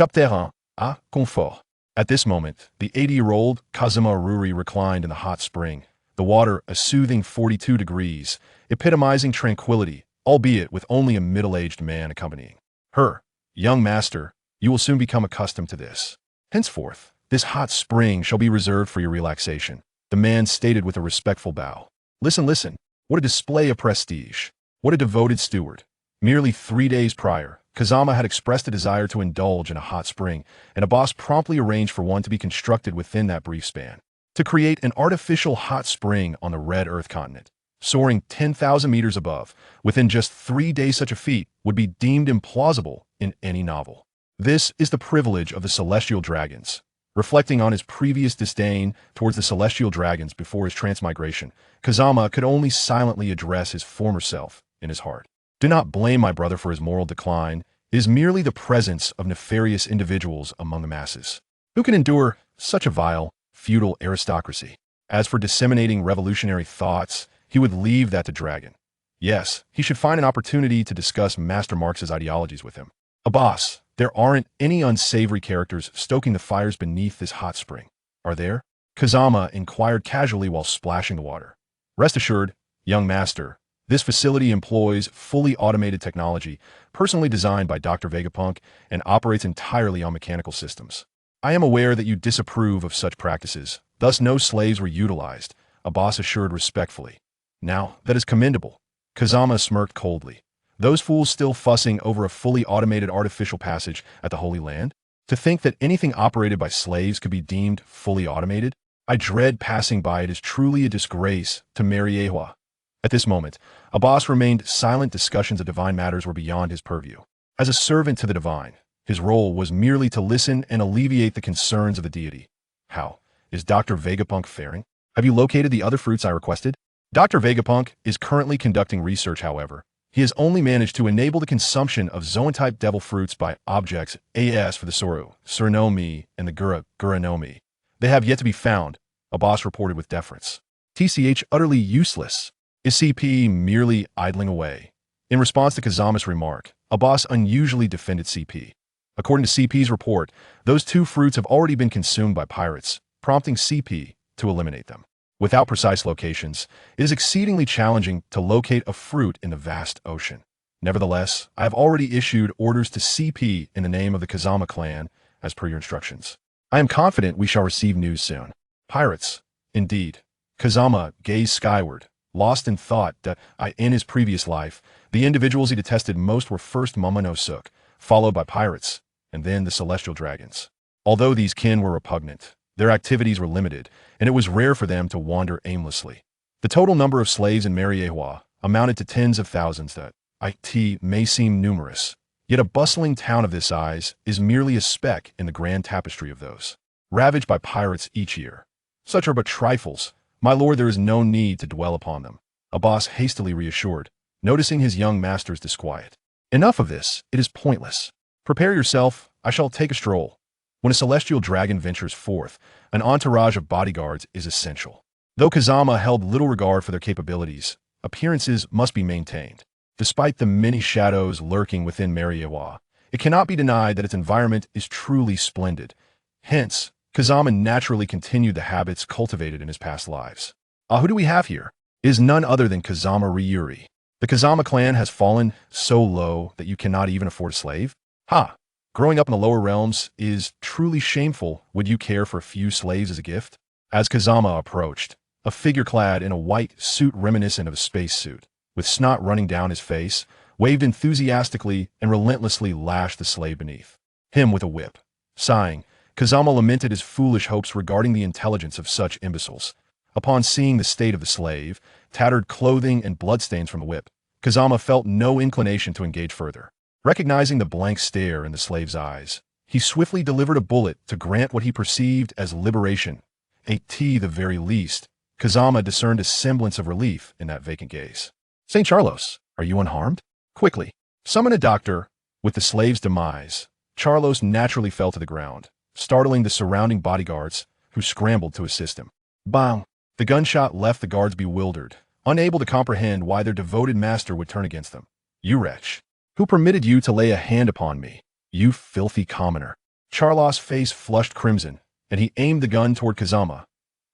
Terrain à confort. At this moment, the 80-year-old Kazama Ruri reclined in the hot spring, the water a soothing 42 degrees, epitomizing tranquility, albeit with only a middle-aged man accompanying her. Young master, you will soon become accustomed to this. Henceforth, this hot spring shall be reserved for your relaxation, the man stated with a respectful bow. Listen, listen. What a display of prestige. What a devoted steward. Merely 3 days prior, Kazama had expressed a desire to indulge in a hot spring, and a boss promptly arranged for one to be constructed within that brief span. To create an artificial hot spring on the Red Earth continent, soaring 10,000 meters above, within just 3 days such a feat would be deemed implausible in any novel. This is the privilege of the celestial dragons. Reflecting on his previous disdain towards the celestial dragons before his transmigration, Kazama could only silently address his former self in his heart. Do not blame my brother for his moral decline. It is merely the presence of nefarious individuals among the masses. Who can endure such a vile, feudal aristocracy? As for disseminating revolutionary thoughts, he would leave that to Dragon. Yes, he should find an opportunity to discuss Master Marx's ideologies with him. A boss, there aren't any unsavory characters stoking the fires beneath this hot spring, are there? Kazama inquired casually while splashing the water. Rest assured, young master, this facility employs fully automated technology, personally designed by Dr. Vegapunk, and operates entirely on mechanical systems. I am aware that you disapprove of such practices, thus no slaves were utilized, a boss assured respectfully. Now, that is commendable. Kazama smirked coldly. Those fools still fussing over a fully automated artificial passage at the Holy Land? To think that anything operated by slaves could be deemed fully automated? I dread passing by it is truly a disgrace to Mariewa. At this moment, Abbas remained silent. Discussions of divine matters were beyond his purview. As a servant to the divine, his role was merely to listen and alleviate the concerns of the deity. How is Dr. Vegapunk faring? Have you located the other fruits I requested? Dr. Vegapunk is currently conducting research, however. He has only managed to enable the consumption of zoan-type devil fruits by objects AS for the Soru, Surnomi, and the Guranomi. They have yet to be found, Abbas reported with deference. TCH utterly useless. Is CP merely idling away? In response to Kazama's remark, Abbas unusually defended CP. According to CP's report, those 2 fruits have already been consumed by pirates, prompting CP to eliminate them. Without precise locations, it is exceedingly challenging to locate a fruit in the vast ocean. Nevertheless, I have already issued orders to CP in the name of the Kazama Clan, as per your instructions. I am confident we shall receive news soon. Pirates, indeed. Kazama gazed skyward, lost in thought that in his previous life, the individuals he detested most were first Momonosuke, followed by pirates, and then the celestial dragons. Although these kin were repugnant, their activities were limited, and it was rare for them to wander aimlessly. The total number of slaves in Mariewa amounted to tens of thousands that, it may seem numerous, yet a bustling town of this size is merely a speck in the grand tapestry of those ravaged by pirates each year. Such are but trifles. My lord, there is no need to dwell upon them, Abbas hastily reassured, noticing his young master's disquiet. Enough of this, it is pointless. Prepare yourself, I shall take a stroll. When a celestial dragon ventures forth, an entourage of bodyguards is essential. Though Kazama held little regard for their capabilities, appearances must be maintained. Despite the many shadows lurking within Mariewa, it cannot be denied that its environment is truly splendid. Hence, Kazama naturally continued the habits cultivated in his past lives. Who do we have here? It is none other than Kazama Ruri. The Kazama clan has fallen so low that you cannot even afford a slave? Ha! Growing up in the lower realms is truly shameful. Would you care for a few slaves as a gift? As Kazama approached, a figure clad in a white suit reminiscent of a spacesuit, with snot running down his face, waved enthusiastically and relentlessly lashed the slave beneath him with a whip. Sighing, Kazama lamented his foolish hopes regarding the intelligence of such imbeciles. Upon seeing the state of the slave, tattered clothing and bloodstains from the whip, Kazama felt no inclination to engage further. Recognizing the blank stare in the slave's eyes, he swiftly delivered a bullet to grant what he perceived as liberation. The very least, Kazama discerned a semblance of relief in that vacant gaze. St. Charlos, are you unharmed? Quickly, summon a doctor. With the slave's demise, Charlos naturally fell to the ground, startling the surrounding bodyguards, who scrambled to assist him. Bang! The gunshot left the guards bewildered, unable to comprehend why their devoted master would turn against them. You wretch! Who permitted you to lay a hand upon me? You filthy commoner! Charlos's face flushed crimson, and he aimed the gun toward Kazama.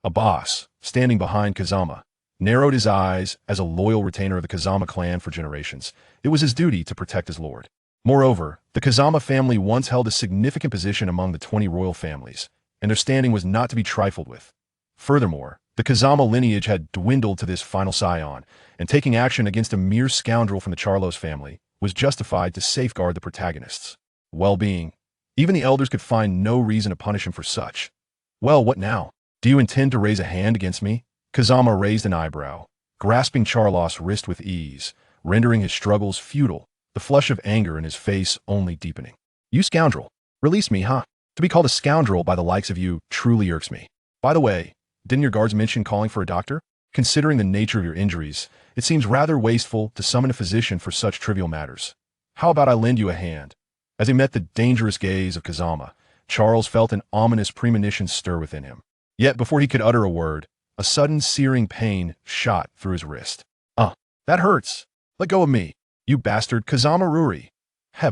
A boss, standing behind Kazama, narrowed his eyes. As a loyal retainer of the Kazama clan for generations, it was his duty to protect his lord. Moreover, the Kazama family once held a significant position among the 20 royal families, and their standing was not to be trifled with. Furthermore, the Kazama lineage had dwindled to this final scion, and taking action against a mere scoundrel from the Charlos family was justified to safeguard the protagonist's well-being. Even the elders could find no reason to punish him for such. Well, what now? Do you intend to raise a hand against me? Kazama raised an eyebrow, grasping Charlos's wrist with ease, rendering his struggles futile, the flush of anger in his face only deepening. You scoundrel! Release me, huh? To be called a scoundrel by the likes of you truly irks me. By the way, didn't your guards mention calling for a doctor? Considering the nature of your injuries, it seems rather wasteful to summon a physician for such trivial matters. How about I lend you a hand? As he met the dangerous gaze of Kazama, Charles felt an ominous premonition stir within him. Yet before he could utter a word, a sudden searing pain shot through his wrist. That hurts. Let go of me. You bastard, Kazama Ruri.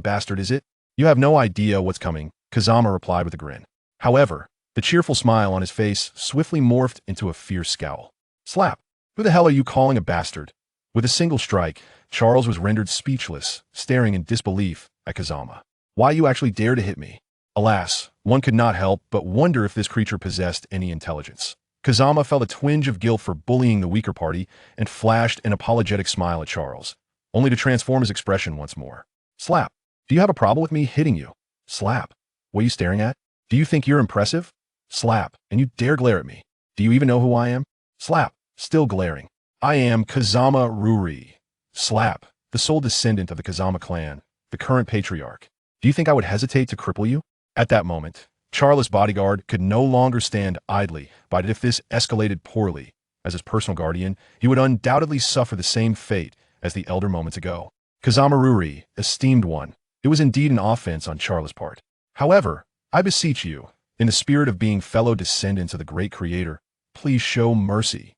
Bastard, is it? You have no idea what's coming, Kazama replied with a grin. However, the cheerful smile on his face swiftly morphed into a fierce scowl. Slap! Who the hell are you calling a bastard? With a single strike, Charles was rendered speechless, staring in disbelief at Kazama. Why you actually dare to hit me? Alas, one could not help but wonder if this creature possessed any intelligence. Kazama felt a twinge of guilt for bullying the weaker party and flashed an apologetic smile at Charles, only to transform his expression once more. Slap! Do you have a problem with me hitting you? Slap! What are you staring at? Do you think you're impressive? Slap! And you dare glare at me? Do you even know who I am? Slap! Still glaring. I am Kazama Ruri. Slap! The sole descendant of the Kazama clan, the current patriarch. Do you think I would hesitate to cripple you? At that moment, Charles' bodyguard could no longer stand idly, but if this escalated poorly, as his personal guardian, he would undoubtedly suffer the same fate as the elder moments ago. Kazama Ruri, esteemed one, it was indeed an offense on Charles' part. However, I beseech you, in the spirit of being fellow descendants of the great creator, please show mercy.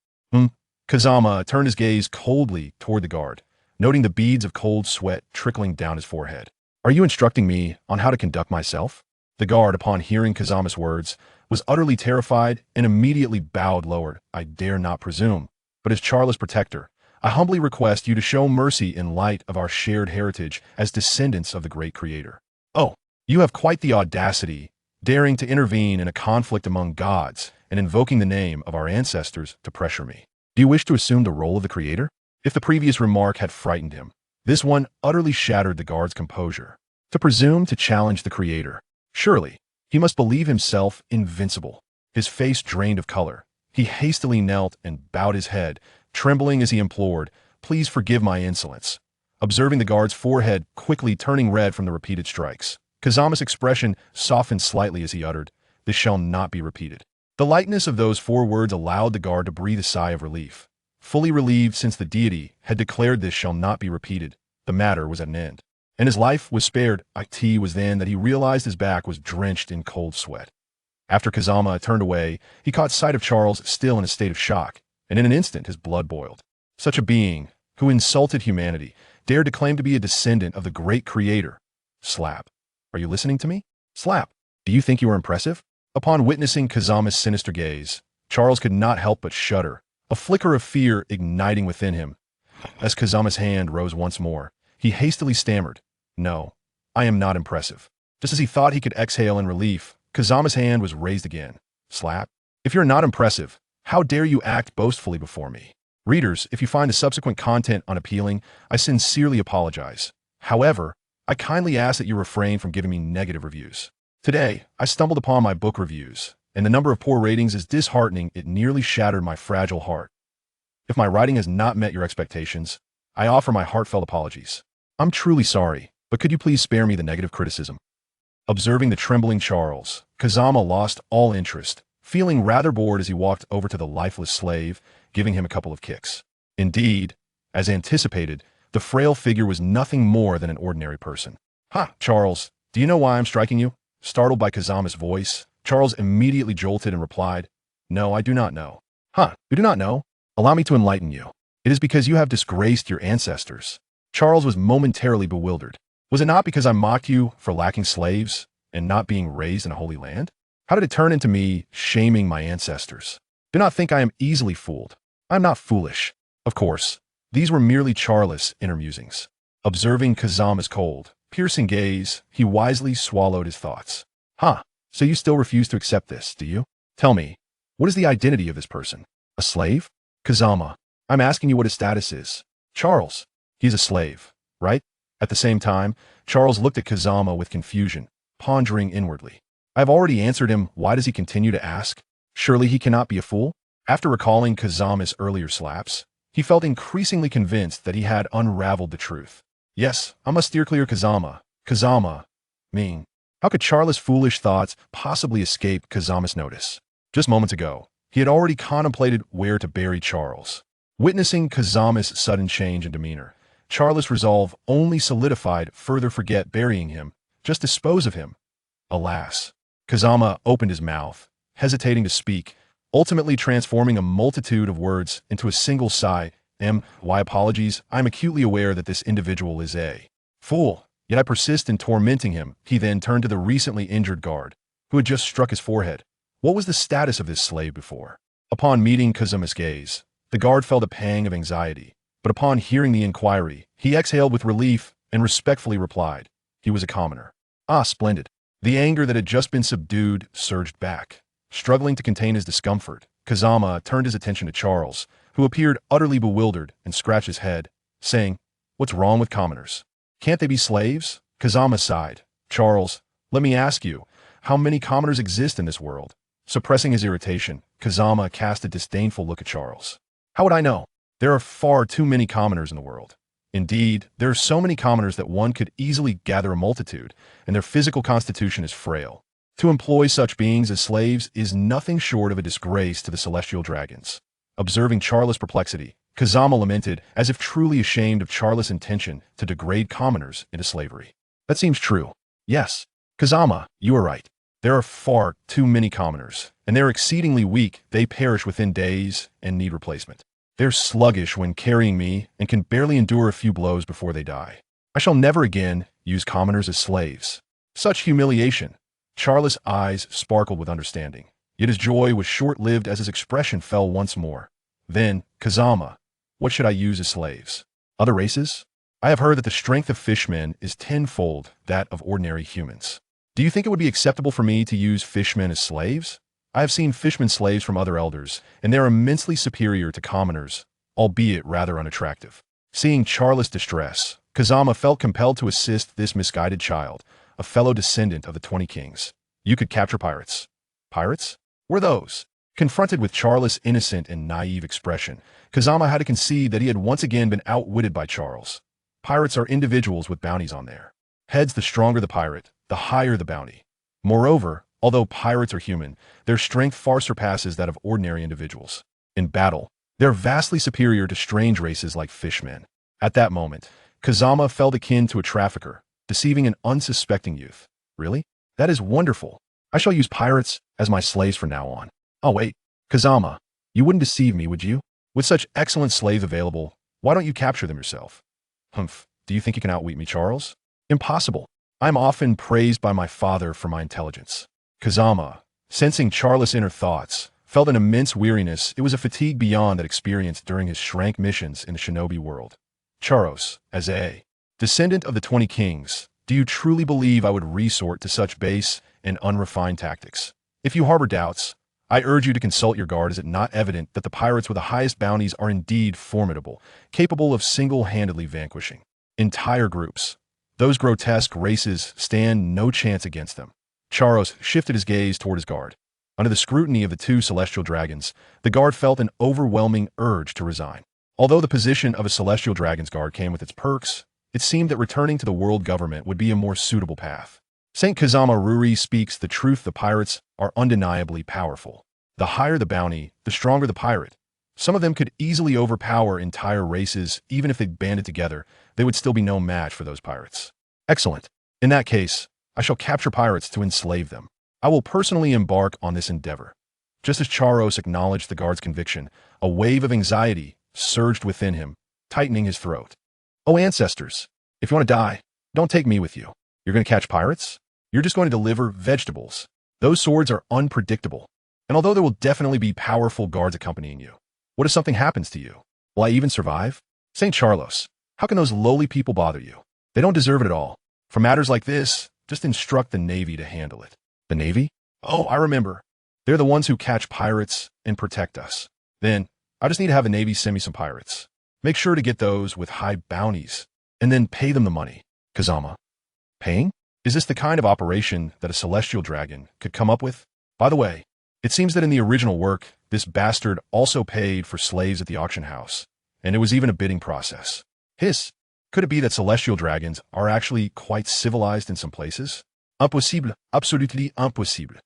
Kazama turned his gaze coldly toward the guard, noting the beads of cold sweat trickling down his forehead. Are you instructing me on how to conduct myself? The guard, upon hearing Kazama's words, was utterly terrified and immediately bowed lower. I dare not presume, but as Charles' protector, I humbly request you to show mercy in light of our shared heritage as descendants of the great creator. Oh, you have quite the audacity, daring to intervene in a conflict among gods and invoking the name of our ancestors to pressure me. Do you wish to assume the role of the creator? If the previous remark had frightened him, this one utterly shattered the guard's composure. To presume to challenge the creator. Surely, he must believe himself invincible. His face drained of color. He hastily knelt and bowed his head, trembling as he implored, please forgive my insolence. Observing the guard's forehead quickly turning red from the repeated strikes, Kazama's expression softened slightly as he uttered, this shall not be repeated. The lightness of those 4 words allowed the guard to breathe a sigh of relief. Fully relieved since the deity had declared this shall not be repeated, the matter was at an end. And his life was spared. It was then that he realized his back was drenched in cold sweat. After Kazama turned away, he caught sight of Charles still in a state of shock, and in an instant his blood boiled. Such a being, who insulted humanity, dared to claim to be a descendant of the great creator. Slap. Are you listening to me? Slap. Do you think you are impressive? Upon witnessing Kazama's sinister gaze, Charles could not help but shudder, a flicker of fear igniting within him. As Kazama's hand rose once more, he hastily stammered, no, I am not impressive. Just as he thought he could exhale in relief, Kazama's hand was raised again. Slap. If you're not impressive, how dare you act boastfully before me? Readers, if you find the subsequent content unappealing, I sincerely apologize. However, I kindly ask that you refrain from giving me negative reviews. Today, I stumbled upon my book reviews, and the number of poor ratings is disheartening. It nearly shattered my fragile heart. If my writing has not met your expectations, I offer my heartfelt apologies. I'm truly sorry, but could you please spare me the negative criticism? Observing the trembling Charles, Kazama lost all interest, feeling rather bored as he walked over to the lifeless slave, giving him a couple of kicks. Indeed, as anticipated, the frail figure was nothing more than an ordinary person. Ha, Charles, do you know why I'm striking you? Startled by Kazama's voice, Charles immediately jolted and replied, no, I do not know. You do not know? Allow me to enlighten you. It is because you have disgraced your ancestors. Charles was momentarily bewildered. Was it not because I mocked you for lacking slaves? and not being raised in a holy land? How did it turn into me shaming my ancestors? Do not think I am easily fooled. I am not foolish. Of course, these were merely Charles' inner musings. Observing Kazama's cold, piercing gaze, he wisely swallowed his thoughts. Huh, so you still refuse to accept this, do you? Tell me, what is the identity of this person? A slave? Kazama, I'm asking you what his status is. Charles, he's a slave, right? At the same time, Charles looked at Kazama with confusion, pondering inwardly. I've already answered him, why does he continue to ask? Surely he cannot be a fool? After recalling Kazama's earlier slaps, he felt increasingly convinced that he had unraveled the truth. Yes, I must steer clear Kazama. Kazama, mean. How could Charles' foolish thoughts possibly escape Kazama's notice? Just moments ago, he had already contemplated where to bury Charles. Witnessing Kazama's sudden change in demeanor, Charles' resolve only solidified further forget burying him, just dispose of him. Alas, Kazama opened his mouth, hesitating to speak, ultimately transforming a multitude of words into a single sigh. Why apologies? I'm acutely aware that this individual is a fool, yet I persist in tormenting him. He then turned to the recently injured guard, who had just struck his forehead. What was the status of this slave before? Upon meeting Kazama's gaze, the guard felt a pang of anxiety, but upon hearing the inquiry, he exhaled with relief and respectfully replied, he was a commoner. Ah, splendid. The anger that had just been subdued surged back. Struggling to contain his discomfort, Kazama turned his attention to Charles, who appeared utterly bewildered and scratched his head, saying, What's wrong with commoners? Can't they be slaves? Kazama sighed. Charles, let me ask you, how many commoners exist in this world? Suppressing his irritation, Kazama cast a disdainful look at Charles. How would I know? There are far too many commoners in the world. Indeed, there are so many commoners that one could easily gather a multitude, and their physical constitution is frail. To employ such beings as slaves is nothing short of a disgrace to the celestial dragons. Observing Charles' perplexity, Kazama lamented as if truly ashamed of Charles' intention to degrade commoners into slavery. That seems true. Yes, Kazama, you are right. There are far too many commoners, and they are exceedingly weak. They perish within days and need replacement. They're sluggish when carrying me and can barely endure a few blows before they die. I shall never again use commoners as slaves. Such humiliation. Charles' eyes sparkled with understanding, yet his joy was short-lived as his expression fell once more. Then, Kazama, what should I use as slaves? Other races? I have heard that the strength of fishmen is tenfold that of ordinary humans. Do you think it would be acceptable for me to use fishmen as slaves? I have seen fishmen slaves from other elders, and they are immensely superior to commoners, albeit rather unattractive. Seeing Charles' distress, Kazama felt compelled to assist this misguided child, a fellow descendant of the 20 kings. You could capture pirates. Pirates? Were those? Confronted with Charles' innocent and naive expression, Kazama had to concede that he had once again been outwitted by Charles. Pirates are individuals with bounties on their heads. The stronger the pirate, the higher the bounty. Moreover, although pirates are human, their strength far surpasses that of ordinary individuals. In battle, they're vastly superior to strange races like fishmen. At that moment, Kazama felt akin to a trafficker, deceiving an unsuspecting youth. Really? That is wonderful. I shall use pirates as my slaves from now on. Oh wait, Kazama, you wouldn't deceive me, would you? With such excellent slaves available, why don't you capture them yourself? Humph, do you think you can outwit me, Charles? Impossible. I am often praised by my father for my intelligence. Kazama, sensing Charles' inner thoughts, felt an immense weariness. It was a fatigue beyond that experienced during his shrank missions in the shinobi world. Charles, as a descendant of the 20 kings, do you truly believe I would resort to such base and unrefined tactics? If you harbor doubts, I urge you to consult your guard. Is it not evident that the pirates with the highest bounties are indeed formidable, capable of single-handedly vanquishing entire groups? Those grotesque races stand no chance against them. Charles shifted his gaze toward his guard. Under the scrutiny of the two celestial dragons, the guard felt an overwhelming urge to resign. Although the position of a celestial dragon's guard came with its perks, it seemed that returning to the world government would be a more suitable path. Saint Kazama Ruri speaks the truth. The pirates are undeniably powerful. The higher the bounty, the stronger the pirate. Some of them could easily overpower entire races. Even if they banded together, they would still be no match for those pirates. Excellent. In that case, I shall capture pirates to enslave them. I will personally embark on this endeavor. Just as Charles acknowledged the guard's conviction, a wave of anxiety surged within him, tightening his throat. Oh, ancestors, if you want to die, don't take me with you. You're going to catch pirates? You're just going to deliver vegetables. Those swords are unpredictable. And although there will definitely be powerful guards accompanying you, what if something happens to you? Will I even survive? St. Charlos, how can those lowly people bother you? They don't deserve it at all. For matters like this, just instruct the Navy to handle it. The Navy? Oh, I remember. They're the ones who catch pirates and protect us. Then, I just need to have the Navy send me some pirates. Make sure to get those with high bounties, and then pay them the money. Kazama. Paying? Is this the kind of operation that a celestial dragon could come up with? By the way, it seems that in the original work, this bastard also paid for slaves at the auction house, and it was even a bidding process. Could it be that celestial dragons are actually quite civilized in some places? Impossible, absolutely impossible.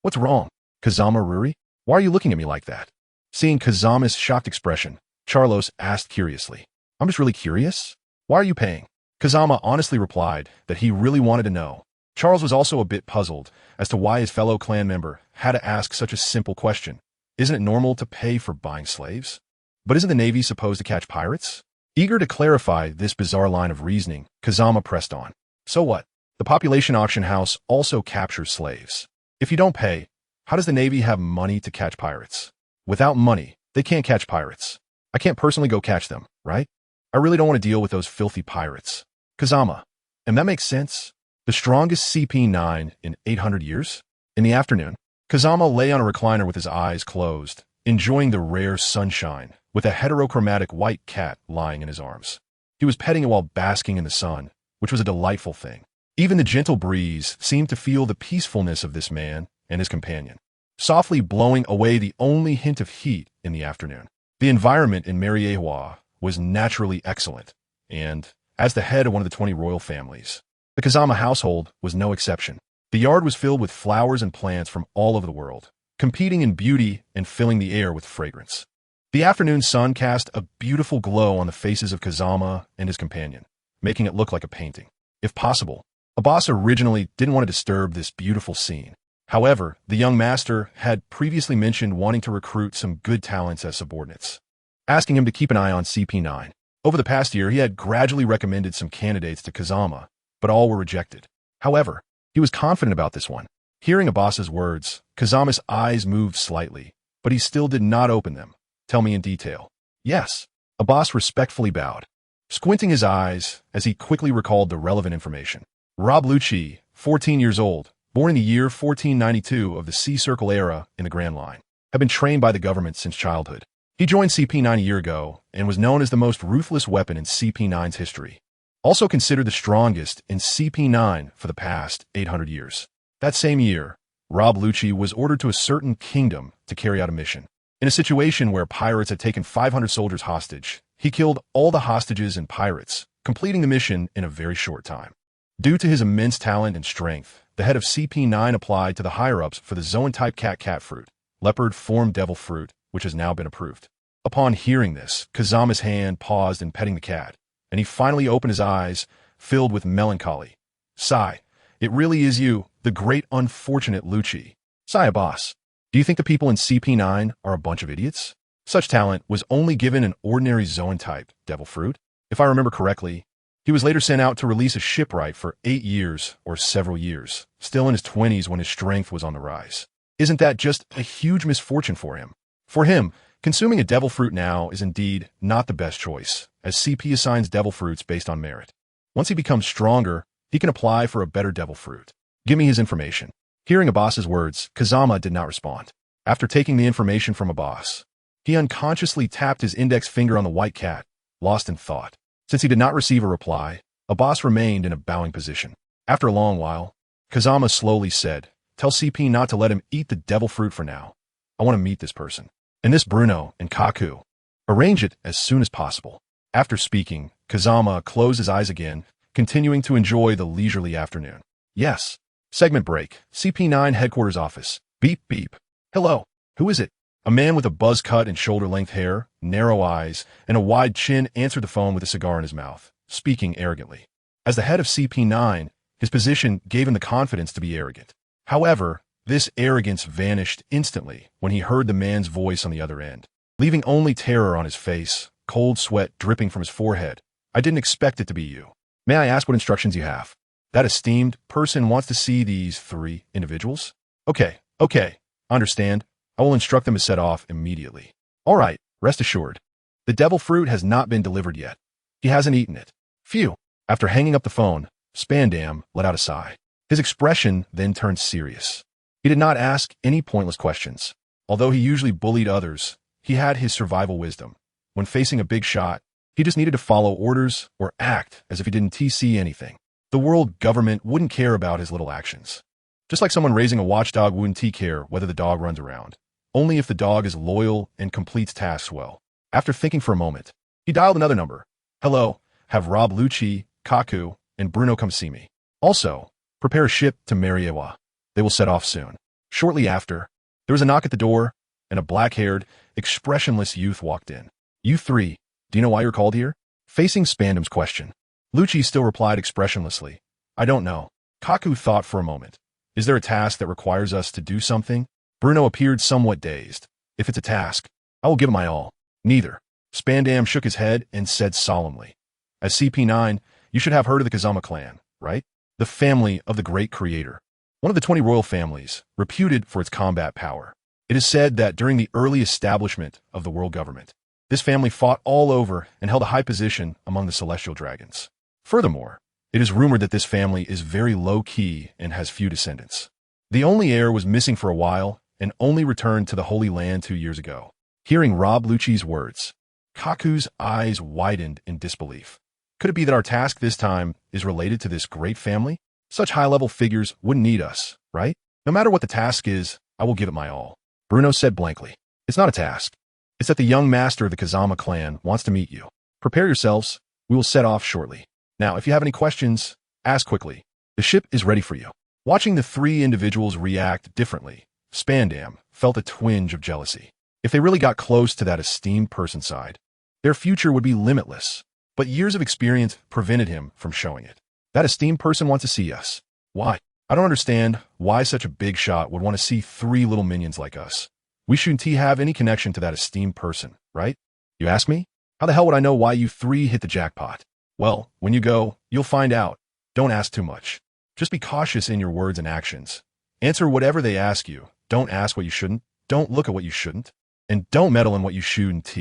What's wrong? Kazama Ruri? Why are you looking at me like that? Seeing Kazama's shocked expression, Charlos asked curiously. I'm just really curious. Why are you paying? Kazama honestly replied that he really wanted to know. Charles was also a bit puzzled as to why his fellow clan member had to ask such a simple question. Isn't it normal to pay for buying slaves? But isn't the Navy supposed to catch pirates? Eager to clarify this bizarre line of reasoning, Kazama pressed on. So what? The population auction house also captures slaves. If you don't pay, how does the Navy have money to catch pirates? Without money, they can't catch pirates. I can't personally go catch them, right? I really don't want to deal with those filthy pirates. Kazama, and that makes sense. The strongest CP9 in 800 years? In the afternoon, Kazama lay on a recliner with his eyes closed, enjoying the rare sunshine, with a heterochromatic white cat lying in his arms. He was petting it while basking in the sun, which was a delightful thing. Even the gentle breeze seemed to feel the peacefulness of this man and his companion, softly blowing away the only hint of heat in the afternoon. The environment in Mariewa was naturally excellent, and, as the head of one of the 20 royal families, the Kazama household was no exception. The yard was filled with flowers and plants from all over the world, competing in beauty and filling the air with fragrance. The afternoon sun cast a beautiful glow on the faces of Kazama and his companion, making it look like a painting. If possible, Abbas originally didn't want to disturb this beautiful scene. However, the young master had previously mentioned wanting to recruit some good talents as subordinates, asking him to keep an eye on CP9. Over the past year, he had gradually recommended some candidates to Kazama, but all were rejected. However, he was confident about this one. Hearing Abbas's words, Kazama's eyes moved slightly, but he still did not open them. Tell me in detail. Yes. Abbas respectfully bowed, squinting his eyes as he quickly recalled the relevant information. Rob Lucci, 14 years old, born in the year 1492 of the Sea Circle era in the Grand Line, had been trained by the government since childhood. He joined CP9 a year ago and was known as the most ruthless weapon in CP9's history, also considered the strongest in CP9 for the past 800 years. That same year, Rob Lucci was ordered to a certain kingdom to carry out a mission. In a situation where pirates had taken 500 soldiers hostage, he killed all the hostages and pirates, completing the mission in a very short time. Due to his immense talent and strength, the head of CP9 applied to the higher-ups for the Zoan-type cat fruit, leopard form devil fruit, which has now been approved. Upon hearing this, Kazama's hand paused in petting the cat, and he finally opened his eyes, filled with melancholy. Sigh, it really is you, the great unfortunate Lucci. Sigh, boss. Do you think the people in CP9 are a bunch of idiots? Such talent was only given an ordinary Zoan-type devil fruit. If I remember correctly, he was later sent out to release a shipwright for 8 years or several years, still in his 20s when his strength was on the rise. Isn't that just a huge misfortune for him? For him, consuming a devil fruit now is indeed not the best choice, as CP assigns devil fruits based on merit. Once he becomes stronger, he can apply for a better devil fruit. Give me his information. Hearing Abbas's words, Kazama did not respond. After taking the information from Abbas, he unconsciously tapped his index finger on the white cat, lost in thought. Since he did not receive a reply, Abbas remained in a bowing position. After a long while, Kazama slowly said, "Tell CP not to let him eat the devil fruit for now. I want to meet this person. And this Bruno and Kaku. Arrange it as soon as possible." After speaking, Kazama closed his eyes again, continuing to enjoy the leisurely afternoon. Yes. Segment break. CP9 headquarters office. Beep, beep. Hello. Who is it? A man with a buzz cut and shoulder-length hair, narrow eyes, and a wide chin answered the phone with a cigar in his mouth, speaking arrogantly. As the head of CP9, his position gave him the confidence to be arrogant. However, this arrogance vanished instantly when he heard the man's voice on the other end, leaving only terror on his face, cold sweat dripping from his forehead. "I didn't expect it to be you. May I ask what instructions you have?" That esteemed person wants to see these 3 individuals? Okay, okay, understand. I will instruct them to set off immediately. All right, rest assured. The devil fruit has not been delivered yet. He hasn't eaten it. Phew. After hanging up the phone, Spandam let out a sigh. His expression then turned serious. He did not ask any pointless questions. Although he usually bullied others, he had his survival wisdom. When facing a big shot, he just needed to follow orders or act as if he didn't see anything. The world government wouldn't care about his little actions. Just like someone raising a watchdog wouldn't care whether the dog runs around. Only if the dog is loyal and completes tasks well. After thinking for a moment, he dialed another number. Hello, have Rob Lucci, Kaku, and Bruno come see me. Also, prepare a ship to Mariewa. They will set off soon. Shortly after, there was a knock at the door, and a black-haired, expressionless youth walked in. You 3, do you know why you're called here? Facing Spandam's question, Lucci still replied expressionlessly. I don't know. Kaku thought for a moment. Is there a task that requires us to do something? Bruno appeared somewhat dazed. If it's a task, I will give it my all. Neither. Spandam shook his head and said solemnly. As CP9, you should have heard of the Kazama Clan, right? The family of the great creator. One of the 20 royal families, reputed for its combat power. It is said that during the early establishment of the world government, this family fought all over and held a high position among the celestial dragons. Furthermore, it is rumored that this family is very low-key and has few descendants. The only heir was missing for a while and only returned to the Holy Land 2 years ago. Hearing Rob Lucci's words, Kaku's eyes widened in disbelief. Could it be that our task this time is related to this great family? Such high-level figures wouldn't need us, right? No matter what the task is, I will give it my all. Bruno said blankly. It's not a task. It's that the young master of the Kazama Clan wants to meet you. Prepare yourselves. We will set off shortly. Now, if you have any questions, ask quickly. The ship is ready for you. Watching the 3 individuals react differently, Spandam felt a twinge of jealousy. If they really got close to that esteemed person's side, their future would be limitless. But years of experience prevented him from showing it. That esteemed person wants to see us. Why? I don't understand why such a big shot would want to see 3 little minions like us. We shouldn't have any connection to that esteemed person, right? You ask me? How the hell would I know why you 3 hit the jackpot? Well, when you go, you'll find out. Don't ask too much. Just be cautious in your words and actions. Answer whatever they ask you. Don't ask what you shouldn't. Don't look at what you shouldn't. And don't meddle in what you shouldn't.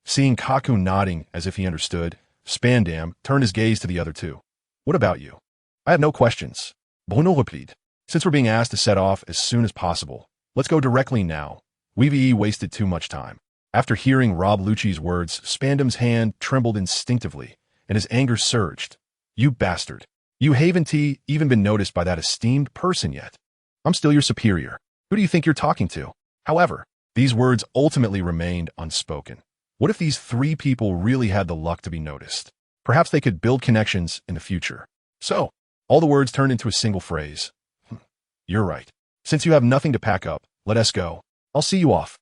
Seeing Kaku nodding as if he understood, Spandam turned his gaze to the other 2. What about you? I have no questions. Bruno replied. Since we're being asked to set off as soon as possible, let's go directly now. We've wasted too much time. After hearing Rob Lucci's words, Spandam's hand trembled instinctively, and his anger surged. You bastard. You haven't even been noticed by that esteemed person yet. I'm still your superior. Who do you think you're talking to? However, these words ultimately remained unspoken. What if these 3 people really had the luck to be noticed? Perhaps they could build connections in the future. So, all the words turned into a single phrase. You're right. Since you have nothing to pack up, let us go. I'll see you off.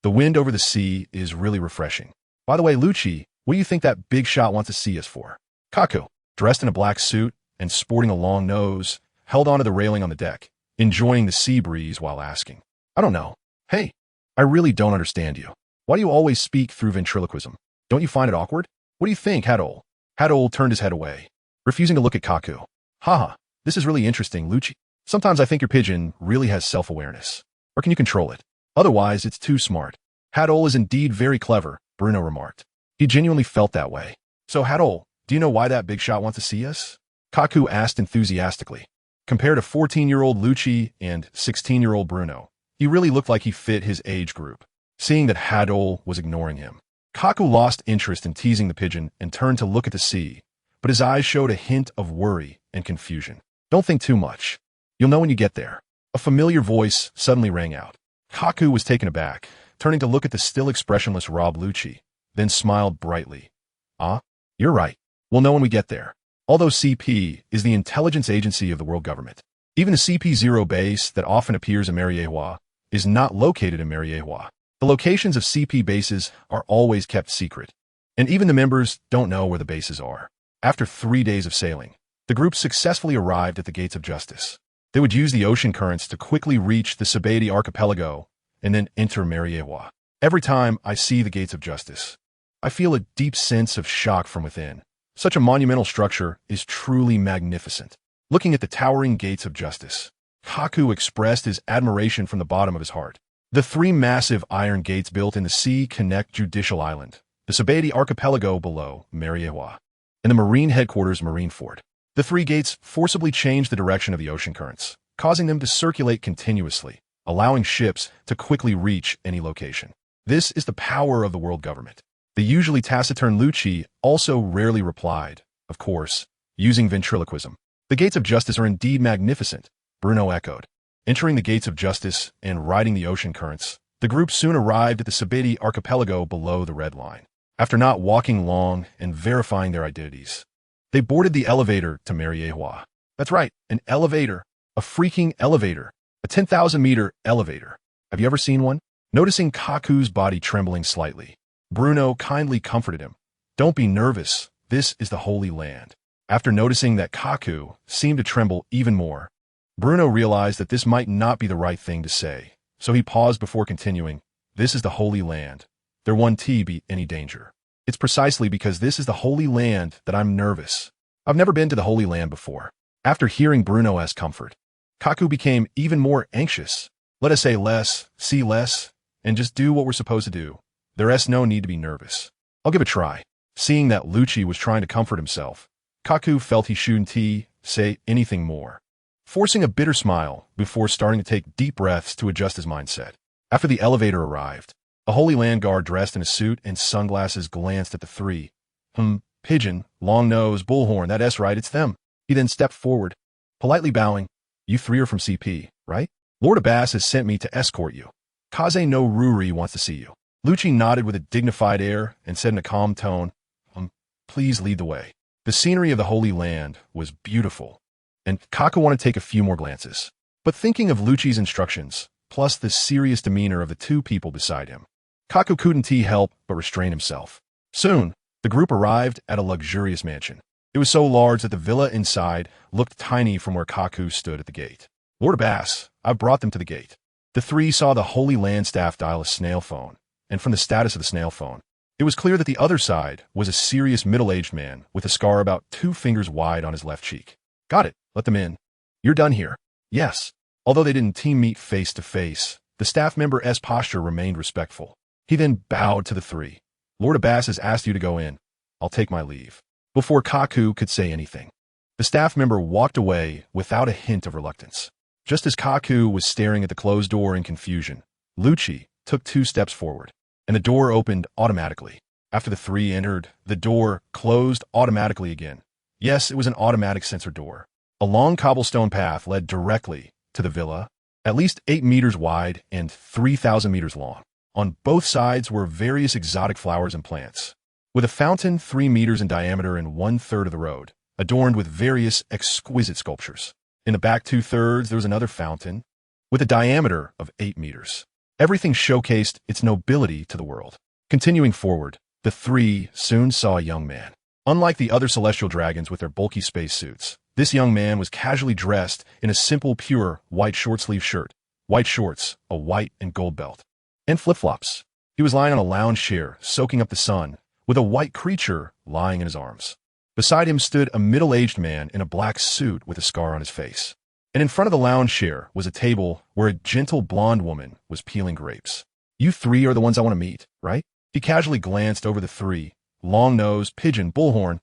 The wind over the sea is really refreshing. By the way, Lucci, what do you think that big shot wants to see us for? Kaku, dressed in a black suit and sporting a long nose, held onto the railing on the deck, enjoying the sea breeze while asking. I don't know. Hey, I really don't understand you. Why do you always speak through ventriloquism? Don't you find it awkward? What do you think, Hadol? Hadol turned his head away, refusing to look at Kaku. Haha, this is really interesting, Lucci. Sometimes I think your pigeon really has self-awareness. Or can you control it? Otherwise, it's too smart. Hadol is indeed very clever, Bruno remarked. He genuinely felt that way. So Hadol, do you know why that big shot wants to see us? Kaku asked enthusiastically. Compared to 14-year-old Lucci and 16-year-old Bruno, he really looked like he fit his age group. Seeing that Hadol was ignoring him, Kaku lost interest in teasing the pigeon and turned to look at the sea, but his eyes showed a hint of worry and confusion. Don't think too much. You'll know when you get there. A familiar voice suddenly rang out. Kaku was taken aback, turning to look at the still expressionless Rob Lucci, then smiled brightly. You're right. We'll know when we get there. Although CP is the intelligence agency of the world government, even the CP0 base that often appears in Mariewa is not located in Mariewa. The locations of CP bases are always kept secret, and even the members don't know where the bases are. After 3 days of sailing, the group successfully arrived at the Gates of Justice. They would use the ocean currents to quickly reach the Sabaody archipelago and then enter Mariewa. Every time I see the Gates of Justice, I feel a deep sense of shock from within. Such a monumental structure is truly magnificent. Looking at the towering gates of justice, Kaku expressed his admiration from the bottom of his heart. The three massive iron gates built in the sea connect Judicial Island, the Sabeti archipelago below Mariewa, and the Marine headquarters Marineford. The three gates forcibly change the direction of the ocean currents, causing them to circulate continuously, allowing ships to quickly reach any location. This is the power of the world government. The usually taciturn Lucci also rarely replied, of course, using ventriloquism. The gates of justice are indeed magnificent, Bruno echoed. Entering the gates of justice and riding the ocean currents, the group soon arrived at the Sabeti archipelago below the red line. After not walking long and verifying their identities, they boarded the elevator to Mariewa. That's right, an elevator. A freaking elevator. A 10,000-meter elevator. Have you ever seen one? Noticing Kaku's body trembling slightly, Bruno kindly comforted him. Don't be nervous. This is the Holy Land. After noticing that Kaku seemed to tremble even more, Bruno realized that this might not be the right thing to say, so he paused before continuing. This is the Holy Land. There won't be any danger. It's precisely because this is the Holy Land that I'm nervous. I've never been to the Holy Land before. After hearing Bruno's comfort, Kaku became even more anxious. Let us say less, see less, and just do what we're supposed to do. There's no need to be nervous. I'll give it a try. Seeing that Lucci was trying to comfort himself, Kaku felt he shouldn't say anything more, forcing a bitter smile before starting to take deep breaths to adjust his mindset. After the elevator arrived, a Holy Land guard dressed in a suit and sunglasses glanced at the three. Pigeon, long nose, bullhorn, that's right, it's them. He then stepped forward, politely bowing. You three are from CP, right? Lord Abbas has sent me to escort you. Kazama Ruri wants to see you. Lucci nodded with a dignified air and said in a calm tone, please lead the way. The scenery of the Holy Land was beautiful, and Kaku wanted to take a few more glances. But thinking of Lucci's instructions, plus the serious demeanor of the two people beside him, Kaku couldn't help but restrain himself. Soon, the group arrived at a luxurious mansion. It was so large that the villa inside looked tiny from where Kaku stood at the gate. Lord Abbas, I've brought them to the gate. The three saw the Holy Land staff dial a snail phone, and from the status of the snail phone, it was clear that the other side was a serious middle-aged man with a scar about 2 fingers wide on his left cheek. Got it. Let them in. You're done here. Yes. Although they didn't team meet face to face, the staff member's posture remained respectful. He then bowed to the three. Lord Abbas has asked you to go in. I'll take my leave. Before Kaku could say anything, the staff member walked away without a hint of reluctance. Just as Kaku was staring at the closed door in confusion, Lucci took 2 steps forward, and the door opened automatically. After the three entered, the door closed automatically again. Yes, it was an automatic sensor door. A long cobblestone path led directly to the villa, at least 8 meters wide and 3,000 meters long. On both sides were various exotic flowers and plants, with a fountain 3 meters in diameter in 1/3 of the road, adorned with various exquisite sculptures. In the back 2/3, there was another fountain, with a diameter of 8 meters. Everything showcased its nobility to the world. Continuing forward, the three soon saw a young man. Unlike the other celestial dragons with their bulky spacesuits, this young man was casually dressed in a simple, pure, white short-sleeve shirt, white shorts, a white and gold belt, and flip-flops. He was lying on a lounge chair, soaking up the sun, with a white creature lying in his arms. Beside him stood a middle-aged man in a black suit with a scar on his face. And in front of the lounge chair was a table where a gentle blonde woman was peeling grapes. You three are the ones I want to meet, right? He casually glanced over the three. Long nose, pigeon, bullhorn.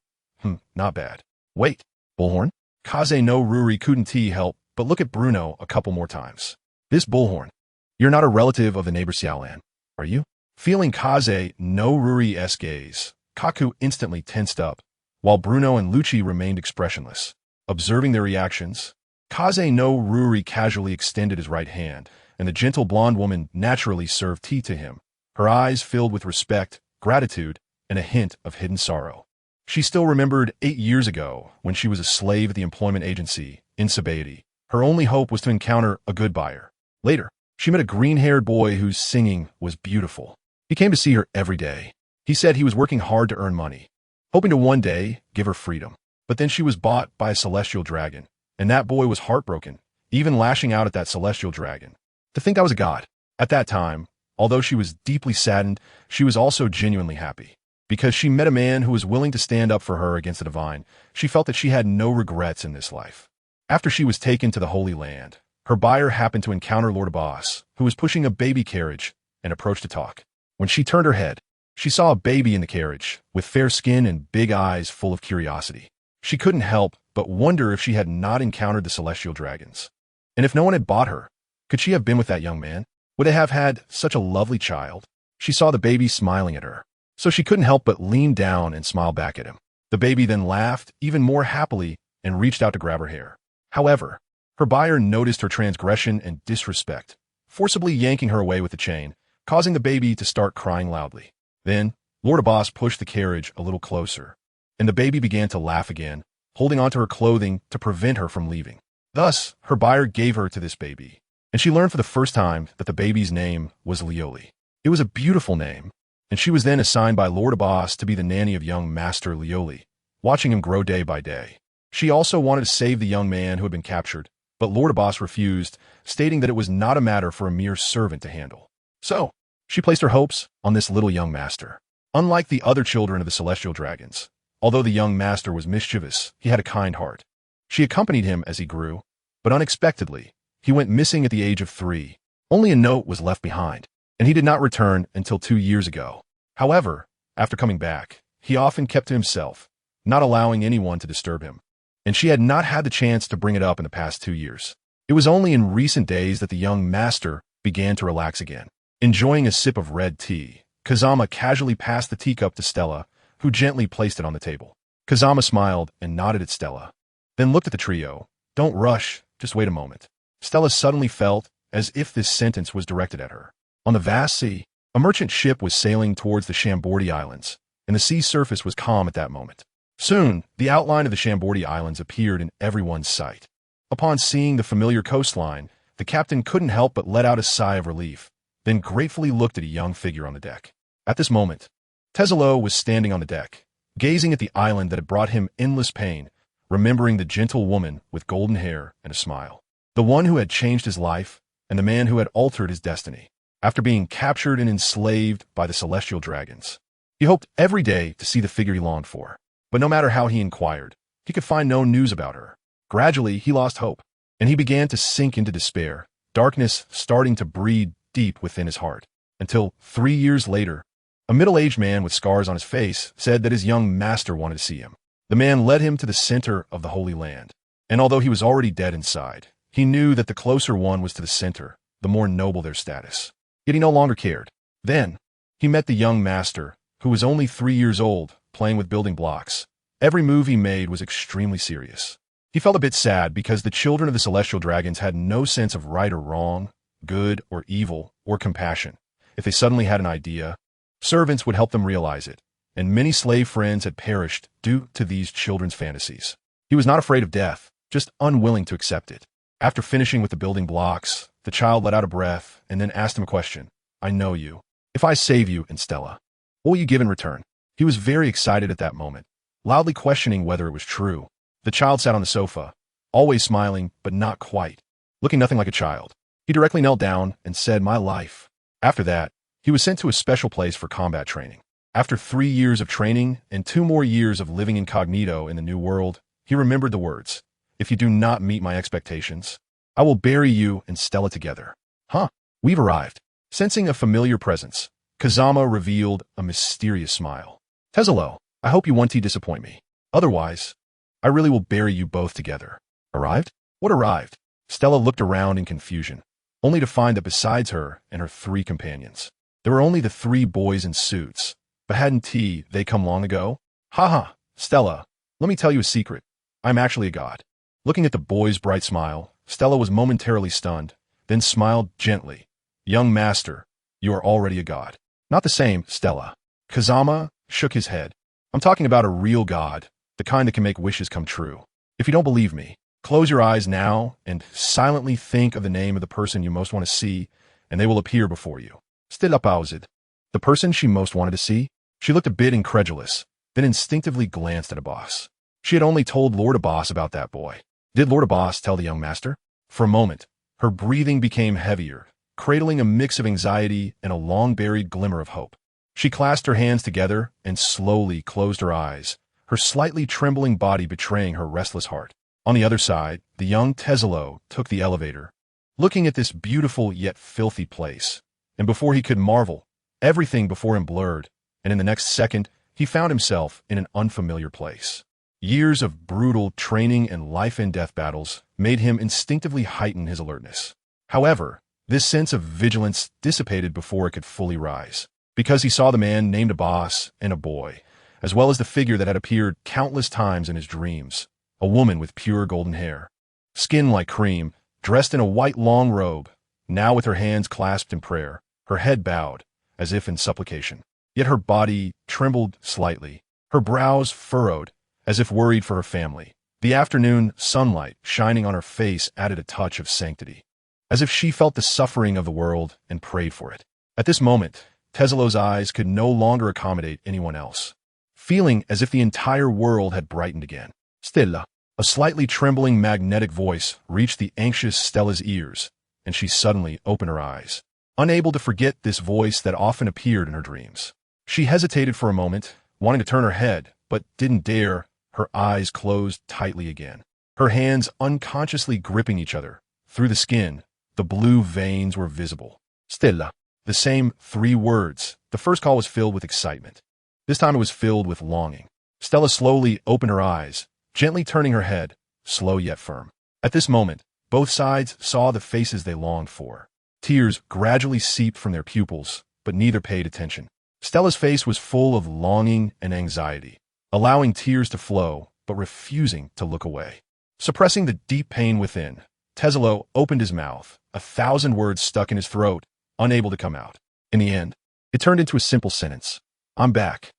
Not bad. Wait, bullhorn? Kazama Ruri couldn't help but look at Bruno a couple more times. This bullhorn. You're not a relative of the neighbor Xiaolan, are you? Feeling Kazama Ruri's gaze, Kaku instantly tensed up, while Bruno and Lucci remained expressionless. Observing their reactions, Kazama Ruri casually extended his right hand, and the gentle blonde woman naturally served tea to him, her eyes filled with respect, gratitude, and a hint of hidden sorrow. She still remembered 8 years ago when she was a slave at the employment agency in Sabeti. Her only hope was to encounter a good buyer. Later, she met a green-haired boy whose singing was beautiful. He came to see her every day. He said he was working hard to earn money, hoping to one day give her freedom. But then she was bought by a celestial dragon, and that boy was heartbroken, even lashing out at that celestial dragon. To think I was a god. At that time, although she was deeply saddened, she was also genuinely happy. Because she met a man who was willing to stand up for her against the divine, she felt that she had no regrets in this life. After she was taken to the Holy Land, her buyer happened to encounter Lord Abbas, who was pushing a baby carriage, and approached to talk. When she turned her head, she saw a baby in the carriage, with fair skin and big eyes full of curiosity. She couldn't help but wonder if she had not encountered the celestial dragons. And if no one had bought her, could she have been with that young man? Would they have had such a lovely child? She saw the baby smiling at her, so she couldn't help but lean down and smile back at him. The baby then laughed even more happily and reached out to grab her hair. However, her buyer noticed her transgression and disrespect, forcibly yanking her away with the chain, causing the baby to start crying loudly. Then, Lord Abbas pushed the carriage a little closer, and the baby began to laugh again, holding onto her clothing to prevent her from leaving. Thus, her buyer gave her to this baby, and she learned for the first time that the baby's name was Lioli. It was a beautiful name, and she was then assigned by Lord Abbas to be the nanny of young Master Lioli, watching him grow day by day. She also wanted to save the young man who had been captured, but Lord Abbas refused, stating that it was not a matter for a mere servant to handle. So, she placed her hopes on this little young master. Unlike the other children of the celestial dragons, although the young master was mischievous, he had a kind heart. She accompanied him as he grew, but unexpectedly, he went missing at the age of 3. Only a note was left behind, and he did not return until 2 years ago. However, after coming back, he often kept to himself, not allowing anyone to disturb him, and she had not had the chance to bring it up in the past 2 years. It was only in recent days that the young master began to relax again. Enjoying a sip of red tea, Kazama casually passed the teacup to Stella, who gently placed it on the table. Kazama smiled and nodded at Stella, then looked at the trio. Don't rush, just wait a moment. Stella suddenly felt as if this sentence was directed at her. On the vast sea, a merchant ship was sailing towards the Shambordi Islands, and the sea surface was calm at that moment. Soon, the outline of the Shambordi Islands appeared in everyone's sight. Upon seeing the familiar coastline, the captain couldn't help but let out a sigh of relief, then gratefully looked at a young figure on the deck. At this moment, Tezzalo was standing on the deck, gazing at the island that had brought him endless pain, remembering the gentle woman with golden hair and a smile, the one who had changed his life, and the man who had altered his destiny. After being captured and enslaved by the celestial dragons, he hoped every day to see the figure he longed for, but no matter how he inquired, he could find no news about her. Gradually, he lost hope, and he began to sink into despair, darkness starting to breed deep within his heart, until 3 years later, a middle-aged man with scars on his face said that his young master wanted to see him. The man led him to the center of the Holy Land, and although he was already dead inside, he knew that the closer one was to the center, the more noble their status. Yet he no longer cared. Then, he met the young master, who was only 3 years old, playing with building blocks. Every move he made was extremely serious. He felt a bit sad because the children of the celestial dragons had no sense of right or wrong, good or evil, or compassion. If they suddenly had an idea, servants would help them realize it, and many slave friends had perished due to these children's fantasies. He was not afraid of death, just unwilling to accept it. After finishing with the building blocks, the child let out a breath and then asked him a question. I know you. If I save you and Stella, what will you give in return? He was very excited at that moment, loudly questioning whether it was true. The child sat on the sofa, always smiling, but not quite, looking nothing like a child. He directly knelt down and said, my life. After that, he was sent to a special place for combat training. After 3 years of training and 2 more years of living incognito in the new world, he remembered the words, if you do not meet my expectations, I will bury you and Stella together. Huh, we've arrived. Sensing a familiar presence, Kazama revealed a mysterious smile. Tezzalo, I hope you won't disappoint me. Otherwise, I really will bury you both together. Arrived? What arrived? Stella looked around in confusion, only to find that besides her and her 3 companions, there were only the 3 boys in suits. But hadn't they come long ago? Haha, Stella, let me tell you a secret. I'm actually a god. Looking at the boy's bright smile, Stella was momentarily stunned, then smiled gently. Young master, you are already a god. Not the same, Stella. Kazama shook his head. I'm talking about a real god, the kind that can make wishes come true. If you don't believe me, close your eyes now and silently think of the name of the person you most want to see, and they will appear before you. Stella paused. The person she most wanted to see? She looked a bit incredulous, then instinctively glanced at Abbas. She had only told Lord Abbas about that boy. Did Lord Abbas tell the young master? For a moment, her breathing became heavier, cradling a mix of anxiety and a long-buried glimmer of hope. She clasped her hands together and slowly closed her eyes, her slightly trembling body betraying her restless heart. On the other side, the young Teselo took the elevator, looking at this beautiful yet filthy place. And before he could marvel, everything before him blurred, and in the next second, he found himself in an unfamiliar place. Years of brutal training and life-and-death battles made him instinctively heighten his alertness. However, this sense of vigilance dissipated before it could fully rise, because he saw the man named a boss and a boy, as well as the figure that had appeared countless times in his dreams, a woman with pure golden hair, skin like cream, dressed in a white long robe, now with her hands clasped in prayer, her head bowed, as if in supplication. Yet her body trembled slightly, her brows furrowed, as if worried for her family. The afternoon sunlight shining on her face added a touch of sanctity, as if she felt the suffering of the world and prayed for it. At this moment, Teselo's eyes could no longer accommodate anyone else, feeling as if the entire world had brightened again. Stella. A slightly trembling magnetic voice reached the anxious Stella's ears, and she suddenly opened her eyes, unable to forget this voice that often appeared in her dreams. She hesitated for a moment, wanting to turn her head, but didn't dare. Her eyes closed tightly again, her hands unconsciously gripping each other. Through the skin, the blue veins were visible. Stella. The same 3 words. The first call was filled with excitement. This time it was filled with longing. Stella slowly opened her eyes, gently turning her head, slow yet firm. At this moment, both sides saw the faces they longed for. Tears gradually seeped from their pupils, but neither paid attention. Stella's face was full of longing and anxiety, allowing tears to flow, but refusing to look away. Suppressing the deep pain within, Teselo opened his mouth, 1,000 words stuck in his throat, unable to come out. In the end, it turned into a simple sentence. I'm back.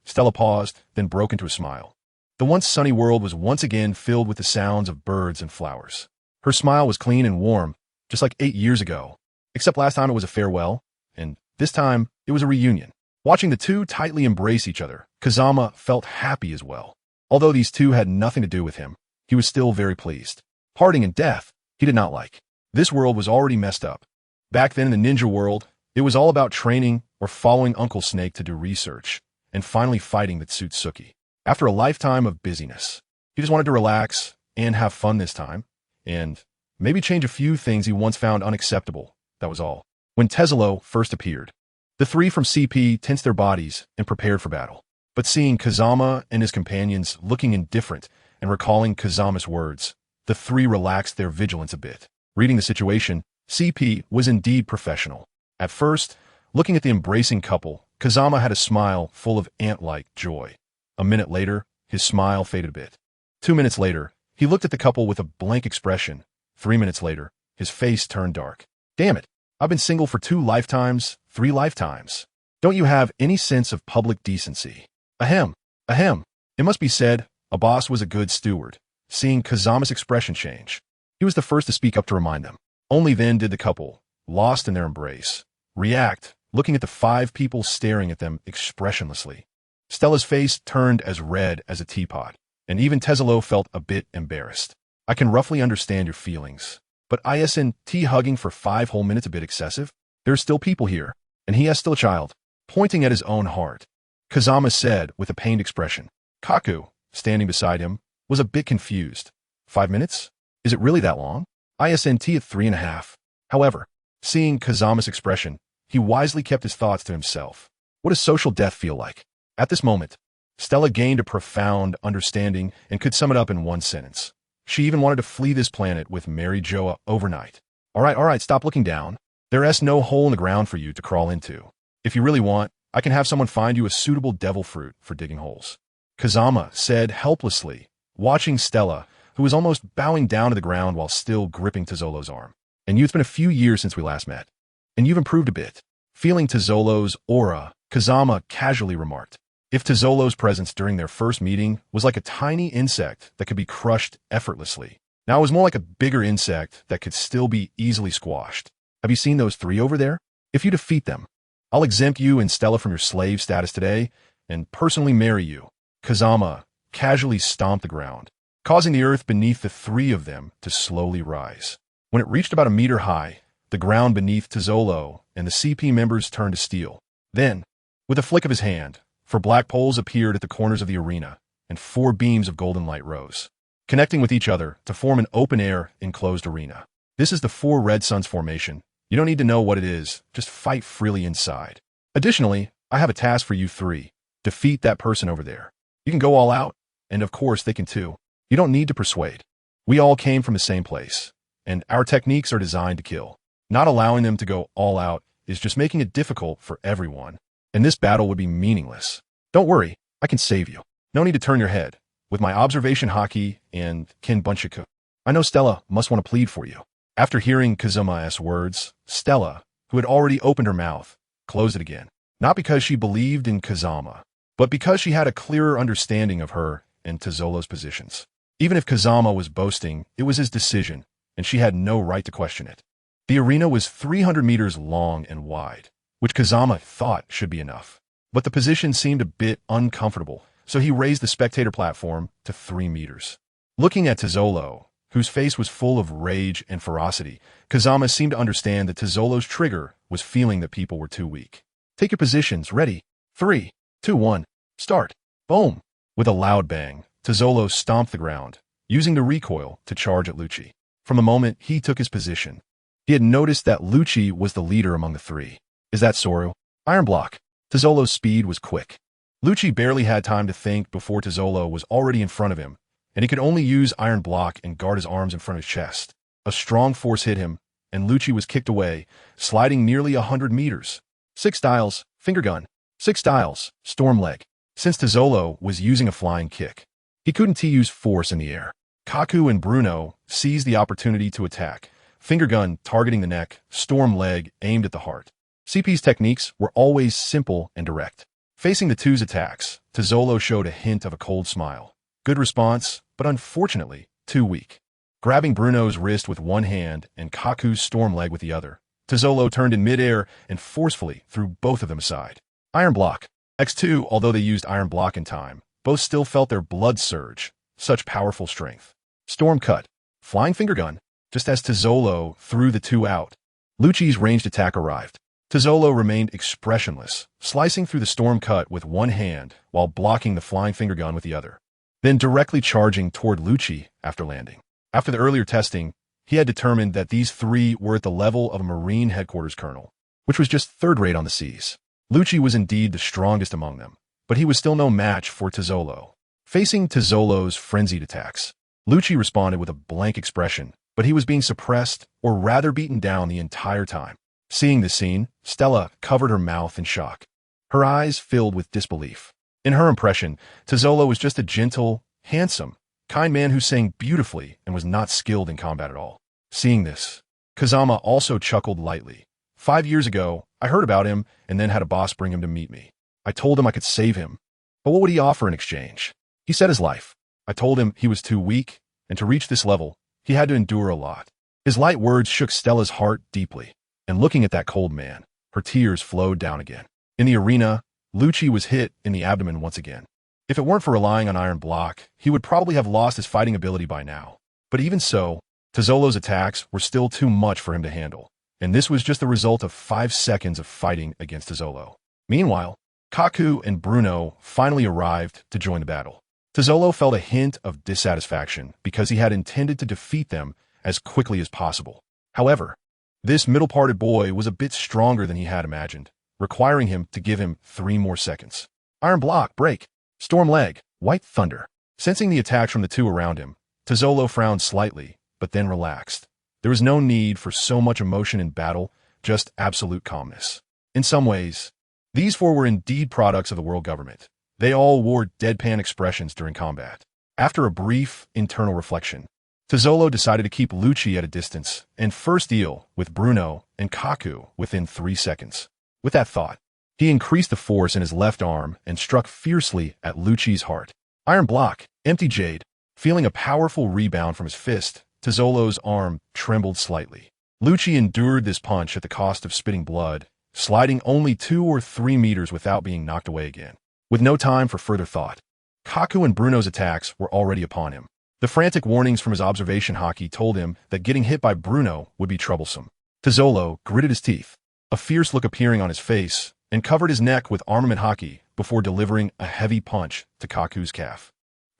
Stella paused, then broke into a smile. The once sunny world was once again filled with the sounds of birds and flowers. Her smile was clean and warm, just like 8 years ago, except last time it was a farewell, and this time it was a reunion. Watching the two tightly embrace each other, Kazama felt happy as well. Although these two had nothing to do with him, he was still very pleased. Parting and death, he did not like. This world was already messed up. Back then in the ninja world, it was all about training or following Uncle Snake to do research, and finally fighting the Tsutsuki. After a lifetime of busyness, he just wanted to relax and have fun this time, and maybe change a few things he once found unacceptable. That was all. When Teselo first appeared, the 3 from CP tensed their bodies and prepared for battle. But seeing Kazama and his companions looking indifferent and recalling Kazama's words, the 3 relaxed their vigilance a bit. Reading the situation, CP was indeed professional. At first, looking at the embracing couple, Kazama had a smile full of ant-like joy. A minute later, his smile faded a bit. 2 minutes later, he looked at the couple with a blank expression. 3 minutes later, his face turned dark. Damn it, I've been single for 2 lifetimes, 3 lifetimes. Don't you have any sense of public decency? Ahem, ahem. It must be said, a boss was a good steward. Seeing Kazama's expression change, he was the first to speak up to remind them. Only then did the couple, lost in their embrace, react, looking at the 5 people staring at them expressionlessly. Stella's face turned as red as a teapot, and even Teselo felt a bit embarrassed. I can roughly understand your feelings, but isn't hugging for 5 whole minutes a bit excessive? There are still people here, and he has still a child. Pointing at his own heart, Kazama said with a pained expression. Kaku, standing beside him, was a bit confused. 5 minutes? Is it really that long? Isn't at 3.5. However, seeing Kazama's expression, he wisely kept his thoughts to himself. What does social death feel like? At this moment, Stella gained a profound understanding and could sum it up in one sentence. She even wanted to flee this planet with Mary Joa overnight. All right, stop looking down. There's no hole in the ground for you to crawl into. If you really want, I can have someone find you a suitable devil fruit for digging holes. Kazama said helplessly, watching Stella, who was almost bowing down to the ground while still gripping Tezolo's arm. And it's been a few years since we last met, and you've improved a bit. Feeling Tezolo's aura, Kazama casually remarked. If Tezolo's presence during their first meeting was like a tiny insect that could be crushed effortlessly, now it was more like a bigger insect that could still be easily squashed. Have you seen those 3 over there? If you defeat them, I'll exempt you and Stella from your slave status today and personally marry you. Kazama casually stomped the ground, causing the earth beneath the 3 of them to slowly rise. When it reached about a meter high, the ground beneath Tezolo and the CP members turned to steel. Then, With a flick of his hand, 4 black poles appeared at the corners of the arena, and 4 beams of golden light rose, connecting with each other to form an open-air, enclosed arena. This is the 4 red suns formation. You don't need to know what it is, just fight freely inside. Additionally, I have a task for you 3. Defeat that person over there. You can go all out, and of course they can too. You don't need to persuade. We all came from the same place, and our techniques are designed to kill. Not allowing them to go all out is just making it difficult for everyone, and this battle would be meaningless. Don't worry, I can save you. No need to turn your head. With my observation haki and kin bunchaku, I know Stella must want to plead for you. After hearing Kazama's words, Stella, who had already opened her mouth, closed it again. Not because she believed in Kazama, but because she had a clearer understanding of her and Tezolo's positions. Even if Kazama was boasting, it was his decision, and she had no right to question it. The arena was 300 meters long and wide, which Kazama thought should be enough. But the position seemed a bit uncomfortable, so he raised the spectator platform to 3 meters. Looking at Tezolo, whose face was full of rage and ferocity, Kazama seemed to understand that Tezolo's trigger was feeling that people were too weak. Take your positions, ready. 3, 2, 1, start. Boom! With a loud bang, Tezolo stomped the ground, using the recoil to charge at Lucci. From the moment he took his position, he had noticed that Lucci was the leader among the 3. Is that Soru? Iron block. Tezolo's speed was quick. Lucci barely had time to think before Tezolo was already in front of him, and he could only use iron block and guard his arms in front of his chest. A strong force hit him, and Lucci was kicked away, sliding nearly 100 meters. 6 styles, finger gun. 6 styles, storm leg. Since Tezolo was using a flying kick, he couldn't use force in the air. Kaku and Bruno seized the opportunity to attack. Finger gun targeting the neck, storm leg aimed at the heart. CP's techniques were always simple and direct. Facing the 2's attacks, Tezolo showed a hint of a cold smile. Good response, but unfortunately, too weak. Grabbing Bruno's wrist with one hand and Kaku's storm leg with the other, Tezolo turned in midair and forcefully threw both of them aside. Iron block. X2, although they used iron block in time, both still felt their blood surge. Such powerful strength. Storm cut. Flying finger gun. Just as Tezolo threw the 2 out, Lucci's ranged attack arrived. Tezolo remained expressionless, slicing through the storm cut with one hand while blocking the flying finger gun with the other, then directly charging toward Lucci after landing. After the earlier testing, he had determined that these 3 were at the level of a Marine headquarters colonel, which was just third-rate on the seas. Lucci was indeed the strongest among them, but he was still no match for Tezolo. Facing Tezolo's frenzied attacks, Lucci responded with a blank expression, but he was being suppressed, or rather beaten down the entire time. Seeing this scene, Stella covered her mouth in shock. Her eyes filled with disbelief. In her impression, Tezolo was just a gentle, handsome, kind man who sang beautifully and was not skilled in combat at all. Seeing this, Kazama also chuckled lightly. 5 years ago, I heard about him and then had a boss bring him to meet me. I told him I could save him, but what would he offer in exchange? He said his life. I told him he was too weak, and to reach this level, he had to endure a lot. His light words shook Stella's heart deeply, and looking at that cold man, her tears flowed down again. In the arena, Lucci was hit in the abdomen once again. If it weren't for relying on iron block, he would probably have lost his fighting ability by now. But even so, Tezolo's attacks were still too much for him to handle, and this was just the result of 5 seconds of fighting against Tezolo. Meanwhile, Kaku and Bruno finally arrived to join the battle. Tezolo felt a hint of dissatisfaction because he had intended to defeat them as quickly as possible. However, this middle-parted boy was a bit stronger than he had imagined, requiring him to give him 3 more seconds. Iron block, break. Storm leg, white thunder. Sensing the attacks from the 2 around him, Tezolo frowned slightly, but then relaxed. There was no need for so much emotion in battle, just absolute calmness. In some ways, these 4 were indeed products of the world government. They all wore deadpan expressions during combat. After a brief internal reflection, Tezolo decided to keep Lucci at a distance and first deal with Bruno and Kaku within 3 seconds. With that thought, he increased the force in his left arm and struck fiercely at Lucci's heart. Iron block, empty jade. Feeling a powerful rebound from his fist, Tezolo's arm trembled slightly. Lucci endured this punch at the cost of spitting blood, sliding only 2 or 3 meters without being knocked away again. With no time for further thought, Kaku and Bruno's attacks were already upon him. The frantic warnings from his observation haki told him that getting hit by Bruno would be troublesome. Tezolo gritted his teeth, a fierce look appearing on his face, and covered his neck with armament haki before delivering a heavy punch to Kaku's calf.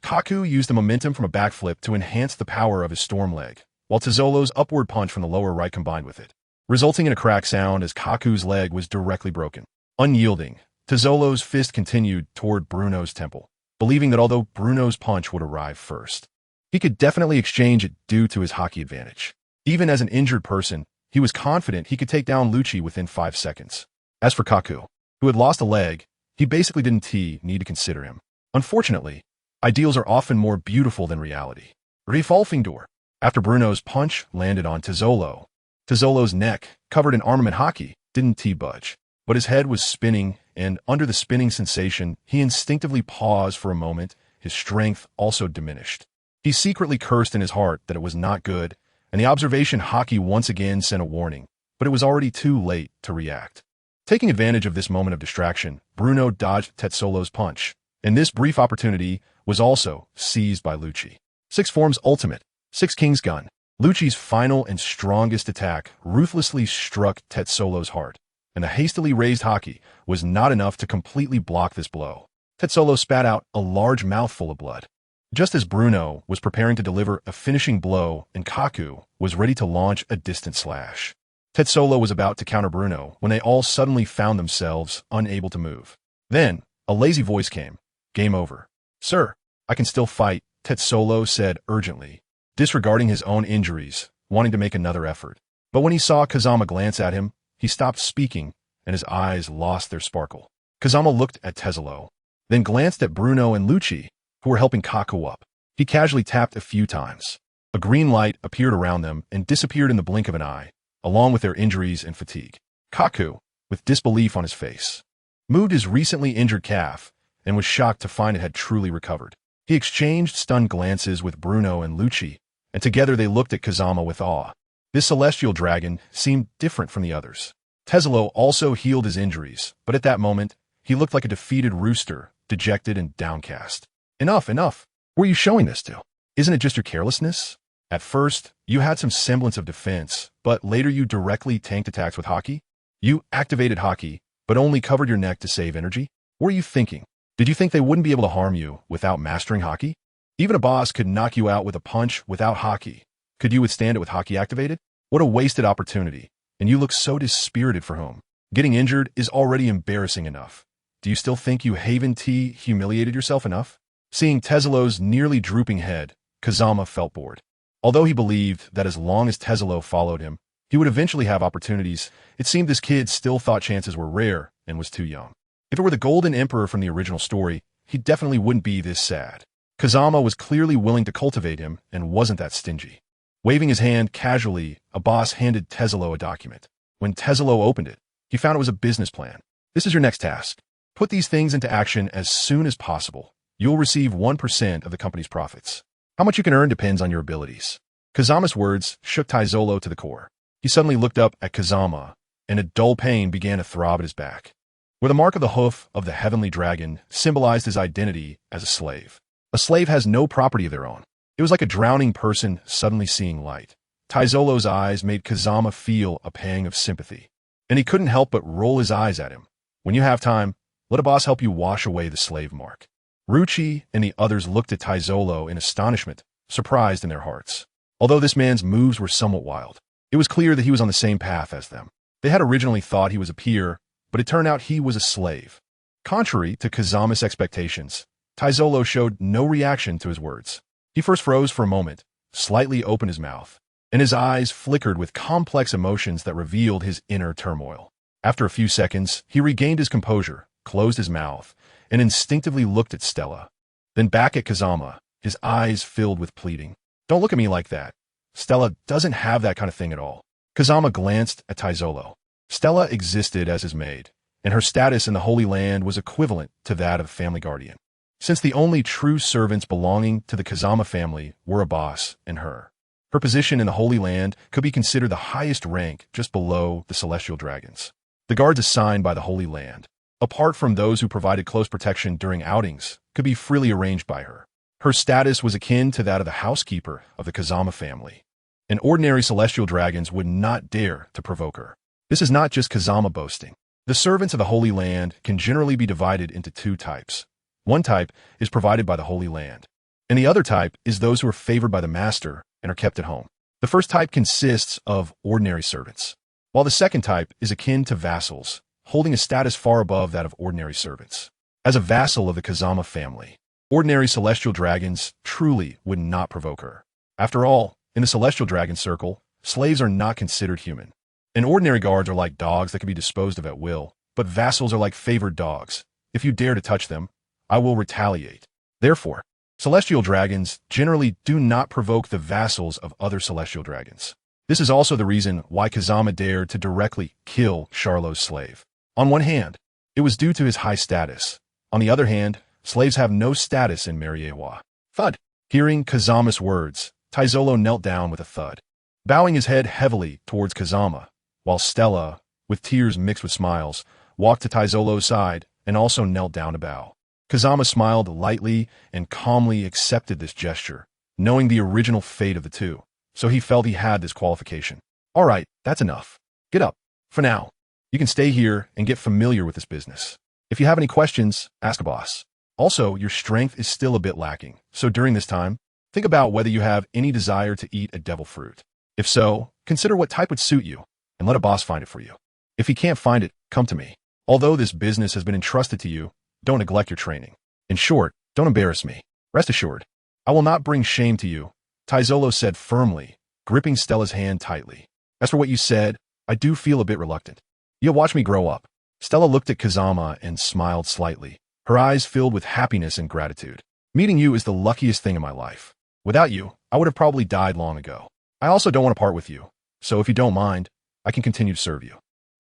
Kaku used the momentum from a backflip to enhance the power of his storm leg, while Tezolo's upward punch from the lower right combined with it, resulting in a crack sound as Kaku's leg was directly broken. Unyielding, Tezolo's fist continued toward Bruno's temple, believing that although Bruno's punch would arrive first, he could definitely exchange it due to his haki advantage. Even as an injured person, he was confident he could take down Lucci within 5 seconds. As for Kaku, who had lost a leg, he basically didn't need to consider him. Unfortunately, ideals are often more beautiful than reality. Refalfingdor. After Bruno's punch landed on Tezolo, Tezolo's neck, covered in armament haki, didn't budge, but his head was spinning, and under the spinning sensation, he instinctively paused for a moment. His strength also diminished. He secretly cursed in his heart that it was not good, and the observation haki once again sent a warning, but it was already too late to react. Taking advantage of this moment of distraction, Bruno dodged Tezolo's punch, and this brief opportunity was also seized by Lucci. 6 Forms Ultimate, 6 King's Gun. Lucci's final and strongest attack ruthlessly struck Tezolo's heart, and the hastily raised haki was not enough to completely block this blow. Tezolo spat out a large mouthful of blood. Just as Bruno was preparing to deliver a finishing blow and Kaku was ready to launch a distant slash, Tezolo was about to counter Bruno when they all suddenly found themselves unable to move. Then, a lazy voice came. Game over. Sir, I can still fight, Tezolo said urgently, disregarding his own injuries, wanting to make another effort. But when he saw Kazama glance at him, he stopped speaking and his eyes lost their sparkle. Kazama looked at Tezolo, then glanced at Bruno and Lucci, who were helping Kaku up. He casually tapped a few times. A green light appeared around them and disappeared in the blink of an eye, along with their injuries and fatigue. Kaku, with disbelief on his face, moved his recently injured calf and was shocked to find it had truly recovered. He exchanged stunned glances with Bruno and Lucci, and together they looked at Kazama with awe. This celestial dragon seemed different from the others. Tezolo also healed his injuries, but at that moment, he looked like a defeated rooster, dejected and downcast. Enough, enough. Who are you showing this to? Isn't it just your carelessness? At first, you had some semblance of defense, but later you directly tanked attacks with haki? You activated haki, but only covered your neck to save energy? What were you thinking? Did you think they wouldn't be able to harm you without mastering haki? Even a boss could knock you out with a punch without haki. Could you withstand it with haki activated? What a wasted opportunity. And you look so dispirited for whom? Getting injured is already embarrassing enough. Do you still think you Haven T humiliated yourself enough? Seeing Tezolo's nearly drooping head, Kazama felt bored. Although he believed that as long as Tezolo followed him, he would eventually have opportunities, it seemed this kid still thought chances were rare and was too young. If it were the Golden Emperor from the original story, he definitely wouldn't be this sad. Kazama was clearly willing to cultivate him and wasn't that stingy. Waving his hand casually, a boss handed Tezolo a document. When Tezolo opened it, he found it was a business plan. This is your next task. Put these things into action as soon as possible. You'll receive 1% of the company's profits. How much you can earn depends on your abilities. Kazama's words shook Tezolo to the core. He suddenly looked up at Kazama, and a dull pain began to throb at his back, where the mark of the hoof of the heavenly dragon symbolized his identity as a slave. A slave has no property of their own. It was like a drowning person suddenly seeing light. Tezolo's eyes made Kazama feel a pang of sympathy, and he couldn't help but roll his eyes at him. When you have time, let a boss help you wash away the slave mark. Ruchi and the others looked at Tezolo in astonishment, surprised in their hearts. Although this man's moves were somewhat wild, it was clear that he was on the same path as them. They had originally thought he was a peer, but it turned out he was a slave. Contrary to Kazama's expectations, Tezolo showed no reaction to his words. He first froze for a moment, slightly opened his mouth, and his eyes flickered with complex emotions that revealed his inner turmoil. After a few seconds, he regained his composure, closed his mouth, and instinctively looked at Stella. Then back at Kazama, his eyes filled with pleading. Don't look at me like that. Stella doesn't have that kind of thing at all. Kazama glanced at Tezolo. Stella existed as his maid, and her status in the Holy Land was equivalent to that of a family guardian. Since the only true servants belonging to the Kazama family were a boss and her position in the Holy Land could be considered the highest rank just below the celestial dragons. The guards assigned by the Holy Land, apart from those who provided close protection during outings, could be freely arranged by her. Her status was akin to that of the housekeeper of the Kazama family, and ordinary celestial dragons would not dare to provoke her. This is not just Kazama boasting. The servants of the Holy Land can generally be divided into two types. One type is provided by the Holy Land, and the other type is those who are favored by the master and are kept at home. The first type consists of ordinary servants, while the second type is akin to vassals, holding a status far above that of ordinary servants. As a vassal of the Kazama family, ordinary celestial dragons truly would not provoke her. After all, in the celestial dragon circle, slaves are not considered human. And ordinary guards are like dogs that can be disposed of at will, but vassals are like favored dogs. If you dare to touch them, I will retaliate. Therefore, celestial dragons generally do not provoke the vassals of other celestial dragons. This is also the reason why Kazama dared to directly kill Charlot's slave. On one hand, it was due to his high status. On the other hand, slaves have no status in Mariewa. Thud. Hearing Kazama's words, Taizolo knelt down with a thud, bowing his head heavily towards Kazama, while Stella, with tears mixed with smiles, walked to Taizolo's side and also knelt down to bow. Kazama smiled lightly and calmly accepted this gesture, knowing the original fate of the two, so he felt he had this qualification. All right, that's enough. Get up. For now, you can stay here and get familiar with this business. If you have any questions, ask a boss. Also, your strength is still a bit lacking, so during this time, think about whether you have any desire to eat a devil fruit. If so, consider what type would suit you, and let a boss find it for you. If he can't find it, come to me. Although this business has been entrusted to you, don't neglect your training. In short, don't embarrass me. Rest assured, I will not bring shame to you, Taizolo said firmly, gripping Stella's hand tightly. As for what you said, I do feel a bit reluctant. You'll watch me grow up. Stella looked at Kazama and smiled slightly, her eyes filled with happiness and gratitude. Meeting you is the luckiest thing in my life. Without you, I would have probably died long ago. I also don't want to part with you, so if you don't mind, I can continue to serve you.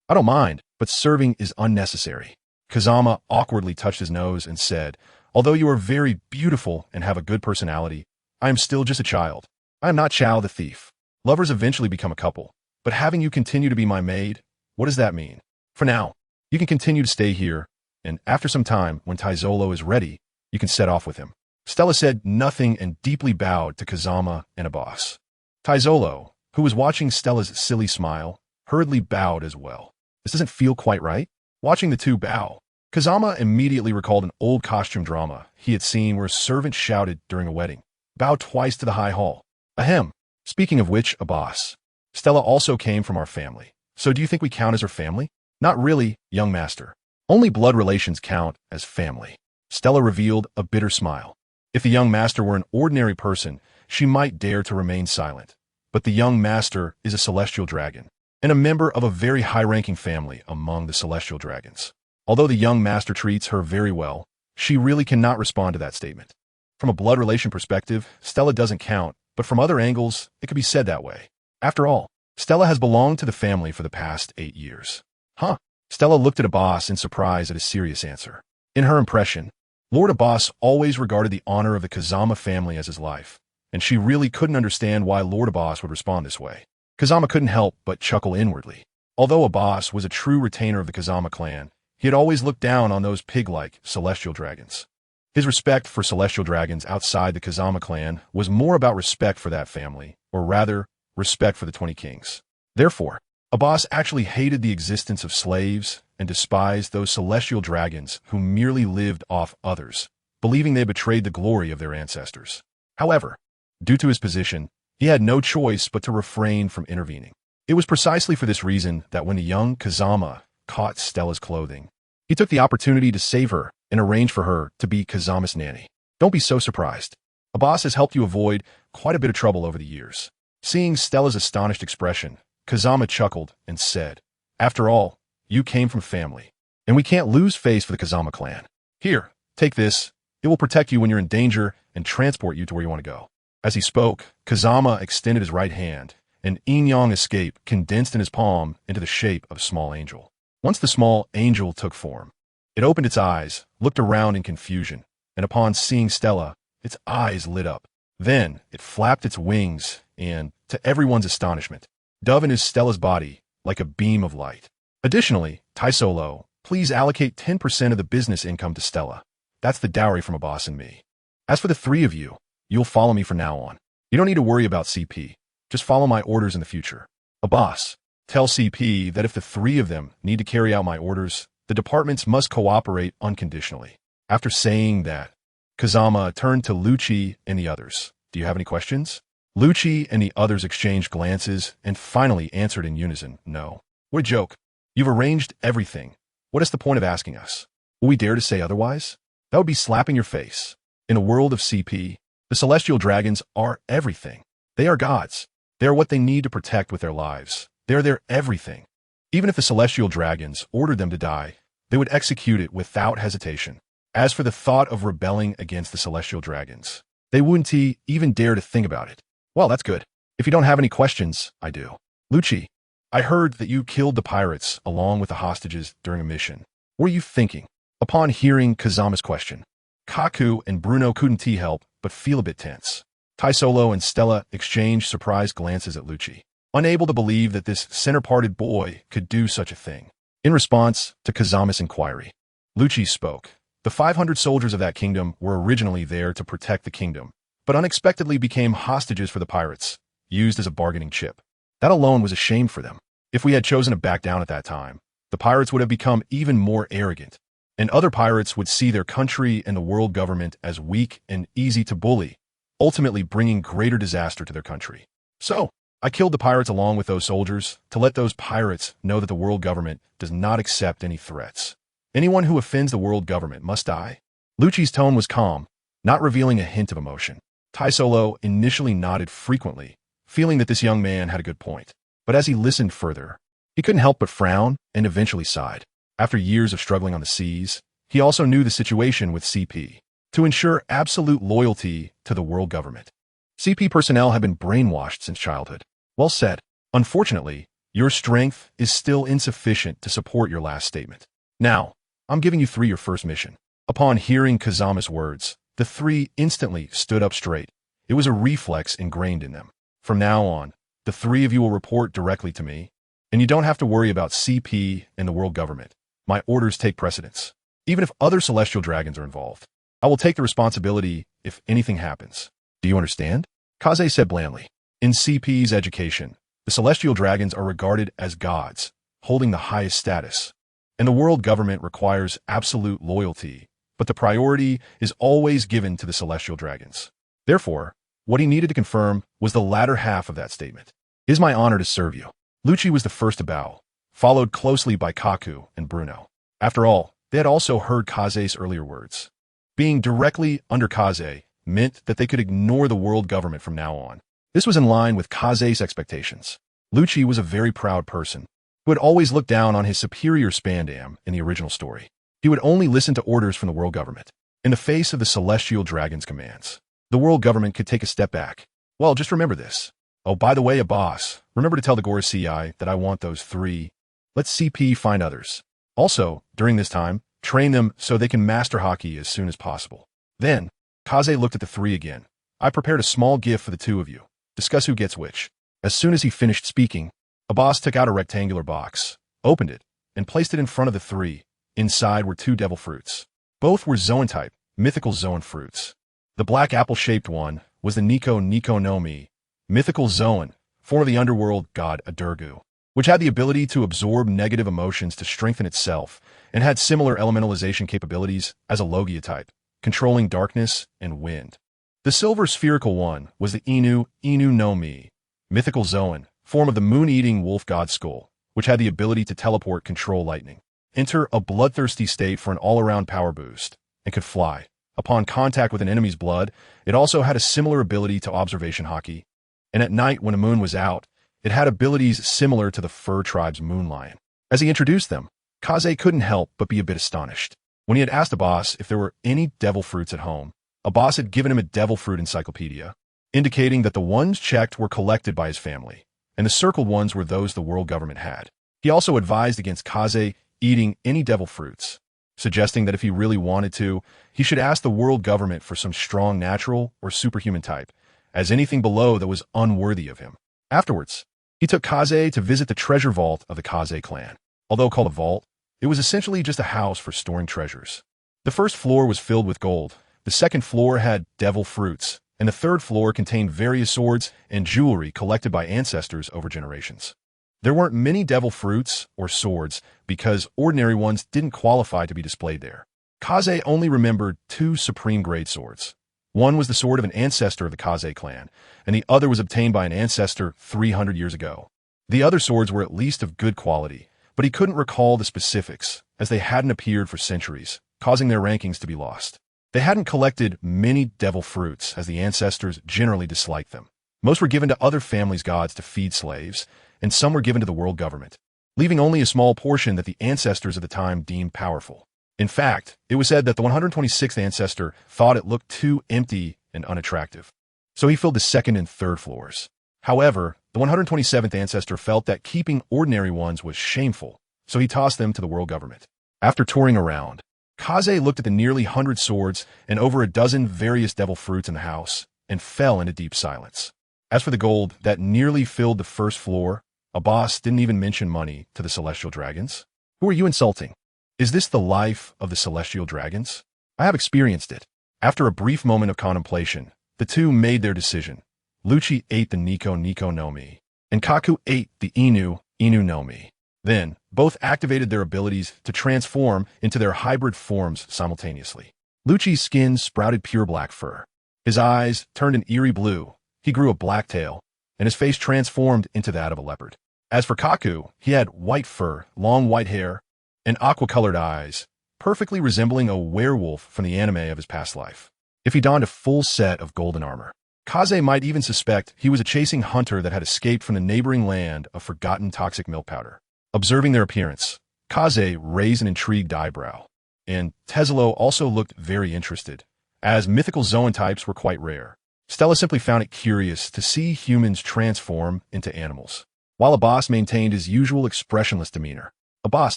I don't mind, but serving is unnecessary. Kazama awkwardly touched his nose and said, although you are very beautiful and have a good personality, I am still just a child. I am not Chao the thief. Lovers eventually become a couple, but having you continue to be my maid, what does that mean? For now, you can continue to stay here, and after some time, when Taizolo is ready, you can set off with him. Stella said nothing and deeply bowed to Kazama and a boss. Taizolo, who was watching Stella's silly smile, hurriedly bowed as well. This doesn't feel quite right. Watching the two bow, Kazama immediately recalled an old costume drama he had seen where a servant shouted during a wedding, "Bow twice to the high hall." Ahem. Speaking of which, a boss. Stella also came from our family. So do you think we count as her family? Not really, young master. Only blood relations count as family. Stella revealed a bitter smile. If the young master were an ordinary person, she might dare to remain silent. But the young master is a celestial dragon, and a member of a very high-ranking family among the celestial dragons. Although the young master treats her very well, she really cannot respond to that statement. From a blood relation perspective, Stella doesn't count, but from other angles, it could be said that way. After all, Stella has belonged to the family for the past 8 years. Huh? Stella looked at Abbas in surprise at his serious answer. In her impression, Lord Abbas always regarded the honor of the Kazama family as his life, and she really couldn't understand why Lord Abbas would respond this way. Kazama couldn't help but chuckle inwardly. Although Abbas was a true retainer of the Kazama clan, he had always looked down on those pig-like celestial dragons. His respect for celestial dragons outside the Kazama clan was more about respect for that family, or rather, respect for the 20 kings. Therefore, Abbas actually hated the existence of slaves and despised those celestial dragons who merely lived off others, believing they betrayed the glory of their ancestors. However, due to his position, he had no choice but to refrain from intervening. It was precisely for this reason that when the young Kazama caught Stella's clothing, he took the opportunity to save her and arrange for her to be Kazama's nanny. Don't be so surprised. Abbas has helped you avoid quite a bit of trouble over the years. Seeing Stella's astonished expression, Kazama chuckled and said, "After all, you came from family, and we can't lose face for the Kazama clan. Here, take this. It will protect you when you're in danger and transport you to where you want to go." As he spoke, Kazama extended his right hand, and Yin-Yang escape condensed in his palm into the shape of a small angel. Once the small angel took form, it opened its eyes, looked around in confusion, and upon seeing Stella, its eyes lit up. Then it flapped its wings and, to everyone's astonishment, dove into Stella's body like a beam of light. Additionally, Taisolo, please allocate 10% of the business income to Stella. That's the dowry from Abbas and me. As for the three of you, you'll follow me from now on. You don't need to worry about CP. Just follow my orders in the future. Abbas, Tell CP that if the three of them need to carry out my orders, the departments must cooperate unconditionally. After saying that, Kazama turned to Lucci and the others. Do you have any questions? Lucci and the others exchanged glances and finally answered in unison, no. What a joke. You've arranged everything. What is the point of asking us? Will we dare to say otherwise? That would be slapping your face. In a world of CP, the celestial dragons are everything. They are gods. They are what they need to protect with their lives. They are their everything. Even if the celestial dragons ordered them to die, they would execute it without hesitation. As for the thought of rebelling against the celestial dragons, they wouldn't even dare to think about it. Well, that's good. If you don't have any questions, I do. Lucci, I heard that you killed the pirates along with the hostages during a mission. What were you thinking? Upon hearing Kazama's question, Kaku and Bruno couldn't help but feel a bit tense. Taisolo and Stella exchanged surprised glances at Lucci, unable to believe that this center-parted boy could do such a thing. In response to Kazama's inquiry, Lucci spoke. The 500 soldiers of that kingdom were originally there to protect the kingdom, but unexpectedly became hostages for the pirates, used as a bargaining chip. That alone was a shame for them. If we had chosen to back down at that time, the pirates would have become even more arrogant, and other pirates would see their country and the world government as weak and easy to bully, ultimately bringing greater disaster to their country. So, I killed the pirates along with those soldiers to let those pirates know that the world government does not accept any threats. Anyone who offends the world government must die. Lucci's tone was calm, not revealing a hint of emotion. Taisolo initially nodded frequently, feeling that this young man had a good point. But as he listened further, he couldn't help but frown and eventually sighed. After years of struggling on the seas, he also knew the situation with CP. To ensure absolute loyalty to the world government, CP personnel have been brainwashed since childhood. Well said. Unfortunately, your strength is still insufficient to support your last statement. Now, I'm giving you three your first mission. Upon hearing Kazama's words, the three instantly stood up straight. It was a reflex ingrained in them. From now on, the three of you will report directly to me, and you don't have to worry about CP and the world government. My orders take precedence. Even if other celestial dragons are involved, I will take the responsibility if anything happens. Do you understand? Kaze said blandly. In CP's education, the celestial dragons are regarded as gods, holding the highest status, and the world government requires absolute loyalty, but the priority is always given to the celestial dragons. Therefore, what he needed to confirm was the latter half of that statement. It is my honor to serve you. Lucci was the first to bow, followed closely by Kaku and Bruno. After all, they had also heard Kaze's earlier words. Being directly under Kaze meant that they could ignore the world government from now on. This was in line with Kaze's expectations. Lucci was a very proud person, who had always looked down on his superior Spandam in the original story. He would only listen to orders from the world government. In the face of the celestial dragon's commands, the world government could take a step back. Well, just remember this. Oh, by the way, a boss, remember to tell the Gora CI that I want those three. Let CP find others. Also, during this time, train them so they can master hockey as soon as possible. Then, Kaze looked at the three again. I prepared a small gift for the two of you. Discuss who gets which. As soon as he finished speaking, a boss took out a rectangular box, opened it, and placed it in front of the three. Inside were two devil fruits. Both were Zoan-type, mythical Zoan fruits. The black apple-shaped one was the Nico no Mi, mythical Zoan, form of the underworld god Adurgu, which had the ability to absorb negative emotions to strengthen itself and had similar elementalization capabilities as a Logia type, controlling darkness and wind. The silver spherical one was the Inu no Mi, mythical Zoan, form of the moon-eating wolf god skull, which had the ability to teleport control lightning, enter a bloodthirsty state for an all-around power boost, and could fly. Upon contact with an enemy's blood, it also had a similar ability to observation hockey, and at night when the moon was out, it had abilities similar to the fur tribe's moon lion. As he introduced them, Kaze couldn't help but be a bit astonished. When he had asked a boss if there were any devil fruits at home, a boss had given him a devil fruit encyclopedia, indicating that the ones checked were collected by his family, and the circled ones were those the world government had. He also advised against Kaze eating any devil fruits, suggesting that if he really wanted to, he should ask the world government for some strong natural or superhuman type, as anything below that was unworthy of him. Afterwards, he took Kaze to visit the treasure vault of the Kazama Clan. Although called a vault, it was essentially just a house for storing treasures. The first floor was filled with gold, the second floor had devil fruits, and the third floor contained various swords and jewelry collected by ancestors over generations. There weren't many devil fruits or swords because ordinary ones didn't qualify to be displayed there. Kaze only remembered 2 supreme grade swords. One was the sword of an ancestor of the Kazama Clan, and the other was obtained by an ancestor 300 years ago. The other swords were at least of good quality, but he couldn't recall the specifics, as they hadn't appeared for centuries, causing their rankings to be lost. They hadn't collected many devil fruits, as the ancestors generally disliked them. Most were given to other families' gods to feed slaves, and some were given to the world government, leaving only a small portion that the ancestors of the time deemed powerful. In fact, it was said that the 126th ancestor thought it looked too empty and unattractive, so he filled the 2nd and 3rd floors. However, the 127th ancestor felt that keeping ordinary ones was shameful, so he tossed them to the world government. After touring around, Kaze looked at the nearly 100 swords and over a dozen various devil fruits in the house and fell into deep silence. As for the gold that nearly filled the 1st floor, a boss didn't even mention money to the celestial dragons. Who are you insulting? Is this the life of the celestial dragons? I have experienced it. After a brief moment of contemplation, the two made their decision. Lucci ate the Nico no Mi, and Kaku ate the Inu no Mi. Then, both activated their abilities to transform into their hybrid forms simultaneously. Lucci's skin sprouted pure black fur. His eyes turned an eerie blue. He grew a black tail, and his face transformed into that of a leopard. As for Kaku, he had white fur, long white hair, and aqua-colored eyes, perfectly resembling a werewolf from the anime of his past life. If he donned a full set of golden armor, Kaze might even suspect he was a chasing hunter that had escaped from the neighboring land of forgotten toxic milk powder. Observing their appearance, Kaze raised an intrigued eyebrow, and Teslo also looked very interested, as mythical Zoan types were quite rare. Stella simply found it curious to see humans transform into animals. While Abbas maintained his usual expressionless demeanor, Abbas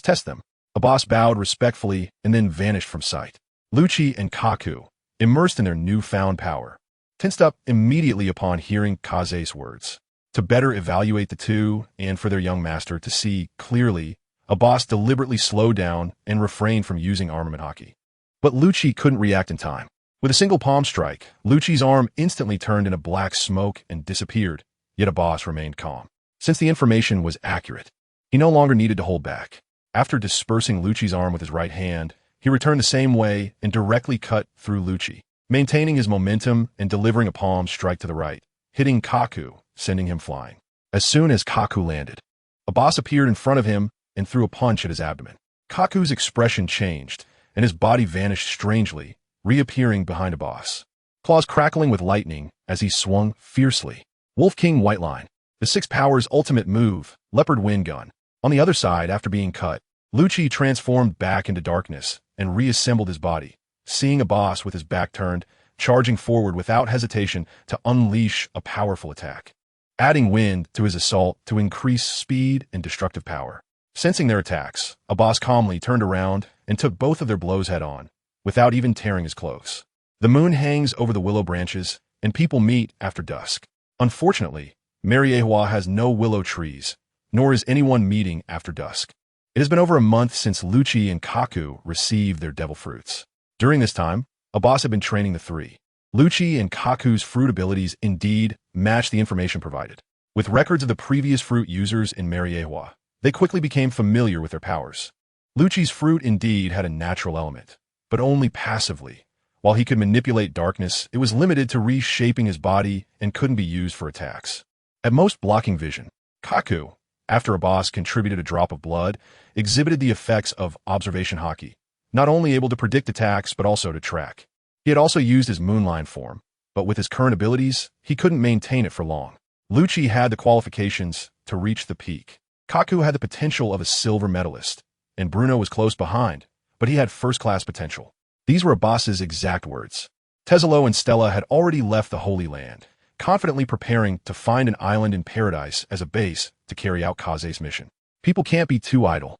tested them. Abbas bowed respectfully and then vanished from sight. Lucci and Kaku, immersed in their newfound power, tensed up immediately upon hearing Kaze's words. To better evaluate the two and for their young master to see clearly, Abbas deliberately slowed down and refrained from using armament hockey. But Lucci couldn't react in time. With a single palm strike, Lucci's arm instantly turned into black smoke and disappeared, yet Abbas remained calm. Since the information was accurate, he no longer needed to hold back. After dispersing Lucci's arm with his right hand, he returned the same way and directly cut through Lucci, maintaining his momentum and delivering a palm strike to the right, hitting Kaku, sending him flying. As soon as Kaku landed, Abbas appeared in front of him and threw a punch at his abdomen. Kaku's expression changed, and his body vanished strangely, reappearing behind Abbas, claws crackling with lightning as he swung fiercely. Wolf King White Line, the Six Powers' ultimate move, Leopard Wind Gun. On the other side, after being cut, Lucci transformed back into darkness and reassembled his body, seeing Abbas with his back turned, charging forward without hesitation to unleash a powerful attack, adding wind to his assault to increase speed and destructive power. Sensing their attacks, Abbas calmly turned around and took both of their blows head-on, without even tearing his clothes. The moon hangs over the willow branches, and people meet after dusk. Unfortunately, Mariewa has no willow trees, nor is anyone meeting after dusk. It has been over a month since Lucci and Kaku received their devil fruits. During this time, Abbas had been training the three. Lucci and Kaku's fruit abilities indeed matched the information provided. With records of the previous fruit users in Mariewa, they quickly became familiar with their powers. Lucci's fruit indeed had a natural element, but only passively. While he could manipulate darkness, it was limited to reshaping his body and couldn't be used for attacks. At most blocking vision, Kaku, after Abbas contributed a drop of blood, exhibited the effects of observation hockey, not only able to predict attacks but also to track. He had also used his moonline form, but with his current abilities, he couldn't maintain it for long. Lucci had the qualifications to reach the peak. Kaku had the potential of a silver medalist, and Bruno was close behind, but he had first-class potential. These were Abbas's exact words. Teslo and Stella had already left the Holy Land, confidently preparing to find an island in paradise as a base to carry out Kaze's mission. People can't be too idle,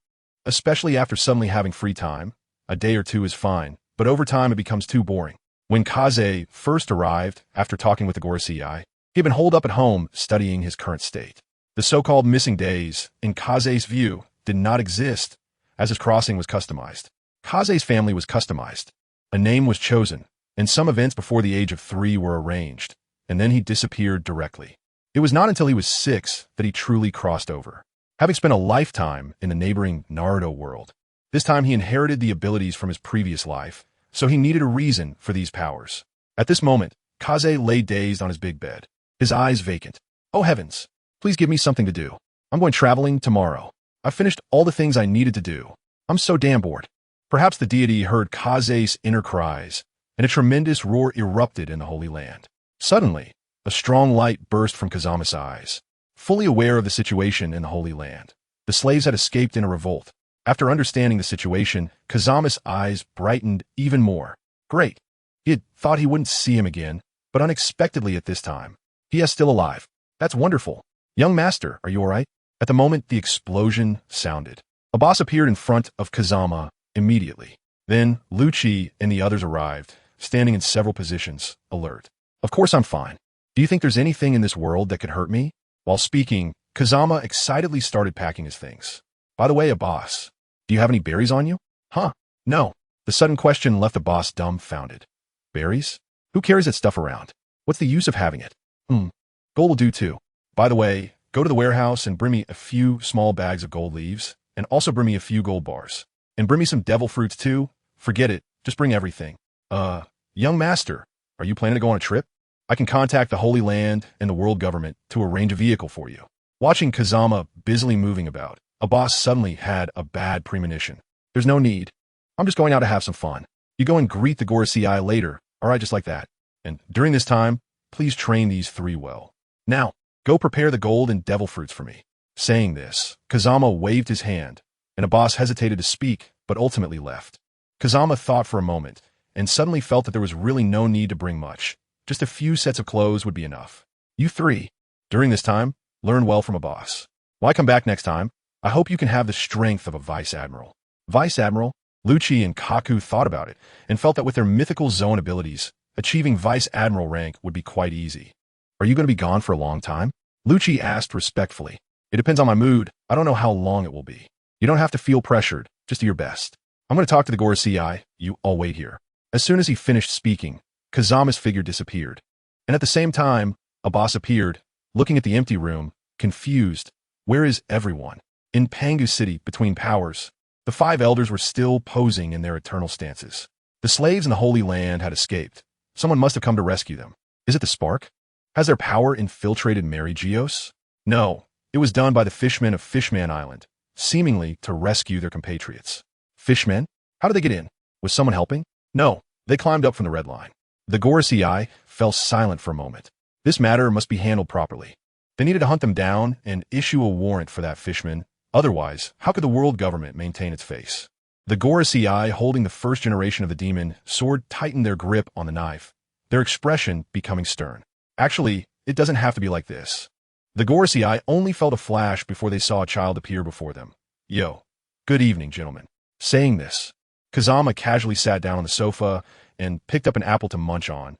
especially after suddenly having free time. A day or two is fine, but over time it becomes too boring. When Kaze first arrived, after talking with the Gorosei, he had been holed up at home studying his current state. The so-called missing days, in Kaze's view, did not exist, as his crossing was customized. Kaze's family was customized. A name was chosen, and some events before the age of 3 were arranged, and then he disappeared directly. It was not until he was 6 that he truly crossed over. having spent a lifetime in the neighboring Naruto world. This time he inherited the abilities from his previous life, so he needed a reason for these powers. At this moment, Kaze lay dazed on his big bed, his eyes vacant. Oh heavens, please give me something to do. I'm going traveling tomorrow. I've finished all the things I needed to do. I'm so damn bored. Perhaps the deity heard Kaze's inner cries, and a tremendous roar erupted in the Holy Land. Suddenly, a strong light burst from Kazama's eyes. Fully aware of the situation in the Holy Land, the slaves had escaped in a revolt. After understanding the situation, Kazama's eyes brightened even more. Great. He had thought he wouldn't see him again, but unexpectedly at this time, he is still alive. That's wonderful. Young master, are you all right? At the moment the explosion sounded, a boss appeared in front of Kazama immediately. Then Lucci and the others arrived, standing in several positions, alert. Of course I'm fine. Do you think there's anything in this world that could hurt me? While speaking, Kazama excitedly started packing his things. By the way, a boss, do you have any berries on you? Huh? No. The sudden question left the boss dumbfounded. Berries? Who carries that stuff around? What's the use of having it? Gold will do too. By the way, go to the warehouse and bring me a few small bags of gold leaves, and also bring me a few gold bars. And bring me some devil fruits too. Forget it. Just bring everything. Young master, are you planning to go on a trip? I can contact the Holy Land and the world government to arrange a vehicle for you. Watching Kazama busily moving about, a boss suddenly had a bad premonition. There's no need. I'm just going out to have some fun. You go and greet the Gorosei later, alright, just like that. And during this time, please train these three well. Now, go prepare the gold and devil fruits for me. Saying this, Kazama waved his hand, and a boss hesitated to speak, but ultimately left. Kazama thought for a moment, and suddenly felt that there was really no need to bring much. Just a few sets of clothes would be enough. You three, during this time, learn well from a boss. Why come back next time? I hope you can have the strength of a vice admiral. Vice admiral? Lucci and Kaku thought about it, and felt that with their mythical zone abilities, achieving vice admiral rank would be quite easy. Are you going to be gone for a long time? Lucci asked respectfully. It depends on my mood. I don't know how long it will be. You don't have to feel pressured. Just do your best. I'm going to talk to the Gorosei. You all wait here. As soon as he finished speaking, Kazama's figure disappeared. And at the same time, a boss appeared, looking at the empty room, confused. Where is everyone? In Pangu City, between powers, the five elders were still posing in their eternal stances. The slaves in the Holy Land had escaped. Someone must have come to rescue them. Is it the spark? Has their power infiltrated Mary Geos? No, it was done by the fishmen of Fishman Island, seemingly to rescue their compatriots. Fishmen? How did they get in? Was someone helping? No, they climbed up from the red line. The Gorosei fell silent for a moment. This matter must be handled properly. They needed to hunt them down and issue a warrant for that fishman. Otherwise, how could the world government maintain its face? The Gorosei, holding the first generation of the demon sword, tightened their grip on the knife, their expression becoming stern. Actually, it doesn't have to be like this. The Gorosei only felt a flash before they saw a child appear before them. Yo, good evening, gentlemen. Saying this, Kazama casually sat down on the sofa and picked up an apple to munch on.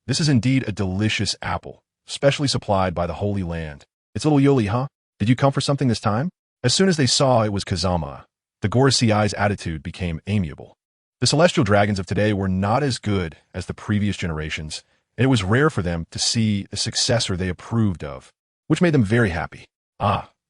This is indeed a delicious apple, specially supplied by the Holy Land. It's little Yoli, huh? Did you come for something this time? As soon as they saw it was Kazama, the Gorosei's attitude became amiable. The celestial dragons of today were not as good as the previous generations, and it was rare for them to see a successor they approved of, which made them very happy.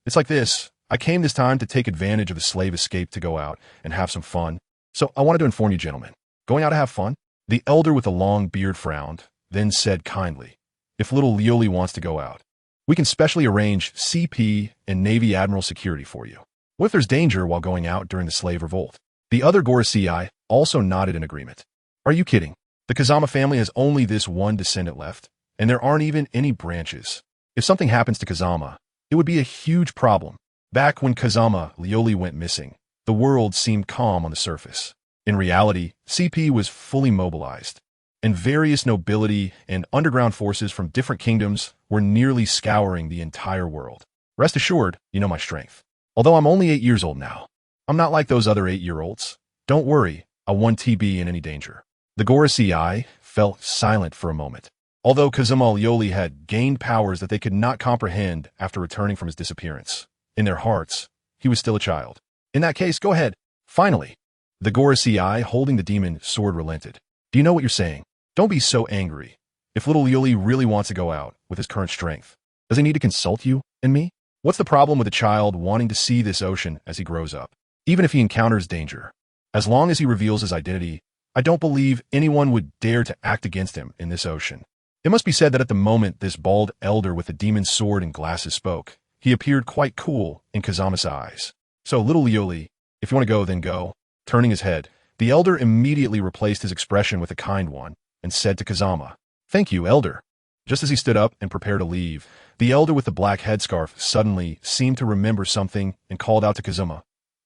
It's like this. I came this time to take advantage of the slave escape to go out and have some fun. So I wanted to inform you, gentlemen. Going out to have fun? The elder with the long beard frowned, then said kindly, if little Lioli wants to go out, we can specially arrange CP and Navy Admiral security for you. What if there's danger while going out during the slave revolt? The other Gorosei also nodded in agreement. Are you kidding? The Kazama family has only this one descendant left, and there aren't even any branches. If something happens to Kazama, it would be a huge problem. Back when Kazama Lioli went missing, the world seemed calm on the surface. In reality, CP was fully mobilized, and various nobility and underground forces from different kingdoms were nearly scouring the entire world. Rest assured, you know my strength. Although I'm only 8 years old now, I'm not like those other 8-year-olds. Don't worry, I won't TB in any danger. The Gorosei fell silent for a moment. Although Kazama Lioli had gained powers that they could not comprehend after returning from his disappearance, in their hearts, he was still a child. In that case, go ahead. Finally, the Gorosei holding the demon sword relented. Do you know what you're saying? Don't be so angry. If little Lioli really wants to go out with his current strength, does he need to consult you and me? What's the problem with a child wanting to see this ocean as he grows up, even if he encounters danger? As long as he reveals his identity, I don't believe anyone would dare to act against him in this ocean. It must be said that at the moment this bald elder with the demon sword and glasses spoke, he appeared quite cool in Kazama's eyes. So, little Lioli, if you want to go, then go. Turning his head, the elder immediately replaced his expression with a kind one and said to Kazama, "Thank you, elder." Just as he stood up and prepared to leave, the elder with the black headscarf suddenly seemed to remember something and called out to Kazama,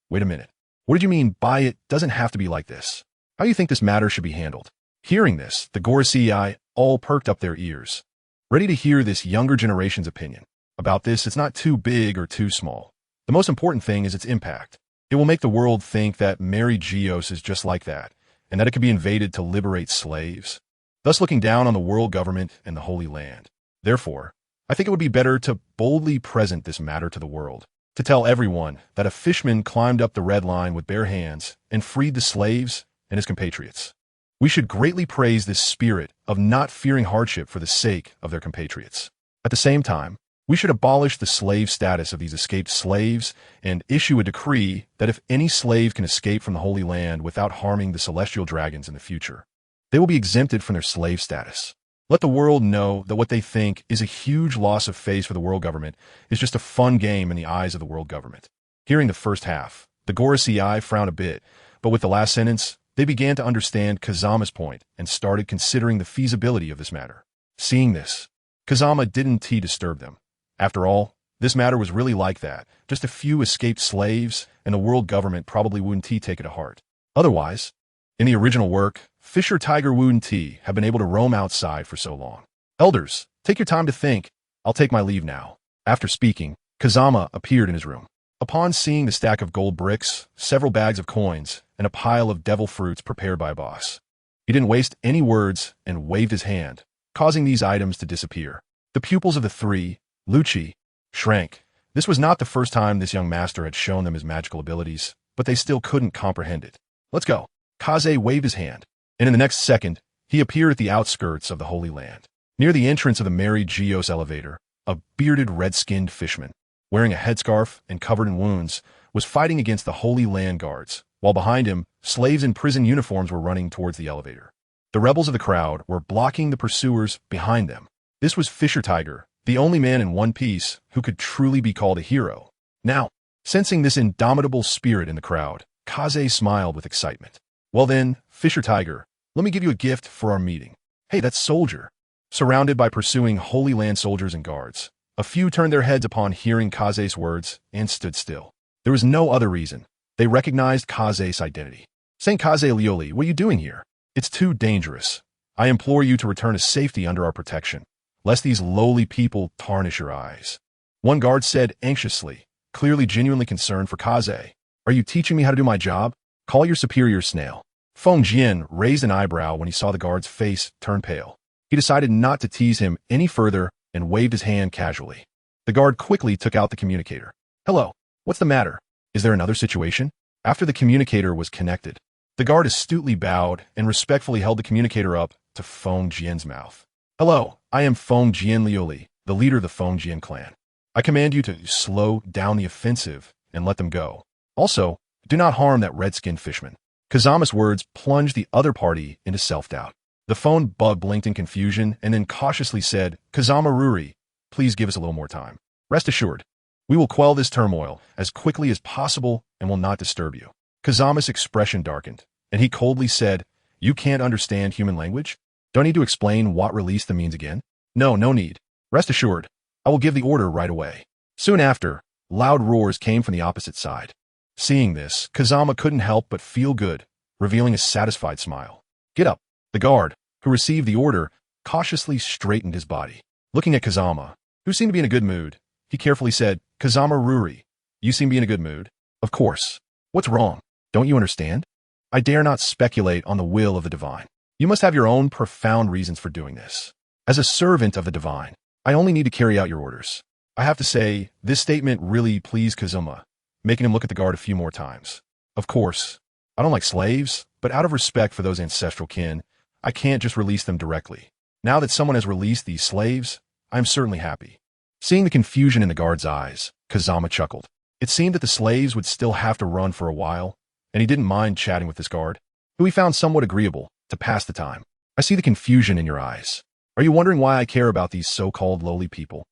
"Wait a minute. What did you mean by it doesn't have to be like this? How do you think this matter should be handled?" Hearing this, the Gorosei all perked up their ears, ready to hear this younger generation's opinion. About this, it's not too big or too small. The most important thing is its impact. It will make the world think that Mary Geos is just like that, and that it could be invaded to liberate slaves, thus looking down on the world government and the Holy Land. Therefore, I think it would be better to boldly present this matter to the world, to tell everyone that a fishman climbed up the red line with bare hands and freed the slaves and his compatriots. We should greatly praise this spirit of not fearing hardship for the sake of their compatriots. At the same time, we should abolish the slave status of these escaped slaves and issue a decree that if any slave can escape from the Holy Land without harming the celestial dragons in the future, they will be exempted from their slave status. Let the world know that what they think is a huge loss of face for the world government is just a fun game in the eyes of the world government. Hearing the first half, the Gorosei frowned a bit, but with the last sentence, they began to understand Kazama's point and started considering the feasibility of this matter. Seeing this, Kazama didn't disturb them. After all, this matter was really like that. Just a few escaped slaves, and the world government probably wouldn't take it to heart. Otherwise, in the original work, Fisher Tiger wouldn't have been able to roam outside for so long. Elders, take your time to think. I'll take my leave now. After speaking, Kazama appeared in his room. Upon seeing the stack of gold bricks, several bags of coins, and a pile of devil fruits prepared by a boss, he didn't waste any words and waved his hand, causing these items to disappear. The pupils of the three, Lucci, shrank. This was not the first time this young master had shown them his magical abilities, but they still couldn't comprehend it. "Let's go." Kaze waved his hand, and in the next second, he appeared at the outskirts of the Holy Land. Near the entrance of the Mary Geos elevator, a bearded red-skinned fishman, wearing a headscarf and covered in wounds, was fighting against the Holy Land guards, while behind him, slaves in prison uniforms were running towards the elevator. The rebels of the crowd were blocking the pursuers behind them. This was Fisher Tiger, the only man in one piece who could truly be called a hero. Now, sensing this indomitable spirit in the crowd, Kaze smiled with excitement. "Well then, Fisher Tiger, let me give you a gift for our meeting." "Hey, that's Soldier." Surrounded by pursuing Holy Land soldiers and guards, a few turned their heads upon hearing Kaze's words and stood still. There was no other reason. They recognized Kaze's identity. "Saint Kaze Lioli, what are you doing here? It's too dangerous. I implore you to return to safety under our protection, lest these lowly people tarnish your eyes." One guard said anxiously, clearly genuinely concerned for Kaze. "Are you teaching me how to do my job? Call your superior snail." Feng Jian raised an eyebrow when he saw the guard's face turn pale. He decided not to tease him any further and waved his hand casually. The guard quickly took out the communicator. "Hello, what's the matter? Is there another situation?" After the communicator was connected, the guard astutely bowed and respectfully held the communicator up to Feng Jian's mouth. "Hello, I am Feng Jian Lioli, the leader of the Feng Jian clan. I command you to slow down the offensive and let them go. Also, do not harm that red-skinned fishman." Kazama's words plunged the other party into self-doubt. The phone bug blinked in confusion and then cautiously said, "Kazama Ruri, please give us a little more time. Rest assured, we will quell this turmoil as quickly as possible and will not disturb you." Kazama's expression darkened, and he coldly said, "You can't understand human language? Don't need to explain what release the means again? No need. Rest assured, I will give the order right away." Soon after, loud roars came from the opposite side. Seeing this, Kazama couldn't help but feel good, revealing a satisfied smile. "Get up." The guard, who received the order, cautiously straightened his body. Looking at Kazama, who seemed to be in a good mood, he carefully said, "Kazama Ruri, you seem to be in a good mood." "Of course. What's wrong? Don't you understand? I dare not speculate on the will of the divine. You must have your own profound reasons for doing this. As a servant of the divine, I only need to carry out your orders." I have to say, this statement really pleased Kazama, making him look at the guard a few more times. "Of course, I don't like slaves, but out of respect for those ancestral kin, I can't just release them directly. Now that someone has released these slaves, I am certainly happy." Seeing the confusion in the guard's eyes, Kazama chuckled. It seemed that the slaves would still have to run for a while, and he didn't mind chatting with this guard, who he found somewhat agreeable to pass the time. I see the confusion in your eyes. Are you wondering why I care about these so-called lowly people?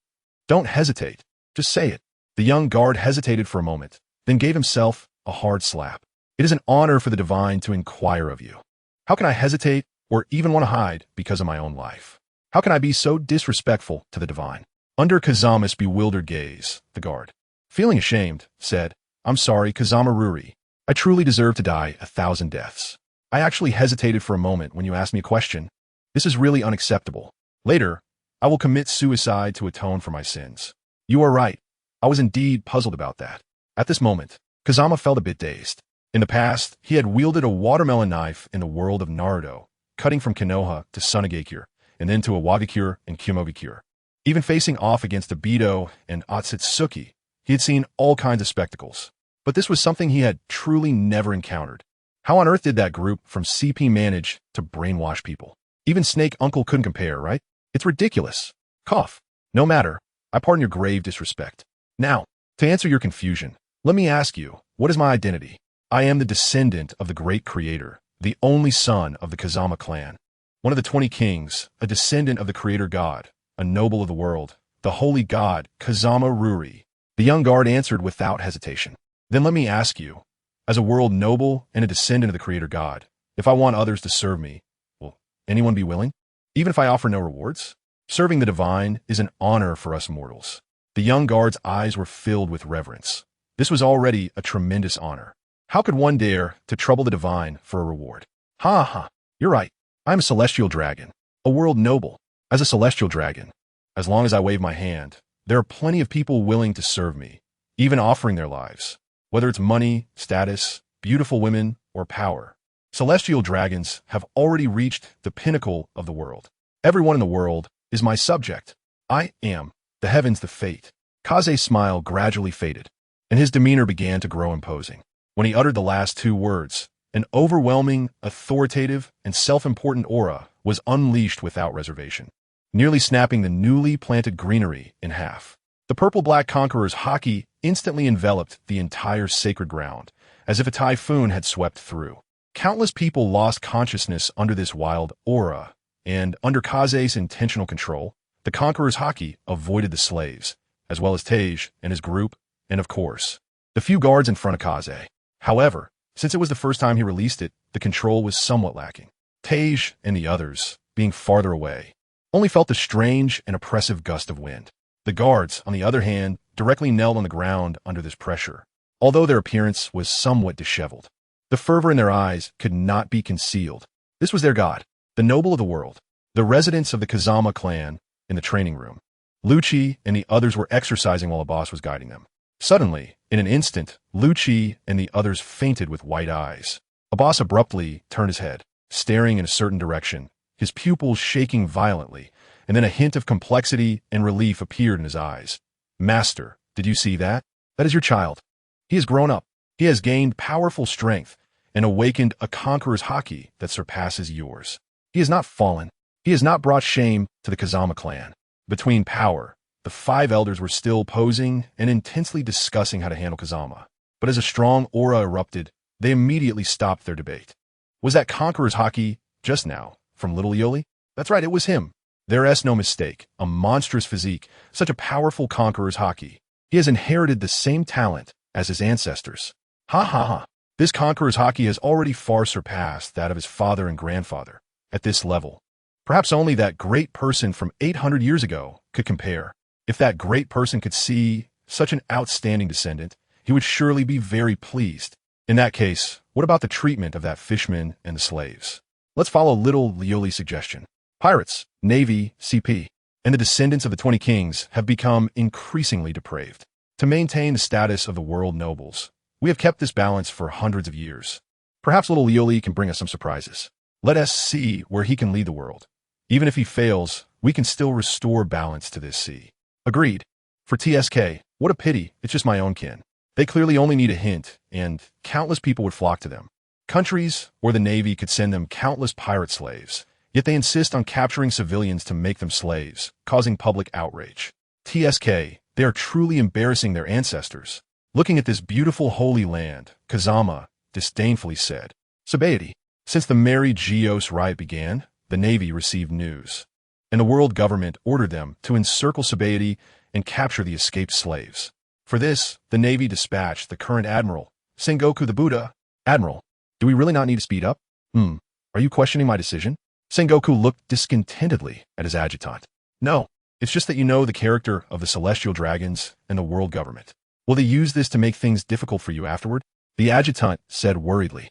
Don't hesitate. Just say it. The young guard hesitated for a moment, then gave himself a hard slap. It is an honor for the divine to inquire of you. How can I hesitate or even want to hide because of my own life? How can I be so disrespectful to the divine? Under Kazama's bewildered gaze, the guard, feeling ashamed, said, I'm sorry, Kazama Ruri. I truly deserve to die 1,000 deaths. I actually hesitated for a moment when you asked me a question. This is really unacceptable. Later, I will commit suicide to atone for my sins. You are right. I was indeed puzzled about that. At this moment, Kazama felt a bit dazed. In the past, he had wielded a watermelon knife in the world of Naruto, cutting from Konoha to Sunagakure, and then to Awagakure and Kyomogakure. Even facing off against Obito and Otsutsuki, he had seen all kinds of spectacles. But this was something he had truly never encountered. How on earth did that group from CP manage to brainwash people? Even Snake Uncle couldn't compare, right? It's ridiculous. Cough. No matter. I pardon your grave disrespect. Now, to answer your confusion, let me ask you, what is my identity? I am the descendant of the great creator, the only son of the Kazama Clan, one of the 20 kings, a descendant of the creator god, a noble of the world, the holy god, Kazama Ruri. The young guard answered without hesitation. Then let me ask you, as a world noble and a descendant of the creator god, if I want others to serve me, will anyone be willing? Even if I offer no rewards? Serving the divine is an honor for us mortals. The young guard's eyes were filled with reverence. This was already a tremendous honor. How could one dare to trouble the divine for a reward? Ha ha, you're right. I'm a celestial dragon, a world noble. As a celestial dragon, as long as I wave my hand, there are plenty of people willing to serve me, even offering their lives, whether it's money, status, beautiful women, or power. Celestial dragons have already reached the pinnacle of the world. Everyone in the world is my subject. I am the heavens, the fate. Kaze's smile gradually faded, and his demeanor began to grow imposing. When he uttered the last two words, an overwhelming, authoritative, and self-important aura was unleashed without reservation, nearly snapping the newly planted greenery in half. The purple-black conqueror's haki instantly enveloped the entire sacred ground, as if a typhoon had swept through. Countless people lost consciousness under this wild aura, and under Kaze's intentional control, the conqueror's haki avoided the slaves, as well as Tej and his group, and of course, the few guards in front of Kaze. However, since it was the first time he released it, the control was somewhat lacking. Tej and the others, being farther away, only felt the strange and oppressive gust of wind. The guards, on the other hand, directly knelt on the ground under this pressure, although their appearance was somewhat disheveled. The fervor in their eyes could not be concealed. This was their god, the noble of the world, the residents of the Kazama Clan in the training room. Lucci and the others were exercising while a boss was guiding them. Suddenly, in an instant, Lucci and the others fainted with white eyes. Abbas abruptly turned his head, staring in a certain direction, his pupils shaking violently, and then a hint of complexity and relief appeared in his eyes. Master, did you see that? That is your child. He has grown up. He has gained powerful strength and awakened a conqueror's haki that surpasses yours. He has not fallen. He has not brought shame to the Kazama clan. Between power, the 5 elders were still posing and intensely discussing how to handle Kazama. But as a strong aura erupted, they immediately stopped their debate. Was that conqueror's haki just now from Little Ioli? That's right, it was him. There is no mistake, a monstrous physique, such a powerful conqueror's haki. He has inherited the same talent as his ancestors. Ha ha ha. This conqueror's haki has already far surpassed that of his father and grandfather. At this level, perhaps only that great person from 800 years ago could compare. If that great person could see such an outstanding descendant, he would surely be very pleased. In that case, what about the treatment of that fishman and the slaves? Let's follow Little Lioli's suggestion. Pirates, Navy, CP, and the descendants of the 20 kings have become increasingly depraved. To maintain the status of the world nobles, we have kept this balance for hundreds of years. Perhaps Little Lioli can bring us some surprises. Let us see where he can lead the world. Even if he fails, we can still restore balance to this sea. Agreed. For TSK, what a pity, it's just my own kin. They clearly only need a hint, and countless people would flock to them. Countries or the Navy could send them countless pirate slaves, yet they insist on capturing civilians to make them slaves, causing public outrage. TSK, They are truly embarrassing their ancestors. Looking at this beautiful holy land, Kazama disdainfully said, Sabaody, since the Mary Geos riot began, the Navy received news, and the world government ordered them to encircle Sabaody and capture the escaped slaves. For this, the Navy dispatched the current admiral, Sengoku the Buddha. Admiral, do we really not need to speed up? Are you questioning my decision? Sengoku looked discontentedly at his adjutant. No, it's just that you know the character of the celestial dragons and the world government. Will they use this to make things difficult for you afterward? The adjutant said worriedly.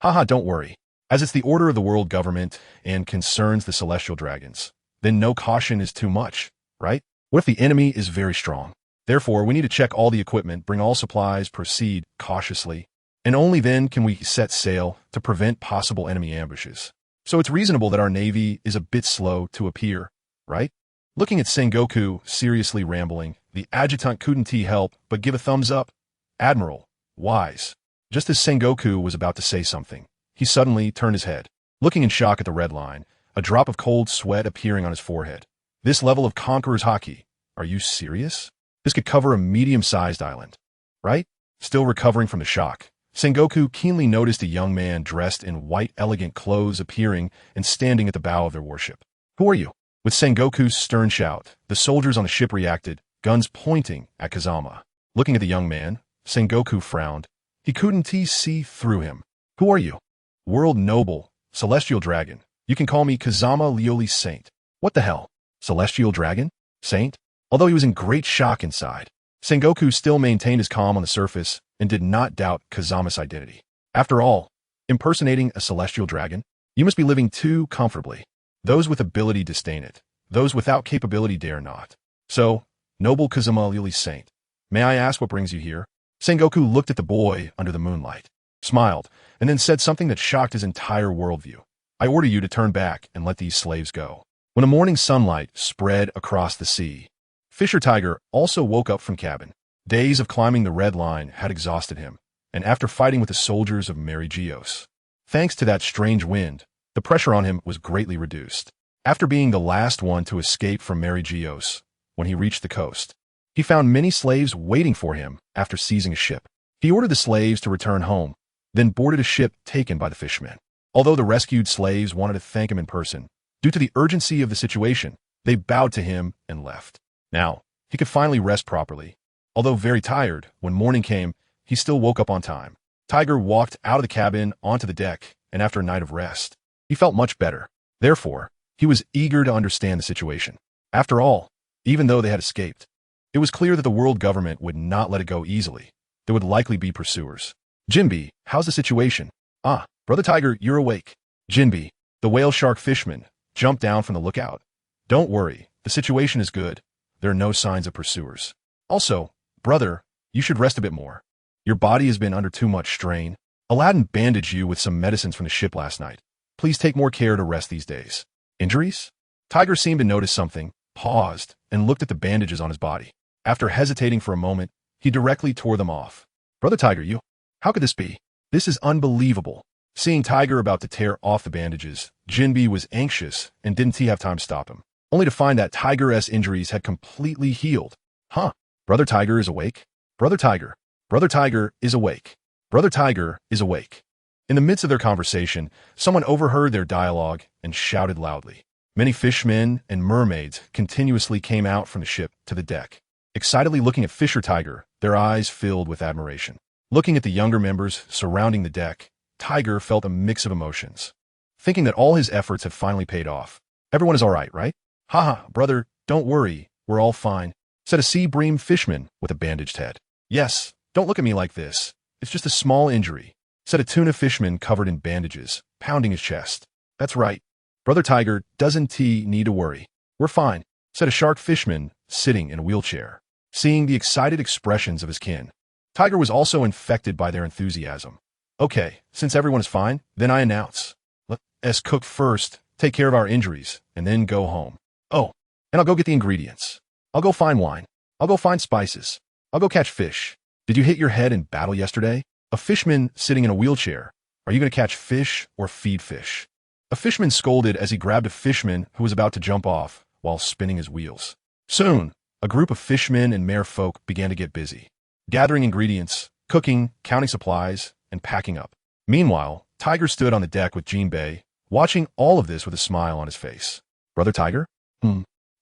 Haha, don't worry. As it's the order of the world government and concerns the celestial dragons, then no caution is too much, right? What if the enemy is very strong? Therefore, we need to check all the equipment, bring all supplies, proceed cautiously, and only then can we set sail to prevent possible enemy ambushes. So it's reasonable that our navy is a bit slow to appear, right? Looking at Sengoku seriously rambling, the adjutant couldn't help but give a thumbs up. Admiral, wise. Just as Sengoku was about to say something, he suddenly turned his head, looking in shock at the red line, a drop of cold sweat appearing on his forehead. This level of conqueror's haki, are you serious? This could cover a medium-sized island, right? Still recovering from the shock, Sengoku keenly noticed a young man dressed in white elegant clothes appearing and standing at the bow of their warship. Who are you? With Sengoku's stern shout, the soldiers on the ship reacted, guns pointing at Kazama. Looking at the young man, Sengoku frowned. He couldn't see through him. Who are you? World Noble, Celestial Dragon. You can call me Kazama Lioli Saint. What the hell? Celestial Dragon? Saint? Although he was in great shock inside, Sengoku still maintained his calm on the surface and did not doubt Kazama's identity. After all, impersonating a celestial dragon? You must be living too comfortably. Those with ability disdain it. Those without capability dare not. So, noble Kazama Lioli Saint, may I ask what brings you here? Sengoku looked at the boy under the moonlight, smiled, and then said something that shocked his entire worldview. I order you to turn back and let these slaves go. When the morning sunlight spread across the sea, Fisher Tiger also woke up from cabin. Days of climbing the red line had exhausted him, and after fighting with the soldiers of Mary Geos, thanks to that strange wind, the pressure on him was greatly reduced. After being the last one to escape from Mary Geos, when he reached the coast, he found many slaves waiting for him after seizing a ship. He ordered the slaves to return home, then boarded a ship taken by the fishermen. Although the rescued slaves wanted to thank him in person, due to the urgency of the situation, they bowed to him and left. Now, he could finally rest properly. Although very tired, when morning came, he still woke up on time. Tiger walked out of the cabin onto the deck, and after a night of rest, he felt much better. Therefore, he was eager to understand the situation. After all, even though they had escaped, it was clear that the world government would not let it go easily. There would likely be pursuers. Jinbi, how's the situation? Ah, Brother Tiger, you're awake. Jinbi, the whale shark fishman, jumped down from the lookout. Don't worry, the situation is good. There are no signs of pursuers. Also, brother, you should rest a bit more. Your body has been under too much strain. Aladdin bandaged you with some medicines from the ship last night. Please take more care to rest these days. Injuries? Tiger seemed to notice something, paused, and looked at the bandages on his body. After hesitating for a moment, he directly tore them off. Brother Tiger, you? How could this be? This is unbelievable. Seeing Tiger about to tear off the bandages, Jinbi was anxious and didn't have time to stop him, only to find that Tiger's injuries had completely healed. Huh? Brother Tiger is awake? Brother Tiger is awake. Brother Tiger is awake. In the midst of their conversation, someone overheard their dialogue and shouted loudly. Many fishmen and mermaids continuously came out from the ship to the deck, excitedly looking at Fisher Tiger, their eyes filled with admiration. Looking at the younger members surrounding the deck, Tiger felt a mix of emotions, thinking that all his efforts have finally paid off. Everyone is all right? Haha, brother, don't worry, we're all fine, said a sea bream fishman with a bandaged head. Yes, don't look at me like this. It's just a small injury, said a tuna fishman covered in bandages, pounding his chest. That's right. Brother Tiger doesn't need to worry. We're fine, said a shark fishman sitting in a wheelchair. Seeing the excited expressions of his kin, Tiger was also infected by their enthusiasm. Okay, since everyone is fine, then I announce. Let's cook first, take care of our injuries, and then go home. Oh, and I'll go get the ingredients. I'll go find wine. I'll go find spices. I'll go catch fish. Did you hit your head in battle yesterday? A fishman sitting in a wheelchair. Are you going to catch fish or feed fish? A fishman scolded as he grabbed a fishman who was about to jump off while spinning his wheels. Soon, a group of fishmen and merfolk began to get busy, gathering ingredients, cooking, counting supplies, and packing up. Meanwhile, Tiger stood on the deck with Jinbei, watching all of this with a smile on his face. Brother Tiger?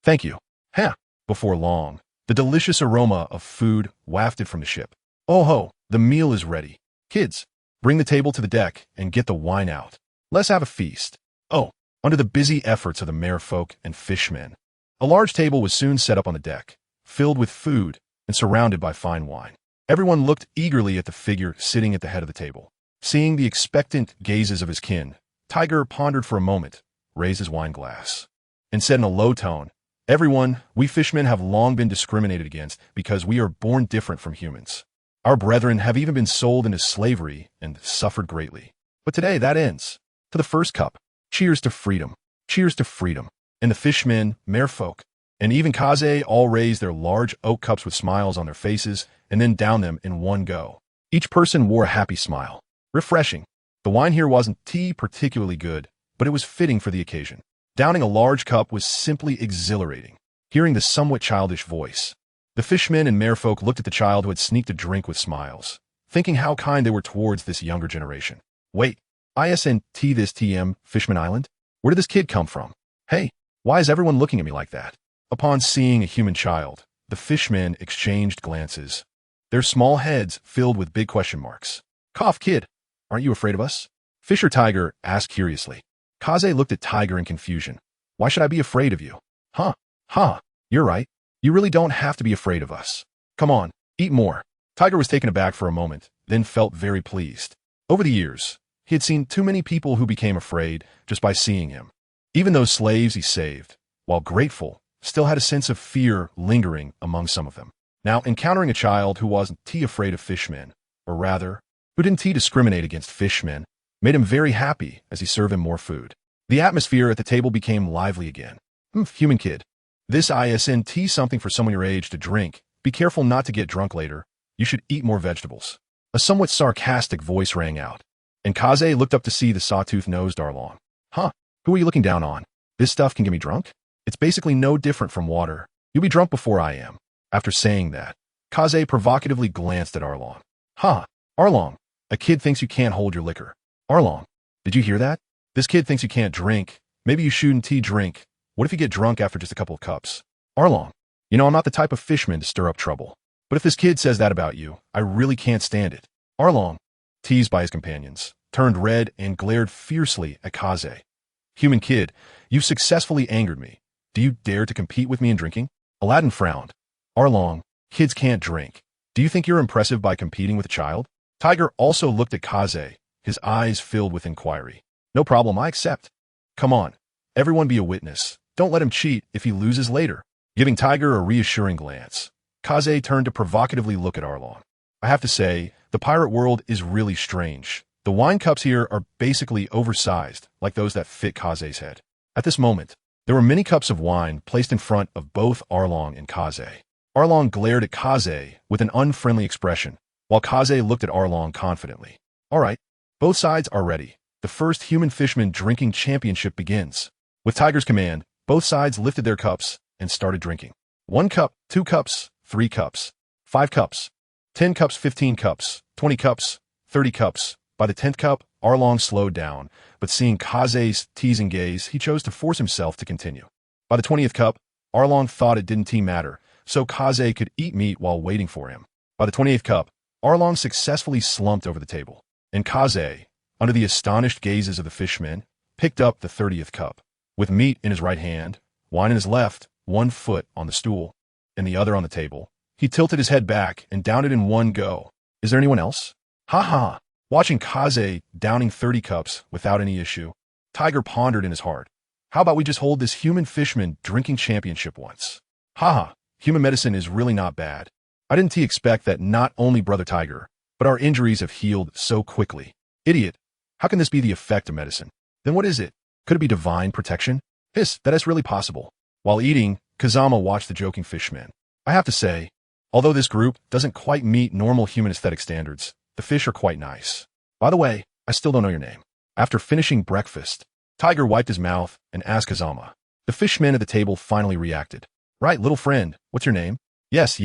Thank you. Huh. Before long, the delicious aroma of food wafted from the ship. Oh ho, the meal is ready. Kids, bring the table to the deck and get the wine out. Let's have a feast. Oh, under the busy efforts of the merfolk and fishmen, a large table was soon set up on the deck, filled with food and surrounded by fine wine. Everyone looked eagerly at the figure sitting at the head of the table. Seeing the expectant gazes of his kin, Tiger pondered for a moment, raised his wine glass, and said in a low tone, "Everyone, we fishmen have long been discriminated against because we are born different from humans. Our brethren have even been sold into slavery and suffered greatly. But today that ends. To the first cup, cheers to freedom, cheers to freedom." And the fishmen, merfolk, and even Kaze all raised their large oak cups with smiles on their faces and then downed them in one go. Each person wore a happy smile. Refreshing. The wine here wasn't particularly good, but it was fitting for the occasion. Downing a large cup was simply exhilarating. Hearing the somewhat childish voice, the fishmen and merfolk looked at the child who had sneaked a drink with smiles, thinking how kind they were towards this younger generation. Wait, isn't this TM Fishman Island? Where did this kid come from? Hey, why is everyone looking at me like that? Upon seeing a human child, the fishmen exchanged glances, their small heads filled with big question marks. Cough, kid. Aren't you afraid of us? Fisher Tiger asked curiously. Kaze looked at Tiger in confusion. Why should I be afraid of you? You're right. You really don't have to be afraid of us. Come on, eat more. Tiger was taken aback for a moment, then felt very pleased. Over the years, he had seen too many people who became afraid just by seeing him. Even those slaves he saved, while grateful, still had a sense of fear lingering among some of them. Now, encountering a child who wasn't afraid of fishmen, or rather, who didn't discriminate against fishmen, made him very happy as he served him more food. The atmosphere at the table became lively again. Human kid. This isn't something for someone your age to drink. Be careful not to get drunk later. You should eat more vegetables. A somewhat sarcastic voice rang out, and Kaze looked up to see the sawtooth-nosed Arlong. Who are you looking down on? This stuff can get me drunk? It's basically no different from water. You'll be drunk before I am. After saying that, Kaze provocatively glanced at Arlong. Arlong, a kid thinks you can't hold your liquor. Arlong, did you hear that? This kid thinks you can't drink. Maybe you shouldn't drink. What if you get drunk after just a couple of cups? Arlong, I'm not the type of fishman to stir up trouble. But if this kid says that about you, I really can't stand it. Arlong, teased by his companions, turned red and glared fiercely at Kaze. Human kid, you successfully angered me. Do you dare to compete with me in drinking? Aladdin frowned. Arlong, kids can't drink. Do you think you're impressive by competing with a child? Tiger also looked at Kaze, his eyes filled with inquiry. No problem, I accept. Come on, everyone be a witness. Don't let him cheat if he loses later. Giving Tiger a reassuring glance, Kaze turned to provocatively look at Arlong. I have to say, the pirate world is really strange. The wine cups here are basically oversized, like those that fit Kaze's head. At this moment, there were many cups of wine placed in front of both Arlong and Kaze. Arlong glared at Kaze with an unfriendly expression, while Kaze looked at Arlong confidently. All right, both sides are ready. The first human fishman drinking championship begins. With Tiger's command, both sides lifted their cups and started drinking. 1 cup, 2 cups, 3 cups, 5 cups, 10 cups, 15 cups, 20 cups, 30 cups. By the 10th cup, Arlong slowed down, but seeing Kaze's teasing gaze, he chose to force himself to continue. By the 20th cup, Arlong thought it didn't matter, so Kaze could eat meat while waiting for him. By the 28th cup, Arlong successfully slumped over the table, and Kaze, under the astonished gazes of the fishmen, picked up the 30th cup. With meat in his right hand, wine in his left, 1 foot on the stool, and the other on the table, he tilted his head back and downed it in one go. Is there anyone else? Watching Kaze downing 30 cups without any issue, Tiger pondered in his heart. How about we just hold this human fishman drinking championship once? Human medicine is really not bad. I didn't expect that not only Brother Tiger, but our injuries have healed so quickly. Idiot. How can this be the effect of medicine? Then what is it? Could it be divine protection? That is really possible. While eating, Kazama watched the joking fishmen. I have to say, although this group doesn't quite meet normal human aesthetic standards, the fish are quite nice. By the way, I still don't know your name. After finishing breakfast, Tiger wiped his mouth and asked Kazama. The fishmen at the table finally reacted. Right, little friend, what's your name? Yes,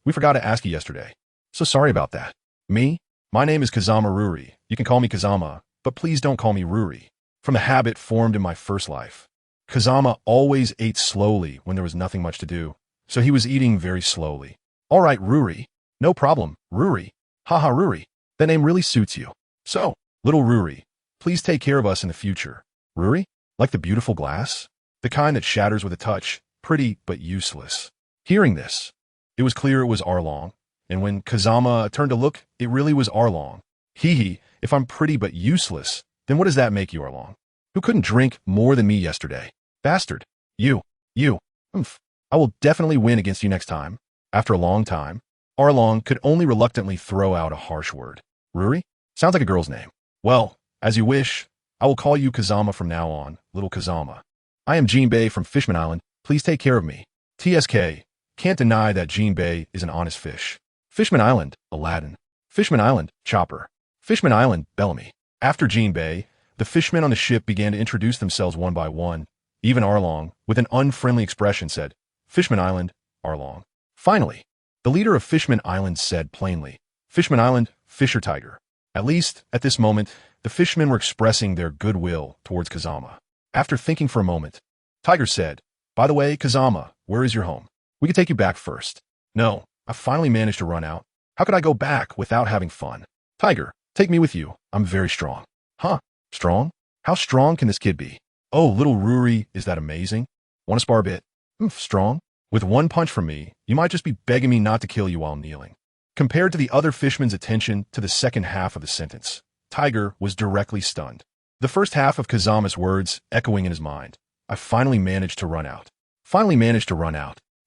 we forgot to ask you yesterday. So sorry about that. Me? My name is Kazama Ruri. You can call me Kazama, but please don't call me Ruri. From the habit formed in my first life. Kazama always ate slowly when there was nothing much to do, so he was eating very slowly. All right, Ruri. No problem, Ruri. Haha, Ruri. That name really suits you. So, little Ruri, please take care of us in the future. Ruri? Like the beautiful glass? The kind that shatters with a touch, pretty but useless. Hearing this, it was clear it was Arlong, and when Kazama turned to look, it really was Arlong. Hee, if I'm pretty but useless, then what does that make you, Arlong? Who couldn't drink more than me yesterday? Bastard. You. Oomph. I will definitely win against you next time. After a long time, Arlong could only reluctantly throw out a harsh word. Ruri? Sounds like a girl's name. Well, as you wish, I will call you Kazama from now on, little Kazama. I am Jinbei from Fishman Island. Please take care of me. TSK. Can't deny that Jinbei is an honest fish. Fishman Island, Aladdin. Fishman Island, Chopper. Fishman Island, Bellamy. After Jinbei, the fishmen on the ship began to introduce themselves one by one. Even Arlong, with an unfriendly expression, said, Fishman Island, Arlong. Finally, the leader of Fishman Island said plainly, Fishman Island, Fisher Tiger. At least, at this moment, the fishmen were expressing their goodwill towards Kazama. After thinking for a moment, Tiger said, By the way, Kazama, where is your home? We could take you back first. No, I finally managed to run out. How could I go back without having fun? Tiger, take me with you. I'm very strong. Huh? Strong? How strong can this kid be? Oh, little Ruri, is that amazing? Want to spar a bit? Strong? With one punch from me, you might just be begging me not to kill you while kneeling. Compared to the other fishman's attention to the second half of the sentence, Tiger was directly stunned. The first half of Kazama's words echoing in his mind. I finally managed to run out.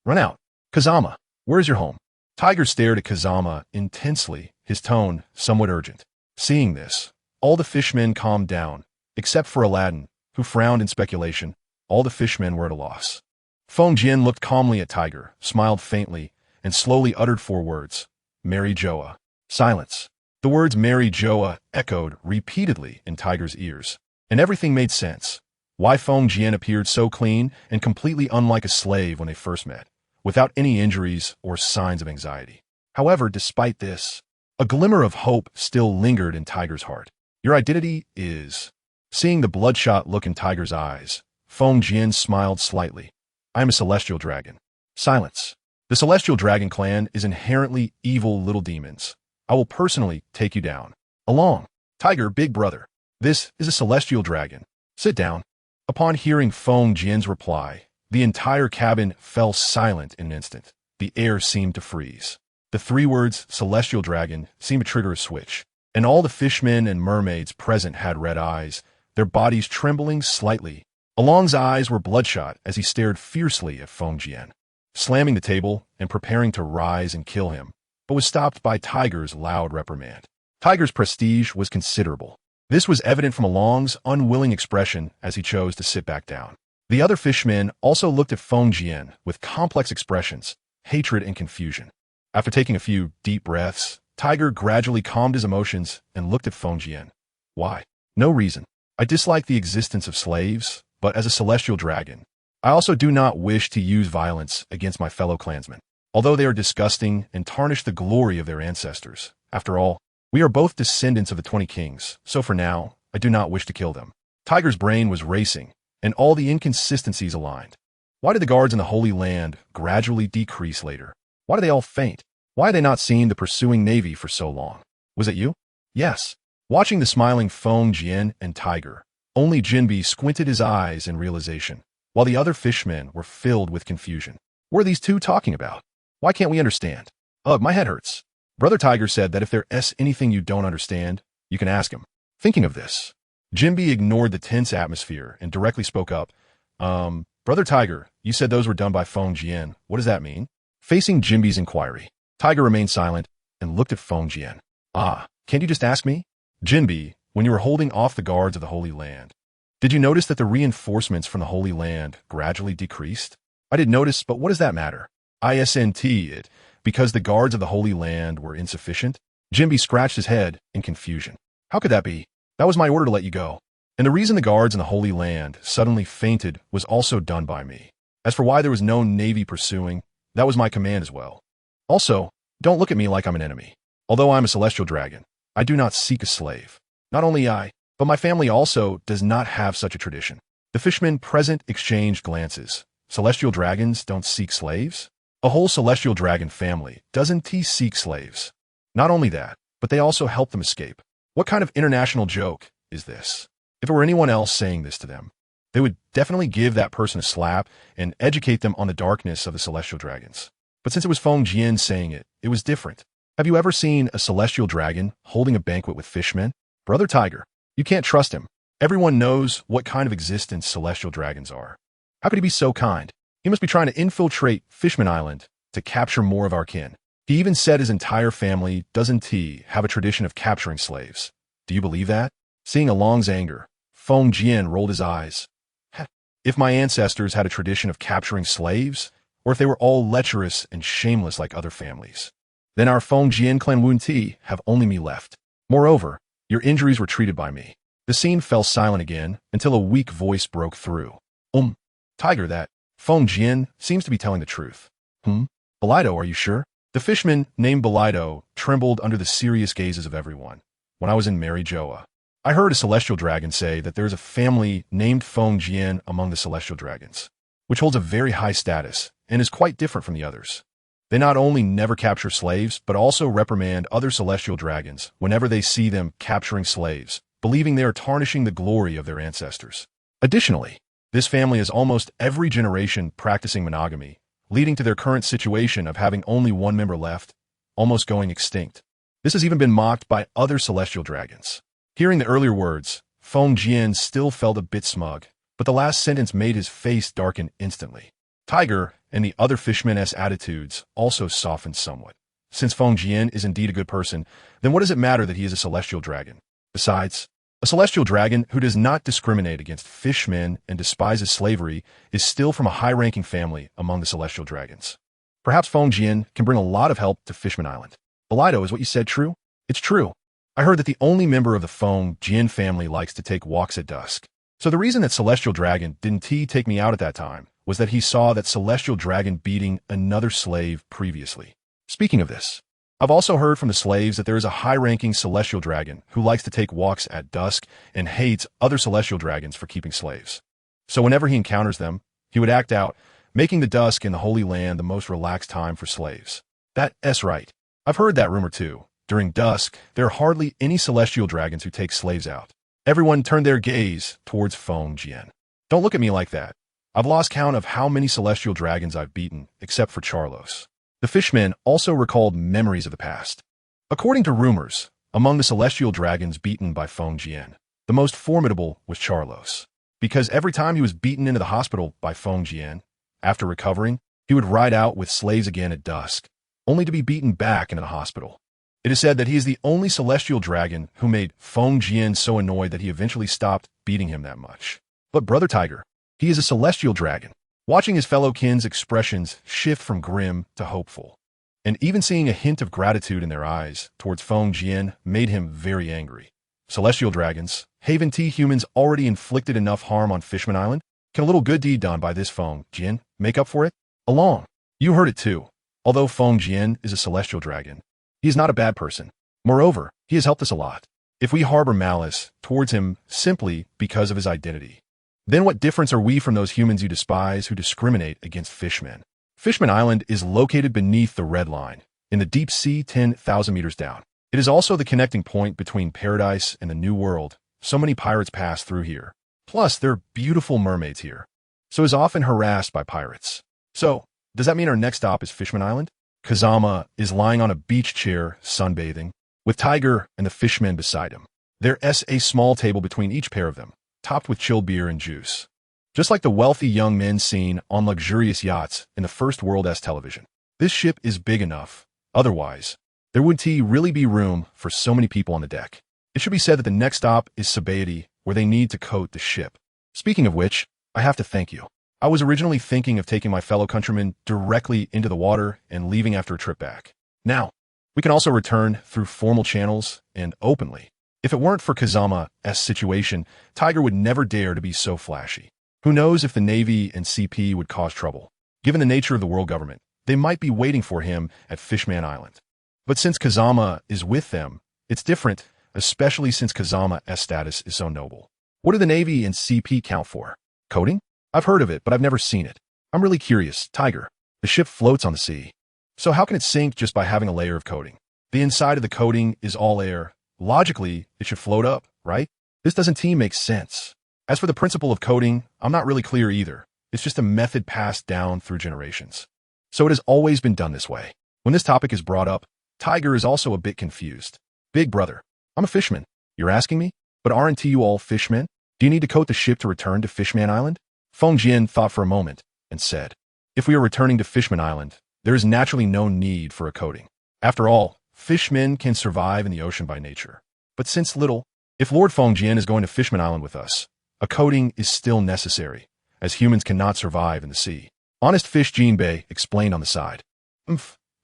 Run out. Kazama, where is your home? Tiger stared at Kazama intensely, his tone somewhat urgent. Seeing this, all the fishmen calmed down, except for Aladdin, who frowned in speculation. All the fishmen were at a loss. Feng Jian looked calmly at Tiger, smiled faintly, and slowly uttered 4 words. Mary Joa. Silence. The words Mary Joa echoed repeatedly in Tiger's ears, and everything made sense. Why Feng Jian appeared so clean and completely unlike a slave when they first met, without any injuries or signs of anxiety. However, despite this, a glimmer of hope still lingered in Tiger's heart. Your identity is... Seeing the bloodshot look in Tiger's eyes, Feng Jian smiled slightly. I am a celestial dragon. Silence. The celestial dragon clan is inherently evil little demons. I will personally take you down. Along. Tiger, big brother. This is a celestial dragon. Sit down. Upon hearing Feng Jian's reply, the entire cabin fell silent in an instant. The air seemed to freeze. The 3 words, celestial dragon, seemed to trigger a switch, and all the fishmen and mermaids present had red eyes, their bodies trembling slightly. Along's eyes were bloodshot as he stared fiercely at Feng Jian, slamming the table and preparing to rise and kill him, but was stopped by Tiger's loud reprimand. Tiger's prestige was considerable. This was evident from Along's unwilling expression as he chose to sit back down. The other fishmen also looked at Feng Jian with complex expressions, hatred and confusion. After taking a few deep breaths, Tiger gradually calmed his emotions and looked at Feng Jian. Why? No reason. I dislike the existence of slaves, but as a celestial dragon, I also do not wish to use violence against my fellow clansmen, although they are disgusting and tarnish the glory of their ancestors. After all, we are both descendants of the 20 kings, so for now, I do not wish to kill them. Tiger's brain was racing, and all the inconsistencies aligned. Why did the guards in the Holy Land gradually decrease later? Why did they all faint? Why had they not seen the pursuing navy for so long? Was it you? Yes. Watching the smiling Feng Jian and Tiger, only Jinbei squinted his eyes in realization, while the other fishmen were filled with confusion. What are these two talking about? Why can't we understand? Ugh, my head hurts. Brother Tiger said that if there's anything you don't understand, you can ask him. Thinking of this, Jinbei ignored the tense atmosphere and directly spoke up. Brother Tiger, you said those were done by Feng Jian. What does that mean? Facing Jinbei's inquiry, Tiger remained silent and looked at Feng Jian. Can't you just ask me? Jinbei, when you were holding off the guards of the Holy Land, did you notice that the reinforcements from the Holy Land gradually decreased? I did notice, but what does that matter? It, because the guards of the Holy Land were insufficient? Jinbei scratched his head in confusion. How could that be? That was my order to let you go. And the reason the guards in the Holy Land suddenly fainted was also done by me. As for why there was no navy pursuing, that was my command as well. Also, don't look at me like I'm an enemy. Although I'm a celestial dragon, I do not seek a slave. Not only I, but my family also does not have such a tradition. The fishermen present exchanged glances. Celestial dragons don't seek slaves? A whole celestial dragon family doesn't seek slaves. Not only that, but they also help them escape. What kind of international joke is this? If it were anyone else saying this to them, they would definitely give that person a slap and educate them on the darkness of the celestial dragons. But since it was Feng Jian saying it, it was different. Have you ever seen a celestial dragon holding a banquet with fishmen? Brother Tiger, you can't trust him. Everyone knows what kind of existence celestial dragons are. How could he be so kind? He must be trying to infiltrate Fishman Island to capture more of our kin. He even said his entire family doesn't have a tradition of capturing slaves. Do you believe that? Seeing Along's anger, Feng Jian rolled his eyes. If my ancestors had a tradition of capturing slaves, or if they were all lecherous and shameless like other families, then our Feng Jian clan Wunti have only me left. Moreover, your injuries were treated by me. The scene fell silent again until a weak voice broke through. Tiger, that Feng Jian seems to be telling the truth. Belido, are you sure? The fishman named Belido trembled under the serious gazes of everyone. When I was in Mary Joa, I heard a celestial dragon say that there is a family named Feng Jian among the celestial dragons, which holds a very high status and is quite different from the others. They not only never capture slaves, but also reprimand other celestial dragons whenever they see them capturing slaves, believing they are tarnishing the glory of their ancestors. Additionally, this family is almost every generation practicing monogamy, leading to their current situation of having only one member left, almost going extinct. This has even been mocked by other celestial dragons. Hearing the earlier words, Feng Jian still felt a bit smug, but the last sentence made his face darken instantly. Tiger and the other fishmen's attitudes also softened somewhat. Since Feng Jian is indeed a good person, then what does it matter that he is a celestial dragon? Besides, a celestial dragon who does not discriminate against fishmen and despises slavery is still from a high-ranking family among the celestial dragons. Perhaps Feng Jian can bring a lot of help to Fishman Island. Belido, is what you said true? It's true. I heard that the only member of the Feng Jian family likes to take walks at dusk. So the reason that Celestial Dragon didn't take me out at that time was that he saw that Celestial Dragon beating another slave previously. Speaking of this, I've also heard from the slaves that there is a high-ranking Celestial Dragon who likes to take walks at dusk and hates other Celestial Dragons for keeping slaves. So whenever he encounters them, he would act out, making the dusk in the Holy Land the most relaxed time for slaves. That's right. I've heard that rumor too. During dusk, there are hardly any celestial dragons who take slaves out. Everyone turned their gaze towards Feng Jian. Don't look at me like that. I've lost count of how many celestial dragons I've beaten, except for Charlos. The fishmen also recalled memories of the past. According to rumors, among the celestial dragons beaten by Feng Jian, the most formidable was Charlos. Because every time he was beaten into the hospital by Feng Jian, after recovering, he would ride out with slaves again at dusk, only to be beaten back into the hospital. It is said that he is the only celestial dragon who made Feng Jian so annoyed that he eventually stopped beating him that much. But Brother Tiger, he is a celestial dragon. Watching his fellow kin's expressions shift from grim to hopeful, and even seeing a hint of gratitude in their eyes towards Feng Jian made him very angry. Celestial dragons, Haven T humans already inflicted enough harm on Fishman Island. Can a little good deed done by this Feng Jian make up for it? Along, you heard it too. Although Feng Jian is a celestial dragon, he is not a bad person. Moreover, he has helped us a lot. If we harbor malice towards him simply because of his identity, then what difference are we from those humans you despise who discriminate against fishmen? Fishman Island is located beneath the Red Line, in the deep sea 10,000 meters down. It is also the connecting point between Paradise and the New World. So many pirates pass through here. Plus, there are beautiful mermaids here. So is often harassed by pirates. So, does that mean our next stop is Fishman Island? Kazama is lying on a beach chair, sunbathing, with Tiger and the fishmen beside him. There's a small table between each pair of them, topped with chilled beer and juice. Just like the wealthy young men seen on luxurious yachts in the First World S television. This ship is big enough. Otherwise, there wouldn't really be room for so many people on the deck. It should be said that the next stop is Sabaody, where they need to coat the ship. Speaking of which, I have to thank you. I was originally thinking of taking my fellow countrymen directly into the water and leaving after a trip back. Now, we can also return through formal channels and openly. If it weren't for Kazama's situation, Tiger would never dare to be so flashy. Who knows if the Navy and CP would cause trouble? Given the nature of the world government, they might be waiting for him at Fishman Island. But since Kazama is with them, it's different, especially since Kazama's status is so noble. What do the Navy and CP count for? Coding? I've heard of it, but I've never seen it. I'm really curious. Tiger. The ship floats on the sea. So how can it sink just by having a layer of coating? The inside of the coating is all air. Logically, it should float up, right? This doesn't make sense. As for the principle of coating, I'm not really clear either. It's just a method passed down through generations. So it has always been done this way. When this topic is brought up, Tiger is also a bit confused. Big brother, I'm a fisherman. You're asking me? But aren't you all fishmen? Do you need to coat the ship to return to Fishman Island? Feng Jian thought for a moment and said, if we are returning to Fishman Island, there is naturally no need for a coating. After all, fishmen can survive in the ocean by nature. But since little, if Lord Feng Jian is going to Fishman Island with us, a coating is still necessary, as humans cannot survive in the sea. Honest Fish Jinbei explained on the side.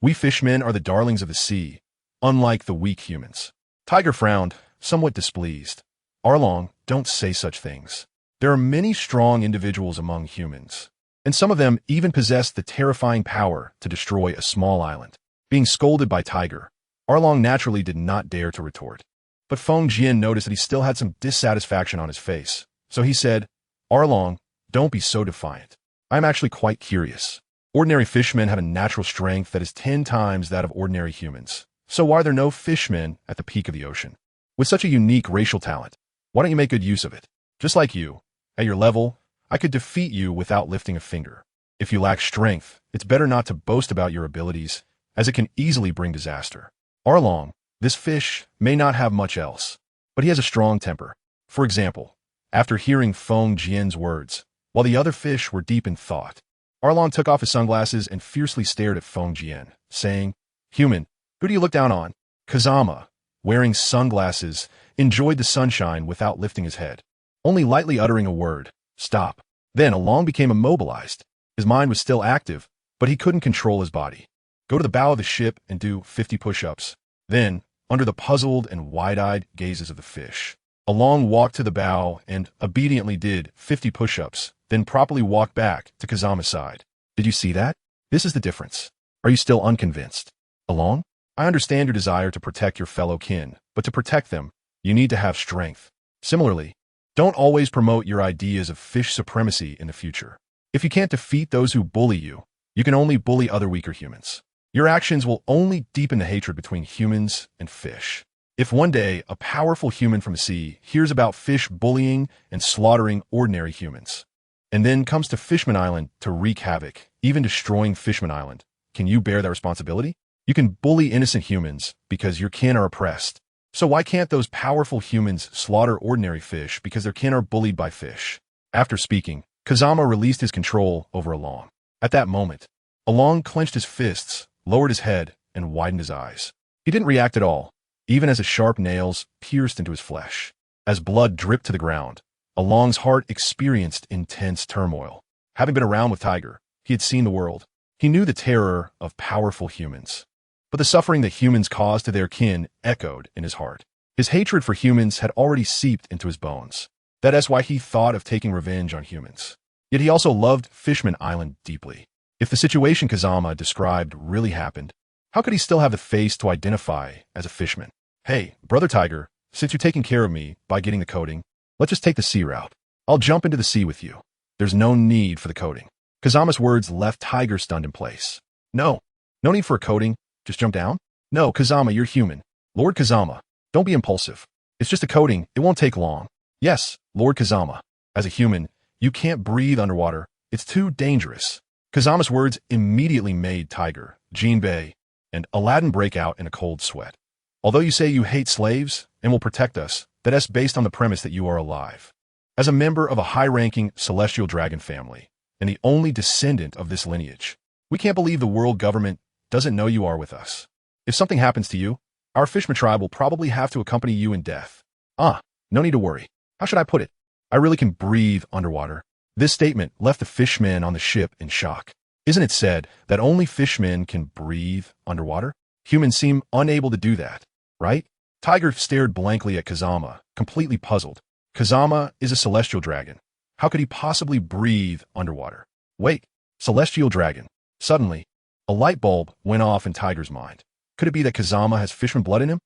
We fishmen are the darlings of the sea, unlike the weak humans. Tiger frowned, somewhat displeased. Arlong, don't say such things. There are many strong individuals among humans, and some of them even possess the terrifying power to destroy a small island. Being scolded by Tiger, Arlong naturally did not dare to retort. But Feng Jian noticed that he still had some dissatisfaction on his face, so he said, Arlong, don't be so defiant. I'm actually quite curious. Ordinary fishmen have a natural strength that is 10 times that of ordinary humans. So why are there no fishmen at the peak of the ocean? With such a unique racial talent, why don't you make good use of it? Just like you, at your level, I could defeat you without lifting a finger. If you lack strength, it's better not to boast about your abilities, as it can easily bring disaster. Arlong, this fish may not have much else, but he has a strong temper. For example, after hearing Feng Jian's words, while the other fish were deep in thought, Arlong took off his sunglasses and fiercely stared at Feng Jian, saying, Human, who do you look down on? Kazama, wearing sunglasses, enjoyed the sunshine without lifting his head, only lightly uttering a word, stop. Then Arlong became immobilized. His mind was still active, but he couldn't control his body. Go to the bow of the ship and do 50 push-ups. Then, under the puzzled and wide-eyed gazes of the fish, Arlong walked to the bow and obediently did 50 push-ups, then properly walked back to Kazama's side. Did you see that? This is the difference. Are you still unconvinced? Arlong? I understand your desire to protect your fellow kin, but to protect them, you need to have strength. Similarly, don't always promote your ideas of fish supremacy in the future. If you can't defeat those who bully you, you can only bully other weaker humans. Your actions will only deepen the hatred between humans and fish. If one day a powerful human from the sea hears about fish bullying and slaughtering ordinary humans, and then comes to Fishman Island to wreak havoc, even destroying Fishman Island, can you bear that responsibility? You can bully innocent humans because your kin are oppressed. So why can't those powerful humans slaughter ordinary fish because their kin are bullied by fish? After speaking, Kazama released his control over Arlong. At that moment, Arlong clenched his fists, lowered his head, and widened his eyes. He didn't react at all, even as his sharp nails pierced into his flesh. As blood dripped to the ground, Arlong's heart experienced intense turmoil. Having been around with Tiger, he had seen the world. He knew the terror of powerful humans. But the suffering that humans caused to their kin echoed in his heart. His hatred for humans had already seeped into his bones. That is why he thought of taking revenge on humans. Yet he also loved Fishman Island deeply. If the situation Kazama described really happened, how could he still have the face to identify as a fishman? Hey, Brother Tiger, since you're taking care of me by getting the coating, let's just take the sea route. I'll jump into the sea with you. There's no need for the coating. Kazama's words left Tiger stunned in place. No need for a coating. Just jump down? No, Kazama, you're human. Lord Kazama, don't be impulsive. It's just a coating. It won't take long. Yes, Lord Kazama. As a human, you can't breathe underwater. It's too dangerous. Kazama's words immediately made Tiger, Jinbei, and Aladdin break out in a cold sweat. Although you say you hate slaves and will protect us, that's based on the premise that you are alive. As a member of a high-ranking celestial dragon family, and the only descendant of this lineage, we can't believe the world government doesn't know you are with us. If something happens to you, our Fishman tribe will probably have to accompany you in death. No need to worry. How should I put it? I really can breathe underwater. This statement left the fishmen on the ship in shock. Isn't it said that only fishmen can breathe underwater? Humans seem unable to do that, right? Tiger stared blankly at Kazama, completely puzzled. Kazama is a celestial dragon. How could he possibly breathe underwater? Wait, celestial dragon. Suddenly, a light bulb went off in Tiger's mind. Could it be that Kazama has fishman blood in him?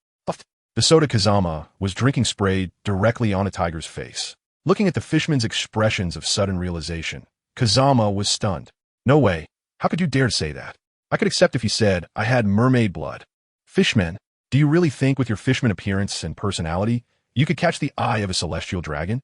The soda Kazama was drinking sprayed directly onto Tiger's face. Looking at the fishman's expressions of sudden realization, Kazama was stunned. No way. How could you dare to say that? I could accept if you said I had mermaid blood. Fishman, do you really think with your fishman appearance and personality, you could catch the eye of a celestial dragon?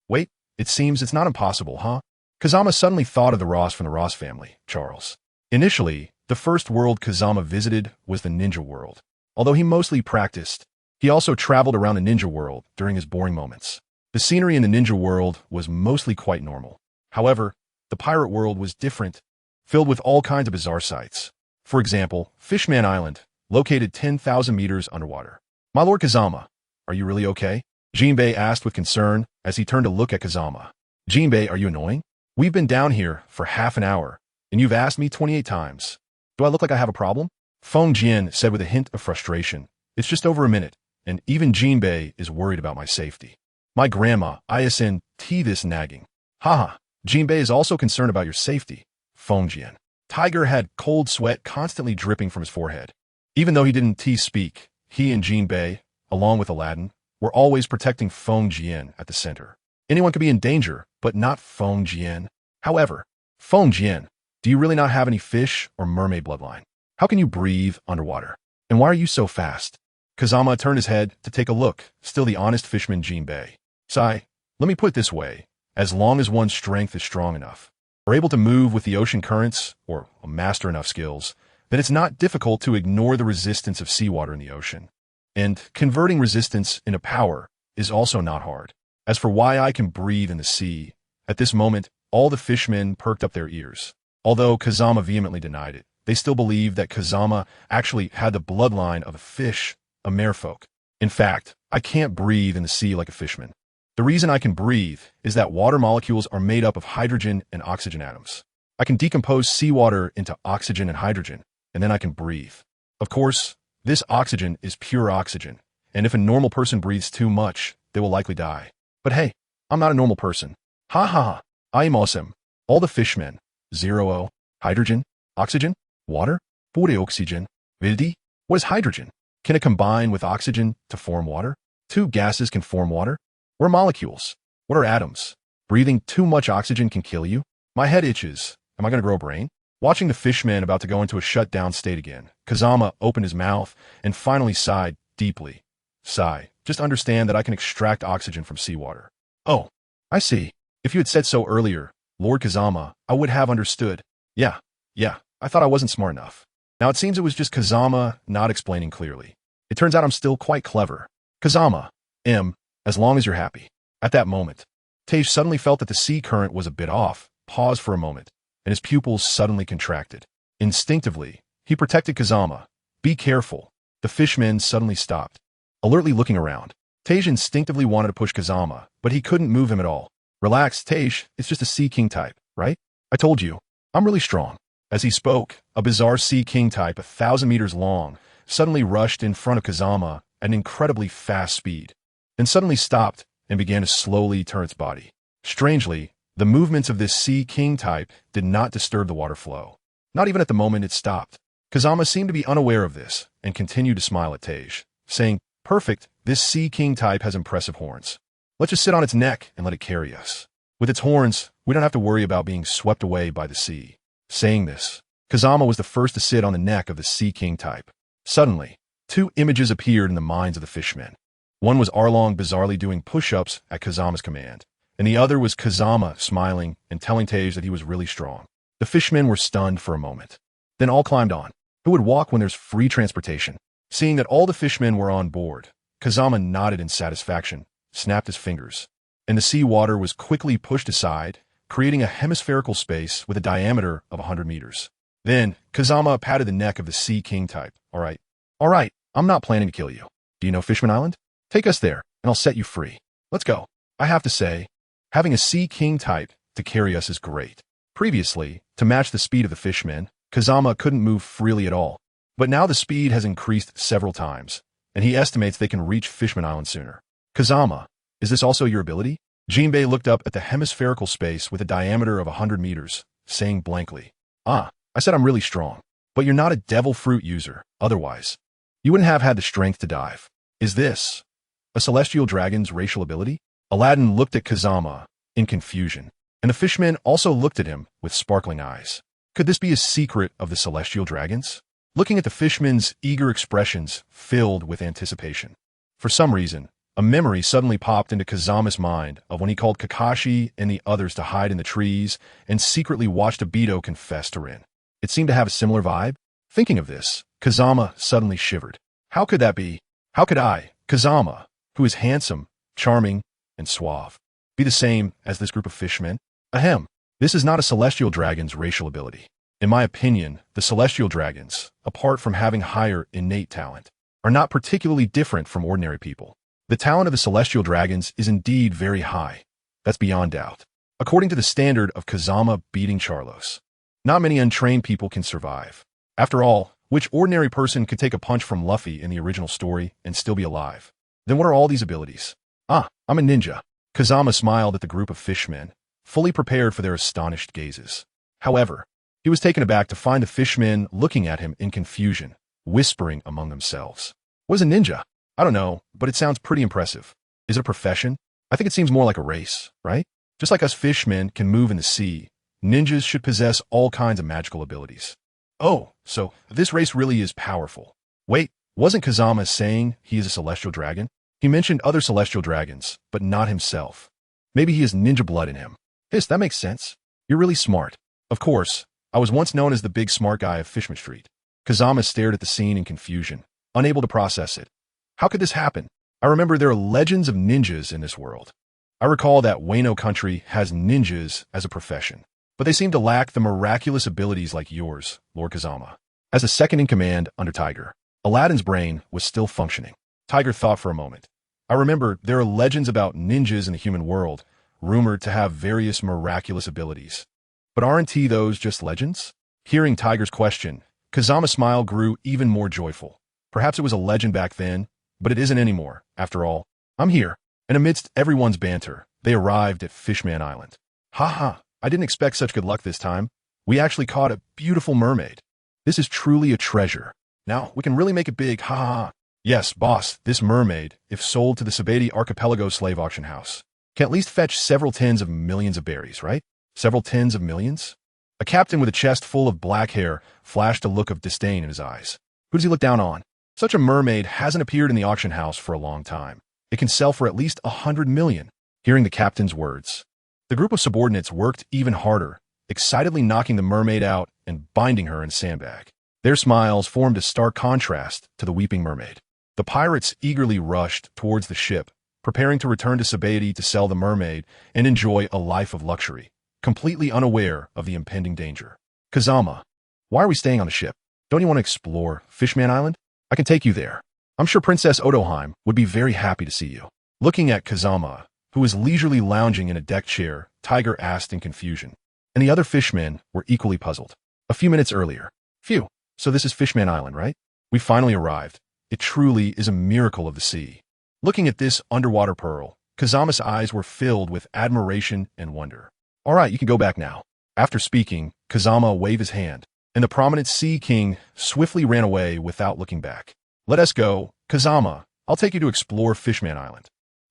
Wait, it seems it's not impossible, huh? Kazama suddenly thought of the Ross from the Ross family, Charles. Initially, the first world Kazama visited was the ninja world. Although he mostly practiced, he also traveled around the ninja world during his boring moments. The scenery in the ninja world was mostly quite normal. However, the pirate world was different, filled with all kinds of bizarre sights. For example, Fishman Island, located 10,000 meters underwater. My lord Kazama, are you really okay? Jinbei asked with concern as he turned to look at Kazama. Jinbei, are you annoying? We've been down here for half an hour, and you've asked me 28 times. Do I look like I have a problem? Feng Jian said with a hint of frustration. It's just over a minute, and even Jinbei is worried about my safety. My grandma, ISNT this nagging. Haha, Jinbei is also concerned about your safety. Feng Jian. Tiger had cold sweat constantly dripping from his forehead. Even though he didn't speak, he and Jinbei, along with Aladdin, were always protecting Feng Jian at the center. Anyone could be in danger, but not Feng Jian. However, Feng Jian, do you really not have any fish or mermaid bloodline? How can you breathe underwater? And why are you so fast? Kazama turned his head to take a look, still the honest fisherman Jinbei. Sigh, let me put it this way. As long as one's strength is strong enough, or able to move with the ocean currents, or master enough skills, then it's not difficult to ignore the resistance of seawater in the ocean. And converting resistance into power is also not hard. As for why I can breathe in the sea, at this moment, all the fishmen perked up their ears. Although Kazama vehemently denied it, they still believed that Kazama actually had the bloodline of a fish, a merfolk. In fact, I can't breathe in the sea like a fishman. The reason I can breathe is that water molecules are made up of hydrogen and oxygen atoms. I can decompose seawater into oxygen and hydrogen, and then I can breathe. Of course, this oxygen is pure oxygen, and if a normal person breathes too much, they will likely die. But hey, I'm not a normal person. Ha ha ha, I am awesome. All the fishmen, 0O, hydrogen, oxygen, water, pure oxygen, wildi. What is hydrogen? Can it combine with oxygen to form water? Two gases can form water? What are molecules? What are atoms? Breathing too much oxygen can kill you? My head itches. Am I going to grow a brain? Watching the fishman about to go into a shut-down state again, Kazama opened his mouth and finally sighed deeply. Sigh. Just understand that I can extract oxygen from seawater. Oh, I see. If you had said so earlier, Lord Kazama, I would have understood. Yeah, I thought I wasn't smart enough. Now it seems it was just Kazama not explaining clearly. It turns out I'm still quite clever. Kazama, as long as you're happy. At that moment, Tej suddenly felt that the sea current was a bit off, paused for a moment, and his pupils suddenly contracted. Instinctively, he protected Kazama. Be careful. The fishman suddenly stopped, alertly looking around. Tej instinctively wanted to push Kazama, but he couldn't move him at all. Relax, Tej, it's just a Sea King type, right? I told you, I'm really strong. As he spoke, a bizarre Sea King type 1,000 meters long suddenly rushed in front of Kazama at an incredibly fast speed, then suddenly stopped and began to slowly turn its body. Strangely, the movements of this Sea King type did not disturb the water flow. Not even at the moment it stopped. Kazama seemed to be unaware of this and continued to smile at Tej, saying, Perfect, this Sea King type has impressive horns. Let's just sit on its neck and let it carry us. With its horns, we don't have to worry about being swept away by the sea. Saying this, Kazama was the first to sit on the neck of the Sea King type. Suddenly, two images appeared in the minds of the fishmen. One was Arlong bizarrely doing push-ups at Kazama's command, and the other was Kazama smiling and telling Tej that he was really strong. The fishmen were stunned for a moment. Then all climbed on. Who would walk when there's free transportation? Seeing that all the fishmen were on board, Kazama nodded in satisfaction, snapped his fingers, and the sea water was quickly pushed aside, creating a hemispherical space with a diameter of 100 meters. Then, Kazama patted the neck of the Sea King type. All right, I'm not planning to kill you. Do you know Fishman Island? Take us there, and I'll set you free. Let's go. I have to say, having a Sea King type to carry us is great. Previously, to match the speed of the fishmen, Kazama couldn't move freely at all. But now the speed has increased several times, and he estimates they can reach Fishman Island sooner. Kazama, is this also your ability? Jinbei looked up at the hemispherical space with a diameter of 100 meters, saying blankly, "Ah, I said I'm really strong. But you're not a devil fruit user, otherwise. You wouldn't have had the strength to dive. Is this a celestial dragon's racial ability?" Aladdin looked at Kazama in confusion, and the fishmen also looked at him with sparkling eyes. Could this be a secret of the celestial dragons? Looking at the fishmen's eager expressions filled with anticipation. For some reason, a memory suddenly popped into Kazama's mind of when he called Kakashi and the others to hide in the trees and secretly watched Obito confess to Rin. It seemed to have a similar vibe. Thinking of this, Kazama suddenly shivered. How could that be? How could I, Kazama, who is handsome, charming, and suave, be the same as this group of fishmen? Ahem. This is not a celestial dragon's racial ability. In my opinion, the celestial dragons, apart from having higher innate talent, are not particularly different from ordinary people. The talent of the celestial dragons is indeed very high. That's beyond doubt. According to the standard of Kazama beating Charlos, not many untrained people can survive. After all, which ordinary person could take a punch from Luffy in the original story and still be alive? Then what are all these abilities? Ah, I'm a ninja. Kazama smiled at the group of fishmen, fully prepared for their astonished gazes. However, he was taken aback to find the fishmen looking at him in confusion, whispering among themselves. What is a ninja? I don't know, but it sounds pretty impressive. Is it a profession? I think it seems more like a race, right? Just like us fishmen can move in the sea, ninjas should possess all kinds of magical abilities. Oh, so this race really is powerful. Wait, wasn't Kazama saying he is a celestial dragon? He mentioned other celestial dragons, but not himself. Maybe he has ninja blood in him. Yes, that makes sense. You're really smart. Of course, I was once known as the big smart guy of Fishman Street. Kazama stared at the scene in confusion, unable to process it. How could this happen? I remember there are legends of ninjas in this world. I recall that Wano country has ninjas as a profession, but they seem to lack the miraculous abilities like yours, Lord Kazama. As a second-in-command under Tiger, Aladdin's brain was still functioning. Tiger thought for a moment. I remember there are legends about ninjas in the human world, rumored to have various miraculous abilities. But aren't those just legends? Hearing Tiger's question, Kazama's smile grew even more joyful. Perhaps it was a legend back then, but it isn't anymore. After all, I'm here. And amidst everyone's banter, they arrived at Fishman Island. Ha, I didn't expect such good luck this time. We actually caught a beautiful mermaid. This is truly a treasure. Now, we can really make it big, ha. Yes, boss, this mermaid, if sold to the Sabeti Archipelago slave auction house, can at least fetch several tens of millions of berries, right? Several tens of millions? A captain with a chest full of black hair flashed a look of disdain in his eyes. Who does he look down on? Such a mermaid hasn't appeared in the auction house for a long time. It can sell for at least 100 million. Hearing the captain's words, the group of subordinates worked even harder, excitedly knocking the mermaid out and binding her in a sandbag. Their smiles formed a stark contrast to the weeping mermaid. The pirates eagerly rushed towards the ship, preparing to return to Sabeti to sell the mermaid and enjoy a life of luxury, completely unaware of the impending danger. Kazama, why are we staying on the ship? Don't you want to explore Fishman Island? I can take you there. I'm sure Princess Otoheim would be very happy to see you. Looking at Kazama, who was leisurely lounging in a deck chair, Tiger asked in confusion, and the other fishmen were equally puzzled. A few minutes earlier. Phew, so this is Fishman Island, right? We finally arrived. It truly is a miracle of the sea. Looking at this underwater pearl, Kazama's eyes were filled with admiration and wonder. All right, you can go back now. After speaking, Kazama waved his hand, and the prominent Sea King swiftly ran away without looking back. Let us go, Kazama. I'll take you to explore Fishman Island.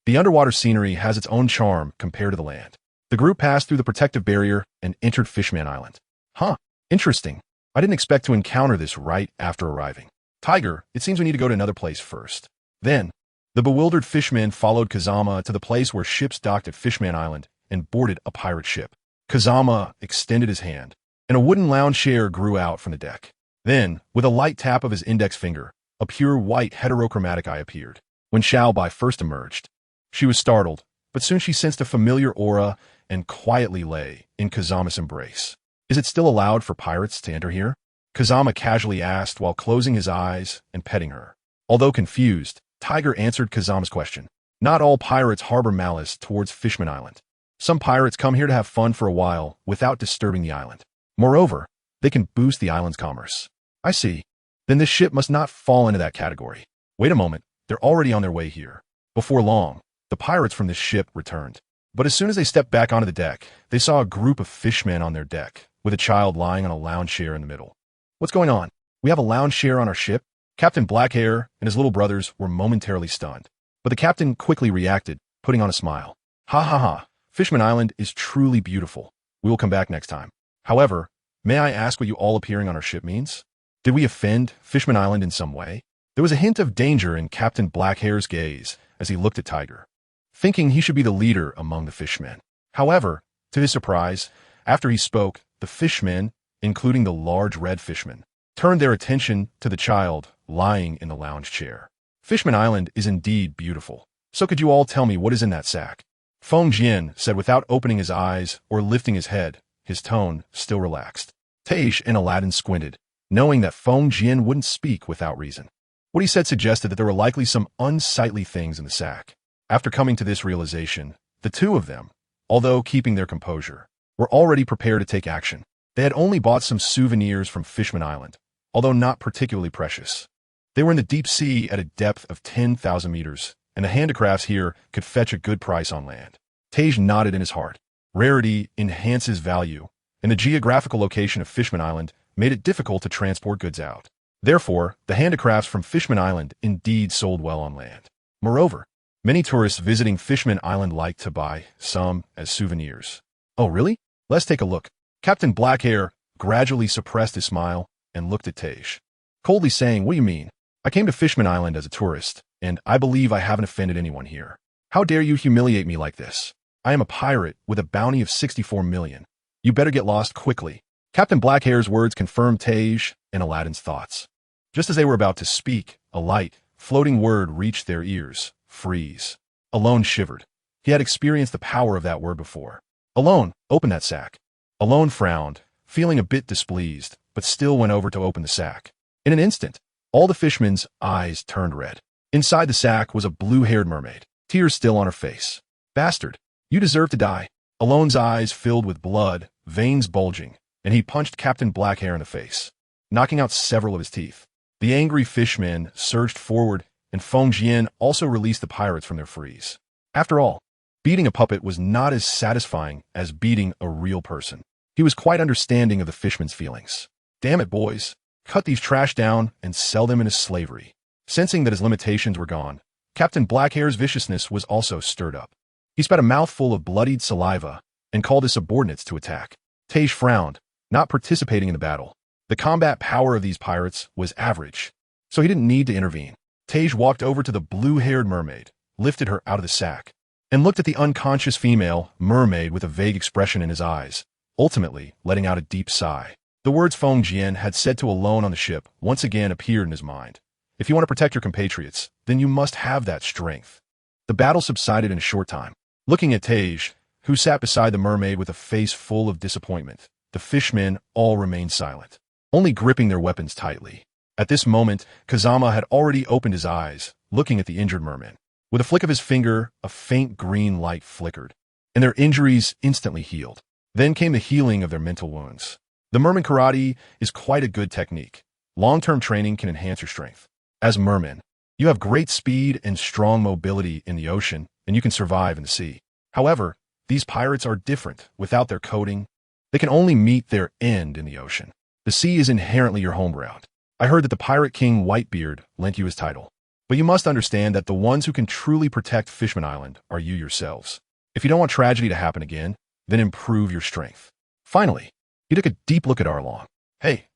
The underwater scenery has its own charm compared to the land. The group passed through the protective barrier and entered Fishman Island. Huh, interesting. I didn't expect to encounter this right after arriving. Tiger, it seems we need to go to another place first. Then, the bewildered fishmen followed Kazama to the place where ships docked at Fishman Island and boarded a pirate ship. Kazama extended his hand, and a wooden lounge chair grew out from the deck. Then, with a light tap of his index finger, a pure white heterochromatic eye appeared. When Xiaobai first emerged, she was startled, but soon she sensed a familiar aura and quietly lay in Kazama's embrace. Is it still allowed for pirates to enter here? Kazama casually asked while closing his eyes and petting her. Although confused, Tiger answered Kazama's question. Not all pirates harbor malice towards Fishman Island. Some pirates come here to have fun for a while without disturbing the island. Moreover, they can boost the island's commerce. I see. Then this ship must not fall into that category. Wait a moment, they're already on their way here. Before long, the pirates from this ship returned. But as soon as they stepped back onto the deck, they saw a group of fishmen on their deck, with a child lying on a lounge chair in the middle. What's going on? We have a lounge chair on our ship? Captain Blackhair and his little brothers were momentarily stunned. But the captain quickly reacted, putting on a smile. Ha ha ha, Fishman Island is truly beautiful. We will come back next time. However, may I ask what you all appearing on our ship means? Did we offend Fishman Island in some way? There was a hint of danger in Captain Blackhair's gaze as he looked at Tiger, thinking he should be the leader among the fishmen. However, to his surprise, after he spoke, the fishmen, including the large red fishman, turned their attention to the child lying in the lounge chair. Fishman Island is indeed beautiful. So could you all tell me what is in that sack? Feng Jian said without opening his eyes or lifting his head, his tone still relaxed. Tej and Aladdin squinted, knowing that Feng Jian wouldn't speak without reason. What he said suggested that there were likely some unsightly things in the sack. After coming to this realization, the two of them, although keeping their composure, were already prepared to take action. They had only bought some souvenirs from Fishman Island, although not particularly precious. They were in the deep sea at a depth of 10,000 meters, and the handicrafts here could fetch a good price on land. Tej nodded in his heart. Rarity enhances value, and the geographical location of Fishman Island made it difficult to transport goods out. Therefore, the handicrafts from Fishman Island indeed sold well on land. Moreover, many tourists visiting Fishman Island liked to buy some as souvenirs. Oh, really? Let's take a look. Captain Blackhair gradually suppressed his smile and looked at Tej, coldly saying, "What do you mean? I came to Fishman Island as a tourist, and I believe I haven't offended anyone here. How dare you humiliate me like this? I am a pirate with a bounty of 64 million. You better get lost quickly." Captain Blackhair's words confirmed Tej and Aladdin's thoughts. Just as they were about to speak, a light, floating word reached their ears: freeze. Alone shivered. He had experienced the power of that word before. "Alone, open that sack." Alone frowned, feeling a bit displeased, but still went over to open the sack. In an instant, all the fishmen's eyes turned red. Inside the sack was a blue-haired mermaid, tears still on her face. "Bastard, you deserve to die." Alone's eyes filled with blood, veins bulging, and he punched Captain Blackhair in the face, knocking out several of his teeth. The angry fishmen surged forward, and Feng Jian also released the pirates from their freeze. After all, beating a puppet was not as satisfying as beating a real person. He was quite understanding of the fishmen's feelings. "Damn it, boys. Cut these trash down and sell them into slavery." Sensing that his limitations were gone, Captain Blackhair's viciousness was also stirred up. He spat a mouthful of bloodied saliva and called his subordinates to attack. Tej frowned, not participating in the battle. The combat power of these pirates was average, so he didn't need to intervene. Tej walked over to the blue-haired mermaid, lifted her out of the sack, and looked at the unconscious female mermaid with a vague expression in his eyes, ultimately letting out a deep sigh. The words Feng Jian had said to Alone on the ship once again appeared in his mind. If you want to protect your compatriots, then you must have that strength. The battle subsided in a short time. Looking at Tej, who sat beside the mermaid with a face full of disappointment, the fishmen all remained silent, only gripping their weapons tightly. At this moment, Kazama had already opened his eyes, looking at the injured mermen. With a flick of his finger, a faint green light flickered, and their injuries instantly healed. Then came the healing of their mental wounds. The merman karate is quite a good technique. Long-term training can enhance your strength. As mermen, you have great speed and strong mobility in the ocean, and you can survive in the sea. However, these pirates are different. Without their coating, they can only meet their end in the ocean. The sea is inherently your home ground. I heard that the Pirate King Whitebeard lent you his title. But you must understand that the ones who can truly protect Fishman Island are you yourselves. If you don't want tragedy to happen again, then improve your strength. Finally, he took a deep look at Arlong. Hey,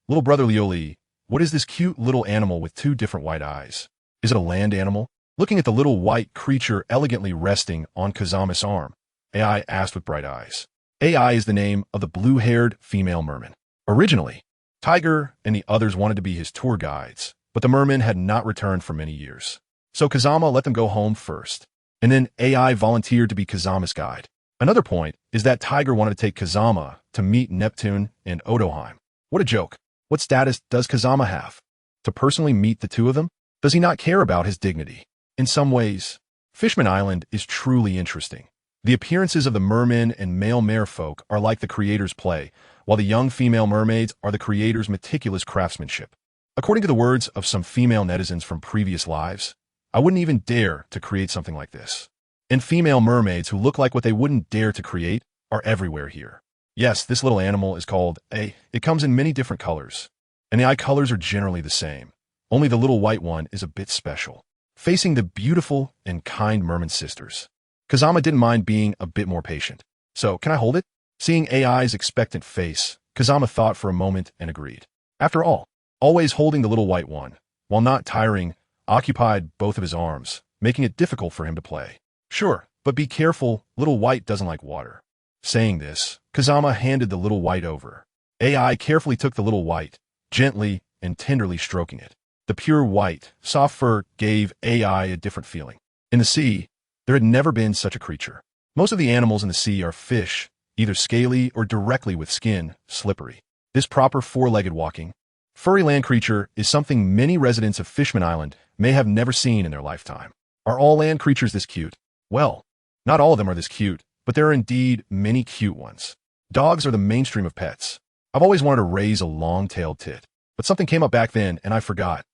little brother Lioli, what is this cute little animal with two different white eyes? Is it a land animal? Looking at the little white creature elegantly resting on Kazama's arm, AI asked with bright eyes. AI is the name of the blue-haired female merman. Originally, Tiger and the others wanted to be his tour guides, but the mermen had not returned for many years. So Kazama let them go home first, and then AI volunteered to be Kazama's guide. Another point is that Tiger wanted to take Kazama to meet Neptune and Odoheim. What a joke. What status does Kazama have? To personally meet the two of them? Does he not care about his dignity? In some ways, Fishman Island is truly interesting. The appearances of the mermen and male merfolk are like the creator's play, while the young female mermaids are the creator's meticulous craftsmanship. According to the words of some female netizens from previous lives, I wouldn't even dare to create something like this. And female mermaids who look like what they wouldn't dare to create are everywhere here. Yes, this little animal is called a. It comes in many different colors, and the eye colors are generally the same. Only the little white one is a bit special. Facing the beautiful and kind merman sisters, Kazama didn't mind being a bit more patient. So, can I hold it? Seeing AI's expectant face, Kazama thought for a moment and agreed. After all, always holding the little white one, while not tiring, occupied both of his arms, making it difficult for him to play. Sure, but be careful, little white doesn't like water. Saying this, Kazama handed the little white over. AI carefully took the little white, gently and tenderly stroking it. The pure white, soft fur gave AI a different feeling. In the sea, there had never been such a creature. Most of the animals in the sea are fish, either scaly or directly with skin, slippery. This proper four-legged walking, furry land creature is something many residents of Fishman Island may have never seen in their lifetime. Are all land creatures this cute? Well, not all of them are this cute, but there are indeed many cute ones. Dogs are the mainstream of pets. I've always wanted to raise a long-tailed tit, but something came up back then and I forgot.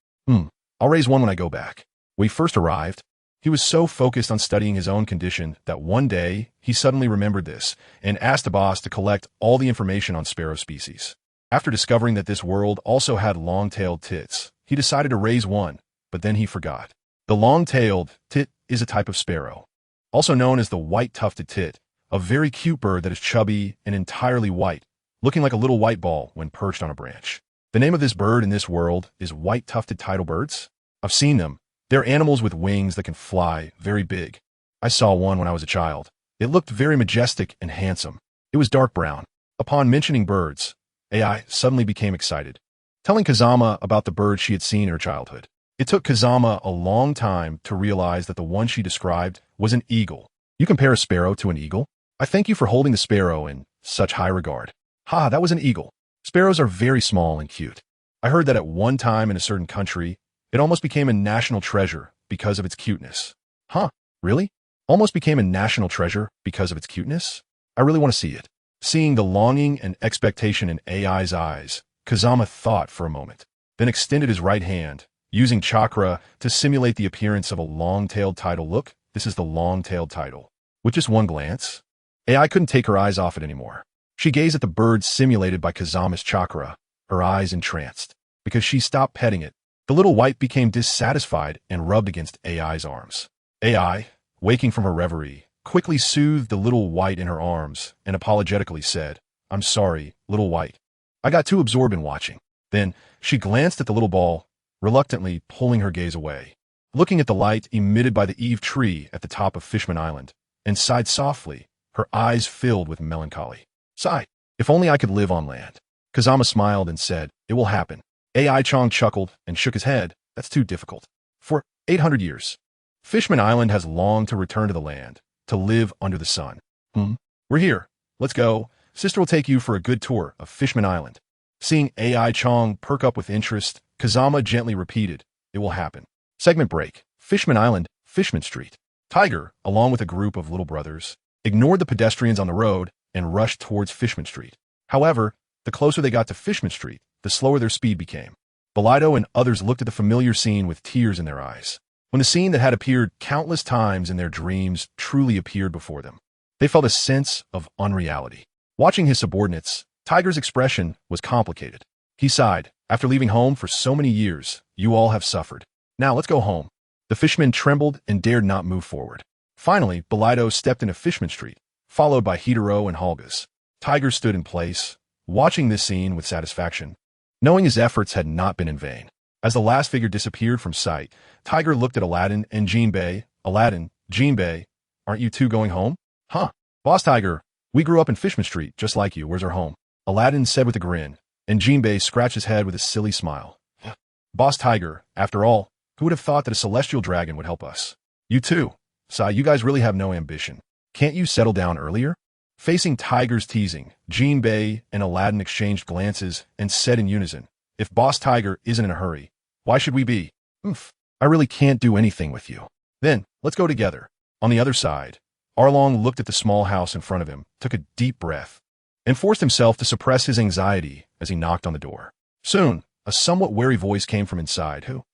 I'll raise one when I go back. When he first arrived, he was so focused on studying his own condition that one day he suddenly remembered this and asked the boss to collect all the information on sparrow species. After discovering that this world also had long-tailed tits, he decided to raise one, but then he forgot. The long-tailed tit is a type of sparrow, also known as the white-tufted tit, a very cute bird that is chubby and entirely white, looking like a little white ball when perched on a branch. The name of this bird in this world is white-tufted tidal birds. I've seen them. They're animals with wings that can fly, very big. I saw one when I was a child. It looked very majestic and handsome. It was dark brown. Upon mentioning birds, AI suddenly became excited, telling Kazama about the bird she had seen in her childhood. It took Kazama a long time to realize that the one she described was an eagle. You compare a sparrow to an eagle? I thank you for holding the sparrow in such high regard. Ha, that was an eagle. Sparrows are very small and cute. I heard that at one time in a certain country, it almost became a national treasure because of its cuteness. Huh, really? Almost became a national treasure because of its cuteness? I really want to see it. Seeing the longing and expectation in AI's eyes, Kazama thought for a moment, then extended his right hand, using chakra to simulate the appearance of a long-tailed tidal. Look, this is the long-tailed tidal. With just one glance, AI couldn't take her eyes off it anymore. She gazed at the bird simulated by Kazama's chakra, her eyes entranced. Because she stopped petting it, the little white became dissatisfied and rubbed against AI's arms. AI, waking from her reverie, quickly soothed the little white in her arms and apologetically said, "I'm sorry, little white. I got too absorbed in watching." Then she glanced at the little ball, reluctantly pulling her gaze away, looking at the light emitted by the eave tree at the top of Fishman Island, and sighed softly, her eyes filled with melancholy. Sigh. If only I could live on land. Kazama smiled and said, "It will happen." AI Chong chuckled and shook his head. That's too difficult. For 800 years, Fishman Island has longed to return to the land, to live under the sun. We're here. Let's go. Sister will take you for a good tour of Fishman Island. Seeing AI Chong perk up with interest, Kazama gently repeated, "It will happen." Segment break. Fishman Island, Fishman Street. Tiger, along with a group of little brothers, ignored the pedestrians on the road and rushed towards Fishman Street. However, the closer they got to Fishman Street, the slower their speed became. Belido and others looked at the familiar scene with tears in their eyes. When the scene that had appeared countless times in their dreams truly appeared before them, they felt a sense of unreality. Watching his subordinates, Tiger's expression was complicated. He sighed. After leaving home for so many years, you all have suffered. Now let's go home. The fishermen trembled and dared not move forward. Finally, Belido stepped into Fishman Street, followed by Hitaro and Holgas. Tiger stood in place, watching this scene with satisfaction, knowing his efforts had not been in vain. As the last figure disappeared from sight, Tiger looked at Aladdin and Jinbei. Aladdin, Jinbei, aren't you two going home? Huh. Boss Tiger, we grew up in Fishman Street, just like you. Where's our home? Aladdin said with a grin, and Jinbei scratched his head with a silly smile. Boss Tiger, after all, who would have thought that a celestial dragon would help us? You too. Sai, you guys really have no ambition. Can't you settle down earlier? Facing Tiger's teasing, Jinbei and Aladdin exchanged glances and said in unison, if Boss Tiger isn't in a hurry, why should we be? I really can't do anything with you. Then, let's go together. On the other side, Arlong looked at the small house in front of him, took a deep breath, and forced himself to suppress his anxiety as he knocked on the door. Soon, a somewhat wary voice came from inside. Who?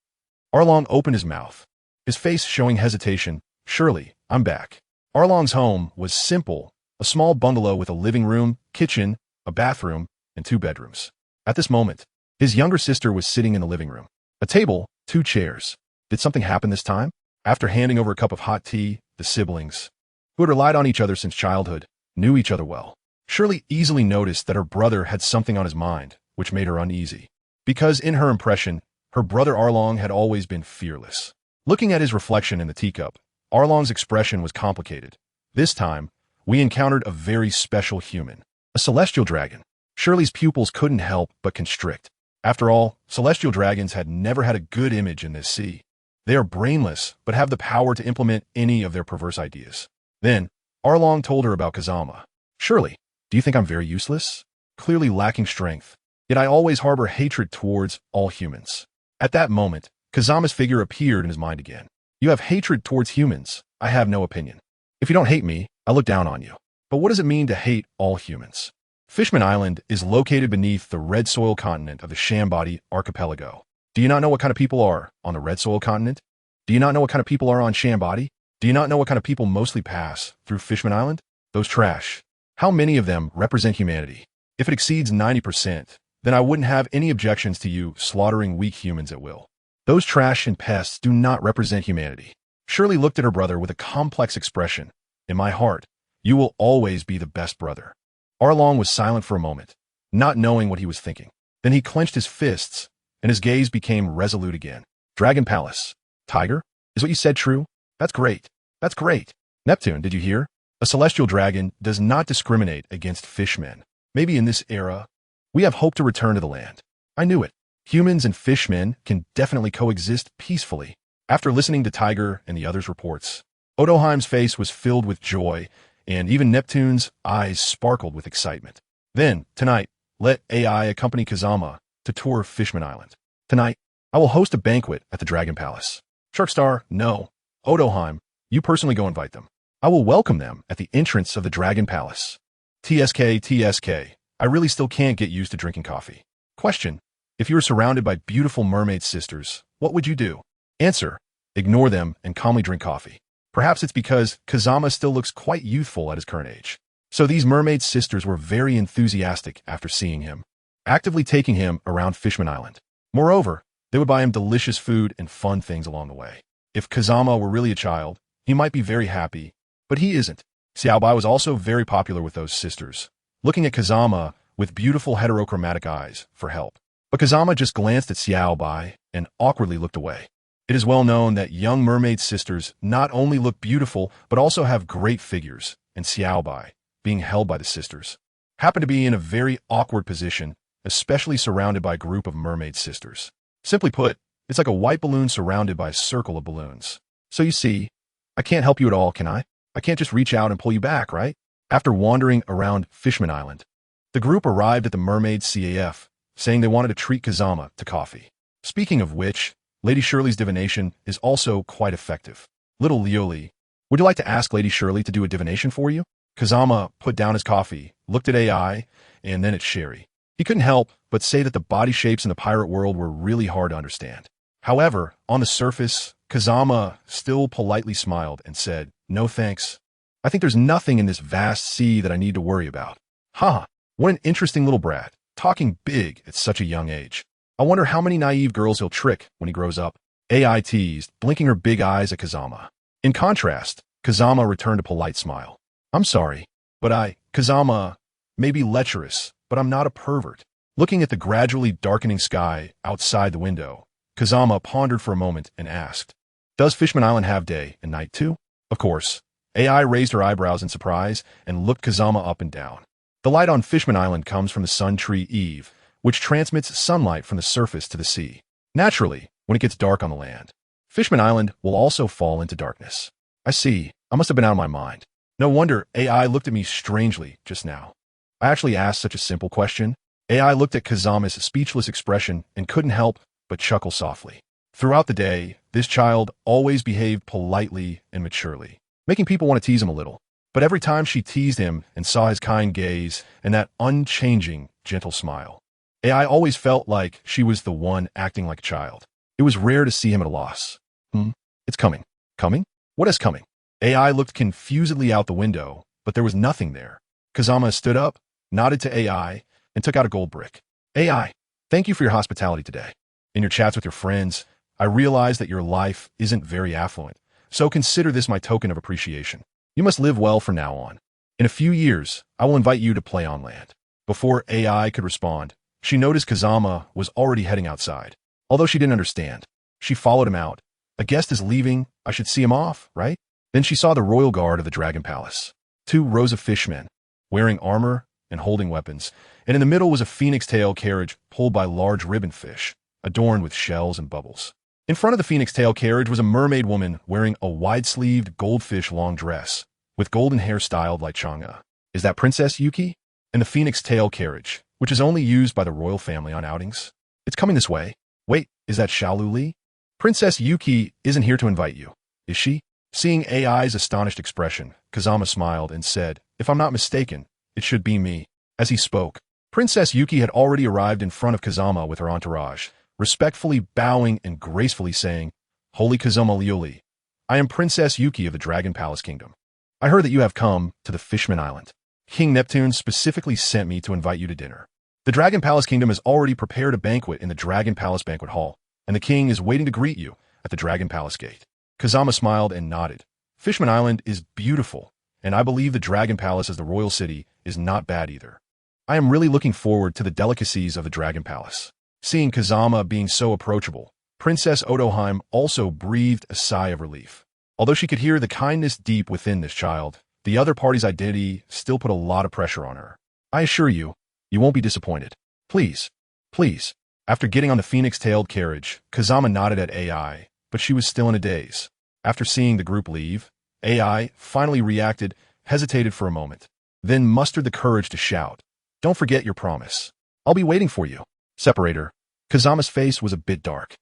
Arlong opened his mouth, his face showing hesitation. Surely, I'm back. Arlong's home was simple, a small bungalow with a living room, kitchen, a bathroom, and 2 bedrooms. At this moment, his younger sister was sitting in the living room. A table, 2 chairs. Did something happen this time? After handing over a cup of hot tea, the siblings, who had relied on each other since childhood, knew each other well. Shirley easily noticed that her brother had something on his mind, which made her uneasy. Because in her impression, her brother Arlong had always been fearless. Looking at his reflection in the teacup, Arlong's expression was complicated. This time, we encountered a very special human, a celestial dragon. Shirley's pupils couldn't help but constrict. After all, celestial dragons had never had a good image in this sea. They are brainless, but have the power to implement any of their perverse ideas. Then, Arlong told her about Kazama. Shirley, do you think I'm very useless? Clearly lacking strength. Yet I always harbor hatred towards all humans. At that moment, Kazama's figure appeared in his mind again. You have hatred towards humans. I have no opinion. If you don't hate me, I look down on you. But what does it mean to hate all humans? Fishman Island is located beneath the red soil continent of the Shambadi archipelago. Do you not know what kind of people are on the red soil continent? Do you not know what kind of people are on Shambadi? Do you not know what kind of people mostly pass through Fishman Island? Those trash. How many of them represent humanity? If it exceeds 90%, then I wouldn't have any objections to you slaughtering weak humans at will. Those trash and pests do not represent humanity. Shirley looked at her brother with a complex expression. In my heart, you will always be the best brother. Arlong was silent for a moment, not knowing what he was thinking. Then he clenched his fists, and his gaze became resolute again. Dragon Palace. Tiger? Is what you said true? That's great. That's great. Neptune, did you hear? A celestial dragon does not discriminate against fishmen. Maybe in this era, we have hope to return to the land. I knew it. Humans and fishmen can definitely coexist peacefully. After listening to Tiger and the others' reports, Odoheim's face was filled with joy, and even Neptune's eyes sparkled with excitement. Then, tonight, let AI accompany Kazama to tour Fishman Island. Tonight, I will host a banquet at the Dragon Palace. Sharkstar, no. Odoheim, you personally go invite them. I will welcome them at the entrance of the Dragon Palace. TSK, I really still can't get used to drinking coffee. Question, if you were surrounded by beautiful mermaid sisters, what would you do? Answer, ignore them and calmly drink coffee. Perhaps it's because Kazama still looks quite youthful at his current age. So these mermaid sisters were very enthusiastic after seeing him, actively taking him around Fishman Island. Moreover, they would buy him delicious food and fun things along the way. If Kazama were really a child, he might be very happy, but he isn't. Xiaobai was also very popular with those sisters, looking at Kazama with beautiful heterochromatic eyes for help. But Kazama just glanced at Xiaobai and awkwardly looked away. It is well known that young mermaid sisters not only look beautiful, but also have great figures, and Xiaobai, being held by the sisters, happened to be in a very awkward position, especially surrounded by a group of mermaid sisters. Simply put, it's like a white balloon surrounded by a circle of balloons. So you see, I can't help you at all, can I? I can't just reach out and pull you back, right? After wandering around Fishman Island, the group arrived at the Mermaid CAF, saying they wanted to treat Kazama to coffee. Speaking of which, Lady Shirley's divination is also quite effective. Little Lioli, would you like to ask Lady Shirley to do a divination for you? Kazama put down his coffee, looked at AI, and then at Sherry. He couldn't help but say that the body shapes in the pirate world were really hard to understand. However, on the surface, Kazama still politely smiled and said, no thanks. I think there's nothing in this vast sea that I need to worry about. Ha! What an interesting little brat, talking big at such a young age. I wonder how many naive girls he'll trick when he grows up. AI teased, blinking her big eyes at Kazama. In contrast, Kazama returned a polite smile. I'm sorry, but Kazama, may be lecherous, but I'm not a pervert. Looking at the gradually darkening sky outside the window, Kazama pondered for a moment and asked, does Fishman Island have day and night too? Of course. AI raised her eyebrows in surprise and looked Kazama up and down. The light on Fishman Island comes from the sun tree Eve, which transmits sunlight from the surface to the sea. Naturally, when it gets dark on the land, Fishman Island will also fall into darkness. I see. I must have been out of my mind. No wonder AI looked at me strangely just now. I actually asked such a simple question. AI looked at Kazama's speechless expression and couldn't help but chuckle softly. Throughout the day, this child always behaved politely and maturely, making people want to tease him a little. But every time she teased him and saw his kind gaze and that unchanging, gentle smile, AI always felt like she was the one acting like a child. It was rare to see him at a loss. It's coming. Coming? What is coming? AI looked confusedly out the window, but there was nothing there. Kazama stood up, nodded to AI, and took out a gold brick. AI, thank you for your hospitality today. In your chats with your friends, I realize that your life isn't very affluent, so consider this my token of appreciation. You must live well from now on. In a few years, I will invite you to play on land. Before AI could respond, she noticed Kazama was already heading outside. Although she didn't understand, she followed him out. A guest is leaving, I should see him off, right? Then she saw the royal guard of the Dragon Palace. 2 rows of fishmen, wearing armor and holding weapons, and in the middle was a phoenix tail carriage pulled by large ribbon fish, adorned with shells and bubbles. In front of the phoenix tail carriage was a mermaid woman wearing a wide-sleeved goldfish long dress, with golden hair styled like Chang'e. Is that Princess Yuki? In the phoenix tail carriage, which is only used by the royal family on outings? It's coming this way. Wait, is that Xiaolu Li? Princess Yuki isn't here to invite you, is she? Seeing AI's astonished expression, Kazama smiled and said, if I'm not mistaken, it should be me. As he spoke, Princess Yuki had already arrived in front of Kazama with her entourage, respectfully bowing and gracefully saying, Holy Kazama Liuli, I am Princess Yuki of the Dragon Palace Kingdom. I heard that you have come to the Fishman Island. King Neptune specifically sent me to invite you to dinner. The Dragon Palace Kingdom has already prepared a banquet in the Dragon Palace Banquet Hall, and the king is waiting to greet you at the Dragon Palace Gate. Kazama smiled and nodded. Fishman Island is beautiful, and I believe the Dragon Palace as the royal city is not bad either. I am really looking forward to the delicacies of the Dragon Palace. Seeing Kazama being so approachable, Princess Odoheim also breathed a sigh of relief. Although she could hear the kindness deep within this child, the other party's identity still put a lot of pressure on her. I assure you, you won't be disappointed. Please, please. After getting on the phoenix-tailed carriage, Kazama nodded at AI, but she was still in a daze. After seeing the group leave, AI finally reacted, hesitated for a moment, then mustered the courage to shout, Don't forget your promise. I'll be waiting for you. Separator. Kazama's face was a bit dark,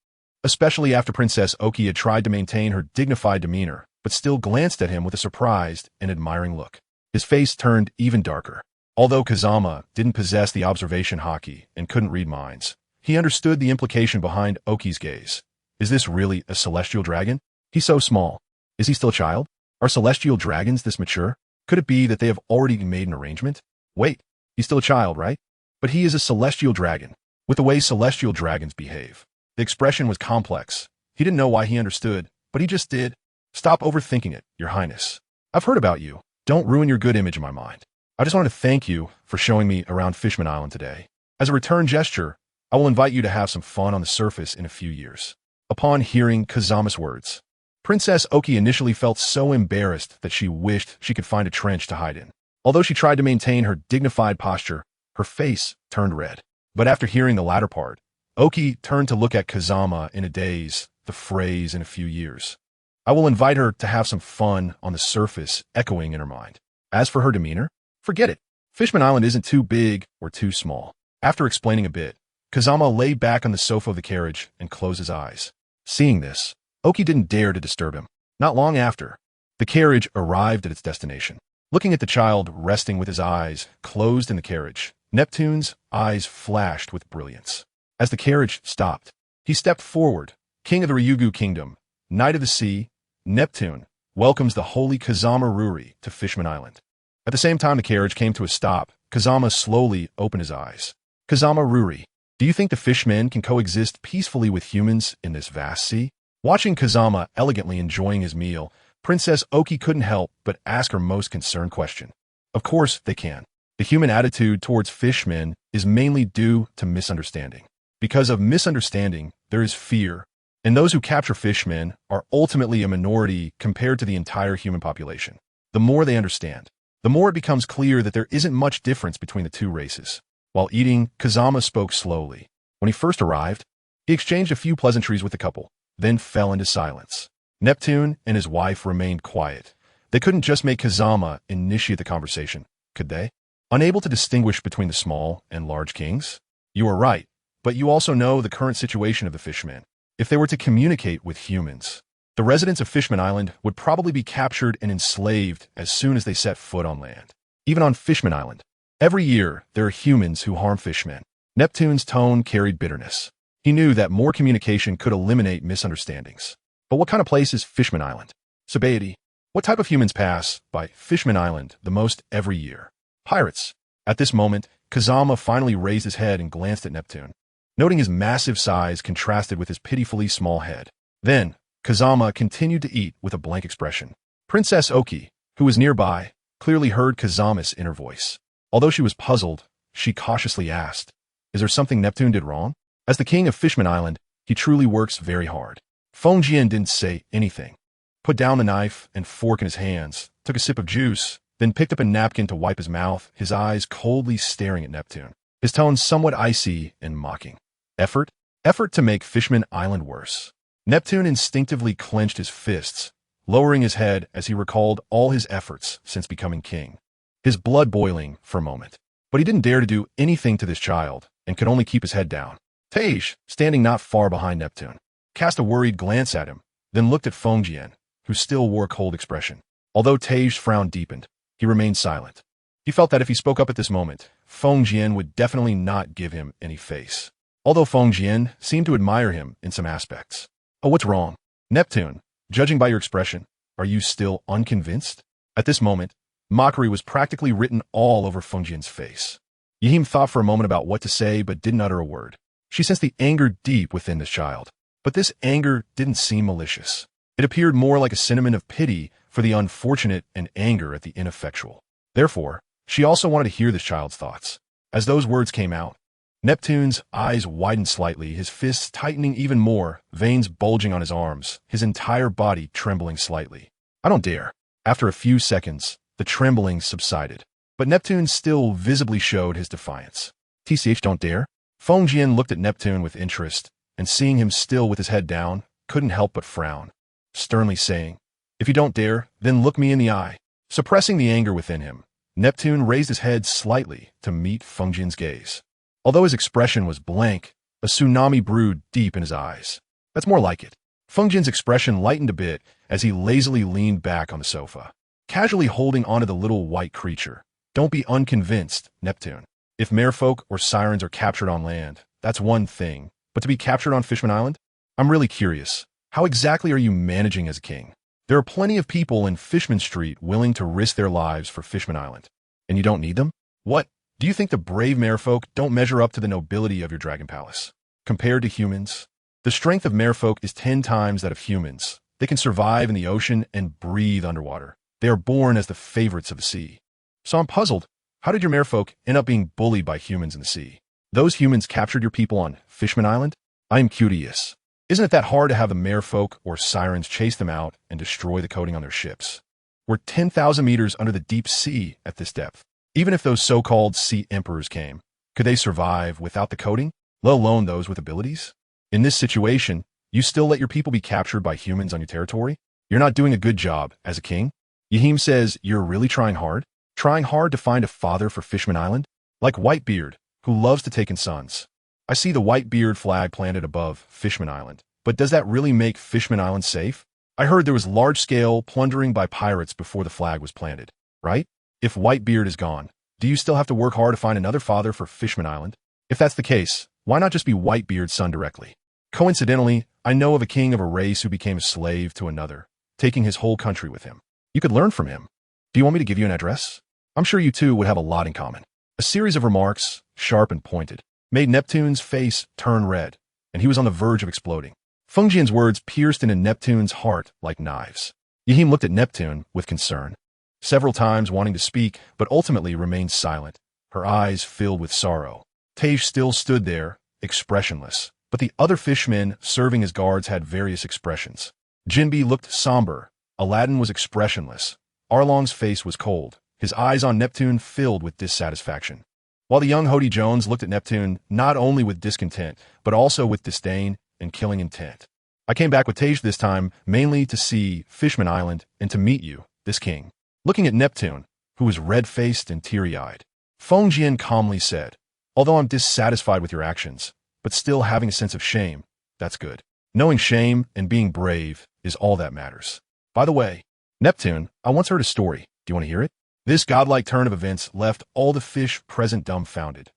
especially after Princess Oki had tried to maintain her dignified demeanor, but still glanced at him with a surprised and admiring look. His face turned even darker. Although Kazama didn't possess the observation haki and couldn't read minds, he understood the implication behind Oki's gaze. Is this really a celestial dragon? He's so small. Is he still a child? Are celestial dragons this mature? Could it be that they have already made an arrangement? Wait, he's still a child, right? But he is a celestial dragon, with the way celestial dragons behave. The expression was complex. He didn't know why he understood, but he just did. Stop overthinking it, Your Highness. I've heard about you. Don't ruin your good image in my mind. I just wanted to thank you for showing me around Fishman Island today. As a return gesture, I will invite you to have some fun on the surface in a few years. Upon hearing Kazama's words, Princess Oki initially felt so embarrassed that she wished she could find a trench to hide in. Although she tried to maintain her dignified posture, her face turned red. But after hearing the latter part, Oki turned to look at Kazama in a daze, the phrase in a few years. I will invite her to have some fun on the surface echoing in her mind. As for her demeanor, forget it. Fishman Island isn't too big or too small. After explaining a bit, Kazama lay back on the sofa of the carriage and closed his eyes. Seeing this, Oki didn't dare to disturb him. Not long after, the carriage arrived at its destination. Looking at the child resting with his eyes closed in the carriage, Neptune's eyes flashed with brilliance. As the carriage stopped, he stepped forward. King of the Ryugu Kingdom, Knight of the Sea, Neptune, welcomes the holy Kazama Ruri to Fishman Island. At the same time the carriage came to a stop, Kazama slowly opened his eyes. Kazama Ruri, do you think the fishmen can coexist peacefully with humans in this vast sea? Watching Kazama elegantly enjoying his meal, Princess Oki couldn't help but ask her most concerned question. Of course they can. The human attitude towards fishmen is mainly due to misunderstanding. Because of misunderstanding, there is fear, and those who capture fishmen are ultimately a minority compared to the entire human population. The more they understand, the more it becomes clear that there isn't much difference between the two races. While eating, Kazama spoke slowly. When he first arrived, he exchanged a few pleasantries with the couple, then fell into silence. Neptune and his wife remained quiet. They couldn't just make Kazama initiate the conversation, could they? Unable to distinguish between the small and large kings? You are right, but you also know the current situation of the fishmen. If they were to communicate with humans, the residents of Fishman Island would probably be captured and enslaved as soon as they set foot on land. Even on Fishman Island, every year there are humans who harm fishmen. Neptune's tone carried bitterness. He knew that more communication could eliminate misunderstandings. But what kind of place is Fishman Island? Sabaody. What type of humans pass by Fishman Island the most every year? Pirates. At this moment, Kazama finally raised his head and glanced at Neptune, noting his massive size contrasted with his pitifully small head. Then, Kazama continued to eat with a blank expression. Princess Oki, who was nearby, clearly heard Kazama's inner voice. Although she was puzzled, she cautiously asked, "Is there something Neptune did wrong?" As the king of Fishman Island, he truly works very hard. Fengjian didn't say anything. Put down the knife and fork in his hands, took a sip of juice, then picked up a napkin to wipe his mouth, his eyes coldly staring at Neptune, his tone somewhat icy and mocking. Effort? Effort to make Fishman Island worse. Neptune instinctively clenched his fists, lowering his head as he recalled all his efforts since becoming king. His blood boiling for a moment. But he didn't dare to do anything to this child, and could only keep his head down. Tej, standing not far behind Neptune, cast a worried glance at him, then looked at Fengjian, who still wore a cold expression. Although Tej's frown deepened, he remained silent. He felt that if he spoke up at this moment, Fengjian would definitely not give him any face. Although Fengjian seemed to admire him in some aspects. Oh, what's wrong? Neptune, judging by your expression, are you still unconvinced? At this moment, mockery was practically written all over Fengjian's face. Yihim thought for a moment about what to say but didn't utter a word. She sensed the anger deep within this child. But this anger didn't seem malicious. It appeared more like a sentiment of pity for the unfortunate and anger at the ineffectual. Therefore, she also wanted to hear this child's thoughts. As those words came out, Neptune's eyes widened slightly, his fists tightening even more, veins bulging on his arms, his entire body trembling slightly. I don't dare. After a few seconds, the trembling subsided. But Neptune still visibly showed his defiance. TCH don't dare? Fengjian looked at Neptune with interest, and seeing him still with his head down, couldn't help but frown, sternly saying, "If you don't dare, then look me in the eye." Suppressing the anger within him, Neptune raised his head slightly to meet Fengjian's gaze. Although his expression was blank, a tsunami brewed deep in his eyes. That's more like it. Fengjian's expression lightened a bit as he lazily leaned back on the sofa, casually holding onto the little white creature. Don't be unconvinced, Neptune. If merfolk or sirens are captured on land, that's one thing. But to be captured on Fishman Island? I'm really curious. How exactly are you managing as a king? There are plenty of people in Fishman Street willing to risk their lives for Fishman Island. And you don't need them? What? Do you think the brave merfolk don't measure up to the nobility of your dragon palace? Compared to humans, the strength of merfolk is 10 times that of humans. They can survive in the ocean and breathe underwater. They are born as the favorites of the sea. So I'm puzzled. How did your merfolk end up being bullied by humans in the sea? Those humans captured your people on Fishman Island? I am curious. Isn't it that hard to have the merfolk or sirens chase them out and destroy the coating on their ships? We're 10,000 meters under the deep sea at this depth. Even if those so-called sea emperors came, could they survive without the coating, let alone those with abilities? In this situation, you still let your people be captured by humans on your territory? You're not doing a good job as a king? Yihim says you're really trying hard? Trying hard to find a father for Fishman Island? Like Whitebeard, who loves to take in sons. I see the Whitebeard flag planted above Fishman Island, but does that really make Fishman Island safe? I heard there was large-scale plundering by pirates before the flag was planted, right? If Whitebeard is gone, do you still have to work hard to find another father for Fishman Island? If that's the case, why not just be Whitebeard's son directly? Coincidentally, I know of a king of a race who became a slave to another, taking his whole country with him. You could learn from him. Do you want me to give you an address? I'm sure you two would have a lot in common. A series of remarks, sharp and pointed, made Neptune's face turn red, and he was on the verge of exploding. Fengjian's words pierced into Neptune's heart like knives. Yihim looked at Neptune with concern, several times wanting to speak, but ultimately remained silent, her eyes filled with sorrow. Tej still stood there, expressionless, but the other fishmen serving as guards had various expressions. Jinbi looked somber, Aladdin was expressionless, Arlong's face was cold, his eyes on Neptune filled with dissatisfaction. While the young Hody Jones looked at Neptune not only with discontent, but also with disdain and killing intent. I came back with Tej this time mainly to see Fishman Island and to meet you, this king. Looking at Neptune, who was red-faced and teary-eyed, Fengjian calmly said, "Although I'm dissatisfied with your actions, but still having a sense of shame, that's good. Knowing shame and being brave is all that matters. By the way, Neptune, I once heard a story. Do you want to hear it?" This godlike turn of events left all the fish present dumbfounded.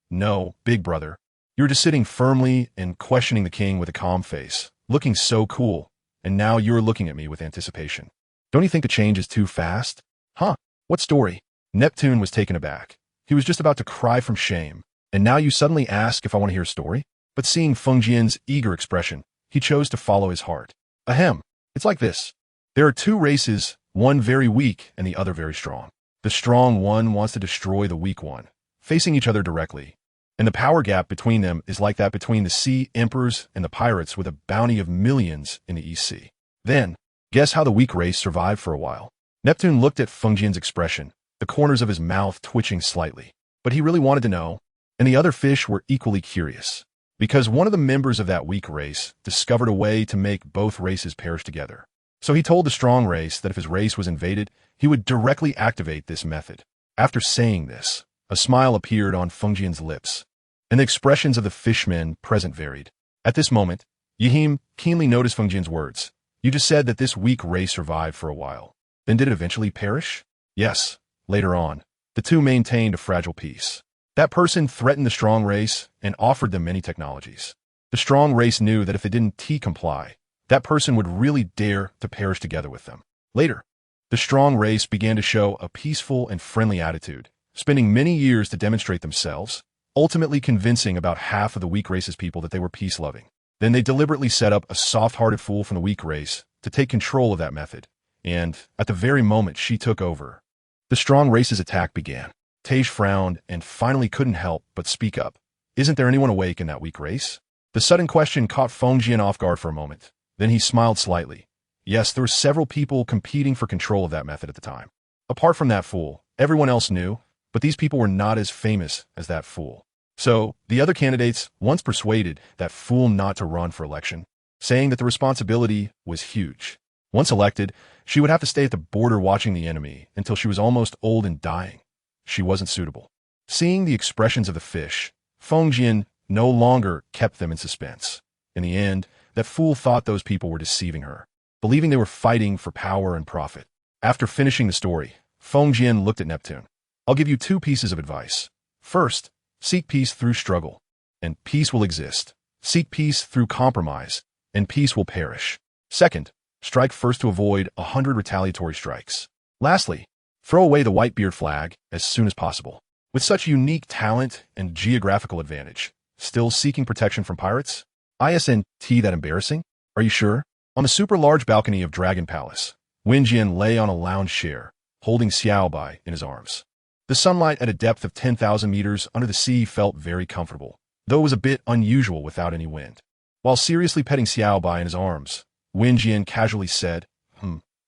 No, big brother. You were just sitting firmly and questioning the king with a calm face, looking so cool, and now you're looking at me with anticipation. Don't you think the change is too fast? Huh? What story? Neptune was taken aback. He was just about to cry from shame. And now you suddenly ask if I want to hear a story? But seeing Feng Jian's eager expression, he chose to follow his heart. Ahem. It's like this. There are two races, one very weak and the other very strong. The strong one wants to destroy the weak one, facing each other directly. And the power gap between them is like that between the sea emperors and the pirates with a bounty of millions in the East Sea. Then, guess how the weak race survived for a while? Neptune looked at Feng Jian's expression, the corners of his mouth twitching slightly. But he really wanted to know, and the other fish were equally curious. Because one of the members of that weak race discovered a way to make both races perish together. So he told the strong race that if his race was invaded, he would directly activate this method. After saying this, a smile appeared on Feng Jian's lips, and the expressions of the fishmen present varied. At this moment, Yihim keenly noticed Feng Jian's words. You just said that this weak race survived for a while. Then did it eventually perish? Yes, later on. The two maintained a fragile peace. That person threatened the strong race and offered them many technologies. The strong race knew that if they didn't comply, that person would really dare to perish together with them. Later, the strong race began to show a peaceful and friendly attitude, spending many years to demonstrate themselves, ultimately convincing about half of the weak race's people that they were peace-loving. Then they deliberately set up a soft-hearted fool from the weak race to take control of that method, and at the very moment she took over, the strong race's attack began. Tej frowned and finally couldn't help but speak up. Isn't there anyone awake in that weak race? The sudden question caught Feng Jian off guard for a moment. Then he smiled slightly. Yes, there were several people competing for control of that method at the time. Apart from that fool, everyone else knew, but these people were not as famous as that fool. So, the other candidates once persuaded that fool not to run for election, saying that the responsibility was huge. Once elected, she would have to stay at the border watching the enemy until she was almost old and dying. She wasn't suitable. Seeing the expressions of the fish, Feng Jian no longer kept them in suspense. In the end, that fool thought those people were deceiving her, believing they were fighting for power and profit. After finishing the story, Feng Jian looked at Neptune. I'll give you two pieces of advice. First, seek peace through struggle, and peace will exist. Seek peace through compromise, and peace will perish. Second, strike first to avoid 100 retaliatory strikes. Lastly, throw away the Whitebeard flag as soon as possible. With such unique talent and geographical advantage, still seeking protection from pirates? Isn't that embarrassing? Are you sure? On the super large balcony of Dragon Palace, Wenjian lay on a lounge chair, holding Xiaobai in his arms. The sunlight at a depth of 10,000 meters under the sea felt very comfortable, though it was a bit unusual without any wind. While seriously petting Xiaobai in his arms, Wenjian casually said,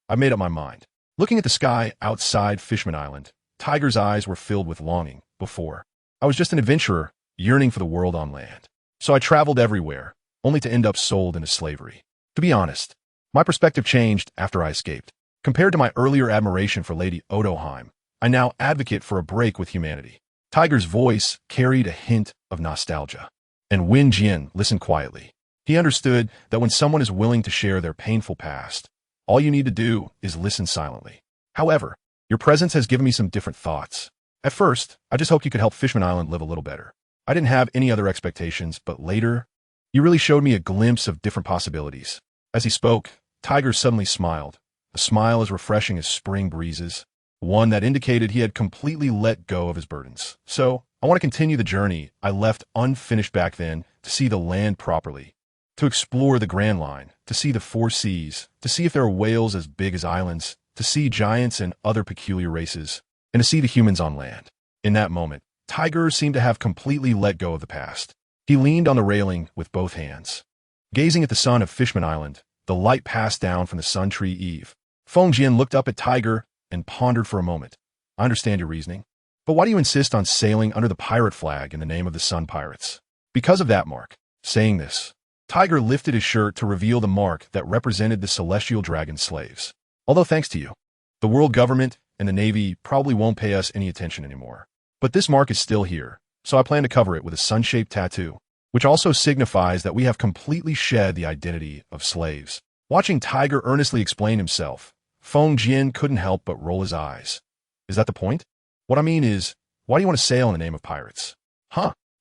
I've made up my mind. Looking at the sky outside Fishman Island, Tiger's eyes were filled with longing. Before, I was just an adventurer, yearning for the world on land. So I traveled everywhere, only to end up sold into slavery. To be honest, my perspective changed after I escaped. Compared to my earlier admiration for Lady Odoheim, I now advocate for a break with humanity. Tiger's voice carried a hint of nostalgia. And Wen Jin listened quietly. He understood that when someone is willing to share their painful past, all you need to do is listen silently. However, your presence has given me some different thoughts. At first, I just hoped you could help Fishman Island live a little better. I didn't have any other expectations, but later, you really showed me a glimpse of different possibilities. As he spoke, Tiger suddenly smiled, a smile as refreshing as spring breezes, one that indicated he had completely let go of his burdens. So, I want to continue the journey I left unfinished back then to see the land properly, to explore the Grand Line, to see the four seas, to see if there are whales as big as islands, to see giants and other peculiar races, and to see the humans on land. In that moment, Tiger seemed to have completely let go of the past. He leaned on the railing with both hands. Gazing at the sun of Fishman Island, the light passed down from the sun tree Eve. Feng Jian looked up at Tiger and pondered for a moment. I understand your reasoning, but why do you insist on sailing under the pirate flag in the name of the Sun Pirates? Because of that mark. Saying this, Tiger lifted his shirt to reveal the mark that represented the celestial dragon slaves. Although thanks to you, the world government and the Navy probably won't pay us any attention anymore. But this mark is still here, so I plan to cover it with a sun-shaped tattoo, which also signifies that we have completely shed the identity of slaves. Watching Tiger earnestly explain himself, Feng Jian couldn't help but roll his eyes. Is that the point? What I mean is, why do you want to sail in the name of pirates?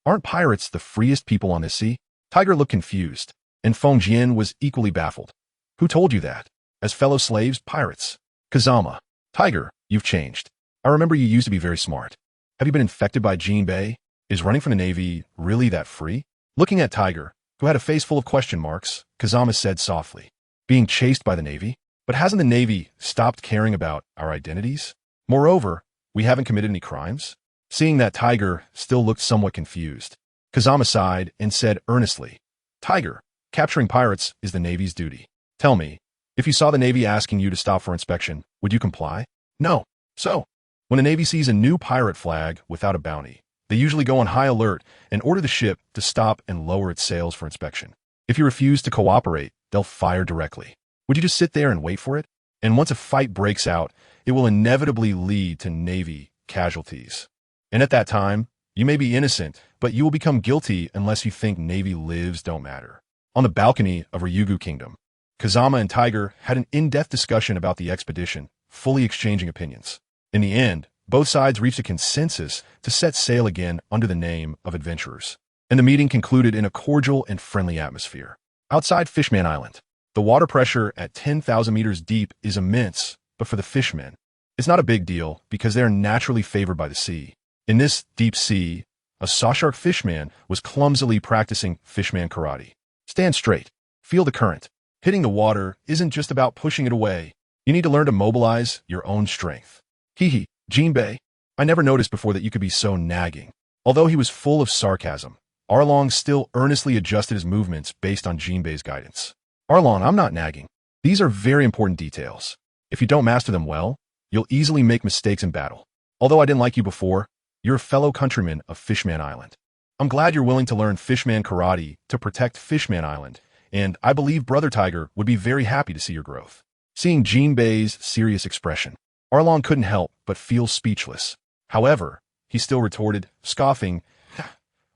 Aren't pirates the freest people on this sea? Tiger looked confused, and Feng Jian was equally baffled. Who told you that? As fellow slaves, pirates. Kazama. Tiger, you've changed. I remember you used to be very smart. Have you been infected by Jinbei? Is running from the Navy really that free? Looking at Tiger, who had a face full of question marks, Kazama said softly, being chased by the Navy? But hasn't the Navy stopped caring about our identities? Moreover, we haven't committed any crimes? Seeing that Tiger still looked somewhat confused, Kazama sighed and said earnestly, Tiger, capturing pirates is the Navy's duty. Tell me, if you saw the Navy asking you to stop for inspection, would you comply? No. So, when the Navy sees a new pirate flag without a bounty, they usually go on high alert and order the ship to stop and lower its sails for inspection. If you refuse to cooperate, they'll fire directly. Would you just sit there and wait for it? And once a fight breaks out, it will inevitably lead to Navy casualties. And at that time, you may be innocent, but you will become guilty unless you think Navy lives don't matter. On the balcony of Ryugu Kingdom, Kazama and Tiger had an in-depth discussion about the expedition, fully exchanging opinions. In the end, both sides reached a consensus to set sail again under the name of adventurers. And the meeting concluded in a cordial and friendly atmosphere. Outside Fishman Island, the water pressure at 10,000 meters deep is immense, but for the fishmen, it's not a big deal because they are naturally favored by the sea. In this deep sea, a sawshark fishman was clumsily practicing fishman karate. Stand straight. Feel the current. Hitting the water isn't just about pushing it away. You need to learn to mobilize your own strength. Hee, Jinbei, I never noticed before that you could be so nagging. Although he was full of sarcasm, Arlong still earnestly adjusted his movements based on Jinbei's guidance. Arlong, I'm not nagging. These are very important details. If you don't master them well, you'll easily make mistakes in battle. Although I didn't like you before, you're a fellow countryman of Fishman Island. I'm glad you're willing to learn Fishman karate to protect Fishman Island, and I believe Brother Tiger would be very happy to see your growth. Seeing Jinbei's serious expression, Arlong couldn't help but feel speechless. However, he still retorted, scoffing,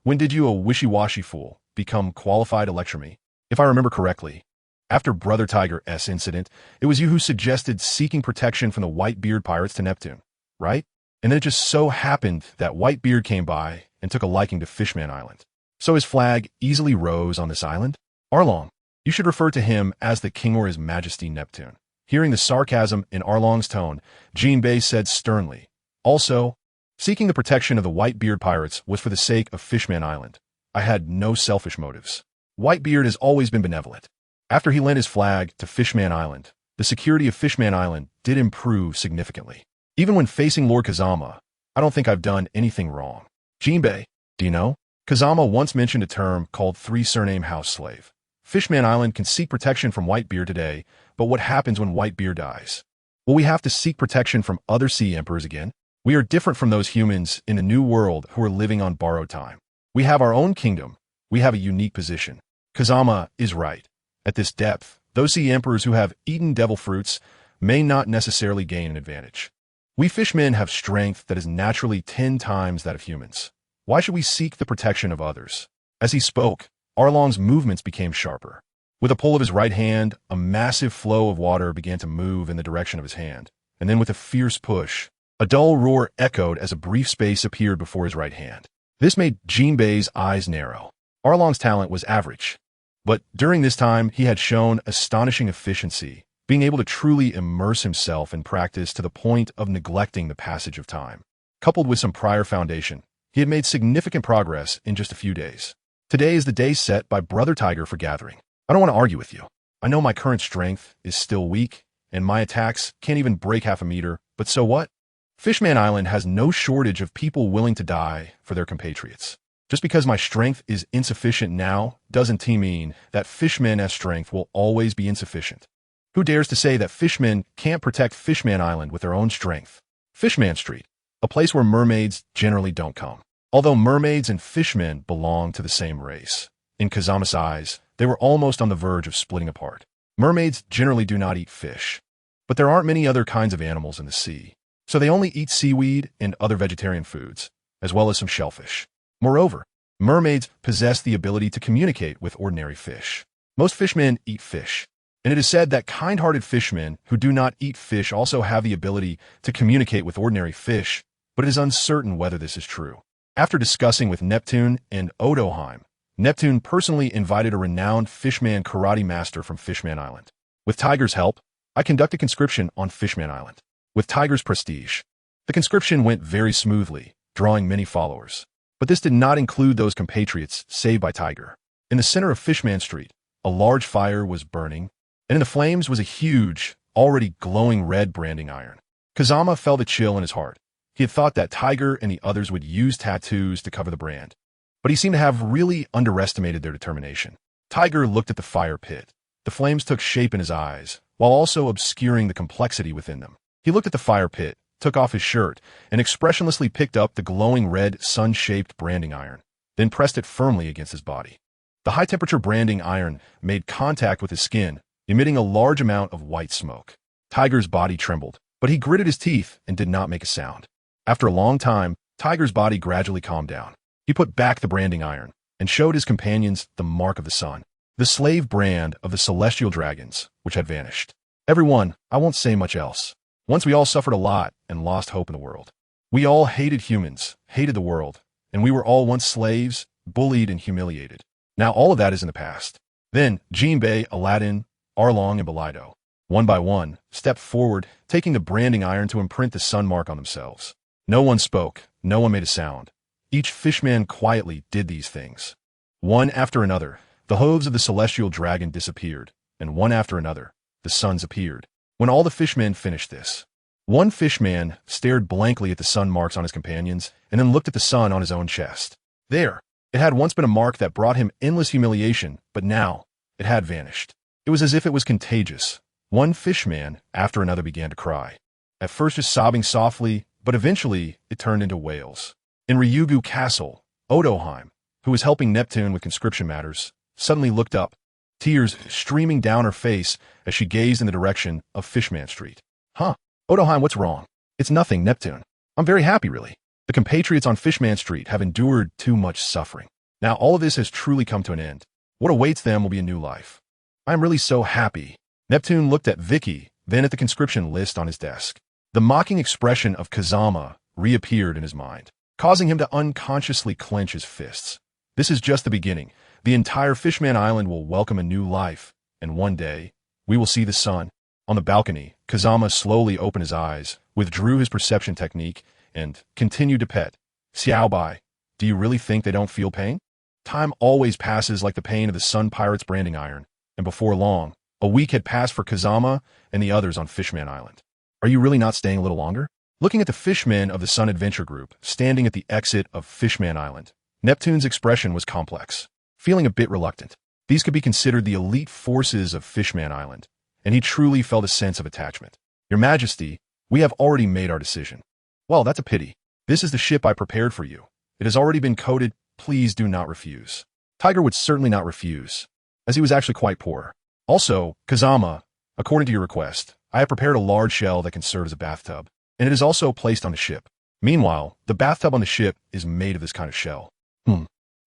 when did you, a wishy-washy fool, become qualified to lecture me? If I remember correctly, after Brother Tiger's incident, it was you who suggested seeking protection from the Whitebeard pirates to Neptune, right? And then it just so happened that Whitebeard came by and took a liking to Fishman Island. So his flag easily rose on this island? Arlong, you should refer to him as the King or His Majesty Neptune. Hearing the sarcasm in Arlong's tone, Jinbei said sternly, also, seeking the protection of the Whitebeard pirates was for the sake of Fishman Island. I had no selfish motives. Whitebeard has always been benevolent. After he lent his flag to Fishman Island, the security of Fishman Island did improve significantly. Even when facing Lord Kazama, I don't think I've done anything wrong. Jinbei, do you know? Kazama once mentioned a term called three-surname house slave. Fishman Island can seek protection from Whitebeard today, but what happens when Whitebeard dies? Will we have to seek protection from other sea emperors again? We are different from those humans in the new world who are living on borrowed time. We have our own kingdom. We have a unique position. Kazama is right. At this depth, those sea emperors who have eaten devil fruits may not necessarily gain an advantage. We fishmen have strength that is naturally 10 times that of humans. Why should we seek the protection of others? As he spoke, Arlong's movements became sharper. With a pull of his right hand, a massive flow of water began to move in the direction of his hand. And then with a fierce push, a dull roar echoed as a brief space appeared before his right hand. This made Jinbei's eyes narrow. Arlong's talent was average. But during this time, he had shown astonishing efficiency, being able to truly immerse himself in practice to the point of neglecting the passage of time. Coupled with some prior foundation, he had made significant progress in just a few days. Today is the day set by Brother Tiger for gathering. I don't want to argue with you. I know my current strength is still weak, and my attacks can't even break half a meter, but so what? Fishman Island has no shortage of people willing to die for their compatriots. Just because my strength is insufficient now doesn't mean that Fishman's strength will always be insufficient. Who dares to say that fishmen can't protect Fishman Island with their own strength? Fishman Street, a place where mermaids generally don't come. Although mermaids and fishmen belong to the same race, in Kazama's eyes, they were almost on the verge of splitting apart. Mermaids generally do not eat fish, but there aren't many other kinds of animals in the sea, so they only eat seaweed and other vegetarian foods, as well as some shellfish. Moreover, mermaids possess the ability to communicate with ordinary fish. Most fishmen eat fish, and it is said that kind-hearted fishmen who do not eat fish also have the ability to communicate with ordinary fish, but it is uncertain whether this is true. After discussing with Neptune and Odoheim, Neptune personally invited a renowned fishman karate master from Fishman Island. With Tiger's help, I conduct a conscription on Fishman Island. With Tiger's prestige. The conscription went very smoothly, drawing many followers. But this did not include those compatriots saved by Tiger. In the center of Fishman Street, a large fire was burning, and in the flames was a huge, already glowing red branding iron. Kazama felt a chill in his heart. He had thought that Tiger and the others would use tattoos to cover the brand. But he seemed to have really underestimated their determination. Tiger looked at the fire pit. The flames took shape in his eyes, while also obscuring the complexity within them. He looked at the fire pit, took off his shirt, and expressionlessly picked up the glowing red sun-shaped branding iron, then pressed it firmly against his body. The high-temperature branding iron made contact with his skin, emitting a large amount of white smoke. Tiger's body trembled, but he gritted his teeth and did not make a sound. After a long time, Tiger's body gradually calmed down. He put back the branding iron and showed his companions the mark of the sun, the slave brand of the celestial dragons, which had vanished. Everyone, I won't say much else. Once we all suffered a lot and lost hope in the world. We all hated humans, hated the world, and we were all once slaves, bullied and humiliated. Now all of that is in the past. Then, Jinbei, Aladdin, Arlong, and Belido, one by one, stepped forward, taking the branding iron to imprint the sun mark on themselves. No one spoke, no one made a sound. Each fishman quietly did these things. One after another, the hooves of the celestial dragon disappeared, and one after another, the suns appeared. When all the fishmen finished this, one fishman stared blankly at the sun marks on his companions and then looked at the sun on his own chest. There, it had once been a mark that brought him endless humiliation, but now it had vanished. It was as if it was contagious. One fishman after another began to cry. At first just sobbing softly, but eventually it turned into wails. In Ryugu Castle, Odoheim, who was helping Neptune with conscription matters, suddenly looked up, tears streaming down her face as she gazed in the direction of Fishman Street. Huh? Odoheim, what's wrong? It's nothing, Neptune. I'm very happy, really. The compatriots on Fishman Street have endured too much suffering. Now all of this has truly come to an end. What awaits them will be a new life. I am really so happy. Neptune looked at Vicky, then at the conscription list on his desk. The mocking expression of Kazama reappeared in his mind, causing him to unconsciously clench his fists. This is just the beginning. The entire Fishman Island will welcome a new life, and one day, we will see the sun. On the balcony, Kazama slowly opened his eyes, withdrew his perception technique, and continued to pet. Xiaobai, do you really think they don't feel pain? Time always passes like the pain of the Sun Pirates branding iron, and before long, a week had passed for Kazama and the others on Fishman Island. Are you really not staying a little longer? Looking at the fishmen of the Sun Adventure Group, standing at the exit of Fishman Island, Neptune's expression was complex, feeling a bit reluctant. These could be considered the elite forces of Fishman Island, and he truly felt a sense of attachment. Your Majesty, we have already made our decision. Well, that's a pity. This is the ship I prepared for you. It has already been coded. Please do not refuse. Tiger would certainly not refuse, as he was actually quite poor. Also, Kazama, according to your request, I have prepared a large shell that can serve as a bathtub, and it is also placed on the ship. Meanwhile, the bathtub on the ship is made of this kind of shell.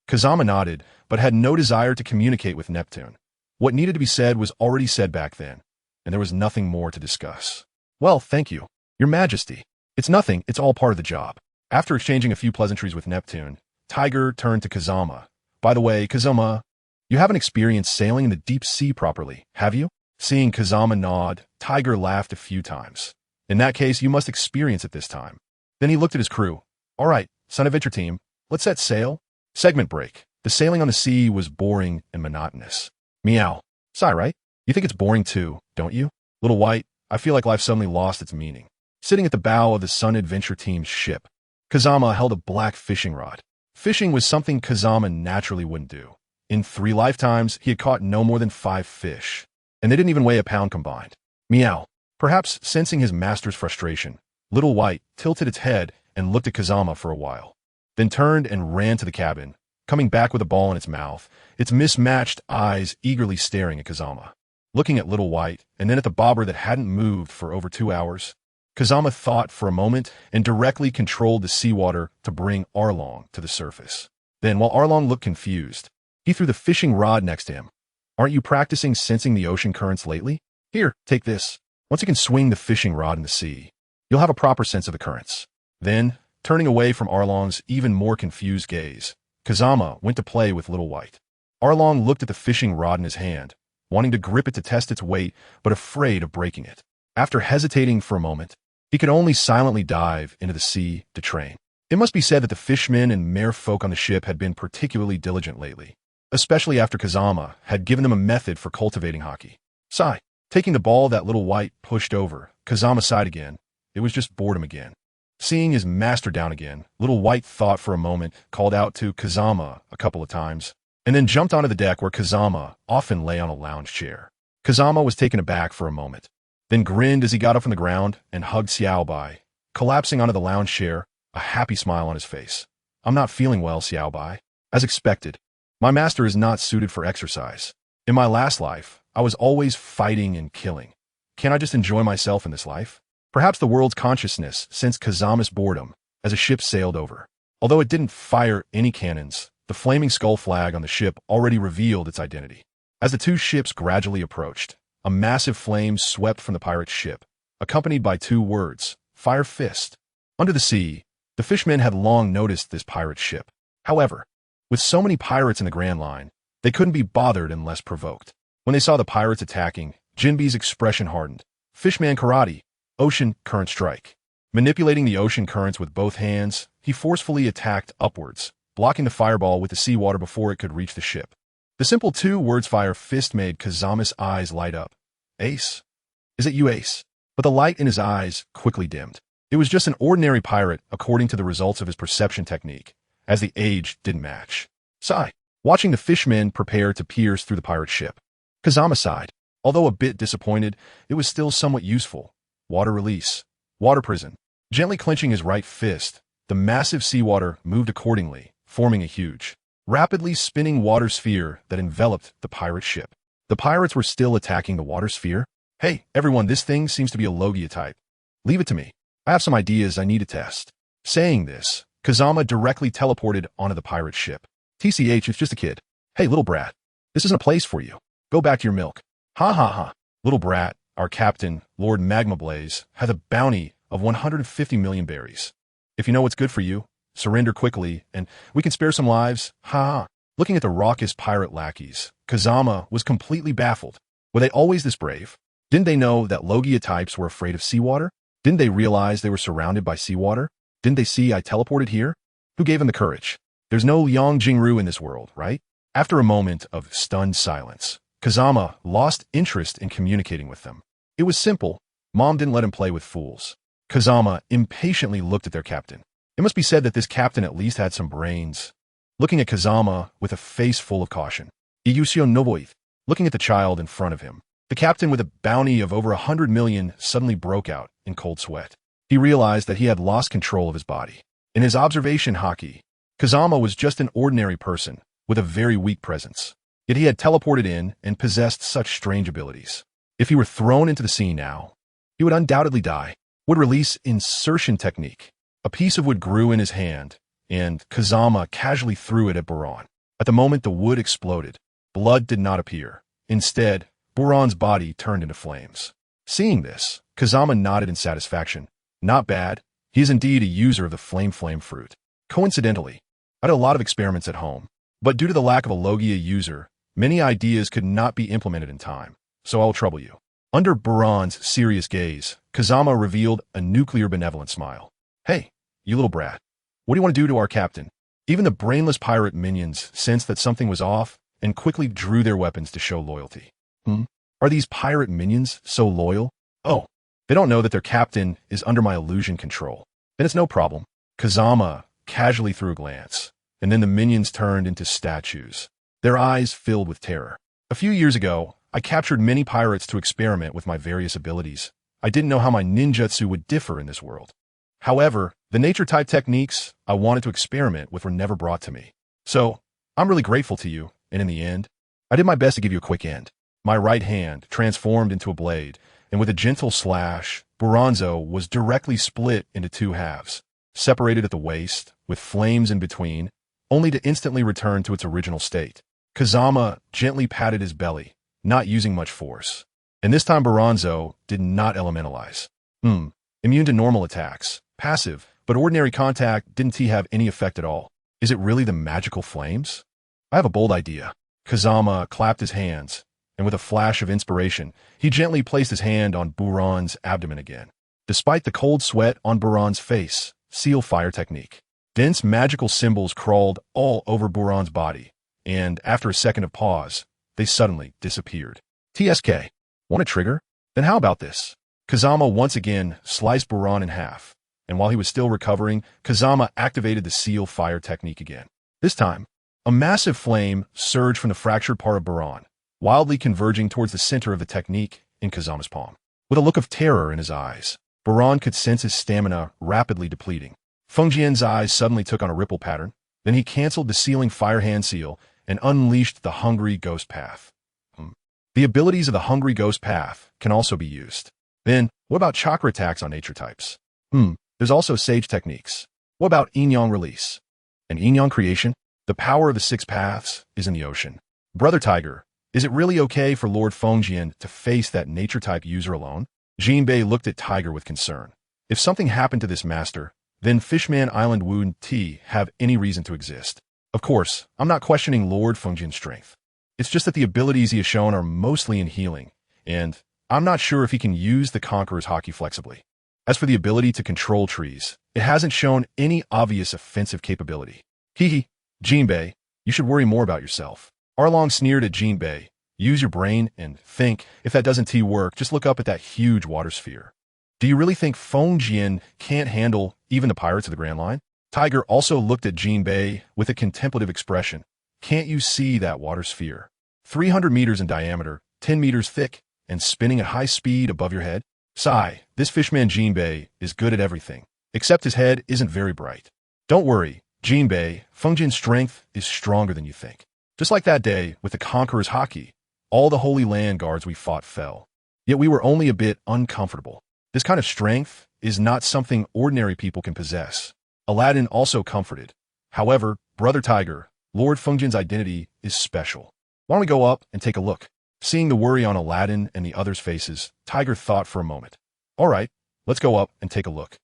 Kazama nodded, but had no desire to communicate with Neptune. What needed to be said was already said back then, and there was nothing more to discuss. Well, thank you, Your Majesty. It's nothing, it's all part of the job. After exchanging a few pleasantries with Neptune, Tiger turned to Kazama. By the way, Kazama, you haven't experienced sailing in the deep sea properly, have you? Seeing Kazama nod, Tiger laughed a few times. In that case, you must experience it this time. Then he looked at his crew. All right, Sun Adventure Team, let's set sail. Segment break. The sailing on the sea was boring and monotonous. Meow. Sigh, right? You think it's boring too, don't you? Little White, I feel like life suddenly lost its meaning. Sitting at the bow of the Sun Adventure Team's ship, Kazama held a black fishing rod. Fishing was something Kazama naturally wouldn't do. In 3 lifetimes, he had caught no more than 5 fish, and they didn't even weigh a pound combined. Meow. Perhaps sensing his master's frustration, Little White tilted its head and looked at Kazama for a while, then turned and ran to the cabin, coming back with a ball in its mouth, its mismatched eyes eagerly staring at Kazama. Looking at Little White and then at the bobber that hadn't moved for over 2 hours, Kazama thought for a moment and directly controlled the seawater to bring Arlong to the surface. Then, while Arlong looked confused, he threw the fishing rod next to him. Aren't you practicing sensing the ocean currents lately? Here, take this. Once you can swing the fishing rod in the sea, you'll have a proper sense of the currents. Then, turning away from Arlong's even more confused gaze, Kazama went to play with Little White. Arlong looked at the fishing rod in his hand, wanting to grip it to test its weight, but afraid of breaking it. After hesitating for a moment, he could only silently dive into the sea to train. It must be said that the fishmen and merfolk on the ship had been particularly diligent lately, especially after Kazama had given them a method for cultivating hockey. Sigh. Taking the ball that Little White pushed over, Kazama sighed again. It was just boredom again. Seeing his master down again, Little White thought for a moment, called out to Kazama a couple of times, and then jumped onto the deck where Kazama often lay on a lounge chair. Kazama was taken aback for a moment, then grinned as he got up from the ground and hugged Xiaobai, collapsing onto the lounge chair, a happy smile on his face. I'm not feeling well, Xiaobai. As expected, my master is not suited for exercise. In my last life, I was always fighting and killing. Can't I just enjoy myself in this life? Perhaps the world's consciousness sensed Kazama's boredom as a ship sailed over. Although it didn't fire any cannons, the flaming skull flag on the ship already revealed its identity. As the two ships gradually approached, a massive flame swept from the pirate ship, accompanied by two words, Fire Fist. Under the sea, the fishmen had long noticed this pirate ship. However, with so many pirates in the Grand Line, they couldn't be bothered unless provoked. When they saw the pirates attacking, Jinbe's expression hardened. Fishman Karate, Ocean Current Strike. Manipulating the ocean currents with both hands, he forcefully attacked upwards, blocking the fireball with the seawater before it could reach the ship. The simple two words Fire Fist made Kazama's eyes light up. Ace? Is it you, Ace? But the light in his eyes quickly dimmed. It was just an ordinary pirate according to the results of his perception technique, as the age didn't match. Sigh. Watching the fishmen prepare to pierce through the pirate ship, Kazama sighed. Although a bit disappointed, it was still somewhat useful. Water release. Water prison. Gently clenching his right fist, the massive seawater moved accordingly, forming a huge, rapidly spinning water sphere that enveloped the pirate ship. The pirates were still attacking the water sphere. Hey, everyone, this thing seems to be a Logia type. Leave it to me. I have some ideas I need to test. Saying this, Kazama directly teleported onto the pirate ship. TCH, it's just a kid. Hey, little brat. This isn't a place for you. Go back to your milk. Ha ha ha. Little brat, our captain, Lord Magma Blaze, has a bounty of 150 million berries. If you know what's good for you, surrender quickly, and we can spare some lives. Ha ha. Looking at the raucous pirate lackeys, Kazama was completely baffled. Were they always this brave? Didn't they know that Logia types were afraid of seawater? Didn't they realize they were surrounded by seawater? Didn't they see I teleported here? Who gave them the courage? There's no Yang Jingru in this world, right? After a moment of stunned silence, Kazama lost interest in communicating with them. It was simple. Mom didn't let him play with fools. Kazama impatiently looked at their captain. It must be said that this captain at least had some brains. Looking at Kazama with a face full of caution. Iyusio Nobuith, looking at the child in front of him. The captain with a bounty of over 100 million suddenly broke out in cold sweat. He realized that he had lost control of his body. In his observation hockey, Kazama was just an ordinary person with a very weak presence. Yet he had teleported in and possessed such strange abilities. If he were thrown into the sea now, he would undoubtedly die. Would release insertion technique. A piece of wood grew in his hand, and Kazama casually threw it at Buran. At the moment the wood exploded, blood did not appear. Instead, Buran's body turned into flames. Seeing this, Kazama nodded in satisfaction. Not bad. He is indeed a user of the flame fruit. Coincidentally, I did a lot of experiments at home, but due to the lack of a Logia user, many ideas could not be implemented in time, so I will trouble you. Under Buran's serious gaze, Kazama revealed a nuclear benevolent smile. Hey, you little brat. What do you want to do to our captain? Even the brainless pirate minions sensed that something was off and quickly drew their weapons to show loyalty. Are these pirate minions so loyal? Oh, they don't know that their captain is under my illusion control. Then it's no problem. Kazama casually threw a glance, and then the minions turned into statues, their eyes filled with terror. A few years ago, I captured many pirates to experiment with my various abilities. I didn't know how my ninjutsu would differ in this world. However, the nature-type techniques I wanted to experiment with were never brought to me. So, I'm really grateful to you, and in the end, I did my best to give you a quick end. My right hand transformed into a blade, and with a gentle slash, Buranzo was directly split into two halves, separated at the waist, with flames in between, only to instantly return to its original state. Kazama gently patted his belly, not using much force. And this time Buranzo did not elementalize. Immune to normal attacks. Passive, but ordinary contact didn't have any effect at all. Is it really the magical flames? I have a bold idea. Kazama clapped his hands, and with a flash of inspiration, he gently placed his hand on Buran's abdomen again. Despite the cold sweat on Buran's face, seal fire technique. Dense magical symbols crawled all over Buran's body, and after a second of pause, they suddenly disappeared. TSK. Want a trigger? Then how about this? Kazama once again sliced Buran in half, and while he was still recovering, Kazama activated the seal fire technique again. This time, a massive flame surged from the fractured part of Buran, wildly converging towards the center of the technique in Kazama's palm. With a look of terror in his eyes, Buran could sense his stamina rapidly depleting. Fengjian's eyes suddenly took on a ripple pattern. Then he canceled the sealing fire hand seal and unleashed the Hungry Ghost Path. The abilities of the Hungry Ghost Path can also be used. Then, what about chakra attacks on nature types? There's also Sage techniques. What about Yin Yang release? And Yin Yang creation? The power of the six paths is in the ocean. Brother Tiger, is it really okay for Lord Fengjian to face that nature type user alone? Jinbei looked at Tiger with concern. If something happened to this master, then Fishman Island wouldn't have any reason to exist. Of course, I'm not questioning Lord Fengjian's strength. It's just that the abilities he has shown are mostly in healing, and I'm not sure if he can use the Conqueror's Haki flexibly. As for the ability to control trees, it hasn't shown any obvious offensive capability. Hehe, Jinbei, you should worry more about yourself. Arlong sneered at Jinbei. Use your brain and think. If that doesn't work, just look up at that huge water sphere. Do you really think Fengjian can't handle even the pirates of the Grand Line? Tiger also looked at Jinbei with a contemplative expression. Can't you see that water sphere? 300 meters in diameter, 10 meters thick, and spinning at high speed above your head? Sigh, this fishman Jinbei is good at everything, except his head isn't very bright. Don't worry, Jinbei, Fengjian's strength is stronger than you think. Just like that day with the Conqueror's Haki, all the Holy Land guards we fought fell. Yet we were only a bit uncomfortable. This kind of strength is not something ordinary people can possess. Aladdin also comforted. However, Brother Tiger, Lord Fengjian's identity is special. Why don't we go up and take a look? Seeing the worry on Aladdin and the others' faces, Tiger thought for a moment. All right, let's go up and take a look.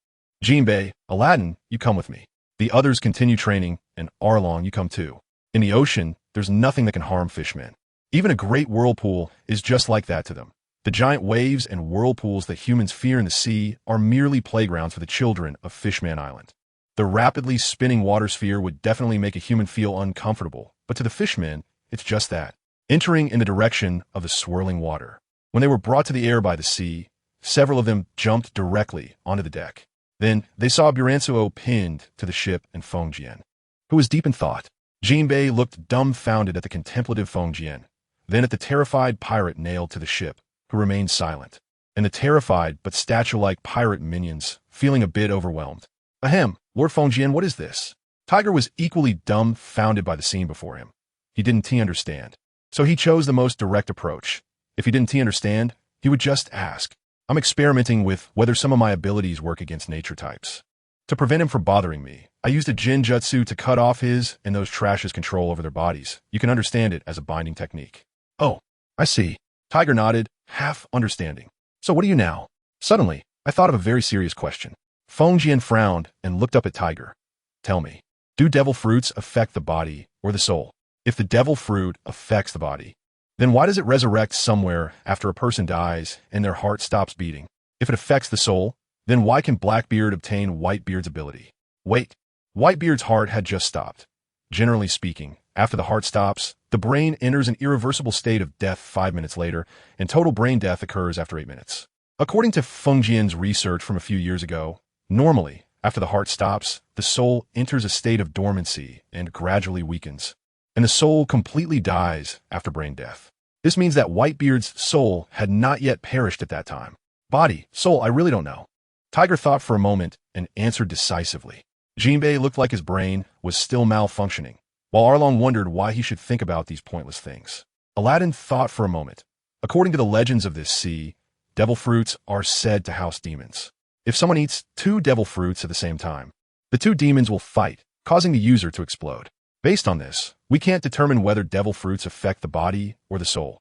Jinbei, Aladdin, you come with me. The others continue training, and Arlong, you come too. In the ocean, there's nothing that can harm fishmen. Even a great whirlpool is just like that to them. The giant waves and whirlpools that humans fear in the sea are merely playgrounds for the children of Fishman Island. The rapidly spinning water sphere would definitely make a human feel uncomfortable, but to the fishmen, it's just that. Entering in the direction of the swirling water. When they were brought to the air by the sea, several of them jumped directly onto the deck. Then they saw Buransuo pinned to the ship and Fengjian, who was deep in thought. Jinbei looked dumbfounded at the contemplative Fengjian, then at the terrified pirate nailed to the ship, who remained silent, and the terrified but statue-like pirate minions, feeling a bit overwhelmed. Ahem, Lord Fengjian, what is this? Tiger was equally dumbfounded by the scene before him. He didn't understand. So he chose the most direct approach. If he didn't understand, he would just ask. I'm experimenting with whether some of my abilities work against nature types. To prevent him from bothering me, I used a Jinjutsu to cut off his and those trash's control over their bodies. You can understand it as a binding technique. Oh, I see. Tiger nodded, half understanding. So what are you now? Suddenly, I thought of a very serious question. Fengjian frowned and looked up at Tiger. Tell me, do devil fruits affect the body or the soul? If the devil fruit affects the body, then why does it resurrect somewhere after a person dies and their heart stops beating? If it affects the soul, then why can Blackbeard obtain Whitebeard's ability? Wait, Whitebeard's heart had just stopped. Generally speaking, after the heart stops, the brain enters an irreversible state of death 5 minutes later, and total brain death occurs after 8 minutes. According to Fengjian's research from a few years ago, normally, after the heart stops, the soul enters a state of dormancy and gradually weakens, and the soul completely dies after brain death. This means that Whitebeard's soul had not yet perished at that time. Body, soul, I really don't know. Tiger thought for a moment and answered decisively. Jinbei looked like his brain was still malfunctioning, while Arlong wondered why he should think about these pointless things. Aladdin thought for a moment. According to the legends of this sea, devil fruits are said to house demons. If someone eats 2 devil fruits at the same time, the 2 demons will fight, causing the user to explode. Based on this, we can't determine whether devil fruits affect the body or the soul.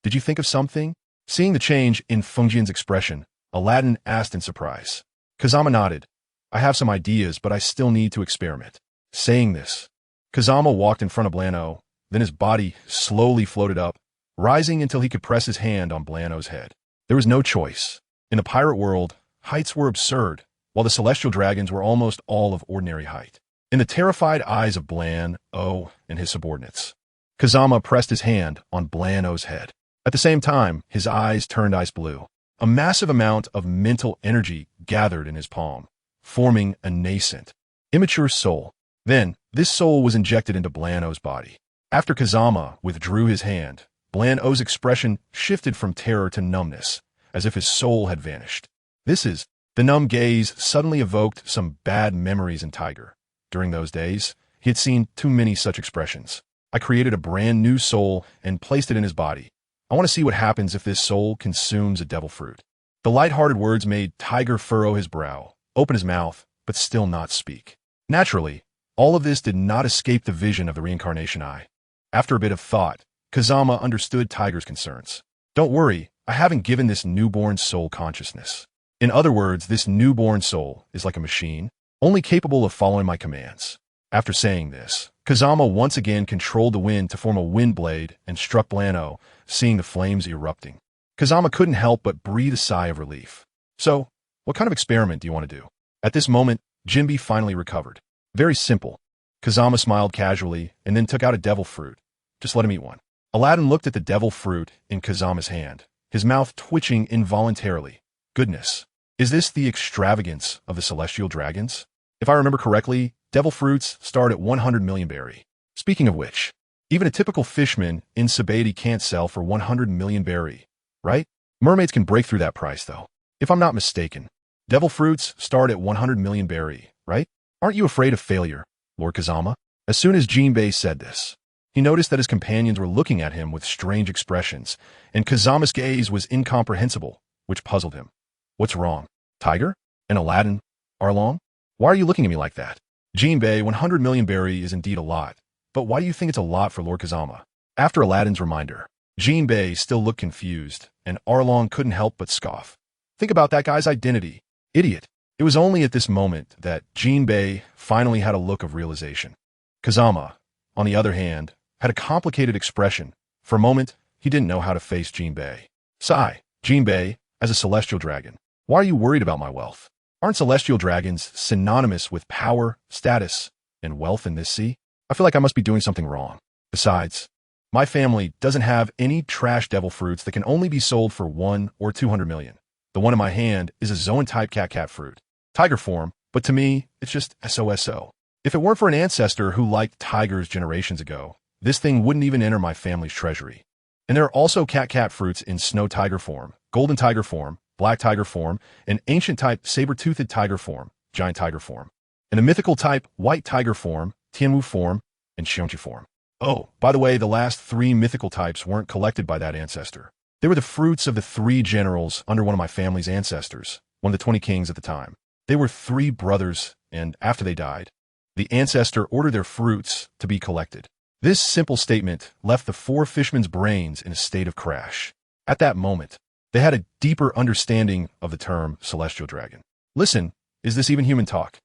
Did you think of something? Seeing the change in Fengjian's expression, Aladdin asked in surprise. Kazama nodded. I have some ideas, but I still need to experiment. Saying this, Kazama walked in front of Lano, then his body slowly floated up, rising until he could press his hand on Blano's head. There was no choice. In the pirate world, heights were absurd, while the celestial dragons were almost all of ordinary height. In the terrified eyes of Blano and his subordinates, Kazama pressed his hand on Blano's head. At the same time, his eyes turned ice blue. A massive amount of mental energy gathered in his palm, forming a nascent, immature soul. Then, this soul was injected into Blano's body. After Kazama withdrew his hand, Blano's expression shifted from terror to numbness, as if his soul had vanished. The numb gaze suddenly evoked some bad memories in Tiger. During those days, he had seen too many such expressions. I created a brand new soul and placed it in his body. I want to see what happens if this soul consumes a devil fruit. The light-hearted words made Tiger furrow his brow, open his mouth, but still not speak. Naturally, all of this did not escape the vision of the reincarnation eye. After a bit of thought, Kazama understood Tiger's concerns. Don't worry, I haven't given this newborn soul consciousness. In other words, this newborn soul is like a machine, only capable of following my commands. After saying this, Kazama once again controlled the wind to form a wind blade and struck Blano, seeing the flames erupting. Kazama couldn't help but breathe a sigh of relief. So, what kind of experiment do you want to do? At this moment, Jinbe finally recovered. Very simple. Kazama smiled casually and then took out a devil fruit. Just let him eat one. Aladdin looked at the devil fruit in Kazama's hand, his mouth twitching involuntarily. Goodness. Is this the extravagance of the celestial dragons? If I remember correctly, devil fruits start at 100 million berry. Speaking of which, even a typical fishman in Sabaody can't sell for 100 million berry, right? Mermaids can break through that price, though. If I'm not mistaken, devil fruits start at 100 million berry, right? Aren't you afraid of failure, Lord Kazama? As soon as Jinbe said this, he noticed that his companions were looking at him with strange expressions, and Kazama's gaze was incomprehensible, which puzzled him. What's wrong? Tiger? And Aladdin? Arlong? Why are you looking at me like that? Jinbe, 100 million berry is indeed a lot, but why do you think it's a lot for Lord Kazama? After Aladdin's reminder, Jinbe still looked confused, and Arlong couldn't help but scoff. Think about that guy's identity. Idiot. It was only at this moment that Jinbe finally had a look of realization. Kazama, on the other hand, had a complicated expression. For a moment, he didn't know how to face Jinbe. Sigh, Jinbe, as a celestial dragon, why are you worried about my wealth? Aren't celestial dragons synonymous with power, status, and wealth in this sea? I feel like I must be doing something wrong. Besides, my family doesn't have any trash devil fruits that can only be sold for 1 or 200 million. The one in my hand is a Zoan-type cat fruit. Tiger form, but to me, it's just SOSO. If it weren't for an ancestor who liked tigers generations ago, this thing wouldn't even enter my family's treasury. And there are also cat fruits in snow tiger form, golden tiger form, black tiger form, and ancient type saber-toothed tiger form, giant tiger form, and the mythical type white tiger form, Tianwu form, and Xiongqi form. Oh, by the way, the last 3 mythical types weren't collected by that ancestor. They were the fruits of the 3 generals under one of my family's ancestors, one of the 20 kings at the time. They were 3 brothers, and after they died, the ancestor ordered their fruits to be collected. This simple statement left the 4 fishermen's brains in a state of crash. At that moment, they had a deeper understanding of the term celestial dragon. Listen, is this even human talk?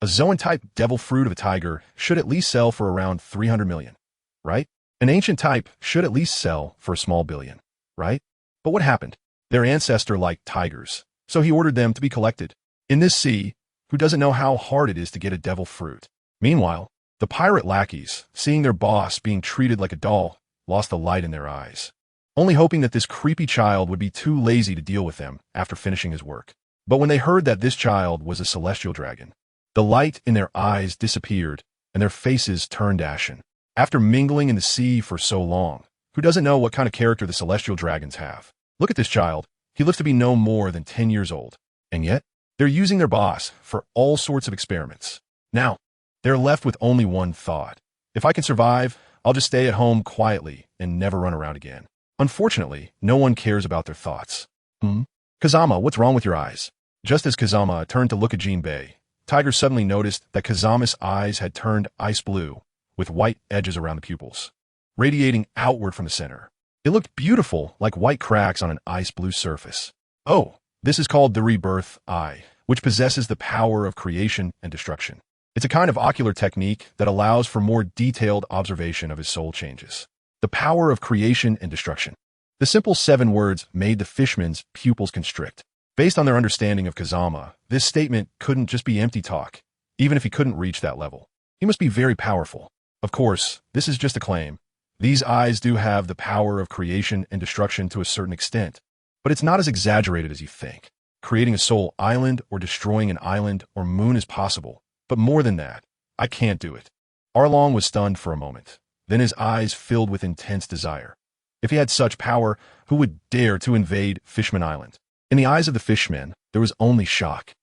A Zoan-type devil fruit of a tiger should at least sell for around 300 million, right? An ancient type should at least sell for a small billion, right? But what happened? Their ancestor liked tigers, so he ordered them to be collected. In this sea, who doesn't know how hard it is to get a devil fruit? Meanwhile, the pirate lackeys, seeing their boss being treated like a doll, lost the light in their eyes, only hoping that this creepy child would be too lazy to deal with them after finishing his work. But when they heard that this child was a celestial dragon, the light in their eyes disappeared and their faces turned ashen. After mingling in the sea for so long, who doesn't know what kind of character the celestial dragons have? Look at this child. He looks to be no more than 10 years old. And yet, they're using their boss for all sorts of experiments. Now, they're left with only one thought. If I can survive, I'll just stay at home quietly and never run around again. Unfortunately, no one cares about their thoughts. Kazama, what's wrong with your eyes? Just as Kazama turned to look at Jinbe, Tiger suddenly noticed that Kazama's eyes had turned ice blue, with white edges around the pupils, radiating outward from the center. It looked beautiful, like white cracks on an ice blue surface. Oh, this is called the rebirth eye, which possesses the power of creation and destruction. It's a kind of ocular technique that allows for more detailed observation of his soul changes. The power of creation and destruction. The simple 7 words made the fishman's pupils constrict. Based on their understanding of Kazama, this statement couldn't just be empty talk, even if he couldn't reach that level. He must be very powerful. Of course, this is just a claim. These eyes do have the power of creation and destruction to a certain extent, but it's not as exaggerated as you think. Creating a soul island or destroying an island or moon is possible, but more than that, I can't do it. Arlong was stunned for a moment. Then his eyes filled with intense desire. If he had such power, who would dare to invade Fishman Island? In the eyes of the fishmen, there was only shock.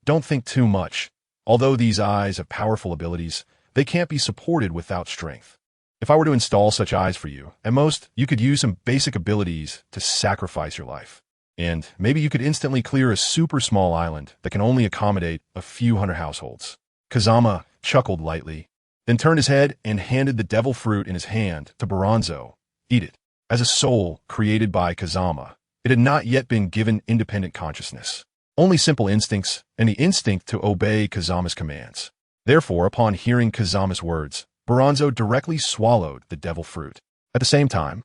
Don't think too much. Although these eyes have powerful abilities, they can't be supported without strength. If I were to install such eyes for you, at most, you could use some basic abilities to sacrifice your life. And maybe you could instantly clear a super small island that can only accommodate a few hundred households. Kazama chuckled lightly, then turned his head and handed the devil fruit in his hand to Baranzo. Eat it. As a soul created by Kazama, it had not yet been given independent consciousness. Only simple instincts and the instinct to obey Kazama's commands. Therefore, upon hearing Kazama's words, Baranzo directly swallowed the devil fruit. At the same time,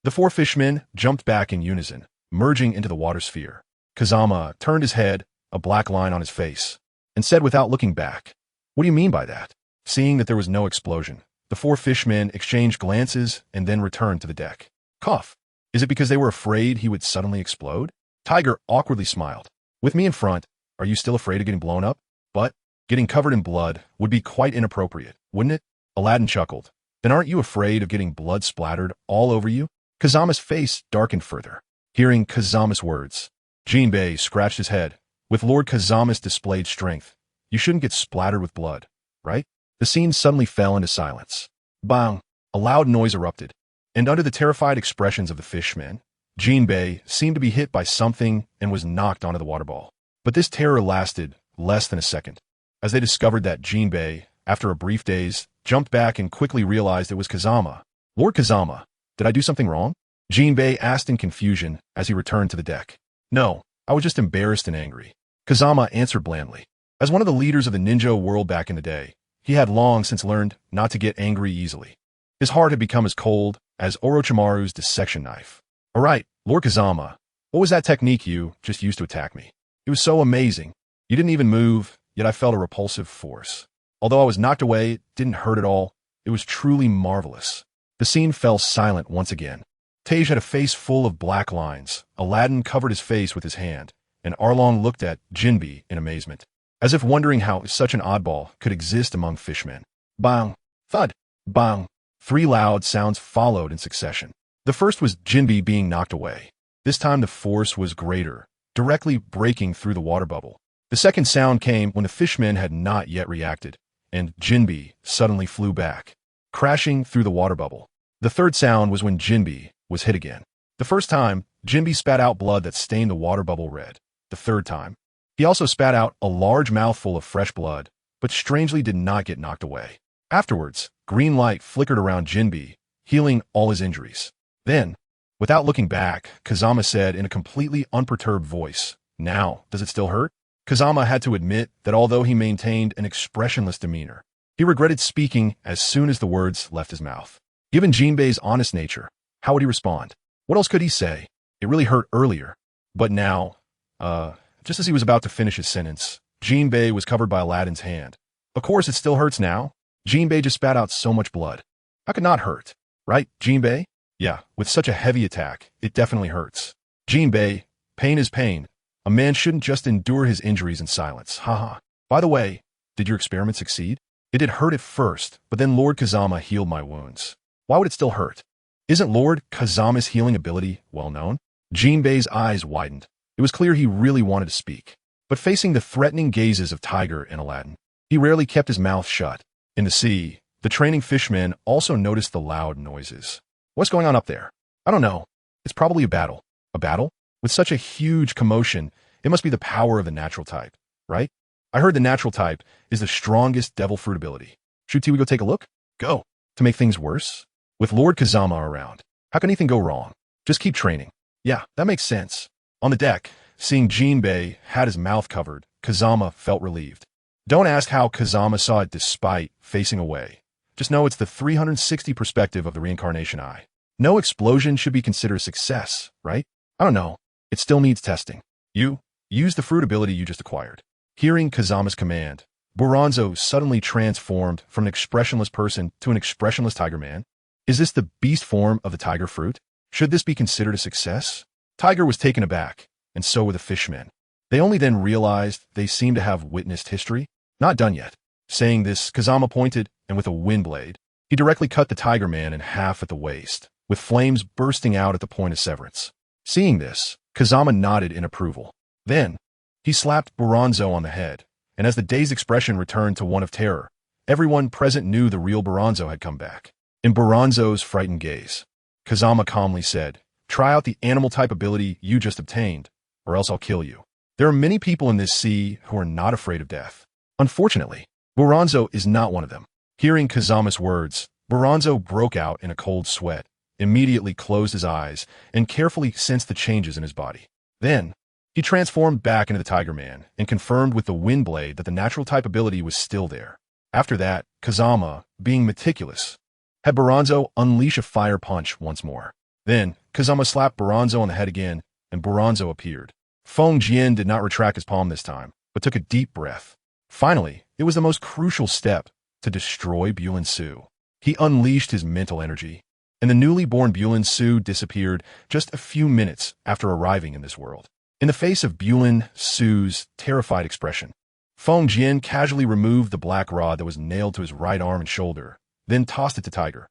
the 4 fishmen jumped back in unison, merging into the water sphere. Kazama turned his head, a black line on his face, and said without looking back, "What do you mean by that?" Seeing that there was no explosion, the 4 fishmen exchanged glances and then returned to the deck. Cough. Is it because they were afraid he would suddenly explode? Tiger awkwardly smiled. With me in front, are you still afraid of getting blown up? But getting covered in blood would be quite inappropriate, wouldn't it? Aladdin chuckled. Then aren't you afraid of getting blood splattered all over you? Kazama's face darkened further. Hearing Kazama's words, Jinbei scratched his head. With Lord Kazama's displayed strength, you shouldn't get splattered with blood, right? The scene suddenly fell into silence. Bang! A loud noise erupted. And under the terrified expressions of the fishmen, Jinbei seemed to be hit by something and was knocked onto the water ball. But this terror lasted less than a second, as they discovered that Jinbei, after a brief daze, jumped back and quickly realized it was Kazama. Lord Kazama, did I do something wrong? Jinbei asked in confusion as he returned to the deck. No, I was just embarrassed and angry. Kazama answered blandly. As one of the leaders of the ninja world back in the day, he had long since learned not to get angry easily. His heart had become as cold as Orochimaru's dissection knife. All right, Lord Kazama, what was that technique you just used to attack me? It was so amazing. You didn't even move, yet I felt a repulsive force. Although I was knocked away, it didn't hurt at all. It was truly marvelous. The scene fell silent once again. Tej had a face full of black lines. Aladdin covered his face with his hand, and Arlong looked at Jinbei in amazement, as if wondering how such an oddball could exist among fishmen. Bang! Thud! Bang! 3 loud sounds followed in succession. The first was Jinbei being knocked away. This time the force was greater, directly breaking through the water bubble. The second sound came when the fishmen had not yet reacted, and Jinbei suddenly flew back, crashing through the water bubble. The third sound was when Jinbei was hit again. The first time, Jinbei spat out blood that stained the water bubble red. The third time, he also spat out a large mouthful of fresh blood, but strangely did not get knocked away. Afterwards, green light flickered around Jinbei, healing all his injuries. Then, without looking back, Kazama said in a completely unperturbed voice, "Now, does it still hurt?" Kazama had to admit that although he maintained an expressionless demeanor, he regretted speaking as soon as the words left his mouth. Given Jinbei's honest nature, how would he respond? What else could he say? It really hurt earlier. But now, just as he was about to finish his sentence, Jinbei was covered by Aladdin's hand. Of course, it still hurts now. Jinbei just spat out so much blood. How could not hurt? Right, Jinbei? Yeah, with such a heavy attack, it definitely hurts. Jinbei, pain is pain. A man shouldn't just endure his injuries in silence. Haha. By the way, did your experiment succeed? It did hurt at first, but then Lord Kazama healed my wounds. Why would it still hurt? Isn't Lord Kazama's healing ability well known? Jinbei's eyes widened. It was clear he really wanted to speak. But facing the threatening gazes of Tiger and Aladdin, he rarely kept his mouth shut. In the sea, the training fishmen also noticed the loud noises. What's going on up there? I don't know. It's probably a battle. A battle? With such a huge commotion, it must be the power of the natural type, right? I heard the natural type is the strongest devil fruit ability. Should we go take a look? Go. To make things worse? With Lord Kazama around, how can anything go wrong? Just keep training. Yeah, that makes sense. On the deck, seeing Jinbei had his mouth covered, Kazama felt relieved. Don't ask how Kazama saw it despite facing away. Just know it's the 360 perspective of the reincarnation eye. No explosion should be considered a success, right? I don't know. It still needs testing. You, use the fruit ability you just acquired. Hearing Kazama's command, Buranzo suddenly transformed from an expressionless person to an expressionless tiger man. Is this the beast form of the tiger fruit? Should this be considered a success? Tiger was taken aback, and so were the fishmen. They only then realized they seemed to have witnessed history. Not done yet. Saying this, Kazama pointed, and with a wind blade, he directly cut the tiger man in half at the waist, with flames bursting out at the point of severance. Seeing this, Kazama nodded in approval. Then, he slapped Buranzo on the head, and as the dazed expression returned to one of terror, everyone present knew the real Buranzo had come back. In Buranzo's frightened gaze, Kazama calmly said, "Try out the animal-type ability you just obtained, or else I'll kill you." There are many people in this sea who are not afraid of death. Unfortunately, Buranzo is not one of them. Hearing Kazama's words, Buranzo broke out in a cold sweat, immediately closed his eyes, and carefully sensed the changes in his body. Then, he transformed back into the Tiger Man and confirmed with the wind blade that the natural type ability was still there. After that, Kazama, being meticulous, had Buranzo unleash a fire punch once more. Then, Kazama slapped Buranzo on the head again, and Buranzo appeared. Feng Jian did not retract his palm this time, but took a deep breath. Finally, it was the most crucial step to destroy Bulin Su. He unleashed his mental energy, and the newly born Bulin Su disappeared just a few minutes after arriving in this world. In the face of Bulin Su's terrified expression, Feng Jian casually removed the black rod that was nailed to his right arm and shoulder, then tossed it to Tiger.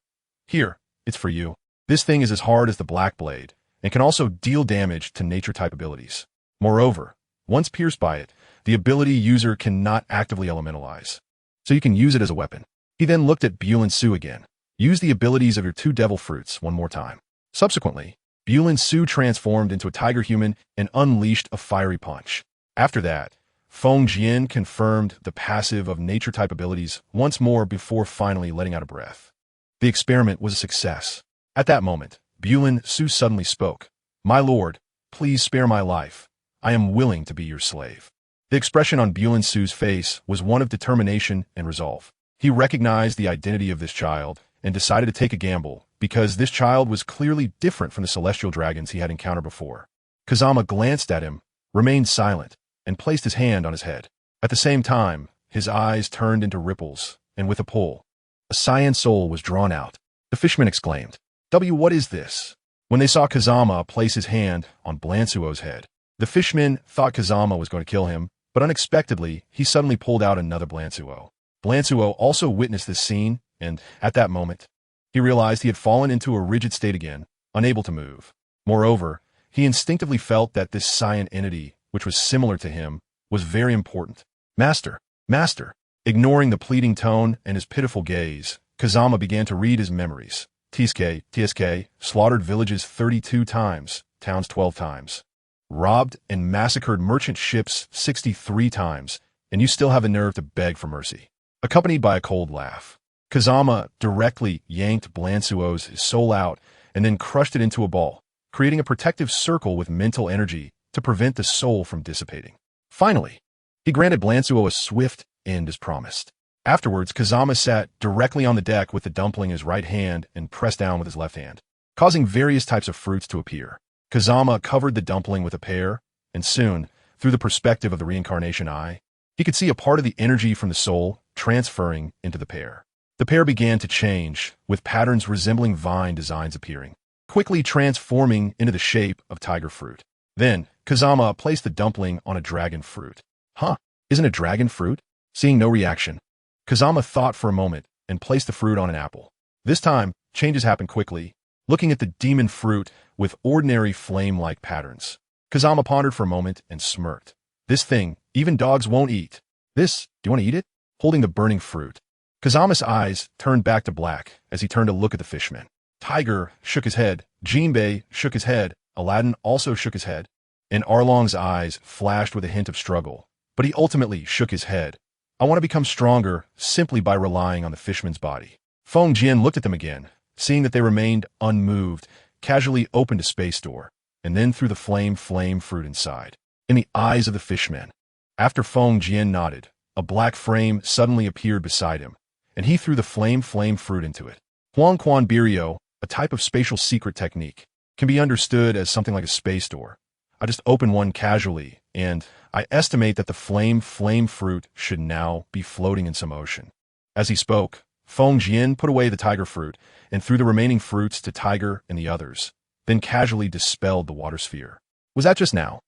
"Here, it's for you. This thing is as hard as the Black Blade, and can also deal damage to nature-type abilities. Moreover, once pierced by it, the ability user cannot actively elementalize, so you can use it as a weapon." He then looked at Bulin Su again. "Use the abilities of your two devil fruits one more time." Subsequently, Bulin Su transformed into a tiger human and unleashed a fiery punch. After that, Feng Jian confirmed the passive of nature-type abilities once more before finally letting out a breath. The experiment was a success. At that moment, Bulin Su suddenly spoke. "My lord, please spare my life. I am willing to be your slave." The expression on Bulin Su's face was one of determination and resolve. He recognized the identity of this child and decided to take a gamble because this child was clearly different from the celestial dragons he had encountered before. Kazama glanced at him, remained silent, and placed his hand on his head. At the same time, his eyes turned into ripples, and with a pull, a cyan soul was drawn out. The fisherman exclaimed, What is this?" When they saw Kazama place his hand on Blansuo's head, the fisherman thought Kazama was going to kill him, but unexpectedly, he suddenly pulled out another Blansuo. Blansuo also witnessed this scene, and, at that moment, he realized he had fallen into a rigid state again, unable to move. Moreover, he instinctively felt that this cyan entity, which was similar to him, was very important. Master, Master! Ignoring the pleading tone and his pitiful gaze, Kazama began to read his memories. TSK, slaughtered villages 32 times, towns 12 times. Robbed and massacred merchant ships 63 times, and you still have the nerve to beg for mercy. Accompanied by a cold laugh, Kazama directly yanked Blansuo's soul out and then crushed it into a ball, creating a protective circle with mental energy to prevent the soul from dissipating. Finally, he granted Blansuo a swift end as promised. Afterwards, Kazama sat directly on the deck with the dumpling in his right hand and pressed down with his left hand, causing various types of fruits to appear. Kazama covered the dumpling with a pear, and soon, through the perspective of the reincarnation eye, he could see a part of the energy from the soul transferring into the pear. The pear began to change, with patterns resembling vine designs appearing, quickly transforming into the shape of tiger fruit. Then, Kazama placed the dumpling on a dragon fruit. Isn't a dragon fruit? Seeing no reaction, Kazama thought for a moment and placed the fruit on an apple. This time, changes happened quickly. Looking at the demon fruit with ordinary flame-like patterns, Kazama pondered for a moment and smirked. "This thing, even dogs won't eat. This, do you want to eat it?" Holding the burning fruit, Kazama's eyes turned back to black as he turned to look at the fisherman. Tiger shook his head, Jinbei shook his head, Aladdin also shook his head, and Arlong's eyes flashed with a hint of struggle, but he ultimately shook his head. "I want to become stronger simply by relying on the fisherman's body." Feng Jian looked at them again, seeing that they remained unmoved, casually opened a space door, and then threw the flame fruit inside. In the eyes of the fisherman, after Feng Jian nodded, a black frame suddenly appeared beside him, and he threw the flame fruit into it. Huang Quan Birio, a type of spatial secret technique, can be understood as something like a space door. I just open one casually, and I estimate that the flame fruit should now be floating in some ocean. As he spoke, Feng Jian put away the tiger fruit and threw the remaining fruits to Tiger and the others, then casually dispelled the water sphere. Was that just now?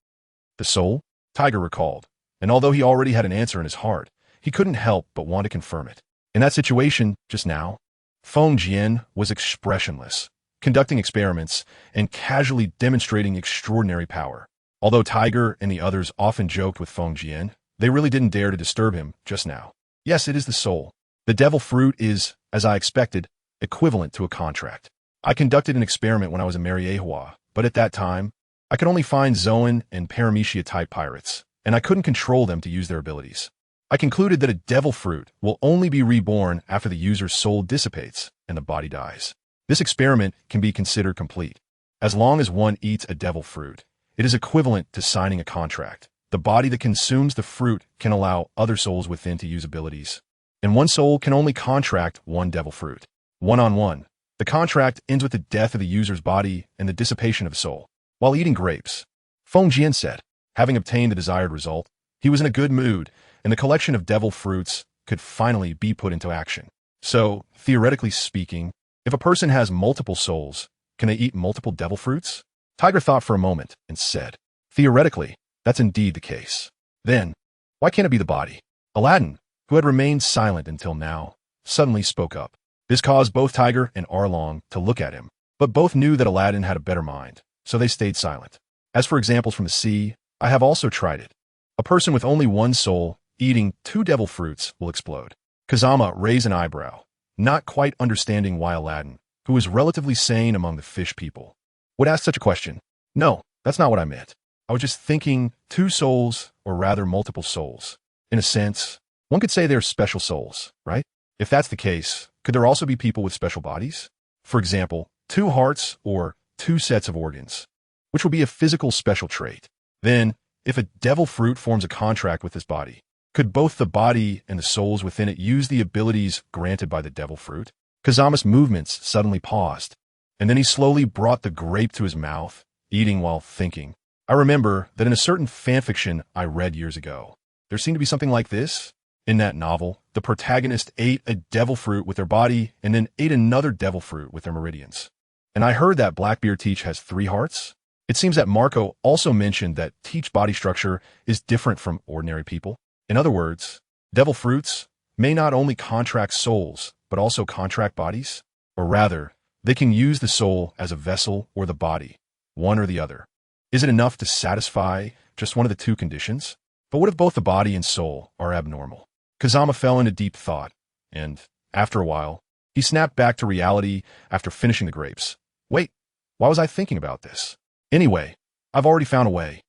The soul? Tiger recalled, and although he already had an answer in his heart, he couldn't help but want to confirm it. In that situation, just now, Feng Jian was expressionless, conducting experiments and casually demonstrating extraordinary power. Although Tiger and the others often joked with Feng Jian, they really didn't dare to disturb him just now. Yes, it is the soul. The devil fruit is, as I expected, equivalent to a contract. I conducted an experiment when I was in Mariehua, but at that time, I could only find Zoan and Paramecia-type pirates, and I couldn't control them to use their abilities. I concluded that a devil fruit will only be reborn after the user's soul dissipates and the body dies. This experiment can be considered complete. As long as one eats a devil fruit, it is equivalent to signing a contract. The body that consumes the fruit can allow other souls within to use abilities, and one soul can only contract one devil fruit. One-on-one, the contract ends with the death of the user's body and the dissipation of a soul. While eating grapes, Feng Jian said, having obtained the desired result, he was in a good mood, and the collection of devil fruits could finally be put into action. So, theoretically speaking, if a person has multiple souls, can they eat multiple devil fruits? Tiger thought for a moment and said, theoretically, that's indeed the case. Then, why can't it be the body? Aladdin, who had remained silent until now, suddenly spoke up. This caused both Tiger and Arlong to look at him, but both knew that Aladdin had a better mind, so they stayed silent. As for examples from the sea, I have also tried it. A person with only one soul eating 2 devil fruits will explode. Kazama raised an eyebrow, not quite understanding why Aladdin, who was relatively sane among the fish people, would ask such a question. No, that's not what I meant. I was just thinking 2 souls, or rather multiple souls. In a sense, one could say they're special souls, right? If that's the case, could there also be people with special bodies? For example, 2 hearts or 2 sets of organs, which would be a physical special trait. Then, if a devil fruit forms a contract with this body, could both the body and the souls within it use the abilities granted by the devil fruit? Kazama's movements suddenly paused, and then he slowly brought the grape to his mouth, eating while thinking. I remember that in a certain fanfiction I read years ago, there seemed to be something like this. In that novel, the protagonist ate a devil fruit with their body and then ate another devil fruit with their meridians. And I heard that Blackbeard Teach has 3 hearts. It seems that Marco also mentioned that Teach body structure is different from ordinary people. In other words, devil fruits may not only contract souls, but also contract bodies. Or rather, they can use the soul as a vessel or the body, one or the other. Is it enough to satisfy just one of the 2 conditions? But what if both the body and soul are abnormal? Kazama fell into deep thought, and, after a while, he snapped back to reality after finishing the grapes. Wait, why was I thinking about this? Anyway, I've already found a way.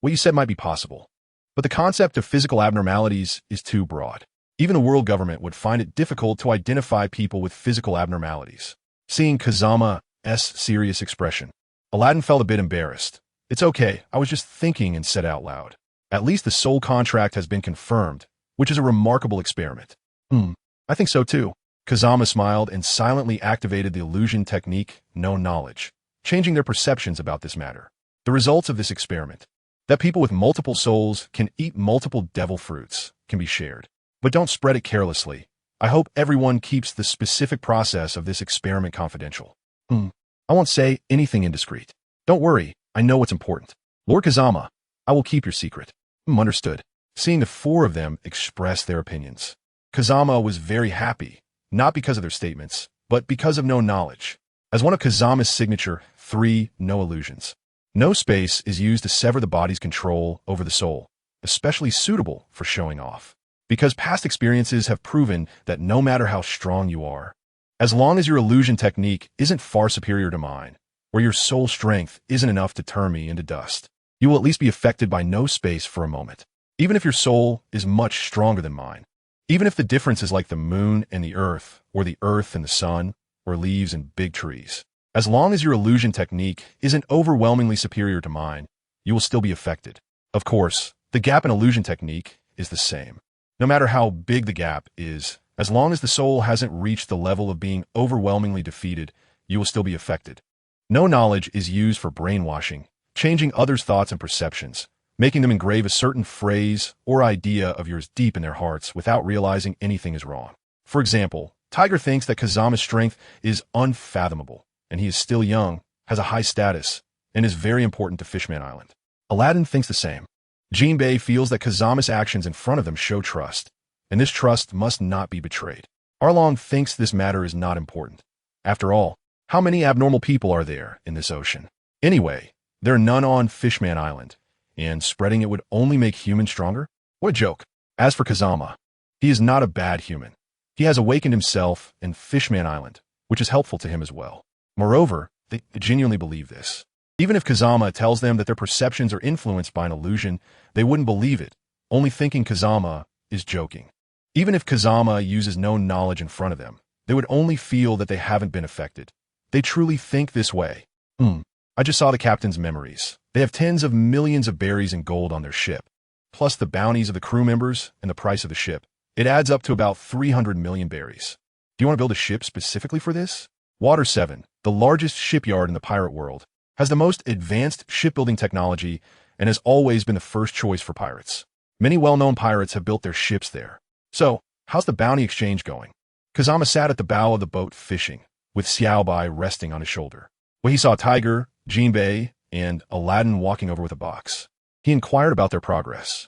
What you said might be possible. But the concept of physical abnormalities is too broad. Even the world government would find it difficult to identify people with physical abnormalities. Seeing Kazama's serious expression, Aladdin felt a bit embarrassed. It's okay, I was just thinking, and said out loud. At least the soul contract has been confirmed, which is a remarkable experiment. I think so too. Kazama smiled and silently activated the illusion technique, known knowledge, changing their perceptions about this matter. The results of this experiment, that people with multiple souls can eat multiple devil fruits, can be shared. But don't spread it carelessly. I hope everyone keeps the specific process of this experiment confidential. I won't say anything indiscreet. Don't worry, I know what's important. Lord Kazama, I will keep your secret. Understood. Seeing the 4 of them express their opinions, Kazama was very happy, not because of their statements, but because of no knowledge. As one of Kazama's signature 3 no illusions, no space is used to sever the body's control over the soul, especially suitable for showing off. Because past experiences have proven that no matter how strong you are, as long as your illusion technique isn't far superior to mine, or your soul strength isn't enough to turn me into dust, you will at least be affected by no space for a moment. Even if your soul is much stronger than mine, even if the difference is like the moon and the earth, or the earth and the sun, or leaves and big trees, as long as your illusion technique isn't overwhelmingly superior to mine, you will still be affected. Of course, the gap in illusion technique is the same. No matter how big the gap is, As long as the soul hasn't reached the level of being overwhelmingly defeated, you will still be affected. No knowledge is used for brainwashing, changing others' thoughts and perceptions, making them engrave a certain phrase or idea of yours deep in their hearts without realizing anything is wrong. For example, Tiger thinks that Kazama's strength is unfathomable, and he is still young, has a high status, and is very important to Fishman Island. Aladdin thinks the same. Jinbei feels that Kazama's actions in front of them show trust, and this trust must not be betrayed. Arlong thinks this matter is not important. After all, how many abnormal people are there in this ocean? Anyway, there are none on Fishman Island, and spreading it would only make humans stronger? What a joke. As for Kazama, he is not a bad human. He has awakened himself in Fishman Island, which is helpful to him as well. Moreover, they genuinely believe this. Even if Kazama tells them that their perceptions are influenced by an illusion, they wouldn't believe it, only thinking Kazama is joking. Even if Kazama uses no knowledge in front of them, they would only feel that they haven't been affected. They truly think this way. I just saw the captain's memories. They have tens of millions of berries and gold on their ship, plus the bounties of the crew members and the price of the ship. It adds up to about 300 million berries. Do you want to build a ship specifically for this? Water 7, the largest shipyard in the pirate world, has the most advanced shipbuilding technology and has always been the first choice for pirates. Many well-known pirates have built their ships there. So, how's the bounty exchange going? Kazama sat at the bow of the boat fishing, with Xiaobai resting on his shoulder. When he saw Tiger, Jinbei, and Aladdin walking over with a box, he inquired about their progress.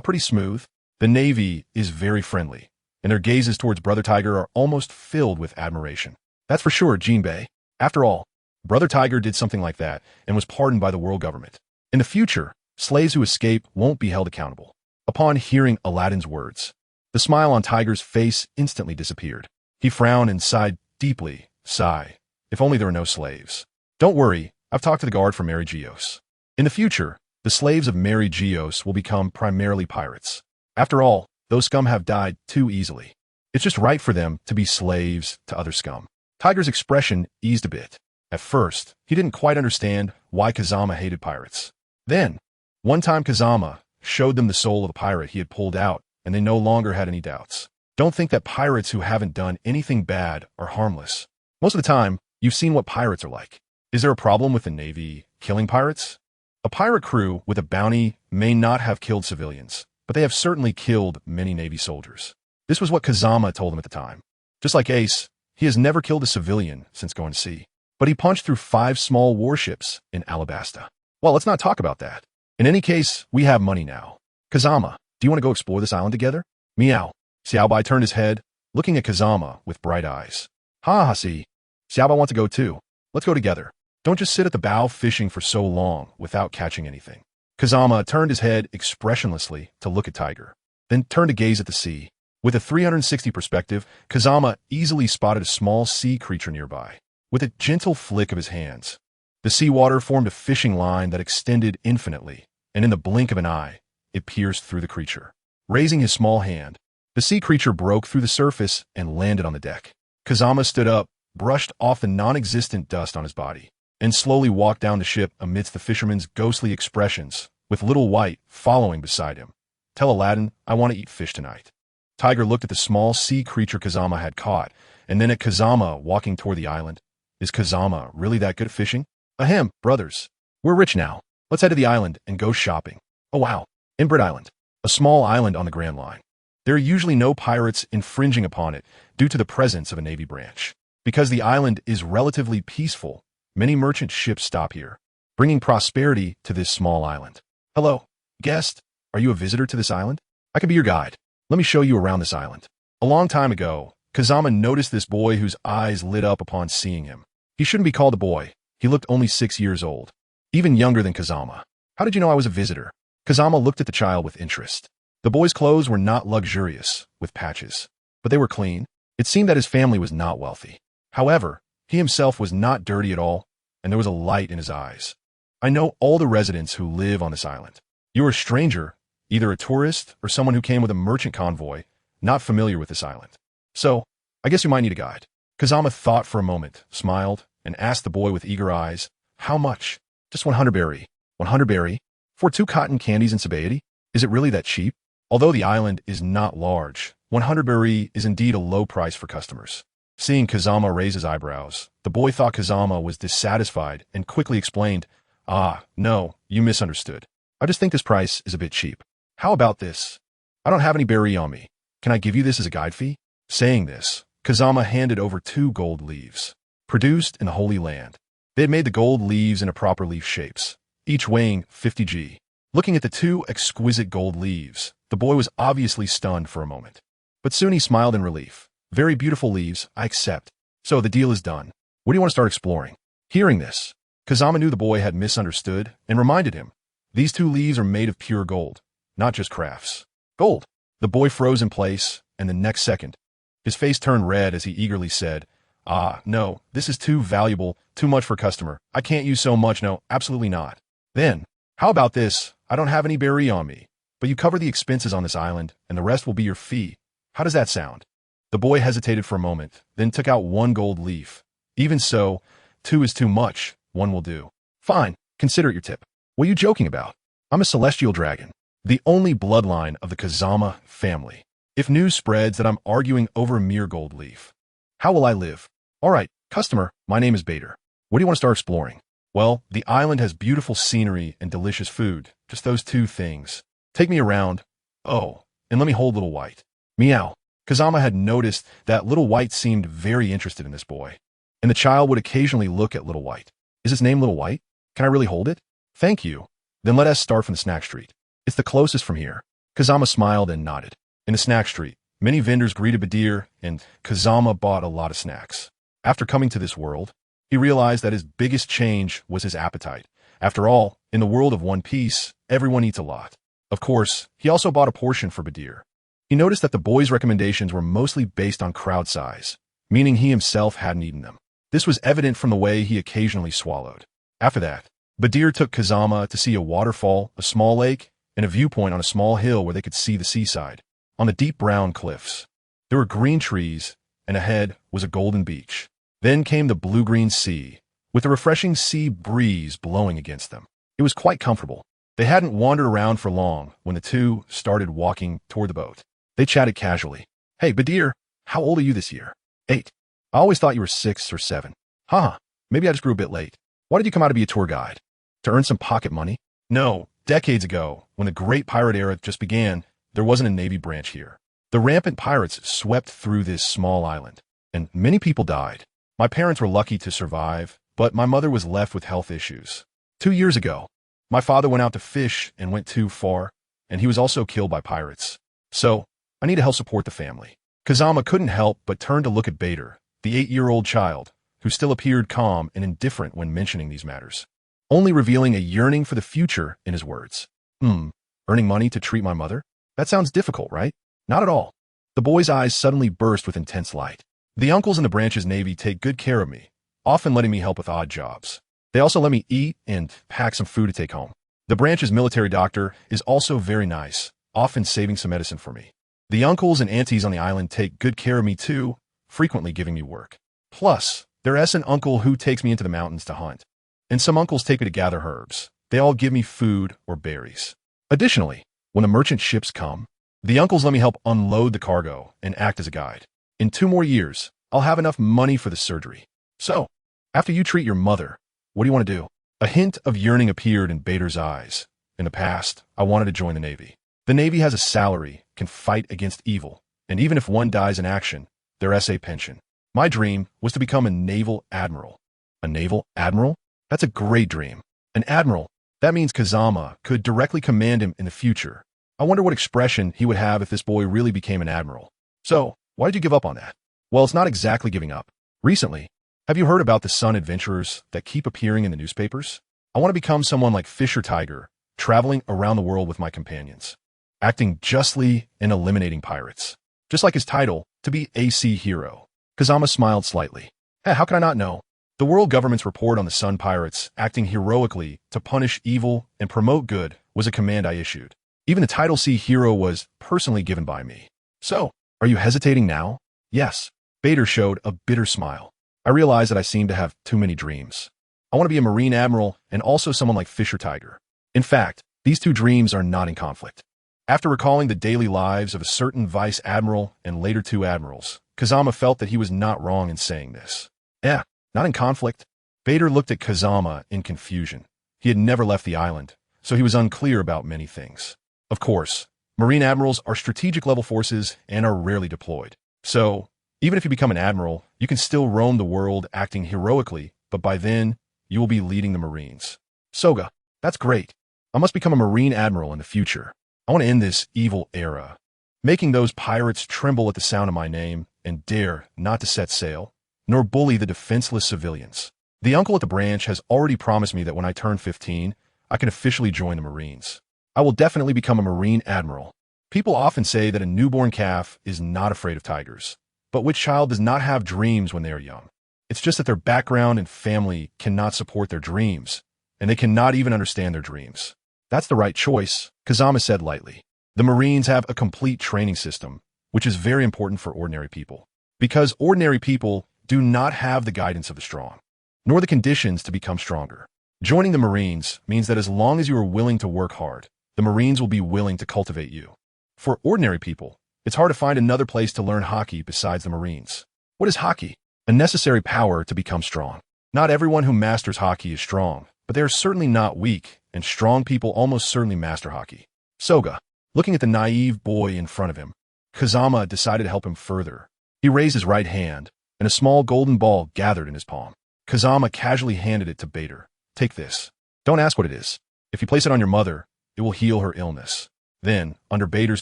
Pretty smooth. The Navy is very friendly, and their gazes towards Brother Tiger are almost filled with admiration. That's for sure, Jinbei. After all, Brother Tiger did something like that and was pardoned by the world government. In the future, slaves who escape won't be held accountable. Upon hearing Aladdin's words, the smile on Tiger's face instantly disappeared. He frowned and sighed deeply. Sigh. If only there were no slaves. Don't worry, I've talked to the guard for Mary Geos. In the future, the slaves of Mary Geos will become primarily pirates. After all, those scum have died too easily. It's just right for them to be slaves to other scum. Tiger's expression eased a bit. At first, he didn't quite understand why Kazama hated pirates. Then, one time Kazama showed them the soul of the pirate he had pulled out, and they no longer had any doubts. Don't think that pirates who haven't done anything bad are harmless. Most of the time, you've seen what pirates are like. Is there a problem with the Navy killing pirates? A pirate crew with a bounty may not have killed civilians, but they have certainly killed many Navy soldiers. This was what Kazama told them at the time. Just like Ace, he has never killed a civilian since going to sea. But he punched through 5 small warships in Alabasta. Well, let's not talk about that. In any case, we have money now. Kazama, do you want to go explore this island together? Meow. Xiaobai turned his head, looking at Kazama with bright eyes. Ha, see. Xiaobai wants to go too. Let's go together. Don't just sit at the bow fishing for so long without catching anything. Kazama turned his head expressionlessly to look at Tiger, then turned to gaze at the sea. With a 360 perspective, Kazama easily spotted a small sea creature nearby. With a gentle flick of his hands, the seawater formed a fishing line that extended infinitely, and in the blink of an eye, it pierced through the creature. Raising his small hand, the sea creature broke through the surface and landed on the deck. Kazama stood up, brushed off the non-existent dust on his body, and slowly walked down the ship amidst the fishermen's ghostly expressions, with Little White following beside him. Tell Aladdin I want to eat fish tonight. Tiger looked at the small sea creature Kazama had caught, and then at Kazama walking toward the island. Is Kazama really that good at fishing? Ahem, brothers. We're rich now. Let's head to the island and go shopping. Oh wow, Inbred Island, a small island on the Grand Line. There are usually no pirates infringing upon it due to the presence of a Navy branch. Because the island is relatively peaceful, many merchant ships stop here, bringing prosperity to this small island. Hello, guest. Are you a visitor to this island? I can be your guide. Let me show you around this island. A long time ago, Kazama noticed this boy whose eyes lit up upon seeing him. He shouldn't be called a boy. He looked only 6 years old, even younger than Kazama. How did you know I was a visitor? Kazama looked at the child with interest. The boy's clothes were not luxurious, with patches, but they were clean. It seemed that his family was not wealthy. However, he himself was not dirty at all, and there was a light in his eyes. I know all the residents who live on this island. You're a stranger, either a tourist or someone who came with a merchant convoy, not familiar with this island. So, I guess you might need a guide. Kazama thought for a moment, smiled, and asked the boy with eager eyes, how much? Just 100 berry. 100 berry? For 2 cotton candies in Sabaody? Is it really that cheap? Although the island is not large, 100 berry is indeed a low price for customers. Seeing Kazama raise his eyebrows, the boy thought Kazama was dissatisfied and quickly explained, "Ah, no, you misunderstood. I just think this price is a bit cheap. How about this? I don't have any berry on me. Can I give you this as a guide fee?" Saying this, Kazama handed over 2 gold leaves, produced in the Holy Land. They had made the gold leaves into proper leaf shapes, each weighing 50 g. Looking at the 2 exquisite gold leaves, the boy was obviously stunned for a moment. But soon he smiled in relief. "Very beautiful leaves, I accept. So the deal is done. What do you want to start exploring?" Hearing this, Kazama knew the boy had misunderstood and reminded him, "These 2 leaves are made of pure gold, not just crafts." "Gold!" The boy froze in place, and the next second, his face turned red as he eagerly said, "Ah, no, this is too valuable, too much for customer. I can't use so much, no, absolutely not." "Then, how about this? I don't have any berry on me, but you cover the expenses on this island, and the rest will be your fee. How does that sound?" The boy hesitated for a moment, then took out 1 gold leaf. "Even so, 2 is too much, 1 will do." "Fine, consider it your tip." "What are you joking about? I'm a celestial dragon, the only bloodline of the Kazama family. If news spreads that I'm arguing over a mere gold leaf, how will I live?" "All right, customer, my name is Bader. What do you want to start exploring?" "Well, the island has beautiful scenery and delicious food, just those 2 things. Take me around. Oh, and let me hold Little White." Meow. Kazama had noticed that Little White seemed very interested in this boy, and the child would occasionally look at Little White. "Is his name Little White? Can I really hold it?" "Thank you. Then let us start from the snack street. It's the closest from here." Kazama smiled and nodded. In the snack street, many vendors greeted Badir, and Kazama bought a lot of snacks. After coming to this world, he realized that his biggest change was his appetite. After all, in the world of One Piece, everyone eats a lot. Of course, he also bought a portion for Badir. He noticed that the boy's recommendations were mostly based on crowd size, meaning he himself hadn't eaten them. This was evident from the way he occasionally swallowed. After that, Badir took Kazama to see a waterfall, a small lake, and a viewpoint on a small hill where they could see the seaside. On the deep brown cliffs, there were green trees, and ahead was a golden beach. Then came the blue-green sea, with a refreshing sea breeze blowing against them. It was quite comfortable. They hadn't wandered around for long when the 2 started walking toward the boat. They chatted casually. "Hey, Badir, how old are you this year?" 8. "I always thought you were 6 or 7. Haha, maybe I just grew a bit late. Why did you come out to be a tour guide? To earn some pocket money?" "No, decades ago, when the Great Pirate Era just began, there wasn't a Navy branch here. The rampant pirates swept through this small island, and many people died. My parents were lucky to survive, but my mother was left with health issues. 2 years ago, my father went out to fish and went too far, and he was also killed by pirates. So, I need to help support the family." Kazama couldn't help but turn to look at Bader, the 8-year-old child, who still appeared calm and indifferent when mentioning these matters, only revealing a yearning for the future in his words. Earning money to treat my mother? That sounds difficult, right?" "Not at all." The boy's eyes suddenly burst with intense light. "The uncles in the branch's Navy take good care of me, often letting me help with odd jobs. They also let me eat and pack some food to take home. The branch's military doctor is also very nice, often saving some medicine for me. The uncles and aunties on the island take good care of me too, frequently giving me work. Plus, there's an uncle who takes me into the mountains to hunt. And some uncles take me to gather herbs. They all give me food or berries. Additionally, when the merchant ships come, the uncles let me help unload the cargo and act as a guide. In 2 more years, I'll have enough money for the surgery. So, after you treat your mother, what do you want to do?" A hint of yearning appeared in Bader's eyes. "In the past, I wanted to join the Navy. The Navy has a salary, can fight against evil, and even if one dies in action, there's a pension. My dream was to become a naval admiral." "A naval admiral? That's a great dream. An admiral, that means Kazama could directly command him in the future. I wonder what expression he would have if this boy really became an admiral. So, why did you give up on that?" "Well, it's not exactly giving up. Recently, have you heard about the Sun adventurers that keep appearing in the newspapers? I want to become someone like Fisher Tiger, traveling around the world with my companions, acting justly and eliminating pirates. Just like his title, to be a sea hero." Kazama smiled slightly. "Hey, how can I not know? The world government's report on the Sun pirates acting heroically to punish evil and promote good was a command I issued. Even the title Sea Hero was personally given by me. So, are you hesitating now?" "Yes." Bader showed a bitter smile. "I realize that I seem to have too many dreams. I want to be a Marine Admiral and also someone like Fisher Tiger. In fact, these 2 dreams are not in conflict. After recalling the daily lives of a certain vice admiral and later two admirals, Kazama felt that he was not wrong in saying this. Yeah, not in conflict. Bader looked at Kazama in confusion. He had never left the island, so he was unclear about many things. Of course, Marine admirals are strategic-level forces and are rarely deployed. So, even if you become an admiral, you can still roam the world acting heroically, but by then, you will be leading the Marines. Soga, that's great. I must become a Marine admiral in the future. I want to end this evil era, making those pirates tremble at the sound of my name and dare not to set sail, nor bully the defenseless civilians. The uncle at the branch has already promised me that when I turn 15, I can officially join the Marines. I will definitely become a Marine admiral. People often say that a newborn calf is not afraid of tigers, but which child does not have dreams when they are young? It's just that their background and family cannot support their dreams, and they cannot even understand their dreams. That's the right choice, Kazama said lightly. The Marines have a complete training system, which is very important for ordinary people. Because ordinary people do not have the guidance of the strong, nor the conditions to become stronger. Joining the Marines means that as long as you are willing to work hard, the Marines will be willing to cultivate you. For ordinary people, it's hard to find another place to learn hockey besides the Marines. What is hockey? A necessary power to become strong. Not everyone who masters hockey is strong, but they are certainly not weak, and strong people almost certainly master hockey. Soga, looking at the naive boy in front of him, Kazama decided to help him further. He raised his right hand, and a small golden ball gathered in his palm. Kazama casually handed it to Bader. Take this. Don't ask what it is. If you place it on your mother, it will heal her illness. Then, under Bader's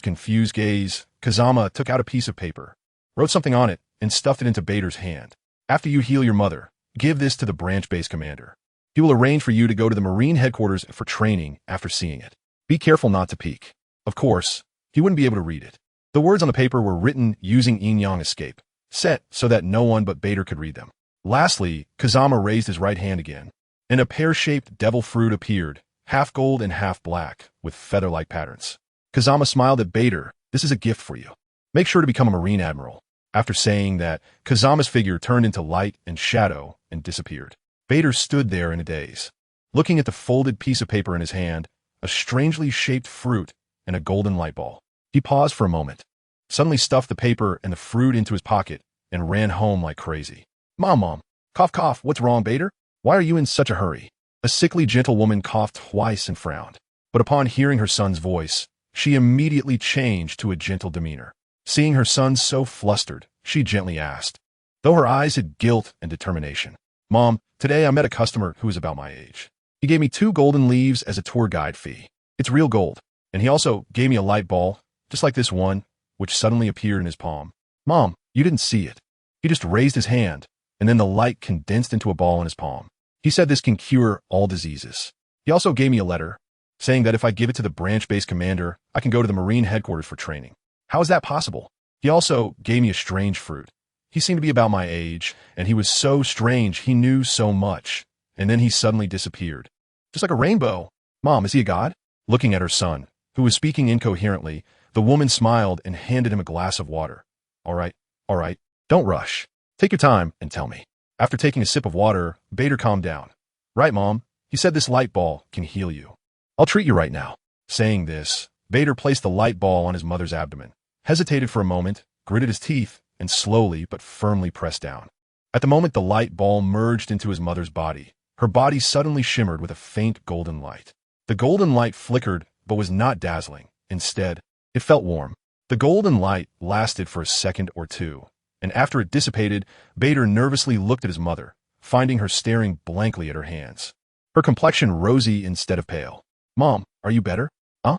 confused gaze, Kazama took out a piece of paper, wrote something on it, and stuffed it into Bader's hand. After you heal your mother, give this to the branch base commander. He will arrange for you to go to the Marine headquarters for training after seeing it. Be careful not to peek. Of course, he wouldn't be able to read it. The words on the paper were written using yin-yang escape, set so that no one but Bader could read them. Lastly, Kazama raised his right hand again, and a pear-shaped devil fruit appeared, half gold and half black, with feather-like patterns. Kazama smiled at Bader. This is a gift for you. Make sure to become a Marine admiral. After saying that, Kazama's figure turned into light and shadow and disappeared. Bader stood there in a daze, looking at the folded piece of paper in his hand, a strangely shaped fruit, and a golden light ball. He paused for a moment, suddenly stuffed the paper and the fruit into his pocket, and ran home like crazy. Mom, cough, cough, what's wrong, Bader? Why are you in such a hurry? A sickly gentlewoman coughed twice and frowned, but upon hearing her son's voice, she immediately changed to a gentle demeanor. Seeing her son so flustered, she gently asked, though her eyes had guilt and determination. Mom, today I met a customer who is about my age. He gave me 2 golden leaves as a tour guide fee. It's real gold. And he also gave me a light ball, just like this one, which suddenly appeared in his palm. Mom, you didn't see it. He just raised his hand, and then the light condensed into a ball in his palm. He said this can cure all diseases. He also gave me a letter, saying that if I give it to the branch base commander, I can go to the Marine headquarters for training. How is that possible? He also gave me a strange fruit. He seemed to be about my age, and he was so strange he knew so much, and then he suddenly disappeared. Just like a rainbow. Mom, is he a god? Looking at her son, who was speaking incoherently, the woman smiled and handed him a glass of water. All right, don't rush. Take your time and tell me. After taking a sip of water, Bader calmed down. Right, Mom, he said this light ball can heal you. I'll treat you right now. Saying this, Bader placed the light ball on his mother's abdomen, hesitated for a moment, gritted his teeth, and slowly but firmly pressed down. At the moment the light ball merged into his mother's body, her body suddenly shimmered with a faint golden light. The golden light flickered but was not dazzling. Instead, it felt warm. The golden light lasted for a second or two, and after it dissipated, Bader nervously looked at his mother, finding her staring blankly at her hands. Her complexion rosy instead of pale. Mom, are you better? Huh?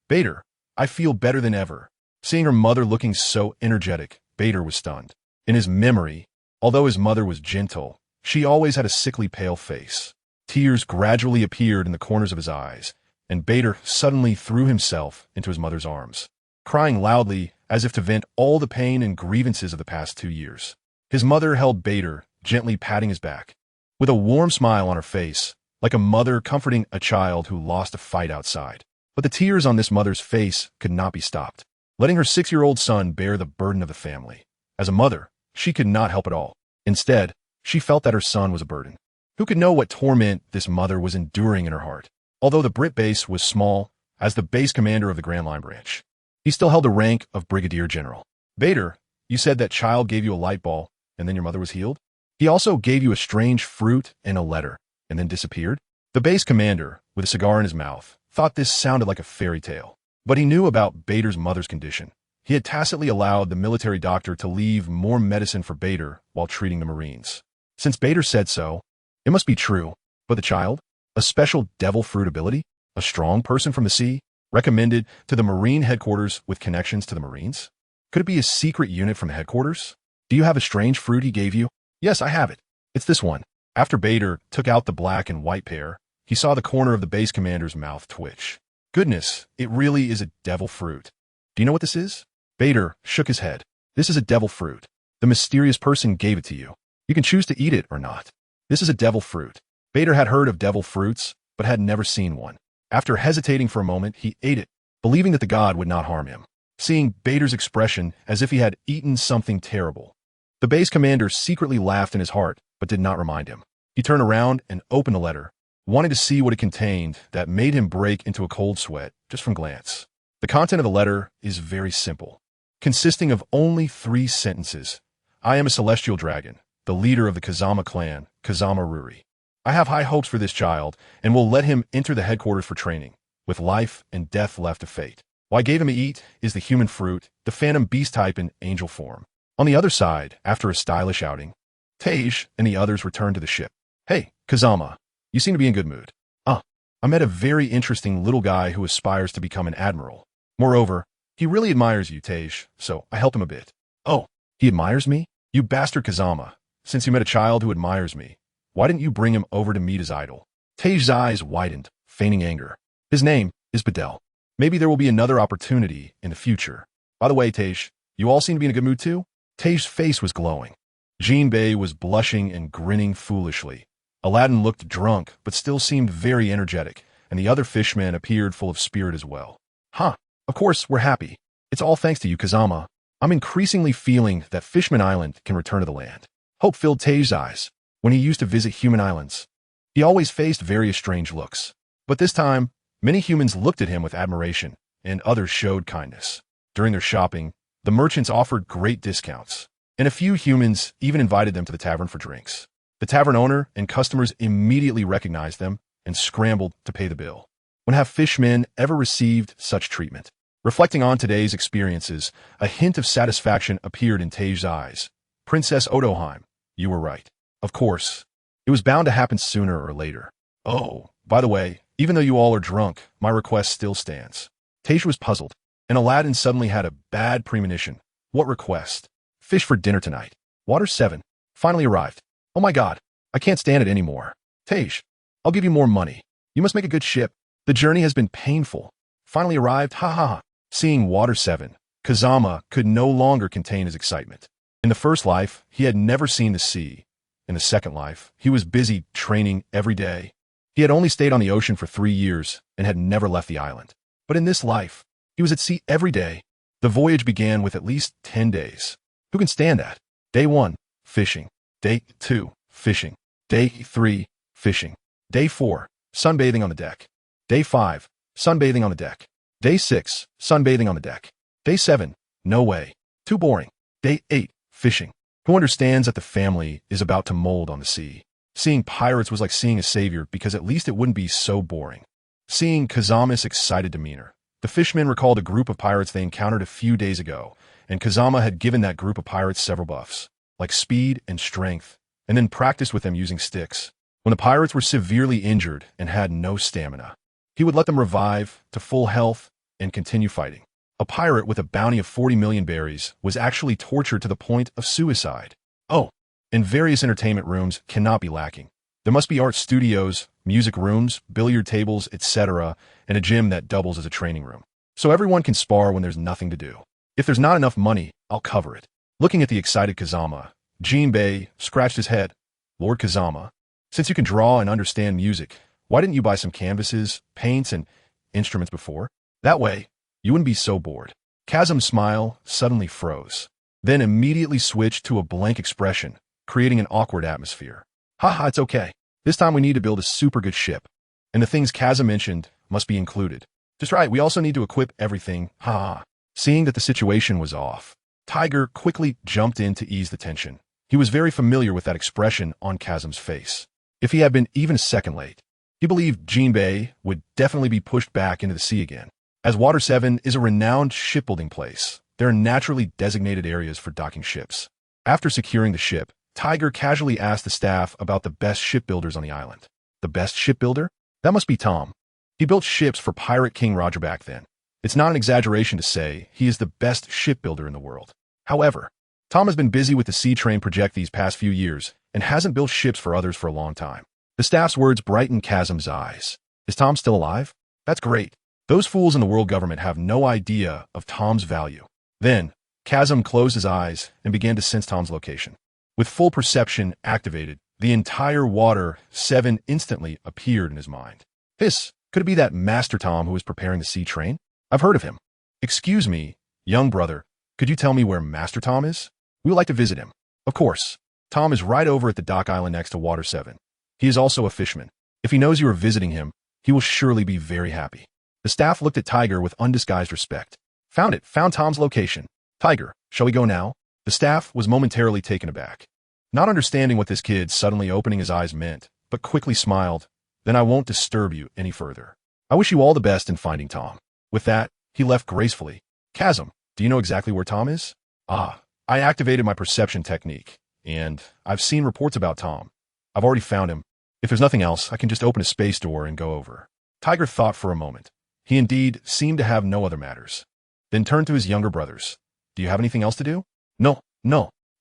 Bader, I feel better than ever. Seeing her mother looking so energetic, Bader was stunned. In his memory, although his mother was gentle, she always had a sickly pale face. Tears gradually appeared in the corners of his eyes, and Bader suddenly threw himself into his mother's arms, crying loudly as if to vent all the pain and grievances of the past 2 years. His mother held Bader, gently patting his back, with a warm smile on her face, like a mother comforting a child who lost a fight outside. But the tears on this mother's face could not be stopped, letting her 6-year-old son bear the burden of the family. As a mother, she could not help at all. Instead, she felt that her son was a burden. Who could know what torment this mother was enduring in her heart? Although the Brit base was small, as the base commander of the Grand Line Branch. He still held the rank of Brigadier General. Vader, you said that child gave you a light ball, and then your mother was healed? He also gave you a strange fruit and a letter, and then disappeared? The base commander, with a cigar in his mouth, thought this sounded like a fairy tale. But he knew about Bader's mother's condition. He had tacitly allowed the military doctor to leave more medicine for Bader while treating the Marines. Since Bader said so, it must be true. But the child? A special devil fruit ability? A strong person from the sea? Recommended to the Marine headquarters with connections to the Marines? Could it be a secret unit from headquarters? Do you have a strange fruit he gave you? Yes, I have it. It's this one. After Bader took out the black and white pair, he saw the corner of the base commander's mouth twitch. Goodness, it really is a devil fruit. Do you know what this is? Bader shook his head. This is a devil fruit. The mysterious person gave it to you. You can choose to eat it or not. This is a devil fruit. Bader had heard of devil fruits, but had never seen one. After hesitating for a moment, he ate it, believing that the god would not harm him. Seeing Bader's expression as if he had eaten something terrible, the base commander secretly laughed in his heart, but did not remind him. He turned around and opened the letter, wanting to see what it contained that made him break into a cold sweat just from glance. The content of the letter is very simple, consisting of only 3 sentences. I am a celestial dragon, the leader of the Kazama Clan, Kazama Ruri. I have high hopes for this child and will let him enter the headquarters for training, with life and death left to fate. What I gave him to eat is the human fruit, the phantom beast type in angel form. On the other side, after a stylish outing, Tej and the others returned to the ship. Hey, Kazama, you seem to be in good mood. I met a very interesting little guy who aspires to become an admiral. Moreover, he really admires you, Tej, so I helped him a bit. Oh, he admires me? You bastard Kazama. Since you met a child who admires me, why didn't you bring him over to meet his idol? Tej's eyes widened, feigning anger. His name is Bedell. Maybe there will be another opportunity in the future. By the way, Tej, you all seem to be in a good mood too? Tej's face was glowing. Jinbei was blushing and grinning foolishly. Aladdin looked drunk, but still seemed very energetic, and the other fishmen appeared full of spirit as well. Of course, we're happy. It's all thanks to you, Kazama. I'm increasingly feeling that Fishman Island can return to the land. Hope filled Tej's eyes. When he used to visit human islands, he always faced various strange looks. But this time, many humans looked at him with admiration, and others showed kindness. During their shopping, the merchants offered great discounts, and a few humans even invited them to the tavern for drinks. The tavern owner and customers immediately recognized them and scrambled to pay the bill. When have fishmen ever received such treatment? Reflecting on today's experiences, a hint of satisfaction appeared in Tej's eyes. Princess Odoheim, you were right. Of course, it was bound to happen sooner or later. Oh, by the way, even though you all are drunk, my request still stands. Tej was puzzled, and Aladdin suddenly had a bad premonition. What request? Fish for dinner tonight. Water 7. Finally arrived. Oh my god, I can't stand it anymore. Tej, I'll give you more money. You must make a good ship. The journey has been painful. Finally arrived, ha ha ha. Seeing Water 7, Kazama could no longer contain his excitement. In the first life, he had never seen the sea. In the second life, he was busy training every day. He had only stayed on the ocean for 3 years and had never left the island. But in this life, he was at sea every day. The voyage began with at least 10 days. Who can stand that? Day 1, fishing. Day 2, fishing. Day 3, fishing. Day 4, sunbathing on the deck. Day 5, sunbathing on the deck. Day 6, sunbathing on the deck. Day 7, no way. Too boring. Day 8, fishing. Who understands that the family is about to mold on the sea? Seeing pirates was like seeing a savior because at least it wouldn't be so boring. Seeing Kazama's excited demeanor, the fishmen recalled a group of pirates they encountered a few days ago, and Kazama had given that group of pirates several buffs, like speed and strength, and then practiced with them using sticks. When the pirates were severely injured and had no stamina, he would let them revive to full health and continue fighting. A pirate with a bounty of 40 million berries was actually tortured to the point of suicide. Oh, and various entertainment rooms cannot be lacking. There must be art studios, music rooms, billiard tables, etc., and a gym that doubles as a training room. So everyone can spar when there's nothing to do. If there's not enough money, I'll cover it. Looking at the excited Kazama, Jinbei scratched his head. Lord Kazama, since you can draw and understand music, why didn't you buy some canvases, paints, and instruments before? That way, you wouldn't be so bored. Kazam's smile suddenly froze, then immediately switched to a blank expression, creating an awkward atmosphere. Haha, it's okay. This time we need to build a super good ship, and the things Kazam mentioned must be included. Just right, we also need to equip everything. Ha ha. Seeing that the situation was off, Tiger quickly jumped in to ease the tension. He was very familiar with that expression on Kazam's face. If he had been even a second late, he believed Jinbei would definitely be pushed back into the sea again. As Water 7 is a renowned shipbuilding place, there are naturally designated areas for docking ships. After securing the ship, Tiger casually asked the staff about the best shipbuilders on the island. The best shipbuilder? That must be Tom. He built ships for Pirate King Roger back then. It's not an exaggeration to say he is the best shipbuilder in the world. However, Tom has been busy with the Sea Train project these past few years and hasn't built ships for others for a long time. The staff's words brightened Kazam's eyes. Is Tom still alive? That's great. Those fools in the world government have no idea of Tom's value. Then, Kazam closed his eyes and began to sense Tom's location. With full perception activated, the entire Water 7 instantly appeared in his mind. Could it be that Master Tom who is preparing the Sea Train? I've heard of him. Excuse me, young brother, could you tell me where Master Tom is? We would like to visit him. Of course. Tom is right over at the dock island next to Water 7. He is also a fisherman. If he knows you are visiting him, he will surely be very happy. The staff looked at Tiger with undisguised respect. Found Tom's location. Tiger, shall we go now? The staff was momentarily taken aback, not understanding what this kid suddenly opening his eyes meant, but quickly smiled. Then I won't disturb you any further. I wish you all the best in finding Tom. With that, he left gracefully. Kazam, do you know exactly where Tom is? I activated my perception technique, and I've seen reports about Tom. I've already found him. If there's nothing else, I can just open a space door and go over. Tiger thought for a moment. He indeed seemed to have no other matters. Then turned to his younger brothers. Do you have anything else to do? No.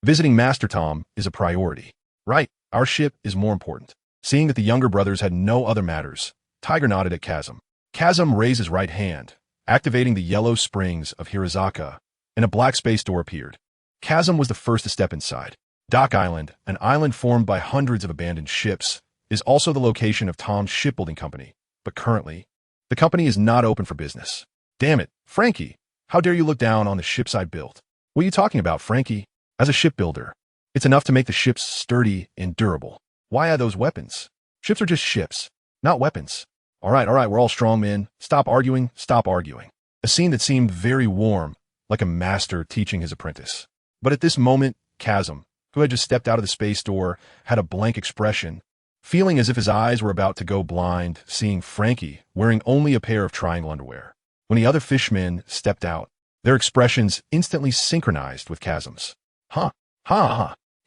Visiting Master Tom is a priority. Right, our ship is more important. Seeing that the younger brothers had no other matters, Tiger nodded at Kazam. Kazam raised his right hand, activating the yellow springs of Hirazaka, and a black space door appeared. Kazam was the first to step inside. Dock Island, an island formed by hundreds of abandoned ships, is also the location of Tom's shipbuilding company, but currently, the company is not open for business. Damn it, Frankie, how dare you look down on the ships I built? What are you talking about, Frankie? As a shipbuilder, it's enough to make the ships sturdy and durable. Why add those weapons? Ships are just ships, not weapons. All right, we're all strong men. Stop arguing. A scene that seemed very warm, like a master teaching his apprentice. But at this moment, Kazam, who had just stepped out of the space door, had a blank expression, feeling as if his eyes were about to go blind, seeing Frankie wearing only a pair of triangle underwear. When the other fishmen stepped out, their expressions instantly synchronized with Kazam's.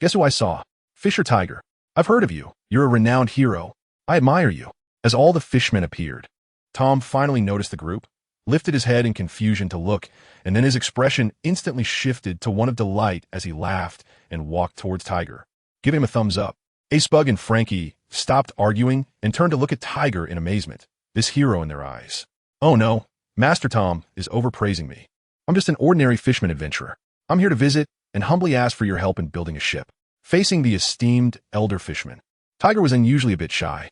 Guess who I saw? Fisher Tiger. I've heard of you. You're a renowned hero. I admire you. As all the fishmen appeared, Tom finally noticed the group, lifted his head in confusion to look, and then his expression instantly shifted to one of delight as he laughed and walked towards Tiger, giving him a thumbs up. Acebug and Frankie stopped arguing and turned to look at Tiger in amazement, this hero in their eyes. Oh no, Master Tom is overpraising me. I'm just an ordinary fisherman adventurer. I'm here to visit and humbly ask for your help in building a ship. Facing the esteemed elder fisherman, Tiger was unusually a bit shy.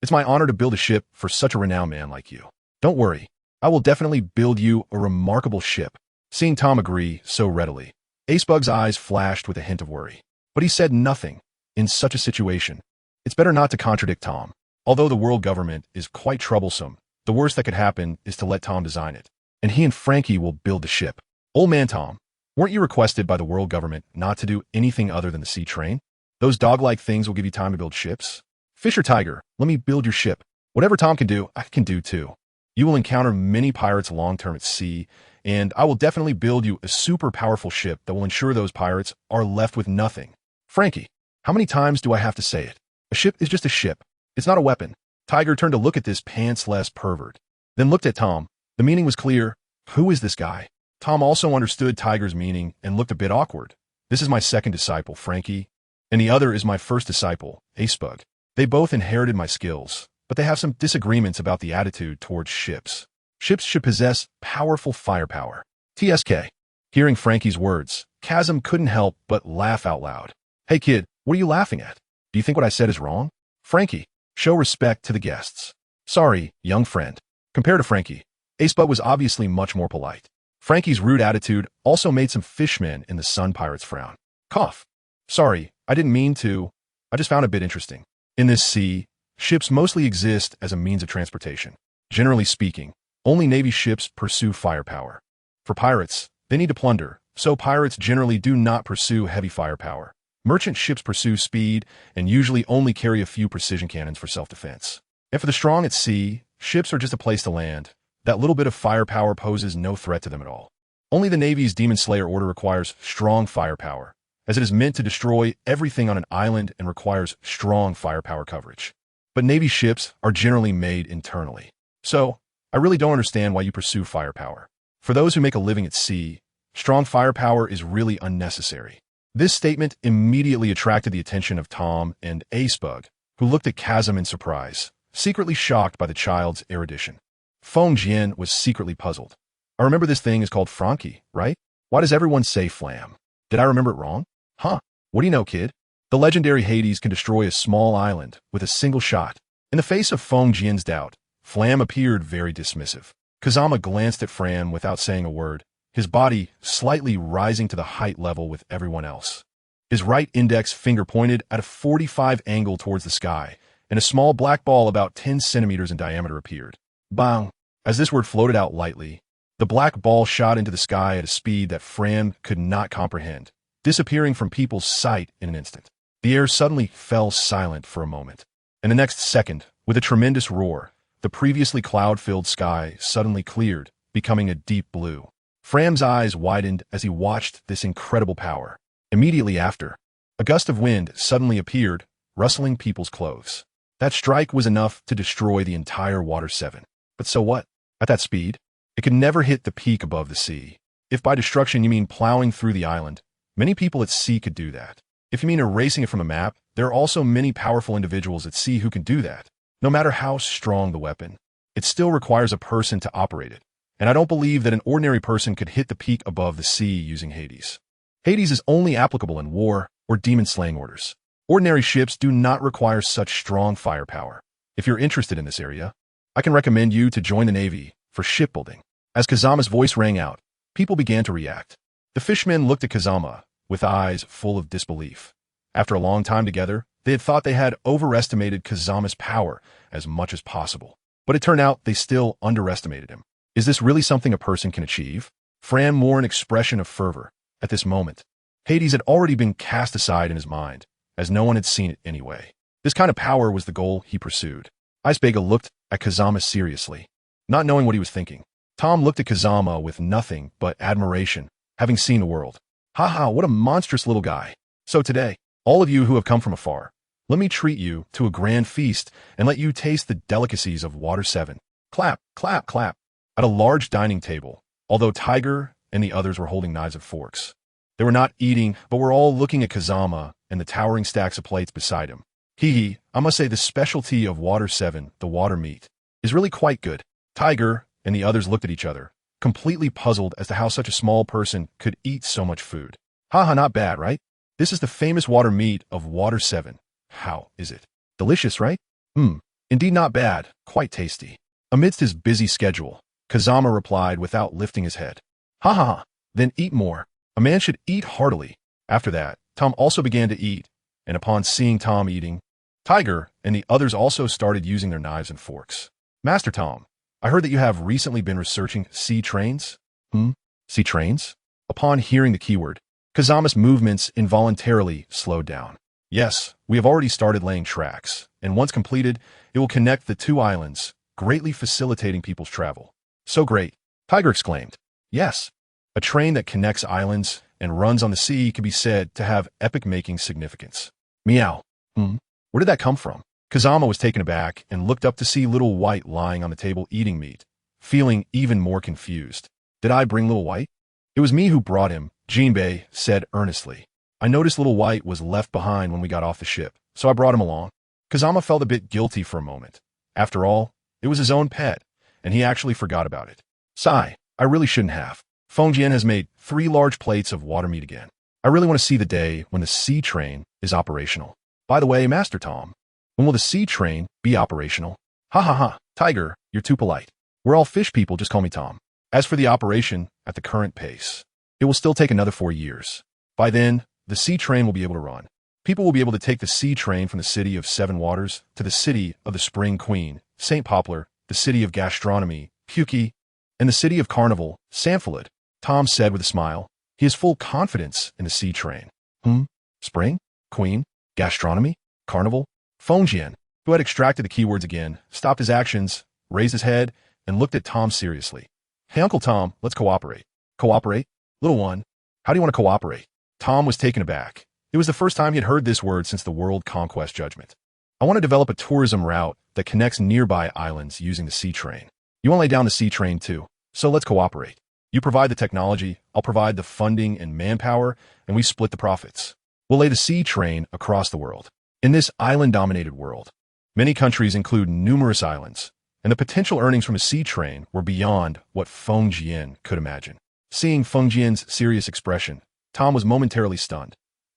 It's my honor to build a ship for such a renowned man like you. Don't worry, I will definitely build you a remarkable ship. Seeing Tom agree so readily, Acebug's eyes flashed with a hint of worry. But he said nothing. In such a situation, it's better not to contradict Tom. Although the world government is quite troublesome, the worst that could happen is to let Tom design it, and he and Frankie will build the ship. Old man Tom, weren't you requested by the world government not to do anything other than the sea train? Those dog-like things will give you time to build ships. Fisher Tiger, let me build your ship. Whatever Tom can do, I can do too. You will encounter many pirates long-term at sea, and I will definitely build you a super powerful ship that will ensure those pirates are left with nothing. Frankie, how many times do I have to say it? A ship is just a ship. It's not a weapon. Tiger turned to look at this pantsless pervert, then looked at Tom. The meaning was clear. Who is this guy? Tom also understood Tiger's meaning and looked a bit awkward. This is my second disciple, Frankie, and the other is my first disciple, Acebug. They both inherited my skills, but they have some disagreements about the attitude towards ships. Ships should possess powerful firepower. TSK. Hearing Frankie's words, Kazam couldn't help but laugh out loud. Hey kid, what are you laughing at? Do you think what I said is wrong? Frankie, show respect to the guests. Sorry, young friend. Compared to Frankie, Acebug was obviously much more polite. Frankie's rude attitude also made some fishmen in the Sun Pirates frown. Cough. Sorry, I didn't mean to. I just found it a bit interesting. In this sea, ships mostly exist as a means of transportation. Generally speaking, Only Navy ships pursue firepower. For pirates, they need to plunder, so pirates generally do not pursue heavy firepower. Merchant ships pursue speed and usually only carry a few precision cannons for self-defense. And for the strong at sea, ships are just a place to land. That little bit of firepower poses no threat to them at all. Only the Navy's Demon Slayer order requires strong firepower, as it is meant to destroy everything on an island and requires strong firepower coverage. But Navy ships are generally made internally. So, I really don't understand why you pursue firepower. For those who make a living at sea, strong firepower is really unnecessary. This statement immediately attracted the attention of Tom and Acebug, who looked at Kazam in surprise, secretly shocked by the child's erudition. Feng Jian was secretly puzzled. I remember this thing is called Frankie, right? Why does everyone say flam? Did I remember it wrong? Huh, what do you know, kid? The legendary Hades can destroy a small island with a single shot. In the face of Feng Jian's doubt, Flam appeared very dismissive. Kazama glanced at Fram without saying a word, his body slightly rising to the height level with everyone else. His right index finger pointed at a 45 angle towards the sky, and a small black ball about 10 centimeters in diameter appeared. Bang! As this word floated out lightly, the black ball shot into the sky at a speed that Fram could not comprehend, disappearing from people's sight in an instant. The air suddenly fell silent for a moment. In the next second, with a tremendous roar, the previously cloud-filled sky suddenly cleared, becoming a deep blue. Fram's eyes widened as he watched this incredible power. Immediately after, a gust of wind suddenly appeared, rustling people's clothes. That strike was enough to destroy the entire Water 7. But so what? At that speed, it could never hit the peak above the sea. If by destruction you mean plowing through the island, many people at sea could do that. If you mean erasing it from a map, there are also many powerful individuals at sea who can do that. No matter how strong the weapon, it still requires a person to operate it. And I don't believe that an ordinary person could hit the peak above the sea using Hades. Hades is only applicable in war or demon-slaying orders. Ordinary ships do not require such strong firepower. If you're interested in this area, I can recommend you to join the Navy for shipbuilding. As Kazama's voice rang out, people began to react. The fishmen looked at Kazama with eyes full of disbelief. After a long time together, they had thought they had overestimated Kazama's power as much as possible. But it turned out they still underestimated him. Is this really something a person can achieve? Fram wore an expression of fervor. At this moment, Hades had already been cast aside in his mind, as no one had seen it anyway. This kind of power was the goal he pursued. Icebega looked at Kazama seriously, not knowing what he was thinking. Tom looked at Kazama with nothing but admiration, having seen the world. Haha, what a monstrous little guy. So today, all of you who have come from afar, let me treat you to a grand feast and let you taste the delicacies of Water 7. Clap, clap, clap. At a large dining table, although Tiger and the others were holding knives and forks. They were not eating, but were all looking at Kazama and the towering stacks of plates beside him. Hee, I must say the specialty of Water 7, the water meat, is really quite good. Tiger and the others looked at each other, completely puzzled as to how such a small person could eat so much food. Haha, not bad, right? This is the famous water meat of Water 7. How is it? Delicious, right? Indeed not bad, quite tasty. Amidst his busy schedule, Kazama replied without lifting his head. Ha ha ha, then eat more. A man should eat heartily. After that, Tom also began to eat, and upon seeing Tom eating, Tiger and the others also started using their knives and forks. Master Tom, I heard that you have recently been researching sea trains? Sea trains? Upon hearing the keyword, Kazama's movements involuntarily slowed down. Yes, we have already started laying tracks, and once completed, it will connect the two islands, greatly facilitating people's travel. So great, Tiger exclaimed. Yes, a train that connects islands and runs on the sea can be said to have epic-making significance. Meow. Where did that come from? Kazama was taken aback and looked up to see Little White lying on the table eating meat, feeling even more confused. Did I bring Little White? It was me who brought him, Jinbei said earnestly. I noticed Little White was left behind when we got off the ship, so I brought him along. Kazama felt a bit guilty for a moment. After all, it was his own pet, and he actually forgot about it. Sigh, I really shouldn't have. Feng Jian has made 3 large plates of water meat again. I really want to see the day when the sea train is operational. By the way, Master Tom, when will the sea train be operational? Ha ha ha, Tiger, you're too polite. We're all fish people, just call me Tom. As for the operation, at the current pace, it will still take another 4 years. By then, the sea train will be able to run. People will be able to take the sea train from the city of 7 waters to the city of the Spring Queen, St. Poplar, the city of gastronomy, Puki, in the city of Carnival, Sanfilid, Tom said with a smile. He has full confidence in the sea train. Spring? Queen? Gastronomy? Carnival? Fengjian, who had extracted the keywords again, stopped his actions, raised his head, and looked at Tom seriously. Hey, Uncle Tom, let's cooperate. Cooperate? Little one, how do you want to cooperate? Tom was taken aback. It was the first time he had heard this word since the World Conquest Judgment. I want to develop a tourism route that connects nearby islands using the sea train. You want to lay down the sea train too, so let's cooperate. You provide the technology, I'll provide the funding and manpower, and we split the profits. We'll lay the sea train across the world. In this island-dominated world, many countries include numerous islands, and the potential earnings from a sea train were beyond what Fengjian could imagine. Seeing Fengjian's serious expression, Tom was momentarily stunned.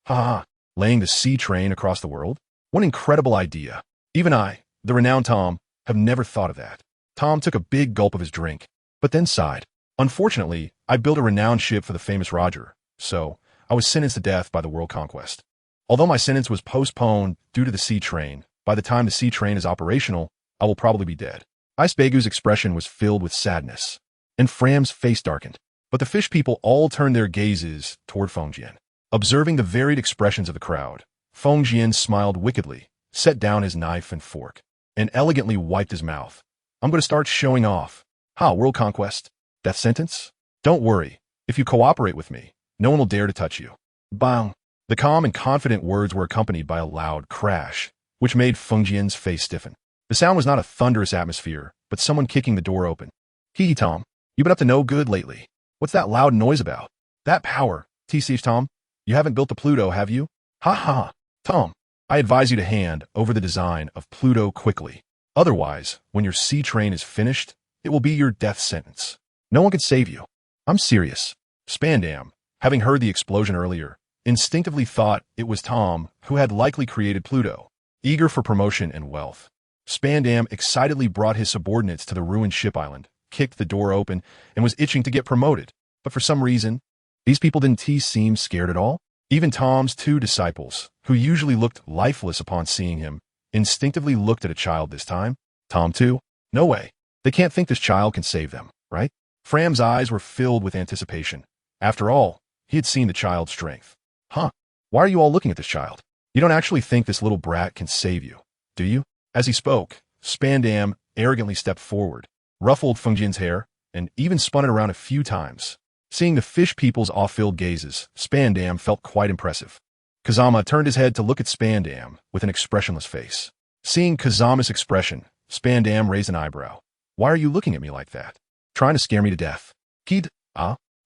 Ha! Laying the sea train across the world? What an incredible idea. Even I, the renowned Tom, have never thought of that. Tom took a big gulp of his drink, but then sighed. Unfortunately, I built a renowned ship for the famous Roger, so I was sentenced to death by the world conquest. Although my sentence was postponed due to the sea train, by the time the sea train is operational, I will probably be dead. Icebegu's expression was filled with sadness, and Fram's face darkened. But the fish people all turned their gazes toward Fengjian. Observing the varied expressions of the crowd, Fengjian smiled wickedly, set down his knife and fork, and elegantly wiped his mouth. I'm going to start showing off. World conquest? Death sentence? Don't worry. If you cooperate with me, no one will dare to touch you. Bang! The calm and confident words were accompanied by a loud crash, which made Fengjian's face stiffen. The sound was not a thunderous atmosphere, but someone kicking the door open. Hee Tom, you been up to no good lately. What's that loud noise about? That power. T-Steve Tom, you haven't built the Pluto, have you? Ha! Tom, I advise you to hand over the design of Pluto quickly. Otherwise, when your sea train is finished, it will be your death sentence. No one can save you. I'm serious. Spandam, having heard the explosion earlier, instinctively thought it was Tom who had likely created Pluto, eager for promotion and wealth. Spandam excitedly brought his subordinates to the ruined ship island, kicked the door open, and was itching to get promoted. But for some reason, these people didn't seem scared at all. Even Tom's two disciples, who usually looked lifeless upon seeing him, instinctively looked at a child this time. Tom too? No way. They can't think this child can save them, right? Fram's eyes were filled with anticipation. After all, he had seen the child's strength. Why are you all looking at this child? You don't actually think this little brat can save you, do you? As he spoke, Spandam arrogantly stepped forward, ruffled Fengjian's hair, and even spun it around a few times. Seeing the fish people's awe-filled gazes, Spandam felt quite impressive. Kazama turned his head to look at Spandam with an expressionless face. Seeing Kazama's expression, Spandam raised an eyebrow. Why are you looking at me like that? Trying to scare me to death. Kid,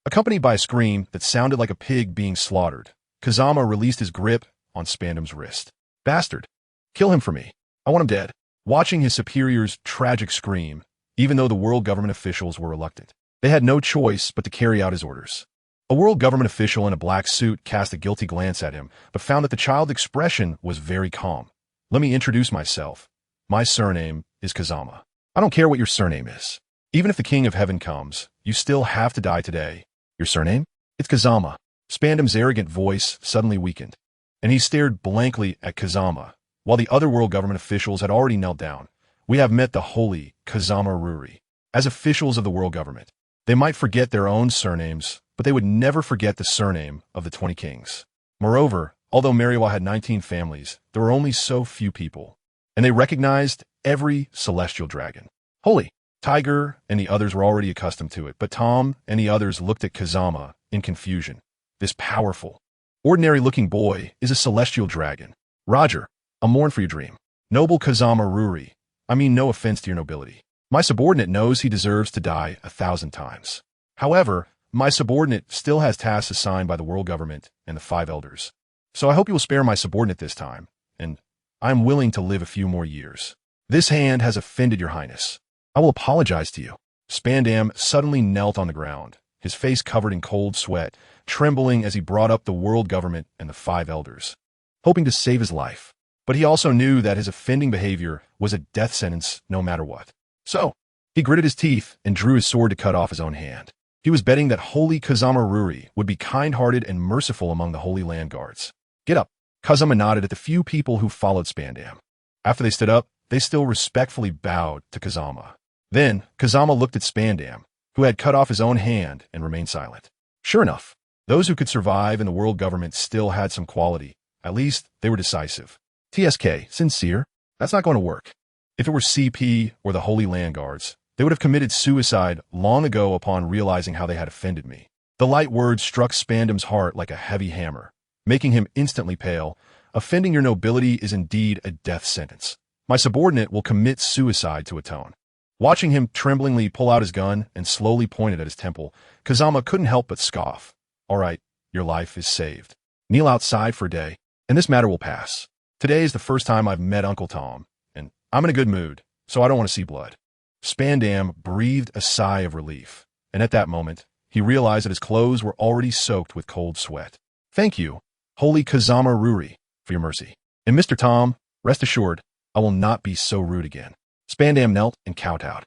Accompanied by a scream that sounded like a pig being slaughtered, Kazama released his grip on Spandam's wrist. Bastard. Kill him for me. I want him dead. Watching his superior's tragic scream, even though the world government officials were reluctant, they had no choice but to carry out his orders. A world government official in a black suit cast a guilty glance at him, but found that the child's expression was very calm. Let me introduce myself. My surname is Kazama. I don't care what your surname is. Even if the King of Heaven comes, you still have to die today. Your surname? It's Kazama. Spandam's arrogant voice suddenly weakened, and he stared blankly at Kazama, while the other world government officials had already knelt down. We have met the holy Kazama Ruri. As officials of the world government, they might forget their own surnames, but they would never forget the surname of the 20 kings. Moreover, although Mariwa had 19 families, there were only so few people, and they recognized every celestial dragon. Holy! Tiger and the others were already accustomed to it, but Tom and the others looked at Kazama in confusion. This powerful, ordinary-looking boy is a celestial dragon. Roger, I'll mourn for your dream. Noble Kazama Ruri, I mean no offense to your nobility. My subordinate knows he deserves to die 1,000 times. However, my subordinate still has tasks assigned by the world government and the 5 elders. So I hope you will spare my subordinate this time, and I am willing to live a few more years. This hand has offended your highness. I will apologize to you. Spandam suddenly knelt on the ground, his face covered in cold sweat, trembling as he brought up the world government and the 5 elders, hoping to save his life. But he also knew that his offending behavior was a death sentence no matter what. So, he gritted his teeth and drew his sword to cut off his own hand. He was betting that holy Kazama Ruri would be kind-hearted and merciful among the Holy Land Guards. Get up. Kazama nodded at the few people who followed Spandam. After they stood up, they still respectfully bowed to Kazama. Then, Kazama looked at Spandam, who had cut off his own hand and remained silent. Sure enough, those who could survive in the world government still had some quality. At least, they were decisive. TSK, sincere? That's not going to work. If it were CP or the Holy Land Guards, they would have committed suicide long ago upon realizing how they had offended me. The light words struck Spandam's heart like a heavy hammer, making him instantly pale. Offending your nobility is indeed a death sentence. My subordinate will commit suicide to atone. Watching him tremblingly pull out his gun and slowly point it at his temple, Kazama couldn't help but scoff. All right, your life is saved. Kneel outside for a day, and this matter will pass. Today is the first time I've met Uncle Tom, and I'm in a good mood, so I don't want to see blood. Spandam breathed a sigh of relief, and at that moment, he realized that his clothes were already soaked with cold sweat. Thank you, Holy Kazama Ruri, for your mercy. And Mr. Tom, rest assured, I will not be so rude again. Spandam knelt and kowtowed.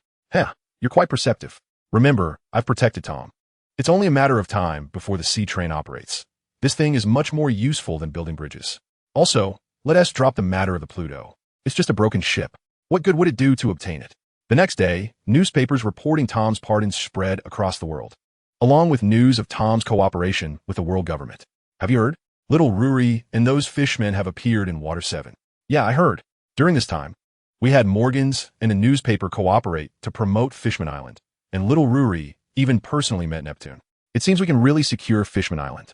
You're quite perceptive. Remember, I've protected Tom. It's only a matter of time before the sea train operates. This thing is much more useful than building bridges. Also, let us drop the matter of the Pluto. It's just a broken ship. What good would it do to obtain it? The next day, newspapers reporting Tom's pardon spread across the world, along with news of Tom's cooperation with the world government. Have you heard? Little Ruri and those fishmen have appeared in Water 7. Yeah, I heard. During this time, we had Morgans and a newspaper cooperate to promote Fishman Island, and Little Ruri even personally met Neptune. It seems we can really secure Fishman Island.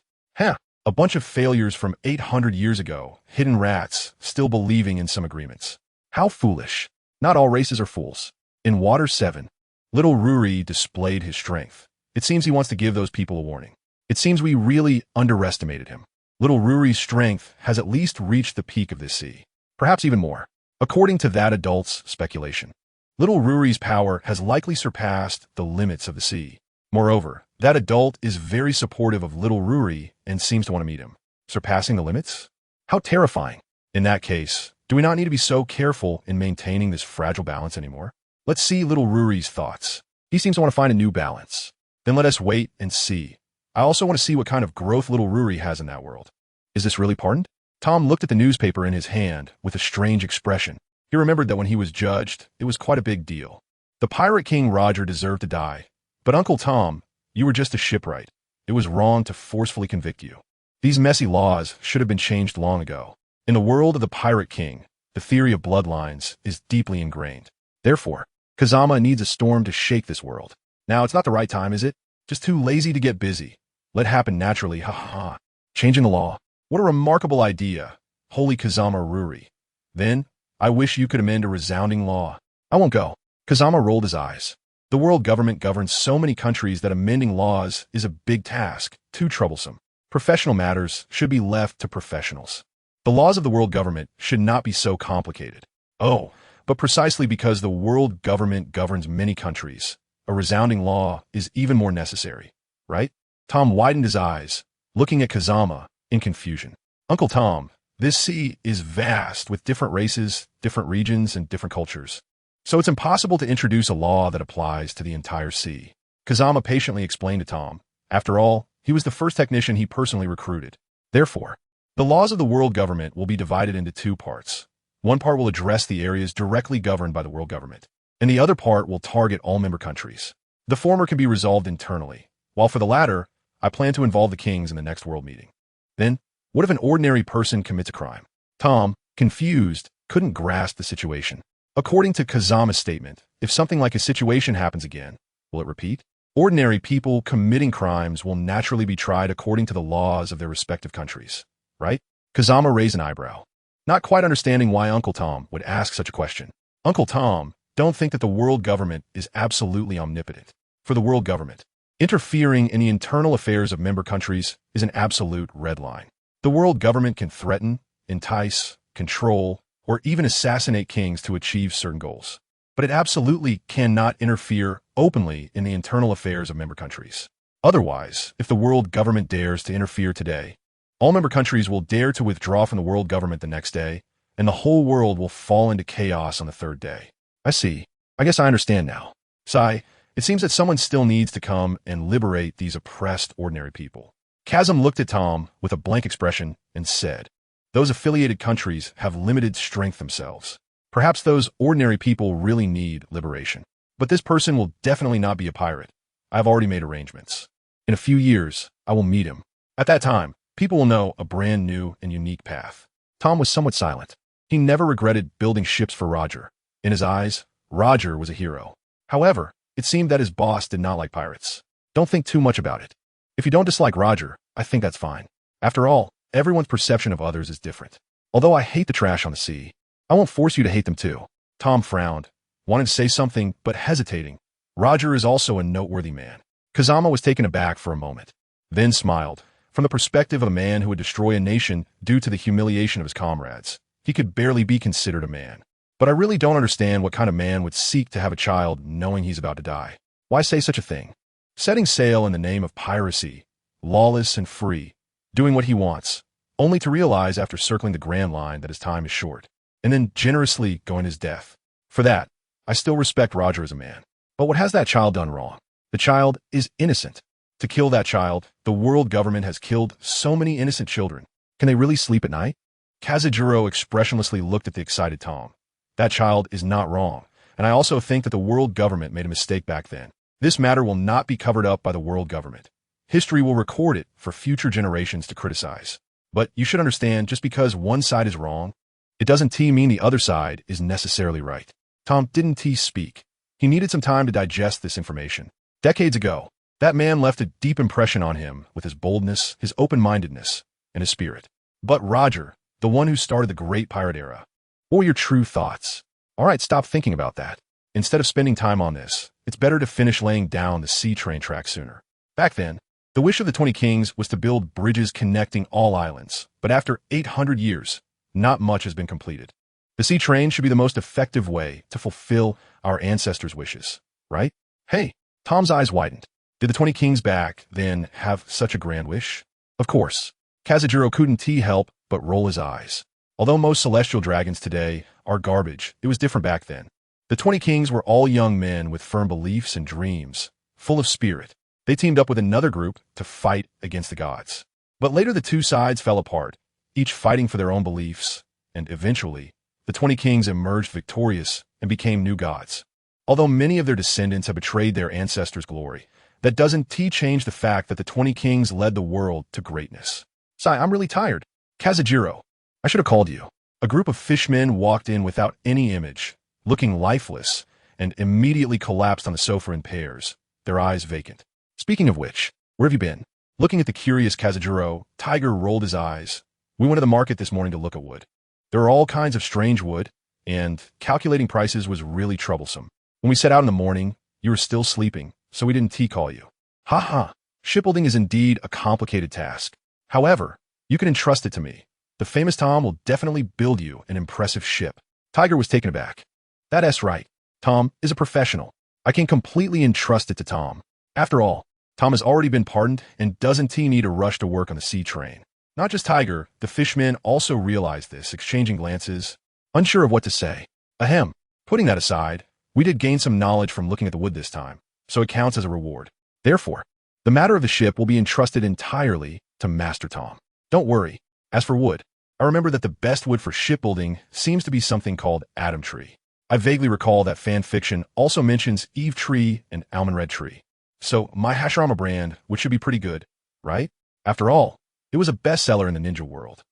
A bunch of failures from 800 years ago, hidden rats, still believing in some agreements. How foolish. Not all races are fools. In Water 7, Little Ruri displayed his strength. It seems he wants to give those people a warning. It seems we really underestimated him. Little Ruri's strength has at least reached the peak of this sea. Perhaps even more. According to that adult's speculation, Little Ruri's power has likely surpassed the limits of the sea. Moreover, that adult is very supportive of Little Ruri and seems to want to meet him. Surpassing the limits? How terrifying. In that case, do we not need to be so careful in maintaining this fragile balance anymore? Let's see Little Ruri's thoughts. He seems to want to find a new balance. Then let us wait and see. I also want to see what kind of growth Little Ruri has in that world. Is this really pardoned? Tom looked at the newspaper in his hand with a strange expression. He remembered that when he was judged, it was quite a big deal. The Pirate King Roger deserved to die. But Uncle Tom, you were just a shipwright. It was wrong to forcefully convict you. These messy laws should have been changed long ago. In the world of the Pirate King, the theory of bloodlines is deeply ingrained. Therefore, Kazama needs a storm to shake this world. Now, it's not the right time, is it? Just too lazy to get busy. Let it happen naturally, ha. Changing the law. What a remarkable idea, Holy Kazama Ruri. Then, I wish you could amend a resounding law. I won't go. Kazama rolled his eyes. The world government governs so many countries that amending laws is a big task, too troublesome. Professional matters should be left to professionals. The laws of the world government should not be so complicated. Oh, but precisely because the world government governs many countries, a resounding law is even more necessary, right? Tom widened his eyes, looking at Kazama in confusion. Uncle Tom, this sea is vast with different races, different regions, and different cultures. So it's impossible to introduce a law that applies to the entire sea. Kazama patiently explained to Tom. After all, he was the first technician he personally recruited. Therefore, the laws of the world government will be divided into two parts. One part will address the areas directly governed by the world government, and the other part will target all member countries. The former can be resolved internally, while for the latter, I plan to involve the kings in the next world meeting. Then, what if an ordinary person commits a crime? Tom, confused, couldn't grasp the situation. According to Kazama's statement, if something like a situation happens again, will it repeat? Ordinary people committing crimes will naturally be tried according to the laws of their respective countries, right? Kazama raised an eyebrow, not quite understanding why Uncle Tom would ask such a question. Uncle Tom, don't think that the world government is absolutely omnipotent. For the world government, interfering in the internal affairs of member countries is an absolute red line. The world government can threaten, entice, control, or even assassinate kings to achieve certain goals. But it absolutely cannot interfere openly in the internal affairs of member countries. Otherwise, if the world government dares to interfere today, all member countries will dare to withdraw from the world government the next day, and the whole world will fall into chaos on the third day. I see. I guess I understand now. Sigh. It seems that someone still needs to come and liberate these oppressed ordinary people. Kazam looked at Tom with a blank expression and said, those affiliated countries have limited strength themselves. Perhaps those ordinary people really need liberation. But this person will definitely not be a pirate. I've already made arrangements. In a few years, I will meet him. At that time, people will know a brand new and unique path. Tom was somewhat silent. He never regretted building ships for Roger. In his eyes, Roger was a hero. However, it seemed that his boss did not like pirates. Don't think too much about it. If you don't dislike Roger, I think that's fine. After all, everyone's perception of others is different. Although I hate the trash on the sea, I won't force you to hate them too. Tom frowned, wanted to say something, but hesitating. Roger is also a noteworthy man. Kazama was taken aback for a moment, then smiled. From the perspective of a man who would destroy a nation due to the humiliation of his comrades, he could barely be considered a man. But I really don't understand what kind of man would seek to have a child knowing he's about to die. Why say such a thing? Setting sail in the name of piracy, lawless and free, doing what he wants, only to realize after circling the Grand Line that his time is short, and then generously going to his death. For that, I still respect Roger as a man. But what has that child done wrong? The child is innocent. To kill that child, the world government has killed so many innocent children. Can they really sleep at night? Kazajiro expressionlessly looked at the excited Tom. That child is not wrong, and I also think that the world government made a mistake back then. This matter will not be covered up by the world government. History will record it for future generations to criticize. But you should understand, just because one side is wrong, it doesn't mean the other side is necessarily right. Tom didn't speak. He needed some time to digest this information. Decades ago, that man left a deep impression on him with his boldness, his open-mindedness, and his spirit. But Roger, the one who started the great pirate era, what were your true thoughts? All right, stop thinking about that. Instead of spending time on this, it's better to finish laying down the sea train track sooner. Back then, the wish of the 20 kings was to build bridges connecting all islands, but after 800 years, not much has been completed. The sea train should be the most effective way to fulfill our ancestors' wishes, right? Hey, Tom's eyes widened. Did the 20 kings back then have such a grand wish? Of course. Kazajiro couldn't help but roll his eyes. Although most celestial dragons today are garbage, it was different back then. The 20 kings were all young men with firm beliefs and dreams, full of spirit. They teamed up with another group to fight against the gods. But later the two sides fell apart, each fighting for their own beliefs, and eventually, the 20 kings emerged victorious and became new gods. Although many of their descendants have betrayed their ancestors' glory, that doesn't change the fact that the 20 kings led the world to greatness. Sai, I'm really tired. Kazajiro, I should have called you. A group of fishmen walked in without any image, looking lifeless, and immediately collapsed on the sofa in pairs, their eyes vacant. Speaking of which, where have you been? Looking at the curious Kazajiro, Tiger rolled his eyes. We went to the market this morning to look at wood. There are all kinds of strange wood, and calculating prices was really troublesome. When we set out in the morning, you were still sleeping, so we didn't call you. Ha. Shipbuilding is indeed a complicated task. However, you can entrust it to me. The famous Tom will definitely build you an impressive ship. Tiger was taken aback. That's right. Tom is a professional. I can completely entrust it to Tom. After all, Tom has already been pardoned and doesn't need to rush to work on the sea train. Not just Tiger, the fishmen also realized this, exchanging glances, unsure of what to say. Ahem. Putting that aside, we did gain some knowledge from looking at the wood this time, so it counts as a reward. Therefore, the matter of the ship will be entrusted entirely to Master Tom. Don't worry. As for wood, I remember that the best wood for shipbuilding seems to be something called Adam Tree. I vaguely recall that fan fiction also mentions Eve Tree and Almond Red Tree. So my Hashirama brand, which should be pretty good, right? After all, it was a bestseller in the ninja world.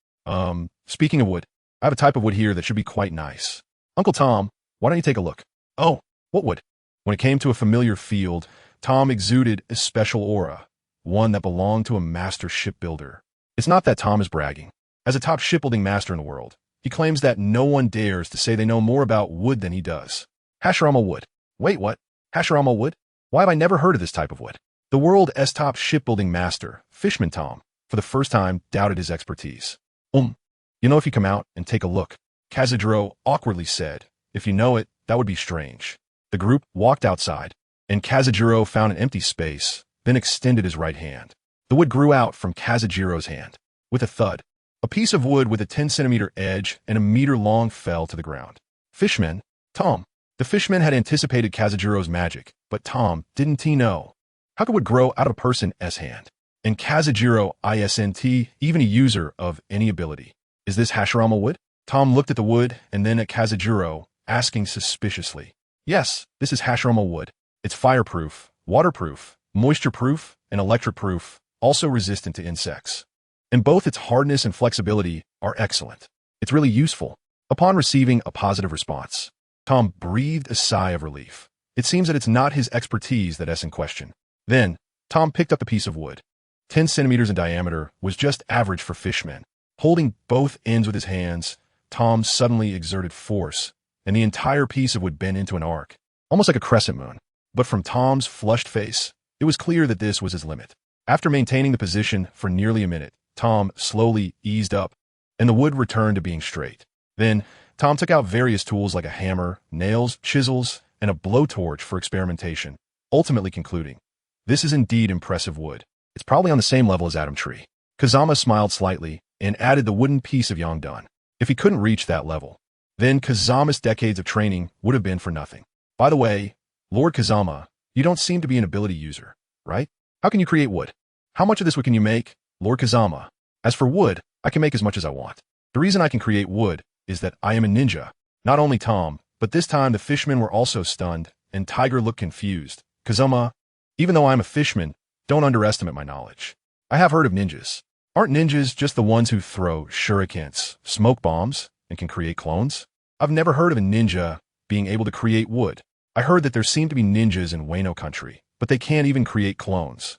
Speaking of wood, I have a type of wood here that should be quite nice. Uncle Tom, why don't you take a look? Oh, what wood? When it came to a familiar field, Tom exuded a special aura, one that belonged to a master shipbuilder. It's not that Tom is bragging. As a top shipbuilding master in the world, he claims that no one dares to say they know more about wood than he does. Hashirama wood. Wait, what? Hashirama wood? Why have I never heard of this type of wood? The world's top shipbuilding master, Fishman Tom, for the first time doubted his expertise. If you come out and take a look, Kazajiro awkwardly said. If you know it, that would be strange. The group walked outside, and Kazajiro found an empty space, then extended his right hand. The wood grew out from Kazajiro's hand. With a thud, a piece of wood with a 10-centimeter edge and a meter long fell to the ground. Fishman, Tom. The fishman had anticipated Kazajiro's magic, but Tom didn't know. How could wood grow out of a person's hand? And Kazajiro isn't even a user of any ability. Is this Hashirama wood? Tom looked at the wood and then at Kazajiro, asking suspiciously. Yes, this is Hashirama wood. It's fireproof, waterproof, moisture-proof, and electric-proof, also resistant to insects. And both its hardness and flexibility are excellent. It's really useful. Upon receiving a positive response, Tom breathed a sigh of relief. It seems that it's not his expertise that's in question. Then, Tom picked up the piece of wood. 10 centimeters in diameter was just average for fishmen. Holding both ends with his hands, Tom suddenly exerted force, and the entire piece of wood bent into an arc, almost like a crescent moon. But from Tom's flushed face, it was clear that this was his limit. After maintaining the position for nearly a minute, Tom slowly eased up, and the wood returned to being straight. Then, Tom took out various tools like a hammer, nails, chisels, and a blowtorch for experimentation, ultimately concluding, "This is indeed impressive wood. It's probably on the same level as Adam Tree." Kazama smiled slightly and added the wooden piece of Yongdun. If he couldn't reach that level, then Kazama's decades of training would have been for nothing. By the way, Lord Kazama, you don't seem to be an ability user, right? How can you create wood? How much of this wood can you make, Lord Kazama? As for wood, I can make as much as I want. The reason I can create wood is that I am a ninja. Not only Tom, but this time the fishmen were also stunned, and Tiger looked confused. Kazama, even though I'm a fishman, don't underestimate my knowledge. I have heard of ninjas. Aren't ninjas just the ones who throw shurikens, smoke bombs, and can create clones? I've never heard of a ninja being able to create wood. I heard that there seem to be ninjas in Wano country, but they can't even create clones.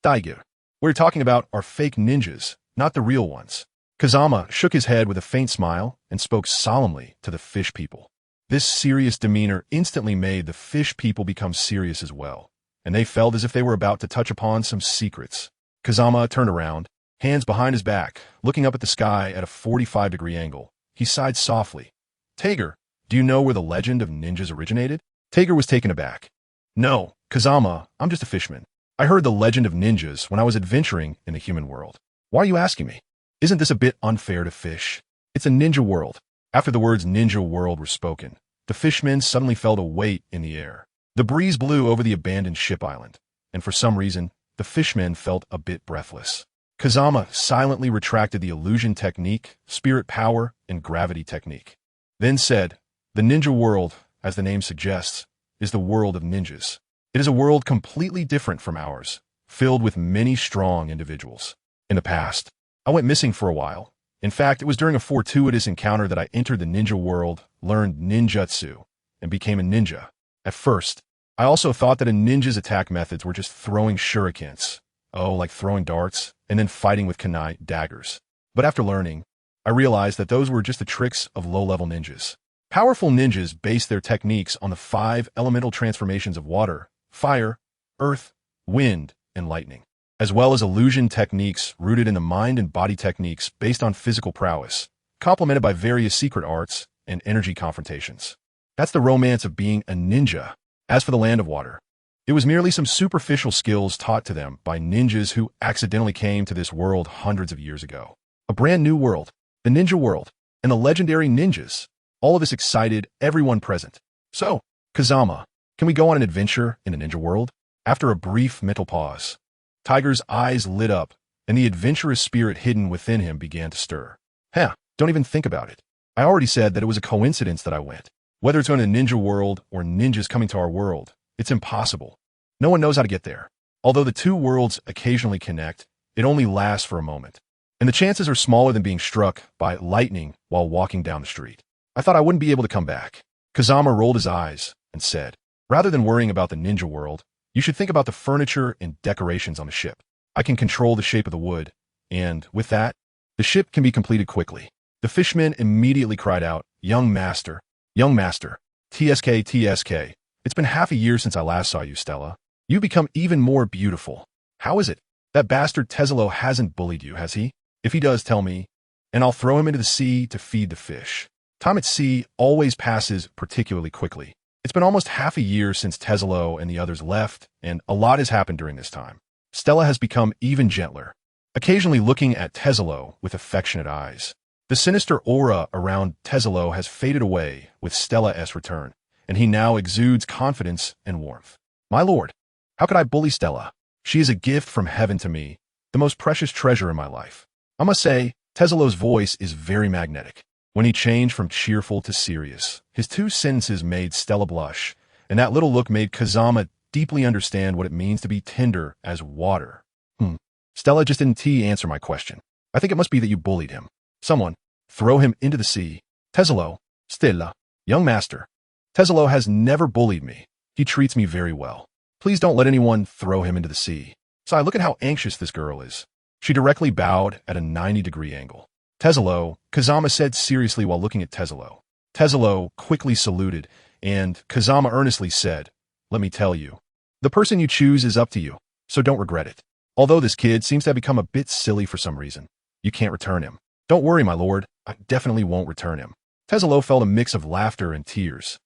Tiger. What you're talking about are fake ninjas, not the real ones. Kazama shook his head with a faint smile and spoke solemnly to the fish people. This serious demeanor instantly made the fish people become serious as well, and they felt as if they were about to touch upon some secrets. Kazama turned around, hands behind his back, looking up at the sky at a 45-degree angle. He sighed softly. Tiger, do you know where the legend of ninjas originated? Tiger was taken aback. No, Kazama, I'm just a fishman. I heard the legend of ninjas when I was adventuring in the human world. Why are you asking me? Isn't this a bit unfair to fish? It's a ninja world. After the words ninja world were spoken, the fishmen suddenly felt a weight in the air. The breeze blew over the abandoned ship island, and for some reason, the fishmen felt a bit breathless. Kazama silently retracted the illusion technique, spirit power, and gravity technique. Then said, the ninja world, as the name suggests, is the world of ninjas. It is a world completely different from ours, filled with many strong individuals. In the past, I went missing for a while. In fact, it was during a fortuitous encounter that I entered the ninja world, learned ninjutsu, and became a ninja. At first, I also thought that a ninja's attack methods were just throwing shurikens, like throwing darts, and then fighting with kunai daggers. But after learning, I realized that those were just the tricks of low-level ninjas. Powerful ninjas base their techniques on the 5 elemental transformations of water, fire, earth, wind, and lightning, as well as illusion techniques rooted in the mind and body techniques based on physical prowess, complemented by various secret arts and energy confrontations. That's the romance of being a ninja. As for the land of water, it was merely some superficial skills taught to them by ninjas who accidentally came to this world hundreds of years ago. A brand new world, the ninja world, and the legendary ninjas. All of this excited everyone present. So, Kazama, can we go on an adventure in the ninja world? After a brief mental pause, Tiger's eyes lit up, and the adventurous spirit hidden within him began to stir. Don't even think about it. I already said that it was a coincidence that I went. Whether it's going to the ninja world or ninjas coming to our world, it's impossible. No one knows how to get there. Although the two worlds occasionally connect, it only lasts for a moment, and the chances are smaller than being struck by lightning while walking down the street. I thought I wouldn't be able to come back. Kazama rolled his eyes and said, rather than worrying about the ninja world, you should think about the furniture and decorations on the ship. I can control the shape of the wood, and with that, the ship can be completed quickly. The fishmen immediately cried out, young master, TSK, TSK. It's been half a year since I last saw you, Stella. You've become even more beautiful. How is it? That bastard Teselo hasn't bullied you, has he? If he does, tell me, and I'll throw him into the sea to feed the fish. Time at sea always passes particularly quickly. It's been almost half a year since Teselo and the others left, and a lot has happened during this time. Stella has become even gentler, occasionally looking at Teselo with affectionate eyes. The sinister aura around Teselo has faded away with Stella's return, and he now exudes confidence and warmth. My lord, how could I bully Stella? She is a gift from heaven to me, the most precious treasure in my life. I must say, Teselo's voice is very magnetic. when he changed from cheerful to serious. His two sentences made Stella blush, and that little look made Kazama deeply understand what it means to be tender as water. Stella just didn't answer my question. I think it must be that you bullied him. Someone, throw him into the sea. Tesolo, Stella, young master. Tesolo has never bullied me. He treats me very well. Please don't let anyone throw him into the sea. So look at how anxious this girl is. She directly bowed at a 90-degree angle. Tesolo, Kazama said seriously while looking at Tesolo. Tesolo quickly saluted, and Kazama earnestly said, let me tell you, the person you choose is up to you, so don't regret it. Although this kid seems to have become a bit silly for some reason, you can't return him. Don't worry, my lord, I definitely won't return him. Tesolo felt a mix of laughter and tears.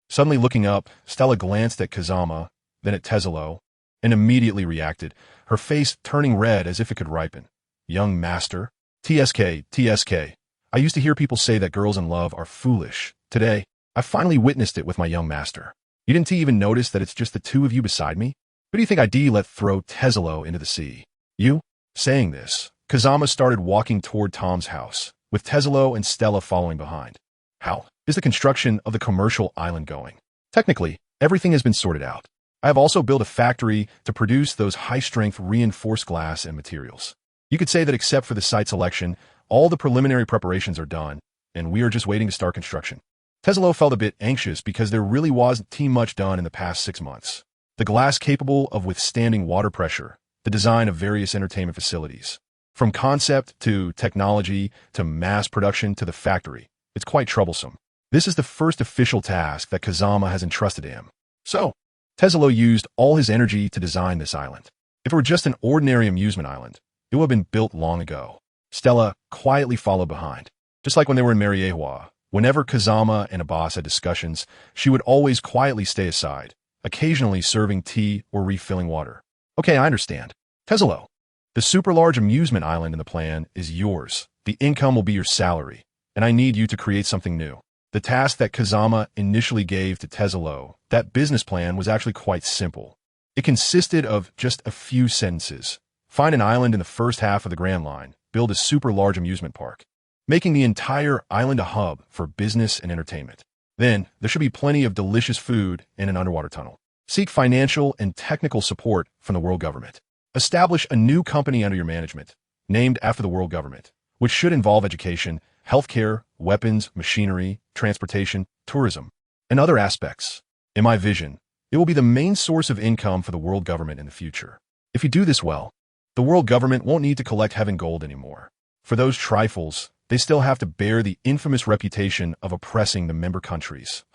Suddenly looking up, Stella glanced at Kazama, then at Tesolo, and immediately reacted, her face turning red as if it could ripen. Young master? TSK. I used to hear people say that girls in love are foolish. Today, I finally witnessed it with my young master. You didn't even notice that it's just the two of you beside me? Who do you think I'd let throw Tesolo into the sea? You? Saying this, Kazama started walking toward Tom's house, with Tesolo and Stella following behind. How is the construction of the commercial island going? Technically, everything has been sorted out. I have also built a factory to produce those high-strength reinforced glass and materials. You could say that except for the site selection, all the preliminary preparations are done, and we are just waiting to start construction. Tesolo felt a bit anxious because there really wasn't much done in the past 6 months. The glass capable of withstanding water pressure, the design of various entertainment facilities. From concept to technology to mass production to the factory, it's quite troublesome. This is the first official task that Kazama has entrusted to him. So, Tesolo used all his energy to design this island. If it were just an ordinary amusement island, it would have been built long ago. Stella quietly followed behind. Just like when they were in Mariewa, whenever Kazama and Abbas had discussions, she would always quietly stay aside, occasionally serving tea or refilling water. Okay, I understand. Tesolo, the super large amusement island in the plan is yours. The income will be your salary, and I need you to create something new. The task that Kazama initially gave to Tesolo, that business plan was actually quite simple. It consisted of just a few sentences. Find an island in the first half of the Grand Line, build a super large amusement park, making the entire island a hub for business and entertainment. Then, there should be plenty of delicious food in an underwater tunnel. Seek financial and technical support from the world government. Establish a new company under your management, named after the world government, which should involve education, healthcare, weapons, machinery, transportation, tourism, and other aspects. In my vision, it will be the main source of income for the world government in the future. If you do this well, the world government won't need to collect heaven gold anymore. For those trifles, they still have to bear the infamous reputation of oppressing the member countries.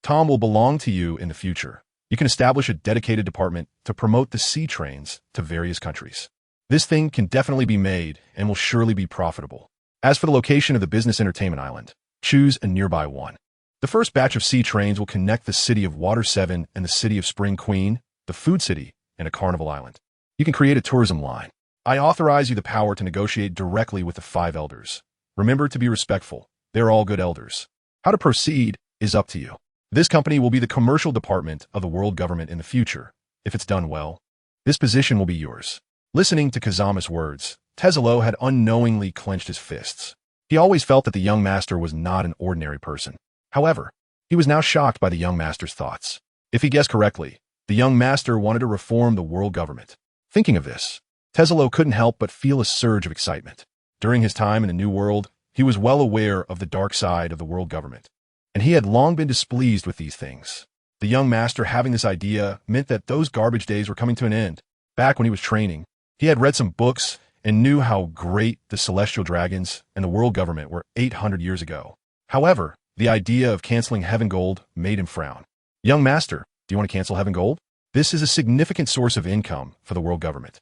Tom will belong to you in the future. You can establish a dedicated department to promote the sea trains to various countries. This thing can definitely be made and will surely be profitable. As for the location of the business entertainment island, choose a nearby one. The first batch of sea trains will connect the city of Water 7 and the city of Spring Queen, the food city, and a carnival island. You can create a tourism line. I authorize you the power to negotiate directly with the 5 elders. Remember to be respectful. They're all good elders. How to proceed is up to you. This company will be the commercial department of the world government in the future. If it's done well, this position will be yours. Listening to Kazama's words, Tesolo had unknowingly clenched his fists. He always felt that the young master was not an ordinary person. However, he was now shocked by the young master's thoughts. If he guessed correctly, the young master wanted to reform the world government. Thinking of this, Tesolo couldn't help but feel a surge of excitement. During his time in the New World, he was well aware of the dark side of the world government, and he had long been displeased with these things. The young master having this idea meant that those garbage days were coming to an end. Back when he was training, he had read some books and knew how great the celestial dragons and the world government were 800 years ago. However, the idea of canceling Heaven Gold made him frown. Young master, do you want to cancel Heaven Gold? This is a significant source of income for the world government.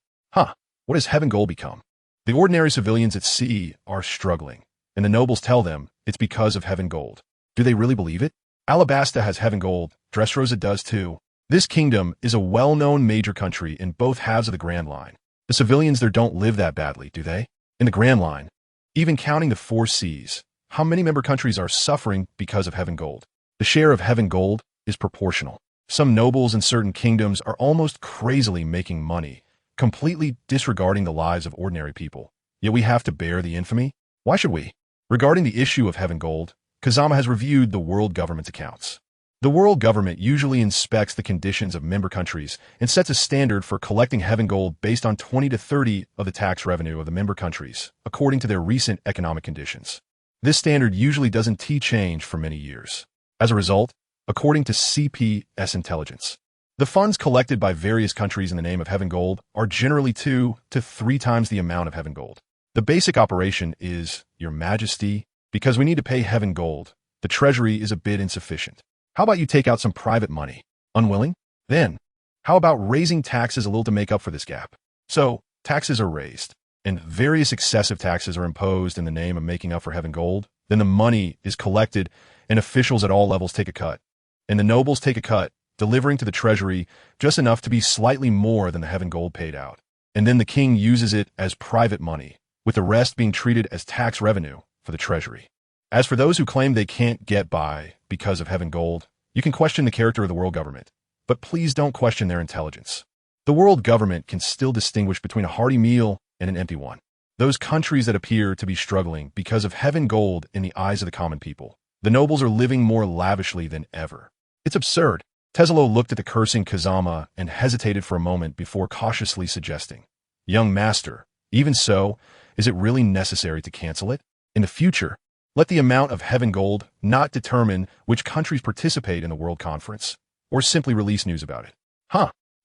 What has Heaven Gold become? The ordinary civilians at sea are struggling, and the nobles tell them it's because of Heaven Gold. Do they really believe it? Alabasta has Heaven Gold, Dressrosa does too. This kingdom is a well-known major country in both halves of the Grand Line. The civilians there don't live that badly, do they? In the Grand Line, even counting the 4 seas, how many member countries are suffering because of Heaven Gold? The share of Heaven Gold is proportional. Some nobles in certain kingdoms are almost crazily making money, completely disregarding the lives of ordinary people. Yet we have to bear the infamy? Why should we? Regarding the issue of heaven gold, Kazama has reviewed the world government's accounts. The world government usually inspects the conditions of member countries and sets a standard for collecting heaven gold based on 20 to 30 of the tax revenue of the member countries, according to their recent economic conditions. This standard usually doesn't change for many years. As a result, according to CPS intelligence, the funds collected by various countries in the name of heaven gold are generally 2 to 3 times the amount of heaven gold. The basic operation is, Your Majesty, because we need to pay heaven gold, the treasury is a bit insufficient. How about you take out some private money? Unwilling? Then, how about raising taxes a little to make up for this gap? So, taxes are raised, and various excessive taxes are imposed in the name of making up for heaven gold. Then the money is collected, and officials at all levels take a cut. And the nobles take a cut, delivering to the treasury just enough to be slightly more than the heaven gold paid out. And then the king uses it as private money, with the rest being treated as tax revenue for the treasury. As for those who claim they can't get by because of heaven gold, you can question the character of the world government, but please don't question their intelligence. The world government can still distinguish between a hearty meal and an empty one. Those countries that appear to be struggling because of heaven gold in the eyes of the common people, the nobles are living more lavishly than ever. It's absurd. Tezzolo looked at the cursing Kazama and hesitated for a moment before cautiously suggesting, Young master, even so, is it really necessary to cancel it? In the future, let the amount of heaven gold not determine which countries participate in the World Conference, or simply release news about it.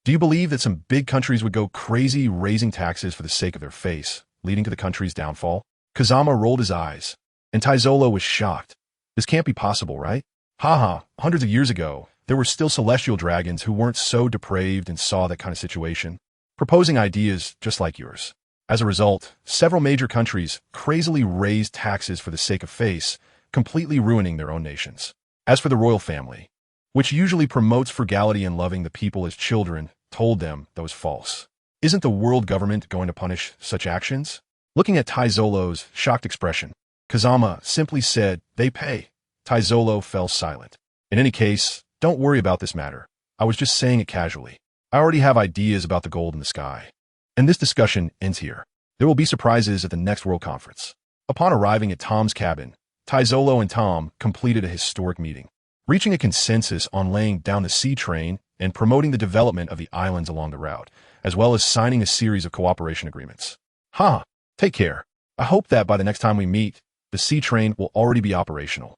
Do you believe that some big countries would go crazy raising taxes for the sake of their face, leading to the country's downfall? Kazama rolled his eyes, and Tezzolo was shocked. This can't be possible, right? Hundreds of years ago, there were still celestial dragons who weren't so depraved and saw that kind of situation, proposing ideas just like yours. As a result, several major countries crazily raised taxes for the sake of face, completely ruining their own nations. As for the royal family, which usually promotes frugality and loving the people as children, told them that was false. Isn't the world government going to punish such actions? Looking at Tezzolo's shocked expression, Kazama simply said, They pay. Tezzolo fell silent. In any case, don't worry about this matter. I was just saying it casually. I already have ideas about the gold in the sky. And this discussion ends here. There will be surprises at the next World Conference. Upon arriving at Tom's cabin, Tezzolo and Tom completed a historic meeting, reaching a consensus on laying down the sea train and promoting the development of the islands along the route, as well as signing a series of cooperation agreements. Take care. I hope that by the next time we meet, the sea train will already be operational.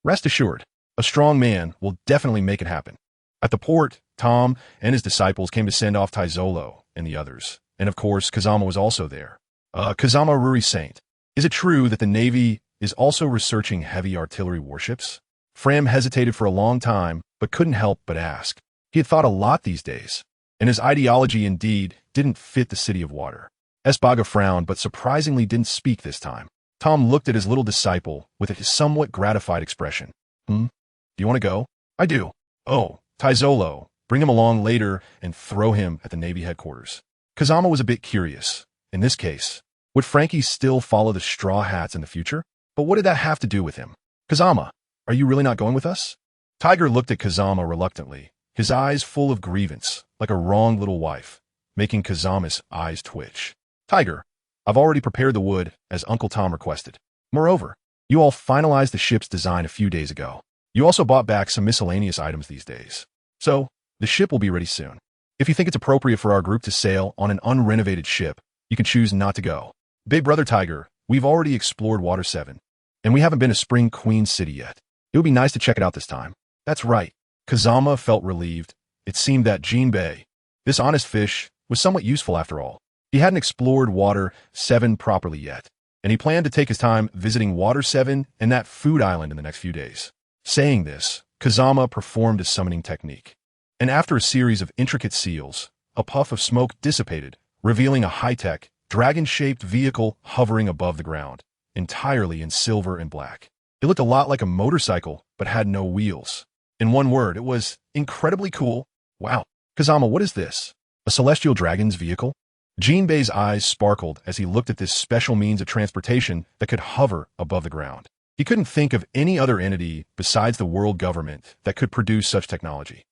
Rest assured, a strong man will definitely make it happen. At the port, Tom and his disciples came to send off Tezzolo and the others, and of course, Kazama was also there. Kazama Ruri Saint, is it true that the Navy is also researching heavy artillery warships? Fram hesitated for a long time, but couldn't help but ask. He had thought a lot these days, and his ideology indeed didn't fit the city of water. Esbaga frowned, but surprisingly didn't speak this time. Tom looked at his little disciple with a somewhat gratified expression. Do you want to go? I do. Oh, Tezzolo, bring him along later and throw him at the Navy headquarters. Kazama was a bit curious. In this case, would Frankie still follow the Straw Hats in the future? But what did that have to do with him? Kazama, are you really not going with us? Tiger looked at Kazama reluctantly, his eyes full of grievance, like a wronged little wife, making Kazama's eyes twitch. Tiger, I've already prepared the wood, as Uncle Tom requested. Moreover, you all finalized the ship's design a few days ago. You also bought back some miscellaneous items these days. So, the ship will be ready soon. If you think it's appropriate for our group to sail on an unrenovated ship, you can choose not to go. Big Brother Tiger, we've already explored Water 7, and we haven't been to Spring Queen City yet. It would be nice to check it out this time. That's right. Kazama felt relieved. It seemed that Jinbei, this honest fish, was somewhat useful after all. He hadn't explored Water 7 properly yet, and he planned to take his time visiting Water 7 and that food island in the next few days. Saying this, Kazama performed a summoning technique, and after a series of intricate seals, a puff of smoke dissipated, revealing a high-tech, dragon-shaped vehicle hovering above the ground, entirely in silver and black. It looked a lot like a motorcycle, but had no wheels. In one word, it was incredibly cool. Wow. Kazama, what is this? A celestial dragon's vehicle? Jinbei's eyes sparkled as he looked at this special means of transportation that could hover above the ground. He couldn't think of any other entity besides the world government that could produce such technology.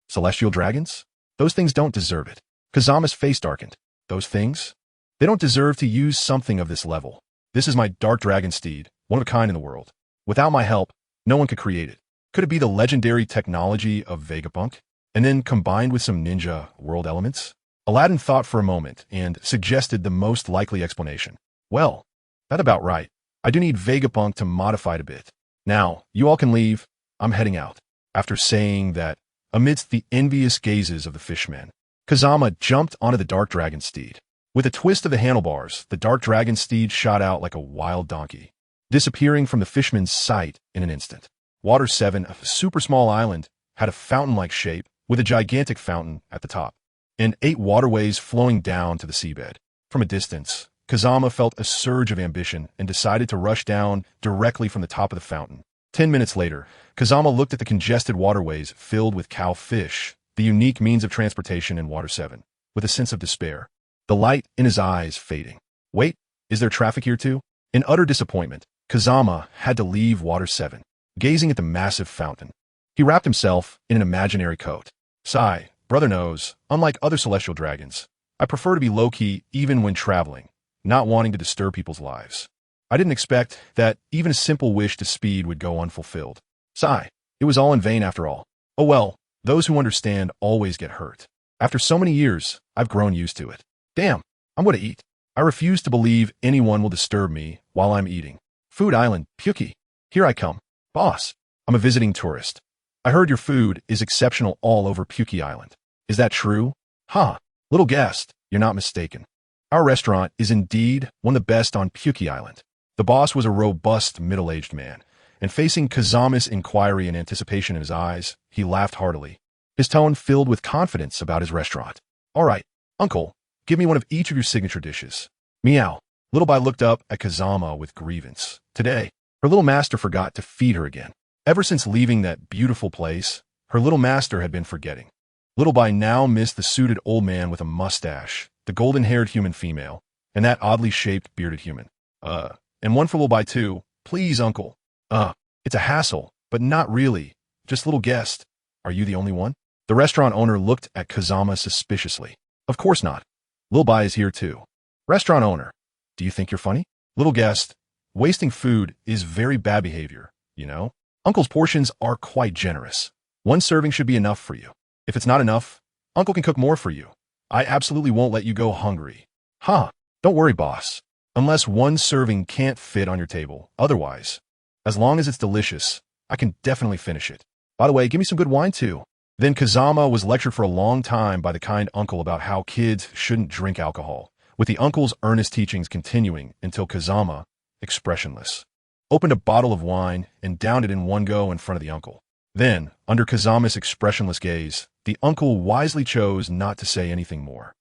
Celestial dragons? Those things don't deserve it. Kazama's face darkened. Those things? They don't deserve to use something of this level. This is my dark dragon steed, one of a kind in the world. Without my help, no one could create it. Could it be the legendary technology of Vegapunk? And then combined with some ninja world elements? Aladdin thought for a moment and suggested the most likely explanation. Well, that's about right. I do need Vegapunk to modify it a bit. Now, you all can leave. I'm heading out. After saying that, amidst the envious gazes of the fishmen, Kazama jumped onto the dark dragon steed. With a twist of the handlebars, the dark dragon steed shot out like a wild donkey, disappearing from the fishman's sight in an instant. Water 7, a super small island, had a fountain-like shape with a gigantic fountain at the top, and 8 waterways flowing down to the seabed. From a distance, Kazama felt a surge of ambition and decided to rush down directly from the top of the fountain. 10 minutes later, Kazama looked at the congested waterways filled with cow fish, the unique means of transportation in Water 7, with a sense of despair, the light in his eyes fading. Wait, is there traffic here too? In utter disappointment, Kazama had to leave Water 7, gazing at the massive fountain. He wrapped himself in an imaginary coat. Sigh, brother knows, unlike other celestial dragons, I prefer to be low-key even when traveling, not wanting to disturb people's lives. I didn't expect that even a simple wish to speed would go unfulfilled. Sigh, it was all in vain after all. Oh well, those who understand always get hurt. After so many years, I've grown used to it. Damn, I'm going to eat. I refuse to believe anyone will disturb me while I'm eating. Food Island, Puki. Here I come. Boss, I'm a visiting tourist. I heard your food is exceptional all over Puki Island. Is that true? Huh, little guest, you're not mistaken. Our restaurant is indeed one of the best on Puki Island. The boss was a robust, middle-aged man, and facing Kazama's inquiry and anticipation in his eyes, he laughed heartily, his tone filled with confidence about his restaurant. All right, uncle, give me one of each of your signature dishes. Meow. Little Bai looked up at Kazama with grievance. Today, her little master forgot to feed her again. Ever since leaving that beautiful place, her little master had been forgetting. Little Bai now missed the suited old man with a mustache, the golden-haired human female, and that oddly shaped bearded human. And one for Little Bai too. Please, uncle. It's a hassle, but not really. Just little guest. Are you the only one? The restaurant owner looked at Kazama suspiciously. Of course not. Little Bai is here too. Restaurant owner. Do you think you're funny? Little guest. Wasting food is very bad behavior, you know? Uncle's portions are quite generous. One serving should be enough for you. If it's not enough, Uncle can cook more for you. I absolutely won't let you go hungry. Huh, don't worry, boss. Unless one serving can't fit on your table. Otherwise, as long as it's delicious, I can definitely finish it. By the way, give me some good wine too. Then Kazama was lectured for a long time by the kind uncle about how kids shouldn't drink alcohol, with the uncle's earnest teachings continuing until Kazama, expressionless, opened a bottle of wine and downed it in one go in front of the uncle. Then, under Kazama's expressionless gaze, the uncle wisely chose not to say anything more.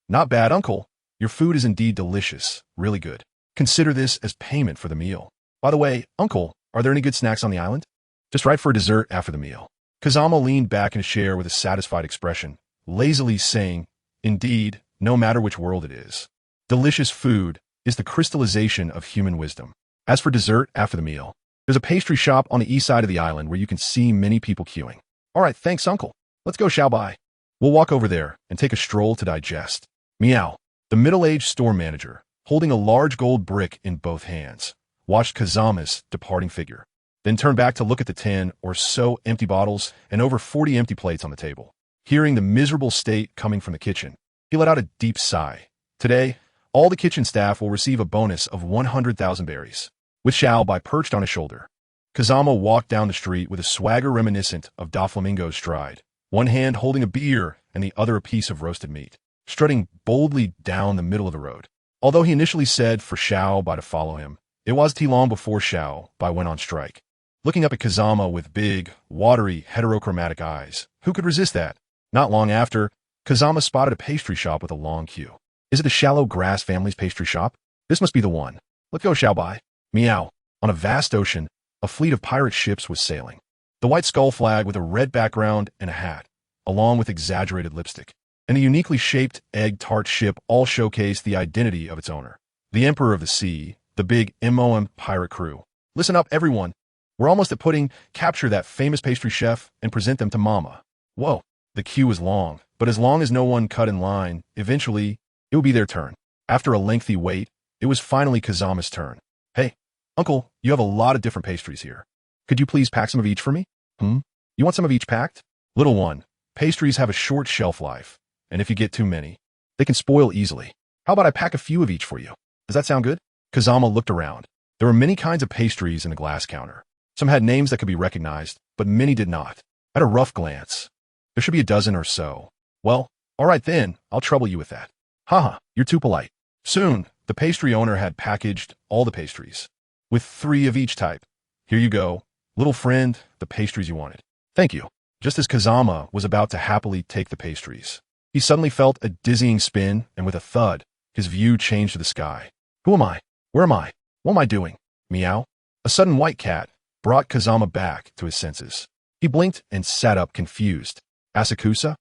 Not bad, uncle. Your food is indeed delicious, really good. Consider this as payment for the meal. By the way, uncle, are there any good snacks on the island? Just right for a dessert after the meal. Kazama leaned back in his chair with a satisfied expression, lazily saying, indeed, no matter which world it is, delicious food is the crystallization of human wisdom. As for dessert after the meal, there's a pastry shop on the east side of the island where you can see many people queuing. All right, thanks, uncle. Let's go, shall I? We'll walk over there and take a stroll to digest. Meow. The middle-aged store manager, holding a large gold brick in both hands, watched Kazama's departing figure, then turned back to look at the 10 or so empty bottles and over 40 empty plates on the table. Hearing the miserable state coming from the kitchen, he let out a deep sigh. Today, all the kitchen staff will receive a bonus of 100,000 berries, with Xiao Bai perched on his shoulder. Kazama walked down the street with a swagger reminiscent of Doflamingo's stride, one hand holding a beer and the other a piece of roasted meat, strutting boldly down the middle of the road. Although he initially said for Xiao Bai to follow him, it wasn't long before Xiao Bai went on strike. Looking up at Kazama with big, watery, heterochromatic eyes, who could resist that? Not long after, Kazama spotted a pastry shop with a long queue. Is it the Shallow Grass family's pastry shop? This must be the one. Let's go, Xiao Bai. Meow. On a vast ocean, a fleet of pirate ships was sailing. The white skull flag with a red background and a hat, along with exaggerated lipstick, and a uniquely shaped egg tart ship all showcased the identity of its owner. The Emperor of the Sea, the big MOM pirate crew. Listen up, everyone. We're almost at putting capture that famous pastry chef and present them to Mama. Whoa, the queue was long, but as long as no one cut in line, eventually, it would be their turn. After a lengthy wait, It was finally Kazama's turn. Hey, uncle, you have a lot of different pastries here. Could you please pack some of each for me? You want some of each packed? Little one, pastries have a short shelf life, and if you get too many, they can spoil easily. How about I pack a few of each for you? Does that sound good? Kazama looked around. There were many kinds of pastries in the glass counter. Some had names that could be recognized, but many did not. At a rough glance, there should be a dozen or so. Well, all right then, I'll trouble you with that. Haha, you're too polite. Soon, the pastry owner had packaged all the pastries, with 3 of each type. Here you go, little friend, the pastries you wanted. Thank you. Just as Kazama was about to happily take the pastries, he suddenly felt a dizzying spin, and with a thud, his view changed to the sky. Who am I? Where am I? What am I doing? Meow. A sudden white cat brought Kazama back to his senses. He blinked and sat up confused. Asakusa?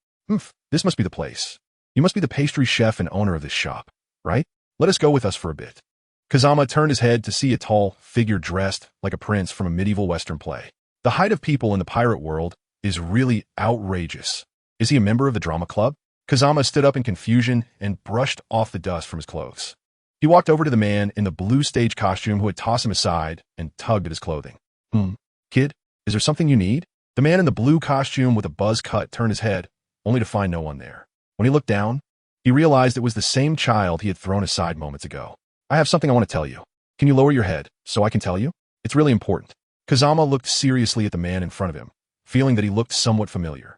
This must be the place. You must be the pastry chef and owner of this shop, right? Let us go with us for a bit. Kazama turned his head to see a tall figure dressed like a prince from a medieval Western play. The height of people in the pirate world is really outrageous. Is he a member of the drama club? Kazama stood up in confusion and brushed off the dust from his clothes. He walked over to the man in the blue stage costume who had tossed him aside and tugged at his clothing. Kid, is there something you need? The man in the blue costume with a buzz cut turned his head, only to find no one there. When he looked down, he realized it was the same child he had thrown aside moments ago. I have something I want to tell you. Can you lower your head so I can tell you? It's really important. Kazama looked seriously at the man in front of him, feeling that he looked somewhat familiar.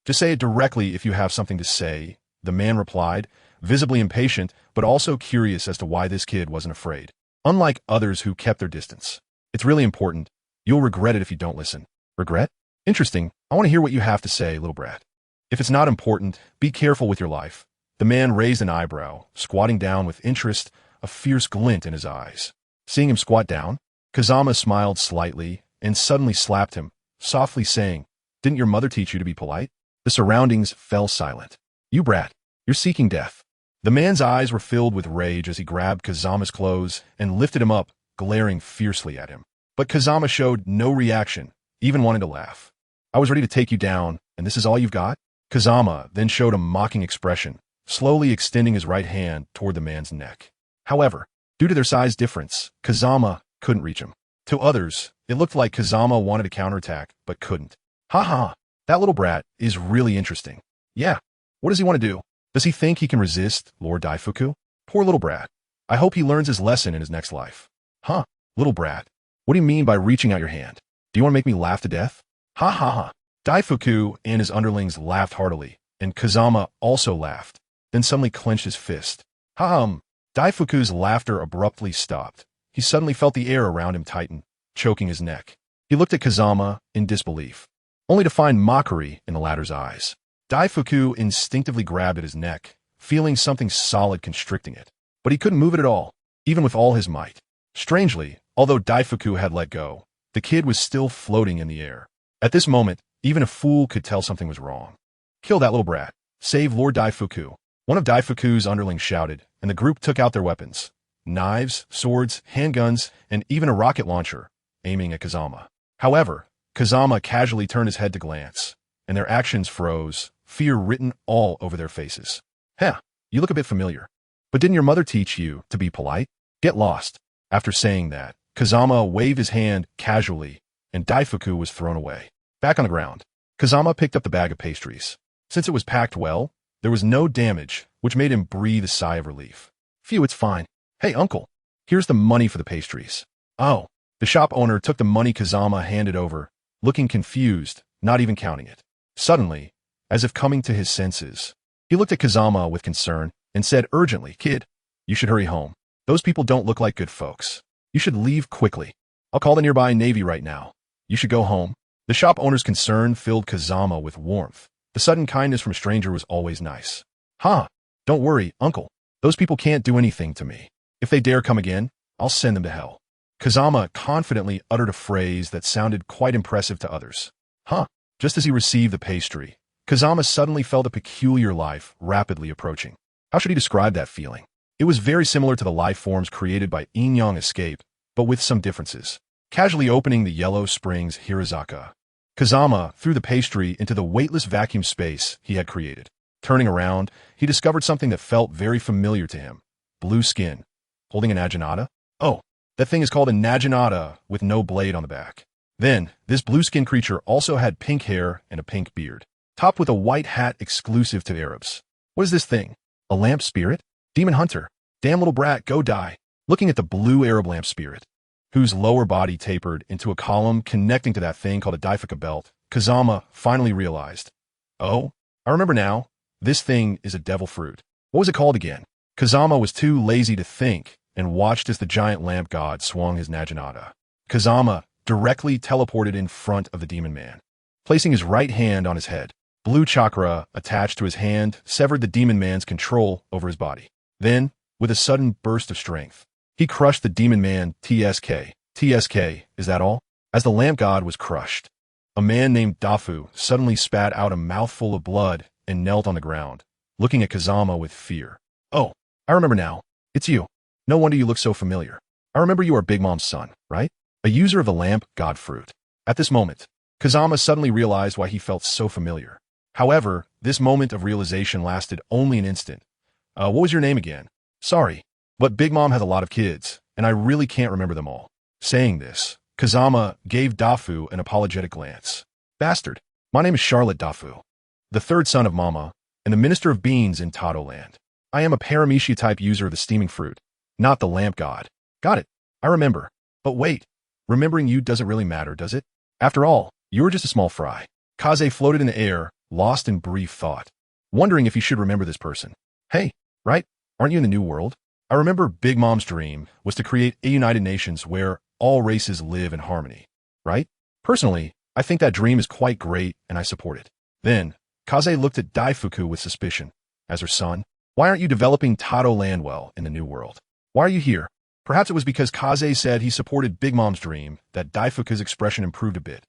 Just say it directly if you have something to say, the man replied, visibly impatient, but also curious as to why this kid wasn't afraid. Unlike others who kept their distance. It's really important. You'll regret it if you don't listen. Regret? Interesting. I want to hear what you have to say, little brat. If it's not important, be careful with your life. The man raised an eyebrow, squatting down with interest, a fierce glint in his eyes. Seeing him squat down, Kazama smiled slightly and suddenly slapped him, softly saying, "Didn't your mother teach you to be polite?" The surroundings fell silent. "You brat, you're seeking death." The man's eyes were filled with rage as he grabbed Kazama's clothes and lifted him up, glaring fiercely at him. But Kazama showed no reaction, even wanting to laugh. "I was ready to take you down, and this is all you've got?" Kazama then showed a mocking expression, slowly extending his right hand toward the man's neck. However, due to their size difference, Kazama couldn't reach him. To others, it looked like Kazama wanted to counterattack, but couldn't. That little brat is really interesting. Yeah, what does he want to do? Does he think he can resist Lord Daifuku? Poor little brat. I hope he learns his lesson in his next life. Little brat. What do you mean by reaching out your hand? Do you want to make me laugh to death? Daifuku and his underlings laughed heartily, and Kazama also laughed, then suddenly clenched his fist. Daifuku's laughter abruptly stopped. He suddenly felt the air around him tighten, choking his neck. He looked at Kazama in disbelief, only to find mockery in the latter's eyes. Daifuku instinctively grabbed at his neck, feeling something solid constricting it. But he couldn't move it at all, even with all his might. Strangely, although Daifuku had let go, the kid was still floating in the air. At this moment, even a fool could tell something was wrong. "Kill that little brat. Save Lord Daifuku." One of Daifuku's underlings shouted, and the group took out their weapons. Knives, swords, handguns, and even a rocket launcher, aiming at Kazama. However, Kazama casually turned his head to glance, and their actions froze, fear written all over their faces. You look a bit familiar. But didn't your mother teach you to be polite? Get lost. After saying that, Kazama waved his hand casually, and Daifuku was thrown away. Back on the ground, Kazama picked up the bag of pastries. Since it was packed well, there was no damage, which made him breathe a sigh of relief. Phew, it's fine. Hey, uncle, here's the money for the pastries. Oh, the shop owner took the money Kazama handed over, looking confused, not even counting it. Suddenly, as if coming to his senses, he looked at Kazama with concern and said urgently, "Kid, you should hurry home. Those people don't look like good folks. You should leave quickly. I'll call the nearby Navy right now. You should go home." The shop owner's concern filled Kazama with warmth. The sudden kindness from a stranger was always nice. Don't worry, uncle. Those people can't do anything to me. If they dare come again, I'll send them to hell. Kazama confidently uttered a phrase that sounded quite impressive to others. Just as he received the pastry, Kazama suddenly felt a peculiar life rapidly approaching. How should he describe that feeling? It was very similar to the life forms created by Inyang Escape, but with some differences. Casually opening the Yellow Springs Hirazaka, Kazama threw the pastry into the weightless vacuum space he had created. Turning around, he discovered something that felt very familiar to him. Blue skin, holding a naginata. Oh, that thing is called a naginata with no blade on the back. Then, this blue-skinned creature also had pink hair and a pink beard, topped with a white hat exclusive to Arabs. What is this thing? A lamp spirit? Demon hunter. Damn little brat, go die. Looking at the blue Arab lamp spirit, whose lower body tapered into a column connecting to that thing called a daifuka belt, Kazama finally realized. Oh, I remember now. This thing is a devil fruit. What was it called again? Kazama was too lazy to think and watched as the giant lamp god swung his naginata. Kazama directly teleported in front of the demon man, placing his right hand on his head. Blue chakra attached to his hand severed the demon man's control over his body. Then, with a sudden burst of strength, he crushed the demon man TSK. TSK, is that all? As the lamp god was crushed, a man named Dafu suddenly spat out a mouthful of blood and knelt on the ground, looking at Kazama with fear. Oh, I remember now. It's you. No wonder you look so familiar. I remember you are Big Mom's son, right? A user of the lamp god fruit. At this moment, Kazama suddenly realized why he felt so familiar. However, this moment of realization lasted only an instant. What was your name again? Sorry, but Big Mom has a lot of kids, and I really can't remember them all. Saying this, Kazama gave Dafu an apologetic glance. Bastard, my name is Charlotte Dafu, the third son of Mama, and the Minister of Beans in Tato Land. I am a Paramecia-type user of the steaming fruit, not the lamp god. Got it. I remember. But wait, remembering you doesn't really matter, does it? After all, you're just a small fry. Kaze floated in the air, lost in brief thought, wondering if he should remember this person. Hey, right? Aren't you in the New World? I remember Big Mom's dream was to create a United Nations where all races live in harmony, right? Personally, I think that dream is quite great and I support it. Then, Kaze looked at Daifuku with suspicion. As her son, why aren't you developing Tato Land well in the New World? Why are you here? Perhaps it was because Kaze said he supported Big Mom's dream that Daifuku's expression improved a bit.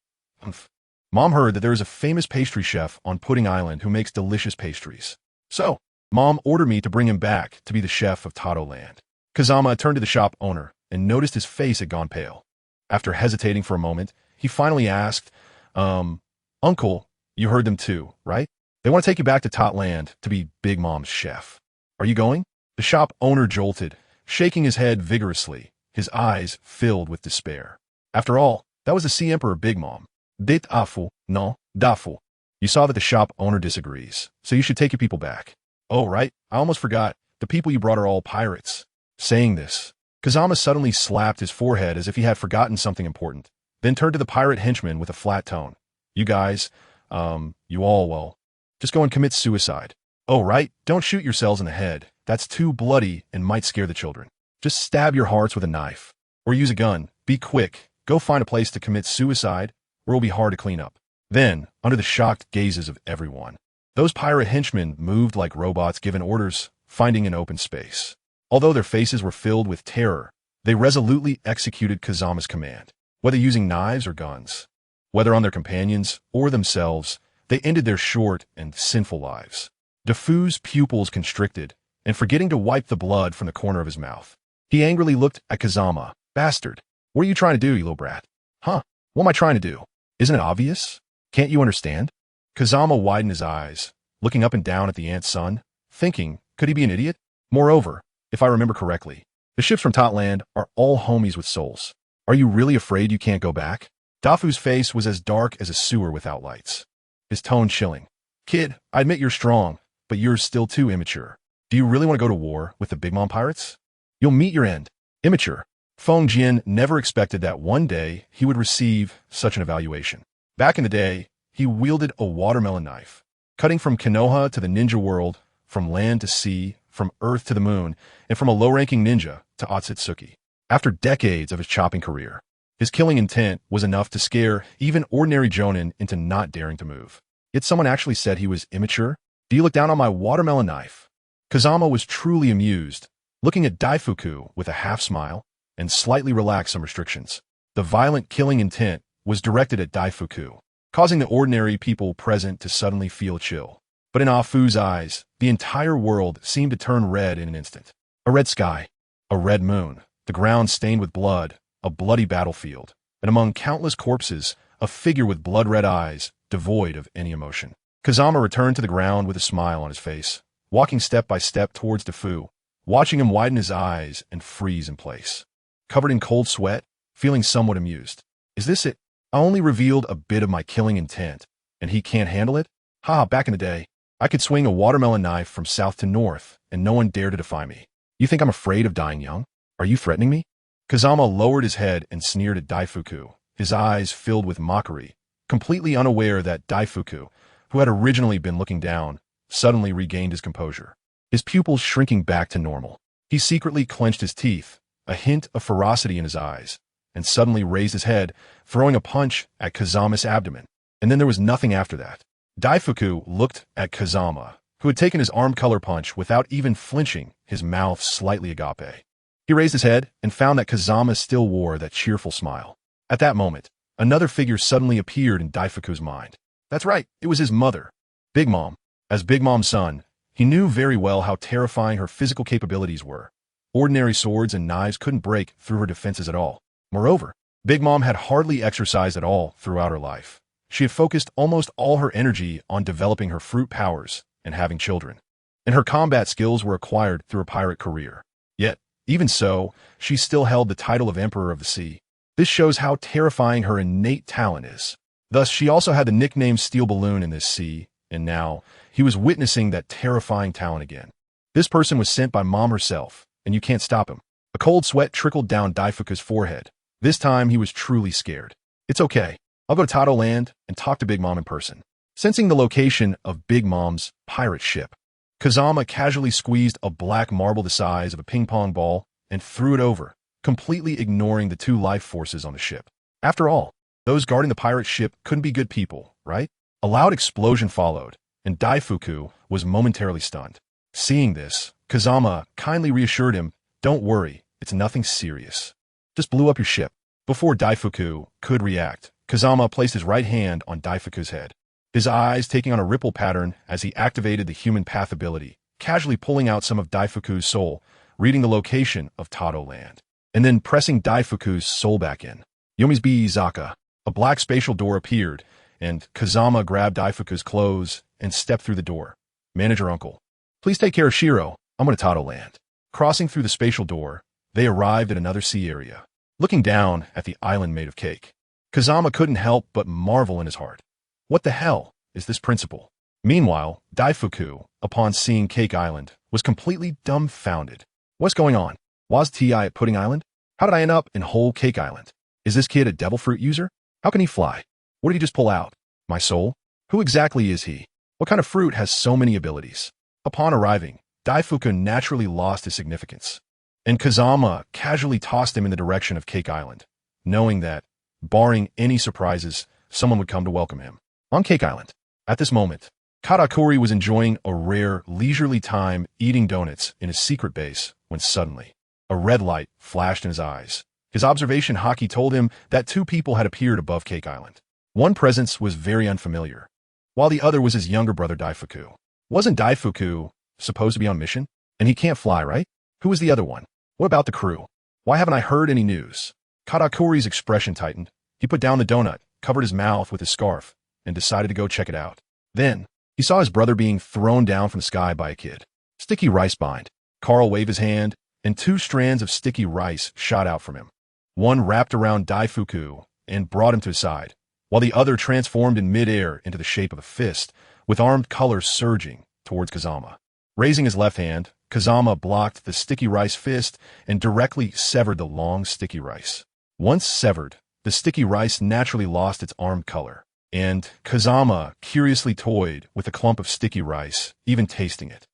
Mom heard that there is a famous pastry chef on Pudding Island who makes delicious pastries. So, Mom ordered me to bring him back to be the chef of Tato Land. Kazama turned to the shop owner and noticed his face had gone pale. After hesitating for a moment, he finally asked, Uncle, you heard them too, right? They want to take you back to Tot Land to be Big Mom's chef. Are you going? The shop owner jolted, shaking his head vigorously, his eyes filled with despair. After all, that was the Sea Emperor Big Mom. Dit afu, no, dafu. You saw that the shop owner disagrees, so you should take your people back. Oh, right, I almost forgot. The people you brought are all pirates. Saying this, Kazama suddenly slapped his forehead as if he had forgotten something important, then turned to the pirate henchman with a flat tone. You guys, you all, well, just go and commit suicide. Oh, right, don't shoot yourselves in the head. That's too bloody and might scare the children. Just stab your hearts with a knife. Or use a gun. Be quick. Go find a place to commit suicide, or it will be hard to clean up. Then, under the shocked gazes of everyone, those pirate henchmen moved like robots given orders, finding an open space. Although their faces were filled with terror, they resolutely executed Kazama's command, whether using knives or guns. Whether on their companions or themselves, they ended their short and sinful lives. Dafu's pupils constricted, and forgetting to wipe the blood from the corner of his mouth, he angrily looked at Kazama. Bastard, what are you trying to do, you little brat? Huh? What am I trying to do? Isn't it obvious? Can't you understand? Kazama widened his eyes, looking up and down at the ant's son, thinking, could he be an idiot? Moreover, if I remember correctly, the ships from Totland are all homies with souls. Are you really afraid you can't go back? Dafu's face was as dark as a sewer without lights, his tone chilling. Kid, I admit you're strong, but you're still too immature. Do you really want to go to war with the Big Mom pirates? You'll meet your end. Immature. Feng Jian never expected that one day he would receive such an evaluation. Back in the day, he wielded a watermelon knife, cutting from Konoha to the ninja world, from land to sea, from Earth to the moon, and from a low-ranking ninja to Otsutsuki. After decades of his chopping career, his killing intent was enough to scare even ordinary jonin into not daring to move. Yet someone actually said he was immature? Do you look down on my watermelon knife? Kazama was truly amused, looking at Daifuku with a half-smile, and slightly relaxed some restrictions. The violent killing intent was directed at Daifuku, causing the ordinary people present to suddenly feel chill. But in Afu's eyes, the entire world seemed to turn red in an instant. A red sky, a red moon, the ground stained with blood, a bloody battlefield, and among countless corpses, a figure with blood-red eyes, devoid of any emotion. Kazama returned to the ground with a smile on his face, walking step by step towards Dafu, watching him widen his eyes and freeze in place. Covered in cold sweat, feeling somewhat amused. Is this it? I only revealed a bit of my killing intent, and he can't handle it? Ha, back in the day, I could swing a watermelon knife from south to north, and no one dared to defy me. You think I'm afraid of dying young? Are you threatening me? Kazama lowered his head and sneered at Daifuku, his eyes filled with mockery, completely unaware that Daifuku, who had originally been looking down, suddenly regained his composure. His pupils shrinking back to normal. He secretly clenched his teeth, a hint of ferocity in his eyes, and suddenly raised his head, throwing a punch at Kazama's abdomen. And then there was nothing after that. Daifuku looked at Kazama, who had taken his arm color punch without even flinching, his mouth slightly agape. He raised his head and found that Kazama still wore that cheerful smile. At that moment, another figure suddenly appeared in Daifuku's mind. That's right, it was his mother, Big Mom. As Big Mom's son, he knew very well how terrifying her physical capabilities were. Ordinary swords and knives couldn't break through her defenses at all. Moreover, Big Mom had hardly exercised at all throughout her life. She had focused almost all her energy on developing her fruit powers and having children. And her combat skills were acquired through her pirate career. Yet, even so, she still held the title of Emperor of the Sea. This shows how terrifying her innate talent is. Thus, she also had the nickname Steel Balloon in this sea, and now, he was witnessing that terrifying talent again. This person was sent by Mom herself, and you can't stop him. A cold sweat trickled down Daifuku's forehead. This time, he was truly scared. It's okay. I'll go to Tado Land and talk to Big Mom in person. Sensing the location of Big Mom's pirate ship, Kazama casually squeezed a black marble the size of a ping-pong ball and threw it over, completely ignoring the two life forces on the ship. After all, those guarding the pirate ship couldn't be good people, right? A loud explosion followed, and Daifuku was momentarily stunned. Seeing this, Kazama kindly reassured him, "Don't worry, it's nothing serious. Just blew up your ship." Before Daifuku could react, Kazama placed his right hand on Daifuku's head, his eyes taking on a ripple pattern as he activated the human path ability, casually pulling out some of Daifuku's soul, reading the location of Tado Land, and then pressing Daifuku's soul back in. Yomi's Zaka. A black spatial door appeared, and Kazama grabbed Daifuku's clothes and stepped through the door. "Manager uncle, please take care of Shiro. I'm going to Tado Land." Crossing through the spatial door, they arrived at another sea area. Looking down at the island made of cake, Kazama couldn't help but marvel in his heart. What the hell is this principle? Meanwhile, Daifuku, upon seeing Cake Island, was completely dumbfounded. What's going on? Was T.I. at Pudding Island? How did I end up in whole Cake Island? Is this kid a devil fruit user? How can he fly? What did he just pull out? My soul? Who exactly is he? What kind of fruit has so many abilities? Upon arriving, Daifuku naturally lost his significance, and Kazama casually tossed him in the direction of Cake Island, knowing that, barring any surprises, someone would come to welcome him. On Cake Island, at this moment, Katakuri was enjoying a rare, leisurely time eating donuts in his secret base when suddenly, a red light flashed in his eyes. His observation haki told him that two people had appeared above Cake Island. One presence was very unfamiliar, while the other was his younger brother Daifuku. Wasn't Daifuku supposed to be on mission? And he can't fly, right? Who was the other one? What about the crew? Why haven't I heard any news? Katakuri's expression tightened. He put down the donut, covered his mouth with his scarf, and decided to go check it out. Then, he saw his brother being thrown down from the sky by a kid. Sticky rice bind. Carl waved his hand, and two strands of sticky rice shot out from him. One wrapped around Daifuku and brought him to his side, while the other transformed in midair into the shape of a fist, with armed colors surging towards Kazama. Raising his left hand, Kazama blocked the sticky rice fist and directly severed the long sticky rice. Once severed, the sticky rice naturally lost its armed color, and Kazama curiously toyed with a clump of sticky rice, even tasting it.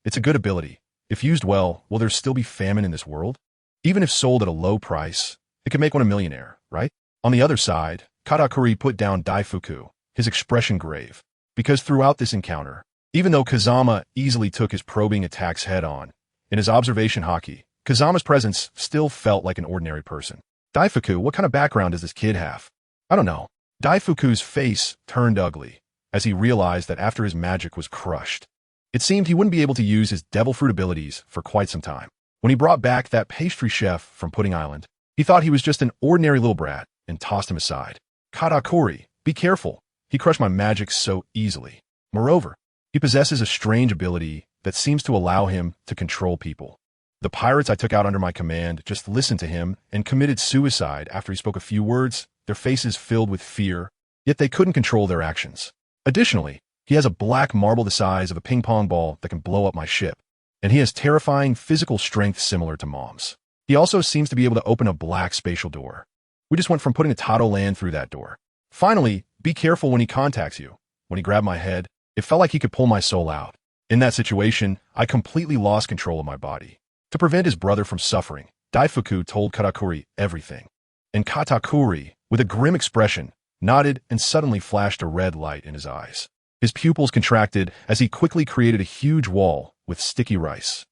It's a good ability. If used well, will there still be famine in this world? Even if sold at a low price, it could make one a millionaire, right? On the other side, Katakuri put down Daifuku, his expression grave, because throughout this encounter, even though Kazama easily took his probing attacks head-on, in his observation haki, Kazama's presence still felt like an ordinary person. Daifuku, what kind of background does this kid have? I don't know. Daifuku's face turned ugly as he realized that after his magic was crushed, it seemed he wouldn't be able to use his devil fruit abilities for quite some time. When he brought back that pastry chef from Pudding Island, he thought he was just an ordinary little brat and tossed him aside. Katakuri, be careful. He crushed my magic so easily. Moreover, he possesses a strange ability that seems to allow him to control people. The pirates I took out under my command just listened to him and committed suicide after he spoke a few words, their faces filled with fear, yet they couldn't control their actions. Additionally, he has a black marble the size of a ping-pong ball that can blow up my ship, and he has terrifying physical strength similar to Mom's. He also seems to be able to open a black spatial door. We just went from putting a Tato land through that door. Finally, be careful when he contacts you. When he grabbed my head, it felt like he could pull my soul out. In that situation, I completely lost control of my body. To prevent his brother from suffering, Daifuku told Katakuri everything. And Katakuri, with a grim expression, nodded and suddenly flashed a red light in his eyes. His pupils contracted as he quickly created a huge wall with sticky rice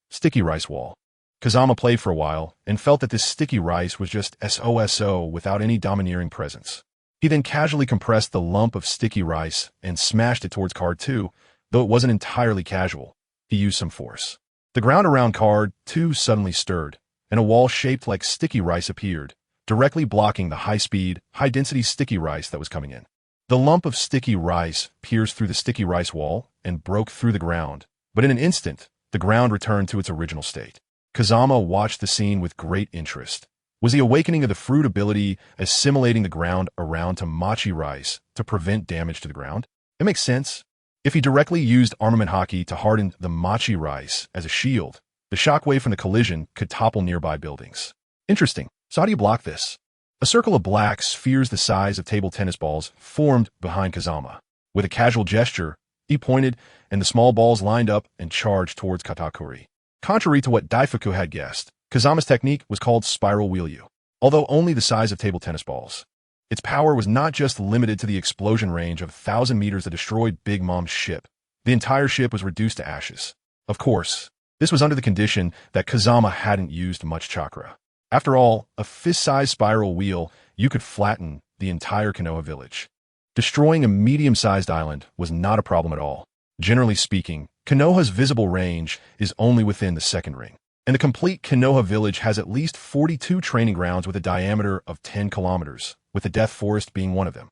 wall. Kazama played for a while and felt that this sticky rice was just SOSO without any domineering presence. He then casually compressed the lump of sticky rice and smashed it towards card 2, though it wasn't entirely casual. He used some force. The ground around card 2 suddenly stirred, and a wall shaped like sticky rice appeared, directly blocking the high-speed, high-density sticky rice that was coming in. The lump of sticky rice pierced through the sticky rice wall and broke through the ground, but in an instant, the ground returned to its original state. Kazama watched the scene with great interest. Was the awakening of the fruit ability assimilating the ground around to mochi rice to prevent damage to the ground? It makes sense. If he directly used armament haki to harden the mochi rice as a shield, the shockwave from the collision could topple nearby buildings. Interesting. So how do you block this? A circle of black spheres the size of table tennis balls formed behind Kazama. With a casual gesture, he pointed, and the small balls lined up and charged towards Katakuri. Contrary to what Daifuku had guessed, Kazama's technique was called Spiral Wheelyu, although only the size of table tennis balls. Its power was not just limited to the explosion range of 1,000 meters that destroyed Big Mom's ship. The entire ship was reduced to ashes. Of course, this was under the condition that Kazama hadn't used much chakra. After all, a fist-sized spiral wheel, you could flatten the entire Konoha village. Destroying a medium-sized island was not a problem at all. Generally speaking, Konoha's visible range is only within the second ring, and the complete Konoha village has at least 42 training grounds with a diameter of 10 kilometers, with the Death Forest being one of them.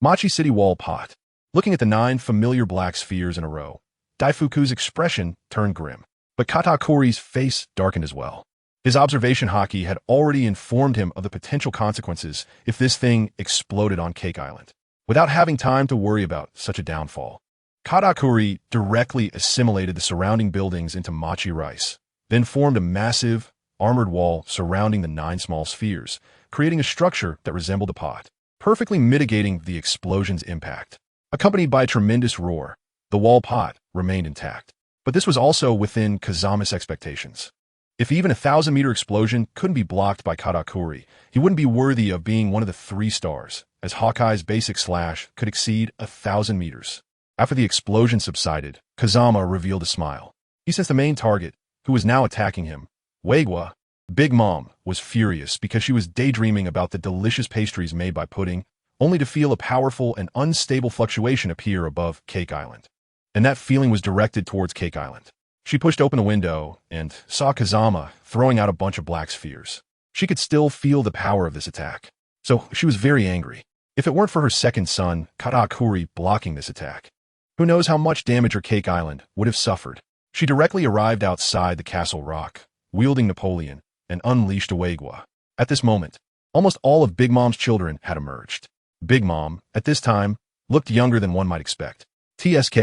Mochi City Wall Pot. Looking at the 9 familiar black spheres in a row, Daifuku's expression turned grim, but Katakuri's face darkened as well. His observation haki had already informed him of the potential consequences if this thing exploded on Cake Island. Without having time to worry about such a downfall, Katakuri directly assimilated the surrounding buildings into mochi rice, then formed a massive, armored wall surrounding the 9 small spheres, creating a structure that resembled a pot, perfectly mitigating the explosion's impact. Accompanied by a tremendous roar, the wall pot remained intact. But this was also within Kazama's expectations. If even a 1,000-meter explosion couldn't be blocked by Katakuri, he wouldn't be worthy of being one of the 3 stars, as Hawkeye's basic slash could exceed 1,000 meters. After the explosion subsided, Kazama revealed a smile. He sensed the main target, who was now attacking him, Waigwa. Big Mom was furious because she was daydreaming about the delicious pastries made by pudding, only to feel a powerful and unstable fluctuation appear above Cake Island. And that feeling was directed towards Cake Island. She pushed open the window and saw Kazama throwing out a bunch of black spheres. She could still feel the power of this attack, so she was very angry. If it weren't for her second son, Katakuri, blocking this attack, who knows how much damage her Cake Island would have suffered. She directly arrived outside the castle rock, wielding Napoleon, and unleashed a Waigwa. At this moment, almost all of Big Mom's children had emerged. Big Mom, at this time, looked younger than one might expect. TSK.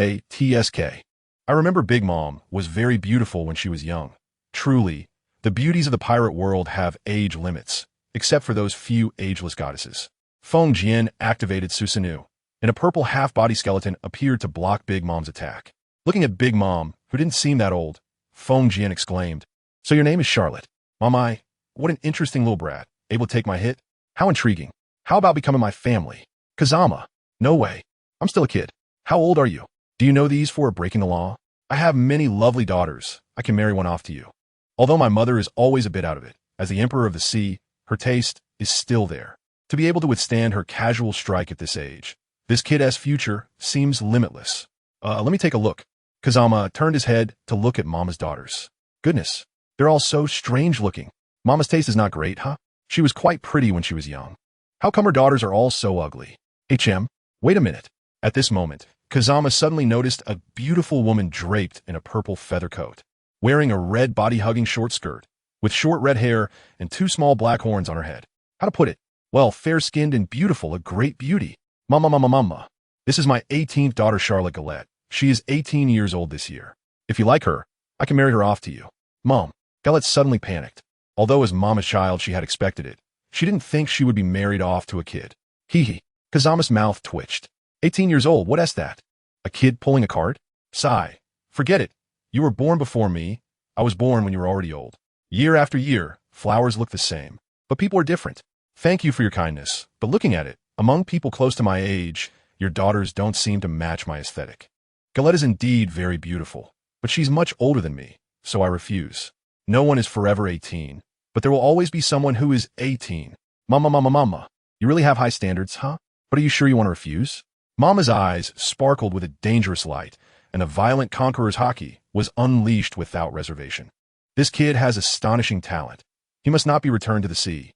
I remember Big Mom was very beautiful when she was young. Truly, the beauties of the pirate world have age limits, except for those few ageless goddesses. Feng Jian activated Susanoo, and a purple half-body skeleton appeared to block Big Mom's attack. Looking at Big Mom, who didn't seem that old, Feng Jian exclaimed, "So your name is Charlotte? Mamai, what an interesting little brat. Able to take my hit? How intriguing. How about becoming my family? Kazama, no way. I'm still a kid. How old are you? Do you know these 4 are breaking the law? I have many lovely daughters. I can marry one off to you." Although my mother is always a bit out of it, as the Emperor of the Sea, her taste is still there. To be able to withstand her casual strike at this age, this kid's future seems limitless. Let me take a look. Kazama turned his head to look at Mama's daughters. Goodness, they're all so strange looking. Mama's taste is not great, huh? She was quite pretty when she was young. How come her daughters are all so ugly? Wait a minute. At this moment, Kazama suddenly noticed a beautiful woman draped in a purple feather coat, wearing a red body-hugging short skirt, with short red hair and two small black horns on her head. How to put it? Well, fair-skinned and beautiful, a great beauty. Mama. This is my 18th daughter, Charlotte Galette. She is 18 years old this year. If you like her, I can marry her off to you. Mom. Galette suddenly panicked. Although as Mama's child she had expected it, she didn't think she would be married off to a kid. Hee. Kazama's mouth twitched. 18 years old, what is that? A kid pulling a cart? Sigh. Forget it. You were born before me. I was born when you were already old. Year after year, flowers look the same. But people are different. Thank you for your kindness, but looking at it, among people close to my age, your daughters don't seem to match my aesthetic. Galette is indeed very beautiful, but she's much older than me, so I refuse. No one is forever 18, but there will always be someone who is 18. Mama. You really have high standards, huh? But are you sure you want to refuse? Mama's eyes sparkled with a dangerous light, and the violent conqueror's haki was unleashed without reservation. This kid has astonishing talent. He must not be returned to the sea.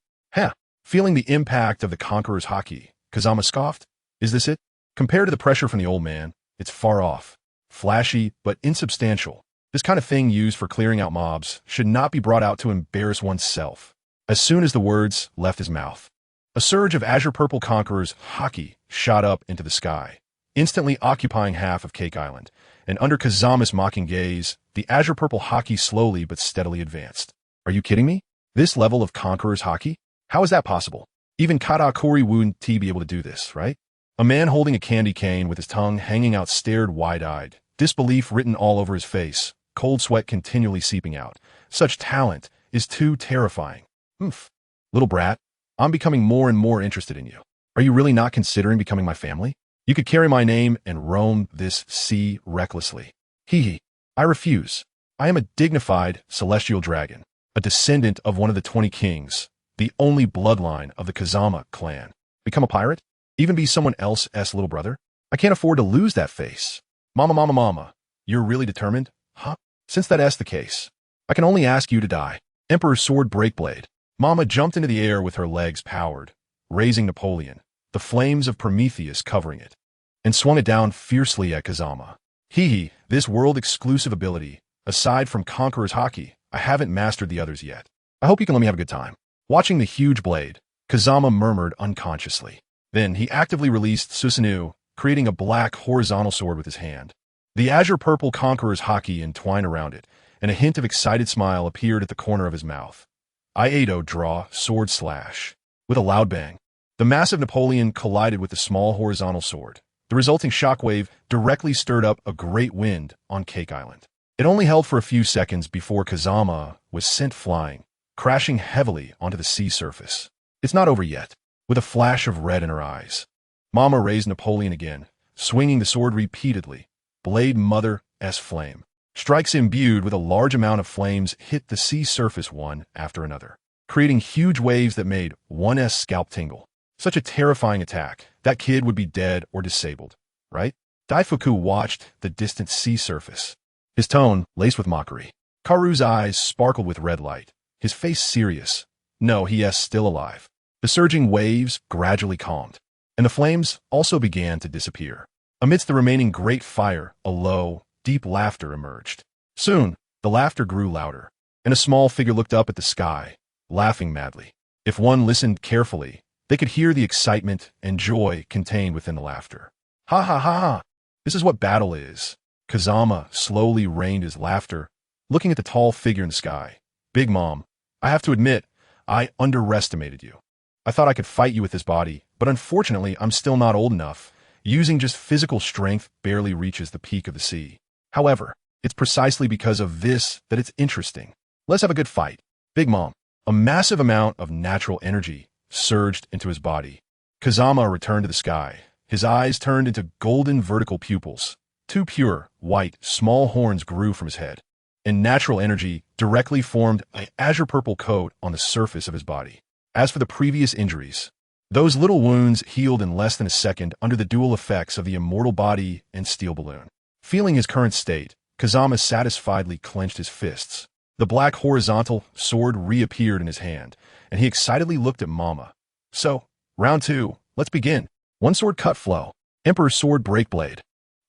Feeling the impact of the conqueror's haki, Kazama scoffed. Is this it? Compared to the pressure from the old man, it's far off. Flashy, but insubstantial. This kind of thing used for clearing out mobs should not be brought out to embarrass oneself. As soon as the words left his mouth, a surge of azure-purple conqueror's haki shot up into the sky, instantly occupying half of Cake Island, and under Kazama's mocking gaze, the azure-purple haki slowly but steadily advanced. Are you kidding me? This level of conqueror's haki? How is that possible? Even Katakuri wouldn't be able to do this, right? A man holding a candy cane with his tongue hanging out stared wide-eyed, disbelief written all over his face, cold sweat continually seeping out. Such talent is too terrifying. Little brat, I'm becoming more and more interested in you. Are you really not considering becoming my family? You could carry my name and roam this sea recklessly. I refuse. I am a dignified celestial dragon, a descendant of one of the 20 kings, the only bloodline of the Kazama Clan. Become a pirate? Even be someone else's little brother? I can't afford to lose that face. Mama. You're really determined? Huh? Since that's the case, I can only ask you to die. Emperor's sword breakblade. Mama jumped into the air with her legs powered, raising Napoleon, the flames of Prometheus covering it, and swung it down fiercely at Kazama. This world-exclusive ability, aside from Conqueror's haki, I haven't mastered the others yet. I hope you can let me have a good time. Watching the huge blade, Kazama murmured unconsciously. Then he actively released Susanoo, creating a black horizontal sword with his hand. The azure-purple Conqueror's haki entwined around it, and a hint of excited smile appeared at the corner of his mouth. Iado draw, sword slash. With a loud bang, the massive Napoleon collided with the small horizontal sword. The resulting shockwave directly stirred up a great wind on Cake Island. It only held for a few seconds before Kazama was sent flying, crashing heavily onto the sea surface. It's not over yet. With a flash of red in her eyes, Mama raised Napoleon again, swinging the sword repeatedly. Blade Mother-S flame. Strikes imbued with a large amount of flames hit the sea surface one after another, creating huge waves that made one's scalp tingle. Such a terrifying attack. That kid would be dead or disabled, right? Daifuku watched the distant sea surface, his tone laced with mockery. Karu's eyes sparkled with red light, his face serious. No, he is still alive. The surging waves gradually calmed, and the flames also began to disappear. Amidst the remaining great fire, a low, deep laughter emerged. Soon, the laughter grew louder, and a small figure looked up at the sky, laughing madly. If one listened carefully, they could hear the excitement and joy contained within the laughter. Ha. This is what battle is. Kazama slowly reined his laughter, looking at the tall figure in the sky. Big Mom, I have to admit, I underestimated you. I thought I could fight you with this body, but unfortunately I'm still not old enough. Using just physical strength barely reaches the peak of the sea. However, it's precisely because of this that it's interesting. Let's have a good fight. Big Mom, a massive amount of natural energy surged into his body. Kazama returned to the sky. His eyes turned into golden vertical pupils. Two pure, white, small horns grew from his head, and natural energy directly formed an azure-purple coat on the surface of his body. As for the previous injuries, those little wounds healed in less than a second under the dual effects of the immortal body and steel balloon. Feeling his current state, Kazama satisfiedly clenched his fists. The black horizontal sword reappeared in his hand, and he excitedly looked at Mama. So, round 2, let's begin. One sword cut flow. Emperor's sword breakblade.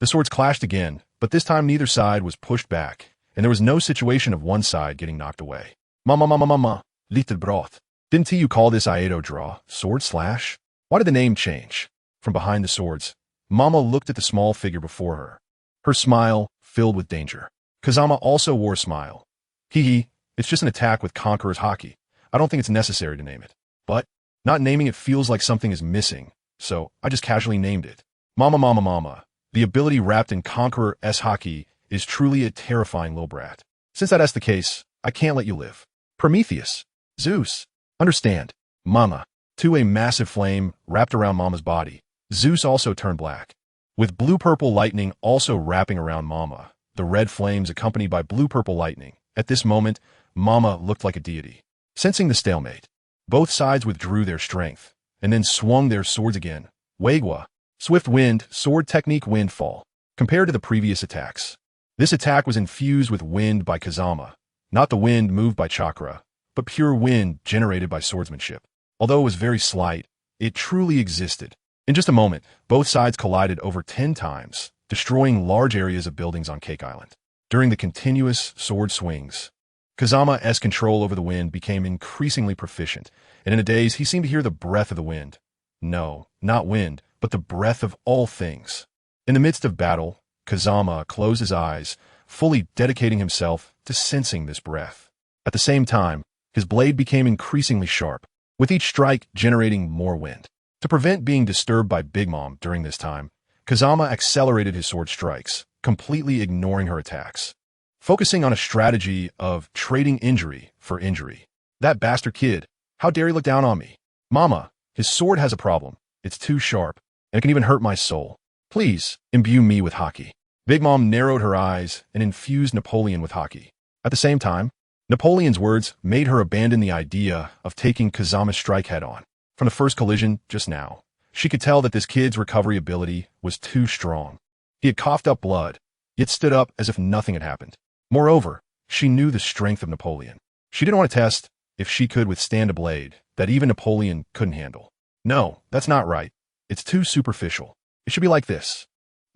The swords clashed again, but this time neither side was pushed back, and there was no situation of one side getting knocked away. Mama, little broth. Didn't you call this Aedo draw, sword slash? Why did the name change? From behind the swords, Mama looked at the small figure before her. Her smile filled with danger. Kazama also wore a smile. Hee, it's just an attack with Conqueror's Haki. I don't think it's necessary to name it. But, not naming it feels like something is missing, so I just casually named it. Mama. The ability wrapped in Conqueror's Haki is truly a terrifying little brat. Since that's the case, I can't let you live. Prometheus. Zeus. Understand. Mama. To a massive flame wrapped around Mama's body, Zeus also turned black. With blue-purple lightning also wrapping around Mama, the red flames accompanied by blue-purple lightning. At this moment, Mama looked like a deity. Sensing the stalemate, both sides withdrew their strength, and then swung their swords again. Wagwa. Swift wind, sword technique windfall. Compared to the previous attacks, this attack was infused with wind by Kazama, not the wind moved by chakra, but pure wind generated by swordsmanship. Although it was very slight, it truly existed. In just a moment, both sides collided over 10 times, destroying large areas of buildings on Cake Island. During the continuous sword swings, Kazama's control over the wind became increasingly proficient, and in a daze he seemed to hear the breath of the wind. No, not wind, but the breath of all things. In the midst of battle, Kazama closed his eyes, fully dedicating himself to sensing this breath. At the same time, his blade became increasingly sharp, with each strike generating more wind. To prevent being disturbed by Big Mom during this time, Kazama accelerated his sword strikes, completely ignoring her attacks, focusing on a strategy of trading injury for injury. That bastard kid, how dare he look down on me? Mama, his sword has a problem. It's too sharp, and it can even hurt my soul. Please, imbue me with Haki. Big Mom narrowed her eyes and infused Napoleon with Haki. At the same time, Napoleon's words made her abandon the idea of taking Kazama's strike head-on. From the first collision just now, she could tell that this kid's recovery ability was too strong. He had coughed up blood, yet stood up as if nothing had happened. Moreover, she knew the strength of Napoleon. She didn't want to test if she could withstand a blade that even Napoleon couldn't handle. No, that's not right. It's too superficial. It should be like this.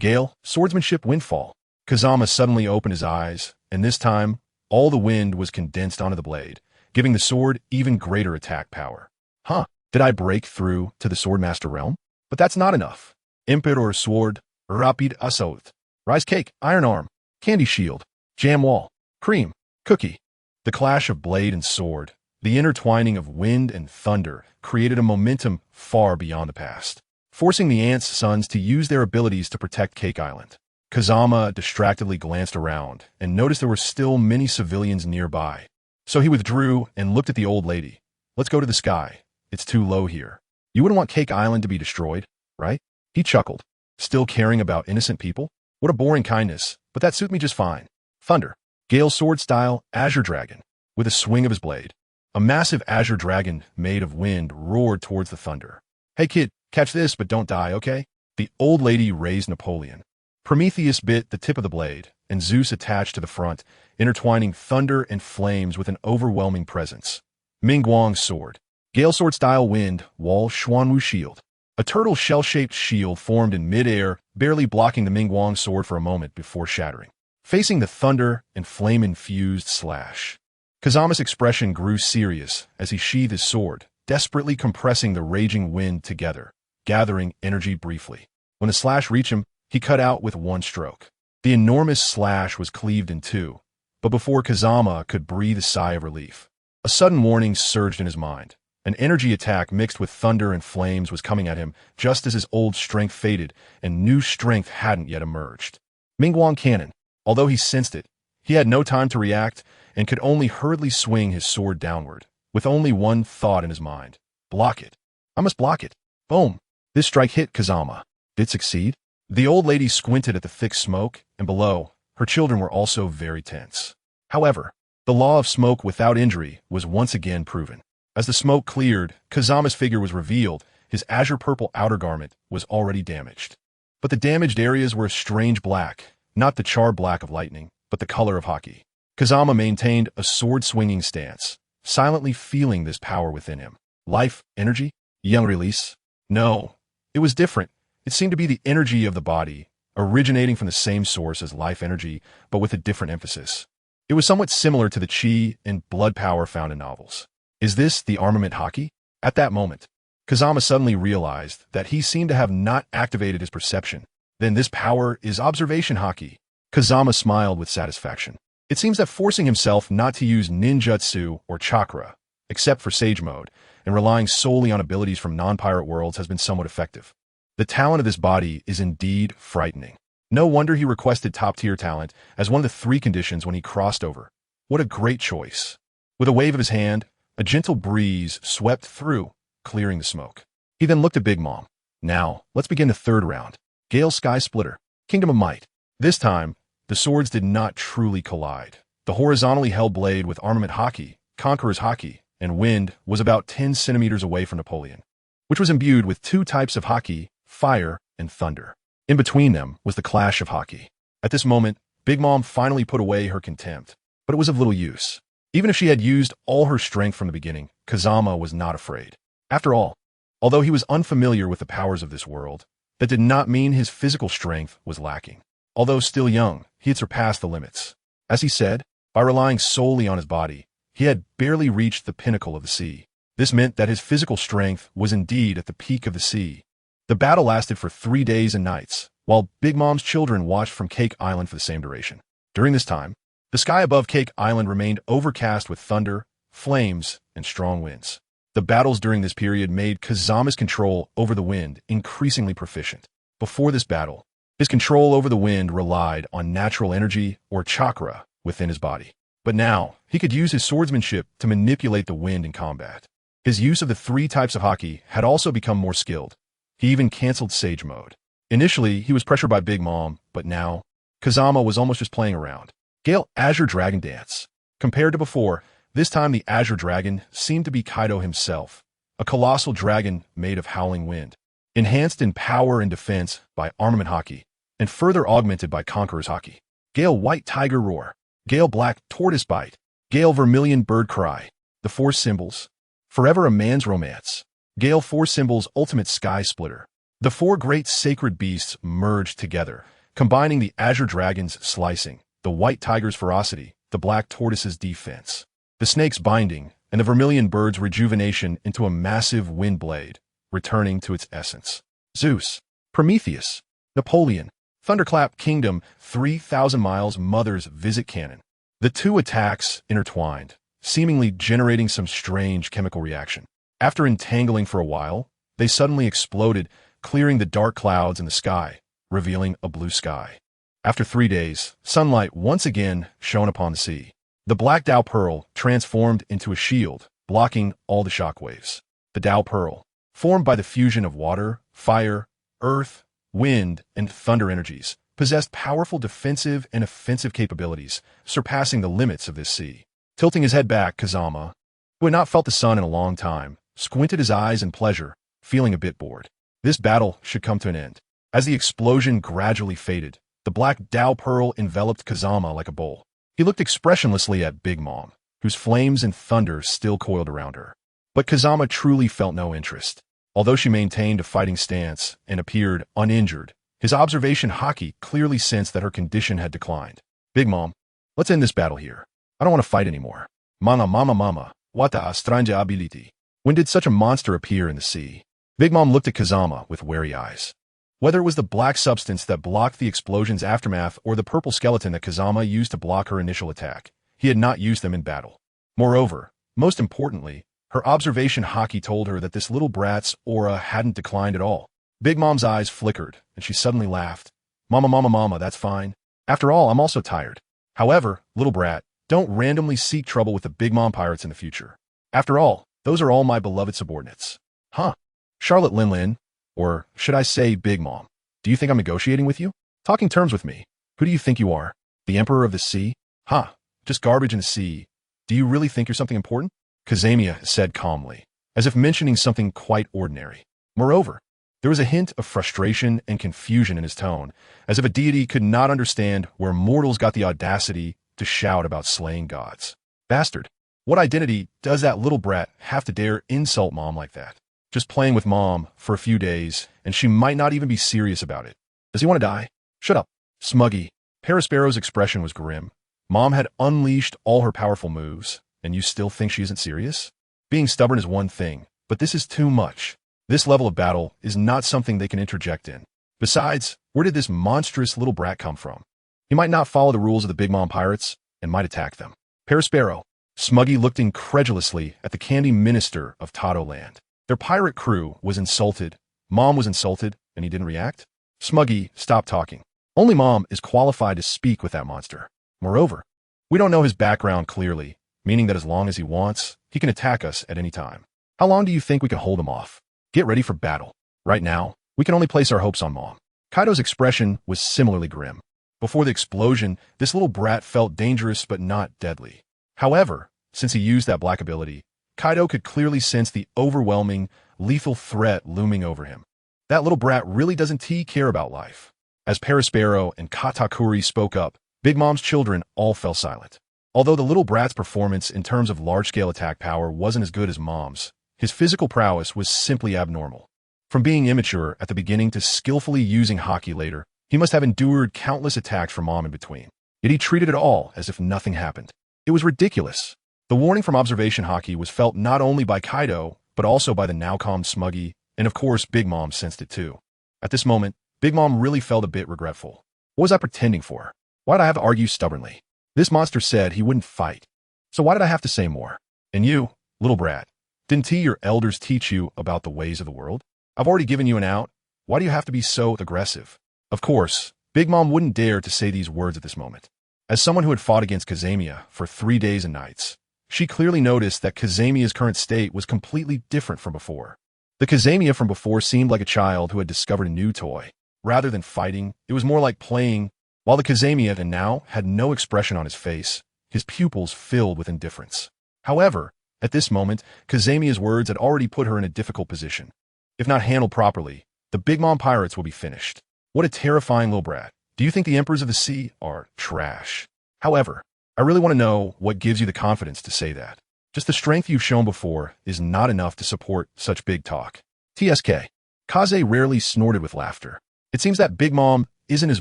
Gale, swordsmanship windfall. Kazama suddenly opened his eyes, and this time, all the wind was condensed onto the blade, giving the sword even greater attack power. Huh, did I break through to the Swordmaster realm? But that's not enough. Emperor sword, rapid assault. Rice cake, iron arm, candy shield, jam wall, cream, cookie. The clash of blade and sword, the intertwining of wind and thunder, created a momentum far beyond the past, forcing the Ants' sons to use their abilities to protect Cake Island. Kazama distractedly glanced around and noticed there were still many civilians nearby. So he withdrew and looked at the old lady. Let's go to the sky. It's too low here. You wouldn't want Cake Island to be destroyed, right? He chuckled. Still caring about innocent people? What a boring kindness, but that suits me just fine. Thunder. Gale sword style, Azure Dragon. With a swing of his blade, a massive Azure Dragon made of wind roared towards the thunder. Hey kid, catch this but don't die, okay? The old lady raised Napoleon. Prometheus bit the tip of the blade, and Zeus attached to the front, intertwining thunder and flames with an overwhelming presence. Mingguang's sword. Gale sword style wind, wall Xuanwu shield. A turtle shell-shaped shield formed in mid-air, barely blocking the Mingguang sword for a moment before shattering, facing the thunder and flame-infused slash. Kazama's expression grew serious as he sheathed his sword, desperately compressing the raging wind together, gathering energy briefly. When the slash reached him, he cut out with one stroke. The enormous slash was cleaved in two, but before Kazama could breathe a sigh of relief, a sudden warning surged in his mind. An energy attack mixed with thunder and flames was coming at him just as his old strength faded and new strength hadn't yet emerged. Mingguang Cannon. Although he sensed it, he had no time to react and could only hurriedly swing his sword downward, with only one thought in his mind. Block it. I must block it. Boom. This strike hit Kazama. Did it succeed? The old lady squinted at the thick smoke, and below, her children were also very tense. However, the law of smoke without injury was once again proven. As the smoke cleared, Kazama's figure was revealed. His azure purple outer garment was already damaged. But the damaged areas were a strange black, not the char black of lightning, but the color of Haki. Kazama maintained a sword-swinging stance, silently feeling this power within him. Life, energy, young release? No, it was different. It seemed to be the energy of the body, originating from the same source as life energy, but with a different emphasis. It was somewhat similar to the chi and blood power found in novels. Is this the armament haki? At that moment, Kazama suddenly realized that he seemed to have not activated his perception. Then this power is observation haki. Kazama smiled with satisfaction. It seems that forcing himself not to use ninjutsu or chakra, except for sage mode, and relying solely on abilities from non-pirate worlds has been somewhat effective. The talent of this body is indeed frightening. No wonder he requested top-tier talent as one of the 3 conditions when he crossed over. What a great choice. With a wave of his hand, a gentle breeze swept through, clearing the smoke. He then looked at Big Mom. Now, let's begin the 3rd round. Gale Sky Splitter, Kingdom of Might. This time, the swords did not truly collide. The horizontally held blade with armament haki, Conqueror's haki, and wind was about 10 centimeters away from Napoleon, which was imbued with 2 types of haki, fire and thunder. In between them was the clash of haki. At this moment, Big Mom finally put away her contempt, but it was of little use. Even if she had used all her strength from the beginning, Kazama was not afraid. After all, although he was unfamiliar with the powers of this world, that did not mean his physical strength was lacking. Although still young, he had surpassed the limits. As he said, by relying solely on his body, he had barely reached the pinnacle of the sea. This meant that his physical strength was indeed at the peak of the sea. The battle lasted for 3 days and nights, while Big Mom's children watched from Cake Island for the same duration. During this time, the sky above Cake Island remained overcast with thunder, flames, and strong winds. The battles during this period made Kazama's control over the wind increasingly proficient. Before this battle, his control over the wind relied on natural energy or chakra within his body. But now, he could use his swordsmanship to manipulate the wind in combat. His use of the 3 types of haki had also become more skilled. He even canceled Sage Mode. Initially, he was pressured by Big Mom, but now, Kazama was almost just playing around. Gale Azure Dragon Dance. Compared to before, this time the Azure Dragon seemed to be Kaido himself, a colossal dragon made of howling wind, enhanced in power and defense by armament haki, and further augmented by Conqueror's haki. Gale White Tiger Roar, Gale Black Tortoise Bite, Gale Vermilion Bird Cry, the 4 symbols, Forever a Man's Romance, Gale 4 symbols Ultimate Sky Splitter. The 4 great sacred beasts merged together, combining the Azure Dragon's slicing, the White Tiger's ferocity, the Black Tortoise's defense, the Snake's binding, and the Vermilion Bird's rejuvenation into a massive wind blade, returning to its essence. Zeus, Prometheus, Napoleon, Thunderclap Kingdom, 3,000 miles Mother's Visit Cannon. The 2 attacks intertwined, seemingly generating some strange chemical reaction. After entangling for a while, they suddenly exploded, clearing the dark clouds in the sky, revealing a blue sky. After 3 days, sunlight once again shone upon the sea. The Black Dao Pearl transformed into a shield, blocking all the shockwaves. The Dao Pearl, formed by the fusion of water, fire, earth, wind, and thunder energies, possessed powerful defensive and offensive capabilities, surpassing the limits of this sea. Tilting his head back, Kazama, who had not felt the sun in a long time, squinted his eyes in pleasure, feeling a bit bored. This battle should come to an end. As the explosion gradually faded, the Black Dao Pearl enveloped Kazama like a bowl. He looked expressionlessly at Big Mom, whose flames and thunder still coiled around her. But Kazama truly felt no interest. Although she maintained a fighting stance and appeared uninjured, his observation haki clearly sensed that her condition had declined. Big Mom, let's end this battle here. I don't want to fight anymore. Mama, what a strange ability. When did such a monster appear in the sea? Big Mom looked at Kazama with wary eyes. Whether it was the black substance that blocked the explosion's aftermath or the purple skeleton that Kazama used to block her initial attack, he had not used them in battle. Moreover, most importantly, her observation haki told her that this little brat's aura hadn't declined at all. Big Mom's eyes flickered, and she suddenly laughed. Mama, that's fine. After all, I'm also tired. However, little brat, don't randomly seek trouble with the Big Mom pirates in the future. After all, those are all my beloved subordinates. Huh? Charlotte Linlin, or should I say Big Mom, do you think I'm negotiating with you? Talking terms with me? Who do you think you are? The Emperor of the Sea? Huh? Just garbage in the sea. Do you really think you're something important? Kazama said calmly, as if mentioning something quite ordinary. Moreover, there was a hint of frustration and confusion in his tone, as if a deity could not understand where mortals got the audacity to shout about slaying gods. Bastard, what identity does that little brat have to dare insult Mom like that? Just playing with Mom for a few days, and she might not even be serious about it. Does he want to die? Shut up, Smuggy. Parasparrow's expression was grim. Mom had unleashed all her powerful moves, and you still think she isn't serious? Being stubborn is one thing, but this is too much. This level of battle is not something they can interject in. Besides, where did this monstrous little brat come from? He might not follow the rules of the Big Mom pirates and might attack them. Parasparrow. Smuggy looked incredulously at the candy minister of Tato Land. Their pirate crew was insulted. Mom was insulted, and he didn't react? Smuggy, stop talking. Only Mom is qualified to speak with that monster. Moreover, we don't know his background clearly, meaning that as long as he wants, he can attack us at any time. How long do you think we can hold him off? Get ready for battle. Right now, we can only place our hopes on Mom. Kaido's expression was similarly grim. Before the explosion, this little brat felt dangerous but not deadly. However, since he used that black ability, Kaido could clearly sense the overwhelming, lethal threat looming over him. That little brat really doesn't care about life. As Parasparrow and Katakuri spoke up, Big Mom's children all fell silent. Although the little brat's performance in terms of large-scale attack power wasn't as good as Mom's, his physical prowess was simply abnormal. From being immature at the beginning to skillfully using haki later, he must have endured countless attacks from Mom in between. Yet he treated it all as if nothing happened. It was ridiculous. The warning from observation haki was felt not only by Kaido, but also by the now-calm Smuggy, and of course Big Mom sensed it too. At this moment, Big Mom really felt a bit regretful. What was I pretending for? Why'd I have to argue stubbornly? This monster said he wouldn't fight. So why did I have to say more? And you, little brat, didn't your elders teach you about the ways of the world? I've already given you an out. Why do you have to be so aggressive? Of course, Big Mom wouldn't dare to say these words at this moment. As someone who had fought against Kazama for 3 days and nights, she clearly noticed that Kazama's current state was completely different from before. The Kazama from before seemed like a child who had discovered a new toy. Rather than fighting, it was more like playing, while the Kazama now had no expression on his face, his pupils filled with indifference. However, at this moment, Kazama's words had already put her in a difficult position. If not handled properly, the Big Mom pirates will be finished. What a terrifying little brat. Do you think the Emperors of the Sea are trash? However, I really want to know what gives you the confidence to say that. Just the strength you've shown before is not enough to support such big talk. TSK. Kaze rarely snorted with laughter. It seems that Big Mom isn't as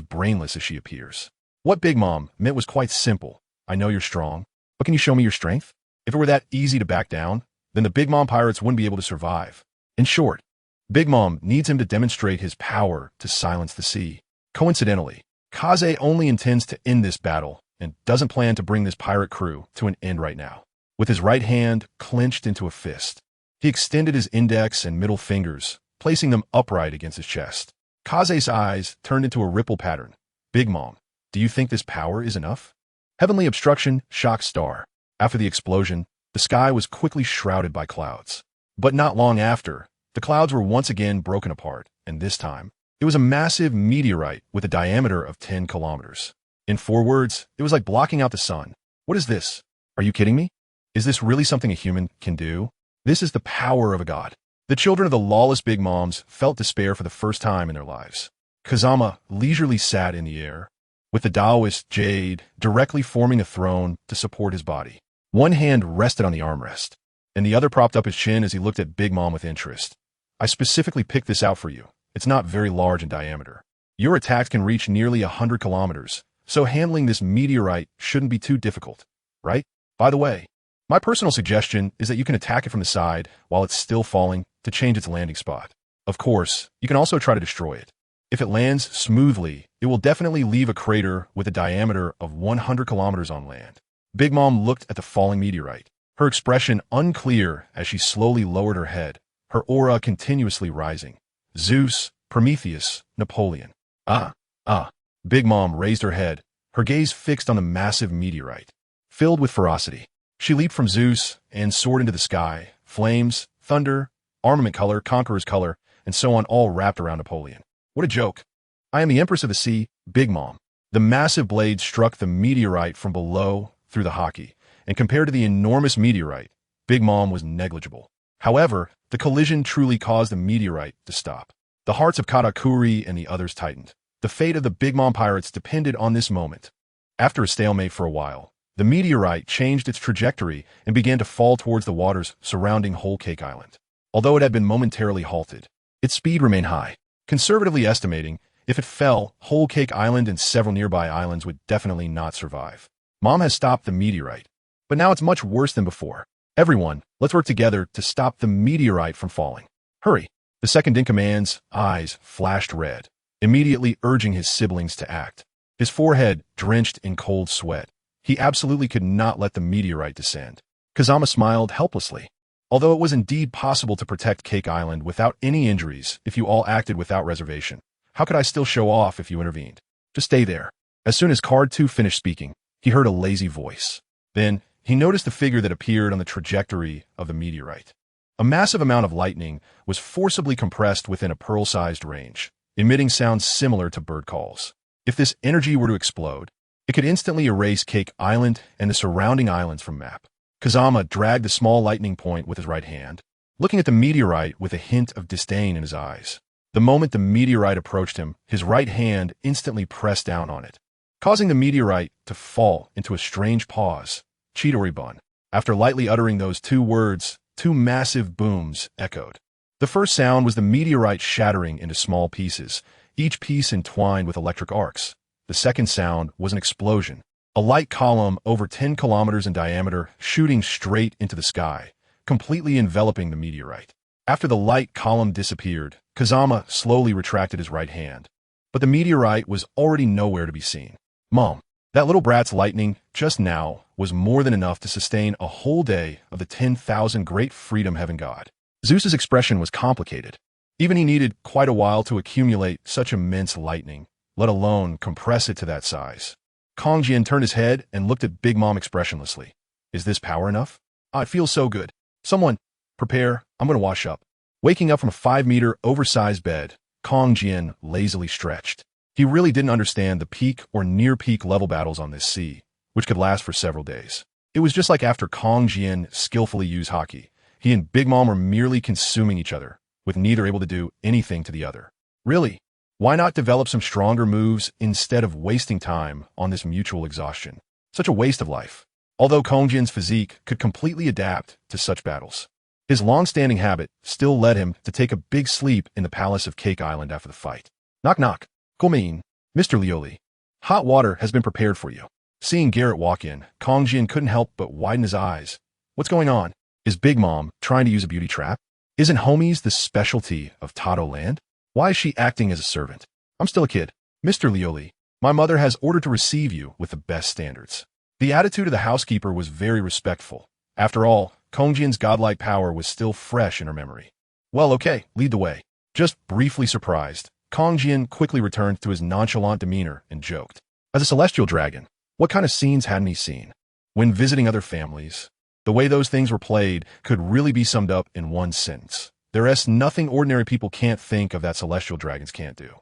brainless as she appears. What Big Mom meant was quite simple. I know you're strong, but can you show me your strength? If it were that easy to back down, then the Big Mom pirates wouldn't be able to survive. In short, Big Mom needs him to demonstrate his power to silence the sea. Coincidentally, Kaze only intends to end this battle and doesn't plan to bring this pirate crew to an end right now. With his right hand clenched into a fist, he extended his index and middle fingers, placing them upright against his chest. Kaze's eyes turned into a ripple pattern. Big Mom, do you think this power is enough? Heavenly obstruction, shock star. After the explosion, the sky was quickly shrouded by clouds. But not long after, the clouds were once again broken apart, and this time, it was a massive meteorite with a diameter of 10 kilometers. In 4 words, it was like blocking out the sun. What is this? Are you kidding me? Is this really something a human can do? This is the power of a god. The children of the lawless Big Moms felt despair for the first time in their lives. Kazama leisurely sat in the air, with the Taoist jade directly forming a throne to support his body. One hand rested on the armrest, and the other propped up his chin as he looked at Big Mom with interest. I specifically picked this out for you. It's not very large in diameter. Your attacks can reach nearly 100 kilometers, so handling this meteorite shouldn't be too difficult, right? By the way, my personal suggestion is that you can attack it from the side while it's still falling to change its landing spot. Of course, you can also try to destroy it. If it lands smoothly, it will definitely leave a crater with a diameter of 100 kilometers on land. Big Mom looked at the falling meteorite, her expression unclear as she slowly lowered her head, her aura continuously rising. Zeus, Prometheus, Napoleon. Big Mom raised her head, her gaze fixed on the massive meteorite. Filled with ferocity, she leaped from Zeus and soared into the sky. Flames, thunder, armament color, conqueror's color, and so on all wrapped around Napoleon. What a joke. I am the Empress of the Sea, Big Mom. The massive blade struck the meteorite from below through the haki, and compared to the enormous meteorite, Big Mom was negligible. However, the collision truly caused the meteorite to stop. The hearts of Katakuri and the others tightened. The fate of the Big Mom pirates depended on this moment. After a stalemate for a while, the meteorite changed its trajectory and began to fall towards the waters surrounding Whole Cake Island. Although it had been momentarily halted, its speed remained high. Conservatively estimating, If it fell, whole Cake Island and several nearby islands would definitely not survive. Mom has stopped the meteorite. But now it's much worse than before. Everyone, let's work together to stop the meteorite from falling. Hurry. The second-in-command's eyes flashed red, immediately urging his siblings to act. His forehead drenched in cold sweat. He absolutely could not let the meteorite descend. Kazama smiled helplessly. Although it was indeed possible to protect Cake Island without any injuries if you all acted without reservation, how could I still show off if you intervened? Just stay there. As soon as Card 2 finished speaking, he heard a lazy voice. Then, he noticed the figure that appeared on the trajectory of the meteorite. A massive amount of lightning was forcibly compressed within a pearl-sized range, emitting sounds similar to bird calls. If this energy were to explode, it could instantly erase Cake Island and the surrounding islands from map. Kazama dragged the small lightning point with his right hand, looking at the meteorite with a hint of disdain in his eyes. The moment the meteorite approached him, his right hand instantly pressed down on it, causing the meteorite to fall into a strange pause. Chidori-bun. After lightly uttering those two words, two massive booms echoed. The first sound was the meteorite shattering into small pieces, each piece entwined with electric arcs. The second sound was an explosion. A light column over 10 kilometers in diameter shooting straight into the sky, completely enveloping the meteorite. After the light column disappeared, Kazama slowly retracted his right hand. But the meteorite was already nowhere to be seen. Mom, that little brat's lightning just now was more than enough to sustain a whole day of the 10,000 great freedom heaven god. Zeus's expression was complicated. Even he needed quite a while to accumulate such immense lightning, let alone compress it to that size. Kong Jian turned his head and looked at Big Mom expressionlessly. Is this power enough? Ah, it feels so good. Someone, prepare, I'm going to wash up. Waking up from a 5-meter oversized bed, Kong Jian lazily stretched. He really didn't understand the peak or near-peak level battles on this sea, which could last for several days. It was just like after Kong Jian skillfully used hockey. He and Big Mom were merely consuming each other, with neither able to do anything to the other. Really? Why not develop some stronger moves instead of wasting time on this mutual exhaustion? Such a waste of life. Although Kong Jian's physique could completely adapt to such battles, his long-standing habit still led him to take a big sleep in the palace of Cake Island after the fight. Knock knock. Komein, Mr. Lioli. Hot water has been prepared for you. Seeing Garrett walk in, Kong Jian couldn't help but widen his eyes. What's going on? Is Big Mom trying to use a beauty trap? Isn't homies the specialty of Tato Land? Why is she acting as a servant? I'm still a kid. Mr. Lioli, my mother has ordered to receive you with the best standards. The attitude of the housekeeper was very respectful. After all, Kong Jian's godlike power was still fresh in her memory. Well, okay, lead the way. Just briefly surprised, Kong Jian quickly returned to his nonchalant demeanor and joked. As a celestial dragon, what kind of scenes hadn't he seen? When visiting other families, the way those things were played could really be summed up in one sentence. There is nothing ordinary people can't think of that celestial dragons can't do.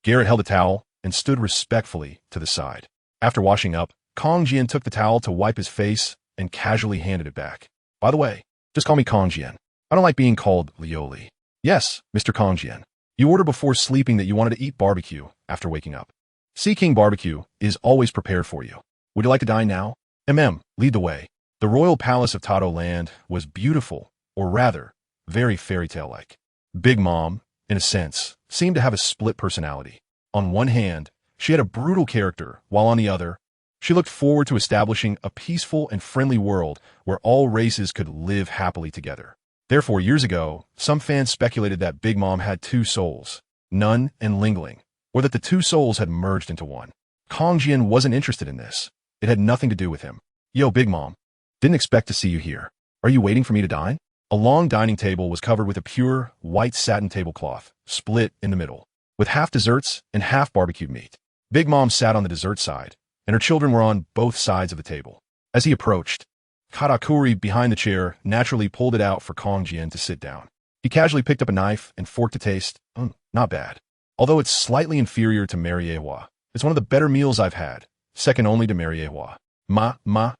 Garrett held a towel and stood respectfully to the side. After washing up, Kong Jian took the towel to wipe his face and casually handed it back. By the way, just call me Kong Jian. I don't like being called Lioli. Yes, Mr. Kong Jian. You ordered before sleeping that you wanted to eat barbecue after waking up. Sea King barbecue is always prepared for you. Would you like to dine now? Lead the way. The royal palace of Tato Land was beautiful, or rather, very fairy tale-like. Big Mom, in a sense, seemed to have a split personality. On one hand, she had a brutal character, while on the other, she looked forward to establishing a peaceful and friendly world where all races could live happily together. Therefore, years ago, some fans speculated that Big Mom had two souls, Nun and Lingling, or that the two souls had merged into one. Kong Jian wasn't interested in this. It had nothing to do with him. Yo, Big Mom. Didn't expect to see you here. Are you waiting for me to dine? A long dining table was covered with a pure, white satin tablecloth, split in the middle, with half desserts and half barbecued meat. Big Mom sat on the dessert side, and her children were on both sides of the table. As he approached, Katakuri behind the chair naturally pulled it out for Kong Jian to sit down. He casually picked up a knife and fork to taste. Not bad. Although it's slightly inferior to Mariewa, it's one of the better meals I've had, second only to Mariewa. Mama.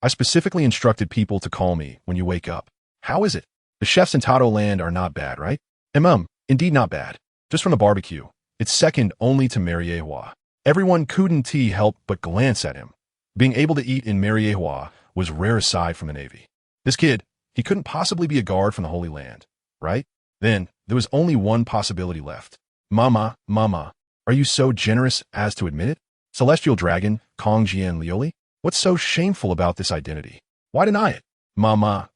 I specifically instructed people to call me when you wake up. How is it? The chefs in Tato Land are not bad, right? Indeed not bad. Just from the barbecue, it's second only to Mariewa. Everyone couldn't help but glance at him. Being able to eat in Mariewa was rare aside from the Navy. This kid, he couldn't possibly be a guard from the Holy Land, right? Then, there was only one possibility left. Mama. Are you so generous as to admit it? Celestial Dragon, Kong Jian Lioli? What's so shameful about this identity? Why deny it? Mama,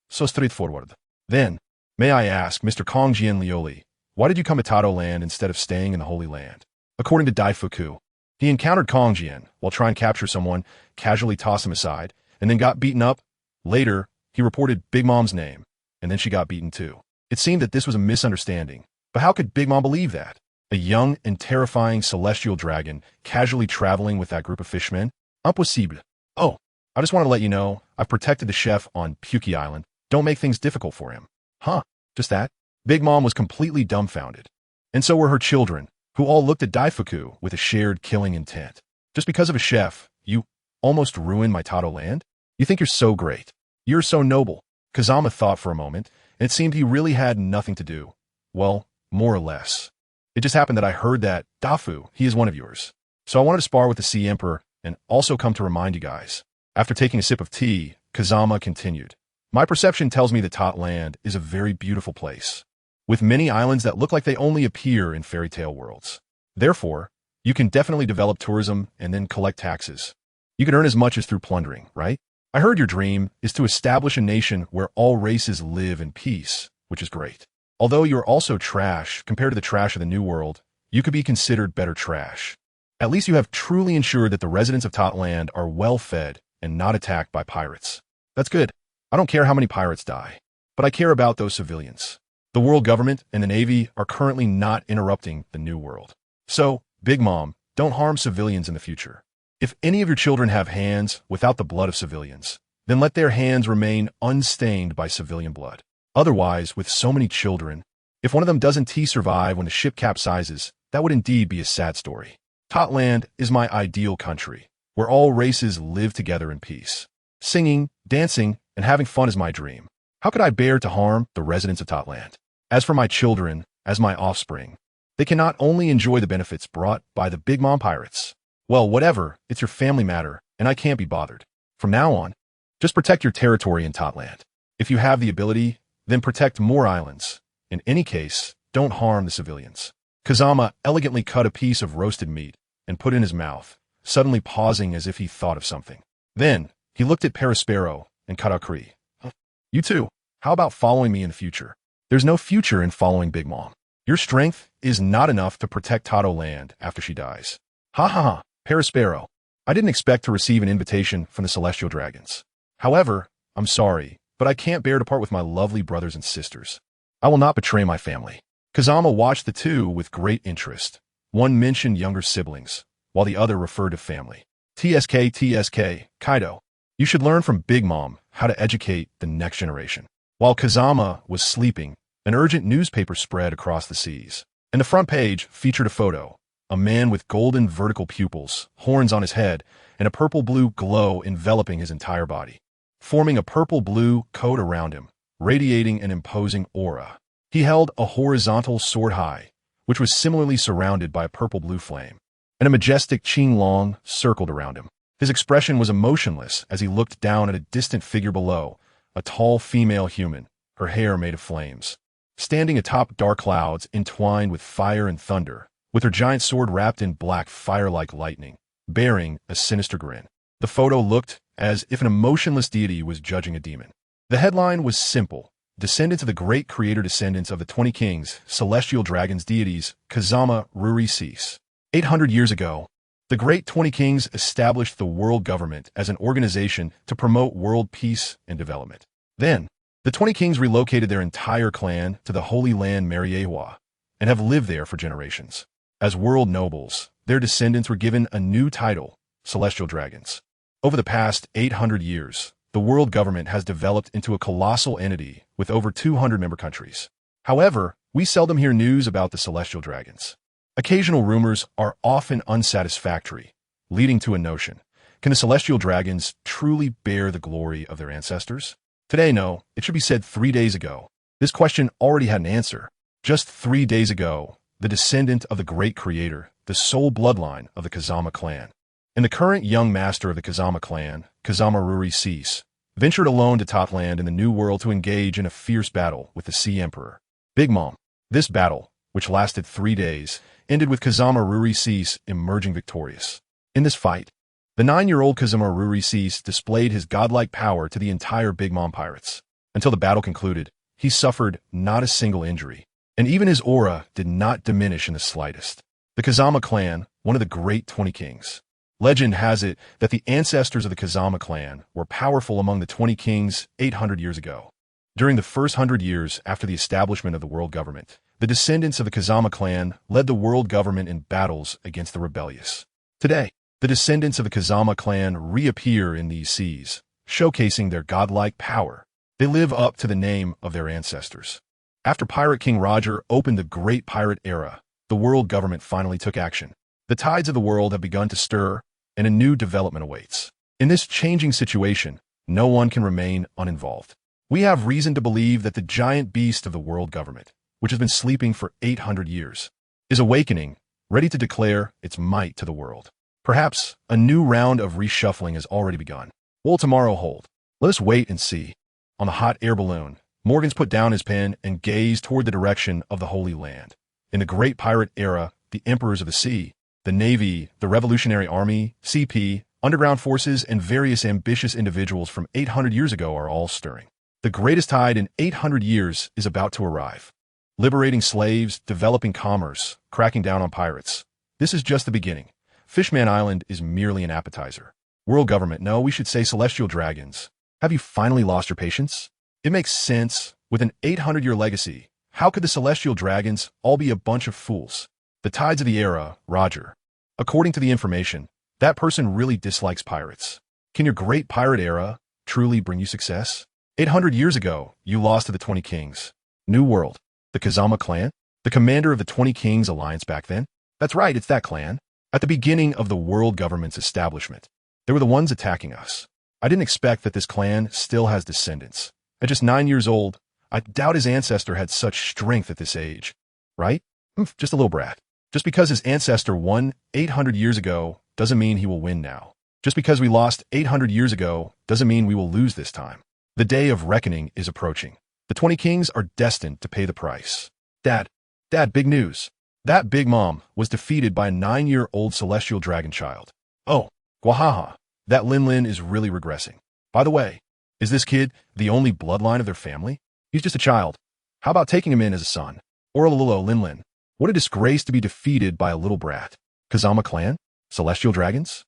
so straightforward. Then, may I ask, Mr. Kong Jian Lioli, why did you come to Tato Land instead of staying in the Holy Land? According to Daifuku, he encountered Kong Jian while trying to capture someone, casually tossed him aside, and then got beaten up. Later, he reported Big Mom's name, and then she got beaten too. It seemed that this was a misunderstanding, but how could Big Mom believe that? A young and terrifying celestial dragon casually traveling with that group of fishmen? Impossible. Oh, I just wanted to let you know, I've protected the chef on Puki Island. Don't make things difficult for him. Huh, just that? Big Mom was completely dumbfounded. And so were her children, who all looked at Daifuku with a shared killing intent. Just because of a chef, you almost ruined my Tato Land? You think you're so great. You're so noble. Kazama thought for a moment, and it seemed he really had nothing to do. Well, more or less. It just happened that I heard that, Dafu, he is one of yours. So I wanted to spar with the Sea Emperor, and also come to remind you guys. After taking a sip of tea, Kazama continued. My perception tells me that Tot Land is a very beautiful place, with many islands that look like they only appear in fairy tale worlds. Therefore, you can definitely develop tourism and then collect taxes. You can earn as much as through plundering, right? I heard your dream is to establish a nation where all races live in peace, which is great. Although you're also trash compared to the trash of the New World, you could be considered better trash. At least you have truly ensured that the residents of Tot Land are well fed and not attacked by pirates. That's good. I don't care how many pirates die, but I care about those civilians. The world government and the Navy are currently not interrupting the New World. So, Big Mom, don't harm civilians in the future. If any of your children have hands without the blood of civilians, then let their hands remain unstained by civilian blood. Otherwise, with so many children, if one of them doesn't survive when the ship capsizes, that would indeed be a sad story. Tot Land is my ideal country, where all races live together in peace. Singing, dancing, and having fun is my dream. How could I bear to harm the residents of Tot Land? As for my children, as my offspring, they can not only enjoy the benefits brought by the Big Mom pirates. Well, whatever, it's your family matter, and I can't be bothered. From now on, just protect your territory in Tot Land. If you have the ability, then protect more islands. In any case, don't harm the civilians. Kazama elegantly cut a piece of roasted meat and put it in his mouth, suddenly pausing as if he thought of something. Then, he looked at Perispero and Karakuri. You too, how about following me in the future? There's no future in following Big Mom. Your strength is not enough to protect Tato Land after she dies. Ha ha ha, Perispero. I didn't expect to receive an invitation from the Celestial Dragons. However, I'm sorry, but I can't bear to part with my lovely brothers and sisters. I will not betray my family. Kazama watched the two with great interest. One mentioned younger siblings, while the other referred to family. TSK, Kaido. You should learn from Big Mom how to educate the next generation. While Kazama was sleeping, an urgent newspaper spread across the seas. And the front page featured a photo. A man with golden vertical pupils, horns on his head, and a purple-blue glow enveloping his entire body, forming a purple-blue coat around him, radiating an imposing aura. He held a horizontal sword high, which was similarly surrounded by a purple-blue flame, and a majestic qinglong circled around him. His expression was emotionless as he looked down at a distant figure below, a tall female human, her hair made of flames, standing atop dark clouds entwined with fire and thunder, with her giant sword wrapped in black fire-like lightning, bearing a sinister grin. The photo looked as if an emotionless deity was judging a demon. The headline was simple: Descendants of the great creator descendants of the 20 kings, celestial dragons deities, Kazama Ruri cease. 800 years ago, the great 20 kings established the world government as an organization to promote world peace and development. Then, the 20 kings relocated their entire clan to the Holy Land Mariewa and have lived there for generations. As world nobles, their descendants were given a new title, celestial dragons. Over the past 800 years, the world government has developed into a colossal entity with over 200 member countries. However, we seldom hear news about the celestial dragons. Occasional rumors are often unsatisfactory, leading to a notion: can the celestial dragons truly bear the glory of their ancestors? Today, no, it should be said 3 days ago. This question already had an answer. Just 3 days ago, the descendant of the great creator, the sole bloodline of the Kazama Clan, and the current young master of the Kazama Clan, Kazama Ruri cease, ventured alone to Tot Land in the New World to engage in a fierce battle with the Sea Emperor, Big Mom. This battle, which lasted 3 days, ended with Kazama Ruri cease emerging victorious. In this fight, the 9-year-old Kazama Ruri cease displayed his godlike power to the entire Big Mom pirates. Until the battle concluded, he suffered not a single injury, and even his aura did not diminish in the slightest. The Kazama Clan, one of the great 20 kings. Legend has it that the ancestors of the Kazama Clan were powerful among the 20 kings 800 years ago. During the first 100 years after the establishment of the world government, the descendants of the Kazama Clan led the world government in battles against the rebellious. Today, the descendants of the Kazama Clan reappear in these seas, showcasing their godlike power. They live up to the name of their ancestors. After Pirate King Roger opened the Great Pirate Era, the world government finally took action. The tides of the world have begun to stir, and a new development awaits. In this changing situation, no one can remain uninvolved. We have reason to believe that the giant beast of the world government, which has been sleeping for 800 years, is awakening, ready to declare its might to the world. Perhaps a new round of reshuffling has already begun. What will tomorrow hold? Let us wait and see. On the hot air balloon, Morgans put down his pen and gazed toward the direction of the Holy Land. In the Great Pirate Era, the Emperors of the Sea, the Navy, the Revolutionary Army, CP, underground forces, and various ambitious individuals from 800 years ago are all stirring. The greatest tide in 800 years is about to arrive. Liberating slaves, developing commerce, cracking down on pirates. This is just the beginning. Fishman Island is merely an appetizer. World government, no, we should say celestial dragons. Have you finally lost your patience? It makes sense. With an 800-year legacy, how could the celestial dragons all be a bunch of fools? The tides of the era, Roger. According to the information, that person really dislikes pirates. Can your Great Pirate Era truly bring you success? 800 years ago, you lost to the 20 kings. New World. The Kazama Clan? The commander of the 20 Kings Alliance back then? That's right, it's that clan. At the beginning of the world government's establishment, they were the ones attacking us. I didn't expect that this clan still has descendants. At just 9 years old, I doubt his ancestor had such strength at this age. Right? Just a little brat. Just because his ancestor won 800 years ago doesn't mean he will win now. Just because we lost 800 years ago doesn't mean we will lose this time. The day of reckoning is approaching. The 20 kings are destined to pay the price. Dad, big news. That Big Mom was defeated by a 9-year-old celestial dragon child. Oh, Gwahaha, that Lin is really regressing. By the way, is this kid the only bloodline of their family? He's just a child. How about taking him in as a son? Oralululo Lin. What a disgrace to be defeated by a little brat. Kazama Clan? Celestial dragons?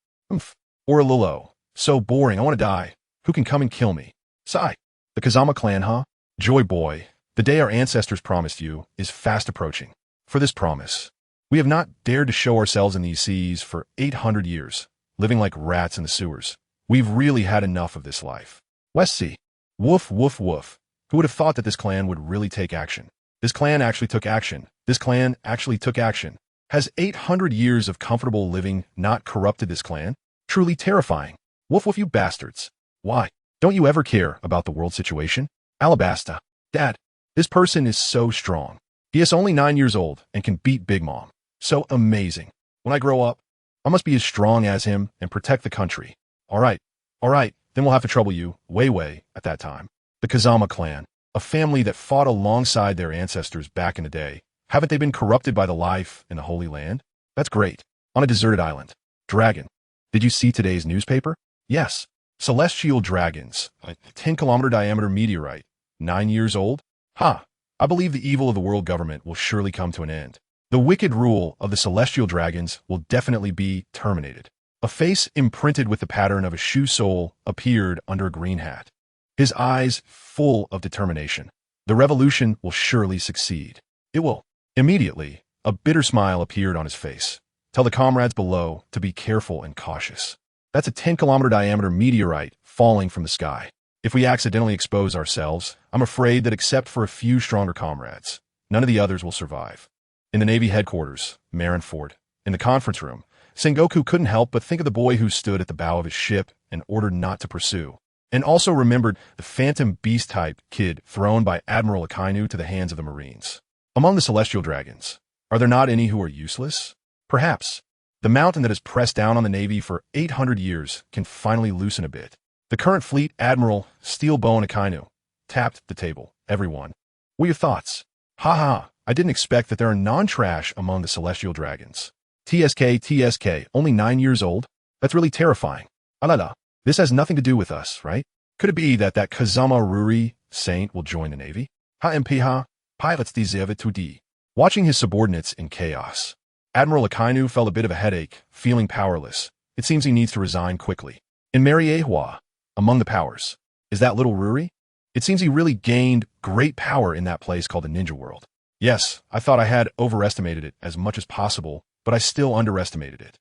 Oralululo. So boring, I want to die. Who can come and kill me? Sigh. The Kazama Clan, huh? Joy boy, the day our ancestors promised you is fast approaching. For this promise, we have not dared to show ourselves in these seas for 800 years, living like rats in the sewers. We've really had enough of this life. West Sea. Woof, woof, woof. Who would have thought that this clan would really take action? This clan actually took action. This clan actually took action. Has 800 years of comfortable living not corrupted this clan? Truly terrifying. Woof, woof, you bastards. Why? Don't you ever care about the world situation? Alabasta. Dad, this person is so strong. He is only 9 years old and can beat Big Mom. So amazing. When I grow up, I must be as strong as him and protect the country. All right, then we'll have to trouble you, way, at that time. The Kazama Clan, a family that fought alongside their ancestors back in the day. Haven't they been corrupted by the life in the Holy Land? That's great. On a deserted island. Dragon. Did you see today's newspaper? Yes. Celestial dragons, a 10-kilometer diameter meteorite, 9 years old? Ha! I believe the evil of the world government will surely come to an end. The wicked rule of the celestial dragons will definitely be terminated. A face imprinted with the pattern of a shoe sole appeared under a green hat. His eyes full of determination. The revolution will surely succeed. It will. Immediately, a bitter smile appeared on his face. Tell the comrades below to be careful and cautious. That's a 10-kilometer diameter meteorite falling from the sky. If we accidentally expose ourselves, I'm afraid that except for a few stronger comrades, none of the others will survive. In the Navy headquarters, Marineford, in the conference room, Sengoku couldn't help but think of the boy who stood at the bow of his ship and ordered not to pursue, and also remembered the phantom beast-type kid thrown by Admiral Akainu to the hands of the Marines. Among the celestial dragons, are there not any who are useless? Perhaps. The mountain that has pressed down on the Navy for 800 years can finally loosen a bit. The current fleet admiral, Steelbone Akainu, tapped the table. Everyone. What are your thoughts? Ha ha, I didn't expect that there are non-trash among the celestial dragons. TSK, only 9 years old? That's really terrifying. Alala, this has nothing to do with us, right? Could it be that Kazama Ruri saint will join the navy? Ha pilots deserve to d. Watching his subordinates in chaos. Admiral Akainu felt a bit of a headache, feeling powerless. It seems he needs to resign quickly. In Mariehua, among the powers, is that little Ruri? It seems he really gained great power in that place called the Ninja World. Yes, I thought I had overestimated it as much as possible, but I still underestimated it.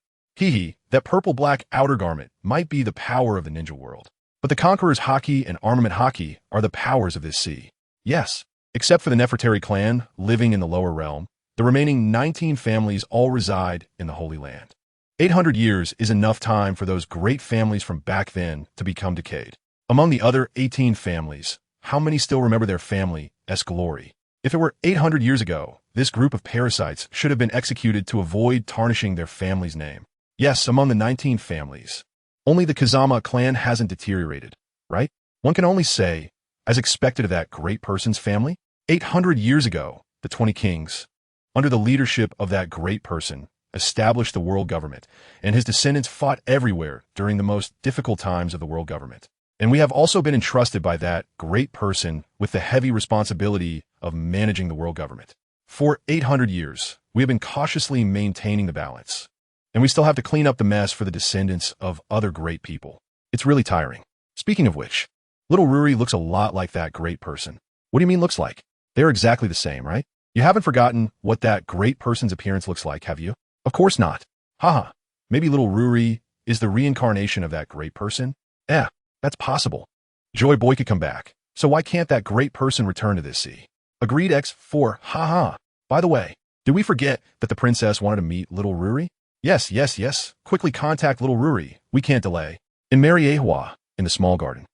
That purple-black outer garment might be the power of the Ninja World. But the Conqueror's Haki and Armament Haki are the powers of this sea. Yes, except for the Nefertari clan living in the lower realm, the remaining 19 families all reside in the Holy Land. 800 years is enough time for those great families from back then to become decayed. Among the other 18 families, how many still remember their family's glory? If it were 800 years ago, this group of parasites should have been executed to avoid tarnishing their family's name. Yes, among the 19 families, only the Kazama Clan hasn't deteriorated, right? One can only say, as expected of that great person's family, 800 years ago, the 20 kings, under the leadership of that great person, established the world government, and his descendants fought everywhere during the most difficult times of the world government. And we have also been entrusted by that great person with the heavy responsibility of managing the world government. For 800 years, we have been cautiously maintaining the balance. And we still have to clean up the mess for the descendants of other great people. It's really tiring. Speaking of which, little Ruri looks a lot like that great person. What do you mean looks like? They're exactly the same, right? You haven't forgotten what that great person's appearance looks like, have you? Of course not. Haha. Maybe little Ruri is the reincarnation of that great person? That's possible. Joy Boy could come back. So why can't that great person return to this sea? Agreed X4, haha. By the way, did we forget that the princess wanted to meet little Ruri? Yes. Quickly contact little Ruri. We can't delay. In Mariehua, in the small garden.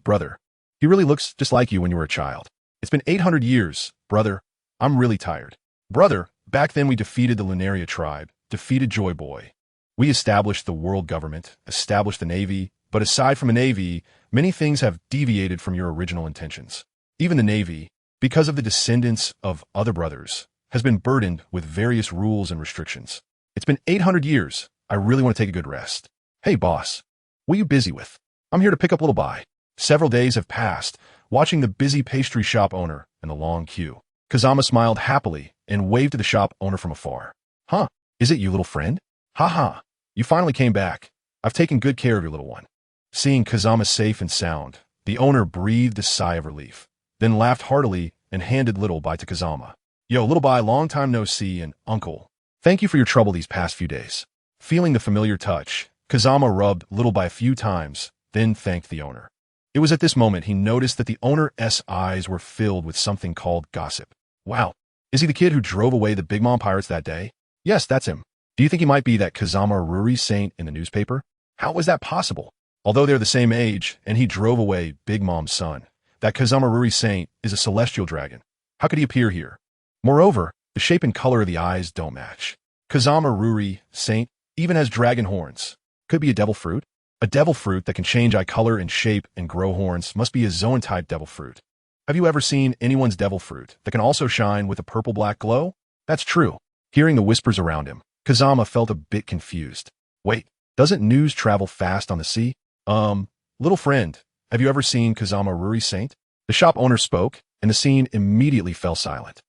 Brother. He really looks just like you when you were a child. It's been 800 years, brother. I'm really tired. Brother, back then we defeated the Lunaria tribe, defeated Joy Boy. We established the world government, established the navy, but aside from a navy, many things have deviated from your original intentions. Even the navy, because of the descendants of other brothers, has been burdened with various rules and restrictions. It's been 800 years. I really want to take a good rest. Hey, boss. What are you busy with? I'm here to pick up little Bai. Several days have passed, watching the busy pastry shop owner and the long queue. Kazama smiled happily and waved to the shop owner from afar. Huh, is it you, little friend? Haha, you finally came back. I've taken good care of your little one. Seeing Kazama safe and sound, the owner breathed a sigh of relief, then laughed heartily and handed little Bai to Kazama. Yo, little Bai, long time no see, and uncle. Thank you for your trouble these past few days. Feeling the familiar touch, Kazama rubbed little Bai a few times, then thanked the owner. It was at this moment he noticed that the owner's eyes were filled with something called gossip. Wow, is he the kid who drove away the Big Mom pirates that day? Yes, that's him. Do you think he might be that Kazama Ruri saint in the newspaper? How was that possible? Although they're the same age, and he drove away Big Mom's son, that Kazama Ruri saint is a celestial dragon. How could he appear here? Moreover, the shape and color of the eyes don't match. Kazama Ruri saint even has dragon horns. Could be a devil fruit? A devil fruit that can change eye color and shape and grow horns must be a zoan-type devil fruit. Have you ever seen anyone's devil fruit that can also shine with a purple-black glow? That's true. Hearing the whispers around him, Kazama felt a bit confused. Wait, doesn't news travel fast on the sea? Little friend, have you ever seen Kazama Ruri saint? The shop owner spoke, and the scene immediately fell silent.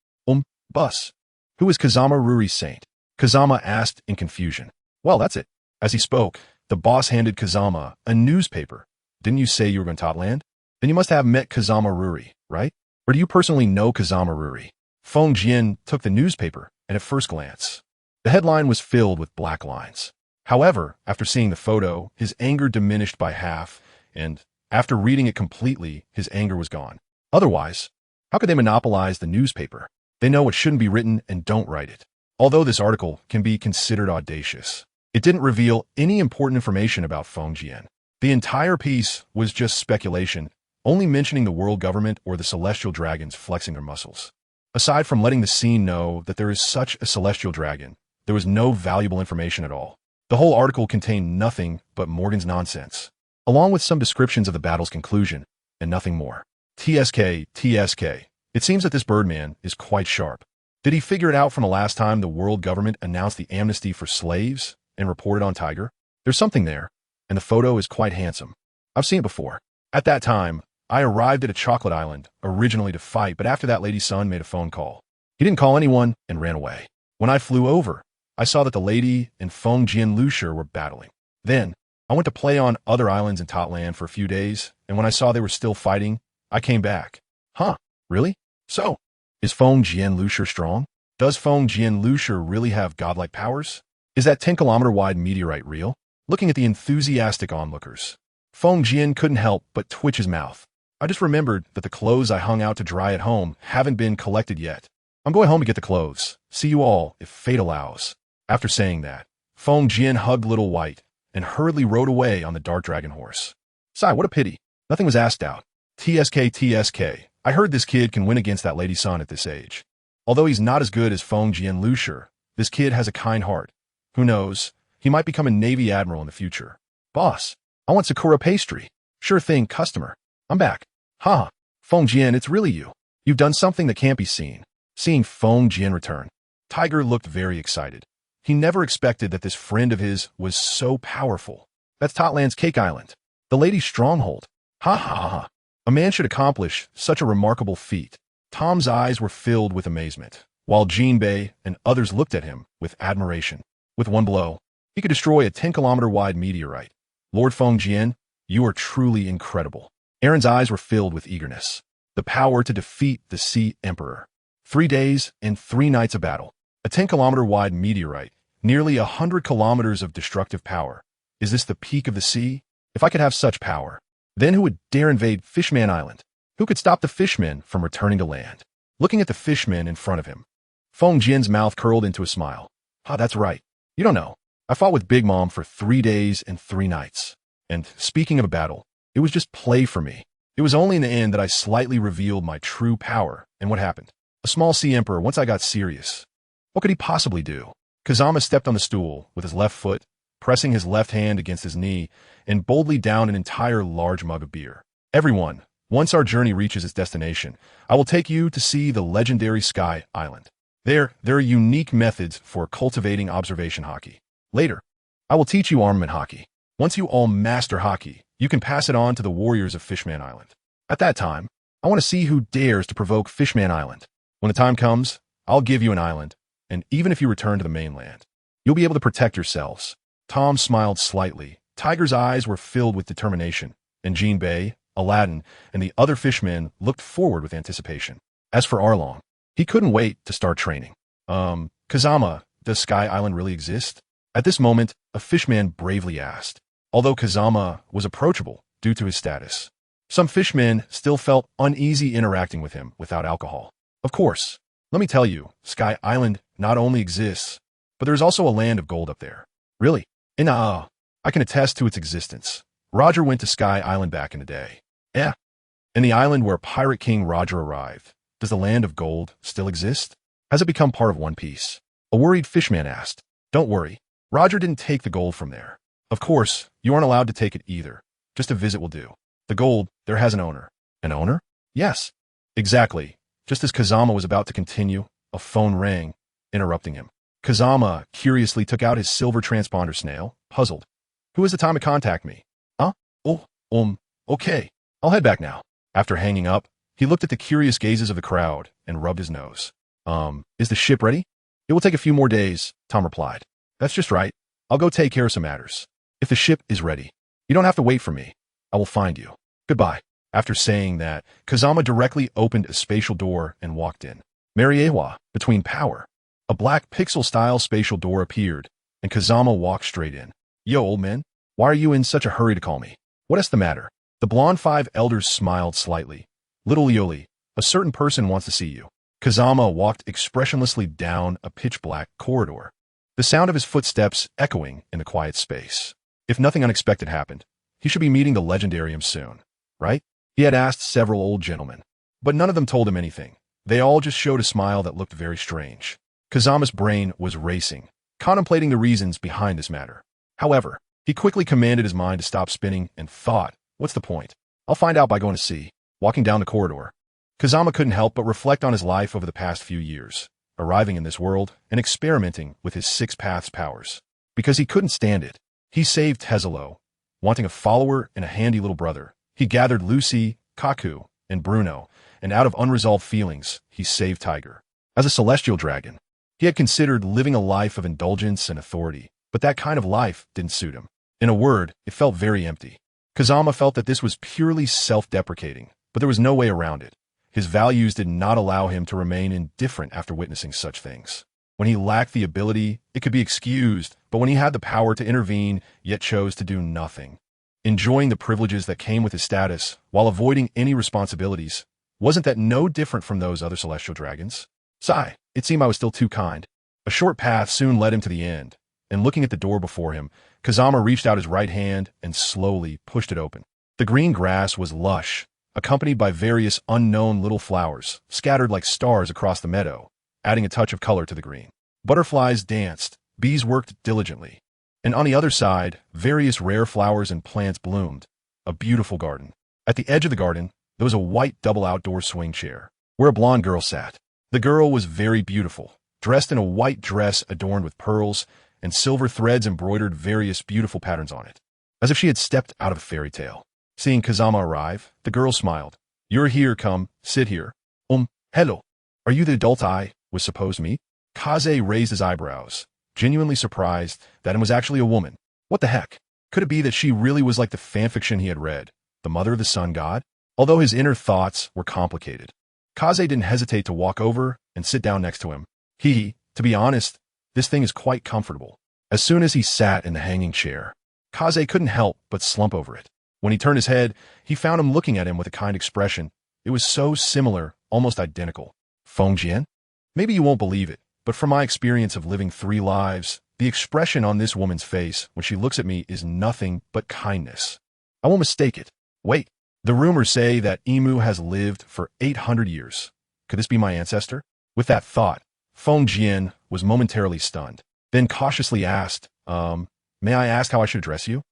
Bus. Who is Kazama Ruri saint? Kazama asked in confusion. Well, that's it. As he spoke, the boss handed Kazama a newspaper. Didn't you say you were going to Topland? Then you must have met Kazama Ruri, right? Or do you personally know Kazama Ruri? Feng Jian took the newspaper, and at first glance, the headline was filled with black lines. However, after seeing the photo, his anger diminished by half, and after reading it completely, his anger was gone. Otherwise, how could they monopolize the newspaper? They know what shouldn't be written and don't write it. Although this article can be considered audacious, it didn't reveal any important information about Feng Jian. The entire piece was just speculation, only mentioning the world government or the celestial dragons flexing their muscles. Aside from letting the scene know that there is such a celestial dragon, there was no valuable information at all. The whole article contained nothing but Morgan's nonsense, along with some descriptions of the battle's conclusion, and nothing more. TSK. It seems that this Birdman is quite sharp. Did he figure it out from the last time the world government announced the amnesty for slaves and reported on Tiger? There's something there, and the photo is quite handsome. I've seen it before. At that time, I arrived at a chocolate island, originally to fight, but after that lady's son made a phone call. He didn't call anyone and ran away. When I flew over, I saw that the lady and Feng Jian Lushi were battling. Then, I went to play on other islands in Totland for a few days, and when I saw they were still fighting, I came back. Huh, really? So, is Feng Jian Lushi strong? Does Feng Jian Lushi really have godlike powers? Is that 10-kilometer-wide meteorite real? Looking at the enthusiastic onlookers, Feng Jian couldn't help but twitch his mouth. I just remembered that the clothes I hung out to dry at home haven't been collected yet. I'm going home to get the clothes. See you all, if fate allows. After saying that, Feng Jian hugged Little White and hurriedly rode away on the dark dragon horse. Sigh, what a pity. Nothing was asked out. TSK. I heard this kid can win against that lady's son at this age. Although he's not as good as Feng Jian Lushi, this kid has a kind heart. Who knows, he might become a Navy admiral in the future. Boss, I want Sakura pastry. Sure thing, customer. I'm back. Ha! Feng Jian, it's really you. You've done something that can't be seen. Seeing Feng Jian return, Tiger looked very excited. He never expected that this friend of his was so powerful. That's Totland's Cake Island, the lady's stronghold. Ha ha ha. A man should accomplish such a remarkable feat. Tom's eyes were filled with amazement, while Jinbei and others looked at him with admiration. With one blow, he could destroy a 10-kilometer-wide meteorite. Lord Feng Jian, you are truly incredible. Aaron's eyes were filled with eagerness. The power to defeat the Sea Emperor. 3 days and 3 nights of battle. A 10-kilometer-wide meteorite. Nearly 100 kilometers of destructive power. Is this the peak of the sea? If I could have such power, then who would dare invade Fishman Island? Who could stop the fishmen from returning to land? Looking at the fishmen in front of him, Feng Jian's mouth curled into a smile. Ah, that's right. You don't know. I fought with Big Mom for 3 days and 3 nights. And speaking of a battle, it was just play for me. It was only in the end that I slightly revealed my true power. And what happened? A small sea emperor once I got serious. What could he possibly do? Kazama stepped on the stool with his left foot, pressing his left hand against his knee, and boldly downed an entire large mug of beer. Everyone, once our journey reaches its destination, I will take you to see the legendary Sky Island. There are unique methods for cultivating observation hockey. Later, I will teach you armament hockey. Once you all master hockey, you can pass it on to the warriors of Fishman Island. At that time, I want to see who dares to provoke Fishman Island. When the time comes, I'll give you an island, and even if you return to the mainland, you'll be able to protect yourselves. Tom smiled slightly. Tiger's eyes were filled with determination, and Jinbei, Aladdin, and the other fishmen looked forward with anticipation. As for Arlong, he couldn't wait to start training. Kazama, does Sky Island really exist? At this moment, a fishman bravely asked, although Kazama was approachable due to his status. Some fishmen still felt uneasy interacting with him without alcohol. Of course, let me tell you, Sky Island not only exists, but there is also a land of gold up there. Really? I can attest to its existence. Roger went to Sky Island back in the day. Yeah. In the island where Pirate King Roger arrived, does the land of gold still exist? Has it become part of One Piece? A worried fishman asked. Don't worry. Roger didn't take the gold from there. Of course, you aren't allowed to take it either. Just a visit will do. The gold, there has an owner. An owner? Yes. Exactly. Just as Kazama was about to continue, a phone rang, interrupting him. Kazama curiously took out his silver transponder snail, puzzled. Who has the time to contact me? Huh? Okay. I'll head back now. After hanging up, he looked at the curious gazes of the crowd and rubbed his nose. Is the ship ready? It will take a few more days, Tom replied. That's just right. I'll go take care of some matters. If the ship is ready, you don't have to wait for me. I will find you. Goodbye. After saying that, Kazama directly opened a spatial door and walked in. Mariewa, between power. A black pixel-style spatial door appeared, and Kazama walked straight in. Yo, old man, why are you in such a hurry to call me? What is the matter? The blonde 5 elders smiled slightly. Little Yoli, a certain person wants to see you. Kazama walked expressionlessly down a pitch-black corridor, the sound of his footsteps echoing in the quiet space. If nothing unexpected happened, he should be meeting the legendarium soon, right? He had asked several old gentlemen, but none of them told him anything. They all just showed a smile that looked very strange. Kazama's brain was racing, contemplating the reasons behind this matter. However, he quickly commanded his mind to stop spinning and thought, what's the point? I'll find out by going to see. Walking down the corridor, Kazama couldn't help but reflect on his life over the past few years. arriving in this world and experimenting with his six paths powers. Because he couldn't stand it, he saved Tezelo. Wanting a follower and a handy little brother, he gathered Lucy, Kaku, and Bruno, and out of unresolved feelings, he saved Tiger. As a celestial dragon, he had considered living a life of indulgence and authority, but that kind of life didn't suit him. In a word, it felt very empty. Kazama felt that this was purely self-deprecating, but there was no way around it. His values did not allow him to remain indifferent after witnessing such things. When he lacked the ability, it could be excused, but when he had the power to intervene, yet chose to do nothing. Enjoying the privileges that came with his status, while avoiding any responsibilities, wasn't that no different from those other celestial dragons? Sigh, it seemed I was still too kind. A short path soon led him to the end, and looking at the door before him, Kazama reached out his right hand and slowly pushed it open. The green grass was lush, accompanied by various unknown little flowers, scattered like stars across the meadow, adding a touch of color to the green. Butterflies danced, bees worked diligently, and on the other side, various rare flowers and plants bloomed. A beautiful garden. At the edge of the garden, there was a white double outdoor swing chair, where a blonde girl sat. The girl was very beautiful, dressed in a white dress adorned with pearls, and silver threads embroidered various beautiful patterns on it, as if she had stepped out of a fairy tale. Seeing Kazama arrive, the girl smiled. "You're here, come, sit here." Hello. Are you the adult I was supposed to meet?" Kaze raised his eyebrows, genuinely surprised that it was actually a woman. What the heck? Could it be that she really was like the fanfiction he had read, the mother of the sun god? Although his inner thoughts were complicated, Kaze didn't hesitate to walk over and sit down next to him. To be honest, this thing is quite comfortable. As soon as he sat in the hanging chair, Kaze couldn't help but slump over it. When he turned his head, he found him looking at him with a kind expression. It was so similar, almost identical. Fengjian? Maybe you won't believe it, but from my experience of living 3 lives, the expression on this woman's face when she looks at me is nothing but kindness. I won't mistake it. Wait, the rumors say that Emu has lived for 800 years. Could this be my ancestor? With that thought, Fengjian was momentarily stunned, then cautiously asked, may I ask how I should address you?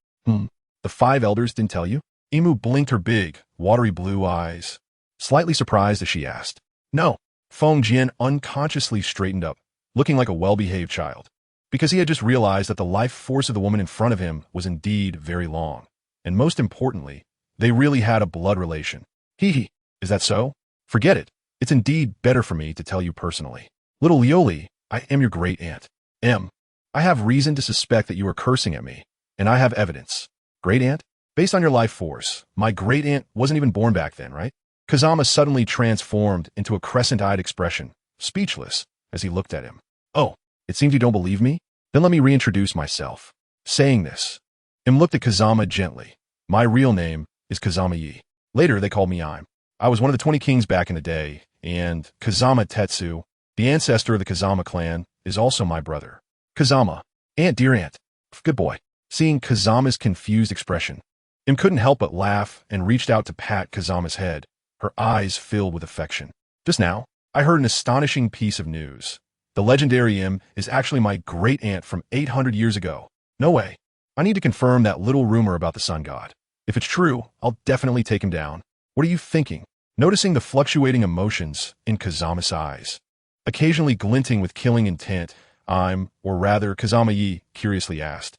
The 5 elders didn't tell you? Emu blinked her big, watery blue eyes, slightly surprised as she asked. No. Fengjian unconsciously straightened up, looking like a well-behaved child, because he had just realized that the life force of the woman in front of him was indeed very long, and most importantly, they really had a blood relation. Is that so? Forget it. It's indeed better for me to tell you personally. Little Lioli, I am your great-aunt. I have reason to suspect that you are cursing at me, and I have evidence. Great-aunt? Based on your life force, my great-aunt wasn't even born back then, right? Kazama suddenly transformed into a crescent-eyed expression, speechless, as he looked at him. Oh, it seems you don't believe me? Then let me reintroduce myself. Saying this, looked at Kazama gently. My real name is Kazama Yi. Later, they called me Im. I was one of the 20 kings back in the day, and Kazama Tetsu, the ancestor of the Kazama Clan, is also my brother. Kazama, dear aunt. Good boy. Seeing Kazama's confused expression, couldn't help but laugh and reached out to pat Kazama's head, her eyes filled with affection. Just now, I heard an astonishing piece of news. The legendary is actually my great-aunt from 800 years ago. No way. I need to confirm that little rumor about the sun god. If it's true, I'll definitely take him down. What are you thinking? Noticing the fluctuating emotions in Kazama's eyes, occasionally glinting with killing intent, Kazama Yi curiously asked.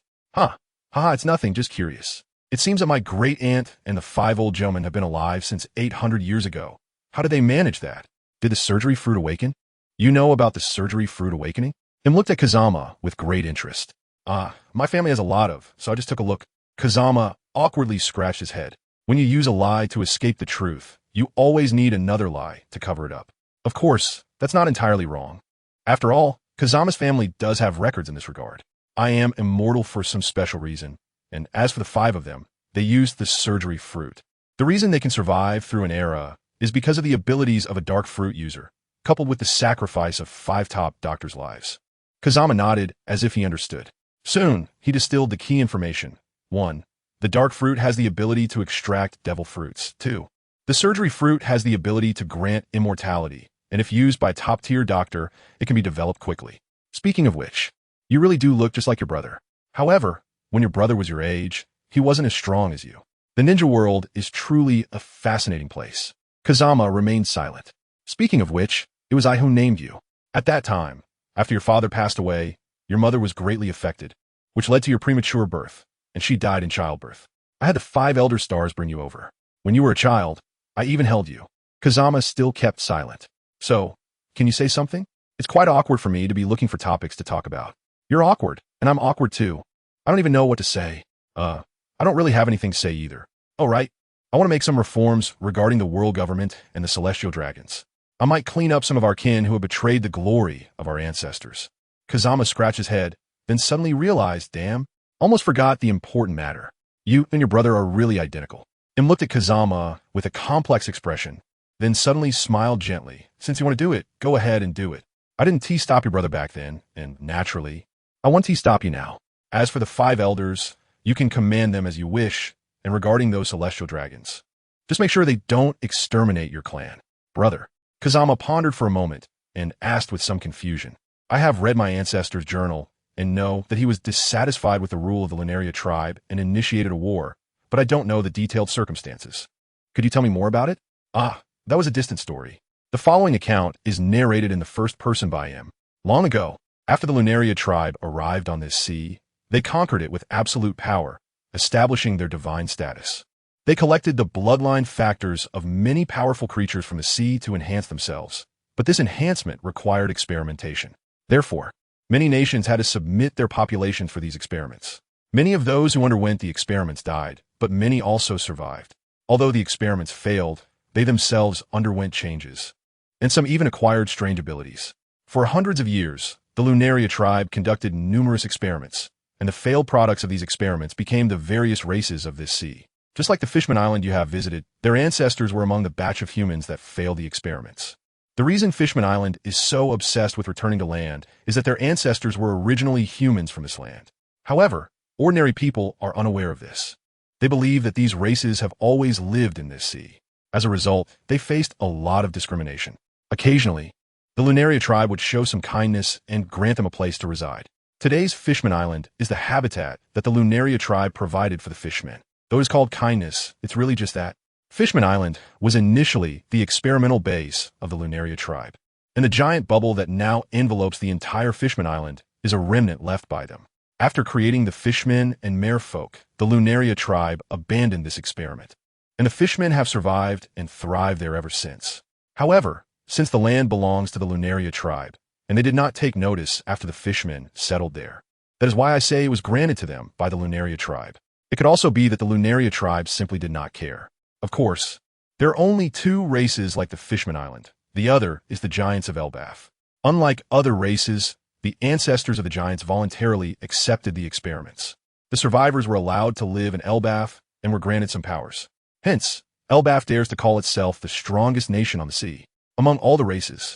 It's nothing, just curious. It seems that my great-aunt and the 5 old gentlemen have been alive since 800 years ago. How did they manage that? Did the surgery fruit awaken? You know about the surgery fruit awakening? Looked at Kazama with great interest. My family has a lot of, so I just took a look. Kazama awkwardly scratched his head. When you use a lie to escape the truth, you always need another lie to cover it up. Of course, that's not entirely wrong. After all, Kazama's family does have records in this regard. I am immortal for some special reason, and as for the 5 of them, they used the surgery fruit. The reason they can survive through an era is because of the abilities of a dark fruit user, coupled with the sacrifice of 5 top doctors' lives. Kazama nodded as if he understood. Soon, he distilled the key information. 1. The dark fruit has the ability to extract devil fruits. 2. The surgery fruit has the ability to grant immortality, and if used by a top-tier doctor, it can be developed quickly. Speaking of which, you really do look just like your brother. However, when your brother was your age, he wasn't as strong as you. The ninja world is truly a fascinating place. Kazama remained silent. Speaking of which, it was I who named you. At that time, after your father passed away, your mother was greatly affected, which led to your premature birth, and she died in childbirth. I had the 5 elder stars bring you over. When you were a child, I even held you. Kazama still kept silent. So, can you say something? It's quite awkward for me to be looking for topics to talk about. You're awkward, and I'm awkward too. I don't even know what to say. I don't really have anything to say either. Oh, right. I want to make some reforms regarding the world government and the celestial dragons. I might clean up some of our kin who have betrayed the glory of our ancestors. Kazama scratched his head, then suddenly realized, damn, almost forgot the important matter. You and your brother are really identical. Im looked at Kazama with a complex expression, then suddenly smiled gently. Since you want to do it, go ahead and do it. I didn't T-stop your brother back then, and naturally, I want to T-stop you now. As for the 5 elders, you can command them as you wish, and regarding those celestial dragons, just make sure they don't exterminate your clan. Brother, Kazama pondered for a moment and asked with some confusion. I have read my ancestor's journal and know that he was dissatisfied with the rule of the Lunaria tribe and initiated a war, but I don't know the detailed circumstances. Could you tell me more about it? Ah, that was a distant story. The following account is narrated in the first person by him. Long ago, after the Lunaria tribe arrived on this sea, they conquered it with absolute power, establishing their divine status. They collected the bloodline factors of many powerful creatures from the sea to enhance themselves, but this enhancement required experimentation. Therefore, many nations had to submit their populations for these experiments. Many of those who underwent the experiments died, but many also survived. Although the experiments failed, they themselves underwent changes, and some even acquired strange abilities. For hundreds of years, the Lunaria tribe conducted numerous experiments, and the failed products of these experiments became the various races of this sea. Just like the Fishman Island you have visited, their ancestors were among the batch of humans that failed the experiments. The reason Fishman Island is so obsessed with returning to land is that their ancestors were originally humans from this land. However, ordinary people are unaware of this. They believe that these races have always lived in this sea. As a result, they faced a lot of discrimination. Occasionally, the Lunaria tribe would show some kindness and grant them a place to reside. Today's Fishman Island is the habitat that the Lunaria tribe provided for the fishmen. Though it's called kindness, it's really just that. Fishman Island was initially the experimental base of the Lunaria tribe, and the giant bubble that now envelopes the entire Fishman Island is a remnant left by them. After creating the Fishmen and Merfolk, the Lunaria tribe abandoned this experiment, and the Fishmen have survived and thrived there ever since. However, since the land belongs to the Lunaria tribe, and they did not take notice after the Fishmen settled there, that is why I say it was granted to them by the Lunaria tribe. It could also be that the Lunaria tribe simply did not care. Of course, there are only 2 races like the Fishman Island. The other is the Giants of Elbaf. Unlike other races, the ancestors of the Giants voluntarily accepted the experiments. The survivors were allowed to live in Elbaf and were granted some powers. Hence, Elbaf dares to call itself the strongest nation on the sea. Among all the races,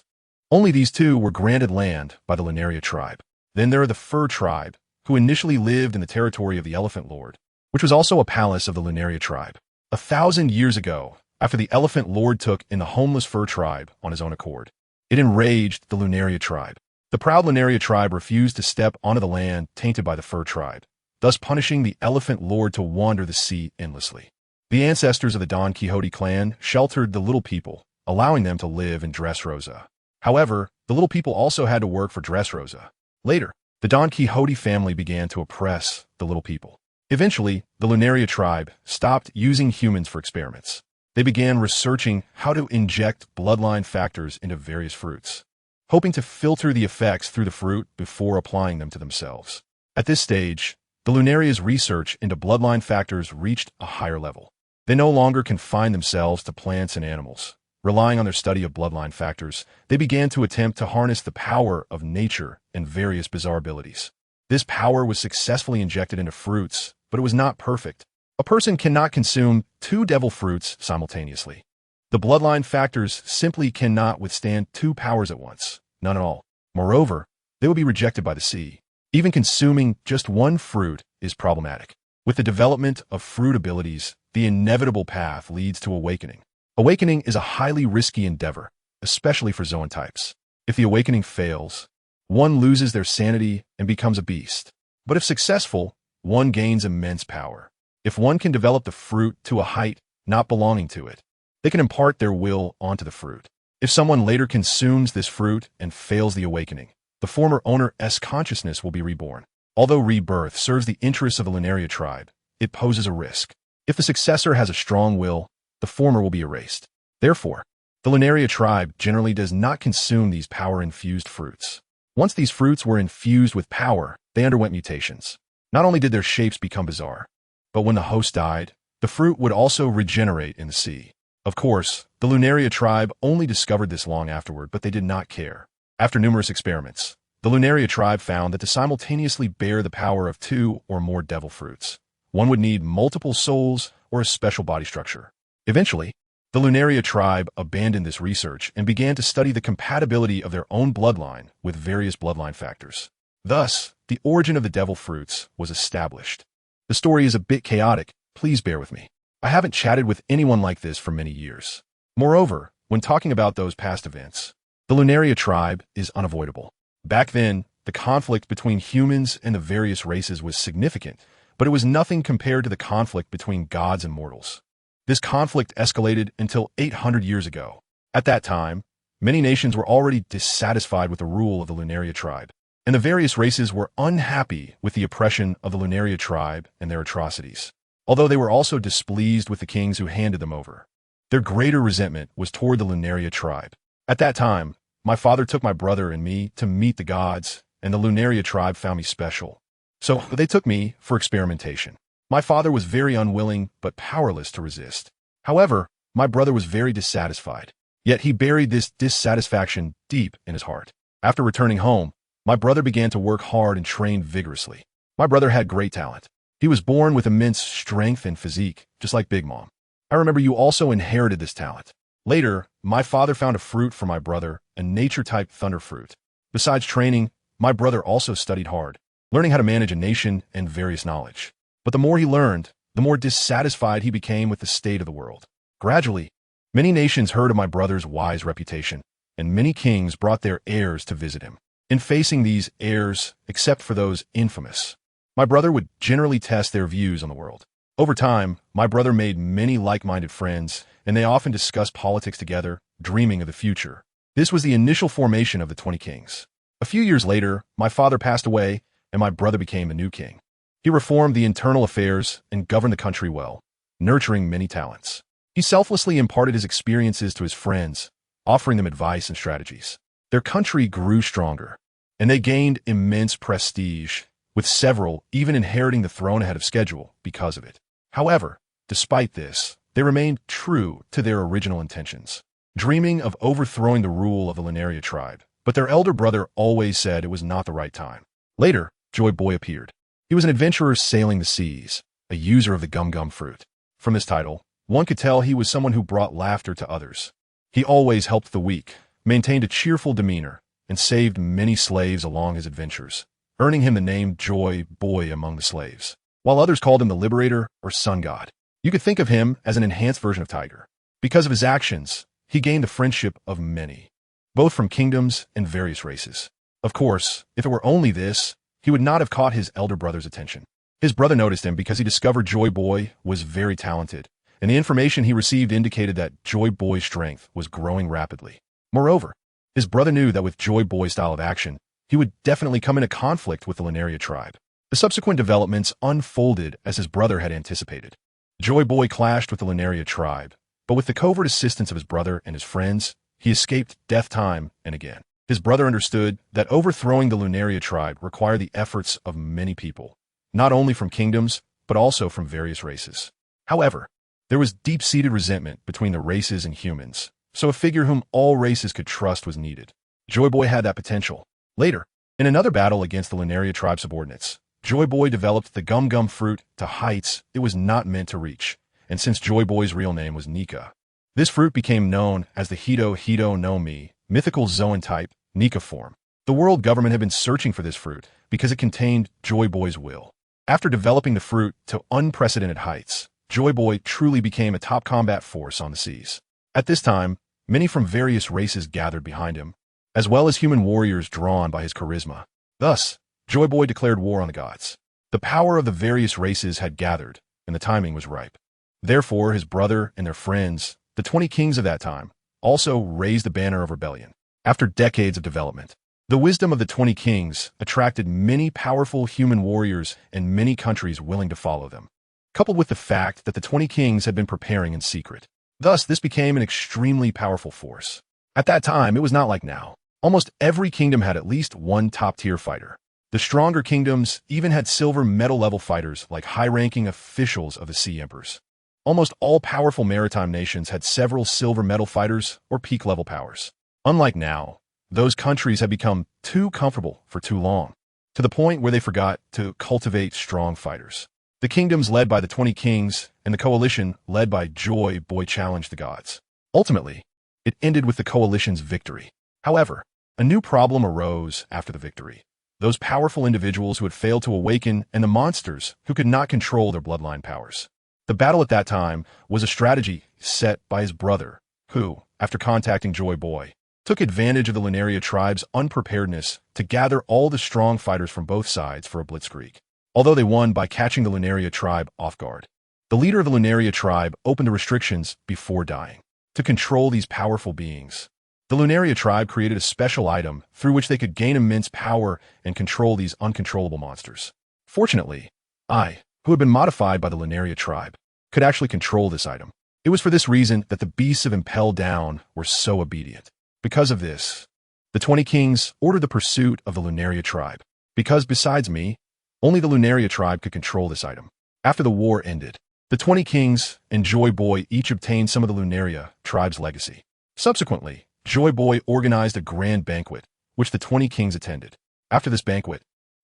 only these 2 were granted land by the Lunaria tribe. Then there are the Fur tribe, who initially lived in the territory of the Elephant Lord, which was also a palace of the Lunaria tribe. 1,000 years ago, after the Elephant Lord took in the homeless Fur tribe on his own accord, it enraged the Lunaria tribe. The proud Lunaria tribe refused to step onto the land tainted by the Fur tribe, thus punishing the Elephant Lord to wander the sea endlessly. The ancestors of the Don Quixote clan sheltered the little people, allowing them to live in Dressrosa. However, the little people also had to work for Dressrosa. Later, the Don Quixote family began to oppress the little people. Eventually, the Lunaria tribe stopped using humans for experiments. They began researching how to inject bloodline factors into various fruits, hoping to filter the effects through the fruit before applying them to themselves. At this stage, the Lunaria's research into bloodline factors reached a higher level. They no longer confined themselves to plants and animals. Relying on their study of bloodline factors, they began to attempt to harness the power of nature and various bizarre abilities. This power was successfully injected into fruits, but it was not perfect. A person cannot consume 2 devil fruits simultaneously. The bloodline factors simply cannot withstand 2 powers at once, none at all. Moreover, they will be rejected by the sea. Even consuming just 1 fruit is problematic. With the development of fruit abilities, the inevitable path leads to awakening. Awakening is a highly risky endeavor, especially for zoan types. If the awakening fails, one loses their sanity and becomes a beast. But if successful, one gains immense power. If one can develop the fruit to a height not belonging to it, they can impart their will onto the fruit. If someone later consumes this fruit and fails the awakening, the former owner's consciousness will be reborn. Although rebirth serves the interests of the Lunaria tribe, it poses a risk. If the successor has a strong will, the former will be erased. Therefore, the Lunaria tribe generally does not consume these power-infused fruits. Once these fruits were infused with power, they underwent mutations. Not only did their shapes become bizarre, but when the host died, the fruit would also regenerate in the sea. Of course, the Lunaria tribe only discovered this long afterward, but they did not care. After numerous experiments, the Lunaria tribe found that to simultaneously bear the power of 2 or more devil fruits, one would need multiple souls or a special body structure. Eventually, the Lunaria tribe abandoned this research and began to study the compatibility of their own bloodline with various bloodline factors. Thus, the origin of the devil fruits was established. The story is a bit chaotic, please bear with me. I haven't chatted with anyone like this for many years. Moreover, when talking about those past events, the Lunaria tribe is unavoidable. Back then, the conflict between humans and the various races was significant, but it was nothing compared to the conflict between gods and mortals. This conflict escalated until 800 years ago. At that time, many nations were already dissatisfied with the rule of the Lunaria tribe, and the various races were unhappy with the oppression of the Lunaria tribe and their atrocities, although they were also displeased with the kings who handed them over. Their greater resentment was toward the Lunaria tribe. At that time, my father took my brother and me to meet the gods, and the Lunaria tribe found me special. So they took me for experimentation. My father was very unwilling but powerless to resist. However, my brother was very dissatisfied. Yet he buried this dissatisfaction deep in his heart. After returning home, my brother began to work hard and train vigorously. My brother had great talent. He was born with immense strength and physique, just like Big Mom. I remember you also inherited this talent. Later, my father found a fruit for my brother, a nature-type thunder fruit. Besides training, my brother also studied hard, learning how to manage a nation and various knowledge. But the more he learned, the more dissatisfied he became with the state of the world. Gradually, many nations heard of my brother's wise reputation, and many kings brought their heirs to visit him. In facing these heirs, except for those infamous, my brother would generally test their views on the world. Over time, my brother made many like-minded friends, and they often discussed politics together, dreaming of the future. This was the initial formation of the 20 kings. A few years later, my father passed away, and my brother became the new king. He reformed the internal affairs and governed the country well, nurturing many talents. He selflessly imparted his experiences to his friends, offering them advice and strategies. Their country grew stronger, and they gained immense prestige, with several even inheriting the throne ahead of schedule because of it. However, despite this, they remained true to their original intentions, dreaming of overthrowing the rule of the Lunaria tribe. But their elder brother always said it was not the right time. Later, Joy Boy appeared. He was an adventurer sailing the seas, a user of the gum-gum fruit. From his title, one could tell he was someone who brought laughter to others. He always helped the weak, maintained a cheerful demeanor, and saved many slaves along his adventures, earning him the name Joy Boy among the slaves, while others called him the Liberator or Sun God. You could think of him as an enhanced version of Tiger. Because of his actions, he gained the friendship of many, both from kingdoms and various races. Of course, if it were only this, he would not have caught his elder brother's attention. His brother noticed him because he discovered Joy Boy was very talented, and the information he received indicated that Joy Boy's strength was growing rapidly. Moreover, his brother knew that with Joy Boy's style of action, he would definitely come into conflict with the Lunaria tribe. The subsequent developments unfolded as his brother had anticipated. Joy Boy clashed with the Lunaria tribe, but with the covert assistance of his brother and his friends, he escaped death time and again. His brother understood that overthrowing the Lunaria tribe required the efforts of many people, not only from kingdoms, but also from various races. However, there was deep-seated resentment between the races and humans, so a figure whom all races could trust was needed. Joy Boy had that potential. Later, in another battle against the Lunaria tribe subordinates, Joy Boy developed the gum-gum fruit to heights it was not meant to reach, and since Joy Boy's real name was Nika, this fruit became known as the Hito no Mi, mythical Zoan type, Nika form. The world government had been searching for this fruit because it contained Joy Boy's will. After developing the fruit to unprecedented heights, Joy Boy truly became a top combat force on the seas. At this time, many from various races gathered behind him, as well as human warriors drawn by his charisma. Thus, Joy Boy declared war on the gods. The power of the various races had gathered, and the timing was ripe. Therefore, his brother and their friends, the 20 kings of that time, also raised the banner of rebellion. After decades of development, the wisdom of the 20 kings attracted many powerful human warriors and many countries willing to follow them, coupled with the fact that the 20 kings had been preparing in secret. Thus, this became an extremely powerful force. At that time, it was not like now. Almost every kingdom had at least one top-tier fighter. The stronger kingdoms even had silver medal-level fighters like high-ranking officials of the Sea Emperors. Almost all powerful maritime nations had several silver medal fighters or peak-level powers. Unlike now, those countries had become too comfortable for too long, to the point where they forgot to cultivate strong fighters. The kingdoms led by the 20 kings and the coalition led by Joy Boy challenged the gods. Ultimately, it ended with the coalition's victory. However, a new problem arose after the victory. Those powerful individuals who had failed to awaken and the monsters who could not control their bloodline powers. The battle at that time was a strategy set by his brother, who, after contacting Joy Boy, took advantage of the Lunaria tribe's unpreparedness to gather all the strong fighters from both sides for a blitzkrieg. Although they won by catching the Lunaria tribe off guard, the leader of the Lunaria tribe opened the restrictions before dying. To control these powerful beings, the Lunaria tribe created a special item through which they could gain immense power and control these uncontrollable monsters. Fortunately, I, who had been modified by the Lunaria tribe, could actually control this item. It was for this reason that the beasts of Impel Down were so obedient. Because of this, the 20 kings ordered the pursuit of the Lunaria tribe, because besides me, only the Lunaria tribe could control this item. After the war ended, the 20 kings and Joy Boy each obtained some of the Lunaria tribe's legacy. Subsequently, Joy Boy organized a grand banquet, which the 20 kings attended. After this banquet,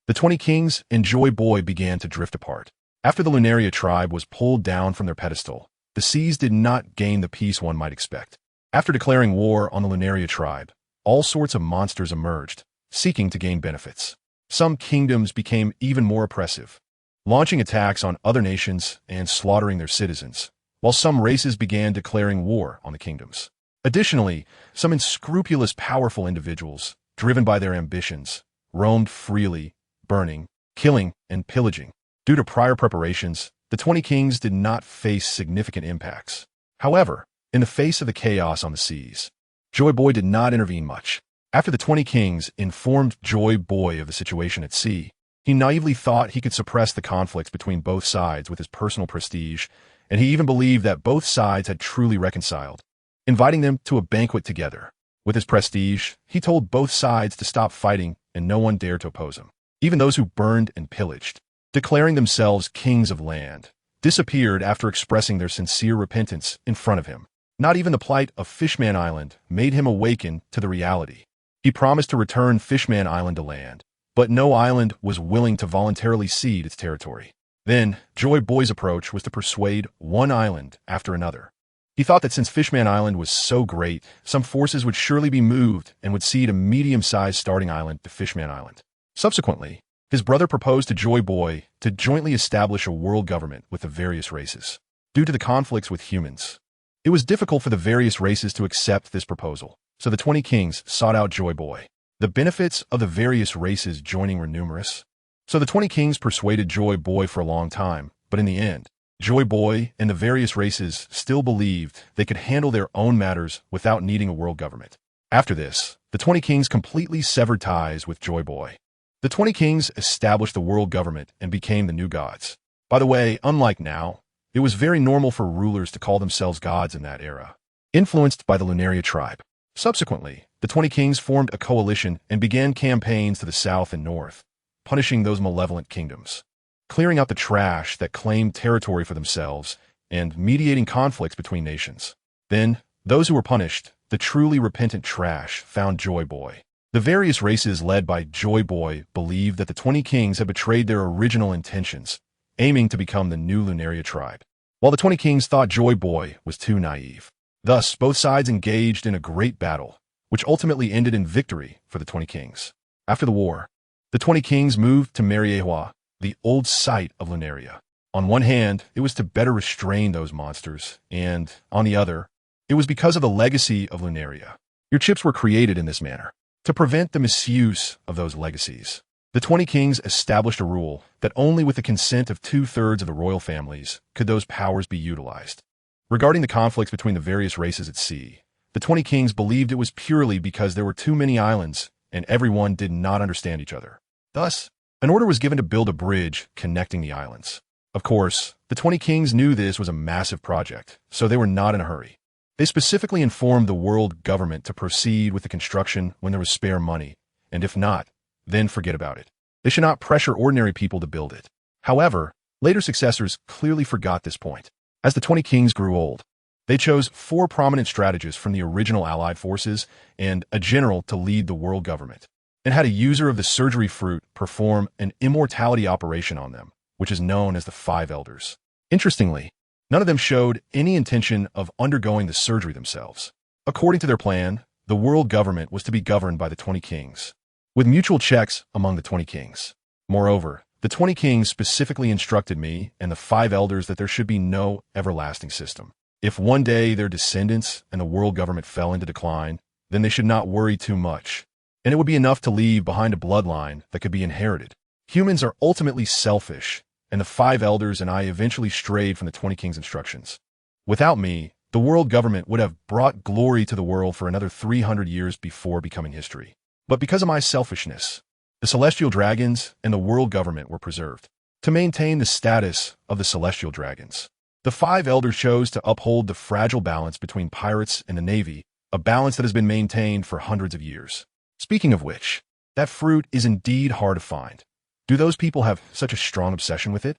the 20 kings and Joy Boy began to drift apart. After the Lunaria tribe was pulled down from their pedestal, the seas did not gain the peace one might expect. After declaring war on the Lunaria tribe, all sorts of monsters emerged, seeking to gain benefits. Some kingdoms became even more oppressive, launching attacks on other nations and slaughtering their citizens, while some races began declaring war on the kingdoms. Additionally, some unscrupulous powerful individuals, driven by their ambitions, roamed freely, burning, killing, and pillaging. Due to prior preparations, the 20 kings did not face significant impacts. However, in the face of the chaos on the seas, Joy Boy did not intervene much. After the 20 kings informed Joy Boy of the situation at sea, he naively thought he could suppress the conflicts between both sides with his personal prestige, and he even believed that both sides had truly reconciled, inviting them to a banquet together. With his prestige, he told both sides to stop fighting and no one dared to oppose him. Even those who burned and pillaged, declaring themselves kings of land, disappeared after expressing their sincere repentance in front of him. Not even the plight of Fishman Island made him awaken to the reality. He promised to return Fishman Island to land, but no island was willing to voluntarily cede its territory. Then, Joy Boy's approach was to persuade one island after another. He thought that since Fishman Island was so great, some forces would surely be moved and would cede a medium-sized starting island to Fishman Island. Subsequently, his brother proposed to Joy Boy to jointly establish a world government with the various races. Due to the conflicts with humans, it was difficult for the various races to accept this proposal, so the 20 kings sought out Joy Boy. The benefits of the various races joining were numerous, so the 20 kings persuaded Joy Boy for a long time, but in the end, Joy Boy and the various races still believed they could handle their own matters without needing a world government. After this, the 20 kings completely severed ties with Joy Boy. The 20 kings established the world government and became the new gods. By the way, unlike now, it was very normal for rulers to call themselves gods in that era, influenced by the Lunaria tribe. Subsequently, the 20 kings formed a coalition and began campaigns to the south and north, punishing those malevolent kingdoms, clearing out the trash that claimed territory for themselves, and mediating conflicts between nations. Then, those who were punished, the truly repentant trash, found Joy Boy. The various races led by Joy Boy believed that the 20 kings had betrayed their original intentions, aiming to become the new Lunaria tribe, while the 20 kings thought Joy Boy was too naive. Thus, both sides engaged in a great battle, which ultimately ended in victory for the 20 kings. After the war, the 20 kings moved to Mariehua, the old site of Lunaria. On one hand, it was to better restrain those monsters, and, on the other, it was because of the legacy of Lunaria. Your chips were created in this manner, to prevent the misuse of those legacies. The 20 kings established a rule that only with the consent of 2/3 of the royal families could those powers be utilized. Regarding the conflicts between the various races at sea, the 20 kings believed it was purely because there were too many islands and everyone did not understand each other. Thus, an order was given to build a bridge connecting the islands. Of course, the 20 kings knew this was a massive project, so they were not in a hurry. They specifically informed the world government to proceed with the construction when there was spare money, and if not, then forget about it. They should not pressure ordinary people to build it. However, later successors clearly forgot this point. As the 20 kings grew old, they chose 4 prominent strategists from the original allied forces and a general to lead the world government, and had a user of the surgery fruit perform an immortality operation on them, which is known as the 5 elders. Interestingly, none of them showed any intention of undergoing the surgery themselves. According to their plan, the world government was to be governed by the 20 kings, with mutual checks among the 20 kings. Moreover, the 20 kings specifically instructed me and the 5 elders that there should be no everlasting system. If one day their descendants and the world government fell into decline, then they should not worry too much, and it would be enough to leave behind a bloodline that could be inherited. Humans are ultimately selfish, and the 5 elders and I eventually strayed from the 20 kings' instructions. Without me, the world government would have brought glory to the world for another 300 years before becoming history. But because of my selfishness, the celestial dragons and the world government were preserved. To maintain the status of the celestial dragons, the 5 elders chose to uphold the fragile balance between pirates and the navy, a balance that has been maintained for hundreds of years. Speaking of which, that fruit is indeed hard to find. Do those people have such a strong obsession with it?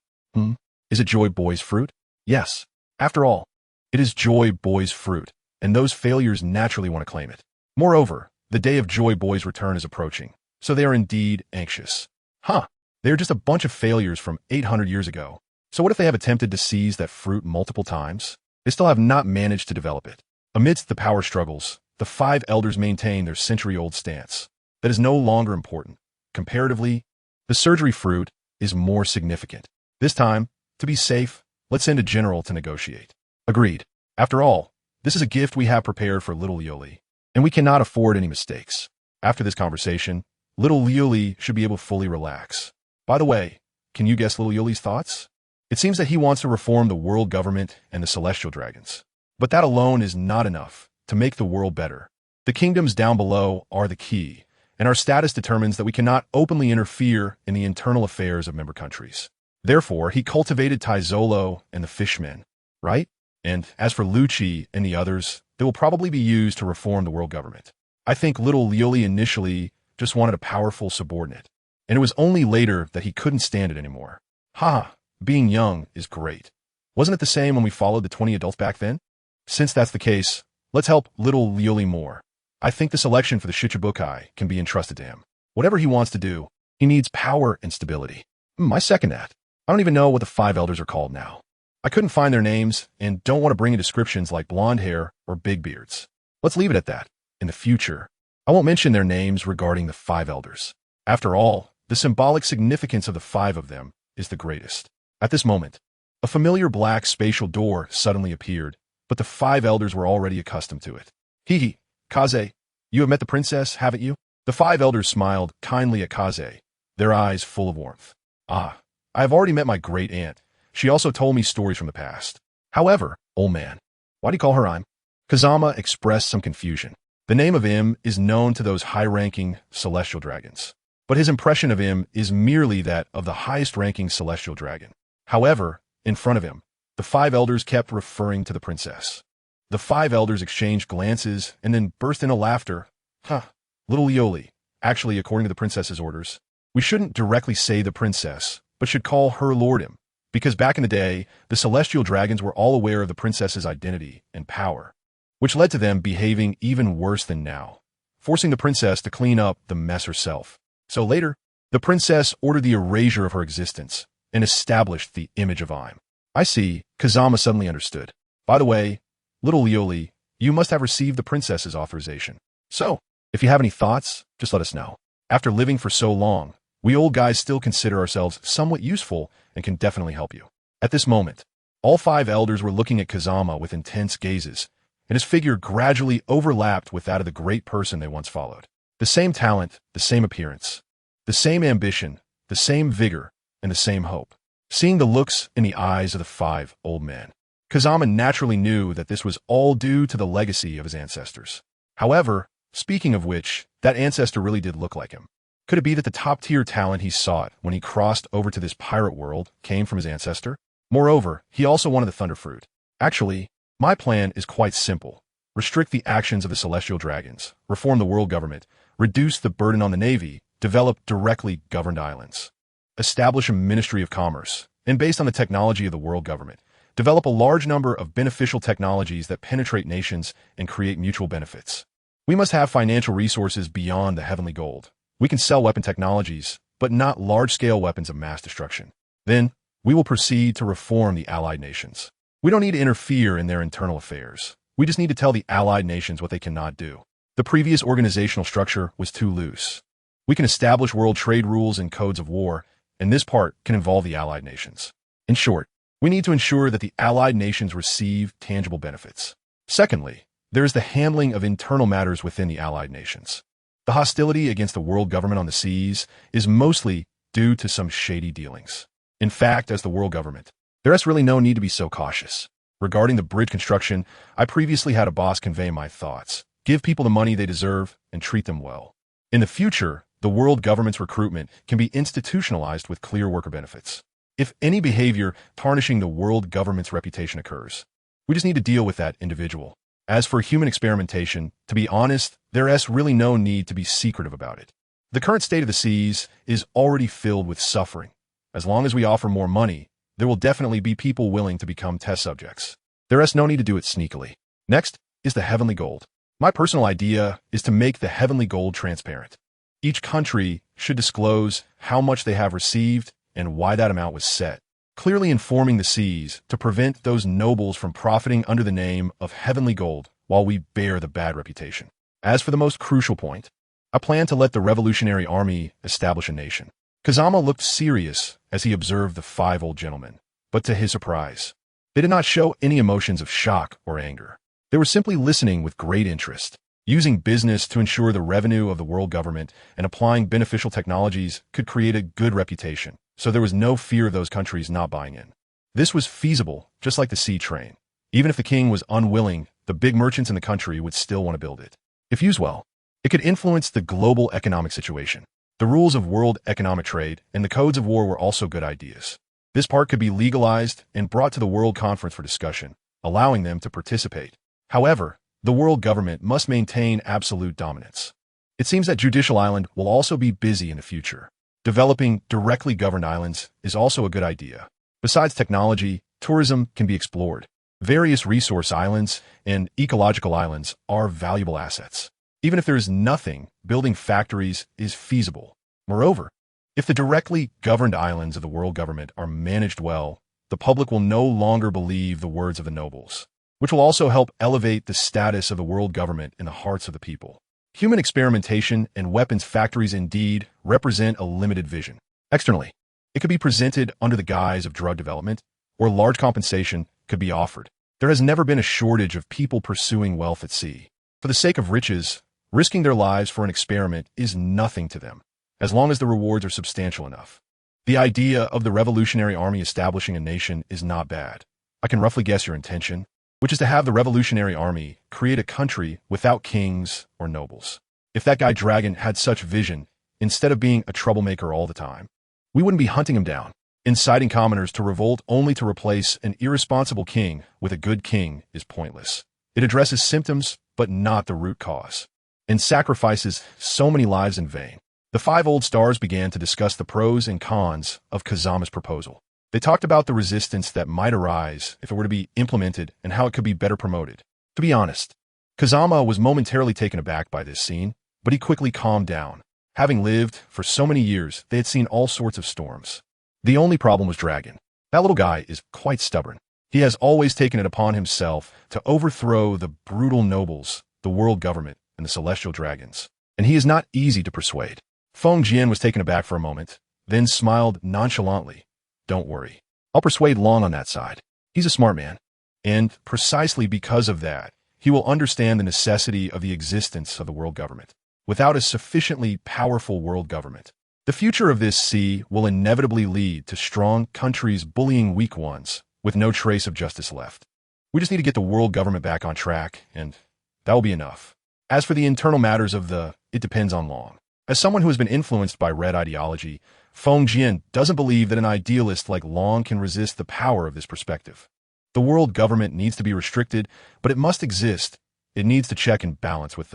Is it Joy Boy's fruit? Yes. After all, it is Joy Boy's fruit, and those failures naturally want to claim it. Moreover, the day of Joy Boy's return is approaching, so they are indeed anxious. They are just a bunch of failures from 800 years ago. So what if they have attempted to seize that fruit multiple times? They still have not managed to develop it. Amidst the power struggles, the 5 elders maintain their century-old stance. That is no longer important. Comparatively, the surgery fruit is more significant. This time, to be safe, let's send a general to negotiate. Agreed. After all, this is a gift we have prepared for little Lioli, and we cannot afford any mistakes. After this conversation, little Lioli should be able to fully relax. By the way, can you guess little Lioli's thoughts? It seems that he wants to reform the world government and the celestial dragons. But that alone is not enough to make the world better. The kingdoms down below are the key, and our status determines that we cannot openly interfere in the internal affairs of member countries. Therefore, he cultivated Taizolo and the fishmen, right? And as for Lucci and the others, they will probably be used to reform the world government. I think little Lioli initially just wanted a powerful subordinate, and it was only later that he couldn't stand it anymore. Being young is great. Wasn't it the same when we followed the 20 adults back then? Since that's the case, let's help little Lioli more. I think the selection for the Shichibukai can be entrusted to him. Whatever he wants to do, he needs power and stability. I second that. I don't even know what the 5 elders are called now. I couldn't find their names and don't want to bring in descriptions like blonde hair or big beards. Let's leave it at that. In the future, I won't mention their names regarding the 5 elders. After all, the symbolic significance of the 5 of them is the greatest. At this moment, a familiar black spatial door suddenly appeared, but the 5 elders were already accustomed to it. Kaze, you have met the princess, haven't you? The 5 elders smiled kindly at Kaze, their eyes full of warmth. I have already met my great-aunt. She also told me stories from the past. However, old man, why do you call her Im? Kazama expressed some confusion. The name of Im is known to those high-ranking celestial dragons, but his impression of Im is merely that of the highest-ranking celestial dragon. However, in front of him, the 5 elders kept referring to the princess. The 5 elders exchanged glances and then burst into laughter. Little Lioli, actually, according to the princess's orders, we shouldn't directly say the princess, but should call her Lord Im, because back in the day, the celestial dragons were all aware of the princess's identity and power, which led to them behaving even worse than now, forcing the princess to clean up the mess herself. So later, the princess ordered the erasure of her existence and established the image of Im. I see, Kazama suddenly understood. By the way, little Lioli, you must have received the princess's authorization. So, if you have any thoughts, just let us know. After living for so long, we old guys still consider ourselves somewhat useful and can definitely help you. At this moment, all 5 elders were looking at Kazama with intense gazes, and his figure gradually overlapped with that of the great person they once followed. The same talent, the same appearance, the same ambition, the same vigor, and the same hope. Seeing the looks in the eyes of the 5 old men, Kazama naturally knew that this was all due to the legacy of his ancestors. However, speaking of which, that ancestor really did look like him. Could it be that the top-tier talent he sought when he crossed over to this pirate world came from his ancestor? Moreover, he also wanted the Thunder Fruit. Actually, my plan is quite simple. Restrict the actions of the celestial dragons, reform the world government, reduce the burden on the navy, develop directly governed islands. Establish a Ministry of Commerce, and based on the technology of the world government, develop a large number of beneficial technologies that penetrate nations and create mutual benefits. We must have financial resources beyond the heavenly gold. We can sell weapon technologies, but not large-scale weapons of mass destruction. Then, we will proceed to reform the allied nations. We don't need to interfere in their internal affairs. We just need to tell the allied nations what they cannot do. The previous organizational structure was too loose. We can establish world trade rules and codes of war, and this part can involve the allied nations. In short, we need to ensure that the allied nations receive tangible benefits. Secondly, there is the handling of internal matters within the allied nations. The hostility against the world government on the seas is mostly due to some shady dealings. In fact, as the world government, there is really no need to be so cautious. Regarding the bridge construction, I previously had a boss convey my thoughts. Give people the money they deserve and treat them well. In the future, the world government's recruitment can be institutionalized with clear worker benefits. If any behavior tarnishing the world government's reputation occurs, we just need to deal with that individual. As for human experimentation, to be honest, there is really no need to be secretive about it. The current state of the seas is already filled with suffering. As long as we offer more money, there will definitely be people willing to become test subjects. There is no need to do it sneakily. Next is the heavenly gold. My personal idea is to make the heavenly gold transparent. Each country should disclose how much they have received and why that amount was set, clearly informing the seas to prevent those nobles from profiting under the name of heavenly gold while we bear the bad reputation. As for the most crucial point, I plan to let the revolutionary army establish a nation. Kazama looked serious as he observed the 5 old gentlemen, but to his surprise, they did not show any emotions of shock or anger. They were simply listening with great interest. Using business to ensure the revenue of the world government and applying beneficial technologies could create a good reputation, so there was no fear of those countries not buying in. This was feasible, just like the sea train. Even if the king was unwilling, the big merchants in the country would still want to build it. If used well, it could influence the global economic situation. The rules of world economic trade and the codes of war were also good ideas. This part could be legalized and brought to the World Conference for discussion, allowing them to participate. However, the world government must maintain absolute dominance. It seems that Judicial Island will also be busy in the future. Developing directly governed islands is also a good idea. Besides technology, tourism can be explored. Various resource islands and ecological islands are valuable assets. Even if there is nothing, building factories is feasible. Moreover, if the directly governed islands of the world government are managed well, the public will no longer believe the words of the nobles, which will also help elevate the status of the world government in the hearts of the people. Human experimentation and weapons factories indeed represent a limited vision. Externally, it could be presented under the guise of drug development, or large compensation could be offered. There has never been a shortage of people pursuing wealth at sea. For the sake of riches, risking their lives for an experiment is nothing to them, as long as the rewards are substantial enough. The idea of the Revolutionary Army establishing a nation is not bad. I can roughly guess your intention, which is to have the Revolutionary Army create a country without kings or nobles. If that guy Dragon had such vision, instead of being a troublemaker all the time, we wouldn't be hunting him down. Inciting commoners to revolt only to replace an irresponsible king with a good king is pointless. It addresses symptoms, but not the root cause, and sacrifices so many lives in vain. The 5 old stars began to discuss the pros and cons of Kazama's proposal. They talked about the resistance that might arise if it were to be implemented and how it could be better promoted. To be honest, Kazama was momentarily taken aback by this scene, but he quickly calmed down. Having lived for so many years, they had seen all sorts of storms. The only problem was Dragon. That little guy is quite stubborn. He has always taken it upon himself to overthrow the brutal nobles, the world government, and the celestial dragons, and he is not easy to persuade. Feng Jian was taken aback for a moment, then smiled nonchalantly. Don't worry. I'll persuade Long on that side. He's a smart man, and precisely because of that, he will understand the necessity of the existence of the world government. Without a sufficiently powerful world government, the future of this sea will inevitably lead to strong countries bullying weak ones, with no trace of justice left. We just need to get the world government back on track, and that will be enough. As for the internal matters of it depends on Long. As someone who has been influenced by red ideology, Feng Jian doesn't believe that an idealist like Long can resist the power of this perspective. The world government needs to be restricted, but it must exist. It needs to check and balance with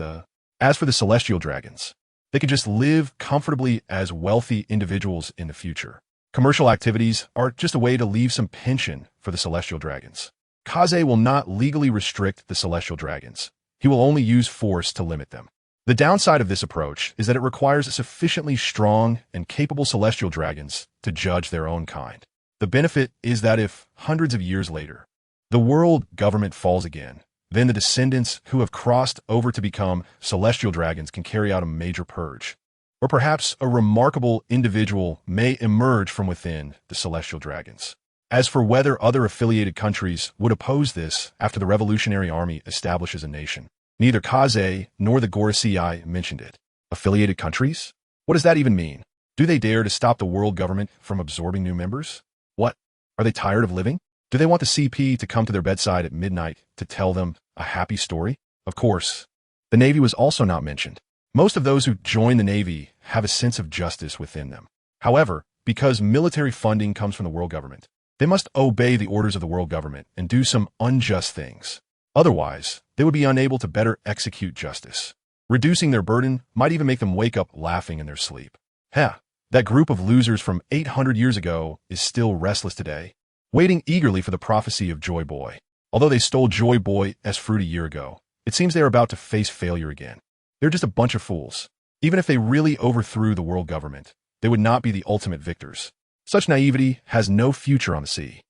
As for the celestial dragons, they can just live comfortably as wealthy individuals in the future. Commercial activities are just a way to leave some pension for the celestial dragons. Kaze will not legally restrict the celestial dragons. He will only use force to limit them. The downside of this approach is that it requires sufficiently strong and capable celestial dragons to judge their own kind. The benefit is that if, hundreds of years later, the world government falls again, then the descendants who have crossed over to become celestial dragons can carry out a major purge. Or perhaps a remarkable individual may emerge from within the celestial dragons. As for whether other affiliated countries would oppose this after the Revolutionary Army establishes a nation, neither Kaze nor the Gorosei mentioned it. Affiliated countries? What does that even mean? Do they dare to stop the world government from absorbing new members? What? Are they tired of living? Do they want the CP to come to their bedside at midnight to tell them a happy story? Of course. The Navy was also not mentioned. Most of those who join the Navy have a sense of justice within them. However, because military funding comes from the world government, they must obey the orders of the world government and do some unjust things. Otherwise, they would be unable to better execute justice. Reducing their burden might even make them wake up laughing in their sleep. That group of losers from 800 years ago is still restless today, waiting eagerly for the prophecy of Joy Boy. Although they stole Joy Boy's fruit a year ago, it seems they are about to face failure again. They're just a bunch of fools. Even if they really overthrew the world government, they would not be the ultimate victors. Such naivety has no future on the sea.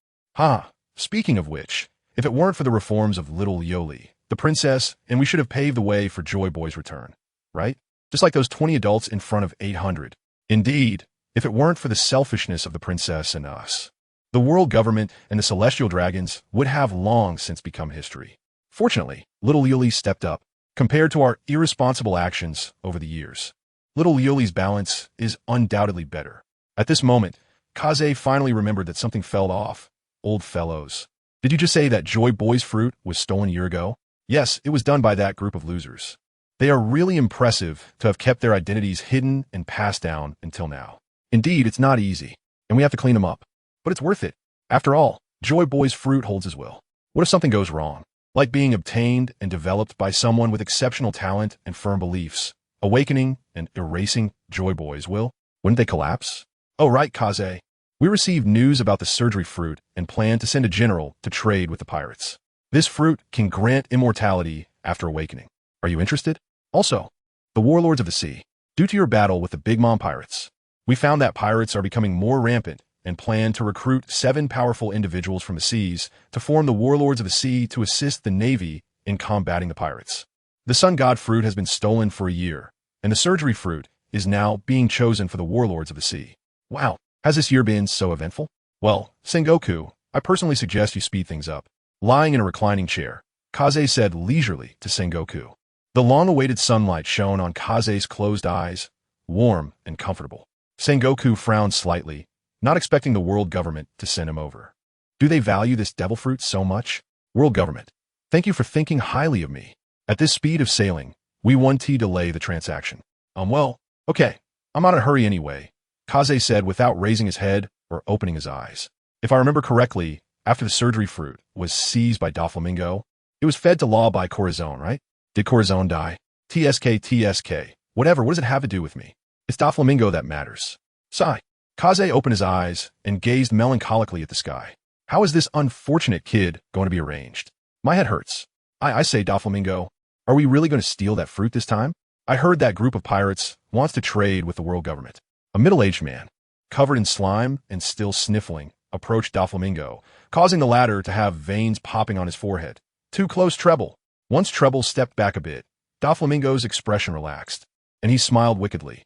Speaking of which, if it weren't for the reforms of little Yoli, the princess, and we should have paved the way for Joy Boy's return, right? Just like those 20 adults in front of 800. Indeed, if it weren't for the selfishness of the princess and us, the world government and the celestial dragons would have long since become history. Fortunately, little Yoli stepped up. Compared to our irresponsible actions over the years, little Yoli's balance is undoubtedly better. At this moment, Kaze finally remembered that something fell off. Old fellows. Did you just say that Joy Boy's fruit was stolen a year ago? Yes, it was done by that group of losers. They are really impressive to have kept their identities hidden and passed down until now. Indeed, it's not easy, and we have to clean them up. But it's worth it. After all, Joy Boy's fruit holds his will. What if something goes wrong? Like being obtained and developed by someone with exceptional talent and firm beliefs, awakening and erasing Joy Boy's will? Wouldn't they collapse? Oh right, Kaze. We received news about the surgery fruit and plan to send a general to trade with the pirates. This fruit can grant immortality after awakening. Are you interested? Also, the warlords of the sea. Due to your battle with the Big Mom pirates, we found that pirates are becoming more rampant and plan to recruit 7 powerful individuals from the seas to form the warlords of the sea to assist the Navy in combating the pirates. The Sun God fruit has been stolen for a year, and the surgery fruit is now being chosen for the warlords of the sea. Wow, has this year been so eventful? Well, Sengoku, I personally suggest you speed things up. Lying in a reclining chair, Kaze said leisurely to Sengoku. The long-awaited sunlight shone on Kaze's closed eyes, warm and comfortable. Sengoku frowned slightly, not expecting the world government to send him over. Do they value this devil fruit so much? World government, thank you for thinking highly of me. At this speed of sailing, we want to delay the transaction. Well, okay, I'm not in a hurry anyway, Kaze said without raising his head or opening his eyes. If I remember correctly, after the surgery fruit was seized by Doflamingo, it was fed to law by Corazon, right? Did Corazon die? TSK, whatever, what does it have to do with me? It's Doflamingo that matters. Sigh. Kaze opened his eyes and gazed melancholically at the sky. How is this unfortunate kid going to be arranged? My head hurts. I say, Doflamingo, are we really going to steal that fruit this time? I heard that group of pirates wants to trade with the world government. A middle-aged man, covered in slime and still sniffling, approached Doflamingo, causing the latter to have veins popping on his forehead. Too close, Treble. Once Treble stepped back a bit, Doflamingo's expression relaxed, and he smiled wickedly.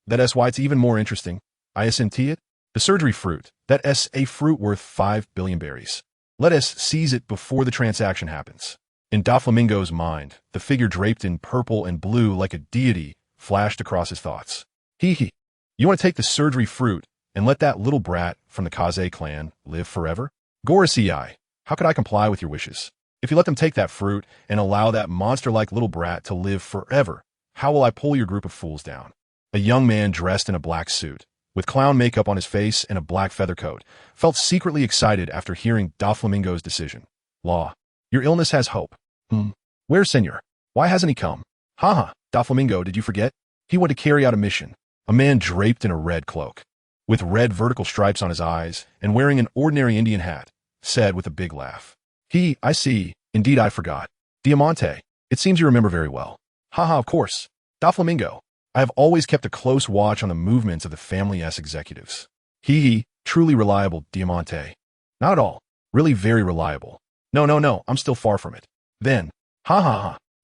That's why it's even more interesting. ISNT it? The surgery fruit. That is a fruit worth 5 billion berries. Let us seize it before the transaction happens. In Doflamingo's mind, the figure draped in purple and blue like a deity flashed across his thoughts. You want to take the surgery fruit and let that little brat from the Kaze clan live forever? Gorosei, How could I comply with your wishes? If you let them take that fruit and allow that monster-like little brat to live forever, how will I pull your group of fools down? A young man dressed in a black suit, with clown makeup on his face and a black feather coat, felt secretly excited after hearing Doflamingo's decision. Law. Your illness has hope. Where's Senor? Why hasn't he come? Haha, Doflamingo, did you forget? He went to carry out a mission. A man draped in a red cloak, with red vertical stripes on his eyes and wearing an ordinary Indian hat, said with a big laugh. I see. Indeed, I forgot. Diamante, it seems you remember very well. Haha, of course. Doflamingo, I have always kept a close watch on the movements of the family's executives. Truly reliable, Diamante. Not at all. Really very reliable. No, I'm still far from it. Then,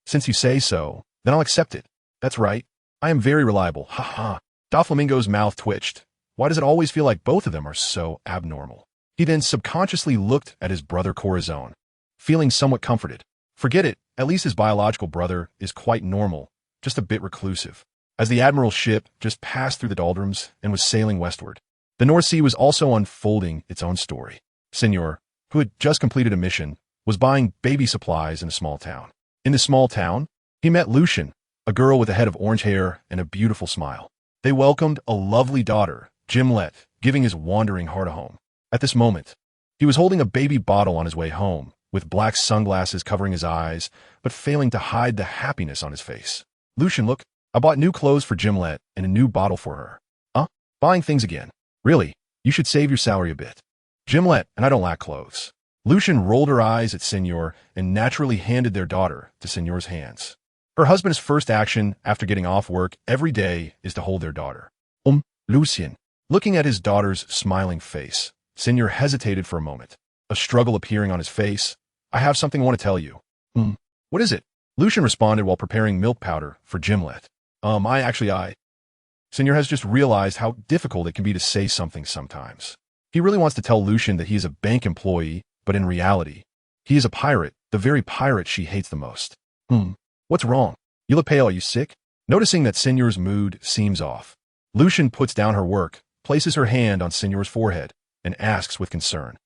since you say so, then I'll accept it. That's right. I am very reliable, Doflamingo's mouth twitched. Why does it always feel like both of them are so abnormal? He then subconsciously looked at his brother Corazon, feeling somewhat comforted. Forget it, at least his biological brother is quite normal, just a bit reclusive. As the Admiral's ship just passed through the doldrums and was sailing westward, the North Sea was also unfolding its own story. Senor, who had just completed a mission, was buying baby supplies in a small town. In the small town, he met Lucian, a girl with a head of orange hair and a beautiful smile. They welcomed a lovely daughter, Gimlet, giving his wandering heart a home. At this moment, he was holding a baby bottle on his way home, with black sunglasses covering his eyes, but failing to hide the happiness on his face. Lucian, look, I bought new clothes for Gimlet and a new bottle for her. Buying things again. Really, you should save your salary a bit. Gimlet, and I don't lack clothes. Lucian rolled her eyes at Senor and naturally handed their daughter to Senor's hands. Her husband's first action after getting off work every day is to hold their daughter. Lucian. Looking at his daughter's smiling face, Senor hesitated for a moment, a struggle appearing on his face. I have something I want to tell you. What is it? Lucian responded while preparing milk powder for Gimlet. Senor has just realized how difficult it can be to say something sometimes. He really wants to tell Lucian that he is a bank employee, but in reality, he is a pirate, the very pirate she hates the most. What's wrong? You look pale, are you sick? Noticing that Senor's mood seems off, Lucian puts down her work, places her hand on Senor's forehead, and asks with concern.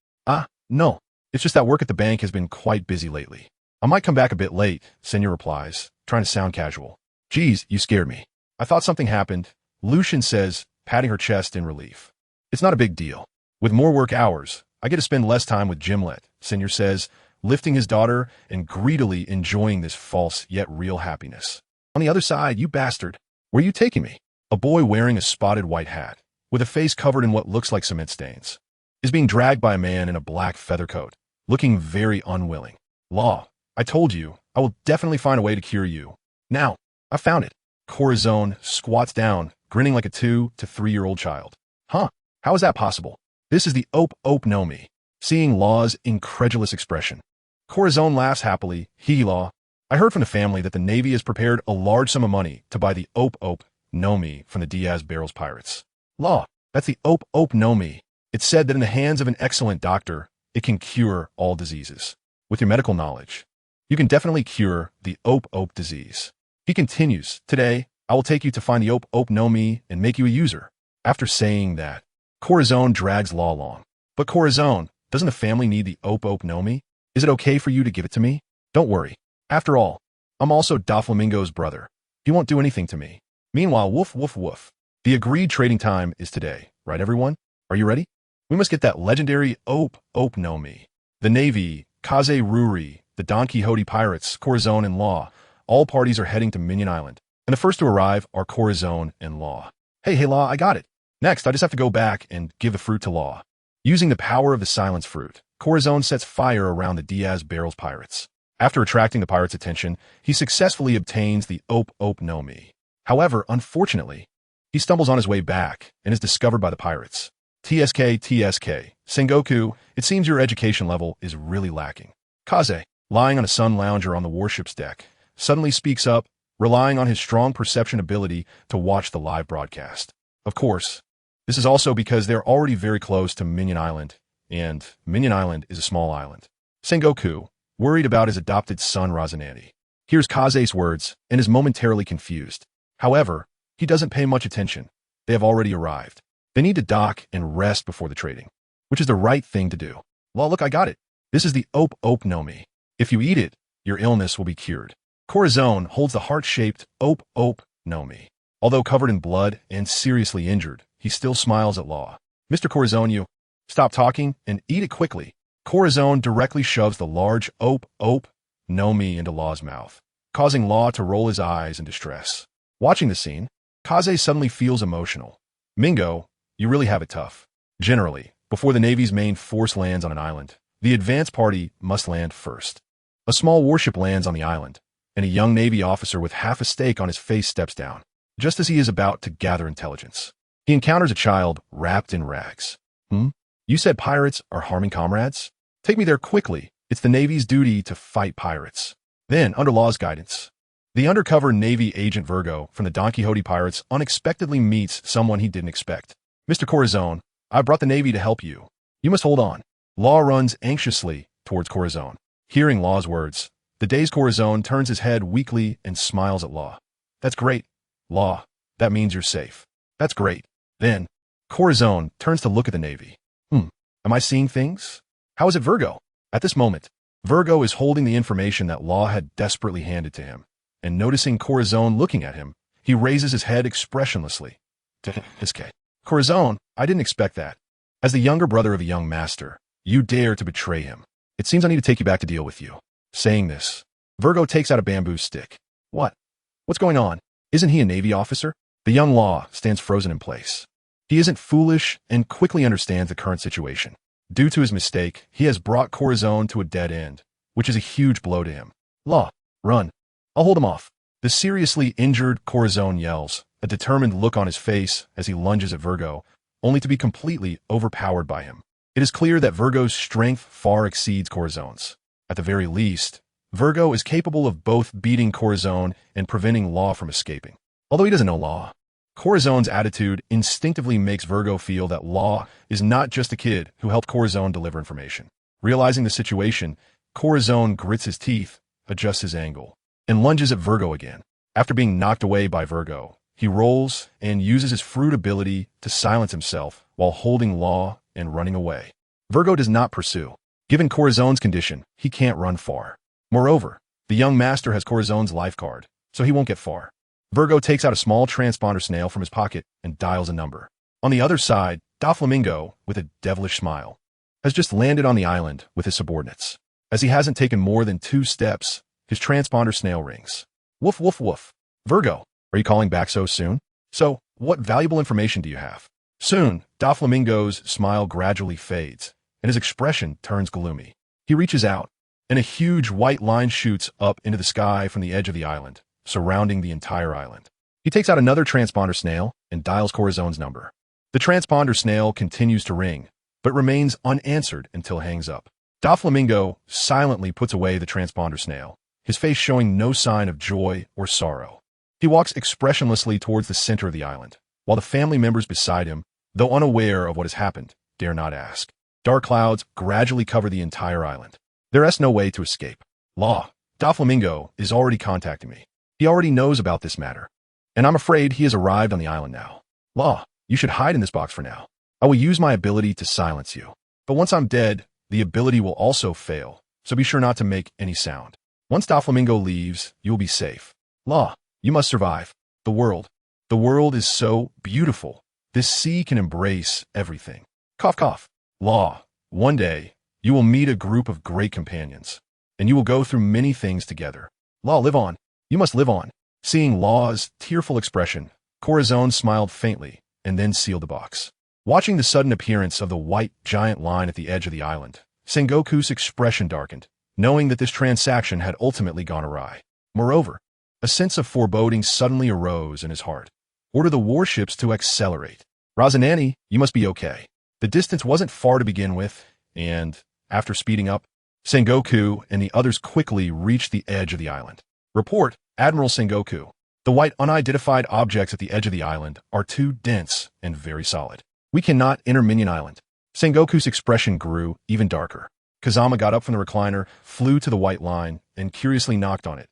No. It's just that work at the bank has been quite busy lately. I might come back a bit late, Senor replies, trying to sound casual. Geez, you scared me. I thought something happened, Lucian says, patting her chest in relief. It's not a big deal. With more work hours, I get to spend less time with Gimlet, Senor says, lifting his daughter and greedily enjoying this false yet real happiness. On the other side, you bastard. Where are you taking me? A boy wearing a spotted white hat, with a face covered in what looks like cement stains, is being dragged by a man in a black feather coat, looking very unwilling. Law, I told you, I will definitely find a way to cure you. Now, I found it. Corazon squats down, grinning like a 2 to 3-year-old child. How is that possible? This is the Ope no me. Seeing Law's incredulous expression, Corazon laughs happily. Law, I heard from the family that the Navy has prepared a large sum of money to buy the Ope no me from the Diaz Barrels pirates. Law, that's the Ope no me. It's said that in the hands of an excellent doctor, it can cure all diseases. With your medical knowledge, you can definitely cure the Ope disease. He continues, today, I will take you to find the Ope no me and make you a user. After saying that, Corazon drags Law along. But Corazon, doesn't the family need the Ope no me? Is it okay for you to give it to me? Don't worry. After all, I'm also Doflamingo's brother. He won't do anything to me. Meanwhile, woof, woof, woof. The agreed trading time is today, right everyone? Are you ready? We must get that legendary Ope no me. The Navy, Kazama Ruri, the Don Quixote pirates, Corazon and Law, all parties are heading to Minion Island, and the first to arrive are Corazon and Law. Hey Law, I got it. Next, I just have to go back and give the fruit to Law. Using the power of the silence fruit, Corazon sets fire around the Diaz Barrels pirates. After attracting the pirates' attention, he successfully obtains the Ope no me. However, unfortunately, he stumbles on his way back and is discovered by the pirates. TSK, Sengoku, it seems your education level is really lacking. Kaze, lying on a sun lounger on the warship's deck, suddenly speaks up, relying on his strong perception ability to watch the live broadcast. Of course, this is also because they're already very close to Minion Island, and Minion Island is a small island. Sengoku, worried about his adopted son Razanandi, hears Kaze's words and is momentarily confused. However, he doesn't pay much attention. They have already arrived. They need to dock and rest before the trading, which is the right thing to do. Well, look, I got it. This is the Op no Mi. If you eat it, your illness will be cured. Corazon holds the heart-shaped Op no Mi. Although covered in blood and seriously injured, he still smiles at Law. Mr. Corazon, you stop talking and eat it quickly. Corazon directly shoves the large Op no Mi into Law's mouth, causing Law to roll his eyes in distress. Watching the scene, Kaze suddenly feels emotional. Mingo, you really have it tough. Generally, before the Navy's main force lands on an island, the advance party must land first. A small warship lands on the island, and a young Navy officer with half a steak on his face steps down, just as he is about to gather intelligence. He encounters a child wrapped in rags. You said pirates are harming comrades? Take me there quickly. It's the Navy's duty to fight pirates. Then, under Law's guidance, the undercover Navy agent Virgo from the Don Quixote pirates unexpectedly meets someone he didn't expect. Mr. Corazon, I brought the Navy to help you. You must hold on. Law runs anxiously towards Corazon. Hearing Law's words, the dazed Corazon turns his head weakly and smiles at Law. That's great. Law, that means you're safe. That's great. Then, Corazon turns to look at the Navy. Am I seeing things? How is it Virgo? At this moment, Virgo is holding the information that Law had desperately handed to him, and noticing Corazon looking at him, he raises his head expressionlessly. Corazon, I didn't expect that. As the younger brother of a young master, you dare to betray him. It seems I need to take you back to deal with you. Saying this, Virgo takes out a bamboo stick. What? What's going on? Isn't he a Navy officer? The young Law stands frozen in place. He isn't foolish and quickly understands the current situation. Due to his mistake, he has brought Corazon to a dead end, which is a huge blow to him. Law, run. I'll hold him off. The seriously injured Corazon yells, a determined look on his face as he lunges at Virgo, only to be completely overpowered by him. It is clear that Virgo's strength far exceeds Corazon's. At the very least, Virgo is capable of both beating Corazon and preventing Law from escaping. Although he doesn't know Law, Corazon's attitude instinctively makes Virgo feel that Law is not just a kid who helped Corazon deliver information. Realizing the situation, Corazon grits his teeth, adjusts his angle, and lunges at Virgo again. After being knocked away by Virgo, he rolls and uses his fruit ability to silence himself while holding Law and running away. Virgo does not pursue. Given Corazon's condition, he can't run far. Moreover, the young master has Corazon's life card, so he won't get far. Virgo takes out a small transponder snail from his pocket and dials a number. On the other side, Doflamingo, with a devilish smile, has just landed on the island with his subordinates. As he hasn't taken more than 2 steps, his transponder snail rings. Woof, woof, woof. Virgo, are you calling back so soon? So, what valuable information do you have? Soon, Doflamingo's smile gradually fades, and his expression turns gloomy. He reaches out, and a huge white line shoots up into the sky from the edge of the island, surrounding the entire island. He takes out another transponder snail and dials Corazon's number. The transponder snail continues to ring, but remains unanswered until it hangs up. Doflamingo silently puts away the transponder snail, his face showing no sign of joy or sorrow. He walks expressionlessly towards the center of the island, while the family members beside him, though unaware of what has happened, dare not ask. Dark clouds gradually cover the entire island. There is no way to escape. Law, Doflamingo is already contacting me. He already knows about this matter, and I'm afraid he has arrived on the island now. Law, you should hide in this box for now. I will use my ability to silence you. But once I'm dead, the ability will also fail, so be sure not to make any sound. Once Doflamingo leaves, you will be safe. Law, you must survive. The world is so beautiful. This sea can embrace everything. Cough, cough. Law, one day, you will meet a group of great companions, and you will go through many things together. Law, live on. You must live on. Seeing Law's tearful expression, Corazon smiled faintly and then sealed the box. Watching the sudden appearance of the white giant line at the edge of the island, Sengoku's expression darkened, knowing that this transaction had ultimately gone awry. Moreover, a sense of foreboding suddenly arose in his heart. Order the warships to accelerate. Razanani, you must be okay. The distance wasn't far to begin with, and, after speeding up, Sengoku and the others quickly reached the edge of the island. Report, Admiral Sengoku. The white unidentified objects at the edge of the island are too dense and very solid. We cannot enter Minion Island. Sengoku's expression grew even darker. Kazama got up from the recliner, flew to the white line, and curiously knocked on it.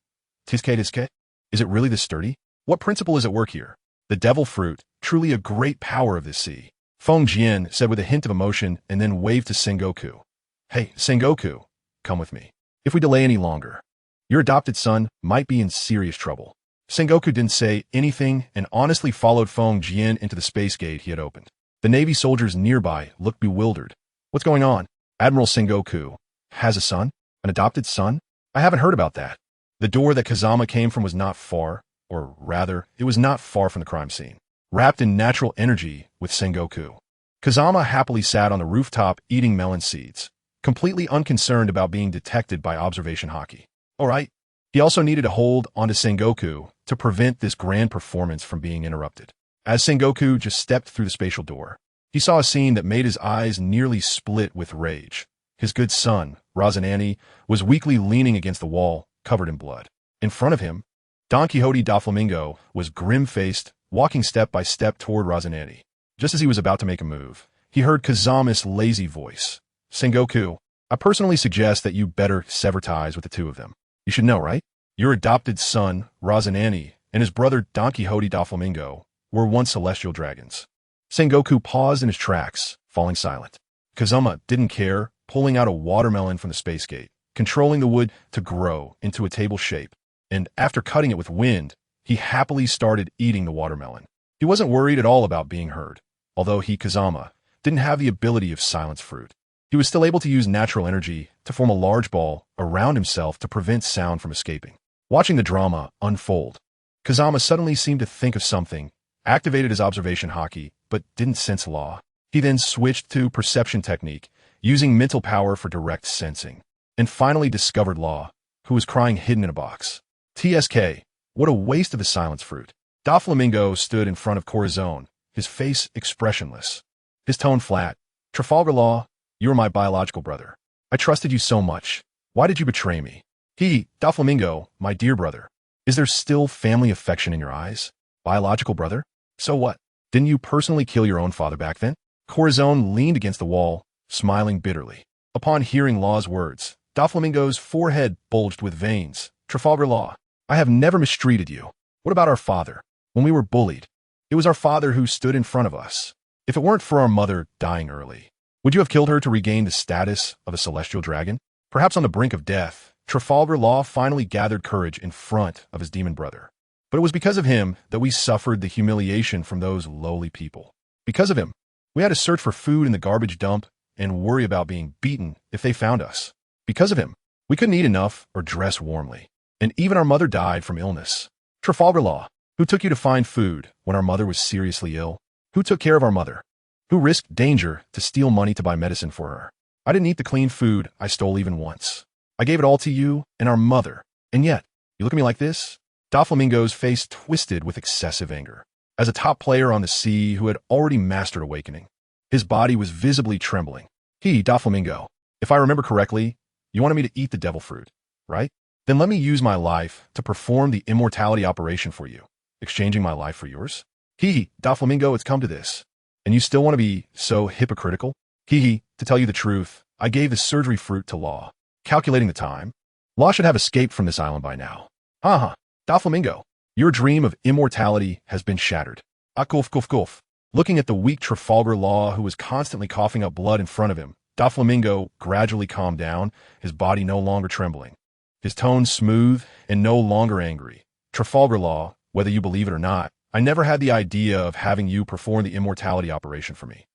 Tiske? Is it really this sturdy? What principle is at work here? The devil fruit, truly a great power of this sea. Feng Jian said with a hint of emotion and then waved to Sengoku. Hey, Sengoku, come with me. If we delay any longer, your adopted son might be in serious trouble. Sengoku didn't say anything and honestly followed Feng Jian into the space gate he had opened. The Navy soldiers nearby looked bewildered. What's going on? Admiral Sengoku has a son? An adopted son? I haven't heard about that. The door that Kazama came from was not far, or rather, it was not far from the crime scene. Wrapped in natural energy with Sengoku, Kazama happily sat on the rooftop eating melon seeds, completely unconcerned about being detected by observation hockey. All right. He also needed to hold onto Sengoku to prevent this grand performance from being interrupted. As Sengoku just stepped through the spatial door, he saw a scene that made his eyes nearly split with rage. His good son, Razanani, was weakly leaning against the wall, covered in blood. In front of him, Don Quixote Doflamingo was grim-faced, walking step by step toward Razanani. Just as he was about to make a move, he heard Kazama's lazy voice. Sengoku, I personally suggest that you better sever ties with the two of them. You should know, right? Your adopted son, Razanani, and his brother Don Quixote Doflamingo were once celestial dragons. Sengoku paused in his tracks, falling silent. Kazama didn't care, pulling out a watermelon from the space gate, controlling the wood to grow into a table shape, and after cutting it with wind, he happily started eating the watermelon. He wasn't worried at all about being heard, although he, Kazama, didn't have the ability of silence fruit. He was still able to use natural energy to form a large ball around himself to prevent sound from escaping. Watching the drama unfold, Kazama suddenly seemed to think of something, activated his observation hockey, but didn't sense law. He then switched to perception technique, using mental power for direct sensing, and finally discovered Law, who was crying hidden in a box. TSK, what a waste of the silence fruit. Doflamingo stood in front of Corazon, his face expressionless, his tone flat. Trafalgar Law, you are my biological brother. I trusted you so much. Why did you betray me? Doflamingo, my dear brother. Is there still family affection in your eyes? Biological brother? So what? Didn't you personally kill your own father back then? Corazon leaned against the wall, smiling bitterly. Upon hearing Law's words, Doflamingo's forehead bulged with veins. Trafalgar Law, I have never mistreated you. What about our father? When we were bullied, it was our father who stood in front of us. If it weren't for our mother dying early, would you have killed her to regain the status of a celestial dragon? Perhaps on the brink of death, Trafalgar Law finally gathered courage in front of his demon brother. But it was because of him that we suffered the humiliation from those lowly people. Because of him, we had to search for food in the garbage dump and worry about being beaten if they found us. Because of him, we couldn't eat enough or dress warmly. And even our mother died from illness. Trafalgar Law, who took you to find food when our mother was seriously ill? Who took care of our mother? Who risked danger to steal money to buy medicine for her? I didn't eat the clean food I stole even once. I gave it all to you and our mother. And yet, you look at me like this? Doflamingo's face twisted with excessive anger. As a top player on the sea who had already mastered awakening, his body was visibly trembling. Doflamingo, if I remember correctly, you wanted me to eat the devil fruit, right? Then let me use my life to perform the immortality operation for you, exchanging my life for yours. Doflamingo, it's come to this. And you still want to be so hypocritical? To tell you the truth, I gave the surgery fruit to Law. Calculating the time, Law should have escaped from this island by now. Doflamingo, your dream of immortality has been shattered. Goof. Looking at the weak Trafalgar Law who was constantly coughing up blood in front of him, Doflamingo gradually calmed down, his body no longer trembling. His tone smooth and no longer angry. Trafalgar Law, whether you believe it or not, I never had the idea of having you perform the immortality operation for me.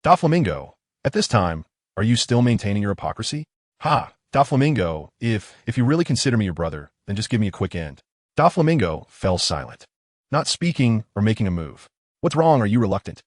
Doflamingo, at this time, are you still maintaining your hypocrisy? Doflamingo, if you really consider me your brother, then just give me a quick end. Doflamingo fell silent, not speaking or making a move. What's wrong? Are you reluctant?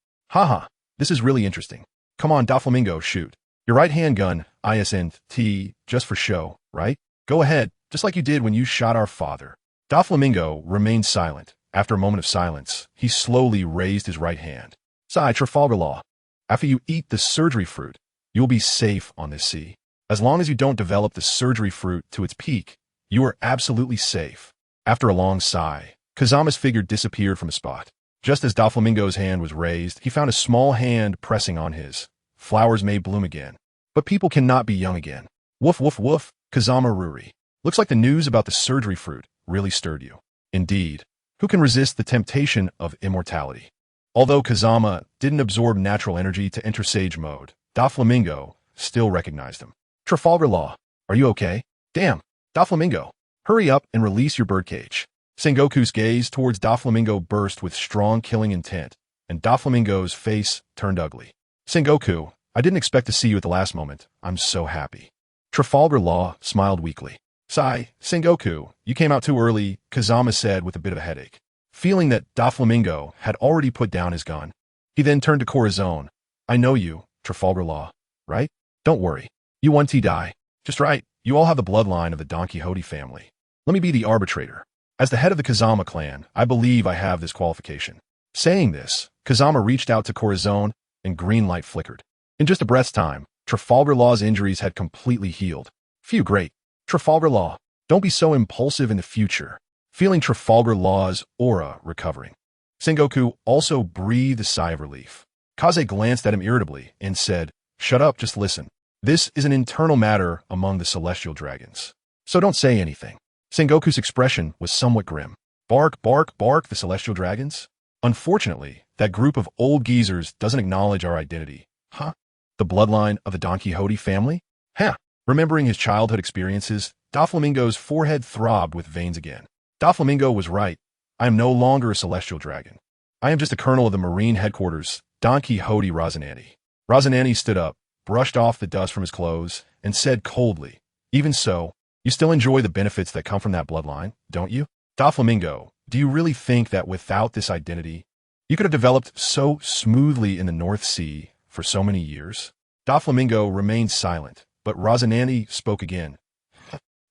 This is really interesting. Come on, Doflamingo, shoot. Your right hand gun, ISNT, just for show, right? Go ahead, just like you did when you shot our father. Doflamingo remained silent. After a moment of silence, he slowly raised his right hand. Sigh, Trafalgar Law. After you eat the surgery fruit, you will be safe on this sea. As long as you don't develop the surgery fruit to its peak, you are absolutely safe. After a long sigh, Kazama's figure disappeared from a spot. Just as Doflamingo's hand was raised, he found a small hand pressing on his. Flowers may bloom again, but people cannot be young again. Woof, woof, woof, Kazama Ruri. Looks like the news about the surgery fruit really stirred you. Indeed, who can resist the temptation of immortality? Although Kazama didn't absorb natural energy to enter sage mode, Doflamingo still recognized him. Trafalgar Law, Are you okay? Damn. Doflamingo, hurry up and release your birdcage. Sengoku's gaze towards Doflamingo burst with strong killing intent, and Doflamingo's face turned ugly. Sengoku, I didn't expect to see you at the last moment. I'm so happy. Trafalgar Law smiled weakly. Sigh, Sengoku, you came out too early, Kazama said with a bit of a headache. Feeling that Doflamingo had already put down his gun, he then turned to Corazon. I know you, Trafalgar Law, right? Don't worry. You want to die. Just right, you all have the bloodline of the Don Quixote family. Let me be the arbitrator. As the head of the Kazama Clan, I believe I have this qualification. Saying this, Kazama reached out to Corazon, and green light flickered. In just a breath's time, Trafalgar Law's injuries had completely healed. Phew, great. Trafalgar Law, don't be so impulsive in the future. Feeling Trafalgar Law's aura recovering, Sengoku also breathed a sigh of relief. Kaze glanced at him irritably and said, Shut up, just listen. This is an internal matter among the celestial dragons. So don't say anything. Sengoku's expression was somewhat grim. Bark, bark, bark, the celestial dragons? Unfortunately, that group of old geezers doesn't acknowledge our identity. Huh? The bloodline of the Don Quixote family? Huh. Remembering his childhood experiences, Doflamingo's forehead throbbed with veins again. Doflamingo was right. I am no longer a celestial dragon. I am just a colonel of the Marine headquarters, Don Quixote Rosinante. Rosinante stood up, brushed off the dust from his clothes, and said coldly, Even so, you still enjoy the benefits that come from that bloodline, don't you? Doflamingo, do you really think that without this identity, you could have developed so smoothly in the North Sea for so many years? Doflamingo remained silent, but Rosinante spoke again.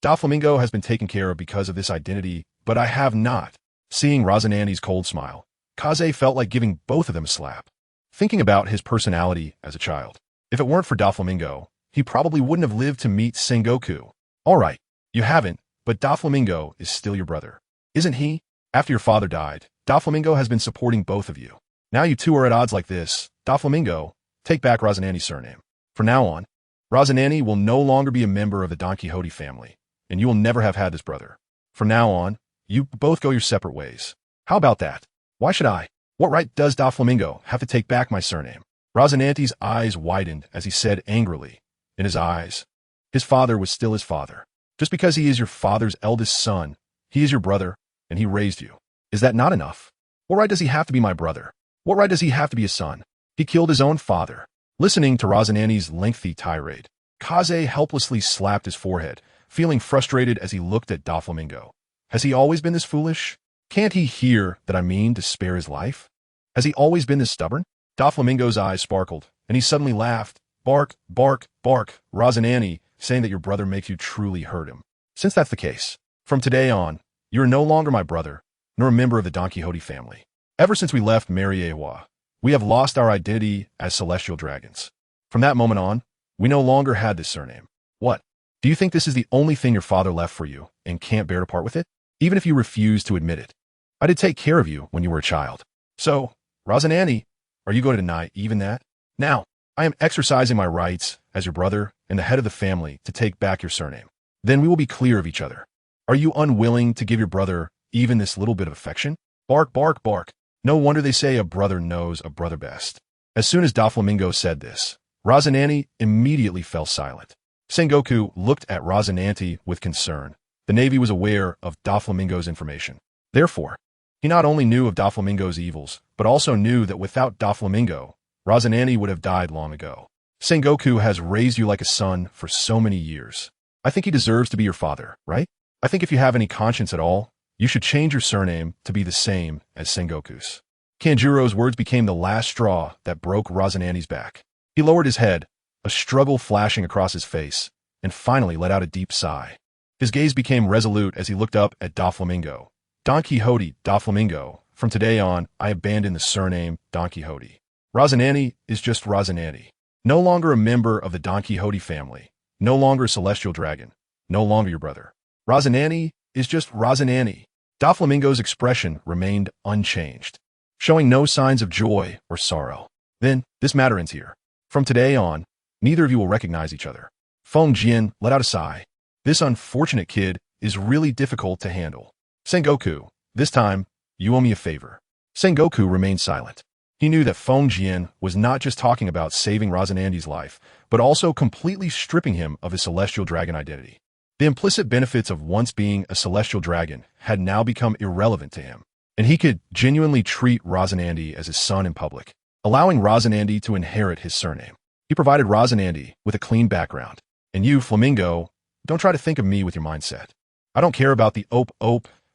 Doflamingo has been taken care of because of this identity, but I have not. Seeing Rosinante's cold smile, Kaze felt like giving both of them a slap. Thinking about his personality as a child, if it weren't for Doflamingo, he probably wouldn't have lived to meet Sengoku. All right, you haven't, but Doflamingo is still your brother. Isn't he? After your father died, Doflamingo has been supporting both of you. Now you two are at odds like this. Doflamingo, take back Rosinante's surname. From now on, Rosinante will no longer be a member of the Don Quixote family, and you will never have had this brother. From now on, you both go your separate ways. How about that? Why should I? What right does Doflamingo have to take back my surname? Rosinante's eyes widened as he said angrily. In his eyes, his father was still his father. Just because he is your father's eldest son, he is your brother, and he raised you. Is that not enough? What right does he have to be my brother? What right does he have to be a son? He killed his own father. Listening to Rosinante's lengthy tirade, Kaze helplessly slapped his forehead, feeling frustrated as he looked at Doflamingo. Has he always been this foolish? Can't he hear that I mean to spare his life? Has he always been this stubborn? Doflamingo's eyes sparkled, and he suddenly laughed. Bark, bark, bark, Rosinante, saying that your brother makes you truly hurt him. Since that's the case, from today on, you are no longer my brother, nor a member of the Don Quixote family. Ever since we left Mariewa, we have lost our identity as celestial dragons. From that moment on, we no longer had this surname. What? Do you think this is the only thing your father left for you and can't bear to part with it? Even if you refuse to admit it. I did take care of you when you were a child. So, Rosinante, are you going to deny even that? Now, I am exercising my rights as your brother and the head of the family to take back your surname. Then we will be clear of each other. Are you unwilling to give your brother even this little bit of affection? Bark, bark, bark. No wonder they say a brother knows a brother best. As soon as Doflamingo said this, Rosinante immediately fell silent. Sengoku looked at Rosinante with concern. The Navy was aware of Doflamingo's information. Therefore, he not only knew of Doflamingo's evils, but also knew that without Doflamingo, Rosinante would have died long ago. Sengoku has raised you like a son for so many years. I think he deserves to be your father, right? I think if you have any conscience at all, you should change your surname to be the same as Sengoku's. Kanjuro's words became the last straw that broke Rosinante's back. He lowered his head, a struggle flashing across his face, and finally let out a deep sigh. His gaze became resolute as he looked up at Doflamingo. Don Quixote, Doflamingo, from today on, I abandon the surname Don Quixote. Rosinante is just Rosinante. No longer a member of the Don Quixote family. No longer a celestial dragon. No longer your brother. Rosinante is just Rosinante. Doflamingo's expression remained unchanged, showing no signs of joy or sorrow. Then, this matter ends here. From today on, neither of you will recognize each other. Feng Jian let out a sigh. This unfortunate kid is really difficult to handle. Sengoku, this time, you owe me a favor. Sengoku remained silent. He knew that Feng Jian was not just talking about saving Razanandi's life, but also completely stripping him of his celestial dragon identity. The implicit benefits of once being a celestial dragon had now become irrelevant to him, and he could genuinely treat Razanandi as his son in public, allowing Razanandi to inherit his surname. He provided Razanandi with a clean background. And you, Flamingo, don't try to think of me with your mindset. I don't care about the Op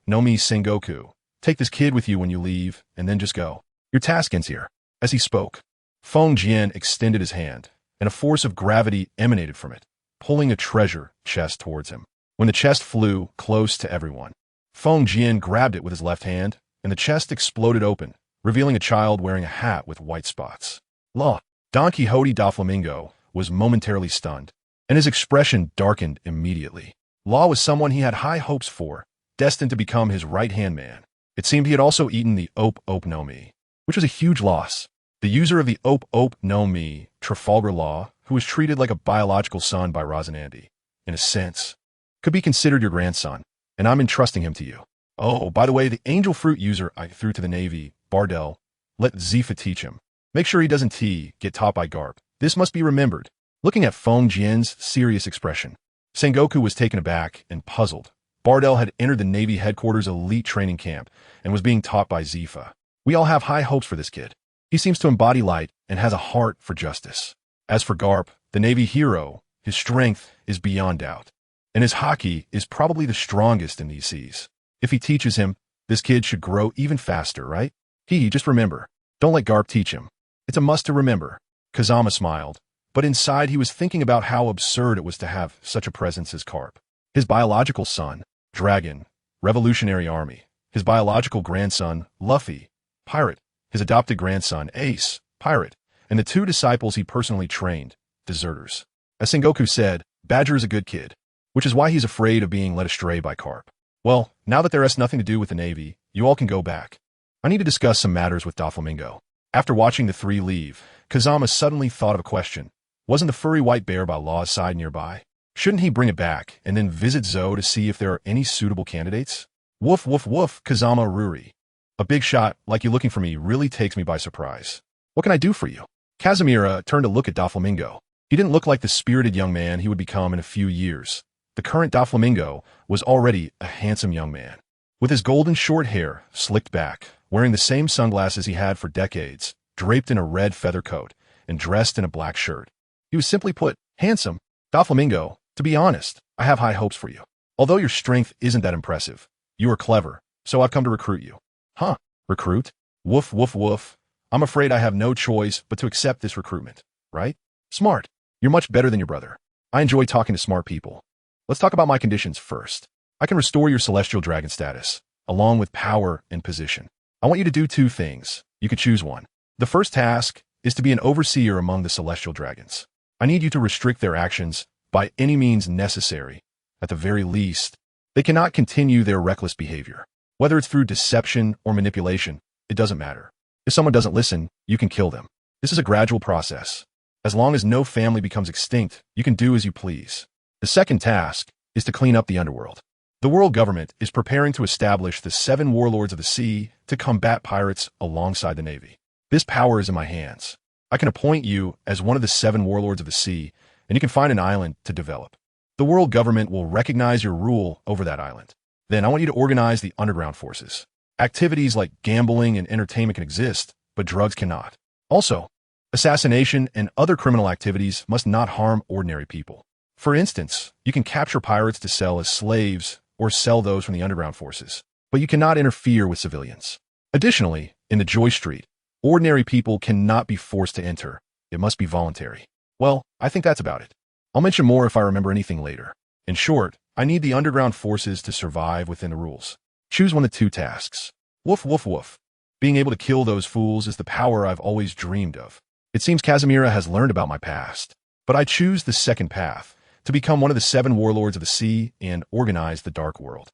no Mi Sengoku. Take this kid with you when you leave, and then just go. Your task ends here. As he spoke, Feng Jian extended his hand, and a force of gravity emanated from it, pulling a treasure chest towards him. When the chest flew close to everyone, Feng Jian grabbed it with his left hand, and the chest exploded open, revealing a child wearing a hat with white spots. Don Quixote da Flamingo was momentarily stunned, and his expression darkened immediately. Law was someone he had high hopes for, destined to become his right-hand man. It seemed he had also eaten the Op no Mi, which was a huge loss. The user of the Op no Mi, Trafalgar Law, who was treated like a biological son by Razanandi, in a sense, could be considered your grandson, and I'm entrusting him to you. Oh, by the way, the angel fruit user I threw to the Navy, Bardell, let Zifa teach him. Make sure he doesn't get taught by Garp. This must be remembered. Looking at Feng Jian's serious expression, Sengoku was taken aback and puzzled. Bardell had entered the Navy headquarters elite training camp and was being taught by Zifa. We all have high hopes for this kid. He seems to embody light and has a heart for justice. As for Garp, the Navy hero, his strength is beyond doubt, and his haki is probably the strongest in these seas. If he teaches him, this kid should grow even faster, right? Just remember, don't let Garp teach him. It's a must to remember. Kazama smiled, but inside he was thinking about how absurd it was to have such a presence as Garp. His biological son, Dragon, Revolutionary Army. His biological grandson, Luffy, Pirate. His adopted grandson, Ace, Pirate. And the two disciples he personally trained, deserters. As Sengoku said, Badger is a good kid, which is why he's afraid of being led astray by Garp. Well, now that there has nothing to do with the Navy, you all can go back. I need to discuss some matters with Doflamingo. After watching the three leave, Kazama suddenly thought of a question. Wasn't the furry white bear by Law's side nearby? Shouldn't he bring it back and then visit Zoe to see if there are any suitable candidates? Woof, woof, woof, Kazama Ruri. A big shot like you looking for me really takes me by surprise. What can I do for you? Casimira turned to look at Doflamingo. He didn't look like the spirited young man he would become in a few years. The current Doflamingo was already a handsome young man. With his golden short hair slicked back, wearing the same sunglasses he had for decades, draped in a red feather coat, and dressed in a black shirt. He was simply put, handsome. Doflamingo, to be honest, I have high hopes for you. Although your strength isn't that impressive, you are clever, so I've come to recruit you. Huh? Recruit? Woof, woof, woof. I'm afraid I have no choice but to accept this recruitment, right? Smart. You're much better than your brother. I enjoy talking to smart people. Let's talk about my conditions first. I can restore your celestial dragon status, along with power and position. I want you to do two things. You can choose one. The first task is to be an overseer among the celestial dragons. I need you to restrict their actions by any means necessary. At the very least, they cannot continue their reckless behavior. Whether it's through deception or manipulation, it doesn't matter. If someone doesn't listen, you can kill them. This is a gradual process. As long as no family becomes extinct, you can do as you please. The second task is to clean up the underworld. The world government is preparing to establish the 7 warlords of the sea to combat pirates alongside the Navy. This power is in my hands. I can appoint you as one of the 7 warlords of the sea, and you can find an island to develop. The world government will recognize your rule over that island. Then I want you to organize the underground forces. Activities like gambling and entertainment can exist, but drugs cannot. Also, assassination and other criminal activities must not harm ordinary people. For instance, you can capture pirates to sell as slaves or sell those from the underground forces, but you cannot interfere with civilians. Additionally, in the Joy Street, ordinary people cannot be forced to enter. It must be voluntary. Well, I think that's about it. I'll mention more if I remember anything later. In short, I need the underground forces to survive within the rules. Choose one of the 2 tasks. Woof, woof, woof. Being able to kill those fools is the power I've always dreamed of. It seems Casimira has learned about my past, but I choose the second path, to become one of the 7 warlords of the sea and organize the dark world.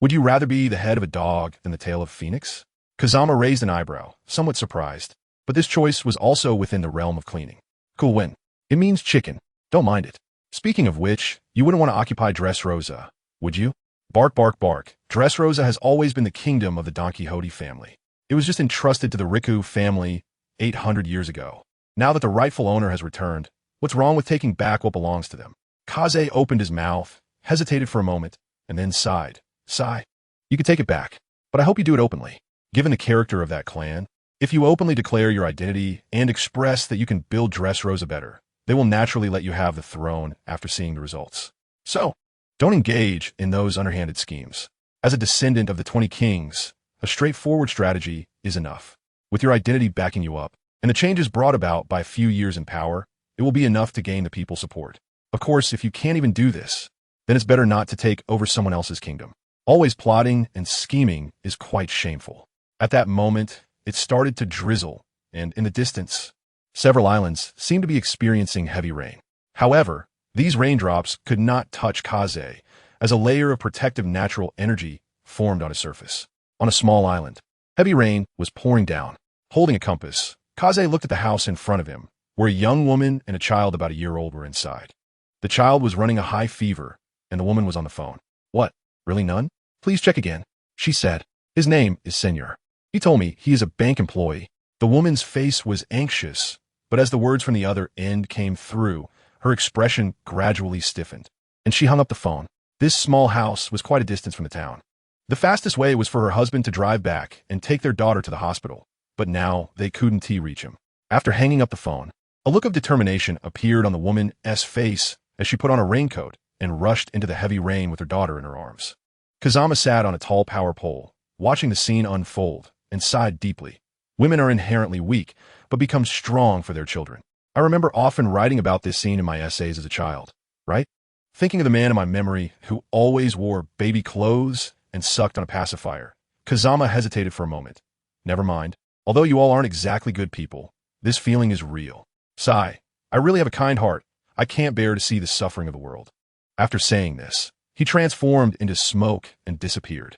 Would you rather be the head of a dog than the tail of a phoenix? Kazama raised an eyebrow, somewhat surprised, but this choice was also within the realm of cleaning. Cool win. It means chicken. Don't mind it. Speaking of which, you wouldn't want to occupy Dressrosa, would you? Bark, bark, bark. Dressrosa has always been the kingdom of the Don Quixote family. It was just entrusted to the Riku family 800 years ago. Now that the rightful owner has returned, what's wrong with taking back what belongs to them? Kaze opened his mouth, hesitated for a moment, and then sighed. Sigh. You can take it back, but I hope you do it openly. Given the character of that clan, if you openly declare your identity and express that you can build Dressrosa better, they will naturally let you have the throne after seeing the results. So, don't engage in those underhanded schemes. As a descendant of the 20 kings, a straightforward strategy is enough. With your identity backing you up, and the changes brought about by a few years in power, it will be enough to gain the people's support. Of course, if you can't even do this, then it's better not to take over someone else's kingdom. Always plotting and scheming is quite shameful. At that moment, it started to drizzle, and in the distance, several islands seemed to be experiencing heavy rain. However, these raindrops could not touch Kaze, as a layer of protective natural energy formed on his surface. On a small island, heavy rain was pouring down. Holding a compass, Kaze looked at the house in front of him, where a young woman and a child about a year old were inside. The child was running a high fever, and the woman was on the phone. What? Really none? Please check again, she said. His name is Senor. He told me he is a bank employee. The woman's face was anxious, but as the words from the other end came through, her expression gradually stiffened, and she hung up the phone. This small house was quite a distance from the town. The fastest way was for her husband to drive back and take their daughter to the hospital, but now they couldn't reach him. After hanging up the phone, a look of determination appeared on the woman's face as she put on a raincoat and rushed into the heavy rain with her daughter in her arms. Kazama sat on a tall power pole, watching the scene unfold, and sighed deeply. Women are inherently weak, but become strong for their children. I remember often writing about this scene in my essays as a child, right? Thinking of the man in my memory who always wore baby clothes and sucked on a pacifier. Kazama hesitated for a moment. Never mind. Although you all aren't exactly good people, this feeling is real. Sigh. I really have a kind heart. I can't bear to see the suffering of the world. After saying this, he transformed into smoke and disappeared.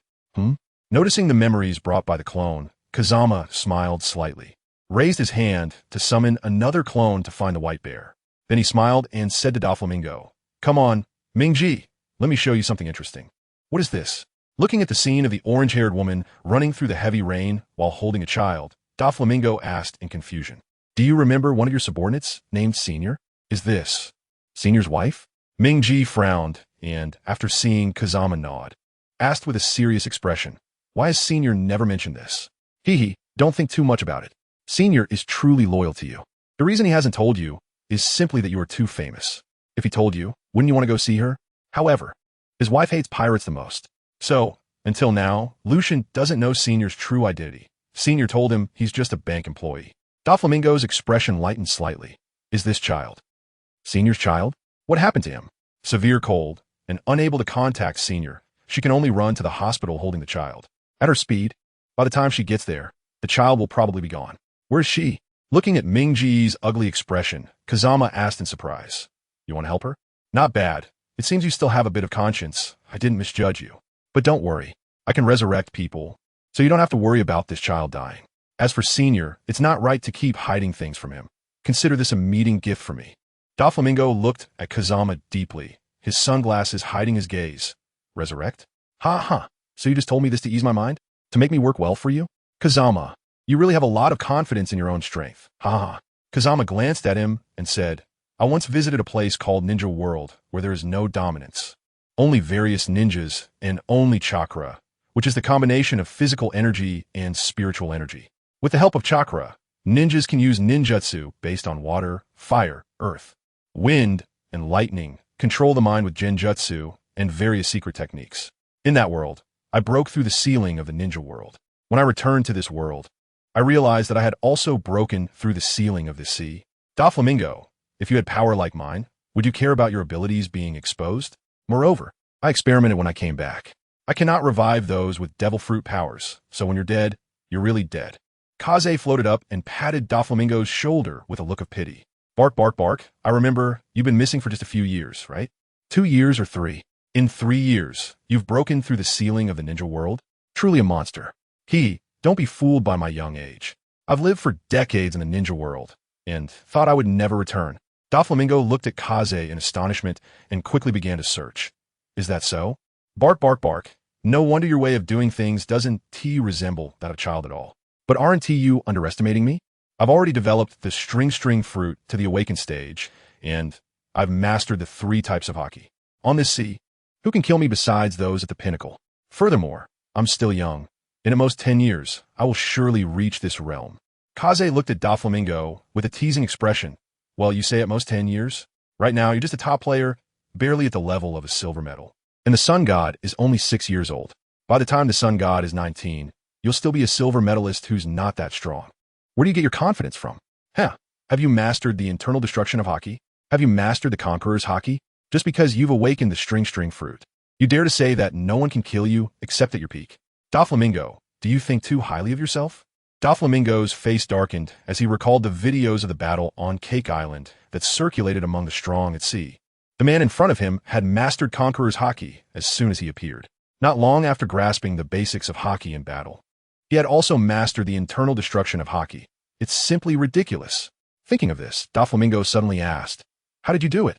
Noticing the memories brought by the clone, Kazama smiled slightly, raised his hand to summon another clone to find the white bear. Then he smiled and said to Doflamingo, "Come on, Mingji, let me show you something interesting." "What is this?" Looking at the scene of the orange-haired woman running through the heavy rain while holding a child, Doflamingo asked in confusion, "Do you remember one of your subordinates named Senior? Is this Senior's wife?" Mingji frowned and, after seeing Kazama nod, asked with a serious expression, "Why has Senior never mentioned this?" "Hee, don't think too much about it. Senior is truly loyal to you. The reason he hasn't told you is simply that you are too famous. If he told you, wouldn't you want to go see her? However, his wife hates pirates the most. So, until now, Lucian doesn't know Senior's true identity. Senior told him he's just a bank employee." Doflamingo's expression lightened slightly. "Is this child Senior's child? What happened to him?" "Severe cold, and unable to contact Senior. She can only run to the hospital holding the child. At her speed, by the time she gets there, the child will probably be gone." "Where's she?" Looking at Mingji's ugly expression, Kazama asked in surprise, "You want to help her?" "Not bad. It seems you still have a bit of conscience. I didn't misjudge you. But don't worry. I can resurrect people, so you don't have to worry about this child dying. As for Senior, it's not right to keep hiding things from him. Consider this a meeting gift for me." Doflamingo looked at Kazama deeply, his sunglasses hiding his gaze. "Resurrect? Ha. So you just told me this to ease my mind? To make me work well for you? Kazama, you really have a lot of confidence in your own strength. Ha. Kazama glanced at him and said, "I once visited a place called Ninja World where there is no dominance. Only various ninjas and only chakra, which is the combination of physical energy and spiritual energy. With the help of chakra, ninjas can use ninjutsu based on water, fire, earth, wind, and lightning, control the mind with genjutsu, and various secret techniques. In that world, I broke through the ceiling of the ninja world. When I returned to this world, I realized that I had also broken through the ceiling of the sea. Doflamingo, if you had power like mine, would you care about your abilities being exposed? Moreover, I experimented when I came back. I cannot revive those with devil fruit powers, so when you're dead, you're really dead." Kaze floated up and patted Doflamingo's shoulder with a look of pity. "Bark, bark, bark. I remember you've been missing for just a few years, right? 2 years or 3? In 3 years, you've broken through the ceiling of the ninja world? Truly a monster. Don't be fooled by my young age. I've lived for decades in the ninja world, and thought I would never return." Doflamingo looked at Kaze in astonishment and quickly began to search. "Is that so? Bark, bark, bark. No wonder your way of doing things doesn't resemble that of a child at all. But aren't you underestimating me? I've already developed the string fruit to the awakened stage, and I've mastered the 3 types of haki. On this sea, who can kill me besides those at the pinnacle? Furthermore, I'm still young, and at most 10 years, I will surely reach this realm. Kaze looked at Doflamingo with a teasing expression. Well, you say at most 10 years? Right now, you're just a top player, barely at the level of a silver medal. And the Sun God is only 6 years old. By the time the Sun God is 19, you'll still be a silver medalist who's not that strong. Where do you get your confidence from? Have you mastered the internal destruction of haki? Have you mastered the Conqueror's haki? Just because you've awakened the string fruit, you dare to say that no one can kill you except at your peak? Doflamingo, do you think too highly of yourself? Doflamingo's face darkened as he recalled the videos of the battle on Cake Island that circulated among the strong at sea. The man in front of him had mastered Conqueror's haki as soon as he appeared, not long after grasping the basics of haki in battle. He had also mastered the internal destruction of haki. It's simply ridiculous. Thinking of this, Doflamingo suddenly asked, "How did you do it?"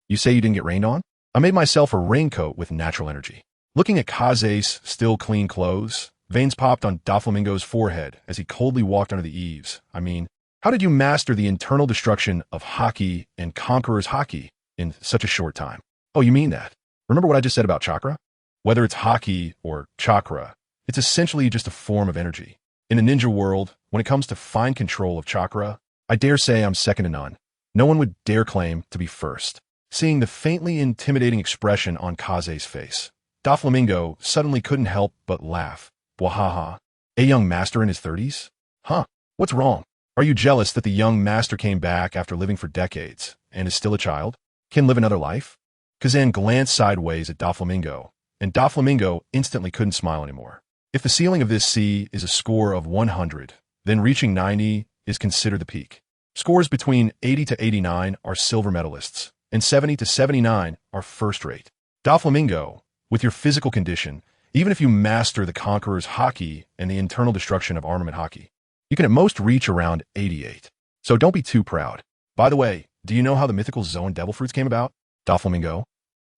You say you didn't get rained on? I made myself a raincoat with natural energy. Looking at Kaze's still clean clothes, veins popped on Doflamingo's forehead as he coldly walked under the eaves. I mean, how did you master the internal destruction of haki and Conqueror's haki in such a short time? Oh, you mean that? Remember what I just said about chakra? Whether it's haki or chakra, it's essentially just a form of energy. In the ninja world, when it comes to fine control of chakra, I dare say I'm second to none. No one would dare claim to be first. Seeing the faintly intimidating expression on Kaze's face, Doflamingo suddenly couldn't help but laugh. Wahaha. A young master in his 30s? What's wrong? Are you jealous that the young master came back after living for decades and is still a child? Can live another life? Kazan glanced sideways at Doflamingo, and Doflamingo instantly couldn't smile anymore. If the ceiling of this sea is a score of 100, then reaching 90 is considered the peak. Scores between 80 to 89 are silver medalists, and 70 to 79 are first rate. Doflamingo, with your physical condition, even if you master the Conqueror's haki and the internal destruction of armament haki, you can at most reach around 88. So don't be too proud. By the way, do you know how the mythical Zoan devil fruits came about? Doflamingo,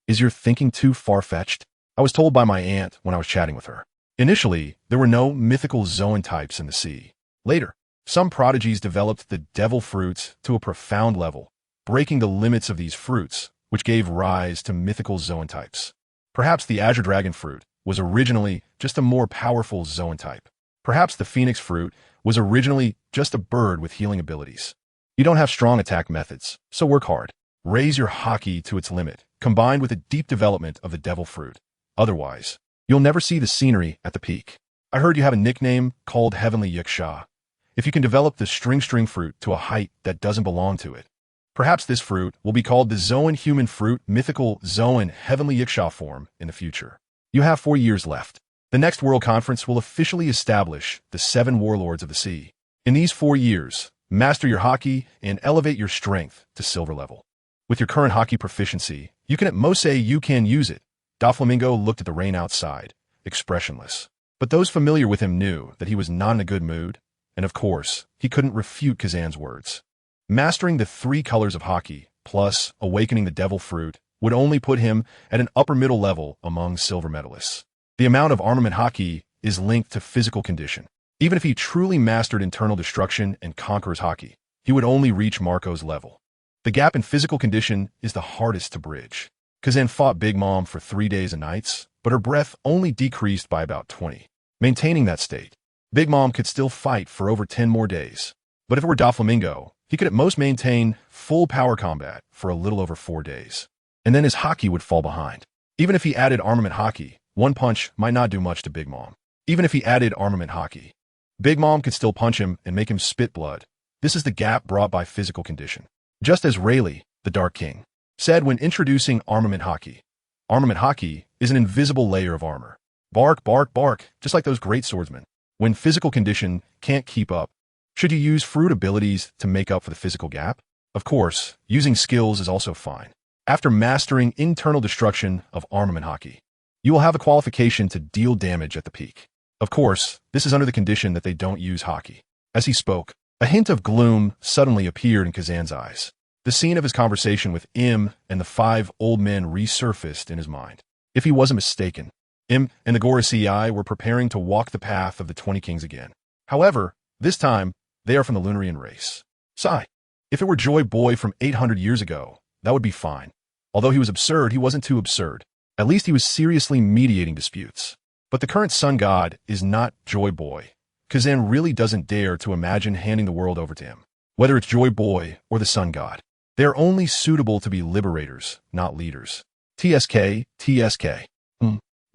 is your thinking too far-fetched? I was told by my aunt when I was chatting with her. Initially, there were no mythical Zoan types in the sea. Later, some prodigies developed the devil fruits to a profound level, breaking the limits of these fruits, which gave rise to mythical Zoan types. Perhaps the Azure Dragon fruit was originally just a more powerful Zoan type. Perhaps the Phoenix fruit was originally just a bird with healing abilities. You don't have strong attack methods, so work hard. Raise your haki to its limit, combined with a deep development of the devil fruit. Otherwise, you'll never see the scenery at the peak. I heard you have a nickname called Heavenly Yiksha. If you can develop the string fruit to a height that doesn't belong to it, perhaps this fruit will be called the Zoan Human Fruit Mythical Zoan Heavenly Yiksha form in the future. You have 4 years left. The next World Conference will officially establish the 7 Warlords of the Sea. In these 4 years, master your haki and elevate your strength to silver level. With your current haki proficiency, you can at most say you can use it. Doflamingo looked at the rain outside, expressionless. But those familiar with him knew that he was not in a good mood, and of course, he couldn't refute Kazan's words. Mastering the 3 colors of haki, plus awakening the devil fruit, would only put him at an upper middle level among silver medalists. The amount of armament haki is linked to physical condition. Even if he truly mastered internal destruction and Conqueror's haki, he would only reach Marco's level. The gap in physical condition is the hardest to bridge. Kazan fought Big Mom for 3 days and nights, but her breath only decreased by about 20. Maintaining that state, Big Mom could still fight for over 10 more days. But if it were Doflamingo, he could at most maintain full power combat for a little over 4 days. And then his haki would fall behind. Even if he added armament haki, one punch might not do much to Big Mom. Even if he added armament haki, Big Mom could still punch him and make him spit blood. This is the gap brought by physical condition. Just as Rayleigh, the Dark King, said when introducing armament haki. Armament haki is an invisible layer of armor. Bark, bark, bark, just like those great swordsmen. When physical condition can't keep up, should you use fruit abilities to make up for the physical gap? Of course, using skills is also fine. After mastering internal destruction of armament haki, you will have the qualification to deal damage at the peak. Of course, this is under the condition that they don't use haki. As he spoke, a hint of gloom suddenly appeared in Kazan's eyes. The scene of his conversation with Im and the 5 old men resurfaced in his mind. If he wasn't mistaken, Im and the Gorosei were preparing to walk the path of the 20 kings again. However, this time, They are from the Lunarian race. Sigh. If it were Joy Boy from 800 years ago, that would be fine. Although he was absurd, he wasn't too absurd. At least he was seriously mediating disputes. But the current sun god is not Joy Boy. Kazan really doesn't dare to imagine handing the world over to him. Whether it's Joy Boy or the sun god, they are only suitable to be liberators, not leaders. TSK, TSK.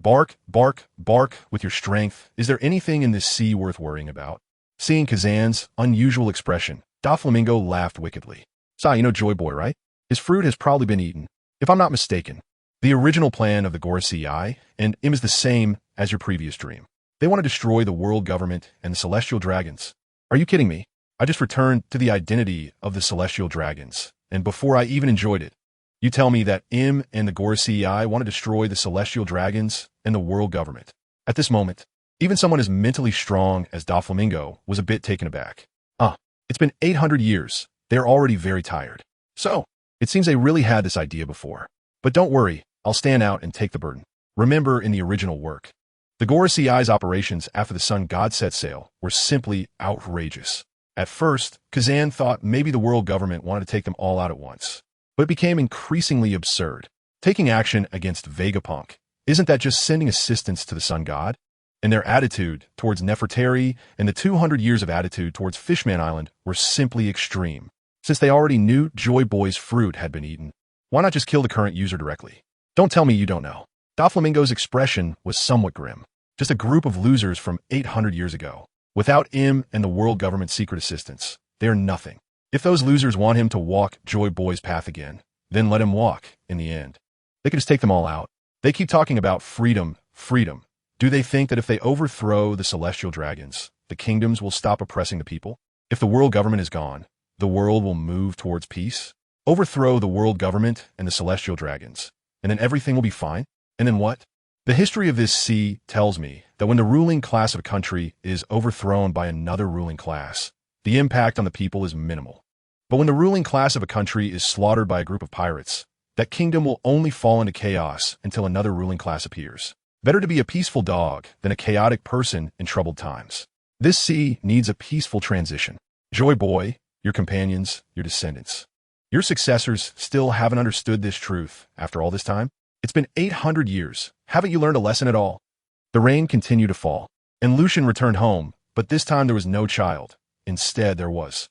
Bark, bark, bark with your strength. Is there anything in this sea worth worrying about? Seeing Kazan's unusual expression, Doflamingo laughed wickedly. Sigh, you know Joy Boy, right? His fruit has probably been eaten. If I'm not mistaken, the original plan of the Gorosei and Im is the same as your previous dream. They want to destroy the world government and the celestial dragons. Are you kidding me? I just returned to the identity of the celestial dragons, and before I even enjoyed it, you tell me that Im and the Gorosei want to destroy the celestial dragons and the world government. At this moment, even someone as mentally strong as Doflamingo was a bit taken aback. It's been 800 years. They're already very tired. So, it seems they really had this idea before. But don't worry, I'll stand out and take the burden. Remember in the original work, the Gorosei's operations after the sun god set sail were simply outrageous. At first, Kazan thought maybe the world government wanted to take them all out at once. But it became increasingly absurd. Taking action against Vegapunk, isn't that just sending assistance to the sun god? And their attitude towards Nefertari and the 200 years of attitude towards Fishman Island were simply extreme. Since they already knew Joy Boy's fruit had been eaten, why not just kill the current user directly? Don't tell me you don't know. Doflamingo's expression was somewhat grim. Just a group of losers from 800 years ago. Without Im and the world government's secret assistance, they're nothing. If those losers want him to walk Joy Boy's path again, then let him walk in the end. They could just take them all out. They keep talking about freedom, freedom. Do they think that if they overthrow the celestial dragons, the kingdoms will stop oppressing the people? If the world government is gone, the world will move towards peace? Overthrow the world government and the celestial dragons, and then everything will be fine? And then what? The history of this sea tells me that when the ruling class of a country is overthrown by another ruling class, the impact on the people is minimal. But when the ruling class of a country is slaughtered by a group of pirates, that kingdom will only fall into chaos until another ruling class appears. Better to be a peaceful dog than a chaotic person in troubled times. This sea needs a peaceful transition. Joy Boy, your companions, your descendants. Your successors still haven't understood this truth after all this time? It's been 800 years. Haven't you learned a lesson at all? The rain continued to fall, and Lucian returned home, but this time there was no child. Instead, there was.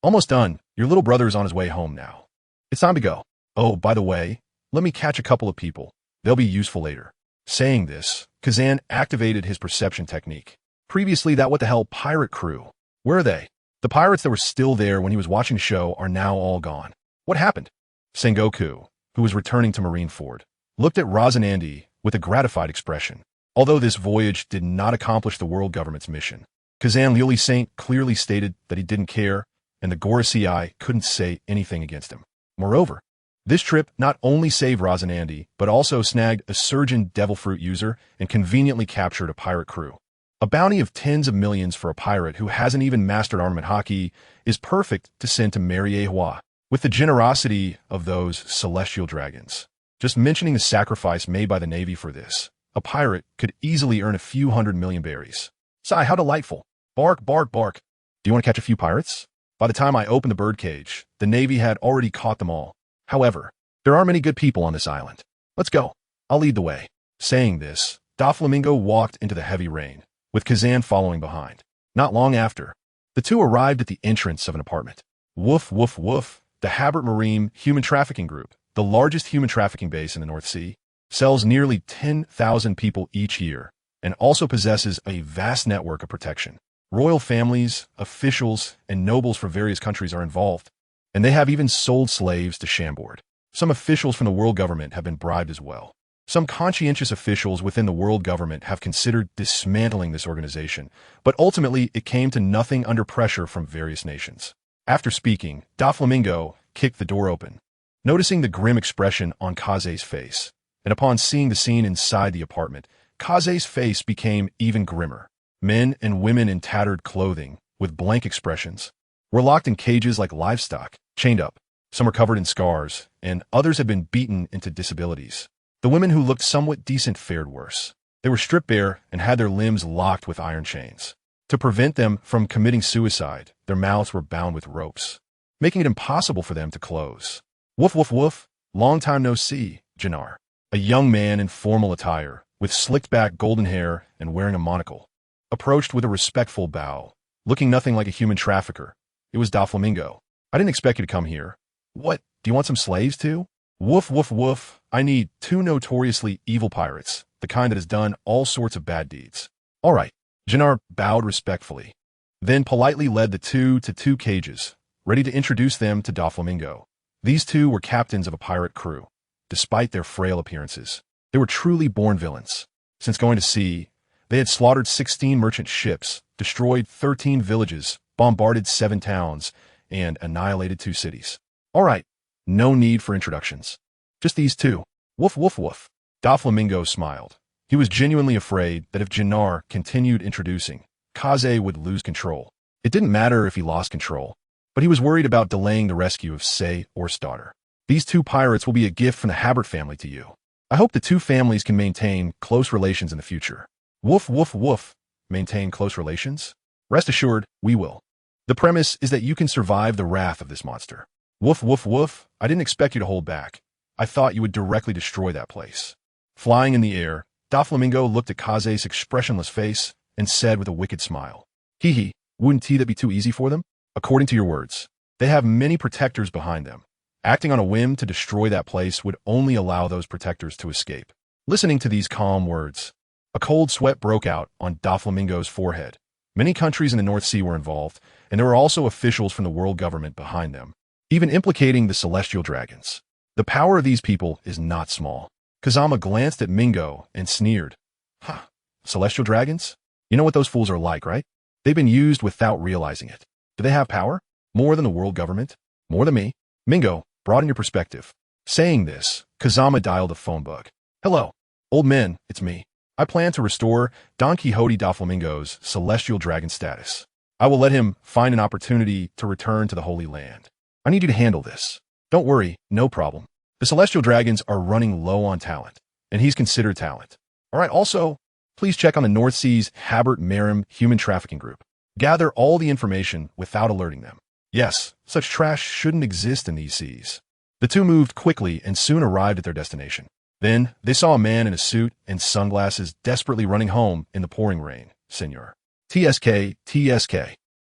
Almost done. Your little brother is on his way home now. It's time to go. Oh, by the way, let me catch a couple of people. They'll be useful later. Saying this, Kazan activated his perception technique. Previously, that what-the-hell pirate crew. Where are they? The pirates that were still there when he was watching the show are now all gone. What happened? Sengoku, who was returning to Marineford, looked at Razanandi with a gratified expression. Although this voyage did not accomplish the world government's mission, Kazan Lily Saint clearly stated that he didn't care, and the Gorosei couldn't say anything against him. Moreover, this trip not only saved Razanandi, but also snagged a surgeon devil fruit user and conveniently captured a pirate crew. A bounty of tens of millions for a pirate who hasn't even mastered armament hockey is perfect to send to Mariehua. With the generosity of those celestial dragons. Just mentioning the sacrifice made by the Navy for this, a pirate could easily earn a few 100 million berries. Sigh, how delightful. Bark, bark, bark. Do you want to catch a few pirates? By the time I opened the birdcage, the Navy had already caught them all. However, there are many good people on this island. Let's go. I'll lead the way. Saying this, Doflamingo walked into the heavy rain, with Kazan following behind. Not long after, the two arrived at the entrance of an apartment. Woof, woof, woof. The Habert Marine Human Trafficking Group, the largest human trafficking base in the North Sea, sells nearly 10,000 people each year and also possesses a vast network of protection. Royal families, officials, and nobles from various countries are involved, and they have even sold slaves to Chambord. Some officials from the world government have been bribed as well. Some conscientious officials within the world government have considered dismantling this organization, but ultimately it came to nothing under pressure from various nations. After speaking, Doflamingo kicked the door open, noticing the grim expression on Kaze's face, and upon seeing the scene inside the apartment, Kaze's face became even grimmer. Men and women in tattered clothing, with blank expressions, were locked in cages like livestock, chained up. Some were covered in scars, and others had been beaten into disabilities. The women who looked somewhat decent fared worse. They were stripped bare and had their limbs locked with iron chains. To prevent them from committing suicide, their mouths were bound with ropes, making it impossible for them to close. Woof woof woof, long time no see, Jannar. A young man in formal attire, with slicked-back golden hair and wearing a monocle, approached with a respectful bow, looking nothing like a human trafficker. It was Doflamingo. I didn't expect you to come here. What, do you want some slaves too? Woof woof woof, I need 2 notoriously evil pirates, the kind that has done all sorts of bad deeds. All right. Jannar bowed respectfully, then politely led the 2 to 2 cages, ready to introduce them to Doflamingo. These 2 were captains of a pirate crew. Despite their frail appearances, they were truly born villains. Since going to sea, they had slaughtered 16 merchant ships, destroyed 13 villages, bombarded 7 towns, and annihilated 2 cities. All right, no need for introductions. Just these 2. Woof woof woof. Doflamingo smiled. He was genuinely afraid that if Jannar continued introducing, Kaze would lose control. It didn't matter if he lost control, but he was worried about delaying the rescue of Sei or daughter. These 2 pirates will be a gift from the Habert family to you. I hope the 2 families can maintain close relations in the future. Woof woof woof. Maintain close relations? Rest assured, we will. The premise is that you can survive the wrath of this monster. Woof woof woof. I didn't expect you to hold back. I thought you would directly destroy that place. Flying in the air, Doflamingo looked at Kaze's expressionless face and said with a wicked smile, "Hee hee, wouldn't that be too easy for them? According to your words, they have many protectors behind them. Acting on a whim to destroy that place would only allow those protectors to escape." Listening to these calm words, a cold sweat broke out on Doflamingo's forehead. Many countries in the North Sea were involved, and there were also officials from the world government behind them, even implicating the celestial dragons. The power of these people is not small. Kazama glanced at Mingo and sneered. "Huh, celestial dragons? You know what those fools are like, right? They've been used without realizing it. Do they have power? More than the world government? More than me? Mingo, broaden your perspective." Saying this, Kazama dialed a phone book. "Hello, old men, it's me. I plan to restore Don Quixote Doflamingo's celestial dragon status. I will let him find an opportunity to return to the Holy Land. I need you to handle this." "Don't worry, no problem. The celestial dragons are running low on talent, and he's considered talent. All right, also, please check on the North Sea's Habert Marim human trafficking group. Gather all the information without alerting them. Yes, such trash shouldn't exist in these seas." The 2 moved quickly and soon arrived at their destination. Then, they saw a man in a suit and sunglasses desperately running home in the pouring rain. "Senor. TSK, TSK.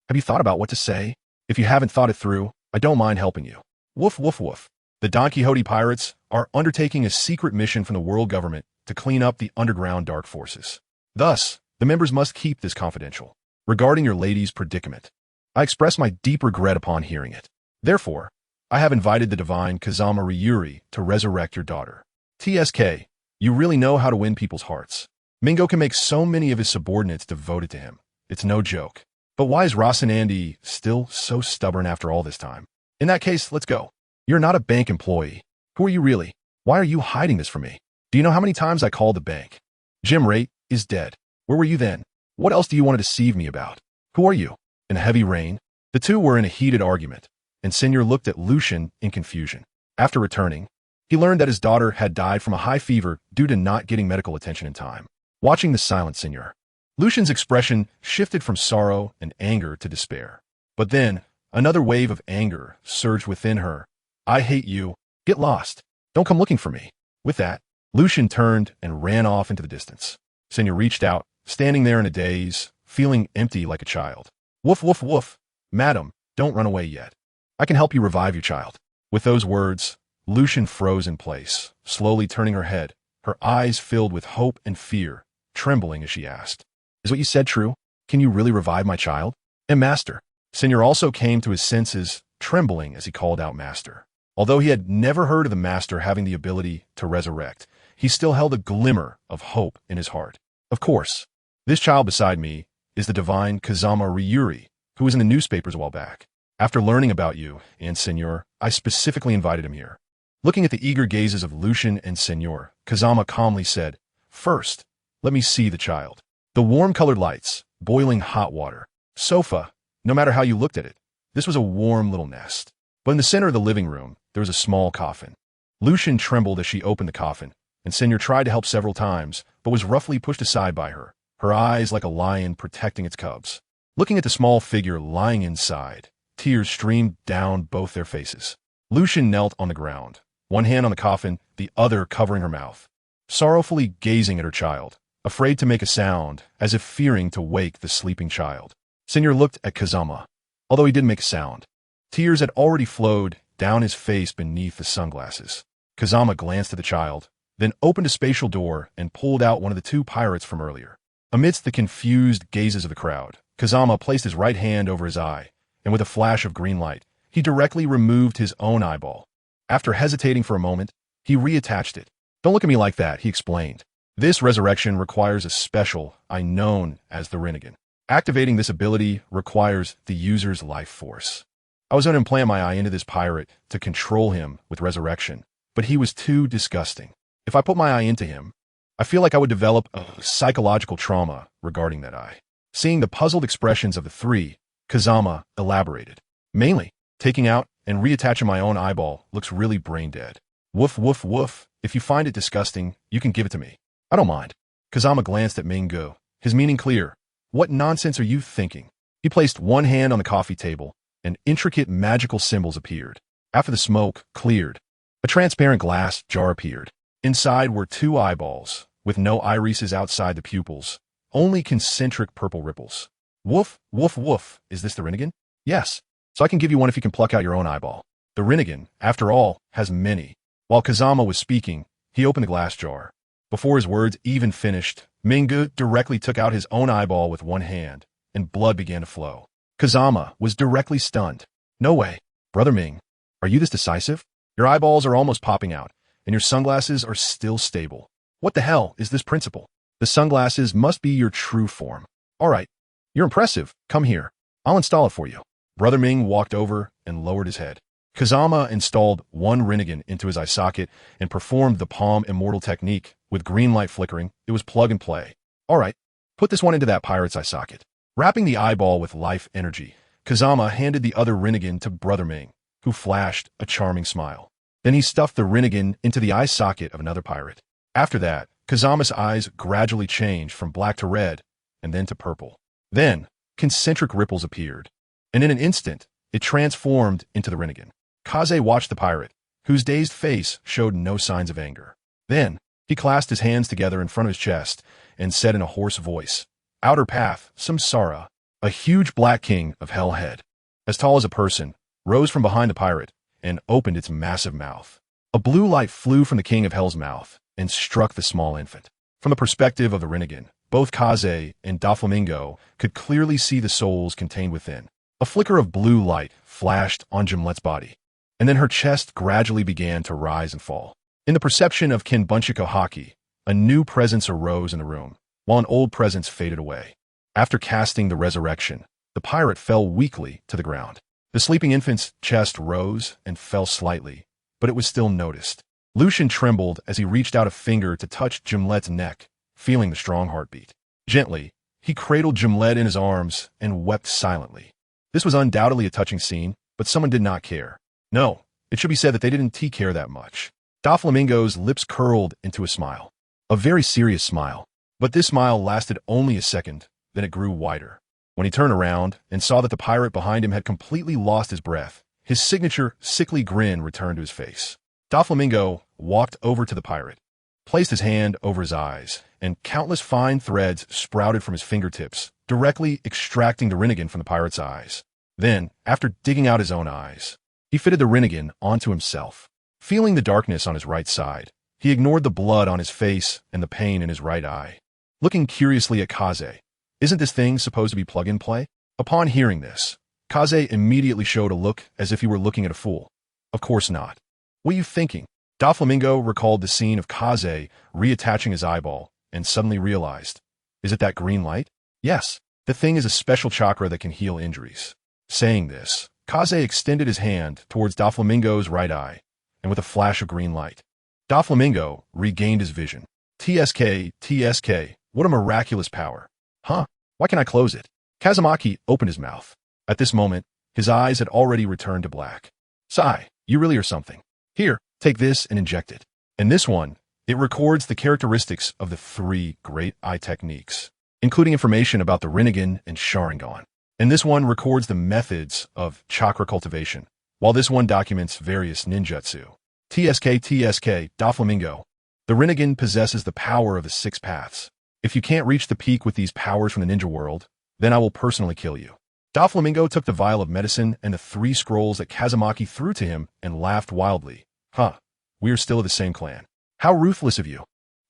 Have you thought about what to say? If you haven't thought it through, I don't mind helping you." Woof woof woof. The Don Quixote pirates are undertaking a secret mission from the world government to clean up the underground dark forces. Thus, the members must keep this confidential. Regarding your lady's predicament, I express my deep regret upon hearing it. Therefore, I have invited the divine Kazama Ruri to resurrect your daughter. TSK, you really know how to win people's hearts. Mingo can make so many of his subordinates devoted to him. It's no joke. But why is Rocinante still so stubborn after all this time? In that case, let's go. You're not a bank employee. Who are you really? Why are you hiding this from me? Do you know how many times I called the bank? Jim Rate is dead. Where were you then? What else do you want to deceive me about? Who are you? In a heavy rain? The 2 were in a heated argument, and Senor looked at Lucian in confusion. After returning, he learned that his daughter had died from a high fever due to not getting medical attention in time. Watching the silent Senor, Lucian's expression shifted from sorrow and anger to despair. But then, another wave of anger surged within her. "I hate you. Get lost. Don't come looking for me." With that, Lucian turned and ran off into the distance. Senor reached out, standing there in a daze, feeling empty like a child. "Woof woof woof. Madam, don't run away yet. I can help you revive your child." With those words, Lucian froze in place, slowly turning her head, her eyes filled with hope and fear, trembling as she asked, "Is what you said true? Can you really revive my child?" "And master." Senor also came to his senses, trembling as he called out master. Although he had never heard of the master having the ability to resurrect, he still held a glimmer of hope in his heart. "Of course. This child beside me is the divine Kazama Ruri, who was in the newspapers a while back. After learning about you and Senor, I specifically invited him here." Looking at the eager gazes of Lucian and Senor, Kazama calmly said, "First, let me see the child." The warm-colored lights, boiling hot water, sofa, no matter how you looked at it, this was a warm little nest. But in the center of the living room, there was a small coffin. Lucian trembled as she opened the coffin, and Senor tried to help several times, but was roughly pushed aside by her, her eyes like a lion protecting its cubs. Looking at the small figure lying inside, tears streamed down both their faces. Lucian knelt on the ground, one hand on the coffin, the other covering her mouth, sorrowfully gazing at her child, afraid to make a sound, as if fearing to wake the sleeping child. Senior looked at Kazama, although he didn't make a sound. Tears had already flowed down his face beneath the sunglasses. Kazama glanced at the child, then opened a spatial door and pulled out one of the two pirates from earlier. Amidst the confused gazes of the crowd, Kazama placed his right hand over his eye, and with a flash of green light, he directly removed his own eyeball. After hesitating for a moment, he reattached it. "Don't look at me like that," he explained. "This resurrection requires a special eye known as the Rinnegan. Activating this ability requires the user's life force. I was going to implant my eye into this pirate to control him with resurrection, but he was too disgusting. If I put my eye into him, I feel like I would develop a psychological trauma regarding that eye." Seeing the puzzled expressions of the three, Kazama elaborated. "Mainly, taking out and reattaching my own eyeball looks really brain dead. Woof, woof, woof. If you find it disgusting, you can give it to me. I don't mind." Kazama glanced at Mingo, his meaning clear. "What nonsense are you thinking?" He placed one hand on the coffee table, and intricate magical symbols appeared. After the smoke cleared, a transparent glass jar appeared. Inside were two eyeballs, with no irises outside the pupils, only concentric purple ripples. "Woof, woof, woof. Is this the Rinnegan?" "Yes. So I can give you one if you can pluck out your own eyeball." The Rinnegan, after all, has many. While Kazama was speaking, he opened the glass jar. Before his words even finished, Mingo directly took out his own eyeball with one hand, and blood began to flow. Kazama was directly stunned. "No way. Brother Ming, are you this decisive? Your eyeballs are almost popping out, and your sunglasses are still stable. What the hell is this principle? The sunglasses must be your true form. All right, you're impressive. Come here. I'll install it for you." Brother Ming walked over and lowered his head. Kazama installed one Rinnegan into his eye socket and performed the Palm Immortal technique. With green light flickering, it was plug and play. "All right, put this one into that pirate's eye socket." Wrapping the eyeball with life energy, Kazama handed the other Rinnegan to Brother Ming, who flashed a charming smile. Then he stuffed the Rinnegan into the eye socket of another pirate. After that, Kazama's eyes gradually changed from black to red, and then to purple. Then, concentric ripples appeared, and in an instant, it transformed into the Rinnegan. Kaze watched the pirate, whose dazed face showed no signs of anger. Then, he clasped his hands together in front of his chest and said in a hoarse voice, "Outer path, Samsara." A huge black king of Hell head, as tall as a person, rose from behind the pirate and opened its massive mouth. A blue light flew from the king of Hell's mouth and struck the small infant. From the perspective of the Rinnegan, both Kaze and Doflamingo could clearly see the souls contained within. A flicker of blue light flashed on Gimlet's body, and then her chest gradually began to rise and fall. In the perception of Kinbunchiko Haki, a new presence arose in the room, while an old presence faded away. After casting the resurrection, the pirate fell weakly to the ground. The sleeping infant's chest rose and fell slightly, but it was still noticed. Lucian trembled as he reached out a finger to touch Gimlet's neck, feeling the strong heartbeat. Gently, he cradled Gimlet in his arms and wept silently. This was undoubtedly a touching scene, but someone did not care. No, it should be said that they didn't care that much. Doflamingo's lips curled into a smile. A very serious smile. But this smile lasted only a second, then it grew wider. When he turned around and saw that the pirate behind him had completely lost his breath, his signature sickly grin returned to his face. Doflamingo walked over to the pirate, placed his hand over his eyes, and countless fine threads sprouted from his fingertips, directly extracting the Rinnegan from the pirate's eyes. Then, after digging out his own eyes, he fitted the Rinnegan onto himself. Feeling the darkness on his right side, he ignored the blood on his face and the pain in his right eye. Looking curiously at Kaze, "Isn't this thing supposed to be plug-and-play?" Upon hearing this, Kaze immediately showed a look as if he were looking at a fool. "Of course not. What are you thinking?" Doflamingo recalled the scene of Kaze reattaching his eyeball and suddenly realized, "Is it that green light?" "Yes, the thing is a special chakra that can heal injuries." Saying this, Kaze extended his hand towards Doflamingo's right eye, and with a flash of green light, Doflamingo regained his vision. TSK, what a miraculous power. "Huh? Why can't I close it?" Kazamaki opened his mouth. At this moment, his eyes had already returned to black. "Sai, you really are something. Here, take this and inject it." In this one, it records the characteristics of the three great eye techniques, including information about the Rinnegan and Sharingan. and this one records the methods of chakra cultivation, while this one documents various ninjutsu. TSK Doflamingo. The Rinnegan possesses the power of the 6 paths. If you can't reach the peak with these powers from the ninja world, then I will personally kill you. Doflamingo took the vial of medicine and the 3 scrolls that Kazamaki threw to him and laughed wildly. Huh, we are still of the same clan. How ruthless of you.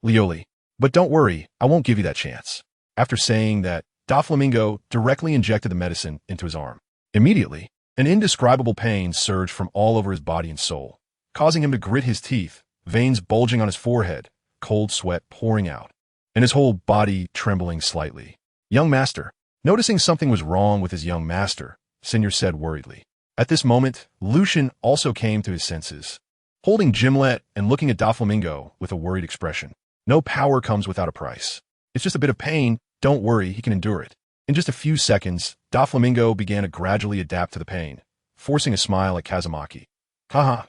Lioli. But don't worry, I won't give you that chance. After saying that, Doflamingo directly injected the medicine into his arm. Immediately, an indescribable pain surged from all over his body and soul, causing him to grit his teeth, veins bulging on his forehead, cold sweat pouring out, and his whole body trembling slightly. Young master. Noticing something was wrong with his young master, Senior said worriedly. At this moment, Lucian also came to his senses, holding Gimlet and looking at Doflamingo with a worried expression. No power comes without a price. It's just a bit of pain. Don't worry, he can endure it. In just a few seconds, Doflamingo began to gradually adapt to the pain, forcing a smile at Kazamaki. Haha,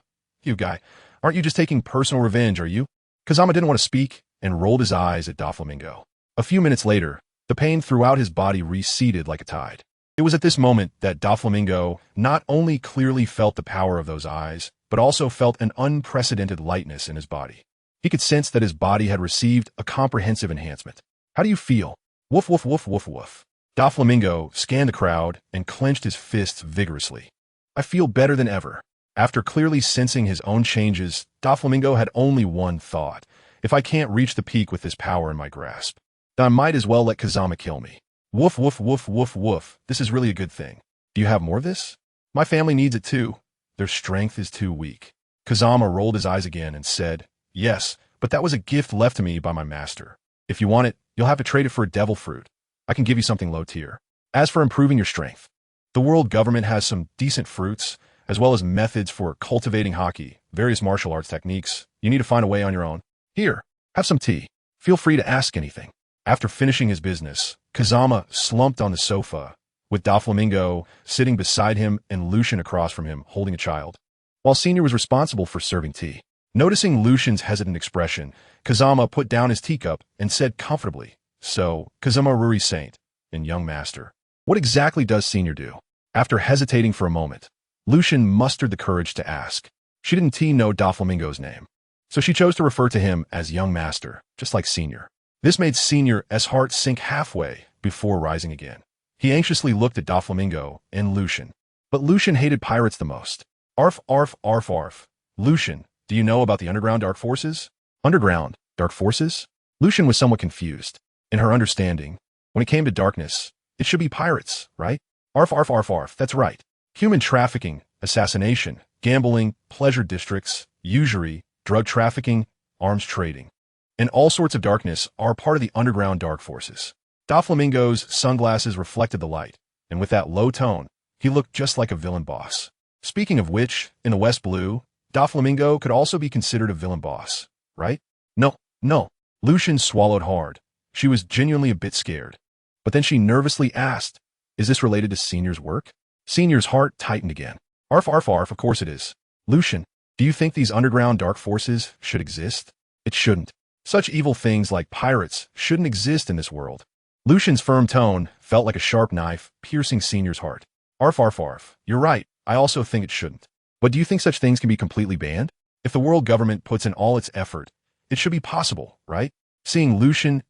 you guy, aren't you just taking personal revenge, are you? Kazama didn't want to speak and rolled his eyes at Doflamingo. A few minutes later, the pain throughout his body receded like a tide. It was at this moment that Doflamingo not only clearly felt the power of those eyes, but also felt an unprecedented lightness in his body. He could sense that his body had received a comprehensive enhancement. How do you feel? Woof, woof, woof, woof, woof. Doflamingo scanned the crowd and clenched his fists vigorously. I feel better than ever. After clearly sensing his own changes, Doflamingo had only one thought. If I can't reach the peak with this power in my grasp, then I might as well let Kazama kill me. Woof, woof, woof, woof, woof. This is really a good thing. Do you have more of this? My family needs it too. Their strength is too weak. Kazama rolled his eyes again and said, Yes, but that was a gift left to me by my master. If you want it, you'll have to trade it for a devil fruit. I can give you something low tier. As for improving your strength, the world government has some decent fruits, as well as methods for cultivating haki, various martial arts techniques. You need to find a way on your own. Here, have some tea. Feel free to ask anything. After finishing his business, Kazama slumped on the sofa, with Doflamingo sitting beside him and Lucian across from him, holding a child, while Senior was responsible for serving tea. Noticing Lucian's hesitant expression, Kazama put down his teacup and said comfortably, So, Kazama Ruri Saint, and young master, what exactly does Senior do? After hesitating for a moment, Lucian mustered the courage to ask. She didn't know Doflamingo's name, so she chose to refer to him as young master, just like Senior. This made Senior's heart sink halfway before rising again. He anxiously looked at Doflamingo and Lucian. But Lucian hated pirates the most. Arf, arf, arf, arf. Lucian, do you know about the underground dark forces? Underground dark forces? Lucian was somewhat confused. In her understanding, when it came to darkness, it should be pirates, right? Arf, arf, arf, arf. That's right. Human trafficking, assassination, gambling, pleasure districts, usury, drug trafficking, arms trading, and all sorts of darkness are part of the underground dark forces. Doflamingo's sunglasses reflected the light, and with that low tone, he looked just like a villain boss. Speaking of which, in the West Blue, Doflamingo could also be considered a villain boss, right? No. Lucian swallowed hard. She was genuinely a bit scared. But then she nervously asked, Is this related to Senior's work? Senior's heart tightened again. Arf, arf, arf, of course it is. Lucian, do you think these underground dark forces should exist? It shouldn't. Such evil things like pirates shouldn't exist in this world. Lucian's firm tone felt like a sharp knife piercing Senior's heart. Arf, arf, arf. You're right. I also think it shouldn't. But do you think such things can be completely banned? If the world government puts in all its effort, it should be possible, right? Seeing Lucian's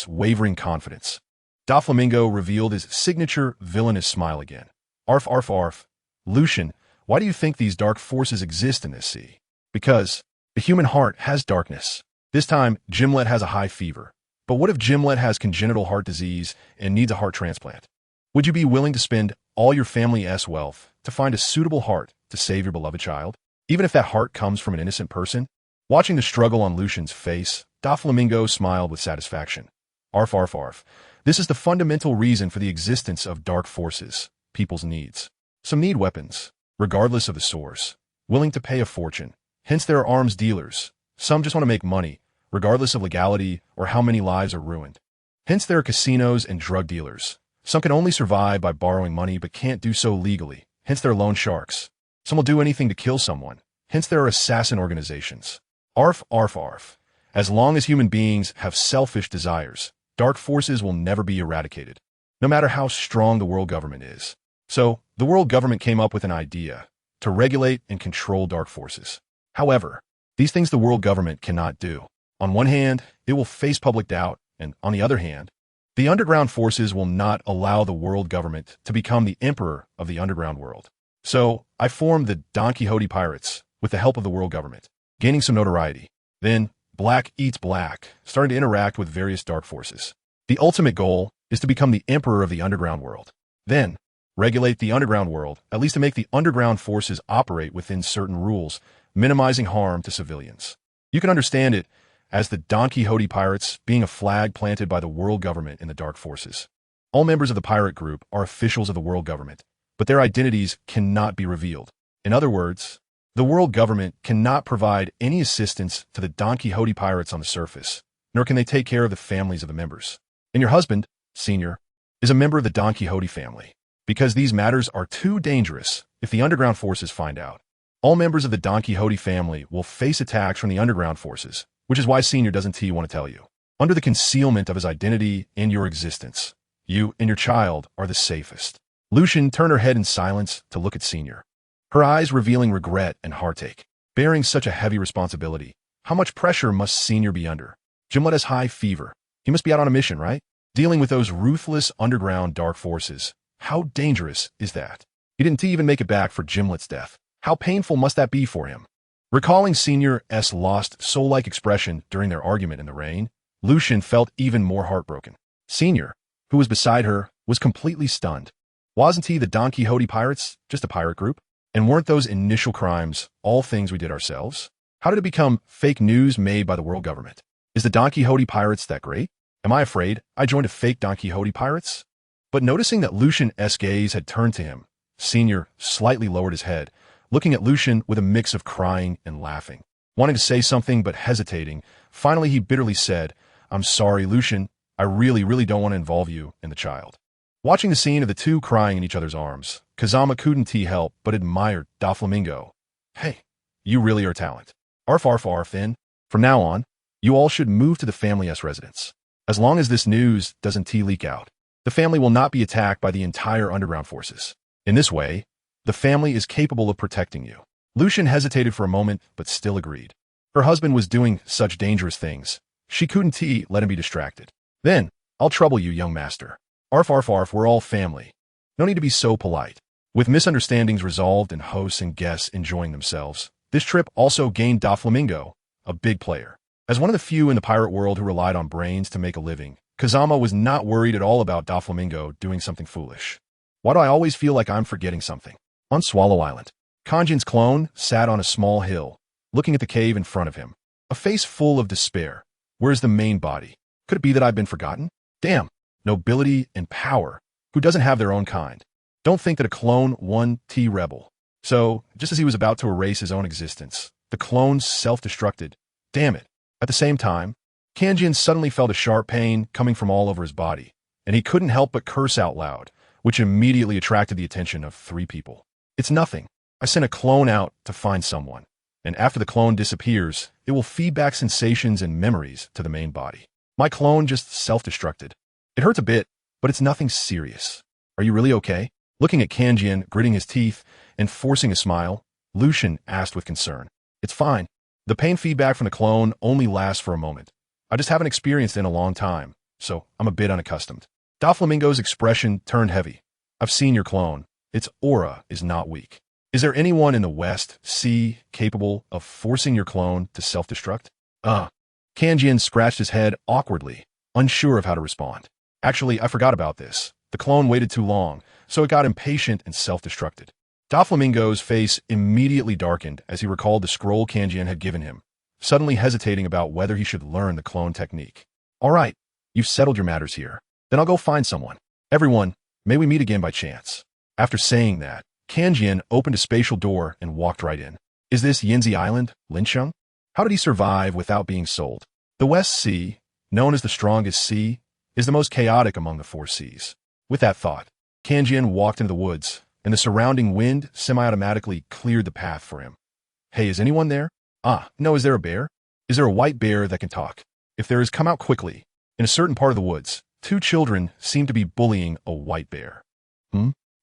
wavering confidence, Doflamingo revealed his signature villainous smile again. Arf, arf, arf. Lucian, why do you think these dark forces exist in this sea? Because the human heart has darkness. This time, Gimlet has a high fever. But what if Gimlet has congenital heart disease and needs a heart transplant? Would you be willing to spend all your family's wealth to find a suitable heart to save your beloved child, even if that heart comes from an innocent person? Watching the struggle on Lucian's face, Doflamingo smiled with satisfaction. Arf, arf, arf. This is the fundamental reason for the existence of dark forces, people's needs. Some need weapons, regardless of the source, willing to pay a fortune. Hence there are arms dealers. Some just want to make money, regardless of legality or how many lives are ruined. Hence there are casinos and drug dealers. Some can only survive by borrowing money but can't do so legally. Hence there are loan sharks. Some will do anything to kill someone. Hence there are assassin organizations. Arf, arf, arf. As long as human beings have selfish desires, dark forces will never be eradicated. no matter how strong the world government is. So, the world government came up with an idea to regulate and control dark forces. However, these things the world government cannot do. On one hand, it will face public doubt, and on the other hand, the underground forces will not allow the world government to become the emperor of the underground world. So, I formed the Don Quixote Pirates with the help of the world government, gaining some notoriety. Then, Black Eats Black started to interact with various dark forces. The ultimate goal is to become the emperor of the underground world. Then, regulate the underground world, at least to make the underground forces operate within certain rules, minimizing harm to civilians. You can understand it as the Don Quixote Pirates being a flag planted by the world government in the dark forces. All members of the pirate group are officials of the world government, but their identities cannot be revealed. In other words, the world government cannot provide any assistance to the Don Quixote Pirates on the surface, nor can they take care of the families of the members. And your husband, Senior, is a member of the Don Quixote family. Because these matters are too dangerous if the underground forces find out. All members of the Don Quixote family will face attacks from the underground forces, which is why Senior doesn't want to tell you. Under the concealment of his identity and your existence, you and your child are the safest. Lucian turned her head in silence to look at Senior, her eyes revealing regret and heartache. Bearing such a heavy responsibility, how much pressure must Senior be under? Gimlet has high fever. He must be out on a mission, right? Dealing with those ruthless underground dark forces. How dangerous is that? He didn't even make it back for Gimlet's death. How painful must that be for him? Recalling Senior's lost soul-like expression during their argument in the rain, Lucian felt even more heartbroken. Senior, who was beside her, was completely stunned. Wasn't he the Don Quixote Pirates just a pirate group? And weren't those initial crimes all things we did ourselves? How did it become fake news made by the world government? Is the Don Quixote Pirates that great? Am I afraid I joined a fake Don Quixote Pirates? But noticing that Lucian's gaze had turned to him, Senior slightly lowered his head, looking at Lucian with a mix of crying and laughing. Wanting to say something but hesitating, finally he bitterly said, "I'm sorry, Lucian. I really don't want to involve you and the child." Watching the scene of the two crying in each other's arms, Kazama couldn't help but admired Doflamingo. "Hey, you really are talent. Arf, then. From now on, you all should move to the family's residence. As long as this news doesn't leak out, the family will not be attacked by the entire underground forces. In this way, the family is capable of protecting you." Lucian hesitated for a moment, but still agreed. Her husband was doing such dangerous things. She couldn't let him be distracted. "Then, I'll trouble you, young master. Arf, we're all family. No need to be so polite." With misunderstandings resolved and hosts and guests enjoying themselves, this trip also gained Doflamingo, a big player. As one of the few in the pirate world who relied on brains to make a living, Kazama was not worried at all about Doflamingo doing something foolish. Why do I always feel like I'm forgetting something? On Swallow Island, Kanjian's clone sat on a small hill, looking at the cave in front of him, a face full of despair. Where's the main body? Could it be that I've been forgotten? Damn, nobility and power. Who doesn't have their own kind? Don't think that a clone won rebel. So, just as he was about to erase his own existence, the clone self-destructed. Damn it. At the same time, Kanjian suddenly felt a sharp pain coming from all over his body, and he couldn't help but curse out loud, which immediately attracted the attention of 3 people. "It's nothing. I sent a clone out to find someone, and after the clone disappears, it will feed back sensations and memories to the main body. My clone just self-destructed. It hurts a bit, but it's nothing serious. Are you really okay?" Looking at Kanjian, gritting his teeth, and forcing a smile, Lucian asked with concern. "It's fine. The pain feedback from the clone only lasts for a moment. I just haven't experienced it in a long time, so I'm a bit unaccustomed." Doflamingo's expression turned heavy. "I've seen your clone. Its aura is not weak. Is there anyone in the West Sea capable of forcing your clone to self-destruct?" Kanjian scratched his head awkwardly, unsure of how to respond. "Actually, I forgot about this. The clone waited too long, so it got impatient and self-destructed." Doflamingo's face immediately darkened as he recalled the scroll Kanjian had given him, suddenly hesitating about whether he should learn the clone technique. "All right, you've settled your matters here. Then I'll go find someone. Everyone, may we meet again by chance." After saying that, Kanjian opened a spatial door and walked right in. Is this Yinzi Island, Linsheng? How did he survive without being sold? The West Sea, known as the strongest sea, is the most chaotic among the 4 seas. With that thought, Kanjian walked into the woods, and the surrounding wind semi-automatically cleared the path for him. "Hey, is anyone there? No, is there a bear? Is there a white bear that can talk? If there is, come out quickly." In a certain part of the woods, two children seem to be bullying a white bear.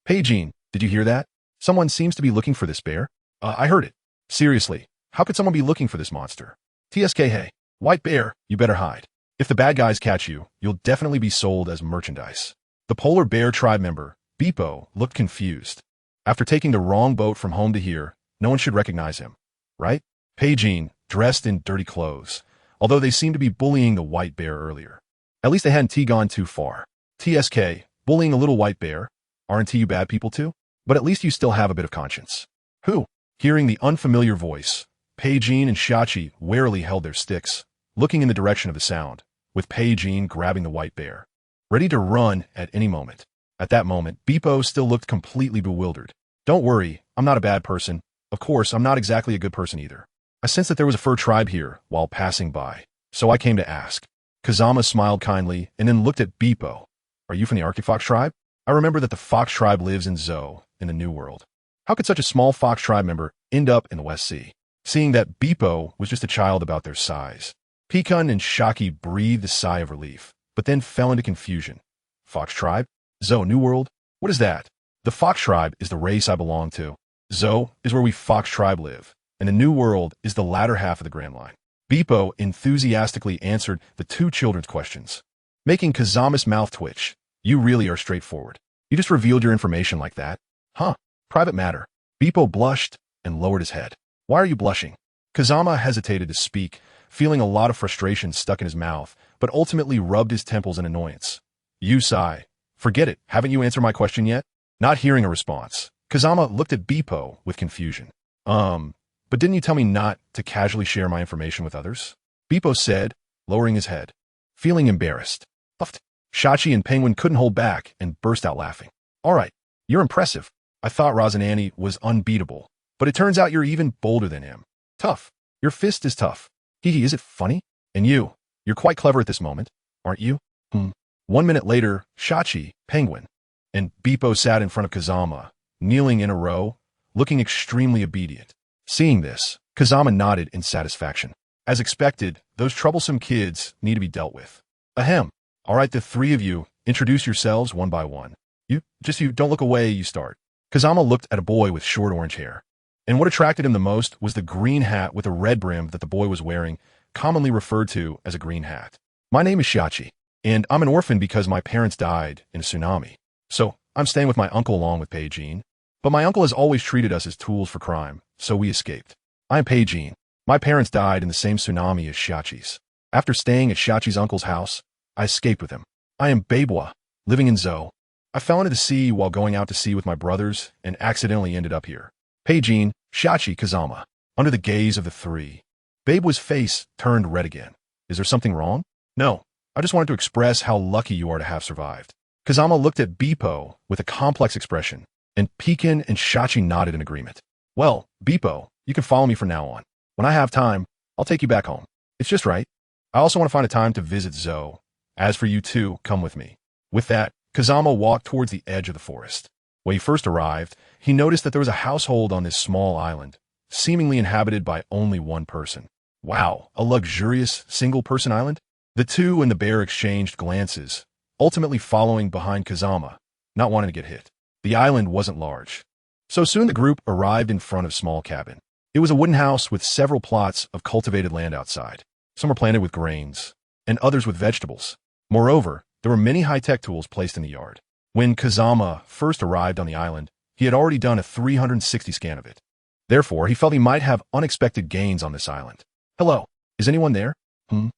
Hey Jean, did you hear that? Someone seems to be looking for this bear. I heard it. Seriously, how could someone be looking for this monster? TSK, hey, white bear, you better hide. If the bad guys catch you, you'll definitely be sold as merchandise. The polar bear tribe member, Beepo, looked confused. After taking the wrong boat from home to here, no one should recognize him, right? Pei Jean, dressed in dirty clothes, although they seemed to be bullying the white bear earlier. At least they hadn't gone too far. TSK, bullying a little white bear, aren't you bad people too? But at least you still have a bit of conscience. Who? Hearing the unfamiliar voice, Pei Jean and Shachi warily held their sticks, looking in the direction of the sound, with Pei Jean grabbing the white bear, ready to run at any moment. At that moment, Beepo still looked completely bewildered. Don't worry, I'm not a bad person. Of course, I'm not exactly a good person either. I sensed that there was a fur tribe here while passing by, so I came to ask. Kazama smiled kindly and then looked at Beepo. Are you from the Arctic Fox tribe? I remember that the Fox tribe lives in Zou, in the New World. How could such a small Fox tribe member end up in the West Sea? Seeing that Beepo was just a child about their size, Pekan and Shaki breathed a sigh of relief, but then fell into confusion. Fox tribe? Zou, New World? What is that? The Fox tribe is the race I belong to. Zou is where we Fox tribe live, and the New World is the latter half of the Grand Line. Beepo enthusiastically answered the two children's questions, making Kazama's mouth twitch. You really are straightforward. You just revealed your information like that. Huh? Private matter. Beepo blushed and lowered his head. Why are you blushing? Kazama hesitated to speak, feeling a lot of frustration stuck in his mouth, but ultimately rubbed his temples in annoyance. You sigh. Forget it. Haven't you answered my question yet? Not hearing a response, Kazama looked at Beepo with confusion. But didn't you tell me not to casually share my information with others? Beepo said, lowering his head, feeling embarrassed. Puffed. Shachi and Penguin couldn't hold back and burst out laughing. All right, you're impressive. I thought Razanani was unbeatable, but it turns out you're even bolder than him. Tough. Your fist is tough. Hee, is it funny? And you're quite clever at this moment, aren't you? 1 minute later, Shachi, Penguin, and Beepo sat in front of Kazama, kneeling in a row, looking extremely obedient. Seeing this, Kazama nodded in satisfaction. As expected, those troublesome kids need to be dealt with. Ahem. All right, the three of you, introduce yourselves one by one. You, don't look away, you start. Kazama looked at a boy with short orange hair. And what attracted him the most was the green hat with a red brim that the boy was wearing, commonly referred to as a green hat. My name is Shachi, and I'm an orphan because my parents died in a tsunami. So, I'm staying with my uncle along with Pei Jean. But my uncle has always treated us as tools for crime, so we escaped. I'm Pei Jean. My parents died in the same tsunami as Shachi's. After staying at Shachi's uncle's house, I escaped with him. I am Beibwa, living in Zou. I fell into the sea while going out to sea with my brothers and accidentally ended up here. Pei Jean, Shachi, Kazama. Under the gaze of the three, Beibwa's face turned red again. Is there something wrong? No, I just wanted to express how lucky you are to have survived. Kazama looked at Beepo with a complex expression, and Pekin and Shachi nodded in agreement. Well, Beepo, you can follow me from now on. When I have time, I'll take you back home. It's just right. I also want to find a time to visit Zou. As for you two, come with me. With that, Kazama walked towards the edge of the forest. When he first arrived, he noticed that there was a household on this small island, seemingly inhabited by only one person. Wow, a luxurious, single-person island? The two and the bear exchanged glances, ultimately following behind Kazama, not wanting to get hit. The island wasn't large. So soon the group arrived in front of a small cabin. It was a wooden house with several plots of cultivated land outside. Some were planted with grains, and others with vegetables. Moreover, there were many high-tech tools placed in the yard. When Kazama first arrived on the island, he had already done a 360 scan of it. Therefore, he felt he might have unexpected gains on this island. Hello, is anyone there? 3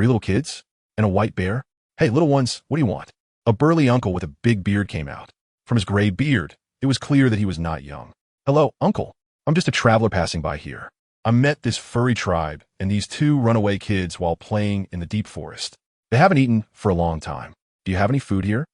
little kids? And a white bear? Hey, little ones, what do you want? A burly uncle with a big beard came out. From his gray beard, it was clear that he was not young. Hello, uncle. I'm just a traveler passing by here. I met this furry tribe and these 2 runaway kids while playing in the deep forest. They haven't eaten for a long time. Do you have any food here?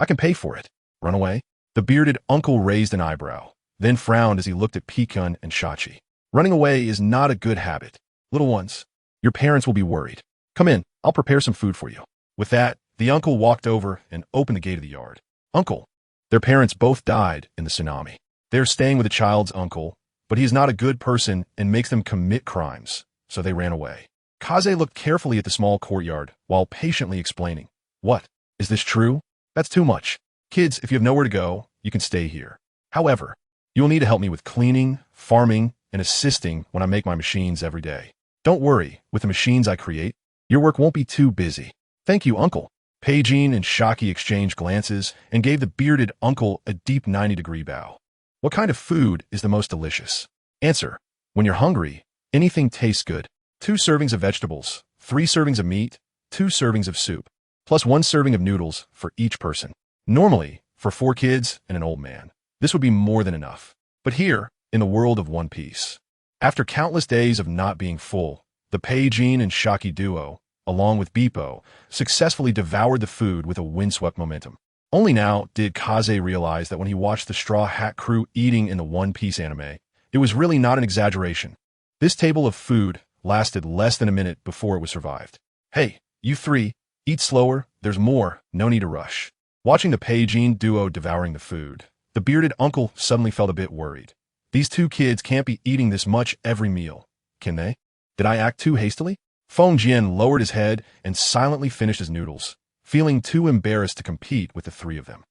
I can pay for it. Runaway? The bearded uncle raised an eyebrow, then frowned as he looked at Pekan and Shachi. Running away is not a good habit. Little ones, your parents will be worried. Come in, I'll prepare some food for you. With that, the uncle walked over and opened the gate of the yard. Uncle. Their parents both died in the tsunami. They're staying with the child's uncle, but he is not a good person and makes them commit crimes, so they ran away. Kaze looked carefully at the small courtyard while patiently explaining. What? Is this true? That's too much. Kids, if you have nowhere to go, you can stay here. However, you will need to help me with cleaning, farming, and assisting when I make my machines every day. Don't worry, with the machines I create, your work won't be too busy. Thank you, Uncle. Peijin and Shaki exchanged glances and gave the bearded uncle a deep 90-degree bow. What kind of food is the most delicious? Answer. When you're hungry, anything tastes good. 2 servings of vegetables, 3 servings of meat, 2 servings of soup, plus 1 serving of noodles for each person. Normally, for 4 kids and an old man, this would be more than enough. But here, in the world of One Piece, after countless days of not being full, the Peijin and Shaki duo, along with Bippo, successfully devoured the food with a windswept momentum. Only now did Kaze realize that when he watched the Straw Hat crew eating in the One Piece anime, it was really not an exaggeration. This table of food lasted less than a minute before it was survived. Hey, you 3, eat slower, there's more, no need to rush. Watching the Peijin duo devouring the food, the bearded uncle suddenly felt a bit worried. These 2 kids can't be eating this much every meal, can they? Did I act too hastily? Feng Jian lowered his head and silently finished his noodles, feeling too embarrassed to compete with the 3 of them.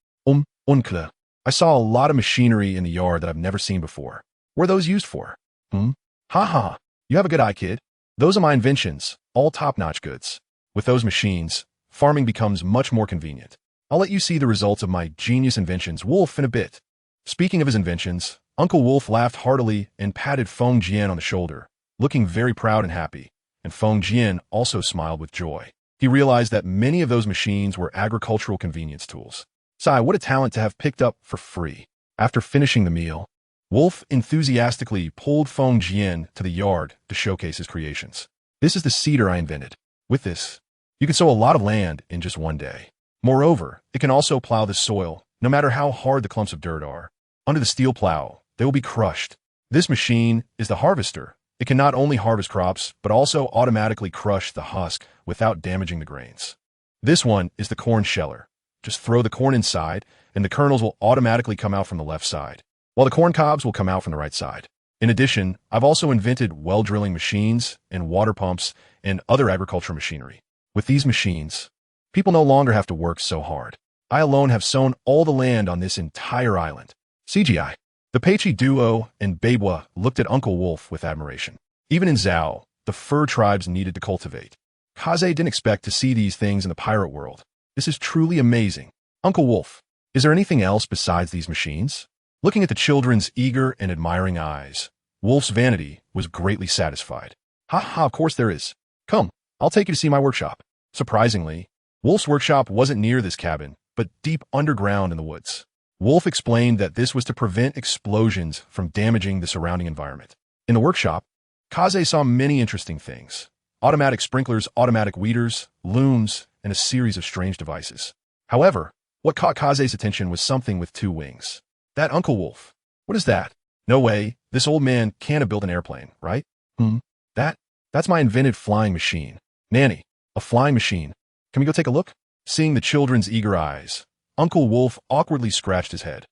Uncle, I saw a lot of machinery in the yard that I've never seen before. What are those used for? Ha. You have a good eye, kid. Those are my inventions, all top-notch goods. With those machines, farming becomes much more convenient. I'll let you see the results of my genius inventions, Wolf, in a bit. Speaking of his inventions, Uncle Wolf laughed heartily and patted Feng Jian on the shoulder, looking very proud and happy, and Feng Jian also smiled with joy. He realized that many of those machines were agricultural convenience tools. Sigh, what a talent to have picked up for free. After finishing the meal, Wolf enthusiastically pulled Feng Jian to the yard to showcase his creations. This is the seeder I invented. With this, you can sow a lot of land in just one day. Moreover, it can also plow the soil, no matter how hard the clumps of dirt are. Under the steel plow, they will be crushed. This machine is the harvester. It can not only harvest crops, but also automatically crush the husk without damaging the grains. This one is the corn sheller. Just throw the corn inside, and the kernels will automatically come out from the left side, while the corn cobs will come out from the right side. In addition, I've also invented well drilling machines and water pumps and other agricultural machinery. With these machines, people no longer have to work so hard. I alone have sown all the land on this entire island. CGI. The Peichi duo and Beiwa looked at Uncle Wolf with admiration. Even in Zhao, the fur tribes needed to cultivate. Kaze didn't expect to see these things in the pirate world. This is truly amazing. Uncle Wolf, is there anything else besides these machines? Looking at the children's eager and admiring eyes, Wolf's vanity was greatly satisfied. Ha, of course there is. Come, I'll take you to see my workshop. Surprisingly, Wolf's workshop wasn't near this cabin, but deep underground in the woods. Wolf explained that this was to prevent explosions from damaging the surrounding environment. In the workshop, Kaze saw many interesting things. Automatic sprinklers, automatic weeders, looms, and a series of strange devices. However, what caught Kaze's attention was something with 2 wings. That Uncle Wolf. What is that? No way, this old man can't have built an airplane, right? That's my invented flying machine. Nanny, a flying machine. Can we go take a look? Seeing the children's eager eyes, Uncle Wolf awkwardly scratched his head.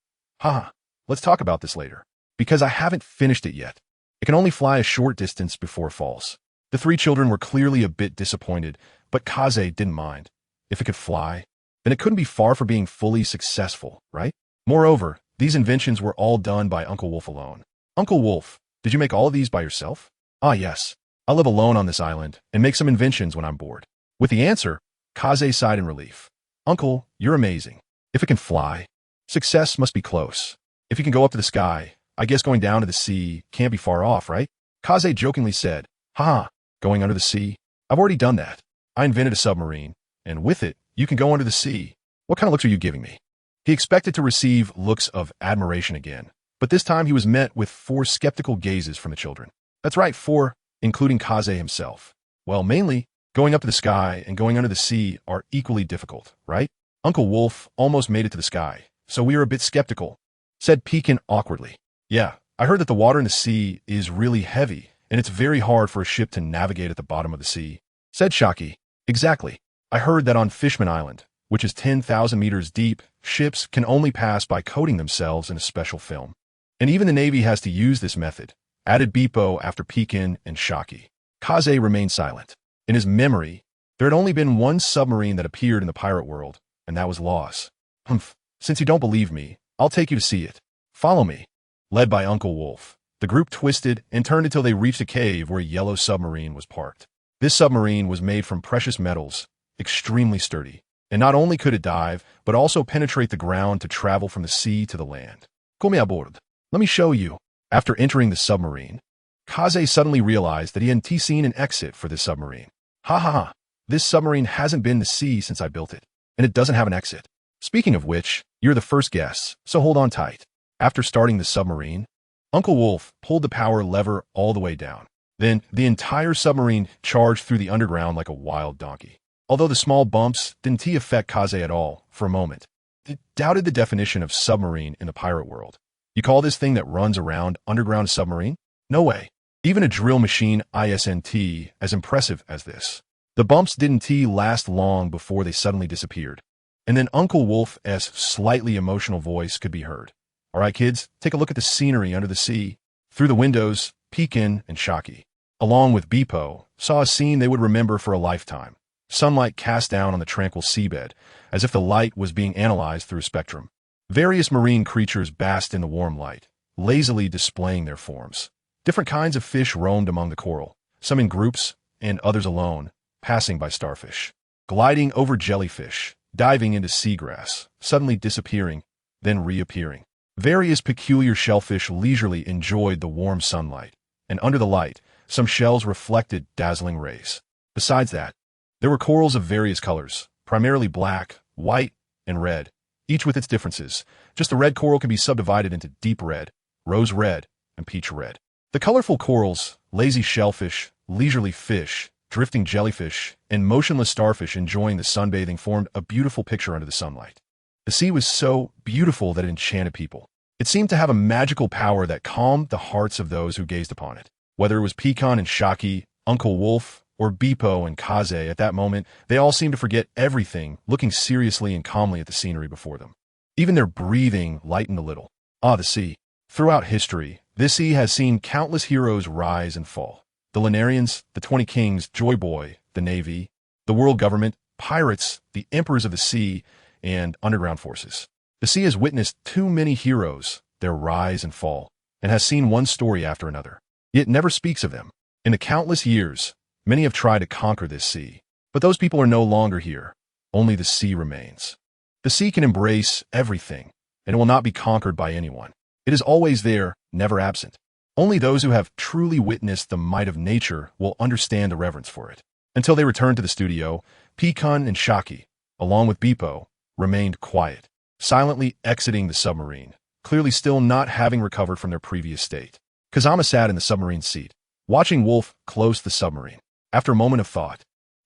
Let's talk about this later. Because I haven't finished it yet. It can only fly a short distance before it falls. The 3 children were clearly a bit disappointed, but Kaze didn't mind. If it could fly, then it couldn't be far from being fully successful, right? Moreover, these inventions were all done by Uncle Wolf alone. Uncle Wolf, did you make all of these by yourself? Yes. I live alone on this island and make some inventions when I'm bored. With the answer, Kaze sighed in relief. Uncle, you're amazing. If it can fly, success must be close. If you can go up to the sky, I guess going down to the sea can't be far off, right? Kaze jokingly said, going under the sea? I've already done that. I invented a submarine, and with it, you can go under the sea. What kind of looks are you giving me? He expected to receive looks of admiration again, but this time he was met with 4 skeptical gazes from the children. That's right, 4, including Kaze himself. Well, mainly, going up to the sky and going under the sea are equally difficult, right? Uncle Wolf almost made it to the sky, so we are a bit skeptical, said Pekin awkwardly. Yeah, I heard that the water in the sea is really heavy, and it's very hard for a ship to navigate at the bottom of the sea, said Shaki. Exactly. I heard that on Fishman Island, which is 10,000 meters deep, ships can only pass by coating themselves in a special film. And even the Navy has to use this method, added Bippo after Pekin and Shaki. Kaze remained silent. In his memory, there had only been one submarine that appeared in the pirate world, and that was loss. Humph. Since you don't believe me, I'll take you to see it. Follow me. Led by Uncle Wolf, the group twisted and turned until they reached a cave where a yellow submarine was parked. This submarine was made from precious metals, extremely sturdy, and not only could it dive, but also penetrate the ground to travel from the sea to the land. Come aboard. Let me show you. After entering the submarine, Kaze suddenly realized that he hadn't seen an exit for this submarine. Ha ha ha. This submarine hasn't been to sea since I built it, and it doesn't have an exit. Speaking of which, you're the first guests, so hold on tight. After starting the submarine, Uncle Wolf pulled the power lever all the way down. Then, the entire submarine charged through the underground like a wild donkey. Although the small bumps didn't affect Kaze at all, for a moment, it doubted the definition of submarine in the pirate world. You call this thing that runs around underground a submarine? No way. Even a drill machine isn't as impressive as this. The bumps didn't last long before they suddenly disappeared. And then Uncle Wolf's slightly emotional voice could be heard. All right, kids, take a look at the scenery under the sea. Through the windows, Pekin and Shaki, along with Beepo, saw a scene they would remember for a lifetime. Sunlight cast down on the tranquil seabed, as if the light was being analyzed through a spectrum. Various marine creatures basked in the warm light, lazily displaying their forms. Different kinds of fish roamed among the coral, some in groups and others alone, passing by starfish, gliding over jellyfish, diving into seagrass, suddenly disappearing, then reappearing. Various peculiar shellfish leisurely enjoyed the warm sunlight, and under the light, some shells reflected dazzling rays. Besides that, there were corals of various colors, primarily black, white, and red, each with its differences. Just the red coral can be subdivided into deep red, rose red, and peach red. The colorful corals, lazy shellfish, leisurely fish, drifting jellyfish, and motionless starfish enjoying the sunbathing formed a beautiful picture under the sunlight. The sea was so beautiful that it enchanted people. It seemed to have a magical power that calmed the hearts of those who gazed upon it. Whether it was Pecan and Shaki, Uncle Wolf, or Beepo and Kaze, at that moment, they all seemed to forget everything, looking seriously and calmly at the scenery before them. Even their breathing lightened a little. Ah, the sea. Throughout history, this sea has seen countless heroes rise and fall. The Lunarians, the 20 Kings, Joy Boy, the Navy, the world government, pirates, the emperors of the sea, and underground forces. The sea has witnessed too many heroes, their rise and fall, and has seen one story after another. Yet never speaks of them. In the countless years, many have tried to conquer this sea, but those people are no longer here. Only the sea remains. The sea can embrace everything, and it will not be conquered by anyone. It is always there, never absent. Only those who have truly witnessed the might of nature will understand the reverence for it. Until they returned to the studio, Pecan and Shaki, along with Beepo, remained quiet, silently exiting the submarine, clearly still not having recovered from their previous state. Kazama sat in the submarine seat, watching Wolf close the submarine. After a moment of thought,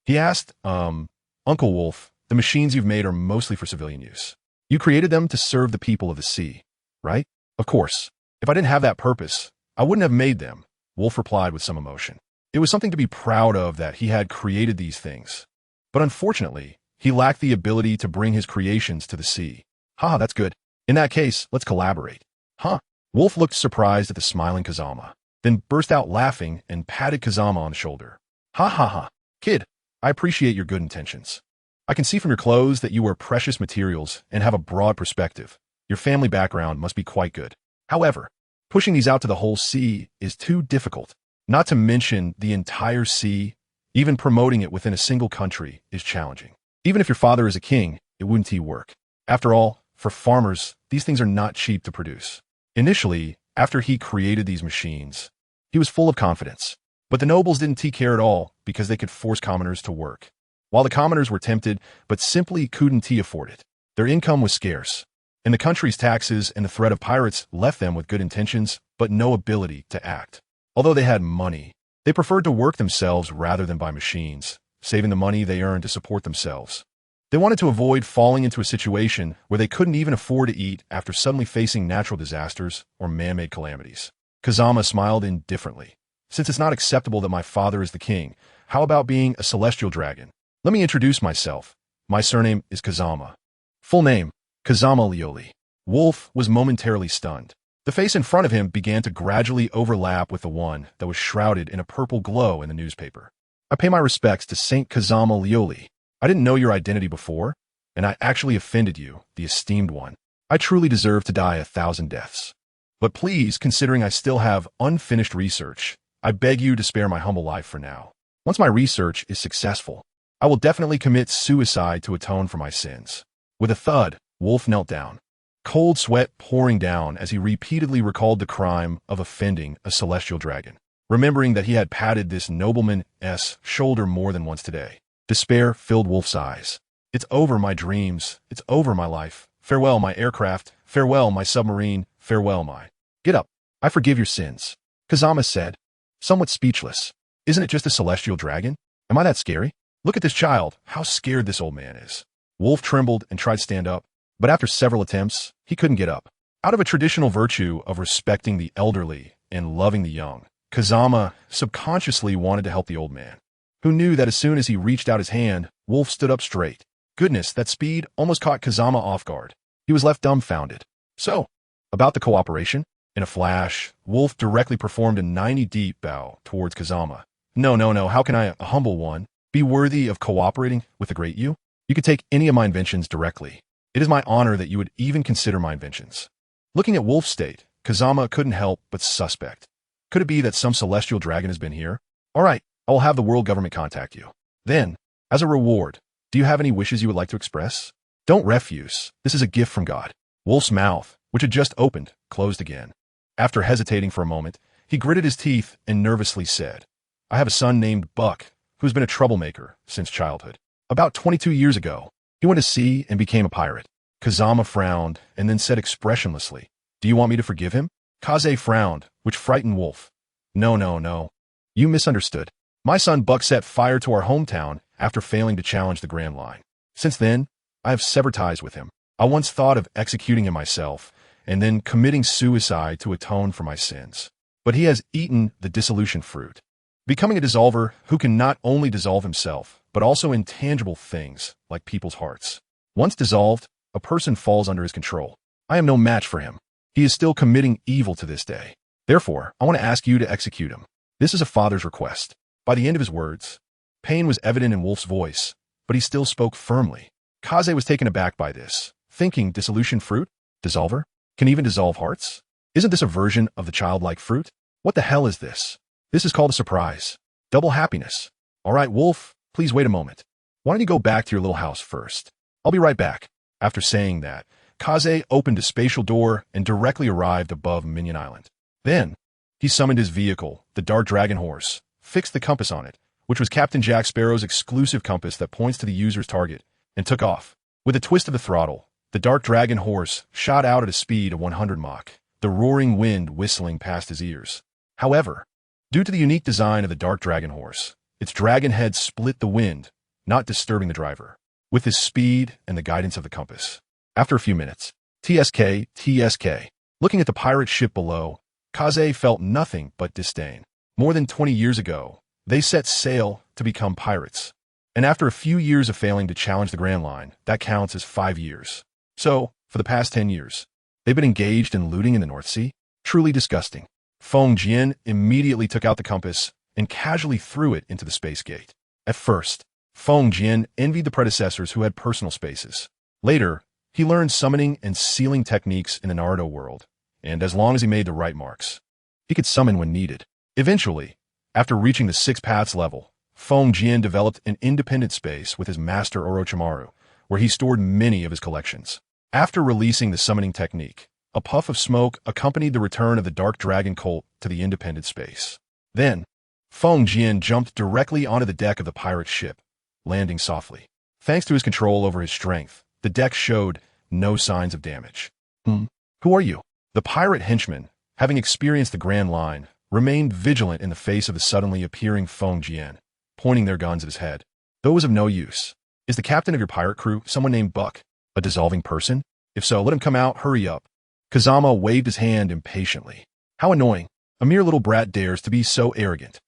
he asked, Uncle Wolf, the machines you've made are mostly for civilian use. You created them to serve the people of the sea, right? Of course. If I didn't have that purpose, I wouldn't have made them, Wolf replied with some emotion. It was something to be proud of that he had created these things. But unfortunately, he lacked the ability to bring his creations to the sea. Haha, that's good. In that case, let's collaborate. Huh? Wolf looked surprised at the smiling Kazama, then burst out laughing and patted Kazama on the shoulder. Ha ha ha. Kid, I appreciate your good intentions. I can see from your clothes that you wear precious materials and have a broad perspective. Your family background must be quite good. However, pushing these out to the whole sea is too difficult. Not to mention the entire sea, even promoting it within a single country is challenging. Even if your father is a king, it wouldn't work. After all, for farmers, these things are not cheap to produce. Initially, after he created these machines, he was full of confidence. But the nobles didn't care at all because they could force commoners to work. While the commoners were tempted, but simply couldn't afford it. Their income was scarce, and the country's taxes and the threat of pirates left them with good intentions, but no ability to act. Although they had money, they preferred to work themselves rather than buy machines, saving the money they earned to support themselves. They wanted to avoid falling into a situation where they couldn't even afford to eat after suddenly facing natural disasters or man-made calamities. Kazama smiled indifferently. Since it's not acceptable that my father is the king, how about being a celestial dragon? Let me introduce myself. My surname is Kazama. Full name, Kazama Lioli. Wolf was momentarily stunned. The face in front of him began to gradually overlap with the one that was shrouded in a purple glow in the newspaper. I pay my respects to Saint Kazama Lioli. I didn't know your identity before, and I actually offended you, the esteemed one. I truly deserve to die 1,000 deaths. But please, considering I still have unfinished research, I beg you to spare my humble life for now. Once my research is successful, I will definitely commit suicide to atone for my sins." With a thud, Wolf knelt down, cold sweat pouring down as he repeatedly recalled the crime of offending a celestial dragon, remembering that he had patted this nobleman's shoulder more than once today. Despair filled Wolf's eyes. "It's over, my dreams. It's over, my life. Farewell, my aircraft. Farewell, my submarine. Farewell, my—" "Get up. I forgive your sins," Kazama said, somewhat speechless. "Isn't it just a celestial dragon? Am I that scary? Look at this child. How scared this old man is." Wolf trembled and tried to stand up, but after several attempts, he couldn't get up. Out of a traditional virtue of respecting the elderly and loving the young, Kazama subconsciously wanted to help the old man, who knew that as soon as he reached out his hand, Wolf stood up straight. Goodness, that speed almost caught Kazama off guard. He was left dumbfounded. "So, about the cooperation?" In a flash, Wolf directly performed a 90-deep bow towards Kazama. No, how can I, a humble one, be worthy of cooperating with the great you? You could take any of my inventions directly. It is my honor that you would even consider my inventions." Looking at Wolf's state, Kazama couldn't help but suspect. Could it be that some celestial dragon has been here? "All right, I will have the world government contact you. Then, as a reward, do you have any wishes you would like to express?" "Don't refuse. This is a gift from God." Wolf's mouth, which had just opened, closed again. After hesitating for a moment, he gritted his teeth and nervously said, "I have a son named Buck, who has been a troublemaker since childhood. About 22 years ago, he went to sea and became a pirate." Kazama frowned and then said expressionlessly, "Do you want me to forgive him?" Kaze frowned, which frightened Wolf. No. You misunderstood. My son Buck set fire to our hometown after failing to challenge the Grand Line. Since then, I have severed ties with him. I once thought of executing him myself and then committing suicide to atone for my sins. But he has eaten the dissolution fruit, becoming a dissolver who can not only dissolve himself, but also intangible things like people's hearts. Once dissolved, a person falls under his control. I am no match for him. He is still committing evil to this day. Therefore, I want to ask you to execute him. This is a father's request." By the end of his words, pain was evident in Wolf's voice, but he still spoke firmly. Kaze was taken aback by this, thinking dissolution fruit? Dissolver? Can even dissolve hearts? Isn't this a version of the childlike fruit? What the hell is this? This is called a surprise. Double happiness. All right, Wolf, please wait a moment. Why don't you go back to your little house first? I'll be right back. After saying that, Kaze opened a spatial door and directly arrived above Minion Island. Then, he summoned his vehicle, the Dark Dragon Horse, fixed the compass on it, which was Captain Jack Sparrow's exclusive compass that points to the user's target, and took off. With a twist of the throttle, the Dark Dragon Horse shot out at a speed of 100 Mach, the roaring wind whistling past his ears. However, due to the unique design of the Dark Dragon Horse, its dragon head split the wind, not disturbing the driver. With his speed and the guidance of the compass. After a few minutes, TSK. Looking at the pirate ship below, Kaze felt nothing but disdain. More than 20 years ago, they set sail to become pirates. And after a few years of failing to challenge the Grand Line, that counts as 5 years. So, for the past 10 years, they've been engaged in looting in the North Sea? Truly disgusting. Feng Jian immediately took out the compass and casually threw it into the space gate. At first, Feng Jian envied the predecessors who had personal spaces. Later, he learned summoning and sealing techniques in the Naruto world, and as long as he made the right marks, he could summon when needed. Eventually, after reaching the 6 Paths level, Feng Jian developed an independent space with his master Orochimaru, where he stored many of his collections. After releasing the summoning technique, a puff of smoke accompanied the return of the Dark Dragon Cult to the independent space. Then, Feng Jian jumped directly onto the deck of the pirate ship, landing softly. Thanks to his control over his strength, the deck showed no signs of damage. Who are you? The pirate henchmen, having experienced the Grand Line, remained vigilant in the face of the suddenly appearing Feng Jian, pointing their guns at his head. Though it was of no use. Is the captain of your pirate crew someone named Buck, a dissolving person? If so, let him come out, hurry up. Kazama waved his hand impatiently. How annoying. A mere little brat dares to be so arrogant.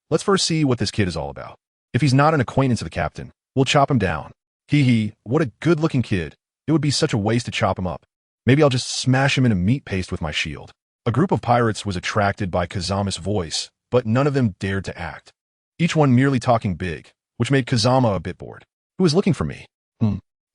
Let's first see what this kid is all about. If he's not an acquaintance of the captain, we'll chop him down. What a good-looking kid. It would be such a waste to chop him up. Maybe I'll just smash him into meat paste with my shield. A group of pirates was attracted by Kazama's voice, but none of them dared to act. Each one merely talking big, which made Kazama a bit bored. Who is looking for me?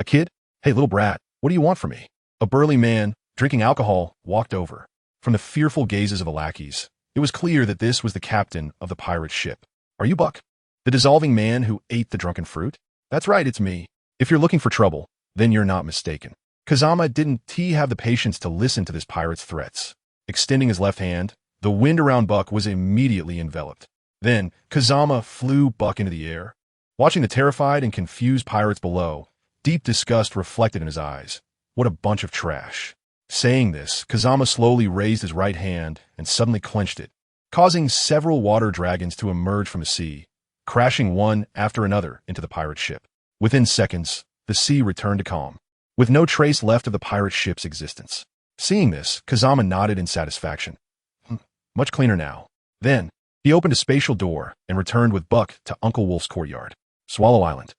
A kid? Hey, little brat, what do you want from me? A burly man, drinking alcohol, walked over. From the fearful gazes of the lackeys, it was clear that this was the captain of the pirate ship. Are you Buck? The dissolving man who ate the drunken fruit? That's right, it's me. If you're looking for trouble, then you're not mistaken. Kazama didn't have the patience to listen to this pirate's threats. Extending his left hand, the wind around Buck was immediately enveloped. Then, Kazama flew Buck into the air. Watching the terrified and confused pirates below, deep disgust reflected in his eyes. What a bunch of trash. Saying this, Kazama slowly raised his right hand and suddenly clenched it, causing several water dragons to emerge from the sea, crashing one after another into the pirate ship. Within seconds, the sea returned to calm, with no trace left of the pirate ship's existence. Seeing this, Kazama nodded in satisfaction. Much cleaner now. Then, he opened a spatial door and returned with Buck to Uncle Wolf's courtyard. Swallow Island.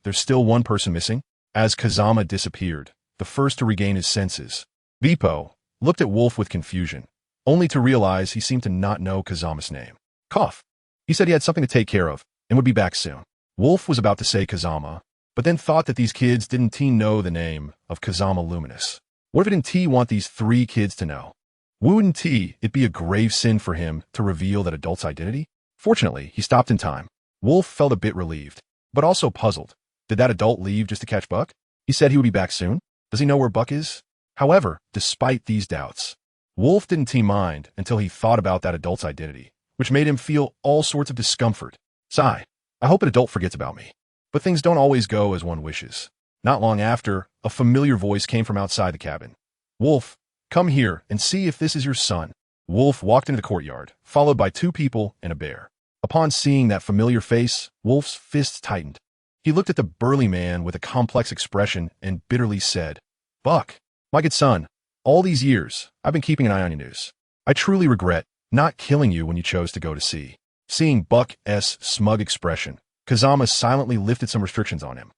There's still one person missing? As Kazama disappeared, the first to regain his senses, Vipo looked at Wolf with confusion, only to realize he seemed to not know Kazama's name. Cough. He said he had something to take care of and would be back soon. Wolf was about to say Kazama, but then thought that these kids didn't know the name of Kazama Luminous. What if it didn't want these three kids to know? Wouldn't it be a grave sin for him to reveal that adult's identity? Fortunately, he stopped in time. Wolf felt a bit relieved, but also puzzled. Did that adult leave just to catch Buck? He said he would be back soon. Does he know where Buck is? However, despite these doubts, Wolf didn't mind until he thought about that adult's identity, which made him feel all sorts of discomfort. Sigh. I hope an adult forgets about me. But things don't always go as one wishes. Not long after, a familiar voice came from outside the cabin. Wolf, come here and see if this is your son. Wolf walked into the courtyard, followed by two people and a bear. Upon seeing that familiar face, Wolf's fists tightened. He looked at the burly man with a complex expression and bitterly said, Buck, my good son, all these years, I've been keeping an eye on your news. I truly regret not killing you when you chose to go to sea. Seeing Buck's smug expression, Kazama silently lifted some restrictions on him.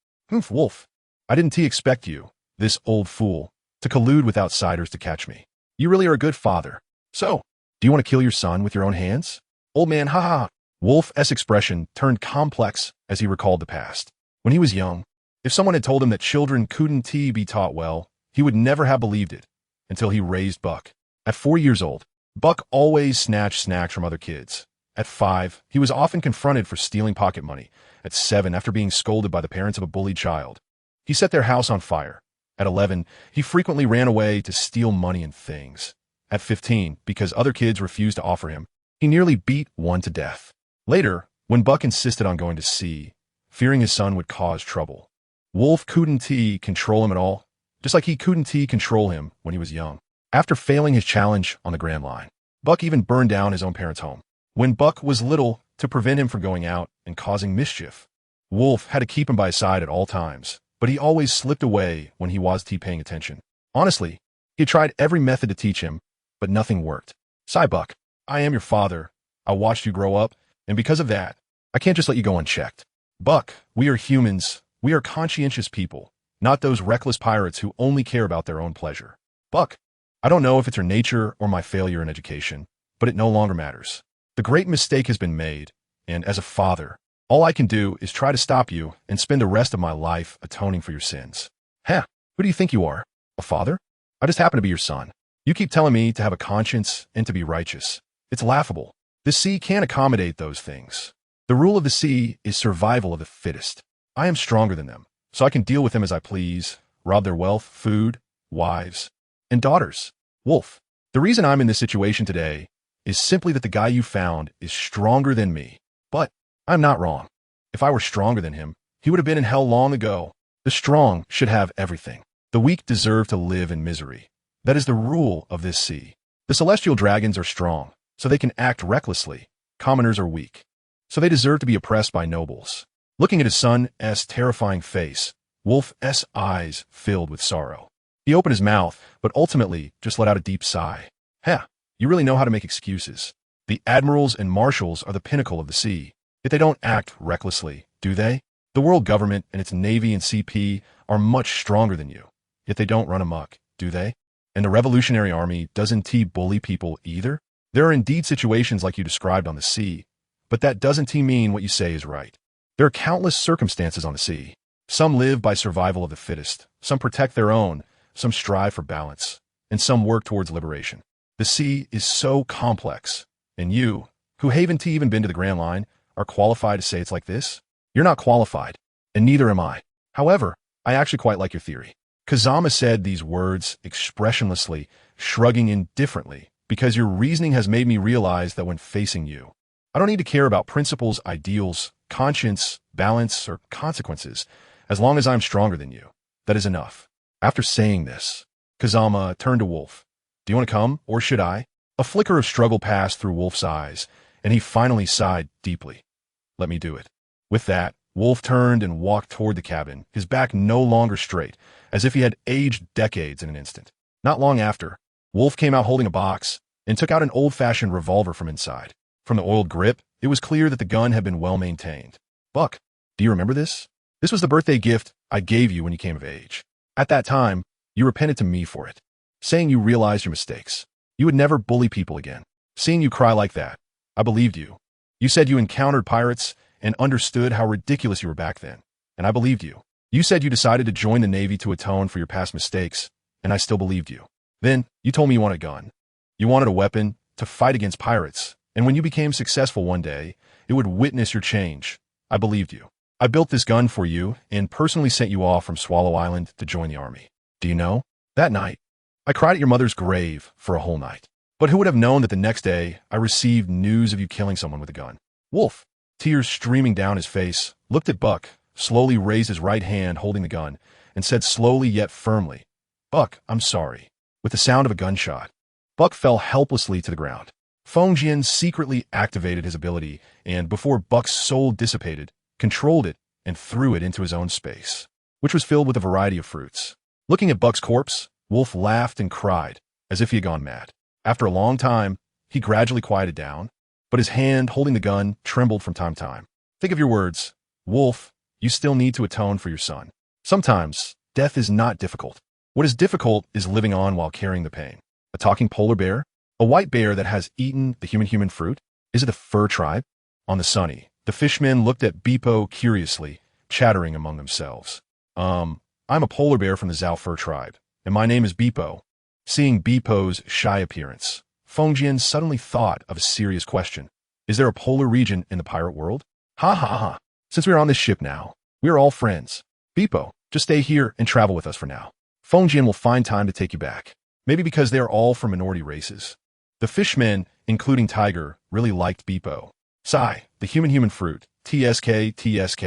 Wolf, I didn't expect you, this old fool, to collude with outsiders to catch me. You really are a good father. So, do you want to kill your son with your own hands? Old man, ha. Wolf's expression turned complex as he recalled the past. When he was young, if someone had told him that children couldn't be taught well, he would never have believed it until he raised Buck. At 4 years old, Buck always snatched snacks from other kids. At 5, he was often confronted for stealing pocket money. At 7, after being scolded by the parents of a bullied child, he set their house on fire. At 11, he frequently ran away to steal money and things. At 15, because other kids refused to offer him, he nearly beat one to death. Later, when Buck insisted on going to sea, fearing his son would cause trouble, Wolf couldn't control him at all, just like he couldn't control him when he was young. After failing his challenge on the Grand Line, Buck even burned down his own parents' home. When Buck was little, to prevent him from going out and causing mischief, Wolf had to keep him by his side at all times, but he always slipped away when he was paying attention. Honestly, he tried every method to teach him, but nothing worked. Sigh, Buck, I am your father. I watched you grow up, and because of that, I can't just let you go unchecked. Buck, we are humans. We are conscientious people, not those reckless pirates who only care about their own pleasure. Buck, I don't know if it's your nature or my failure in education, but it no longer matters. The great mistake has been made, and as a father, all I can do is try to stop you and spend the rest of my life atoning for your sins. Who do you think you are? A father? I just happen to be your son. You keep telling me to have a conscience and to be righteous. It's laughable. The sea can't accommodate those things. The rule of the sea is survival of the fittest. I am stronger than them, so I can deal with them as I please, rob their wealth, food, wives, and daughters. Wolf, the reason I'm in this situation today is simply that the guy you found is stronger than me. But I'm not wrong. If I were stronger than him, he would have been in hell long ago. The strong should have everything. The weak deserve to live in misery. That is the rule of this sea. The celestial dragons are strong, so they can act recklessly. Commoners are weak, so they deserve to be oppressed by nobles. Looking at his son's terrifying face, Wolf's eyes filled with sorrow. He opened his mouth, but ultimately just let out a deep sigh. You really know how to make excuses. The admirals and marshals are the pinnacle of the sea, yet they don't act recklessly, do they? The world government and its navy and CP are much stronger than you, yet they don't run amok, do they? And the Revolutionary Army doesn't bully people either? There are indeed situations like you described on the sea, but that doesn't mean what you say is right. There are countless circumstances on the sea. Some live by survival of the fittest, some protect their own, some strive for balance, and some work towards liberation. The sea is so complex, and you, who haven't even been to the Grand Line, are qualified to say it's like this? You're not qualified, and neither am I. However, I actually quite like your theory. Kazama said these words expressionlessly, shrugging indifferently, because your reasoning has made me realize that when facing you, I don't need to care about principles, ideals, conscience, balance, or consequences. As long as I'm stronger than you, that is enough. After saying this, Kazama turned to Wolf. Do you want to come, or should I? A flicker of struggle passed through Wolf's eyes, and he finally sighed deeply. Let me do it. With that, Wolf turned and walked toward the cabin, his back no longer straight, as if he had aged decades in an instant. Not long after, Wolf came out holding a box and took out an old-fashioned revolver from inside. From the oiled grip, it was clear that the gun had been well maintained. Buck, do you remember this? This was the birthday gift I gave you when you came of age. At that time, you repented to me for it, saying you realized your mistakes. You would never bully people again. Seeing you cry like that, I believed you. You said you encountered pirates and understood how ridiculous you were back then, and I believed you. You said you decided to join the Navy to atone for your past mistakes, and I still believed you. Then, you told me you wanted a gun. You wanted a weapon to fight against pirates, and when you became successful one day, it would witness your change. I believed you. I built this gun for you and personally sent you off from Swallow Island to join the army. Do you know? That night, I cried at your mother's grave for a whole night. But who would have known that the next day I received news of you killing someone with a gun? Wolf, tears streaming down his face, looked at Buck, slowly raised his right hand holding the gun, and said slowly yet firmly, Buck, I'm sorry. With the sound of a gunshot, Buck fell helplessly to the ground. Feng Jian secretly activated his ability and, before Buck's soul dissipated, controlled it and threw it into his own space, which was filled with a variety of fruits. Looking at Buck's corpse, Wolf laughed and cried, as if he had gone mad. After a long time, he gradually quieted down, but his hand holding the gun trembled from time to time. Think of your words. Wolf, you still need to atone for your son. Sometimes, death is not difficult. What is difficult is living on while carrying the pain. A talking polar bear? A white bear that has eaten the human fruit? Is it the fur tribe? On the Sunny, the fishmen looked at Beepo curiously, chattering among themselves. I'm a polar bear from the Zhao fur tribe, and my name is Beepo. Seeing Beepo's shy appearance, Feng Jian suddenly thought of a serious question. Is there a polar region in the pirate world? Ha ha ha. Since we are on this ship now, we are all friends. Beepo, just stay here and travel with us for now. Feng Jian will find time to take you back. Maybe because they are all from minority races. The fishmen, including Tiger, really liked Beepo. Sigh, the human fruit. TSK, TSK.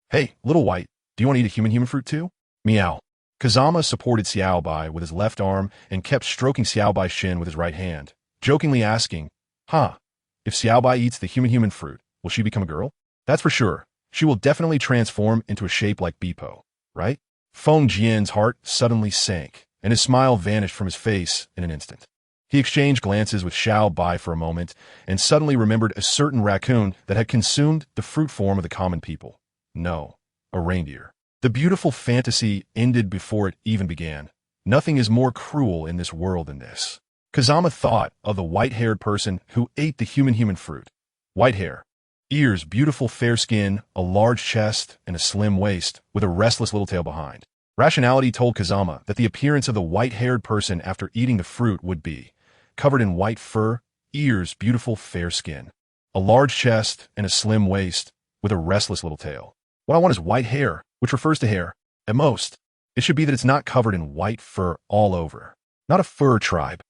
Hey, little white, do you want to eat a human fruit too? Meow. Kazama supported Xiaobai with his left arm and kept stroking Xiaobai's shin with his right hand, jokingly asking, if Xiaobai eats the human fruit, will she become a girl? That's for sure. She will definitely transform into a shape like Beepo, right? Feng Jian's heart suddenly sank, and his smile vanished from his face in an instant. He exchanged glances with Xiaobai for a moment, and suddenly remembered a certain raccoon that had consumed the fruit form of the common people. No, a reindeer. The beautiful fantasy ended before it even began. Nothing is more cruel in this world than this. Kazama thought of the white-haired person who ate the human fruit. White hair, ears, beautiful fair skin, a large chest, and a slim waist, with a restless little tail behind. Rationality told Kazama that the appearance of the white-haired person after eating the fruit would be covered in white fur, ears, beautiful fair skin, a large chest, and a slim waist, with a restless little tail. What I want is white hair, which refers to hair. At most, it should be that it's not covered in white fur all over. Not a fur tribe.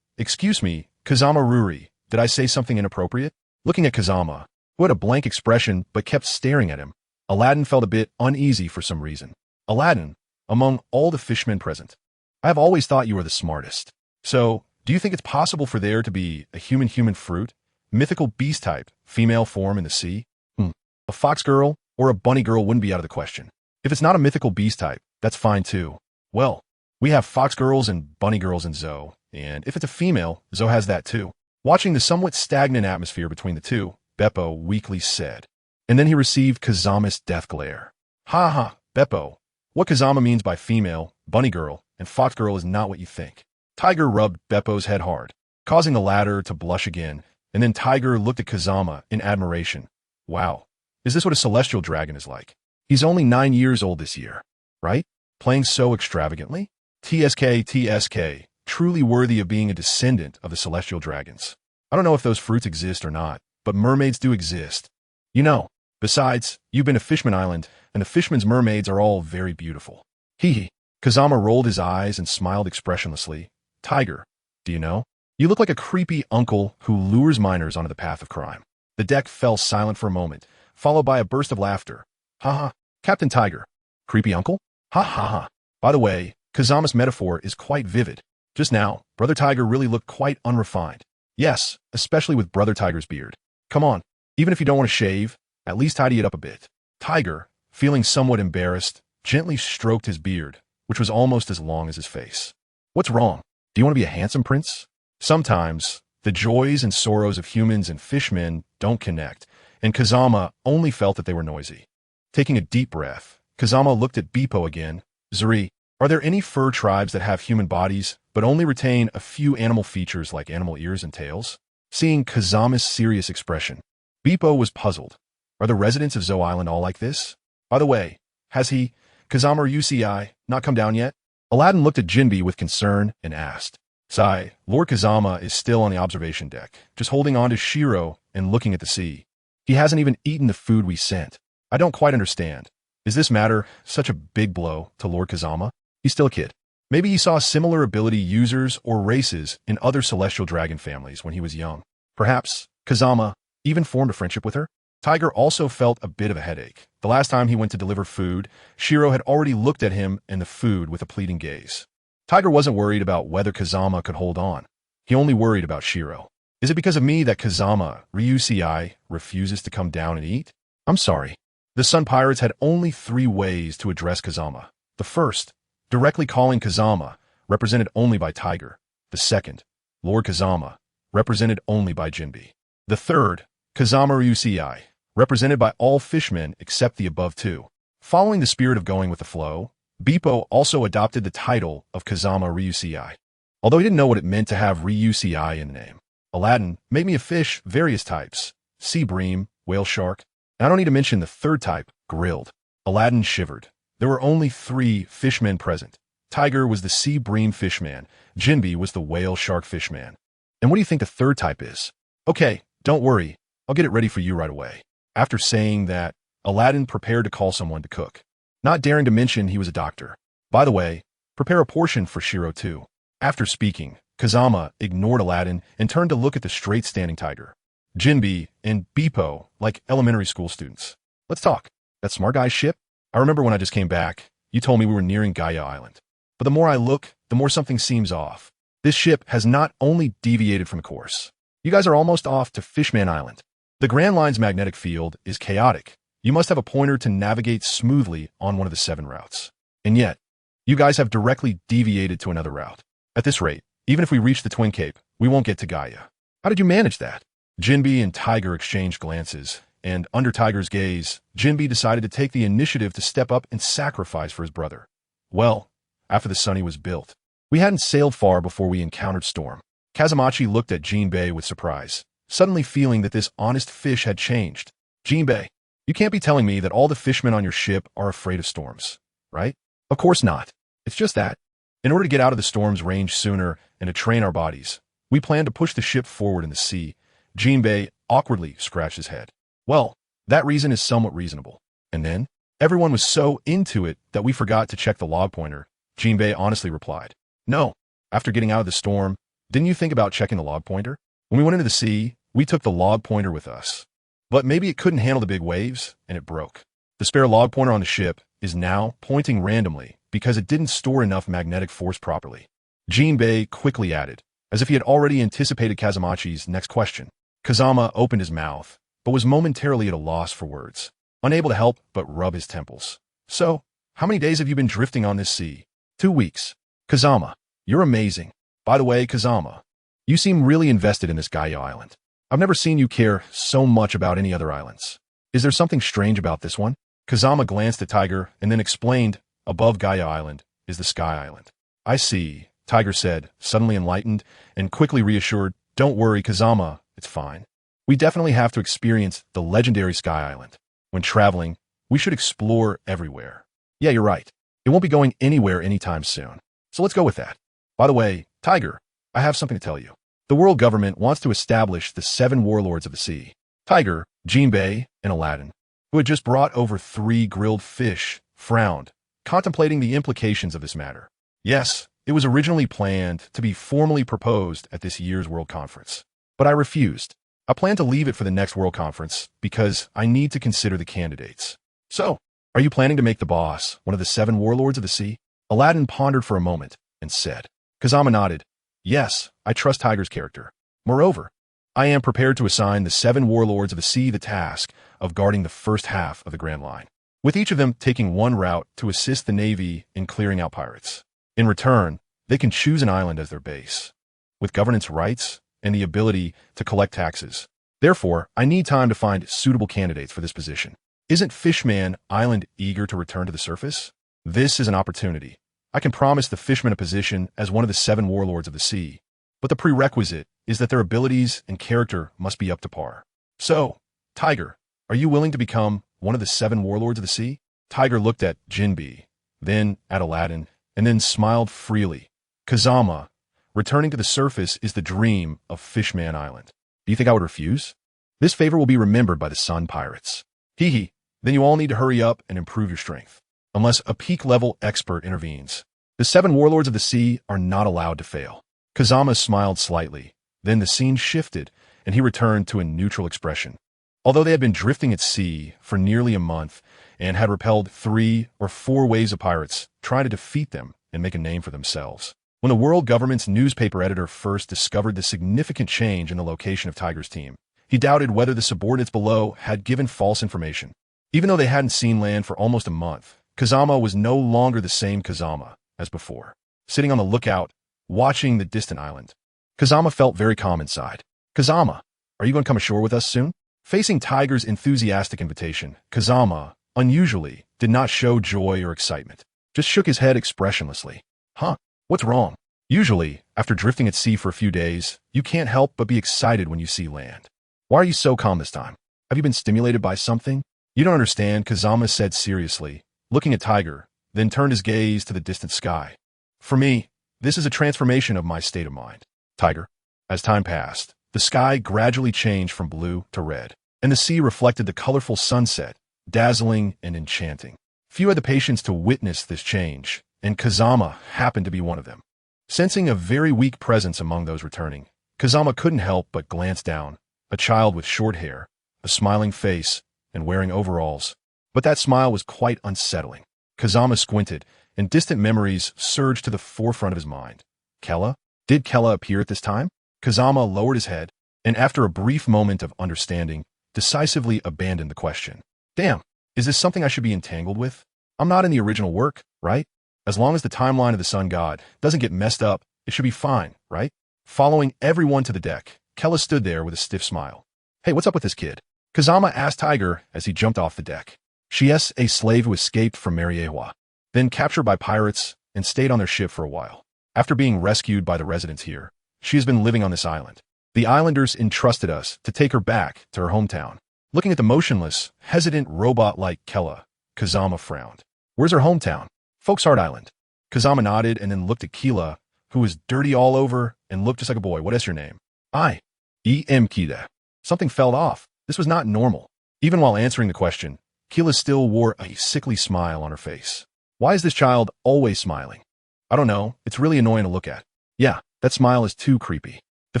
Excuse me, Kazama Ruri, did I say something inappropriate? Looking at Kazama, who had a blank expression but kept staring at him, Aladdin felt a bit uneasy for some reason. Aladdin, among all the fishmen present, I have always thought you were the smartest. So, do you think it's possible for there to be a human fruit, mythical beast type, female form in the sea? A fox girl or a bunny girl wouldn't be out of the question. If it's not a mythical beast type, that's fine too. Well, we have fox girls and bunny girls in Zoe, and if it's a female, Zoe has that too. Watching the somewhat stagnant atmosphere between the two, Beppo weakly said. And then he received Kazama's death glare. Ha ha, Beppo. What Kazama means by female, bunny girl, and fox girl is not what you think. Tiger rubbed Beppo's head hard, causing the latter to blush again, and then Tiger looked at Kazama in admiration. Wow, is this what a celestial dragon is like? He's only 9 years old this year, right? Playing so extravagantly? TSK, truly worthy of being a descendant of the celestial dragons. I don't know if those fruits exist or not, but mermaids do exist. You know, besides, you've been to Fishman Island, and the Fishman's mermaids are all very beautiful. Hee hee. Kazama rolled his eyes and smiled expressionlessly. Tiger, do you know? You look like a creepy uncle who lures minors onto the path of crime. The deck fell silent for a moment, followed by a burst of laughter. Ha ha, Captain Tiger. Creepy uncle? Ha ha ha. By the way, Kazama's metaphor is quite vivid. Just now, Brother Tiger really looked quite unrefined. Yes, especially with Brother Tiger's beard. Come on, even if you don't want to shave, at least tidy it up a bit. Tiger, feeling somewhat embarrassed, gently stroked his beard, which was almost as long as his face. What's wrong? Do you want to be a handsome prince? Sometimes, the joys and sorrows of humans and fishmen don't connect, and Kazama only felt that they were noisy. Taking a deep breath, Kazama looked at Beppo again. Zuri, are there any fur tribes that have human bodies, but only retain a few animal features like animal ears and tails? Seeing Kazama's serious expression, Beppo was puzzled. Are the residents of Zo Island all like this? By the way, has he, Kazama or UCI, not come down yet? Aladdin looked at Jinbe with concern and asked. Sigh, Lord Kazama is still on the observation deck, just holding on to Shiro and looking at the sea. He hasn't even eaten the food we sent. I don't quite understand. Is this matter such a big blow to Lord Kazama? He's still a kid. Maybe he saw similar ability users or races in other celestial dragon families when he was young. Perhaps Kazama even formed a friendship with her? Tiger also felt a bit of a headache. The last time he went to deliver food, Shiro had already looked at him and the food with a pleading gaze. Tiger wasn't worried about whether Kazama could hold on. He only worried about Shiro. Is it because of me that Kazama, Ryuci, refuses to come down and eat? I'm sorry. The Sun Pirates had only 3 ways to address Kazama. The first, directly calling Kazama, represented only by Tiger. The second, Lord Kazama, represented only by Jinbe. The third, Kazama Ryuci, represented by all fishmen except the above 2. Following the spirit of going with the flow, Beppo also adopted the title of Kazama Ryuci. Although he didn't know what it meant to have Ryuci in the name. Aladdin, make me a fish, various types. Sea bream, whale shark. And I don't need to mention the third type, grilled. Aladdin shivered. There were only 3 fishmen present. Tiger was the sea bream fishman. Jinbe was the whale shark fishman. And what do you think the third type is? Okay, don't worry. I'll get it ready for you right away. After saying that, Aladdin prepared to call someone to cook. Not daring to mention he was a doctor. By the way, prepare a portion for Shiro too. After speaking, Kazama ignored Aladdin and turned to look at the straight-standing Tiger. Jinbe and Beppo like elementary school students. Let's talk. That smart guy's ship? I remember when I just came back, you told me we were nearing Gaia Island. But the more I look, the more something seems off. This ship has not only deviated from the course. You guys are almost off to Fishman Island. The Grand Line's magnetic field is chaotic. You must have a pointer to navigate smoothly on one of the 7 routes. And yet, you guys have directly deviated to another route. At this rate, even if we reach the Twin Cape, we won't get to Gaia. How did you manage that? Jinbe and Tiger exchanged glances, and under Tiger's gaze, Jinbe decided to take the initiative to step up and sacrifice for his brother. Well, after the Sunny was built, we hadn't sailed far before we encountered storm. Kazamachi looked at Jinbe with surprise, suddenly feeling that this honest fish had changed. Jinbe, you can't be telling me that all the fishmen on your ship are afraid of storms, right? Of course not. It's just that, in order to get out of the storm's range sooner and to train our bodies, we plan to push the ship forward in the sea. Jinbe awkwardly scratched his head. Well, that reason is somewhat reasonable. And then, everyone was so into it that we forgot to check the log pointer, Jinbe honestly replied. No, after getting out of the storm, didn't you think about checking the log pointer? When we went into the sea, we took the log pointer with us. But maybe it couldn't handle the big waves, and it broke. The spare log pointer on the ship is now pointing randomly because it didn't store enough magnetic force properly. Jinbe quickly added, as if he had already anticipated Kazamachi's next question. Kazama opened his mouth, but was momentarily at a loss for words, unable to help but rub his temples. So, how many days have you been drifting on this sea? 2 weeks. Kazama, you're amazing. By the way, Kazama, you seem really invested in this Gaia Island. I've never seen you care so much about any other islands. Is there something strange about this one? Kazama glanced at Tiger and then explained, above Gaia Island is the Sky Island. I see, Tiger said, suddenly enlightened, and quickly reassured, don't worry, Kazama, it's fine. We definitely have to experience the legendary Sky Island. When traveling, We should explore everywhere. Yeah, you're right. It won't be going anywhere anytime soon. So let's go with that. By the way, Tiger, I have something to tell you. The world government wants to establish the 7 warlords of the sea. Tiger, Jinbei, and Aladdin, who had just brought over 3 grilled fish, frowned, contemplating the implications of this matter. Yes, it was originally planned to be formally proposed at this year's World Conference. But I refused. I plan to leave it for the next World Conference because I need to consider the candidates. So, are you planning to make the boss one of the 7 warlords of the sea? Aladdin pondered for a moment and said. Kazama nodded. Yes, I trust Tiger's character. Moreover, I am prepared to assign the 7 warlords of the sea the task of guarding the first half of the Grand Line, with each of them taking one route to assist the Navy in clearing out pirates. In return, they can choose an island as their base, with governance rights and the ability to collect taxes. Therefore, I need time to find suitable candidates for this position. Isn't Fishman Island eager to return to the surface? This is an opportunity. I can promise the Fishman a position as one of the 7 warlords of the sea, but the prerequisite is that their abilities and character must be up to par. So, Tiger, are you willing to become one of the 7 warlords of the sea? Tiger looked at Jinbei, then at Aladdin, and then smiled freely. Kazama, returning to the surface is the dream of Fishman Island. Do you think I would refuse? This favor will be remembered by the Sun Pirates. Hee. Then you all need to hurry up and improve your strength. Unless a peak-level expert intervenes, the 7 warlords of the sea are not allowed to fail. Kazama smiled slightly. Then the scene shifted, and he returned to a neutral expression. Although they had been drifting at sea for nearly a month and had repelled 3 or 4 waves of pirates trying to defeat them and make a name for themselves, when the world government's newspaper editor first discovered the significant change in the location of Tiger's team, he doubted whether the subordinates below had given false information. Even though they hadn't seen land for almost a month, Kazama was no longer the same Kazama as before. Sitting on the lookout, watching the distant island, Kazama felt very calm inside. Kazama, are you going to come ashore with us soon? Facing Tiger's enthusiastic invitation, Kazama, unusually, did not show joy or excitement, just shook his head expressionlessly. Huh? What's wrong? Usually, after drifting at sea for a few days, you can't help but be excited when you see land. Why are you so calm this time? Have you been stimulated by something? You don't understand, Kazama said seriously, looking at Tiger, then turned his gaze to the distant sky. For me, this is a transformation of my state of mind. Tiger. As time passed, the sky gradually changed from blue to red, and the sea reflected the colorful sunset, dazzling and enchanting. Few had the patience to witness this change, and Kazama happened to be one of them. Sensing a very weak presence among those returning, Kazama couldn't help but glance down, a child with short hair, a smiling face, and wearing overalls. But that smile was quite unsettling. Kazama squinted, and distant memories surged to the forefront of his mind. Kella? Did Kella appear at this time? Kazama lowered his head, and after a brief moment of understanding, decisively abandoned the question. Damn, is this something I should be entangled with? I'm not in the original work, right? As long as the timeline of the sun god doesn't get messed up, it should be fine, right? Following everyone to the deck, Kella stood there with a stiff smile. Hey, what's up with this kid? Kazama asked Tiger as he jumped off the deck. She is a slave who escaped from Mariewa, then captured by pirates and stayed on their ship for a while. After being rescued by the residents here, she has been living on this island. The islanders entrusted us to take her back to her hometown. Looking at the motionless, hesitant robot-like Kella, Kazama frowned. Where's her hometown? Folksheart Island. Kazama nodded and then looked at Keela, who was dirty all over and looked just like a boy. What is your name? I.E.M. Kida. Something fell off. This was not normal. Even while answering the question, Keela still wore a sickly smile on her face. Why is this child always smiling? I don't know. It's really annoying to look at. Yeah, that smile is too creepy. The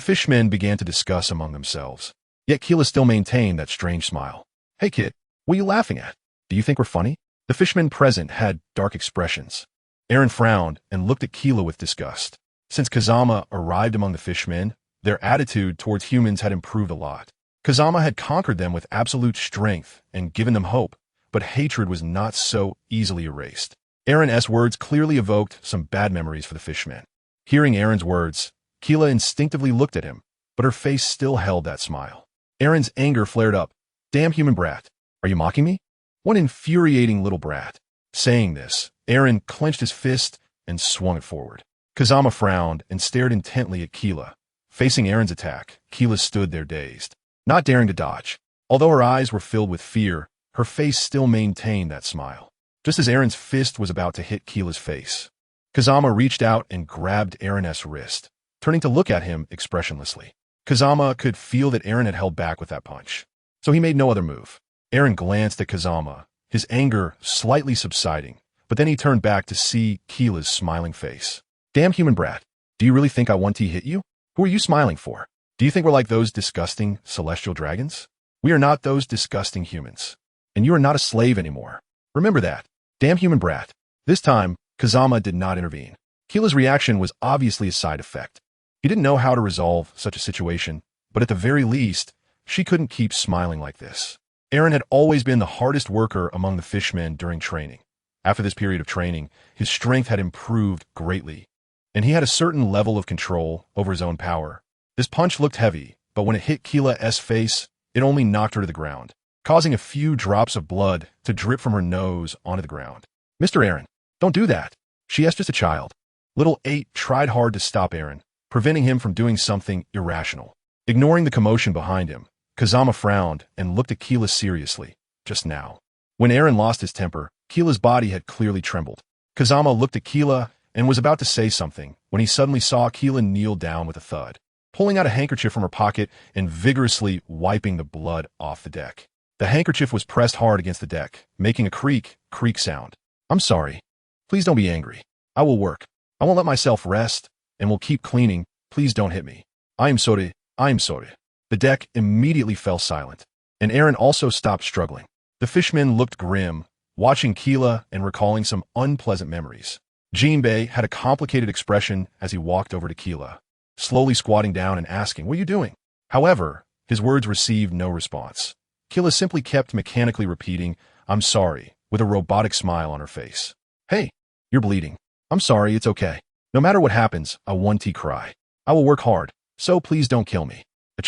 fishmen began to discuss among themselves. Yet Keela still maintained that strange smile. Hey kid, what are you laughing at? Do you think we're funny? The fishmen present had dark expressions. Aaron frowned and looked at Keela with disgust. Since Kazama arrived among the fishmen, their attitude towards humans had improved a lot. Kazama had conquered them with absolute strength and given them hope, but hatred was not so easily erased. Aaron's words clearly evoked some bad memories for the fishmen. Hearing Aaron's words, Keela instinctively looked at him, but her face still held that smile. Aaron's anger flared up. Damn human brat. Are you mocking me? What infuriating little brat. Saying this, Aaron clenched his fist and swung it forward. Kazama frowned and stared intently at Keela. Facing Aaron's attack, Keela stood there dazed, not daring to dodge. Although her eyes were filled with fear, her face still maintained that smile. Just as Aaron's fist was about to hit Keela's face, Kazama reached out and grabbed Aaron's wrist, turning to look at him expressionlessly. Kazama could feel that Aaron had held back with that punch, so he made no other move. Aaron glanced at Kazama, his anger slightly subsiding, but then he turned back to see Keela's smiling face. Damn human brat, do you really think I want to hit you? Who are you smiling for? Do you think we're like those disgusting celestial dragons? We are not those disgusting humans. And you are not a slave anymore. Remember that. Damn human brat. This time, Kazama did not intervene. Keela's reaction was obviously a side effect. He didn't know how to resolve such a situation, but at the very least, she couldn't keep smiling like this. Aaron had always been the hardest worker among the fishmen during training. After this period of training, his strength had improved greatly, and he had a certain level of control over his own power. This punch looked heavy, but when it hit Keela's face, it only knocked her to the ground, causing a few drops of blood to drip from her nose onto the ground. Mr. Aaron, don't do that. She is just a child. Little 8 tried hard to stop Aaron, preventing him from doing something irrational. Ignoring the commotion behind him, Kazama frowned and looked at Keela seriously. Just now, when Aaron lost his temper, Keela's body had clearly trembled. Kazama looked at Keela and was about to say something when he suddenly saw Keela kneel down with a thud, pulling out a handkerchief from her pocket and vigorously wiping the blood off the deck. The handkerchief was pressed hard against the deck, making a creak sound. I'm sorry. Please don't be angry. I will work. I won't let myself rest, and will keep cleaning. Please don't hit me. I am sorry. I am sorry. The deck immediately fell silent, and Aaron also stopped struggling. The fishmen looked grim, watching Keela and recalling some unpleasant memories. Jinbei had a complicated expression as he walked over to Keela, slowly squatting down and asking, "What are you doing?" However, his words received no response. Keela simply kept mechanically repeating, "I'm sorry," with a robotic smile on her face. "Hey, you're bleeding. I'm sorry, it's okay. No matter what happens, I want to cry. I will work hard, so please don't kill me." A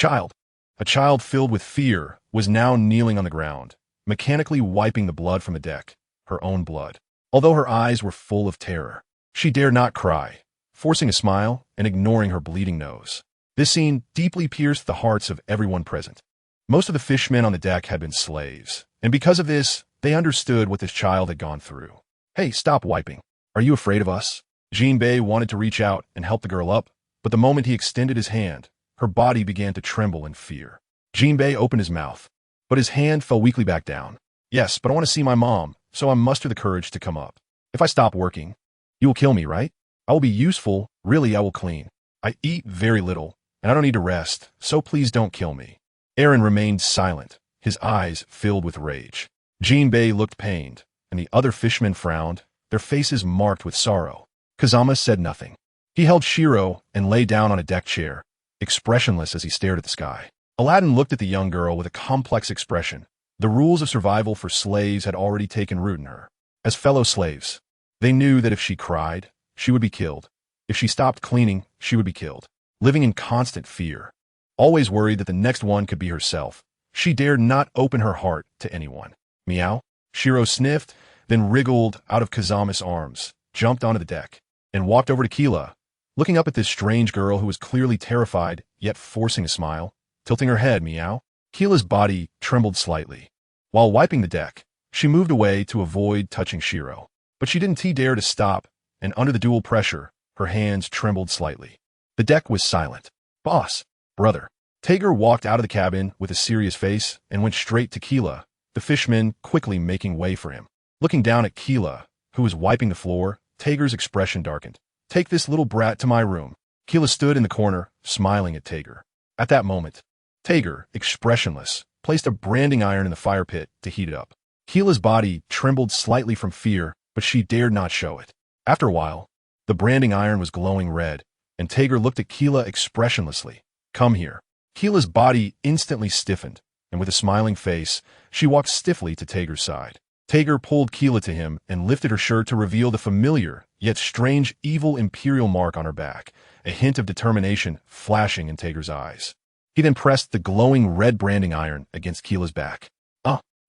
child filled with fear, was now kneeling on the ground, mechanically wiping the blood from the deck, her own blood. Although her eyes were full of terror, she dared not cry, forcing a smile and ignoring her bleeding nose. This scene deeply pierced the hearts of everyone present. Most of the fishmen on the deck had been slaves, and because of this, they understood what this child had gone through. "Hey, stop wiping. Are you afraid of us?" Jinbei wanted to reach out and help the girl up, but the moment he extended his hand, her body began to tremble in fear. Jinbei opened his mouth, but his hand fell weakly back down. "Yes, but I want to see my mom, so I muster the courage to come up. If I stop working, you will kill me, right? I will be useful. Really, I will clean. I eat very little, and I don't need to rest, so please don't kill me." Aaron remained silent, his eyes filled with rage. Jinbei looked pained, and the other fishmen frowned, their faces marked with sorrow. Kazama said nothing. He held Shiro and lay down on a deck chair, expressionless as he stared at the sky. Aladdin looked at the young girl with a complex expression. The rules of survival for slaves had already taken root in her. As fellow slaves, they knew that if she cried, she would be killed. If she stopped cleaning, she would be killed. Living in constant fear, always worried that the next one could be herself, she dared not open her heart to anyone. Meow. Shiro sniffed, then wriggled out of Kazama's arms, jumped onto the deck, and walked over to Keela, looking up at this strange girl who was clearly terrified, yet forcing a smile, tilting her head. Meow. Keela's body trembled slightly. While wiping the deck, she moved away to avoid touching Shiro, but she didn't dare to stop, and under the dual pressure, her hands trembled slightly. The deck was silent. "Boss, brother." Tager walked out of the cabin with a serious face and went straight to Keela, the fishmen quickly making way for him. Looking down at Keela, who was wiping the floor, Tager's expression darkened. "Take this little brat to my room." Keela stood in the corner, smiling at Tager. At that moment, Tager, expressionless, placed a branding iron in the fire pit to heat it up. Keela's body trembled slightly from fear, but she dared not show it. After a while, the branding iron was glowing red, and Tager looked at Keela expressionlessly. "Come here." Keela's body instantly stiffened, and with a smiling face, she walked stiffly to Tager's side. Tager pulled Keela to him and lifted her shirt to reveal the familiar, yet strange evil imperial mark on her back, a hint of determination flashing in Tager's eyes. He then pressed the glowing red branding iron against Keela's back.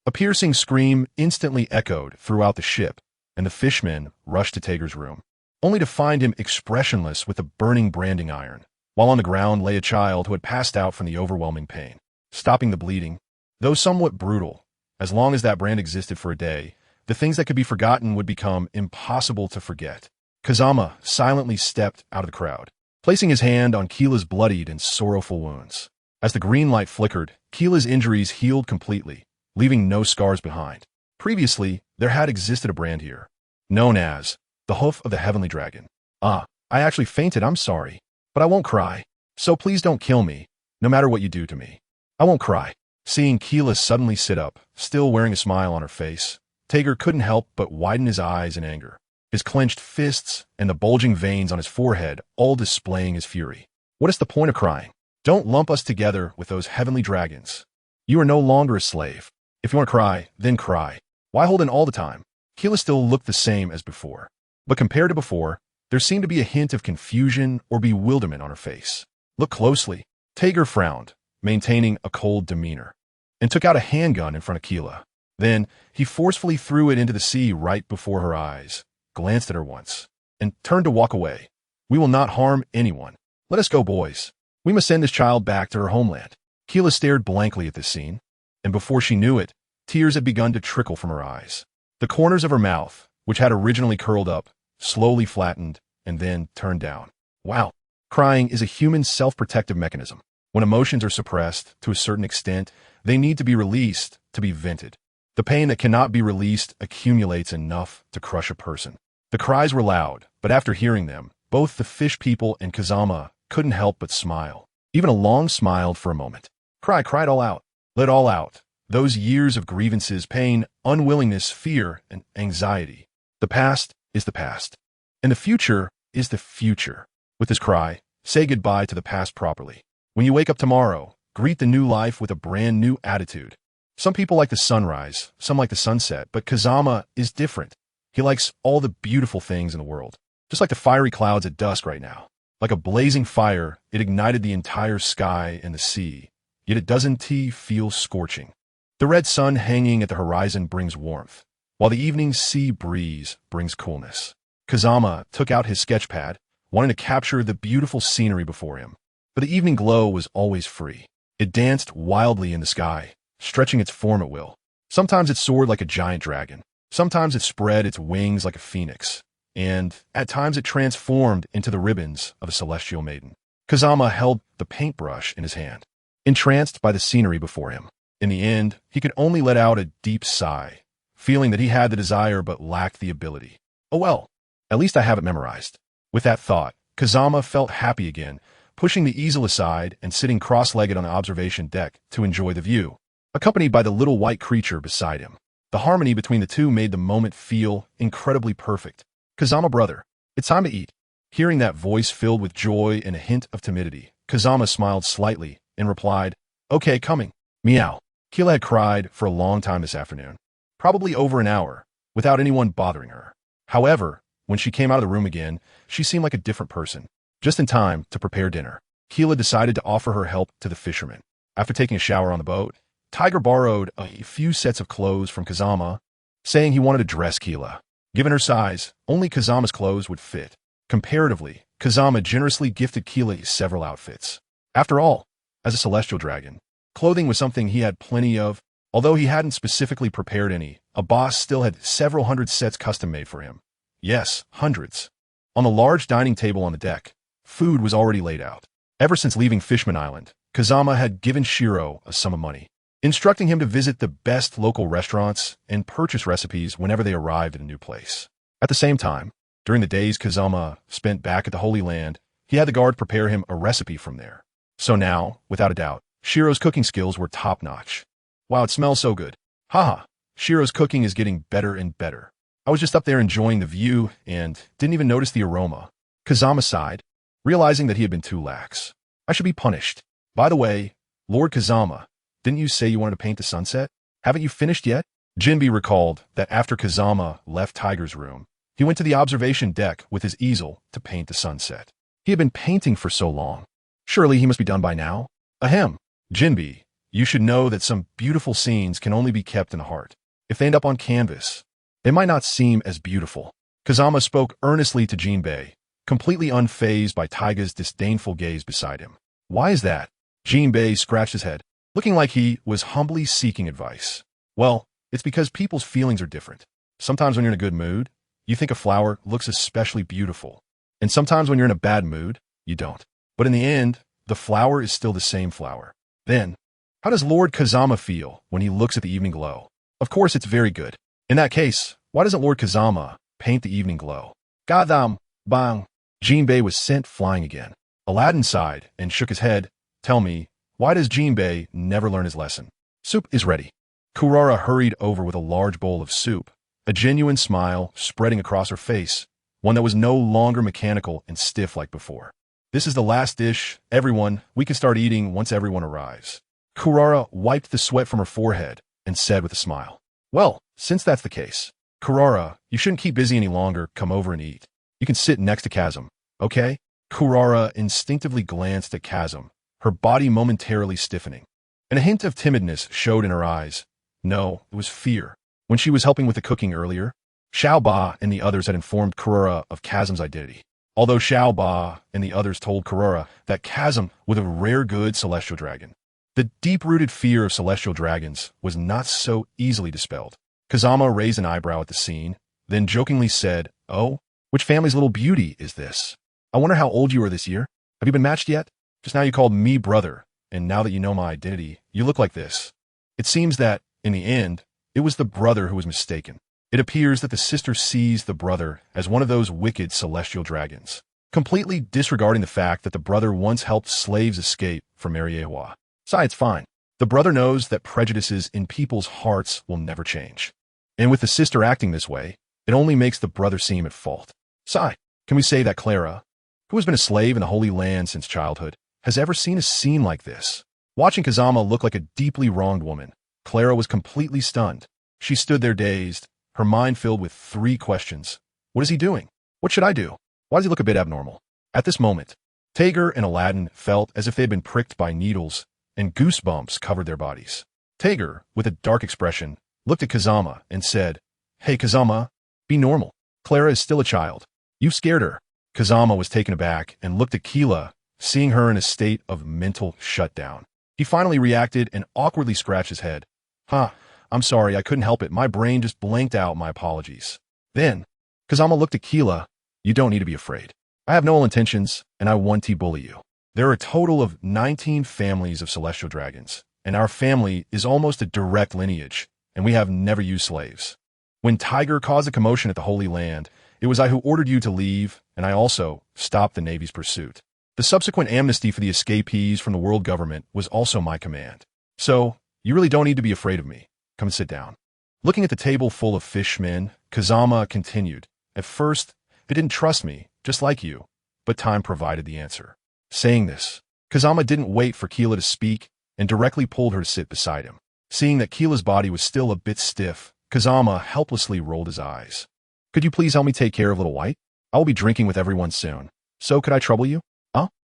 A piercing scream instantly echoed throughout the ship, and the fishmen rushed to Tager's room, only to find him expressionless with the burning branding iron. While on the ground lay a child who had passed out from the overwhelming pain. Stopping the bleeding, though somewhat brutal, As long as that brand existed for a day, the things that could be forgotten would become impossible to forget. Kazama silently stepped out of the crowd, placing his hand on Keela's bloodied and sorrowful wounds. As the green light flickered, Keela's injuries healed completely, leaving no scars behind. Previously, there had existed a brand here, known as the Hoof of the Heavenly Dragon. I actually fainted, I'm sorry, but I won't cry. So please don't kill me, no matter what you do to me. I won't cry. Seeing Keela suddenly sit up, still wearing a smile on her face, Tager couldn't help but widen his eyes in anger, his clenched fists and the bulging veins on his forehead all displaying his fury. What is the point of crying? Don't lump us together with those heavenly dragons. You are no longer a slave. If you want to cry, then cry. Why hold in all the time? Keela still looked the same as before, but compared to before, there seemed to be a hint of confusion or bewilderment on her face. Look closely. Tager frowned, maintaining a cold demeanor, and took out a handgun in front of Keela. Then, he forcefully threw it into the sea right before her eyes, glanced at her once, and turned to walk away. We will not harm anyone. Let us go, boys. We must send this child back to her homeland. Keela stared blankly at this scene, and before she knew it, tears had begun to trickle from her eyes. The corners of her mouth, which had originally curled up, slowly flattened, and then turned down. Wow. Crying is a human self-protective mechanism. When emotions are suppressed to a certain extent, they need to be released to be vented. The pain that cannot be released accumulates enough to crush a person. The cries were loud, but after hearing them, both the fish people and Kazama couldn't help but smile. Even Along smiled for a moment. Cry it all out. Let all out. Those years of grievances, pain, unwillingness, fear, and anxiety. The past is the past, and the future is the future. With this cry, say goodbye to the past properly. When you wake up tomorrow, greet the new life with a brand new attitude. Some people like the sunrise, some like the sunset, but Kazama is different. He likes all the beautiful things in the world, just like the fiery clouds at dusk right now. Like a blazing fire, it ignited the entire sky and the sea, yet it doesn't feel scorching. The red sun hanging at the horizon brings warmth, while the evening sea breeze brings coolness. Kazama took out his sketch pad, wanting to capture the beautiful scenery before him. But the evening glow was always free. It danced wildly in the sky, stretching its form at will. Sometimes it soared like a giant dragon. Sometimes it spread its wings like a phoenix. And at times it transformed into the ribbons of a celestial maiden. Kazama held the paintbrush in his hand, entranced by the scenery before him. In the end, he could only let out a deep sigh, feeling that he had the desire but lacked the ability. Oh well, at least I have it memorized. With that thought, Kazama felt happy again, pushing the easel aside and sitting cross-legged on the observation deck to enjoy the view, accompanied by the little white creature beside him. The harmony between the two made the moment feel incredibly perfect. Kazama, brother, it's time to eat. Hearing that voice filled with joy and a hint of timidity, Kazama smiled slightly and replied, Okay, coming. Meow. Keela had cried for a long time this afternoon, probably over an hour, without anyone bothering her. However, when she came out of the room again, she seemed like a different person. Just in time to prepare dinner, Keela decided to offer her help to the fishermen. After taking a shower on the boat, Tiger borrowed a few sets of clothes from Kazama, saying he wanted to dress Keela. Given her size, only Kazama's clothes would fit. Comparatively, Kazama generously gifted Keela several outfits. After all, as a celestial dragon, clothing was something he had plenty of. Although he hadn't specifically prepared any, a boss still had several hundred sets custom-made for him. Yes, hundreds. On the large dining table on the deck, food was already laid out. Ever since leaving Fishman Island, Kazama had given Shiro a sum of money, instructing him to visit the best local restaurants and purchase recipes whenever they arrived in a new place. At the same time, during the days Kazama spent back at the Holy Land, he had the guard prepare him a recipe from there. So now, without a doubt, Shiro's cooking skills were top-notch. Wow, it smells so good. Haha, Shiro's cooking is getting better and better. I was just up there enjoying the view and didn't even notice the aroma. Kazama sighed, realizing that he had been too lax. I should be punished. By the way, Lord Kazama, didn't you say you wanted to paint the sunset? Haven't you finished yet? Jinbi recalled that after Kazama left Tiger's room, he went to the observation deck with his easel to paint the sunset. He had been painting for so long. Surely he must be done by now. Ahem. Jinbi, you should know that some beautiful scenes can only be kept in the heart. If they end up on canvas, they might not seem as beautiful. Kazama spoke earnestly to Jinbei, completely unfazed by Taiga's disdainful gaze beside him. Why is that? Jinbei scratched his head, looking like he was humbly seeking advice. Well, it's because people's feelings are different. Sometimes when you're in a good mood, you think a flower looks especially beautiful. And sometimes when you're in a bad mood, you don't. But in the end, the flower is still the same flower. Then, how does Lord Kazama feel when he looks at the evening glow? Of course, it's very good. In that case, why doesn't Lord Kazama paint the evening glow? Gadam, bang. Jinbei was sent flying again. Aladdin sighed and shook his head. Tell me, why does Jinbei never learn his lesson? Soup is ready. Kurara hurried over with a large bowl of soup, a genuine smile spreading across her face, one that was no longer mechanical and stiff like before. This is the last dish. Everyone, we can start eating once everyone arrives. Kurara wiped the sweat from her forehead and said with a smile, well, since that's the case, Kurara, you shouldn't keep busy any longer. Come over and eat. You can sit next to Kazam, okay? Kurara instinctively glanced at Kazam, her body momentarily stiffening, and a hint of timidness showed in her eyes. No, it was fear. When she was helping with the cooking earlier, Xiao Ba and the others had informed Kurara of Kazam's identity. Although Xiao Ba and the others told Kurara that Kazam was a rare good celestial dragon, the deep-rooted fear of celestial dragons was not so easily dispelled. Kazama raised an eyebrow at the scene, then jokingly said, oh, which family's little beauty is this? I wonder how old you are this year. Have you been matched yet? Just now you called me brother, and now that you know my identity, you look like this. It seems that, in the end, it was the brother who was mistaken. It appears that the sister sees the brother as one of those wicked celestial dragons, completely disregarding the fact that the brother once helped slaves escape from Mariewa. It's fine. The brother knows that prejudices in people's hearts will never change. And with the sister acting this way, it only makes the brother seem at fault. Can we say that Clara, who has been a slave in the Holy Land since childhood, has ever seen a scene like this? Watching Kazama look like a deeply wronged woman, Clara was completely stunned. She stood there dazed, her mind filled with 3 questions. What is he doing? What should I do? Why does he look a bit abnormal? At this moment, Tager and Aladdin felt as if they had been pricked by needles, and goosebumps covered their bodies. Tager, with a dark expression, looked at Kazama and said, hey Kazama, be normal. Clara is still a child. You've scared her. Kazama was taken aback and looked at Keela, seeing her in a state of mental shutdown. He finally reacted and awkwardly scratched his head. I'm sorry, I couldn't help it. My brain just blanked out. My apologies. Then, Kazama looked at Keela. You don't need to be afraid. I have no ill intentions, and I won't bully you. There are a total of 19 families of celestial dragons, and our family is almost a direct lineage, and we have never used slaves. When Tiger caused a commotion at the Holy Land, it was I who ordered you to leave, and I also stopped the Navy's pursuit. The subsequent amnesty for the escapees from the world government was also my command. So, you really don't need to be afraid of me. Come and sit down. Looking at the table full of fishmen, Kazama continued. At first, it didn't trust me, just like you, but time provided the answer. Saying this, Kazama didn't wait for Keela to speak and directly pulled her to sit beside him. Seeing that Keela's body was still a bit stiff, Kazama helplessly rolled his eyes. Could you please help me take care of Little White? I will be drinking with everyone soon. So could I trouble you?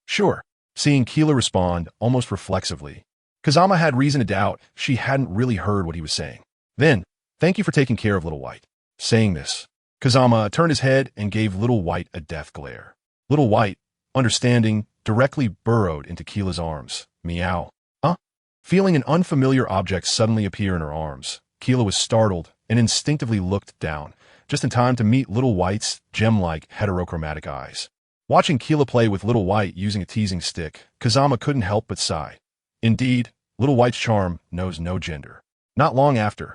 Sure. Seeing Keela respond almost reflexively, Kazama had reason to doubt she hadn't really heard what he was saying. Then, thank you for taking care of Little White. Saying this, Kazama turned his head and gave Little White a death glare. Little White, understanding, directly burrowed into Keela's arms. Meow. Feeling an unfamiliar object suddenly appear in her arms, Keela was startled and instinctively looked down, just in time to meet Little White's gem-like heterochromatic eyes. Watching Keela play with Little White using a teasing stick, Kazama couldn't help but sigh. Indeed, Little White's charm knows no gender. Not long after,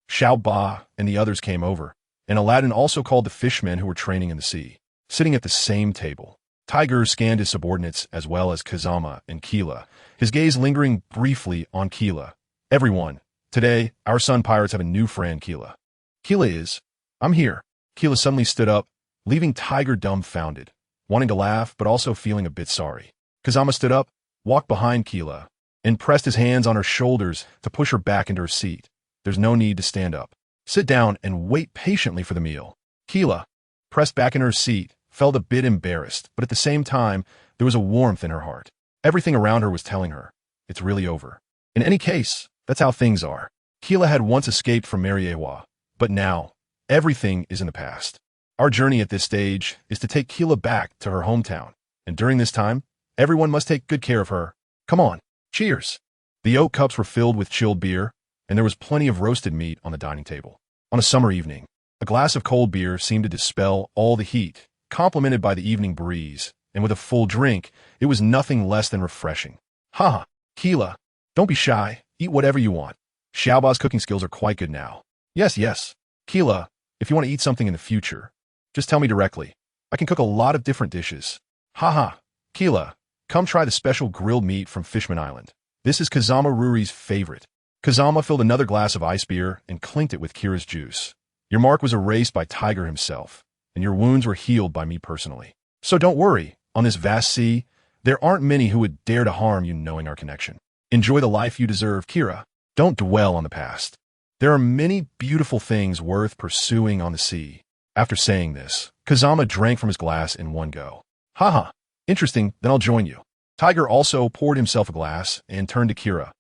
Xiao Ba and the others came over, and Aladdin also called the fishmen who were training in the sea. Sitting at the same table, Tiger scanned his subordinates as well as Kazama and Keela, his gaze lingering briefly on Keela. Everyone, today, our Sun Pirates have a new friend, Keela. Keela is. I'm here. Keela suddenly stood up, leaving Tiger dumbfounded, wanting to laugh but also feeling a bit sorry. Kazama stood up, walked behind Keela, and pressed his hands on her shoulders to push her back into her seat. There's no need to stand up. Sit down and wait patiently for the meal. Keela, pressed back in her seat, felt a bit embarrassed, but at the same time, there was a warmth in her heart. Everything around her was telling her, it's really over. In any case, that's how things are. Keela had once escaped from Mariewa, but now, everything is in the past. Our journey at this stage is to take Keela back to her hometown, and during this time, everyone must take good care of her. Come on, cheers. The oak cups were filled with chilled beer, and there was plenty of roasted meat on the dining table. On a summer evening, a glass of cold beer seemed to dispel all the heat, complemented by the evening breeze, and with a full drink, it was nothing less than refreshing. Haha, Keela, don't be shy, eat whatever you want. Xiaoba's cooking skills are quite good now. Yes. Keela, if you want to eat something in the future, just tell me directly. I can cook a lot of different dishes. Haha, Keela, come try the special grilled meat from Fishman Island. This is Kazama Ruri's favorite. Kazama filled another glass of ice beer and clinked it with Kira's juice. Your mark was erased by Tiger himself, and your wounds were healed by me personally. So don't worry, on this vast sea, there aren't many who would dare to harm you knowing our connection. Enjoy the life you deserve, Kira. Don't dwell on the past. There are many beautiful things worth pursuing on the sea. After saying this, Kazama drank from his glass in one go. Haha, interesting, then I'll join you. Tiger also poured himself a glass and turned to Kira.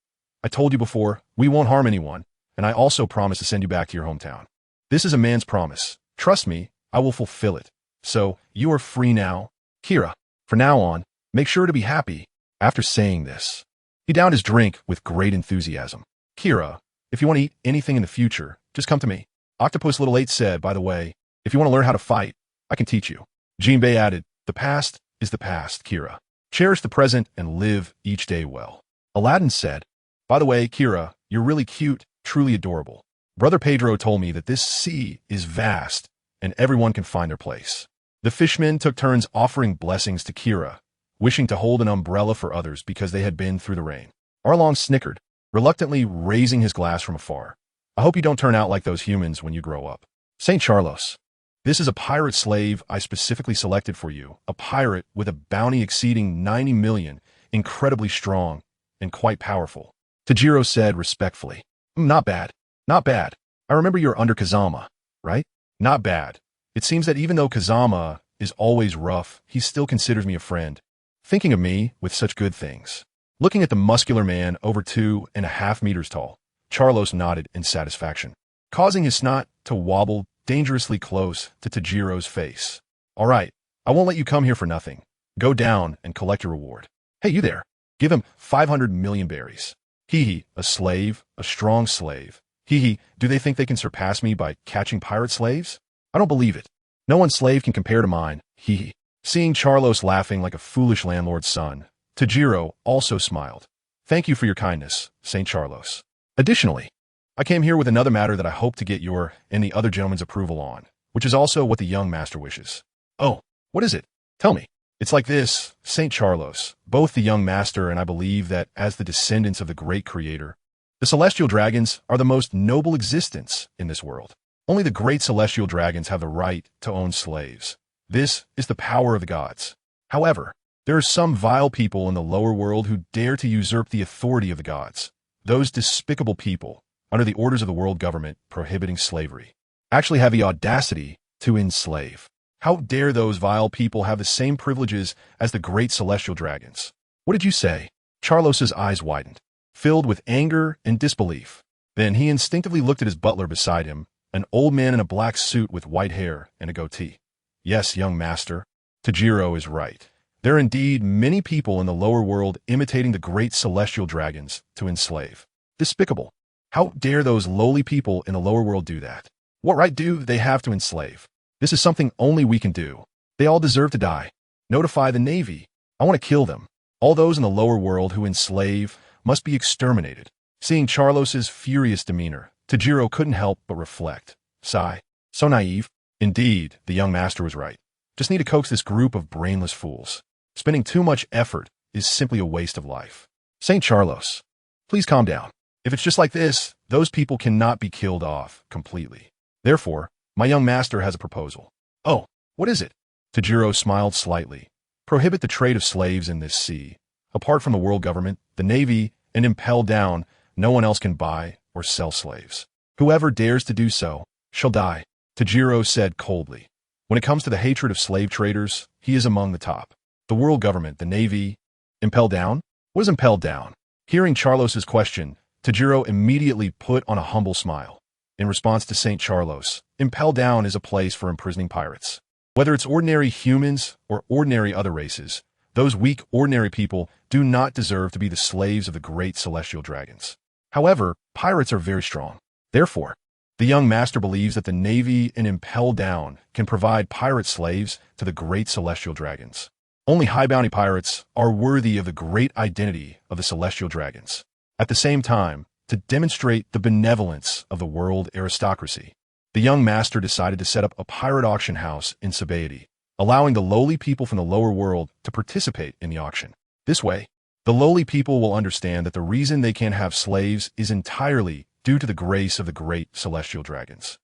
I told you before, we won't harm anyone, and I also promise to send you back to your hometown. This is a man's promise. Trust me, I will fulfill it. So, you are free now. Kira, from now on, make sure to be happy. After saying this, he downed his drink with great enthusiasm. Kira, if you want to eat anything in the future, just come to me. Octopus Little 8 said, by the way, if you want to learn how to fight, I can teach you. Jinbei added, the past is the past, Kira. Cherish the present and live each day well. Aladdin said, by the way, Kira, you're really cute, truly adorable. Brother Pedro told me that this sea is vast and everyone can find their place. The fishmen took turns offering blessings to Kira, wishing to hold an umbrella for others because they had been through the rain. Arlong snickered, reluctantly raising his glass from afar. I hope you don't turn out like those humans when you grow up. St. Charlos. This is a pirate slave I specifically selected for you, a pirate with a bounty exceeding 90 million, incredibly strong, and quite powerful. Tajiro said respectfully. Not bad. Not bad. I remember you're under Kazama, right? Not bad. It seems that even though Kazama is always rough, he still considers me a friend, thinking of me with such good things. Looking at the muscular man over 2.5 meters tall, Charlos nodded in satisfaction, causing his snot to wobble dangerously close to Tajiro's face. All right, I won't let you come here for nothing. Go down and collect your reward. Hey, you there. Give him 500 million berries. Hee, a slave, a strong slave. Hee, do they think they can surpass me by catching pirate slaves? I don't believe it. No one's slave can compare to mine. Hee. Seeing Charlos laughing like a foolish landlord's son, Tajiro also smiled. Thank you for your kindness, St. Charlos. Additionally, I came here with another matter that I hope to get your and the other gentleman's approval on, which is also what the young master wishes. Oh, what is it? Tell me. It's like this, St. Charlos, both the young master and I believe that as the descendants of the great creator, the celestial dragons are the most noble existence in this world. Only the great celestial dragons have the right to own slaves. This is the power of the gods. However, there are some vile people in the lower world who dare to usurp the authority of the gods. Those despicable people, under the orders of the world government prohibiting slavery, actually have the audacity to enslave. How dare those vile people have the same privileges as the great celestial dragons? What did you say? Charlos's eyes widened, filled with anger and disbelief. Then he instinctively looked at his butler beside him, an old man in a black suit with white hair and a goatee. Yes, young master, Tajiro is right. There are indeed many people in the lower world imitating the great celestial dragons to enslave. Despicable. How dare those lowly people in the lower world do that? What right do they have to enslave? This is something only we can do. They all deserve to die. Notify the Navy. I want to kill them. All those in the lower world who enslave must be exterminated. Seeing Charlos's furious demeanor, Tajiro couldn't help but reflect. Sigh. So naive. Indeed, the young master was right. Just need to coax this group of brainless fools. Spending too much effort is simply a waste of life. St. Charlos, please calm down. If it's just like this, those people cannot be killed off completely. Therefore, my young master has a proposal. Oh, what is it? Tajiro smiled slightly. Prohibit the trade of slaves in this sea. Apart from the world government, the Navy, and impel down, no one else can buy or sell slaves. Whoever dares to do so shall die, Tajiro said coldly. When it comes to the hatred of slave traders, he is among the top. The world government, the Navy, impel down? What is impelled down? Hearing Charlos's question, Tajiro immediately put on a humble smile. In response to St. Charlos, impel down is a place for imprisoning pirates. Whether it's ordinary humans or ordinary other races, those weak ordinary people do not deserve to be the slaves of the great celestial dragons. However, pirates are very strong. Therefore, the young master believes that the Navy and Impel Down can provide pirate slaves to the great celestial dragons. Only high bounty pirates are worthy of the great identity of the celestial dragons. At the same time, to demonstrate the benevolence of the world aristocracy, the young master decided to set up a pirate auction house in Sabaody, allowing the lowly people from the lower world to participate in the auction. This way, the lowly people will understand that the reason they can't have slaves is entirely due to the grace of the great celestial dragons.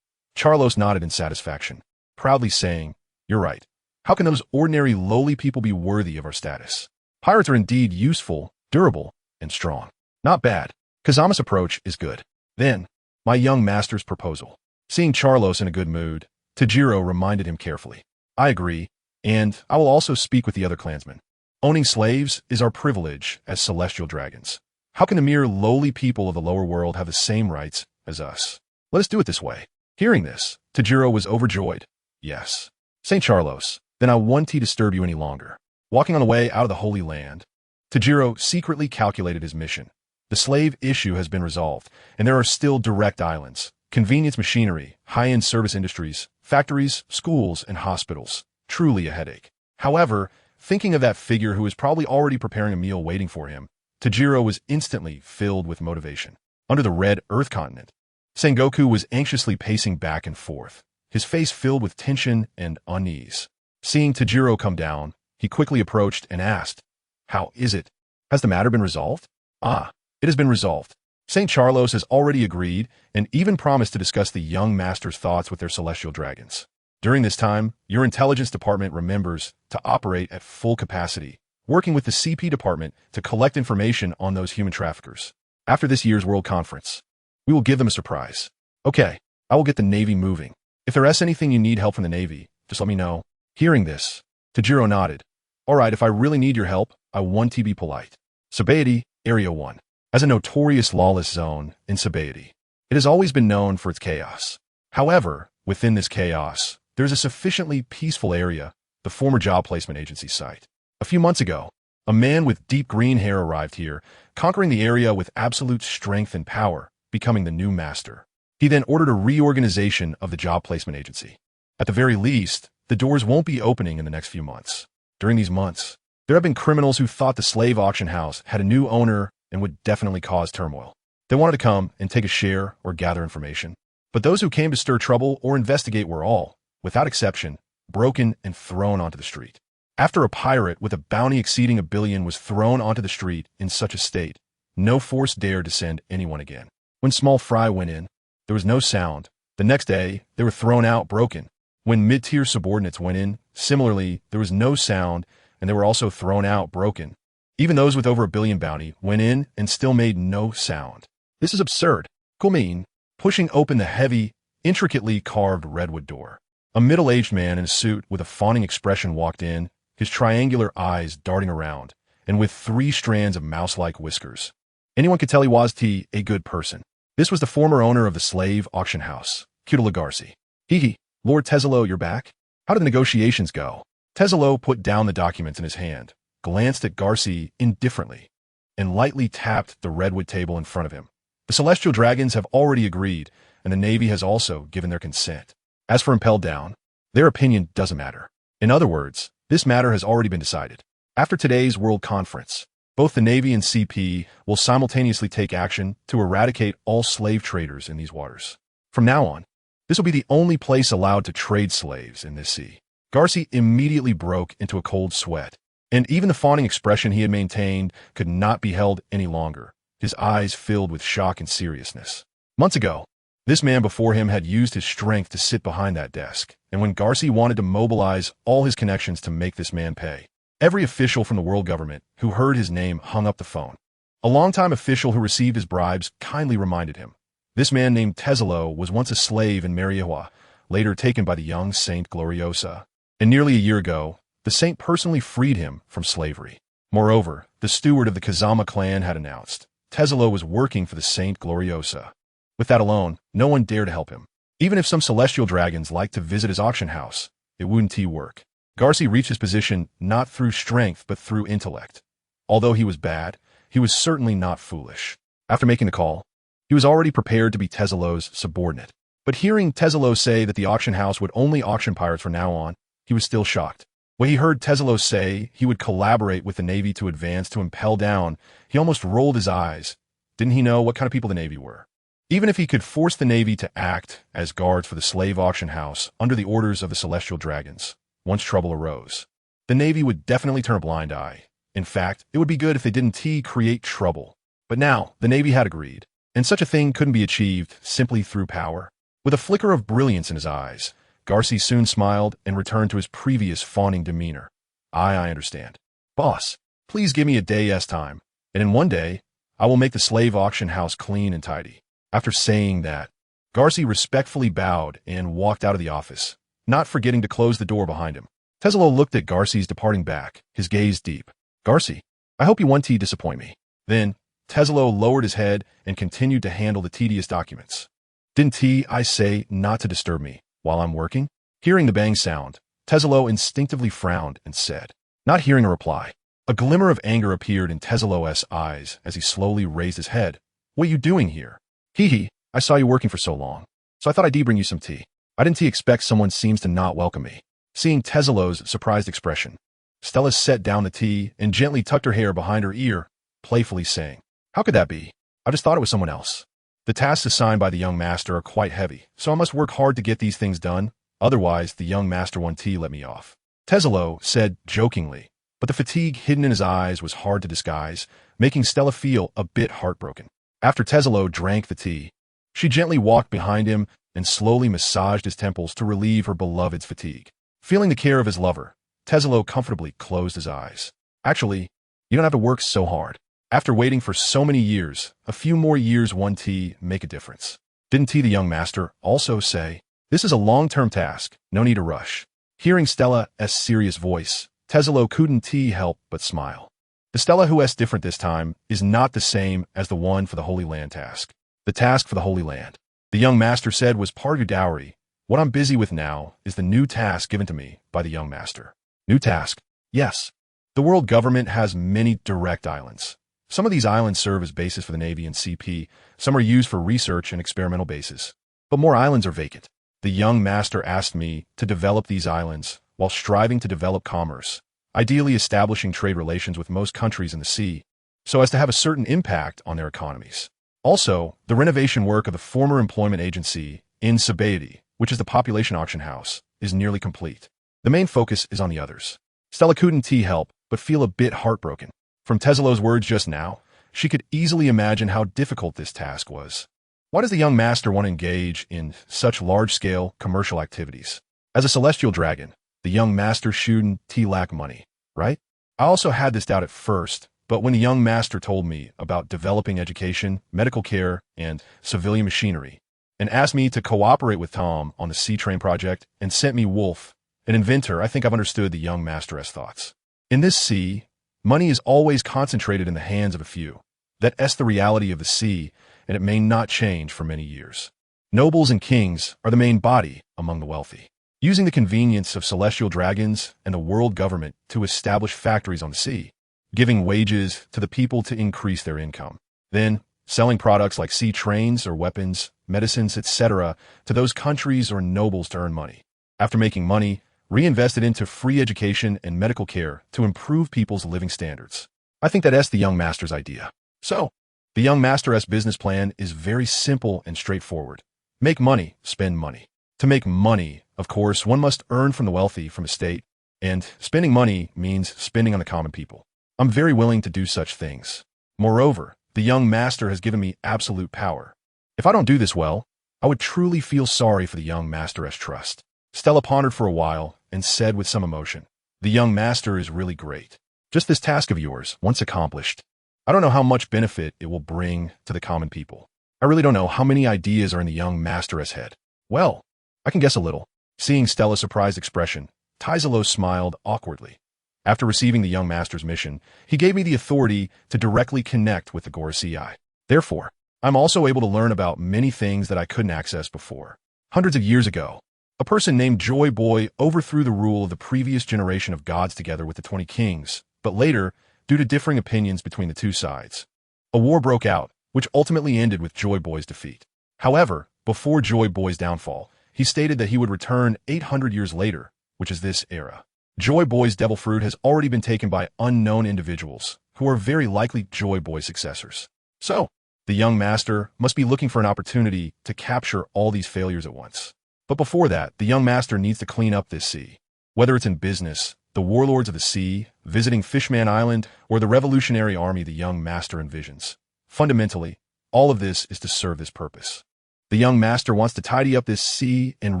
Charlos nodded in satisfaction, proudly saying, "You're right. How can those ordinary lowly people be worthy of our status? Pirates are indeed useful, durable, and strong. Not bad. Kazama's approach is good." Then, my young master's proposal. Seeing Charlos in a good mood, Tajiro reminded him carefully. "I agree, and I will also speak with the other clansmen. Owning slaves is our privilege as celestial dragons. How can the mere lowly people of the lower world have the same rights as us? Let us do it this way." Hearing this, Tajiro was overjoyed. "Yes. St. Charlos, then I won't disturb you any longer." Walking on the way out of the Holy Land, Tajiro secretly calculated his mission. The slave issue has been resolved, and there are still direct islands, convenience machinery, high-end service industries, factories, schools, and hospitals. Truly a headache. However, thinking of that figure who was probably already preparing a meal waiting for him, Tajiro was instantly filled with motivation. Under the red Earth continent, Sengoku was anxiously pacing back and forth, his face filled with tension and unease. Seeing Tajiro come down, he quickly approached and asked, "How is it? Has the matter been resolved?" "Ah, it has been resolved. St. Charlos has already agreed and even promised to discuss the young master's thoughts with their celestial dragons. During this time, your intelligence department remembers to operate at full capacity, working with the CP department to collect information on those human traffickers. After this year's World Conference, we will give them a surprise." "Okay, I will get the Navy moving. If there is anything you need help from the Navy, just let me know." Hearing this, Tajiro nodded. "All right, if I really need your help, I want to be polite." Sabaody, Area 1. As a notorious lawless zone in Sabaody, it has always been known for its chaos. However, within this chaos, there is a sufficiently peaceful area, the former job placement agency site. A few months ago, a man with deep green hair arrived here, conquering the area with absolute strength and power, becoming the new master. He then ordered a reorganization of the job placement agency. At the very least, the doors won't be opening in the next few months. During these months, there have been criminals who thought the slave auction house had a new owner and would definitely cause turmoil. They wanted to come and take a share or gather information. But those who came to stir trouble or investigate were all, without exception, broken and thrown onto the street. After a pirate with a bounty exceeding 1 billion was thrown onto the street in such a state, no force dared to send anyone again. When Small Fry went in, there was no sound. The next day, they were thrown out broken. When mid-tier subordinates went in, similarly, there was no sound, and they were also thrown out broken. Even those with over 1 billion bounty went in and still made no sound. This is absurd. Kumin, pushing open the heavy, intricately carved redwood door. A middle-aged man in a suit with a fawning expression walked in, his triangular eyes darting around, and with 3 strands of mouse-like whiskers. Anyone could tell he was a good person. This was the former owner of the slave auction house, Kudala Garci. "Hee, Lord Tesalo, you're back? How did the negotiations go?" Tesalo put down the documents in his hand, glanced at Garci indifferently, and lightly tapped the redwood table in front of him. "The celestial dragons have already agreed, and the Navy has also given their consent. As for Impel Down, their opinion doesn't matter. In other words, this matter has already been decided. After today's World Conference, both the Navy and CP will simultaneously take action to eradicate all slave traders in these waters. From now on, this will be the only place allowed to trade slaves in this sea." Garci immediately broke into a cold sweat, and even the fawning expression he had maintained could not be held any longer, his eyes filled with shock and seriousness. Months ago, this man before him had used his strength to sit behind that desk, and when Garci wanted to mobilize all his connections to make this man pay, every official from the world government who heard his name hung up the phone. A longtime official who received his bribes kindly reminded him. This man named Tesalo was once a slave in Mariahua, later taken by the young Saint Gloriosa. And nearly a year ago, the saint personally freed him from slavery. Moreover, the steward of the Kazama Clan had announced Tesalo was working for the Saint Gloriosa. With that alone, no one dared to help him. Even if some celestial dragons liked to visit his auction house, it wouldn't work. Garci reached his position not through strength but through intellect. Although he was bad, he was certainly not foolish. After making the call, he was already prepared to be Tezelo's subordinate. But hearing Tezelo say that the auction house would only auction pirates from now on, he was still shocked. When he heard Tezelo say he would collaborate with the Navy to advance to impel down, he almost rolled his eyes. Didn't he know what kind of people the Navy were? Even if he could force the Navy to act as guards for the slave auction house under the orders of the celestial dragons, once trouble arose, the Navy would definitely turn a blind eye. In fact, it would be good if they didn't create trouble. But now, the Navy had agreed, and such a thing couldn't be achieved simply through power. With a flicker of brilliance in his eyes, Garci soon smiled and returned to his previous fawning demeanor. I understand. Boss, please give me a day's time, and in one day, I will make the slave auction house clean and tidy. After saying that, Garci respectfully bowed and walked out of the office, not forgetting to close the door behind him. Tezelo looked at Garci's departing back, his gaze deep. Garci, I hope you won't disappoint me. Then, Tezelo lowered his head and continued to handle the tedious documents. Didn't I say not to disturb me while I'm working? Hearing the bang sound, Tezelo instinctively frowned and said, not hearing a reply. A glimmer of anger appeared in Tezelo's eyes as he slowly raised his head. What are you doing here? Hee, I saw you working for so long, so I thought I'd bring you some tea. I didn't expect someone seems to not welcome me. Seeing Tezelo's surprised expression, Stella set down the tea and gently tucked her hair behind her ear, playfully saying, how could that be? I just thought it was someone else. The tasks assigned by the young master are quite heavy, so I must work hard to get these things done. Otherwise, the young master won't let me off. Tezelo said jokingly, but the fatigue hidden in his eyes was hard to disguise, making Stella feel a bit heartbroken. After Tezelo drank the tea, she gently walked behind him and slowly massaged his temples to relieve her beloved's fatigue. Feeling the care of his lover, Tezelo comfortably closed his eyes. Actually, you don't have to work so hard. After waiting for so many years, a few more years won't make a difference. Didn't the young master also say, this is a long-term task, no need to rush. Hearing Stella's serious voice, Tezelo couldn't help but smile. The Stella who is different this time is not the same as the one for the Holy Land task. The task for the Holy Land, the young master said, was part of your dowry. What I'm busy with now is the new task given to me by the young master. New task? Yes. The world government has many direct islands. Some of these islands serve as bases for the Navy and CP, some are used for research and experimental bases. But more islands are vacant. The young master asked me to develop these islands while striving to develop commerce, ideally establishing trade relations with most countries in the sea, so as to have a certain impact on their economies. Also, the renovation work of the former employment agency in Sabaody, which is the population auction house, is nearly complete. The main focus is on the others. Stella couldn't help but feel a bit heartbroken. From Tezelo's words just now, she could easily imagine how difficult this task was. Why does the young master want to engage in such large-scale commercial activities? As a celestial dragon, the young master shouldn't lack money, right? I also had this doubt at first, but when the young master told me about developing education, medical care, and civilian machinery, and asked me to cooperate with Tom on the Sea Train project and sent me Wolf, an inventor, I think I've understood the young master's thoughts. In this sea, money is always concentrated in the hands of a few. That's the reality of the sea, and it may not change for many years. Nobles and kings are the main body among the wealthy, using the convenience of celestial dragons and the world government to establish factories on the sea, giving wages to the people to increase their income. Then, selling products like sea trains or weapons, medicines, etc. to those countries or nobles to earn money. After making money, reinvested into free education and medical care to improve people's living standards. I think that's the young master's idea. So, the young master's business plan is very simple and straightforward. Make money, spend money. To make money, of course, one must earn from the wealthy from the state, and spending money means spending on the common people. I'm very willing to do such things. Moreover, the young master has given me absolute power. If I don't do this well, I would truly feel sorry for the young master's trust. Stella pondered for a while and said with some emotion, the young master is really great. Just this task of yours, once accomplished, I don't know how much benefit it will bring to the common people. I really don't know how many ideas are in the young master's head. Well, I can guess a little. Seeing Stella's surprised expression, Tezelo smiled awkwardly. After receiving the young master's mission, he gave me the authority to directly connect with the Gorosei. Therefore, I'm also able to learn about many things that I couldn't access before. Hundreds of years ago, a person named Joy Boy overthrew the rule of the previous generation of gods together with the 20 kings, but later, due to differing opinions between the two sides, a war broke out, which ultimately ended with Joy Boy's defeat. However, before Joy Boy's downfall, he stated that he would return 800 years later, which is this era. Joy Boy's devil fruit has already been taken by unknown individuals, who are very likely Joy Boy's successors. So, the young master must be looking for an opportunity to capture all these failures at once. But before that, the young master needs to clean up this sea. Whether it's in business, the warlords of the sea, visiting Fishman Island, or the revolutionary army the young master envisions. Fundamentally, all of this is to serve this purpose. The young master wants to tidy up this sea and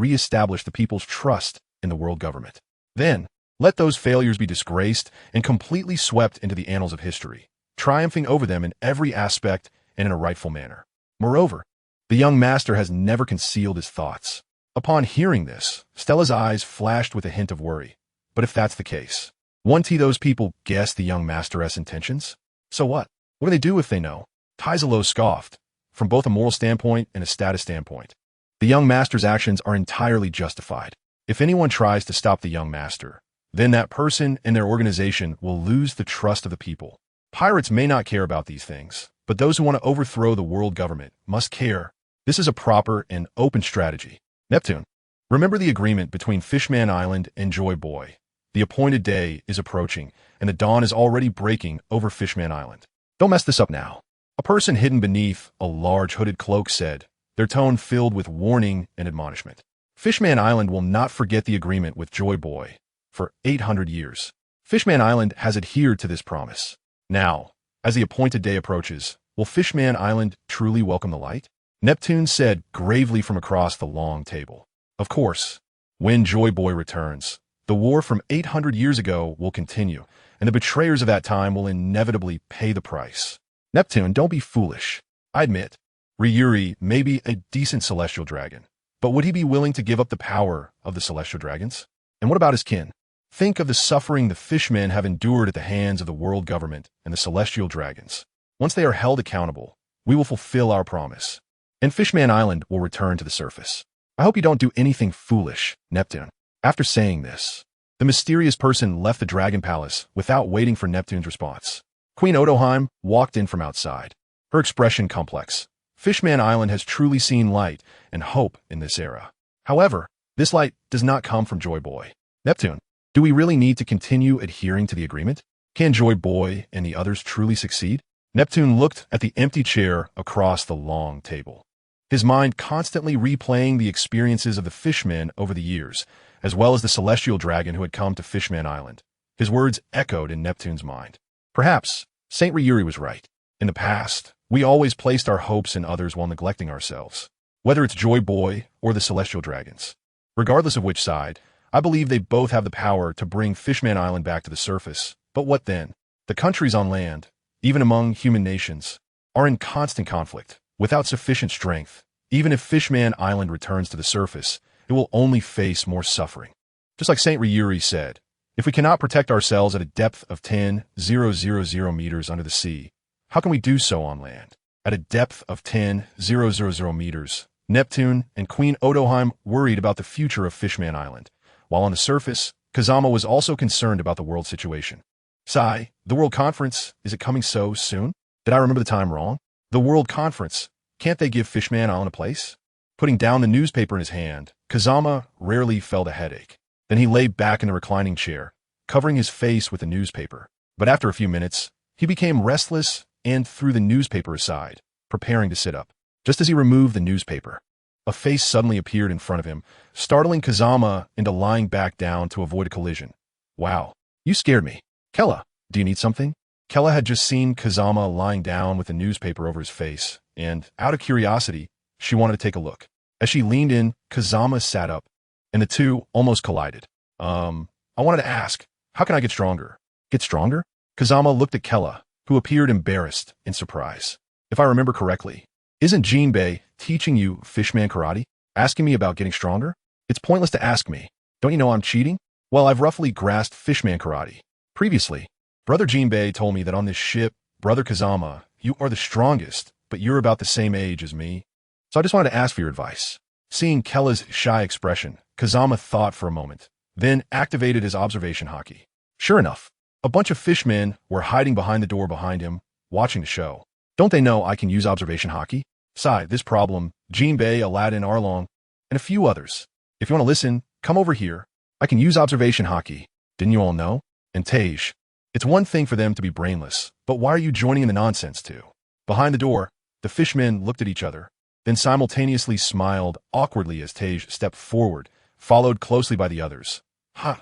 re-establish the people's trust in the world government. Then, let those failures be disgraced and completely swept into the annals of history, triumphing over them in every aspect and in a rightful manner. Moreover, the young master has never concealed his thoughts. Upon hearing this, Stella's eyes flashed with a hint of worry. But if that's the case, won't those people guess the young master's intentions? So what? What do they do if they know? Taizalo scoffed, from both a moral standpoint and a status standpoint. The young master's actions are entirely justified. If anyone tries to stop the young master, then that person and their organization will lose the trust of the people. Pirates may not care about these things, but those who want to overthrow the world government must care. This is a proper and open strategy. Neptune, remember the agreement between Fishman Island and Joy Boy. The appointed day is approaching, and the dawn is already breaking over Fishman Island. Don't mess this up now. A person hidden beneath a large hooded cloak said, their tone filled with warning and admonishment. Fishman Island will not forget the agreement with Joy Boy. For 800 years, Fishman Island has adhered to this promise. Now, as the appointed day approaches, will Fishman Island truly welcome the light? Neptune said gravely from across the long table. Of course, when Joy Boy returns, the war from 800 years ago will continue, and the betrayers of that time will inevitably pay the price. Neptune, don't be foolish. I admit, Ryuri may be a decent celestial dragon, but would he be willing to give up the power of the celestial dragons? And what about his kin? Think of the suffering the fishmen have endured at the hands of the world government and the celestial dragons. Once they are held accountable, we will fulfill our promise, and Fishman Island will return to the surface. I hope you don't do anything foolish, Neptune. After saying this, the mysterious person left the Dragon Palace without waiting for Neptune's response. Queen Odoheim walked in from outside, her expression complex. Fishman Island has truly seen light and hope in this era. However, this light does not come from Joy Boy. Neptune, do we really need to continue adhering to the agreement? Can Joy Boy and the others truly succeed? Neptune looked at the empty chair across the long table, his mind constantly replaying the experiences of the fishmen over the years, as well as the celestial dragon who had come to Fishman Island. His words echoed in Neptune's mind. Perhaps Saint Ryuri was right. In the past, we always placed our hopes in others while neglecting ourselves, whether it's Joy Boy or the celestial dragons. Regardless of which side, I believe they both have the power to bring Fishman Island back to the surface. But what then? The countries on land, even among human nations, are in constant conflict, without sufficient strength. Even if Fishman Island returns to the surface, it will only face more suffering. Just like Saint Ryuri said, if we cannot protect ourselves at a depth of 10,000 meters under the sea, how can we do so on land? At a depth of 10,000 meters, Neptune and Queen Odoheim worried about the future of Fishman Island, while on the surface, Kazama was also concerned about the world situation. Sigh, the World Conference, is it coming so soon? Did I remember the time wrong? The World Conference, can't they give Fishman Island a place? Putting down the newspaper in his hand, Kazama rarely felt a headache. Then he lay back in the reclining chair, covering his face with the newspaper. But after a few minutes, he became restless and threw the newspaper aside, preparing to sit up. Just as he removed the newspaper, a face suddenly appeared in front of him, startling Kazama into lying back down to avoid a collision. Wow, you scared me. Kella, do you need something? Kella had just seen Kazama lying down with the newspaper over his face, and, out of curiosity, she wanted to take a look. As she leaned in, Kazama sat up, and the two almost collided. I wanted to ask, how can I get stronger? Get stronger? Kazama looked at Kella, who appeared embarrassed in surprise. If I remember correctly, isn't Jinbei teaching you Fishman karate? Asking me about getting stronger? It's pointless to ask me. Don't you know I'm cheating? Well, I've roughly grasped Fishman karate. Previously, Brother Jinbei told me that on this ship, Brother Kazama, you are the strongest, but you're about the same age as me. So I just wanted to ask for your advice. Seeing Kella's shy expression, Kazama thought for a moment, then activated his observation hockey. Sure enough, a bunch of fishmen were hiding behind the door behind him, watching the show. Don't they know I can use observation haki? Sai, this problem, Jinbei, Aladdin, Arlong, and a few others. If you want to listen, come over here. I can use observation haki. Didn't you all know? And Tej. It's one thing for them to be brainless, but why are you joining in the nonsense too? Behind the door, the fishmen looked at each other, then simultaneously smiled awkwardly as Tej stepped forward, followed closely by the others. Ha!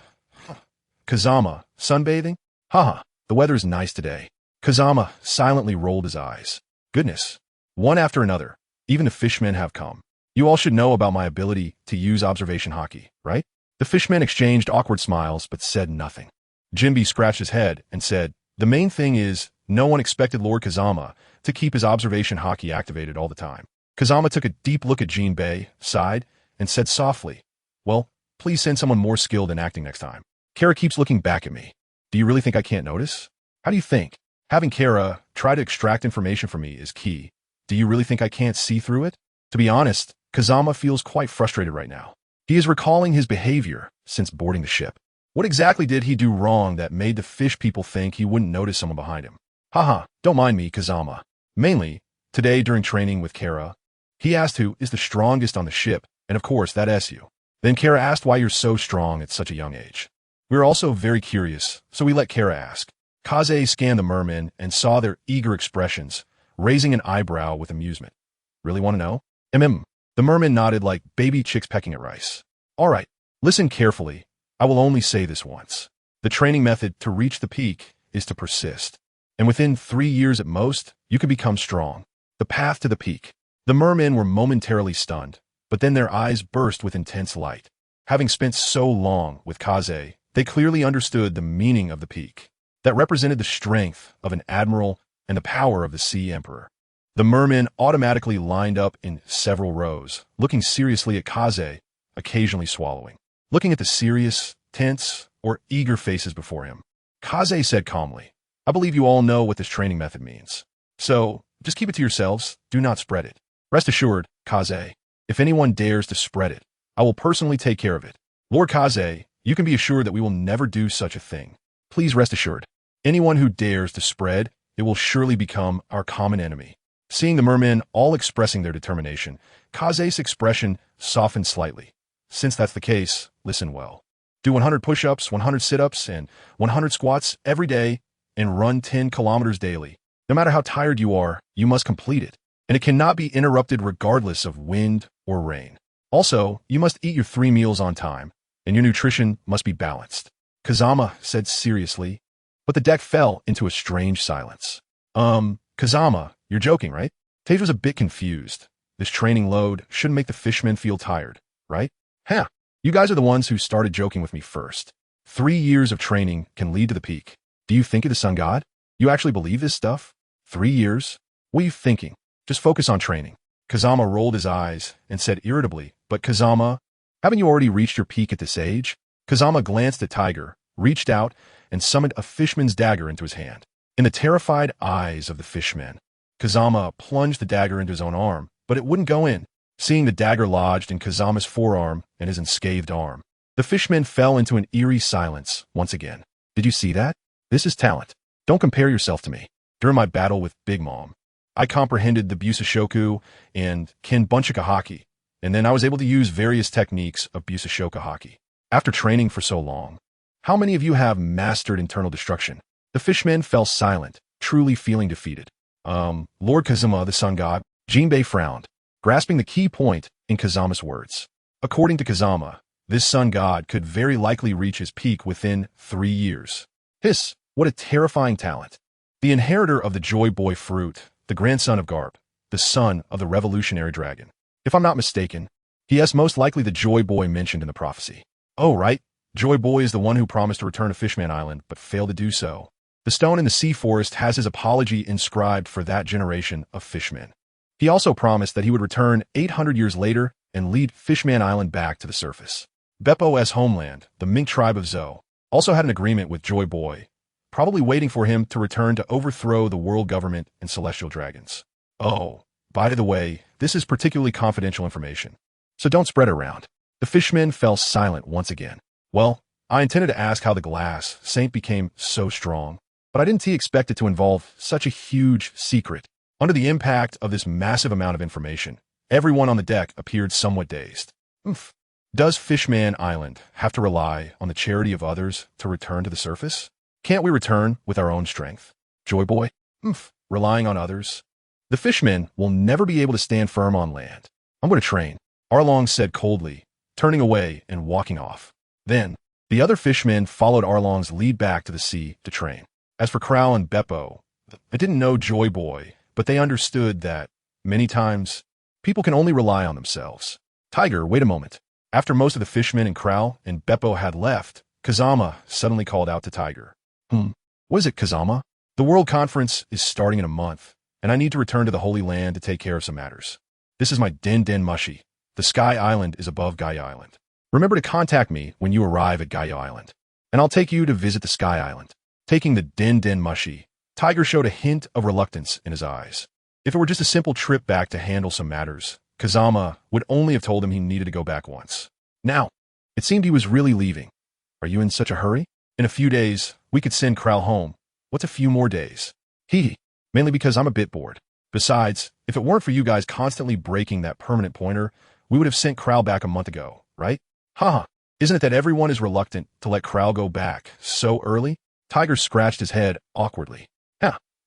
Kazama, sunbathing? Haha, the weather's nice today. Kazama silently rolled his eyes. Goodness. One after another, even the fishmen have come. You all should know about my ability to use observation haki, right? The fishmen exchanged awkward smiles but said nothing. Jinbei scratched his head and said, the main thing is, no one expected Lord Kazama to keep his observation haki activated all the time. Kazama took a deep look at Jinbei, sighed, and said softly, well, please send someone more skilled in acting next time. Kara keeps looking back at me. Do you really think I can't notice? How do you think? Having Kara try to extract information from me is key. Do you really think I can't see through it? To be honest, Kazama feels quite frustrated right now. He is recalling his behavior since boarding the ship. What exactly did he do wrong that made the fish people think he wouldn't notice someone behind him? Haha, don't mind me, Kazama. Mainly, today during training with Kara, he asked who is the strongest on the ship, and of course, that's you. Then Kara asked why you're so strong at such a young age. We were also very curious, so we let Kara ask. Kaze scanned the mermen and saw their eager expressions, raising an eyebrow with amusement. Really want to know? The merman nodded like baby chicks pecking at rice. All right, listen carefully. I will only say this once. The training method to reach the peak is to persist. And within 3 years at most, you can become strong. The path to the peak. The mermen were momentarily stunned, but then their eyes burst with intense light. Having spent so long with Kaze, they clearly understood the meaning of the peak. That represented the strength of an admiral and the power of the Sea Emperor. The mermen automatically lined up in several rows, looking seriously at Kaze, occasionally swallowing. Looking at the serious, tense, or eager faces before him, Kaze said calmly, I believe you all know what this training method means. So, just keep it to yourselves, do not spread it. Rest assured, Kaze, if anyone dares to spread it, I will personally take care of it. Lord Kaze, you can be assured that we will never do such a thing. Please rest assured. Anyone who dares to spread, it will surely become our common enemy. Seeing the mermen all expressing their determination, Kaze's expression softened slightly. Since that's the case, listen well. Do 100 push-ups, 100 sit-ups, and 100 squats every day, and run 10 kilometers daily. No matter how tired you are, you must complete it, and it cannot be interrupted regardless of wind or rain. Also, you must eat your 3 meals on time, and your nutrition must be balanced. Kazama said seriously, but the deck fell into a strange silence. Kazama, you're joking, right? Tej was a bit confused. This training load shouldn't make the fishmen feel tired, right? Huh, you guys are the ones who started joking with me first. 3 years of training can lead to the peak. Do you think of the sun god? You actually believe this stuff? 3 years? What are you thinking? Just focus on training. Kazama rolled his eyes and said irritably, but Kazama, haven't you already reached your peak at this age? Kazama glanced at Tiger, reached out, and summoned a fishman's dagger into his hand. In the terrified eyes of the fishmen, Kazama plunged the dagger into his own arm, but it wouldn't go in. Seeing the dagger lodged in Kazama's forearm and his unscathed arm, the fishmen fell into an eerie silence once again. Did you see that? This is talent. Don't compare yourself to me. During my battle with Big Mom, I comprehended the Busashoku and Ken Bunchika haki, and then I was able to use various techniques of Busashoku haki. After training for so long, how many of you have mastered internal destruction? The fishmen fell silent, truly feeling defeated. Lord Kazama, the sun god, Jinbei frowned, grasping the key point in Kazama's words. According to Kazama, this sun god could very likely reach his peak within 3 years. Hiss, what a terrifying talent. The inheritor of the Joy Boy fruit, the grandson of Garb, the son of the revolutionary dragon. If I'm not mistaken, he is most likely the Joy Boy mentioned in the prophecy. Oh, right. Joy Boy is the one who promised to return to Fishman Island, but failed to do so. The stone in the sea forest has his apology inscribed for that generation of fishmen. He also promised that he would return 800 years later and lead Fishman Island back to the surface. Beppo's homeland, the Mink tribe of Zou, also had an agreement with Joy Boy, probably waiting for him to return to overthrow the world government and celestial dragons. Oh, by the way, this is particularly confidential information, so don't spread it around. The fishmen fell silent once again. Well, I intended to ask how the glass saint became so strong, but I didn't expect it to involve such a huge secret. Under the impact of this massive amount of information, everyone on the deck appeared somewhat dazed. Oof. Does Fishman Island have to rely on the charity of others to return to the surface? Can't we return with our own strength? Joy Boy? Relying on others? The fishmen will never be able to stand firm on land. I'm going to train, Arlong said coldly, turning away and walking off. Then, the other fishmen followed Arlong's lead back to the sea to train. As for Crow and Beppo, they didn't know Joy Boy, but they understood that, many times, people can only rely on themselves. Tiger, wait a moment. After most of the fishmen and Crow and Beppo had left, Kazama suddenly called out to Tiger. What is it, Kazama? The World Conference is starting in a month, and I need to return to the Holy Land to take care of some matters. This is my Den Mushi. The Sky Island is above Gaia Island. Remember to contact me when you arrive at Gaia Island, and I'll take you to visit the Sky Island. Taking the Den Mushi, Tiger showed a hint of reluctance in his eyes. If it were just a simple trip back to handle some matters, Kazama would only have told him he needed to go back once. Now, it seemed he was really leaving. Are you in such a hurry? In a few days, we could send Krau home. What's a few more days? Mainly because I'm a bit bored. Besides, if it weren't for you guys constantly breaking that permanent pointer, we would have sent Krau back a month ago, right? Isn't it that everyone is reluctant to let Krau go back so early? Tiger scratched his head awkwardly.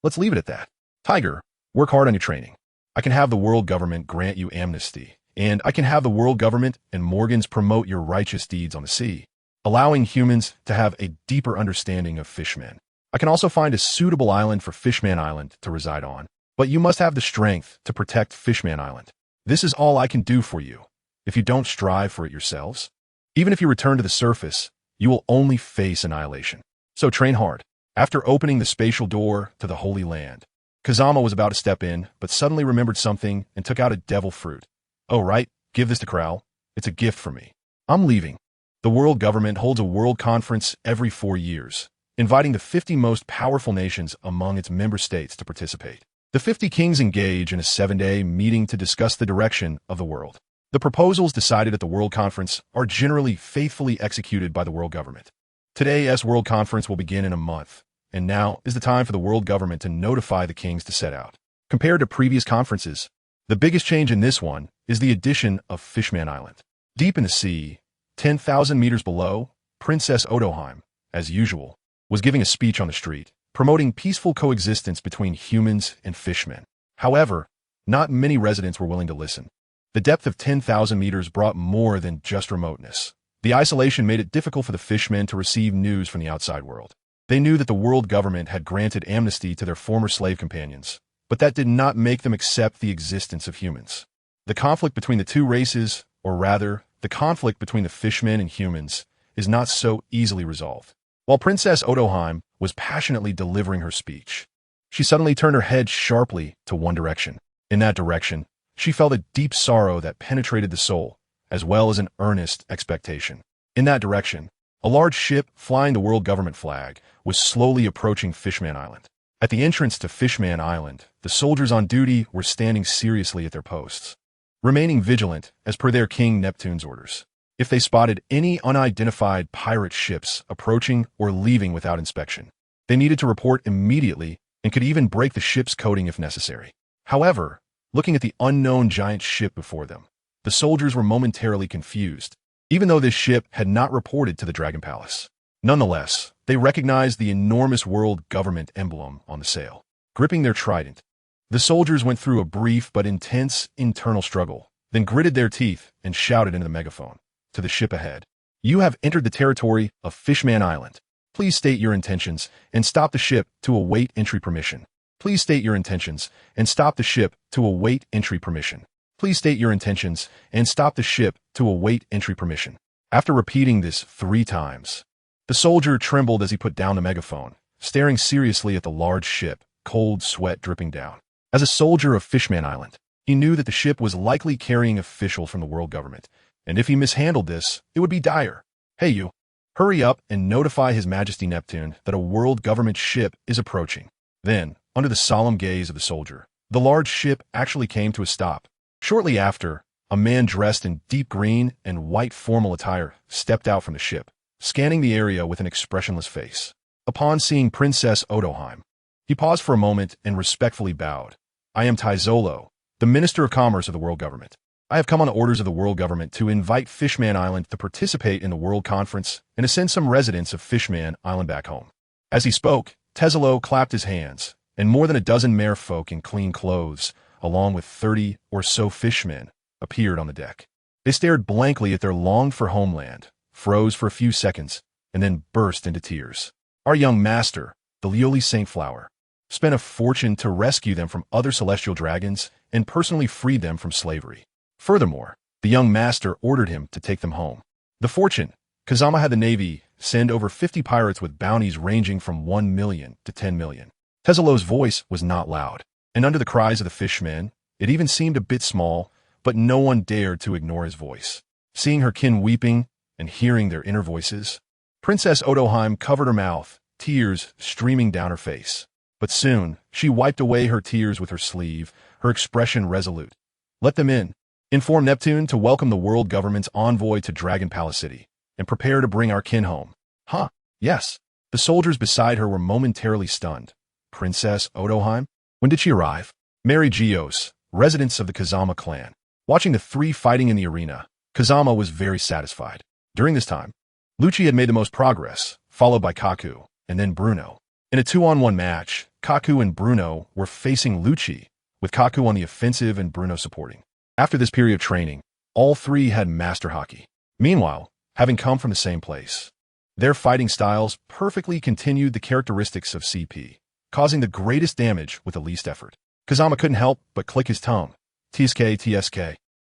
Let's leave it at that. Tiger, work hard on your training. I can have the world government grant you amnesty, and I can have the world government and Morgans promote your righteous deeds on the sea, allowing humans to have a deeper understanding of fishmen. I can also find a suitable island for Fishman Island to reside on, but you must have the strength to protect Fishman Island. This is all I can do for you. If you don't strive for it yourselves, even if you return to the surface, you will only face annihilation. So train hard. After opening the spatial door to the Holy Land, Kazama was about to step in, but suddenly remembered something and took out a devil fruit. Oh, right, give this to Krau. It's a gift for me. I'm leaving. The world government holds a world conference every 4 years, inviting the 50 most powerful nations among its member states to participate. The 50 kings engage in a 7-day meeting to discuss the direction of the world. The proposals decided at the world conference are generally faithfully executed by the world government. Today's world conference will begin in a month, and now is the time for the world government to notify the kings to set out. Compared to previous conferences, the biggest change in this one is the addition of Fishman Island. Deep in the sea, 10,000 meters below, Princess Odoheim, as usual, was giving a speech on the street, promoting peaceful coexistence between humans and fishmen. However, not many residents were willing to listen. The depth of 10,000 meters brought more than just remoteness. The isolation made it difficult for the fishmen to receive news from the outside world. They knew that the world government had granted amnesty to their former slave companions, but that did not make them accept the existence of humans. The conflict between the two races, or rather, the conflict between the fishmen and humans, is not so easily resolved. While Princess Odoheim was passionately delivering her speech, she suddenly turned her head sharply to one direction. In that direction, she felt a deep sorrow that penetrated the soul, as well as an earnest expectation. In that direction, a large ship flying the world government flag was slowly approaching Fishman Island. At the entrance to Fishman Island, the soldiers on duty were standing seriously at their posts, remaining vigilant as per their King Neptune's orders. If they spotted any unidentified pirate ships approaching or leaving without inspection, they needed to report immediately and could even break the ship's coating if necessary. However, looking at the unknown giant ship before them, the soldiers were momentarily confused, even though this ship had not reported to the Dragon Palace. Nonetheless, they recognized the enormous world government emblem on the sail. Gripping their trident, the soldiers went through a brief but intense internal struggle, then gritted their teeth and shouted into the megaphone to the ship ahead. You have entered the territory of Fishman Island. Please state your intentions and stop the ship to await entry permission. Please state your intentions and stop the ship to await entry permission. Please state your intentions and stop the ship to await entry permission. After repeating this 3 times, the soldier trembled as he put down the megaphone, staring seriously at the large ship, cold sweat dripping down. As a soldier of Fishman Island, he knew that the ship was likely carrying officials from the world government, and if he mishandled this, it would be dire. Hey you, hurry up and notify His Majesty Neptune that a world government ship is approaching. Then, under the solemn gaze of the soldier, the large ship actually came to a stop. Shortly after, a man dressed in deep green and white formal attire stepped out from the ship, scanning the area with an expressionless face. Upon seeing Princess Odoheim, he paused for a moment and respectfully bowed. I am Taizolo, the Minister of Commerce of the World Government. I have come on the orders of the World Government to invite Fishman Island to participate in the World Conference and to send some residents of Fishman Island back home. As he spoke, Taizolo clapped his hands, and more than a dozen merfolk in clean clothes, along with 30 or so fishmen, appeared on the deck. They stared blankly at their longed-for homeland, froze for a few seconds, and then burst into tears. Our young master, the Lioli Saintflower, spent a fortune to rescue them from other celestial dragons and personally freed them from slavery. Furthermore, the young master ordered him to take them home. The fortune, Kazama had the Navy send over 50 pirates with bounties ranging from 1 million to 10 million. Taizolo's voice was not loud, and under the cries of the fishmen, it even seemed a bit small, but no one dared to ignore his voice. Seeing her kin weeping and hearing their inner voices, Princess Odoheim covered her mouth, tears streaming down her face. But soon, she wiped away her tears with her sleeve, her expression resolute. Let them in. Inform Neptune to welcome the world government's envoy to Dragon Palace City, and prepare to bring our kin home. Huh, yes. The soldiers beside her were momentarily stunned. Princess Odoheim? When did she arrive? Mary Geos, residents of the Kazama Clan. Watching the three fighting in the arena, Kazama was very satisfied. During this time, Lucci had made the most progress, followed by Kaku, and then Bruno. In a 2-on-1 match, Kaku and Bruno were facing Lucci, with Kaku on the offensive and Bruno supporting. After this period of training, all three had master hockey. Meanwhile, having come from the same place, their fighting styles perfectly continued the characteristics of CP, causing the greatest damage with the least effort. Kazama couldn't help but click his tongue. TSK.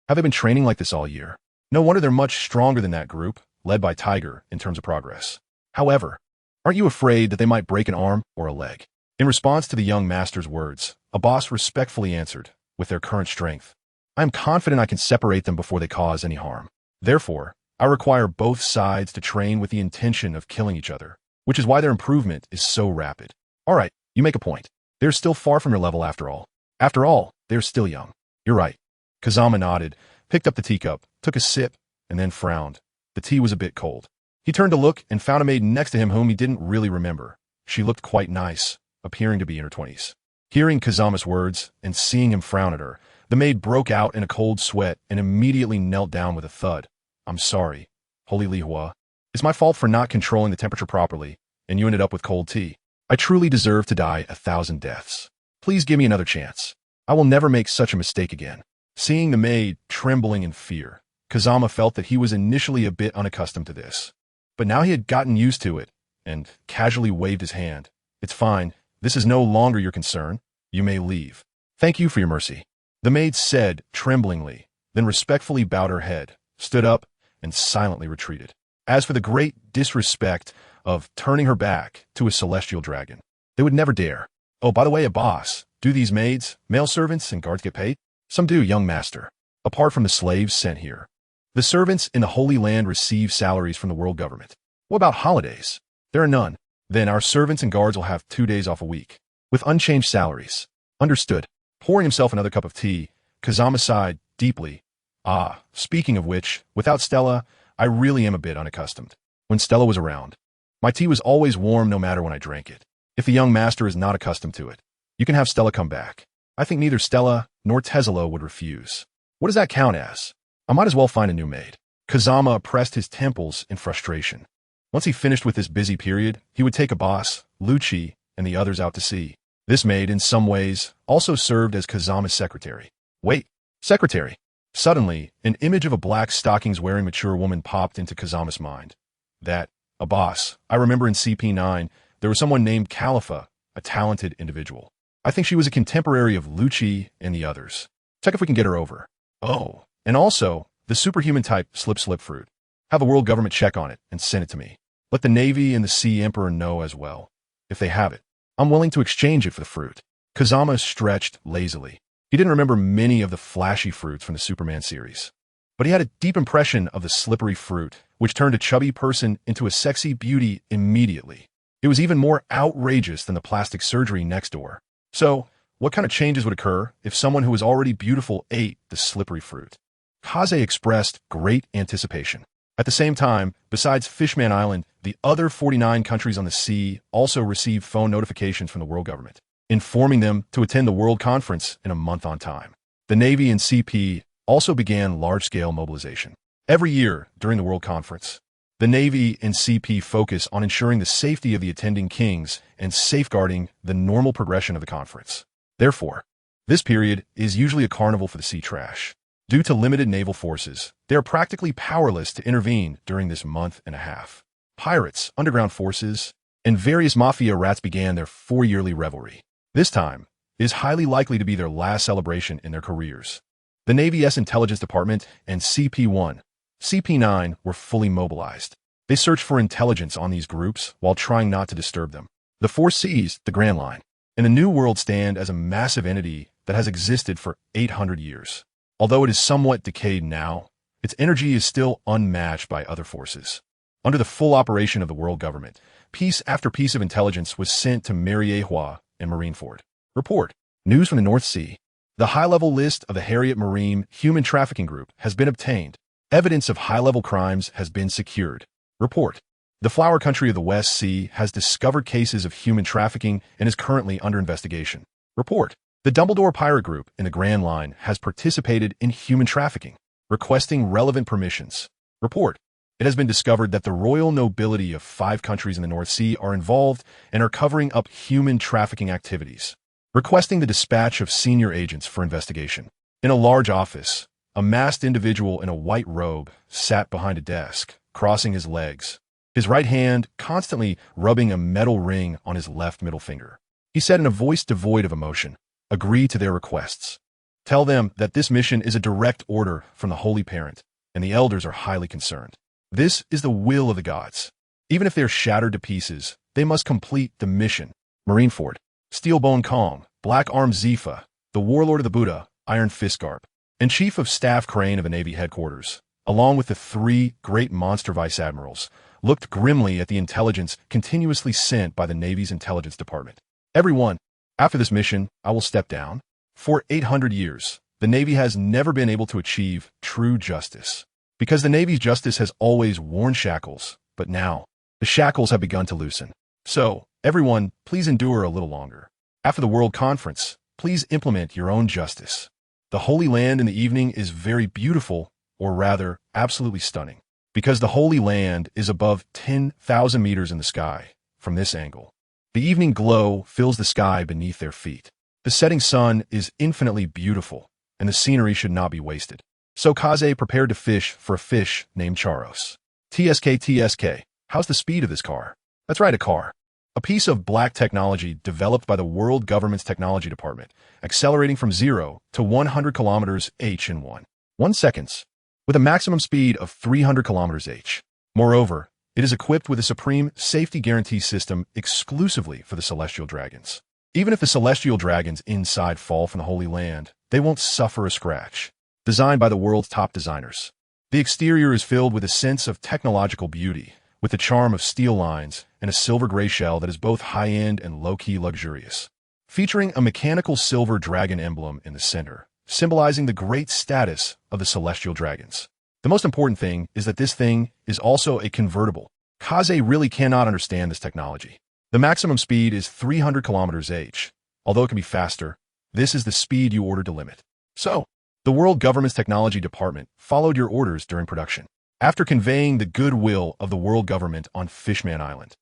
Have they been training like this all year? No wonder they're much stronger than that group, led by Tiger, in terms of progress. However, aren't you afraid that they might break an arm or a leg? In response to the young master's words, a boss respectfully answered, with their current strength, I am confident I can separate them before they cause any harm. Therefore, I require both sides to train with the intention of killing each other, which is why their improvement is so rapid. All right, you make a point. They're still far from your level after all. After all, they're still young. You're right. Kazama nodded, picked up the teacup, took a sip, and then frowned. The tea was a bit cold. He turned to look and found a maid next to him whom he didn't really remember. She looked quite nice, appearing to be in her 20s. Hearing Kazama's words and seeing him frown at her, the maid broke out in a cold sweat and immediately knelt down with a thud. I'm sorry, Holy Lihua. It's my fault for not controlling the temperature properly, and you ended up with cold tea. I truly deserve to die 1,000 deaths. Please give me another chance. I will never make such a mistake again. Seeing the maid trembling in fear, Kazama felt that he was initially a bit unaccustomed to this. But now he had gotten used to it, and casually waved his hand. It's fine. This is no longer your concern. You may leave. Thank you for your mercy. The maid said tremblingly, then respectfully bowed her head, stood up, and silently retreated. As for the great disrespect of turning her back to a celestial dragon, they would never dare. Oh, by the way, a boss, do these maids, male servants, and guards get paid? Some do, young master. Apart from the slaves sent here. The servants in the Holy Land receive salaries from the world government. What about holidays? There are none. Then our servants and guards will have 2 days off a week, with unchanged salaries. Understood. Pouring himself another cup of tea, Kazama sighed deeply. Ah, speaking of which, without Stella, I really am a bit unaccustomed. When Stella was around, my tea was always warm no matter when I drank it. If the young master is not accustomed to it, you can have Stella come back. I think neither Stella nor Taizolo would refuse. What does that count as? I might as well find a new maid. Kazama pressed his temples in frustration. Once he finished with this busy period, he would take a boss, Lucci, and the others out to sea. This maid, in some ways, also served as Kazama's secretary. Wait, secretary. Suddenly, an image of a black stockings-wearing mature woman popped into Kazama's mind. That, a boss. I remember in CP9, there was someone named Califa, a talented individual. I think she was a contemporary of Lucci and the others. Check if we can get her over. Oh, and also, the superhuman type slip fruit. Have the world government check on it and send it to me. Let the Navy and the Sea Emperor know as well. If they have it, I'm willing to exchange it for the fruit. Kazama stretched lazily. He didn't remember many of the flashy fruits from the Superman series, but he had a deep impression of the slippery fruit, which turned a chubby person into a sexy beauty immediately. It was even more outrageous than the plastic surgery next door. So, what kind of changes would occur if someone who was already beautiful ate the slippery fruit? Kaze expressed great anticipation. At the same time, besides Fishman Island, the other 49 countries on the sea also received phone notifications from the world government. informing them to attend the World Conference in a month on time. The Navy and CP also began large-scale mobilization. Every year during the World Conference, the Navy and CP focus on ensuring the safety of the attending kings and safeguarding the normal progression of the conference. Therefore, this period is usually a carnival for the sea trash. Due to limited naval forces, they are practically powerless to intervene during this month and a half. Pirates, underground forces, and various mafia rats began their 4-yearly revelry. This time is highly likely to be their last celebration in their careers. The Navy's intelligence department and CP-1, CP-9 were fully mobilized. They searched for intelligence on these groups while trying not to disturb them. The Four Seas, the Grand Line, and the New World stand as a massive entity that has existed for 800 years. Although it is somewhat decayed now, its energy is still unmatched by other forces. Under the full operation of the world government, piece after piece of intelligence was sent to Mariehua and Marineford. Report. News from the North Sea. The high-level list of the Harriet Marine Human Trafficking Group has been obtained. Evidence of high-level crimes has been secured. Report. The Flower Country of the West Sea has discovered cases of human trafficking and is currently under investigation. Report. The Dumbledore Pirate Group in the Grand Line has participated in human trafficking, requesting relevant permissions. Report. It has been discovered that the royal nobility of 5 countries in the North Sea are involved and are covering up human trafficking activities, requesting the dispatch of senior agents for investigation. In a large office, a masked individual in a white robe sat behind a desk, crossing his legs, his right hand constantly rubbing a metal ring on his left middle finger. He said in a voice devoid of emotion, "Agree to their requests. Tell them that this mission is a direct order from the Holy Parent, and the elders are highly concerned. This is the will of the gods. Even if they are shattered to pieces, they must complete the mission." Marineford. Steelbone Kong, Black Arm Zifa, the Warlord of the Buddha, Iron Fist Garp, and Chief of Staff Crane of the Navy headquarters, along with the 3 great monster vice admirals, looked grimly at the intelligence continuously sent by the Navy's intelligence department. "Everyone, after this mission, I will step down. For 800 years, the Navy has never been able to achieve true justice. Because the Navy's justice has always worn shackles, but now, the shackles have begun to loosen. So, everyone, please endure a little longer. After the World Conference, please implement your own justice. The Holy Land in the evening is very beautiful, or rather, absolutely stunning. Because the Holy Land is above 10,000 meters in the sky, from this angle. The evening glow fills the sky beneath their feet. The setting sun is infinitely beautiful, and the scenery should not be wasted. So Kaze prepared to fish for a fish named Charos. TSK, how's the speed of this car? That's right, a car. A piece of black technology developed by the world government's technology department, accelerating from 0 to 100 kilometers h in 1 seconds, with a maximum speed of 300 kilometers h. Moreover, it is equipped with a supreme safety guarantee system exclusively for the celestial dragons. Even if the celestial dragons inside fall from the Holy Land, they won't suffer a scratch. Designed by the world's top designers. The exterior is filled with a sense of technological beauty, with the charm of steel lines and a silver gray shell that is both high-end and low-key luxurious. Featuring a mechanical silver dragon emblem in the center, symbolizing the great status of the celestial dragons. The most important thing is that this thing is also a convertible. Kaze really cannot understand this technology. The maximum speed is 300 kilometers h. Although it can be faster, this is the speed you ordered to limit. So, the world government's technology department followed your orders during production. After conveying the goodwill of the world government on Fishman Island,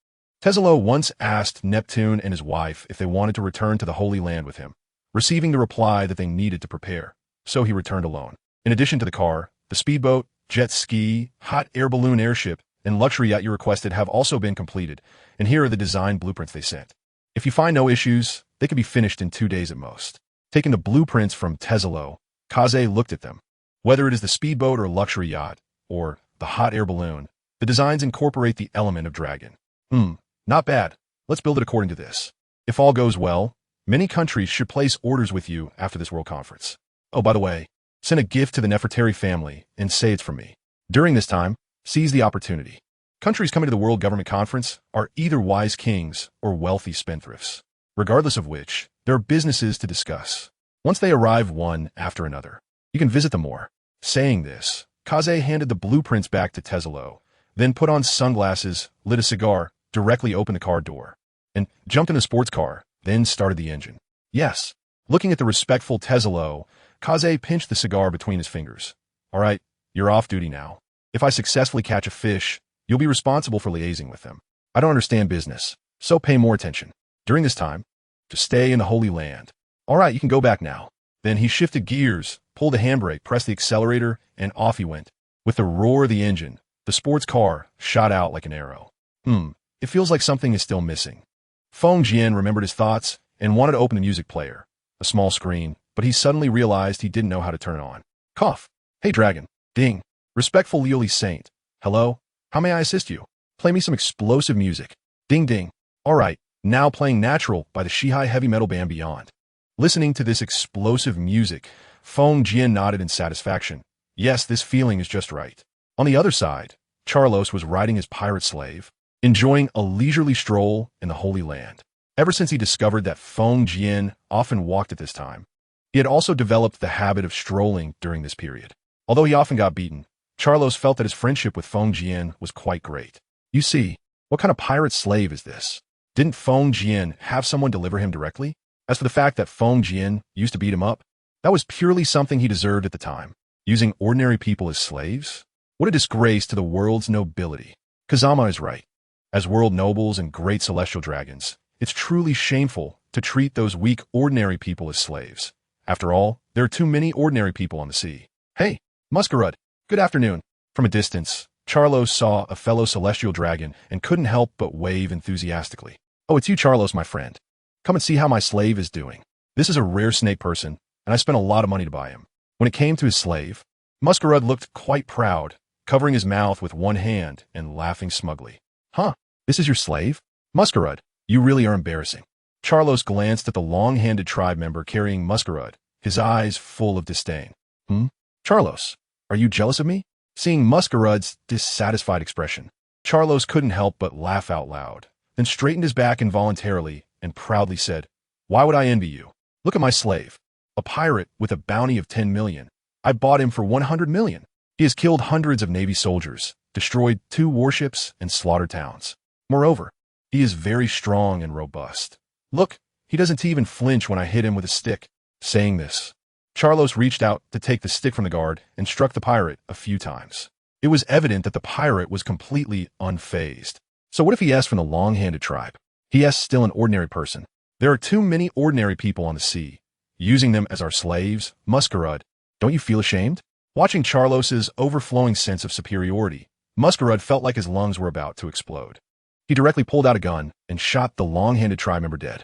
Tesla once asked Neptune and his wife if they wanted to return to the Holy Land with him, receiving the reply that they needed to prepare, so he returned alone. In addition to the car, the speedboat, jet ski, hot air balloon airship, and luxury yacht you requested have also been completed, and here are the design blueprints they sent. If you find no issues, they can be finished in 2 days at most. Taking the blueprints from Tesla, Kaze looked at them. Whether it is the speedboat or luxury yacht, or the hot air balloon, the designs incorporate the element of dragon. Not bad. Let's build it according to this. If all goes well, many countries should place orders with you after this World Conference. Oh, by the way, send a gift to the Nefertari family and say it's from me. During this time, seize the opportunity. Countries coming to the World Government Conference are either wise kings or wealthy spendthrifts. Regardless of which, there are businesses to discuss. Once they arrive one after another, you can visit them more. Saying this, Kaze handed the blueprints back to Tesla, then put on sunglasses, lit a cigar, directly opened the car door, and jumped in a sports car then started the engine. Yes. Looking at the respectful Tesalo, Kaze pinched the cigar between his fingers. All right, you're off duty now. If I successfully catch a fish, you'll be responsible for liaising with them. I don't understand business, so pay more attention. During this time, to stay in the Holy Land. All right, you can go back now. Then he shifted gears, pulled the handbrake, pressed the accelerator, and off he went. With the roar of the engine, the sports car shot out like an arrow. It feels like something is still missing. Feng Jian remembered his thoughts and wanted to open the music player, a small screen, but he suddenly realized he didn't know how to turn it on. Cough. Hey, dragon. Ding. Respectful Liuli Saint. Hello? How may I assist you? Play me some explosive music. Ding ding. All right, now playing Natural by the Shihai heavy metal band Beyond. Listening to this explosive music, Feng Jian nodded in satisfaction. Yes, this feeling is just right. On the other side, Charlos was riding his pirate slave, enjoying a leisurely stroll in the Holy Land. Ever since he discovered that Feng Jian often walked at this time, he had also developed the habit of strolling during this period. Although he often got beaten, Charlos felt that his friendship with Feng Jian was quite great. You see, what kind of pirate slave is this? Didn't Feng Jian have someone deliver him directly? As for the fact that Feng Jian used to beat him up, that was purely something he deserved at the time. Using ordinary people as slaves? What a disgrace to the world's nobility. Kazama is right. As world nobles and great celestial dragons, it's truly shameful to treat those weak ordinary people as slaves. After all, there are too many ordinary people on the sea. Hey, Masquerade, good afternoon. From a distance, Charlos saw a fellow celestial dragon and couldn't help but wave enthusiastically. Oh, it's you, Charlos, my friend. Come and see how my slave is doing. This is a rare snake person, and I spent a lot of money to buy him. When it came to his slave, Masquerade looked quite proud, covering his mouth with one hand and laughing smugly. Huh, this is your slave? Masquerade, you really are embarrassing. Charlos glanced at the long-handed tribe member carrying Masquerade, his eyes full of disdain. Charlos, are you jealous of me? Seeing Masquerade's dissatisfied expression, Charlos couldn't help but laugh out loud, then straightened his back involuntarily and proudly said, Why would I envy you? Look at my slave, a pirate with a bounty of 10 million. I bought him for 100 million. He has killed hundreds of Navy soldiers, destroyed 2 warships, and slaughtered towns. Moreover, he is very strong and robust. Look, he doesn't even flinch when I hit him with a stick. Saying this, Charlos reached out to take the stick from the guard and struck the pirate a few times. It was evident that the pirate was completely unfazed. So what if he asked from the long-handed tribe? He asked still an ordinary person. There are too many ordinary people on the sea. Using them as our slaves, Masquerade, don't you feel ashamed? Watching Charlos's overflowing sense of superiority, Masquerade felt like his lungs were about to explode. He directly pulled out a gun and shot the long-handed tribe member dead.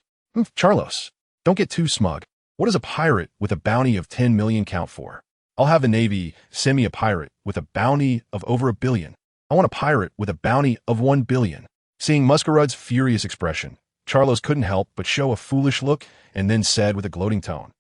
Charlos, don't get too smug. What does a pirate with a bounty of 10 million count for? I'll have the Navy send me a pirate with a bounty of over 1 billion. I want a pirate with a bounty of 1 billion. Seeing Masquerade's furious expression, Charlos couldn't help but show a foolish look and then said with a gloating tone,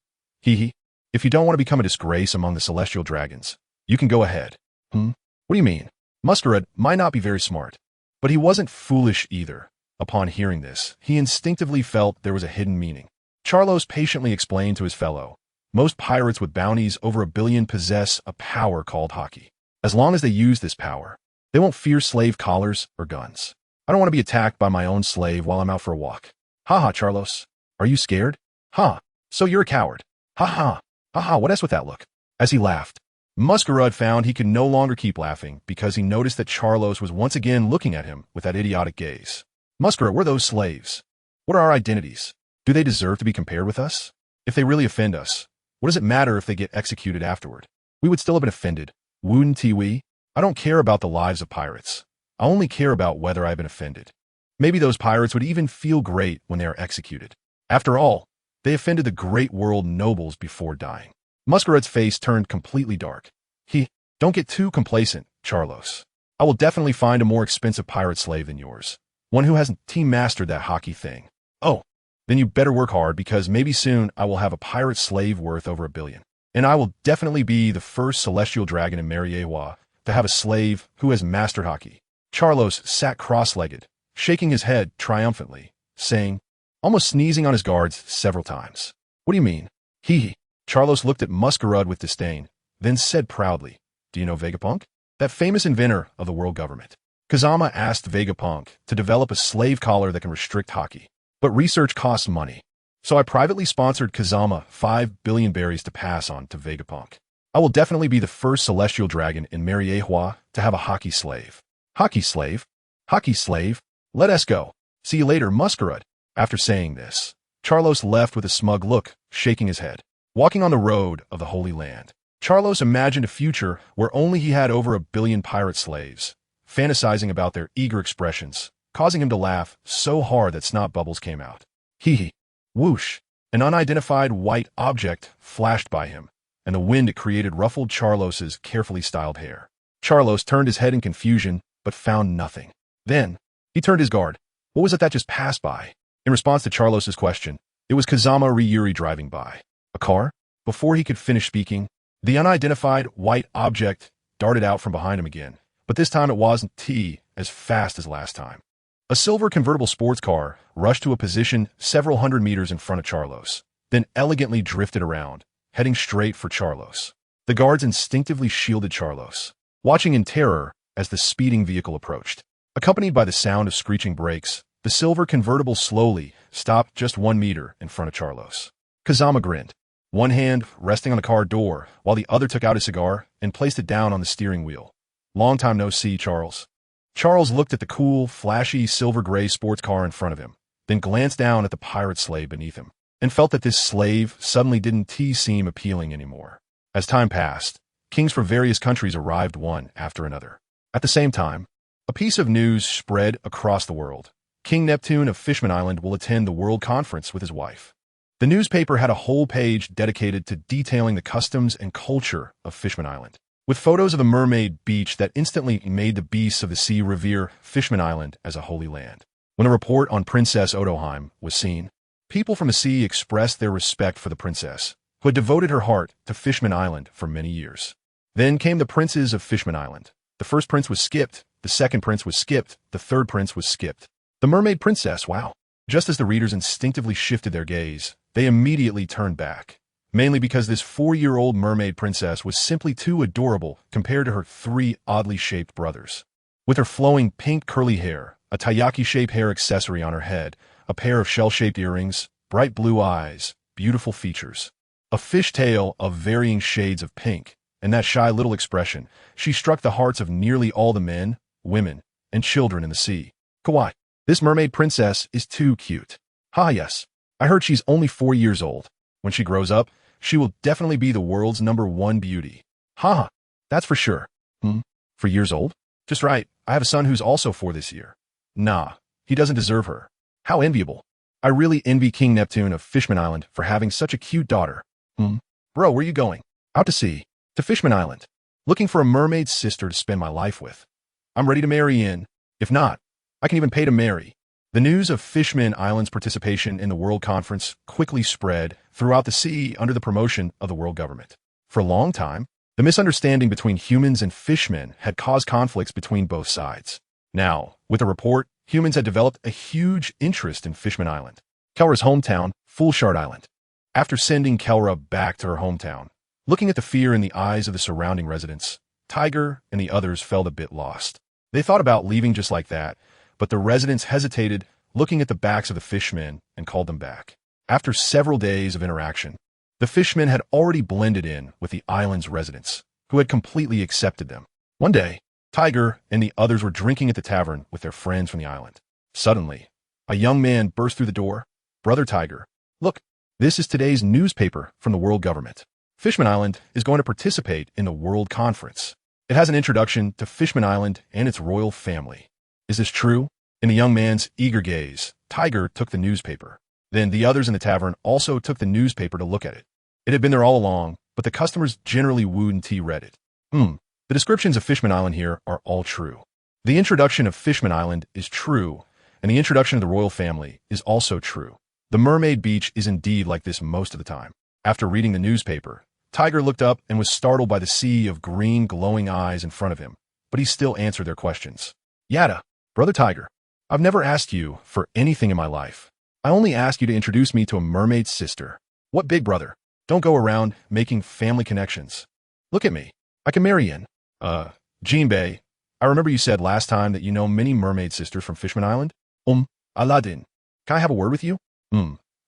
Hee, if you don't want to become a disgrace among the celestial dragons, you can go ahead. What do you mean? Masquerade might not be very smart, but he wasn't foolish either. Upon hearing this, he instinctively felt there was a hidden meaning. Charlos patiently explained to his fellow, most pirates with bounties over 1 billion possess a power called haki. As long as they use this power, they won't fear slave collars or guns. I don't want to be attacked by my own slave while I'm out for a walk. Ha, Charlos. Are you scared? So you're a coward. Ha, what else with that look? As he laughed, Masquerade found he could no longer keep laughing because he noticed that Charlos was once again looking at him with that idiotic gaze. Masquerade, we're those slaves. What are our identities? Do they deserve to be compared with us? If they really offend us, what does it matter if they get executed afterward? We would still have been offended, wouldn't we? I don't care about the lives of pirates. I only care about whether I've been offended. Maybe those pirates would even feel great when they are executed. After all, they offended the great world nobles before dying. Masquerade's face turned completely dark. Don't get too complacent, Charlos. I will definitely find a more expensive pirate slave than yours. One who hasn't team-mastered that hockey thing. Oh, then you better work hard because maybe soon I will have a pirate slave worth over 1 billion. And I will definitely be the first celestial dragon in Mariewa to have a slave who has mastered hockey. Charlos sat cross-legged, shaking his head triumphantly, saying, almost sneezing on his guards several times. What do you mean? Charlos looked at Masquerade with disdain, then said proudly, Do you know Vegapunk? That famous inventor of the world government. Kazama asked Vegapunk to develop a slave collar that can restrict hockey. But research costs money. So I privately sponsored Kazama 5 billion berries to pass on to Vegapunk. I will definitely be the first celestial dragon in Mariehua to have a hockey slave. Hockey slave? Hockey slave? Let us go. See you later, Masquerade. After saying this, Charlos left with a smug look, shaking his head. Walking on the road of the Holy Land, Charlos imagined a future where only he had over 1 billion pirate slaves, fantasizing about their eager expressions, causing him to laugh so hard that snot bubbles came out. Hee hee. Whoosh. An unidentified white object flashed by him, and the wind it created ruffled Charlos's carefully styled hair. Charlos turned his head in confusion, but found nothing. Then, he turned his guard. What was it that just passed by? In response to Charlos's question, it was Kazama Ruri driving by. A car? Before he could finish speaking, the unidentified white object darted out from behind him again, but this time it wasn't as fast as last time. A silver convertible sports car rushed to a position several hundred meters in front of Charlos, then elegantly drifted around, heading straight for Charlos. The guards instinctively shielded Charlos, watching in terror as the speeding vehicle approached. Accompanied by the sound of screeching brakes, the silver convertible slowly stopped just 1 meter in front of Charlos. Kazama grinned, one hand resting on the car door while the other took out his cigar and placed it down on the steering wheel. Long time no see, Charles. Charles looked at the cool, flashy silver-gray sports car in front of him, then glanced down at the pirate slave beneath him, and felt that this slave suddenly didn't seem appealing anymore. As time passed, kings from various countries arrived one after another. At the same time, a piece of news spread across the world. King Neptune of Fishman Island will attend the World Conference with his wife. The newspaper had a whole page dedicated to detailing the customs and culture of Fishman Island, with photos of the mermaid beach that instantly made the beasts of the sea revere Fishman Island as a holy land. When a report on Princess Odoheim was seen, people from the sea expressed their respect for the princess, who had devoted her heart to Fishman Island for many years. Then came the princes of Fishman Island. The first prince was skipped, the second prince was skipped, the third prince was skipped. The mermaid princess, wow. Just as the readers instinctively shifted their gaze, they immediately turned back. Mainly because this 4-year-old mermaid princess was simply too adorable compared to her 3 oddly shaped brothers. With her flowing pink curly hair, a taiyaki-shaped hair accessory on her head, a pair of shell-shaped earrings, bright blue eyes, beautiful features, a fishtail of varying shades of pink, and that shy little expression, she struck the hearts of nearly all the men, women, and children in the sea. Kawaii. This mermaid princess is too cute. Ha yes. I heard she's only 4 years old. When she grows up, she will definitely be the world's #1 beauty. Ha, that's for sure. 4 years old? Just right, I have a son who's also 4 this year. Nah, he doesn't deserve her. How enviable. I really envy King Neptune of Fishman Island for having such a cute daughter. Bro, where you going? Out to sea. To Fishman Island. Looking for a mermaid sister to spend my life with. I'm ready to marry in. If not, I can even pay to marry. The news of Fishman Island's participation in the World Conference quickly spread throughout the sea under the promotion of the world government. For a long time, the misunderstanding between humans and fishmen had caused conflicts between both sides. Now, with the report, humans had developed a huge interest in Fishman Island, Kelra's hometown, Fullshard Island. After sending Kelra back to her hometown, looking at the fear in the eyes of the surrounding residents, Tiger and the others felt a bit lost. They thought about leaving just like that, but the residents hesitated, looking at the backs of the fishmen, and called them back. After several days of interaction, the fishmen had already blended in with the island's residents, who had completely accepted them. One day, Tiger and the others were drinking at the tavern with their friends from the island. Suddenly, a young man burst through the door. Brother Tiger, look, this is today's newspaper from the world government. Fishman Island is going to participate in the World Conference. It has an introduction to Fishman Island and its royal family. Is this true? In the young man's eager gaze, Tiger took the newspaper. Then the others in the tavern also took the newspaper to look at it. It had been there all along, but the customers generally wouldn't read it. The descriptions of Fishman Island here are all true. The introduction of Fishman Island is true, and the introduction of the royal family is also true. The mermaid beach is indeed like this most of the time. After reading the newspaper, Tiger looked up and was startled by the sea of green glowing eyes in front of him, but he still answered their questions. Yada. Brother Tiger, I've never asked you for anything in my life. I only asked you to introduce me to a mermaid sister. What big brother? Don't go around making family connections. Look at me. I can marry in. Jinbei, I remember you said last time that you know many mermaid sisters from Fishman Island. Aladdin. Can I have a word with you?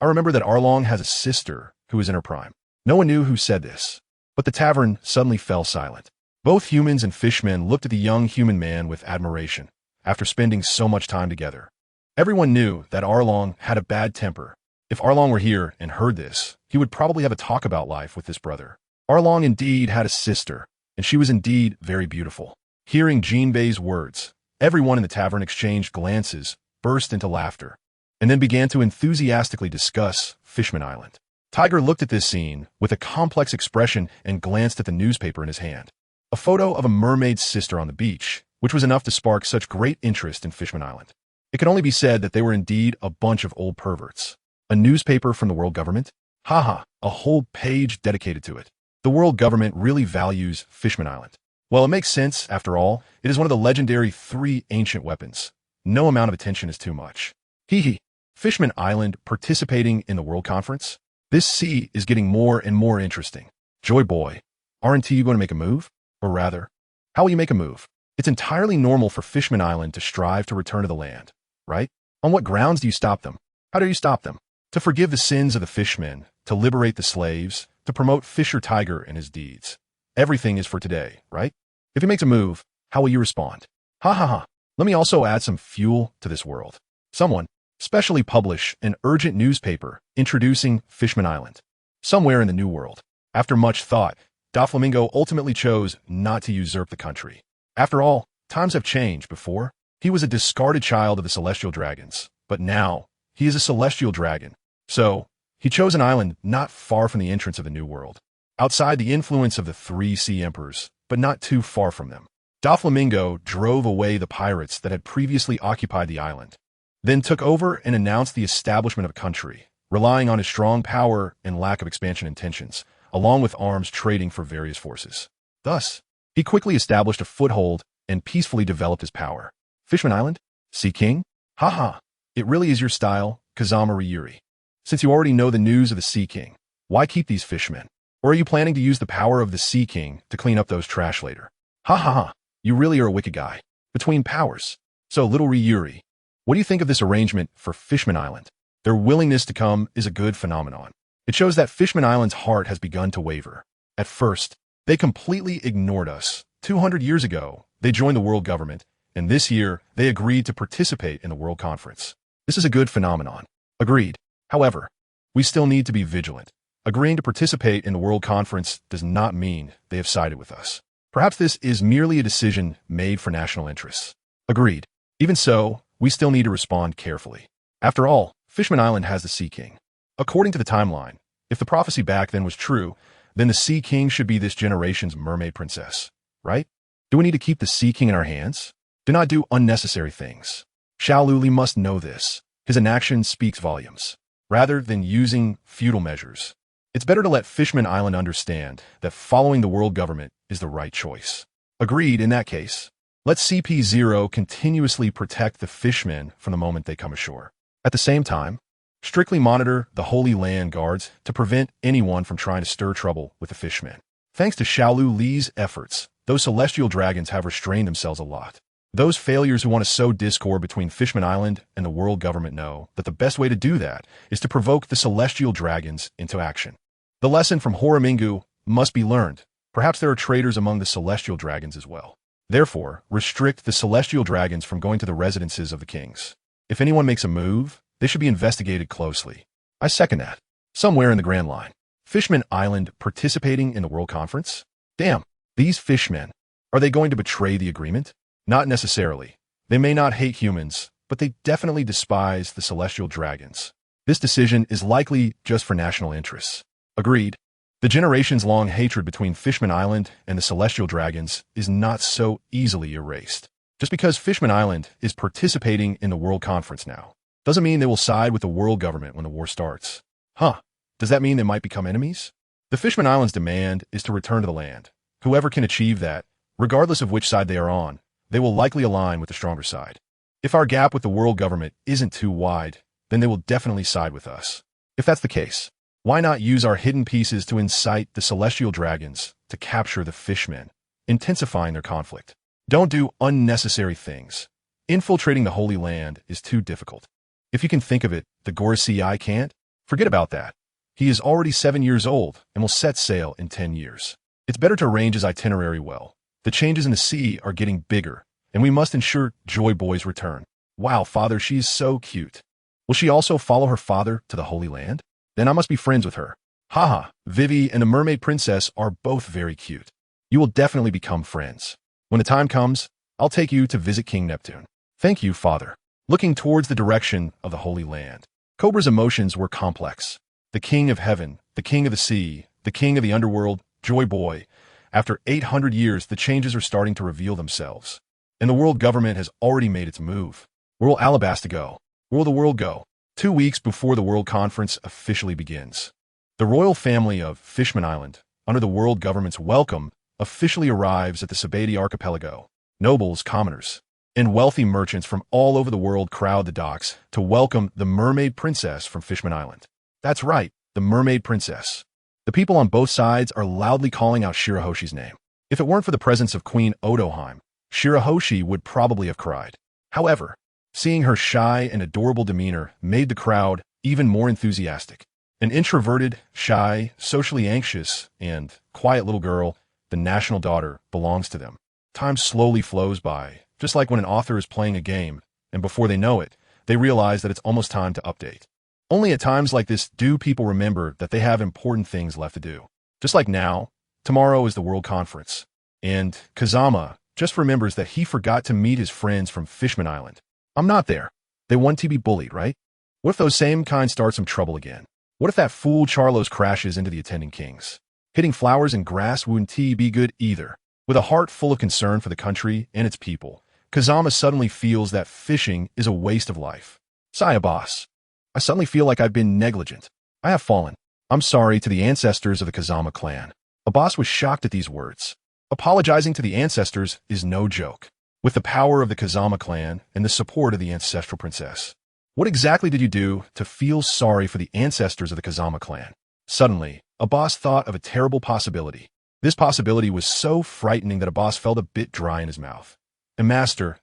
I remember that Arlong has a sister who is in her prime. No one knew who said this, but the tavern suddenly fell silent. Both humans and fishmen looked at the young human man with admiration after spending so much time together. Everyone knew that Arlong had a bad temper. If Arlong were here and heard this, he would probably have a talk about life with this brother. Arlong indeed had a sister, and she was indeed very beautiful. Hearing Jinbei's words, everyone in the tavern exchanged glances, burst into laughter, and then began to enthusiastically discuss Fishman Island. Tiger looked at this scene with a complex expression and glanced at the newspaper in his hand. A photo of a mermaid's sister on the beach, which was enough to spark such great interest in Fishman Island. It could only be said that they were indeed a bunch of old perverts. A newspaper from the world government? Haha, a whole page dedicated to it. The world government really values Fishman Island. Well, it makes sense, after all. It is one of the legendary 3 ancient weapons. No amount of attention is too much. Hee. Fishman Island participating in the World Conference? This sea is getting more and more interesting. Joy boy, aren't you going to make a move? Or rather, how will you make a move? It's entirely normal for Fishman Island to strive to return to the land, right? On what grounds do you stop them? How do you stop them? To forgive the sins of the fishmen, to liberate the slaves, to promote Fisher Tiger and his deeds. Everything is for today, right? If he makes a move, how will you respond? Ha. Let me also add some fuel to this world. Someone specially publish an urgent newspaper introducing Fishman Island. Somewhere in the New World. After much thought, Doflamingo ultimately chose not to usurp the country. After all, times have changed. Before, he was a discarded child of the Celestial Dragons, but now he is a Celestial Dragon. So, he chose an island not far from the entrance of the New World, outside the influence of the 3 Sea Emperors, but not too far from them. Doflamingo drove away the pirates that had previously occupied the island, then took over and announced the establishment of a country, relying on his strong power and lack of expansion intentions, along with arms trading for various forces. Thus, he quickly established a foothold and peacefully developed his power. Fishman Island? Sea King? Haha, it really is your style, Kazama Ruri. Since you already know the news of the Sea King, why keep these fishmen? Or are you planning to use the power of the Sea King to clean up those trash later? Ha, you really are a wicked guy. Between powers. So, little Ryuri, what do you think of this arrangement for Fishman Island? Their willingness to come is a good phenomenon. It shows that Fishman Island's heart has begun to waver. At first, they completely ignored us. 200 years ago, they joined the world government, and this year, they agreed to participate in the World Conference. This is a good phenomenon. Agreed. However, we still need to be vigilant. Agreeing to participate in the World Conference does not mean they have sided with us. Perhaps this is merely a decision made for national interests. Agreed. Even so, we still need to respond carefully. After all, Fishman Island has the Sea King. According to the timeline, if the prophecy back then was true, then the Sea King should be this generation's mermaid princess, right? Do we need to keep the Sea King in our hands? Do not do unnecessary things. Xiaoluli must know this. His inaction speaks volumes. Rather than using feudal measures, it's better to let Fishman Island understand that following the world government is the right choice. Agreed in that case. Let CP0 continuously protect the fishmen from the moment they come ashore. At the same time, strictly monitor the Holy Land guards to prevent anyone from trying to stir trouble with the fishmen. Thanks to Xiaolu Li's efforts, those celestial dragons have restrained themselves a lot. Those failures who want to sow discord between Fishman Island and the world government know that the best way to do that is to provoke the celestial dragons into action. The lesson from Horomingu must be learned. Perhaps there are traitors among the celestial dragons as well. Therefore, restrict the celestial dragons from going to the residences of the kings. If anyone makes a move, they should be investigated closely. I second that. Somewhere in the Grand Line. Fishman Island participating in the World Conference? Damn, these fishmen. Are they going to betray the agreement? Not necessarily. They may not hate humans, but they definitely despise the celestial dragons. This decision is likely just for national interests. Agreed. The generations-long hatred between Fishman Island and the celestial dragons is not so easily erased. Just because Fishman Island is participating in the World Conference now, doesn't mean they will side with the world government when the war starts. Does that mean they might become enemies? The Fishman Islands' demand is to return to the land. Whoever can achieve that, regardless of which side they are on, they will likely align with the stronger side. If our gap with the world government isn't too wide, then they will definitely side with us. If that's the case, why not use our hidden pieces to incite the celestial dragons to capture the fishmen, intensifying their conflict? Don't do unnecessary things. Infiltrating the Holy Land is too difficult. If you can think of it, the Gorsi can't. Forget about that. He is already 7 years old and will set sail in 10 years. It's better to arrange his itinerary well. The changes in the sea are getting bigger, and we must ensure Joy Boy's return. Wow, father, she is so cute. Will she also follow her father to the Holy Land? Then I must be friends with her. Haha, Vivi and the Mermaid Princess are both very cute. You will definitely become friends. When the time comes, I'll take you to visit King Neptune. Thank you, father. Looking towards the direction of the Holy Land, Cobra's emotions were complex. The king of heaven, the king of the sea, the king of the underworld, Joy Boy. After 800 years, the changes are starting to reveal themselves. And the world government has already made its move. Where will Alabasta go? Where will the world go? 2 weeks before the World Conference officially begins, the royal family of Fishman Island, under the world government's welcome, officially arrives at the Sabati archipelago. Nobles, commoners, and wealthy merchants from all over the world crowd the docks to welcome the Mermaid Princess from Fishman Island. That's right, the Mermaid Princess. The people on both sides are loudly calling out Shirahoshi's name. If it weren't for the presence of Queen Otoheim, Shirahoshi would probably have cried. However, seeing her shy and adorable demeanor made the crowd even more enthusiastic. An introverted, shy, socially anxious, and quiet little girl, the national daughter, belongs to them. Time slowly flows by, just like when an author is playing a game, and before they know it, they realize that it's almost time to update. Only at times like this do people remember that they have important things left to do. Just like now, tomorrow is the World Conference, and Kazama just remembers that he forgot to meet his friends from Fishman Island. I'm not there. They want to be bullied, right? What if those same kind start some trouble again? What if that fool Charlos crashes into the attending kings? Hitting flowers and grass wouldn't be good either. With a heart full of concern for the country and its people, Kazama suddenly feels that fishing is a waste of life. Saya boss. I suddenly feel like I've been negligent. I have fallen. I'm sorry to the ancestors of the Kazama clan. Abbas was shocked at these words. Apologizing to the ancestors is no joke. With the power of the Kazama clan and the support of the ancestral princess, what exactly did you do to feel sorry for the ancestors of the Kazama clan? Suddenly, Abbas thought of a terrible possibility. This possibility was so frightening that Abbas felt a bit dry in his mouth. And master,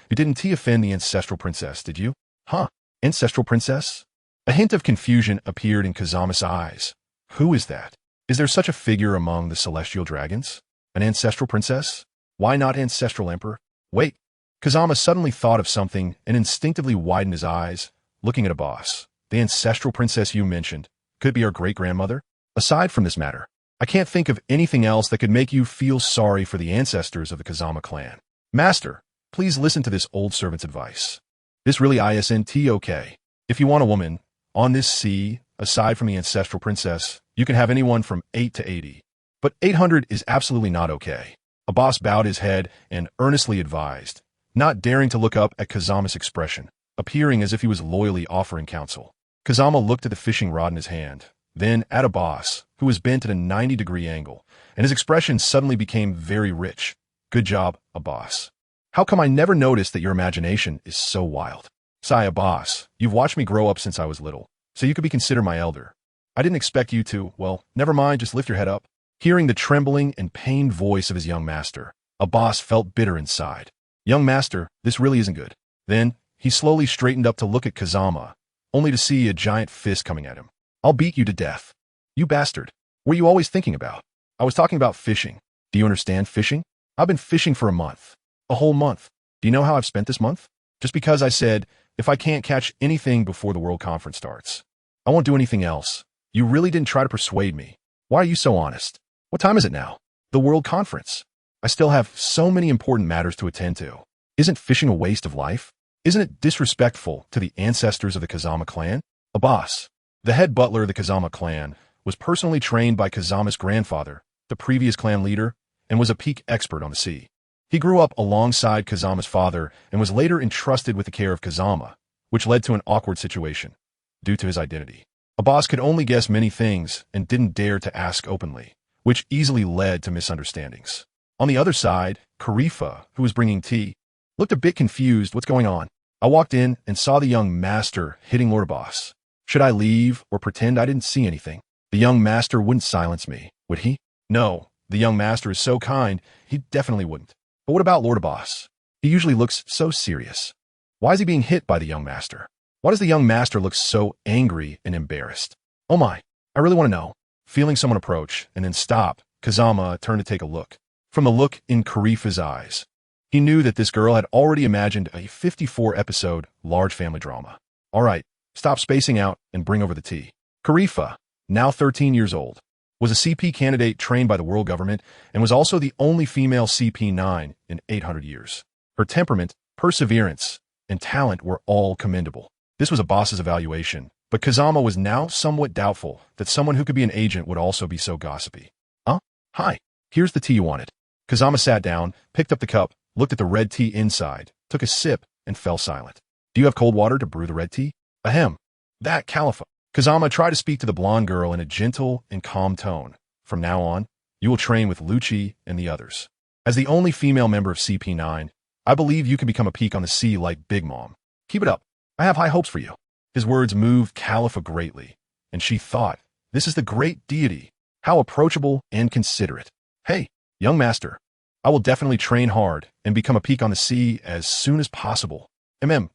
you didn't offend the ancestral princess, did you? Huh? Ancestral princess? A hint of confusion appeared in Kazama's eyes. Who is that? Is there such a figure among the celestial dragons? An ancestral princess? Why not ancestral emperor? Wait. Kazama suddenly thought of something and instinctively widened his eyes, looking at Abbas. The ancestral princess you mentioned could be our great-grandmother? Aside from this matter, I can't think of anything else that could make you feel sorry for the ancestors of the Kazama clan. Master, please listen to this old servant's advice. This really isn't okay. If you want a woman, on this sea, aside from the ancestral princess, you can have anyone from 8 to 80. But 800 is absolutely not okay. Abbas bowed his head and earnestly advised, not daring to look up at Kazama's expression, appearing as if he was loyally offering counsel. Kazama looked at the fishing rod in his hand, then at Abbas, who was bent at a 90-degree angle, and his expression suddenly became very rich. Good job, Abbas. How come I never noticed that your imagination is so wild? Sigh, Abbas, you've watched me grow up since I was little, so you could be considered my elder. I didn't expect you to, well, never mind, just lift your head up. Hearing the trembling and pained voice of his young master, Abbas felt bitter inside. Young master, this really isn't good. Then, he slowly straightened up to look at Kazama, only to see a giant fist coming at him. I'll beat you to death. You bastard. What are you always thinking about? I was talking about fishing. Do you understand fishing? I've been fishing for a month. A whole month. Do you know how I've spent this month? Just because I said, if I can't catch anything before the World Conference starts, I won't do anything else. You really didn't try to persuade me. Why are you so honest? What time is it now? The World Conference. I still have so many important matters to attend to. Isn't fishing a waste of life? Isn't it disrespectful to the ancestors of the Kazama clan? Abbas, the head butler of the Kazama clan, was personally trained by Kazama's grandfather, the previous clan leader, and was a peak expert on the sea. He grew up alongside Kazama's father and was later entrusted with the care of Kazama, which led to an awkward situation, due to his identity. Abbas could only guess many things and didn't dare to ask openly, which easily led to misunderstandings. On the other side, Karifa, who was bringing tea, looked a bit confused. What's going on? I walked in and saw the young master hitting Lord Abbas. Should I leave or pretend I didn't see anything? The young master wouldn't silence me, would he? No, the young master is so kind, he definitely wouldn't. But what about Lord Abbas? He usually looks so serious. Why is he being hit by the young master? Why does the young master look so angry and embarrassed? Oh my, I really want to know. Feeling someone approach and then stop, Kazama turned to take a look. From the look in Karifa's eyes, he knew that this girl had already imagined a 54-episode large family drama. All right, stop spacing out and bring over the tea. Karifa, now 13 years old, was a CP candidate trained by the world government and was also the only female CP9 in 800 years. Her temperament, perseverance, and talent were all commendable. This was a boss's evaluation, but Kazama was now somewhat doubtful that someone who could be an agent would also be so gossipy. Hi, here's the tea you wanted. Kazama sat down, picked up the cup, looked at the red tea inside, took a sip, and fell silent. Do you have cold water to brew the red tea? Ahem. That Khalifa. Kazama tried to speak to the blonde girl in a gentle and calm tone. From now on, you will train with Lucci and the others. As the only female member of CP9, I believe you can become a peak on the sea like Big Mom. Keep it up. I have high hopes for you. His words moved Khalifa greatly, and she thought, this is the great deity. How approachable and considerate. Hey, young master, I will definitely train hard and become a peak on the sea as soon as possible.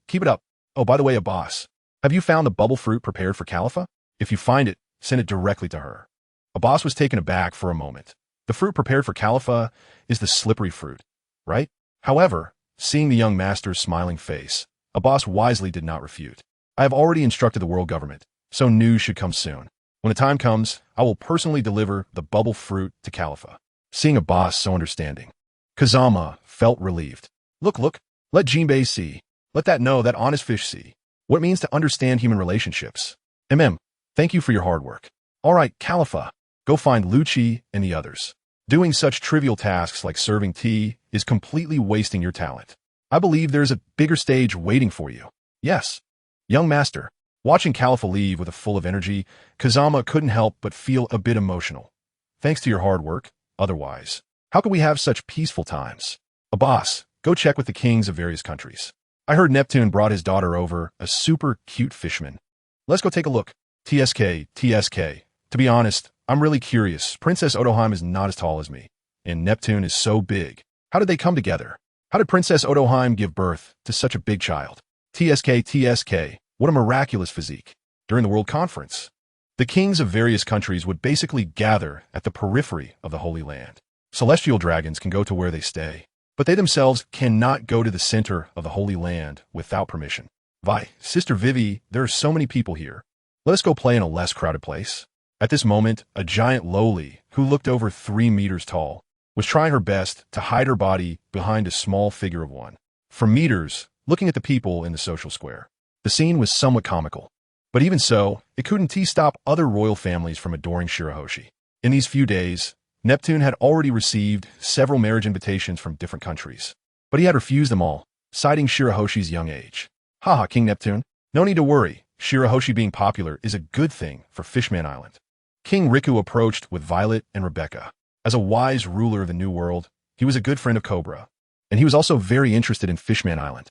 Keep it up. Oh, by the way, Abbas, have you found the bubble fruit prepared for Khalifa? If you find it, send it directly to her. Abbas was taken aback for a moment. The fruit prepared for Khalifa is the slippery fruit, right? However, seeing the young master's smiling face, Abbas wisely did not refute. I have already instructed the world government, so news should come soon. When the time comes, I will personally deliver the bubble fruit to Khalifa. Seeing Abbas so understanding, Kazama felt relieved. Look, let Jinbei see. Let that know that honest fish see. What it means to understand human relationships. Thank you for your hard work. All right, Khalifa, go find Lucci and the others. Doing such trivial tasks like serving tea is completely wasting your talent. I believe there is a bigger stage waiting for you. Yes. Young master. Watching Khalifa leave with a full of energy, Kazama couldn't help but feel a bit emotional. Thanks to your hard work, otherwise, how could we have such peaceful times? Abbas, go check with the kings of various countries. I heard Neptune brought his daughter over, a super cute fishman. Let's go take a look. TSK. To be honest, I'm really curious. Princess Odoheim is not as tall as me, and Neptune is so big. How did they come together? How did Princess Odoheim give birth to such a big child? TSK. What a miraculous physique. During the World Conference, the kings of various countries would basically gather at the periphery of the Holy Land. Celestial dragons can go to where they stay, but they themselves cannot go to the center of the Holy Land without permission. Sister Vivi, there are so many people here. Let us go play in a less crowded place. At this moment, a giant loli, who looked over 3 meters tall, was trying her best to hide her body behind a small figure of one. For meters, looking at the people in the social square. The scene was somewhat comical, but even so, it couldn't stop other royal families from adoring Shirahoshi. In these few days, Neptune had already received several marriage invitations from different countries, but he had refused them all, citing Shirahoshi's young age. Haha, King Neptune, no need to worry. Shirahoshi being popular is a good thing for Fishman Island. King Riku approached with Violet and Rebecca. As a wise ruler of the New World, he was a good friend of Cobra, and he was also very interested in Fishman Island.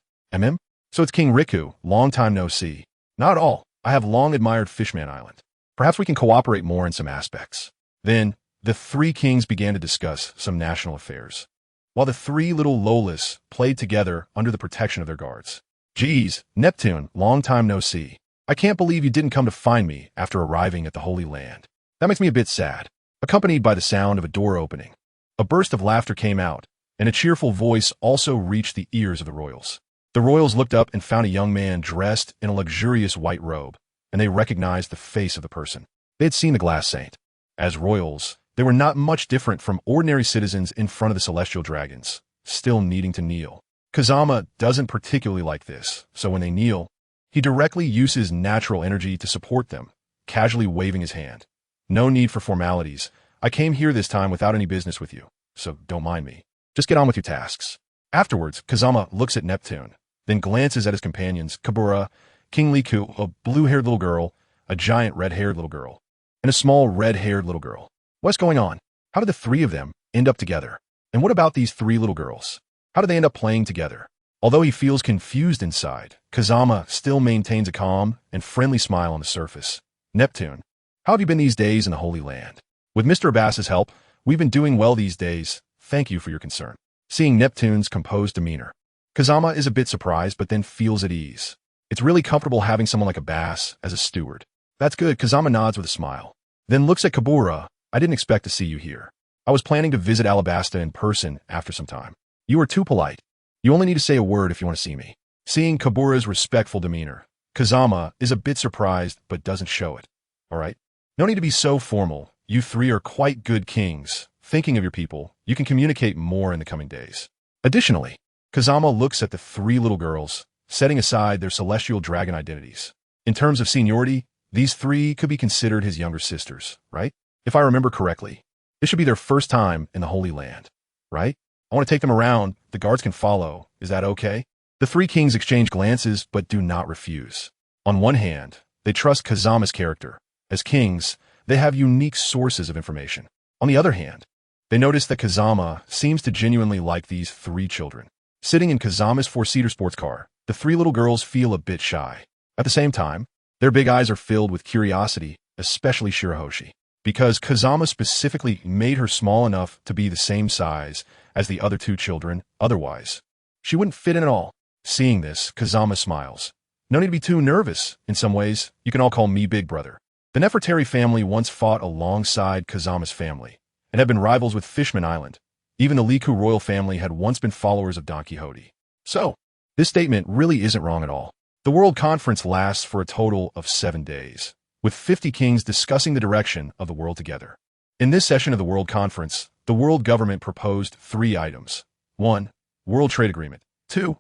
So it's King Riku, long time no see. Not at all. I have long admired Fishman Island. Perhaps we can cooperate more in some aspects. Then, the three kings began to discuss some national affairs, while the three little Lolas played together under the protection of their guards. Geez, Neptune, long time no see. I can't believe you didn't come to find me after arriving at the Holy Land. That makes me a bit sad. Accompanied by the sound of a door opening, a burst of laughter came out, and a cheerful voice also reached the ears of the royals. The royals looked up and found a young man dressed in a luxurious white robe, and they recognized the face of the person. They had seen the glass saint. As royals, they were not much different from ordinary citizens in front of the celestial dragons, still needing to kneel. Kazama doesn't particularly like this, so when they kneel, he directly uses natural energy to support them, casually waving his hand. No need for formalities. I came here this time without any business with you, so don't mind me. Just get on with your tasks. Afterwards, Kazama looks at Neptune, then glances at his companions, Kabura, King Liku, a blue-haired little girl, a giant red-haired little girl, and a small red-haired little girl. What's going on? How did the three of them end up together? And what about these three little girls? How did they end up playing together? Although he feels confused inside, Kazama still maintains a calm and friendly smile on the surface. Neptune, how have you been these days in the Holy Land? With Mr. Abbas's help, we've been doing well these days. Thank you for your concern. Seeing Neptune's composed demeanor, Kazama is a bit surprised but then feels at ease. It's really comfortable having someone like a bass as a steward. That's good, Kazama nods with a smile. Then looks at Kabura. I didn't expect to see you here. I was planning to visit Alabasta in person after some time. You are too polite. You only need to say a word if you want to see me. Seeing Kabura's respectful demeanor, Kazama is a bit surprised but doesn't show it. All right? No need to be so formal. You three are quite good kings. Thinking of your people, you can communicate more in the coming days. Additionally, Kazama looks at the three little girls, setting aside their celestial dragon identities. In terms of seniority, these three could be considered his younger sisters, right? If I remember correctly, this should be their first time in the Holy Land, right? I want to take them around. The guards can follow. Is that okay? The three kings exchange glances but do not refuse. On one hand, they trust Kazama's character. As kings, they have unique sources of information. On the other hand, they notice that Kazama seems to genuinely like these three children. Sitting in Kazama's four-seater sports car, the three little girls feel a bit shy. At the same time, their big eyes are filled with curiosity, especially Shirahoshi, because Kazama specifically made her small enough to be the same size as the other two children. Otherwise, she wouldn't fit in at all. Seeing this, Kazama smiles. No need to be too nervous. In some ways, you can all call me Big Brother. The Nefertari family once fought alongside Kazama's family and had been rivals with Fishman Island. Even the Liku royal family had once been followers of Don Quixote. So, this statement really isn't wrong at all. The World Conference lasts for a total of 7 days, with 50 kings discussing the direction of the world together. In this session of the World Conference, the world government proposed 3 items. 1. World Trade Agreement. 2.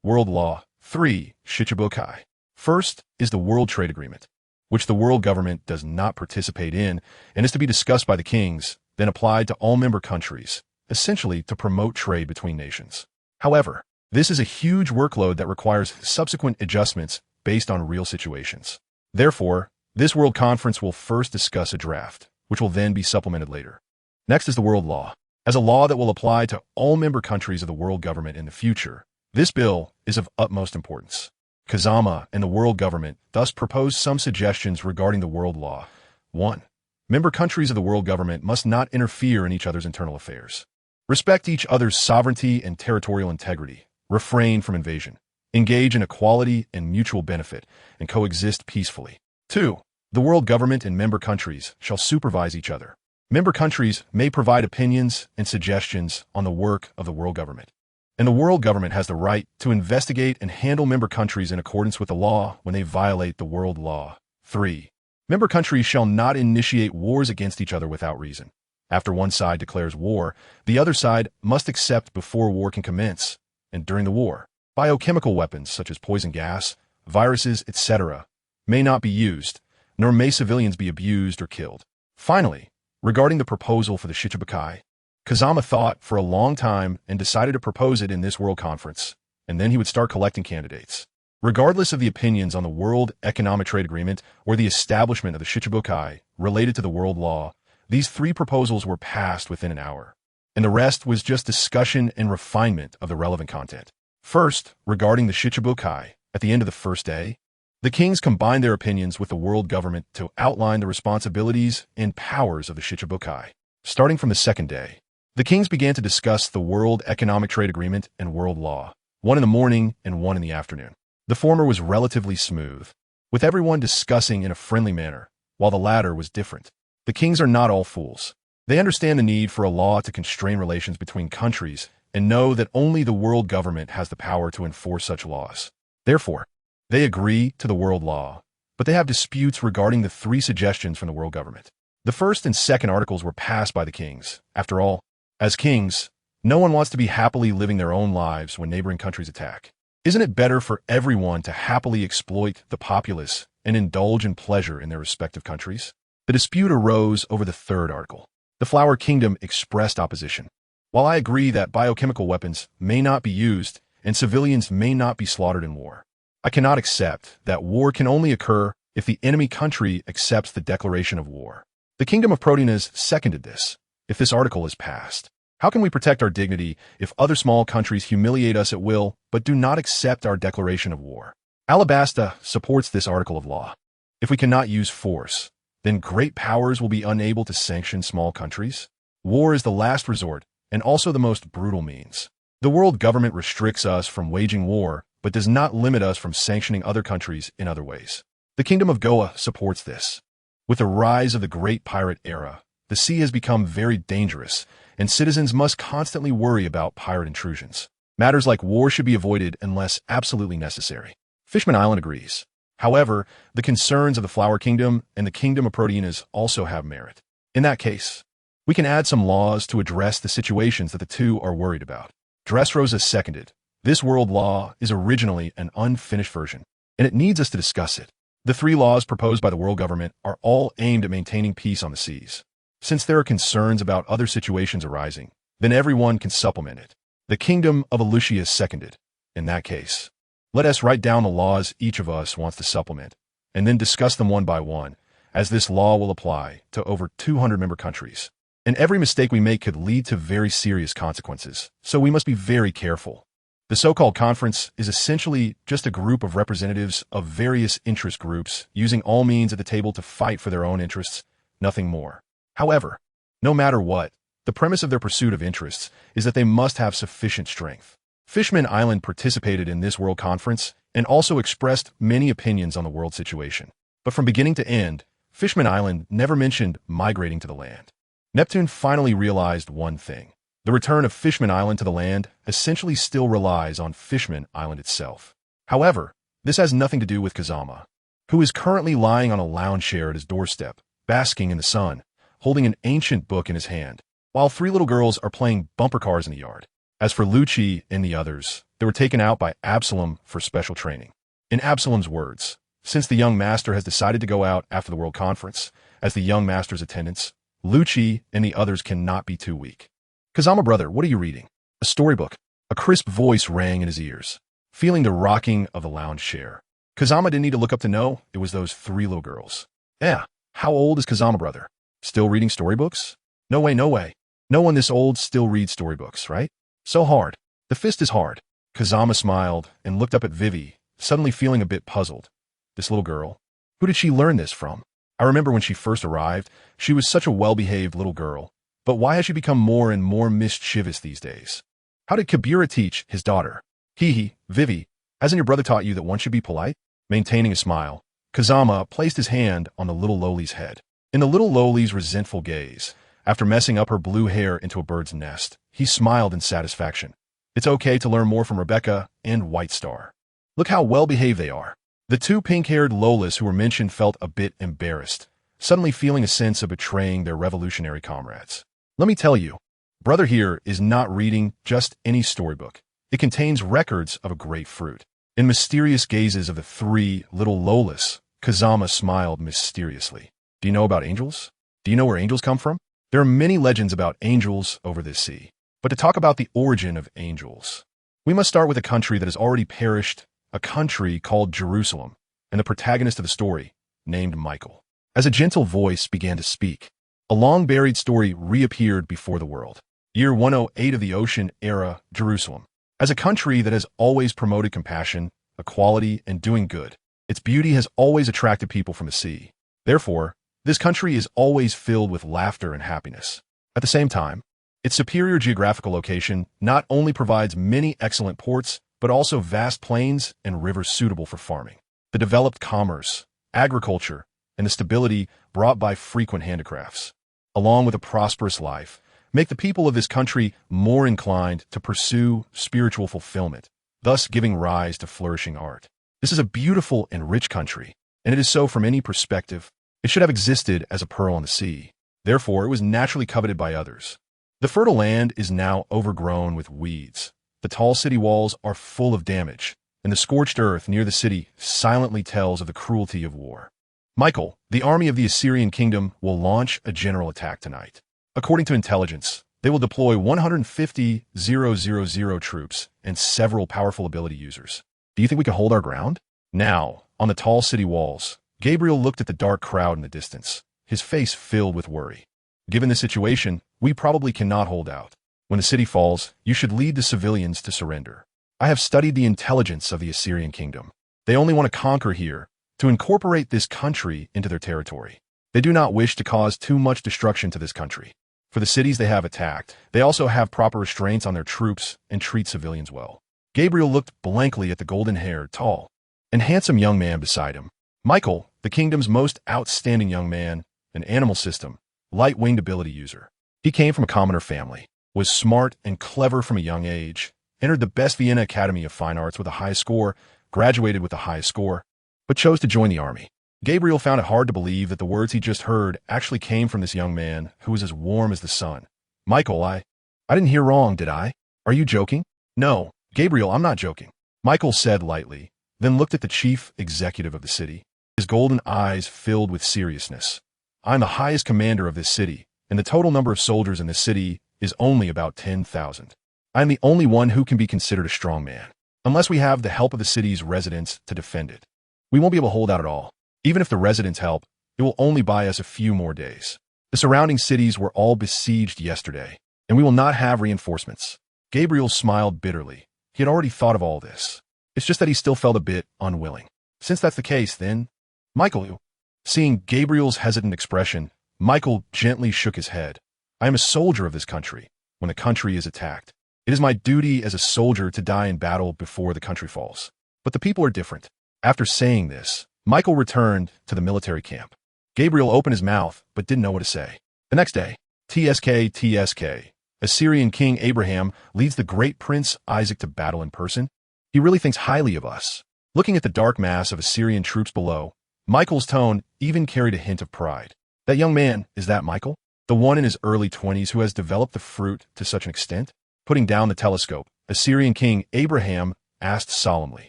World Law. 3. Shichibukai. First is the World Trade Agreement, which the world government does not participate in and is to be discussed by the kings, then applied to all member countries, essentially to promote trade between nations. However, this is a huge workload that requires subsequent adjustments based on real situations. Therefore, this World Conference will first discuss a draft, which will then be supplemented later. Next is the World Law. As a law that will apply to all member countries of the world government in the future, this bill is of utmost importance. Kazama and the world government thus propose some suggestions regarding the world law. 1. Member countries of the world government must not interfere in each other's internal affairs. Respect each other's sovereignty and territorial integrity. Refrain from invasion. Engage in equality and mutual benefit, and coexist peacefully. 2. The world government and member countries shall supervise each other. Member countries may provide opinions and suggestions on the work of the world government, and the world government has the right to investigate and handle member countries in accordance with the law when they violate the world law. 3. Member countries shall not initiate wars against each other without reason. After one side declares war, the other side must accept before war can commence, and during the war, biochemical weapons such as poison gas, viruses, etc. may not be used, nor may civilians be abused or killed. Finally, regarding the proposal for the Shichibukai, Kazama thought for a long time and decided to propose it in this World Conference, and then he would start collecting candidates. Regardless of the opinions on the World Economic Trade Agreement or the establishment of the Shichibukai related to the world law, these 3 proposals were passed within an hour, and the rest was just discussion and refinement of the relevant content. First, regarding the Shichibukai, at the end of the first day, the kings combined their opinions with the world government to outline the responsibilities and powers of the Shichibukai. Starting from the second day, the kings began to discuss the World Economic Trade Agreement and world law, one in the morning and one in the afternoon. The former was relatively smooth, with everyone discussing in a friendly manner, while the latter was different. The kings are not all fools. They understand the need for a law to constrain relations between countries and know that only the world government has the power to enforce such laws. Therefore, they agree to the world law, but they have disputes regarding the 3 suggestions from the world government. The first and second articles were passed by the kings. After all, as kings, no one wants to be happily living their own lives when neighboring countries attack. Isn't it better for everyone to happily exploit the populace and indulge in pleasure in their respective countries? The dispute arose over the third article. The Flower Kingdom expressed opposition. While I agree that biochemical weapons may not be used and civilians may not be slaughtered in war, I cannot accept that war can only occur if the enemy country accepts the declaration of war. The Kingdom of Proteina's seconded this. If this article is passed, how can we protect our dignity if other small countries humiliate us at will but do not accept our declaration of war? Alabasta supports this article of law. If we cannot use force, then great powers will be unable to sanction small countries. War is the last resort and also the most brutal means. The world government restricts us from waging war but does not limit us from sanctioning other countries in other ways. The Kingdom of Goa supports this. With the rise of the Great Pirate Era, the sea has become very dangerous, and citizens must constantly worry about pirate intrusions. Matters like war should be avoided unless absolutely necessary. Fishman Island agrees. However, the concerns of the Flower Kingdom and the Kingdom of Proteanas also have merit. In that case, we can add some laws to address the situations that the two are worried about. Dressrosa seconded. This world law is originally an unfinished version, and it needs us to discuss it. The 3 laws proposed by the world government are all aimed at maintaining peace on the seas. Since there are concerns about other situations arising, then everyone can supplement it. The Kingdom of Alucia seconded. In that case, let us write down the laws each of us wants to supplement, and then discuss them one by one, as this law will apply to over 200 member countries. And every mistake we make could lead to very serious consequences, so we must be very careful. The so-called conference is essentially just a group of representatives of various interest groups using all means at the table to fight for their own interests, nothing more. However, no matter what, the premise of their pursuit of interests is that they must have sufficient strength. Fishman Island participated in this World Conference and also expressed many opinions on the world situation. But from beginning to end, Fishman Island never mentioned migrating to the land. Neptune finally realized one thing. The return of Fishman Island to the land essentially still relies on Fishman Island itself. However, this has nothing to do with Kazama, who is currently lying on a lounge chair at his doorstep, basking in the sun, holding an ancient book in his hand, while 3 little girls are playing bumper cars in the yard. As for Lucci and the others, they were taken out by Absalom for special training. In Absalom's words, since the young master has decided to go out after the World Conference, as the young master's attendants, Lucci and the others cannot be too weak. Kazama brother, what are you reading? A storybook. A crisp voice rang in his ears, feeling the rocking of the lounge chair. Kazama didn't need to look up to know it was those 3 little girls. Yeah, how old is Kazama brother? Still reading storybooks? No way, no way. No one this old still reads storybooks, right? So hard. The fist is hard. Kazama smiled and looked up at Vivi, suddenly feeling a bit puzzled. This little girl? Who did she learn this from? I remember when she first arrived, she was such a well-behaved little girl. But why has she become more and more mischievous these days? How did Kabira teach his daughter? Vivi, hasn't your brother taught you that one should be polite? Maintaining a smile, Kazama placed his hand on the little Loli's head. In the little Loli's resentful gaze, after messing up her blue hair into a bird's nest, he smiled in satisfaction. It's okay to learn more from Rebecca and White Star. Look how well-behaved they are. The 2 pink-haired Lolas who were mentioned felt a bit embarrassed, suddenly feeling a sense of betraying their revolutionary comrades. Let me tell you, brother here is not reading just any storybook. It contains records of a great fruit. In mysterious gazes of the 3 little Lolas, Kazama smiled mysteriously. Do you know about angels? Do you know where angels come from? There are many legends about angels over this sea. But to talk about the origin of angels, we must start with a country that has already perished, a country called Jerusalem, and the protagonist of the story, named Michael. As a gentle voice began to speak, a long-buried story reappeared before the world. Year 108 of the Ocean Era, Jerusalem. As a country that has always promoted compassion, equality, and doing good, its beauty has always attracted people from the sea. Therefore, this country is always filled with laughter and happiness. At the same time, its superior geographical location not only provides many excellent ports, but also vast plains and rivers suitable for farming. The developed commerce, agriculture, and the stability brought by frequent handicrafts, along with a prosperous life, make the people of this country more inclined to pursue spiritual fulfillment, thus giving rise to flourishing art. This is a beautiful and rich country, and it is so from any perspective. It should have existed as a pearl on the sea. Therefore, it was naturally coveted by others. The fertile land is now overgrown with weeds. The tall city walls are full of damage, and the scorched earth near the city silently tells of the cruelty of war. Michael, the army of the Assyrian kingdom, will launch a general attack tonight. According to intelligence, they will deploy 150,000 troops and several powerful ability users. Do you think we can hold our ground? Now, on the tall city walls, Gabriel looked at the dark crowd in the distance, his face filled with worry. Given the situation, we probably cannot hold out. When the city falls, you should lead the civilians to surrender. I have studied the intelligence of the Assyrian kingdom. They only want to conquer here, to incorporate this country into their territory. They do not wish to cause too much destruction to this country. For the cities they have attacked, they also have proper restraints on their troops and treat civilians well. Gabriel looked blankly at the golden-haired, tall, and handsome young man beside him. Michael, the kingdom's most outstanding young man, an animal system, light-winged ability user. He came from a commoner family, was smart and clever from a young age, entered the best Vienna Academy of Fine Arts with the highest score, graduated with the highest score, but chose to join the army. Gabriel found it hard to believe that the words he just heard actually came from this young man who was as warm as the sun. Michael, I didn't hear wrong, did I? Are you joking? No, Gabriel, I'm not joking. Michael said lightly, then looked at the chief executive of the city. His golden eyes filled with seriousness. I'm the highest commander of this city, and the total number of soldiers in this city is only about 10,000. I'm the only one who can be considered a strong man, unless we have the help of the city's residents to defend it. We won't be able to hold out at all. Even if the residents help, it will only buy us a few more days. The surrounding cities were all besieged yesterday, and we will not have reinforcements. Gabriel smiled bitterly. He had already thought of all this. It's just that he still felt a bit unwilling. Since that's the case, then, Michael, seeing Gabriel's hesitant expression, Michael gently shook his head. I am a soldier of this country. When the country is attacked, it is my duty as a soldier to die in battle before the country falls. But the people are different. After saying this, Michael returned to the military camp. Gabriel opened his mouth, but didn't know what to say. The next day, TSK, Assyrian King Abraham leads the great Prince Isaac to battle in person. He really thinks highly of us. Looking at the dark mass of Assyrian troops below, Michael's tone even carried a hint of pride. That young man, is that Michael? The one in his early 20s who has developed the fruit to such an extent? Putting down the telescope, Assyrian King Abraham asked solemnly.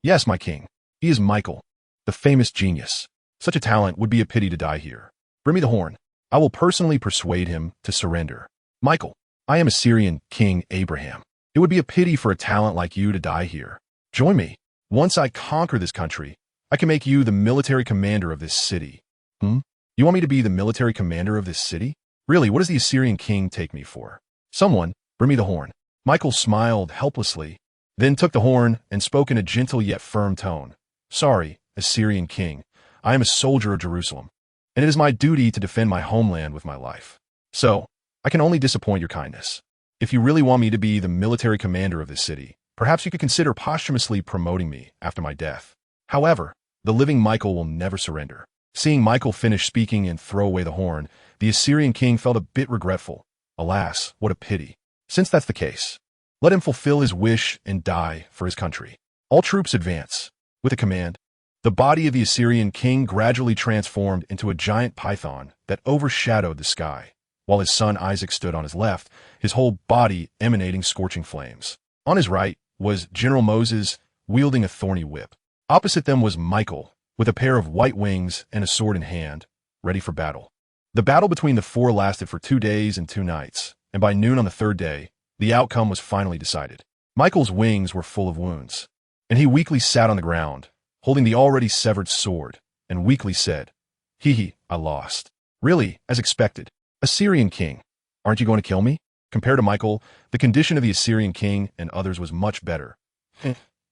Yes, my king. He is Michael, the famous genius. Such a talent would be a pity to die here. Bring me the horn. I will personally persuade him to surrender. Michael, I am Assyrian King Abraham. It would be a pity for a talent like you to die here. Join me. Once I conquer this country, I can make you the military commander of this city. You want me to be the military commander of this city? Really, what does the Assyrian king take me for? Someone, bring me the horn. Michael smiled helplessly, then took the horn and spoke in a gentle yet firm tone. Sorry, Assyrian king, I am a soldier of Jerusalem, and it is my duty to defend my homeland with my life. So, I can only disappoint your kindness. If you really want me to be the military commander of this city, perhaps you could consider posthumously promoting me after my death. However, the living Michael will never surrender. Seeing Michael finish speaking and throw away the horn, the Assyrian king felt a bit regretful. Alas, what a pity. Since that's the case, let him fulfill his wish and die for his country. All troops advance. With a command, the body of the Assyrian king gradually transformed into a giant python that overshadowed the sky, while his son Isaac stood on his left, his whole body emanating scorching flames. On his right was General Moses, wielding a thorny whip. Opposite them was Michael, with a pair of white wings and a sword in hand, ready for battle. The battle between the four lasted for 2 days and 2 nights, and by noon on the 3rd day, the outcome was finally decided. Michael's wings were full of wounds, and he weakly sat on the ground, holding the already severed sword, and weakly said, I lost. Really, as expected. Assyrian king, aren't you going to kill me? Compared to Michael, the condition of the Assyrian king and others was much better.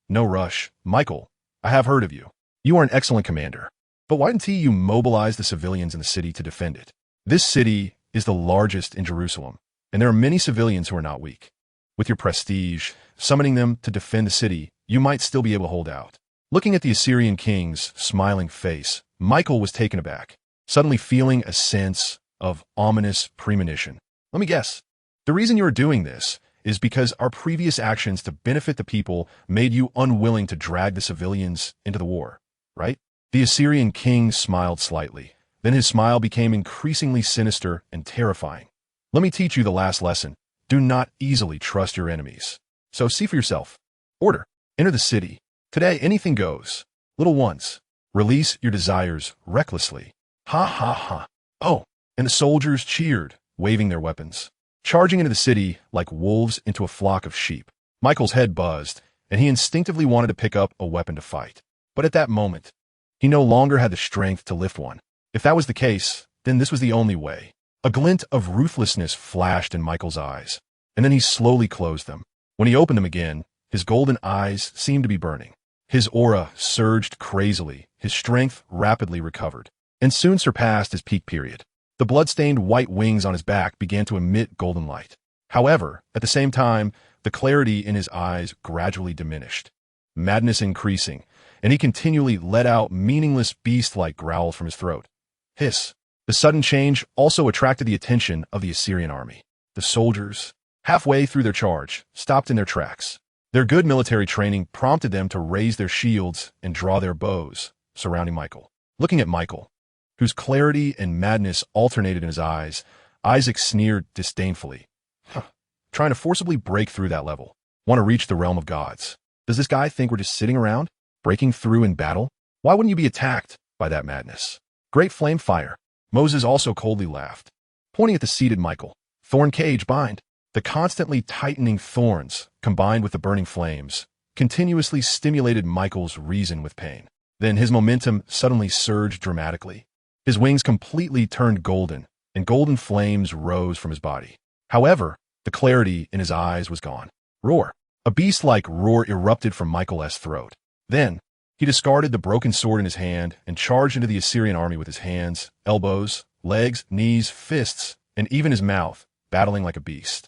No rush. Michael, I have heard of you. You are an excellent commander. But why didn't you mobilize the civilians in the city to defend it? This city is the largest in Jerusalem, and there are many civilians who are not weak. With your prestige, summoning them to defend the city, you might still be able to hold out. Looking at the Assyrian king's smiling face, Michael was taken aback, suddenly feeling a sense of ominous premonition. Let me guess. The reason you are doing this is because our previous actions to benefit the people made you unwilling to drag the civilians into the war, right? The Assyrian king smiled slightly. Then his smile became increasingly sinister and terrifying. Let me teach you the last lesson. Do not easily trust your enemies. So see for yourself. Order. Enter the city. Today, anything goes. Little ones, release your desires recklessly. Ha ha ha. Oh, and the soldiers cheered, waving their weapons, charging into the city like wolves into a flock of sheep. Michael's head buzzed, and he instinctively wanted to pick up a weapon to fight. But at that moment, he no longer had the strength to lift one. If that was the case, then this was the only way. A glint of ruthlessness flashed in Michael's eyes, and then he slowly closed them. When he opened them again, his golden eyes seemed to be burning. His aura surged crazily, his strength rapidly recovered, and soon surpassed his peak period. The blood-stained white wings on his back began to emit golden light. However, at the same time, the clarity in his eyes gradually diminished, madness increasing, and he continually let out meaningless beast-like growls from his throat. Hiss. The sudden change also attracted the attention of the Assyrian army. The soldiers, halfway through their charge, stopped in their tracks. Their good military training prompted them to raise their shields and draw their bows, surrounding Michael. Looking at Michael, whose clarity and madness alternated in his eyes, Isaac sneered disdainfully. Trying to forcibly break through that level. Want to reach the realm of gods. Does this guy think we're just sitting around, breaking through in battle? Why wouldn't you be attacked by that madness? Great flame fire. Moses also coldly laughed, pointing at the seated Michael. Thorn cage bind. The constantly tightening thorns, combined with the burning flames, continuously stimulated Michael's reason with pain. Then his momentum suddenly surged dramatically. His wings completely turned golden, and golden flames rose from his body. However, the clarity in his eyes was gone. Roar. A beast-like roar erupted from Michael's throat. Then, he discarded the broken sword in his hand and charged into the Assyrian army with his hands, elbows, legs, knees, fists, and even his mouth, battling like a beast.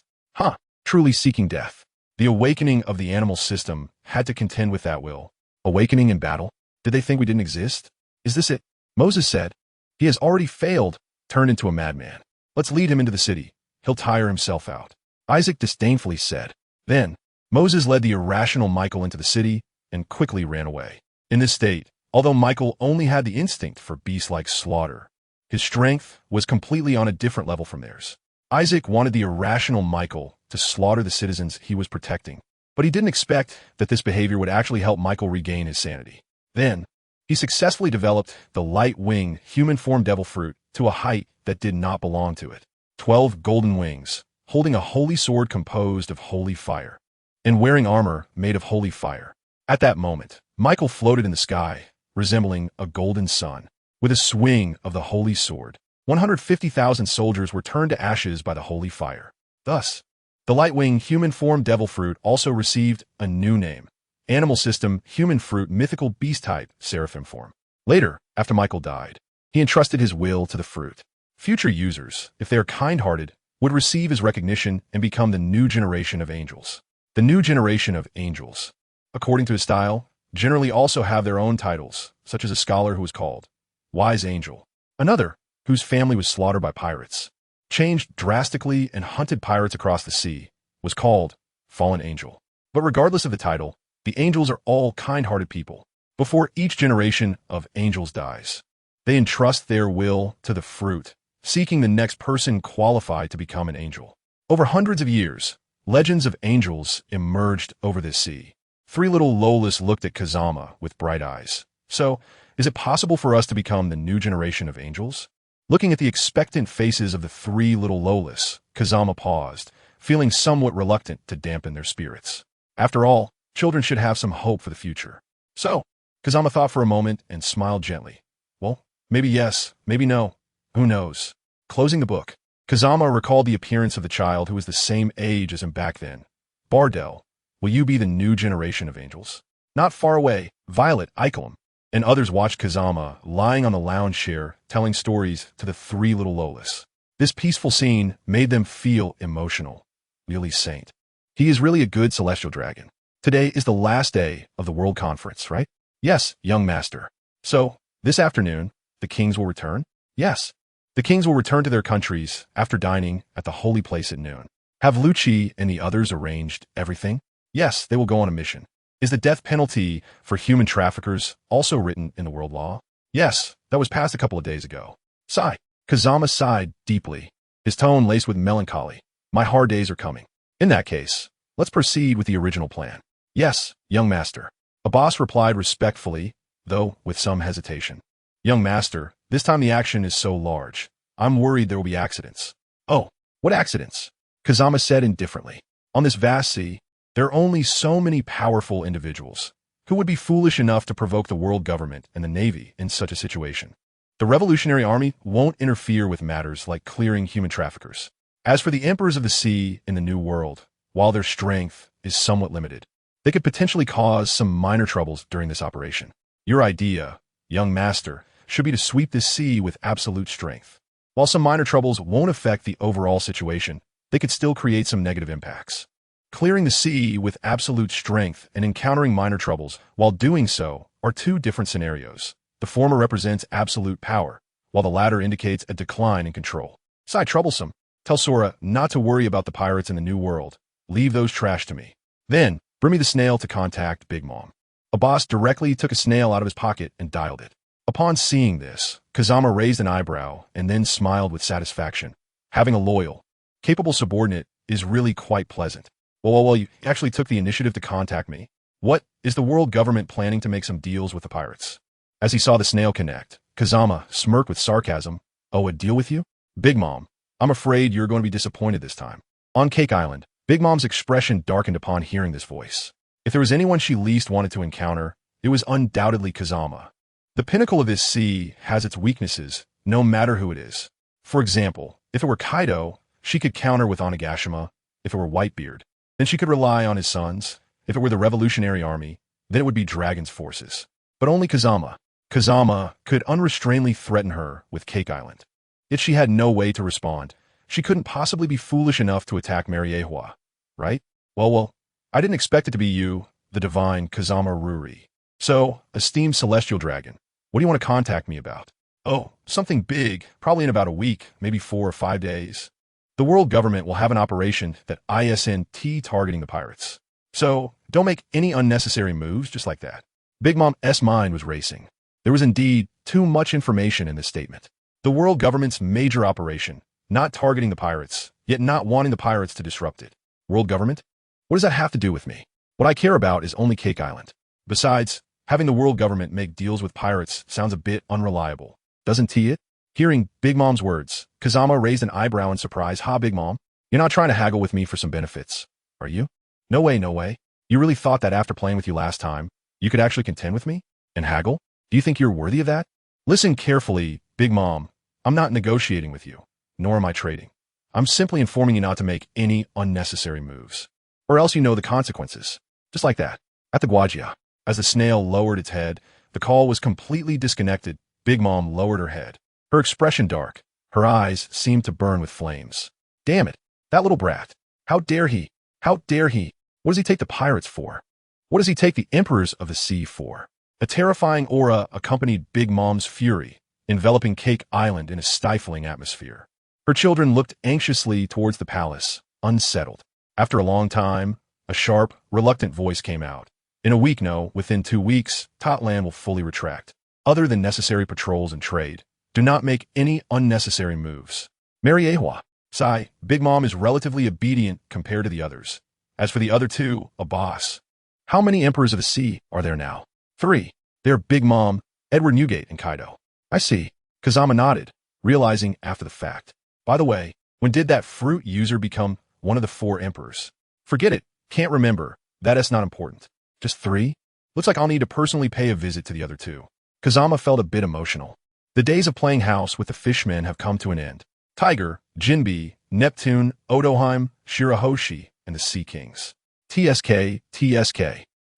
Truly seeking death. The awakening of the animal system had to contend with that will. Awakening in battle? Did they think we didn't exist? Is this it? Moses said, he has already failed, turned into a madman. Let's lead him into the city. He'll tire himself out. Isaac disdainfully said. Then, Moses led the irrational Michael into the city and quickly ran away. In this state, although Michael only had the instinct for beast-like slaughter, his strength was completely on a different level from theirs. Isaac wanted the irrational Michael to slaughter the citizens he was protecting, but he didn't expect that this behavior would actually help Michael regain his sanity. Then, he successfully developed the light-winged human-form devil fruit to a height that did not belong to it. 12 golden wings, holding a holy sword composed of holy fire, and wearing armor made of holy fire. At that moment, Michael floated in the sky, resembling a golden sun. With a swing of the holy sword, 150,000 soldiers were turned to ashes by the holy fire. Thus, the light-winged human-form devil fruit also received a new name. Animal system, human fruit, mythical beast type, seraphim form. Later, after Michael died, he entrusted his will to the fruit. Future users, if they are kind-hearted, would receive his recognition and become the new generation of angels. The new generation of angels, according to his style, generally also have their own titles, such as a scholar who was called Wise Angel, another whose family was slaughtered by pirates, changed drastically and hunted pirates across the sea, was called Fallen Angel. But regardless of the title, the angels are all kind-hearted people. Before each generation of angels dies, they entrust their will to the fruit, seeking the next person qualified to become an angel. Over hundreds of years, legends of angels emerged over this sea. Three little Lolas looked at Kazama with bright eyes. So, is it possible for us to become the new generation of angels? Looking at the expectant faces of the three little Lolas, Kazama paused, feeling somewhat reluctant to dampen their spirits. After all, children should have some hope for the future. So, Kazama thought for a moment and smiled gently. Well, maybe yes, maybe no. Who knows? Closing the book, Kazama recalled the appearance of the child who was the same age as him back then. Bardell, will you be the new generation of angels? Not far away, Violet, Ichelm, and others watched Kazama lying on the lounge chair telling stories to the three little Lolas. This peaceful scene made them feel emotional. Really saint. He is really a good celestial dragon. Today is the last day of the World Conference, right? Yes, young master. So, this afternoon, the kings will return? Yes. The kings will return to their countries after dining at the holy place at noon. Have Lucci and the others arranged everything? Yes, they will go on a mission. Is the death penalty for human traffickers also written in the world law? Yes, that was passed a couple of days ago. Sigh. Kazama sighed deeply, his tone laced with melancholy. My hard days are coming. In that case, let's proceed with the original plan. Yes, young master. Abbas replied respectfully, though with some hesitation. Young master, this time the action is so large. I'm worried there will be accidents. Oh, what accidents? Kazama said indifferently. On this vast sea, there are only so many powerful individuals who would be foolish enough to provoke the world government and the navy in such a situation. The Revolutionary Army won't interfere with matters like clearing human traffickers. As for the emperors of the sea in the New World, while their strength is somewhat limited, they could potentially cause some minor troubles during this operation. Your idea, young master, should be to sweep this sea with absolute strength. While some minor troubles won't affect the overall situation, they could still create some negative impacts. Clearing the sea with absolute strength and encountering minor troubles while doing so are two different scenarios. The former represents absolute power, while the latter indicates a decline in control. Sigh troublesome. Tell Sora not to worry about the pirates in the New World. Leave those trash to me. Then, bring me the snail to contact Big Mom. A boss directly took a snail out of his pocket and dialed it. Upon seeing this, Kazama raised an eyebrow and then smiled with satisfaction. Having a loyal, capable subordinate is really quite pleasant. Well, you actually took the initiative to contact me. What, is the world government planning to make some deals with the pirates? As he saw the snail connect, Kazama smirked with sarcasm. Oh, a deal with you? Big Mom, I'm afraid you're going to be disappointed this time. On Cake Island, Big Mom's expression darkened upon hearing this voice. If there was anyone she least wanted to encounter, it was undoubtedly Kazama. The pinnacle of this sea has its weaknesses, no matter who it is. For example, if it were Kaido, she could counter with Onigashima. If it were Whitebeard, then she could rely on his sons. If it were the Revolutionary Army, then it would be Dragon's forces. But only Kazama. Kazama could unrestrainedly threaten her with Cake Island. Yet she had no way to respond. She couldn't possibly be foolish enough to attack Mariehua, right? Well, I didn't expect it to be you, the divine Kazama Ruri. So, esteemed celestial dragon, what do you want to contact me about? Oh, something big, probably in about a week, maybe 4 or 5 days. The world government will have an operation that ISNT targeting the pirates. So, don't make any unnecessary moves just like that. Big Mom's mind was racing. There was indeed too much information in this statement. The world government's major operation, not targeting the pirates, yet not wanting the pirates to disrupt it. World government? What does that have to do with me? What I care about is only Cake Island. Besides, having the world government make deals with pirates sounds a bit unreliable. Doesn't it? Hearing Big Mom's words, Kazama raised an eyebrow in surprise. Ha, Big Mom, you're not trying to haggle with me for some benefits, are you? No way, no way. You really thought that after playing with you last time, you could actually contend with me? And haggle? Do you think you're worthy of that? Listen carefully, Big Mom. I'm not negotiating with you, nor am I trading. I'm simply informing you not to make any unnecessary moves. Or else you know the consequences. Just like that. At the Guajia, as the snail lowered its head, the call was completely disconnected. Big Mom lowered her head. Her expression dark. Her eyes seemed to burn with flames. Damn it, that little brat. How dare he? How dare he? What does he take the pirates for? What does he take the emperors of the sea for? A terrifying aura accompanied Big Mom's fury, enveloping Cake Island in a stifling atmosphere. Her children looked anxiously towards the palace, unsettled. After a long time, a sharp, reluctant voice came out. In a week, no, within 2 weeks, Totland will fully retract. Other than necessary patrols and trade, do not make any unnecessary moves. Mariehua. Sigh, Big Mom is relatively obedient compared to the others. As for the other two, a boss. How many emperors of the sea are there now? 3. They're Big Mom, Edward Newgate, and Kaido. I see. Kazama nodded, realizing after the fact. By the way, when did that fruit user become one of the 4 emperors? Forget it. Can't remember. That's not important. Just 3? Looks like I'll need to personally pay a visit to the other 2. Kazama felt a bit emotional. The days of playing house with the fishmen have come to an end. Tiger, Jinbe, Neptune, Odoheim, Shirahoshi, and the Sea Kings. TSK.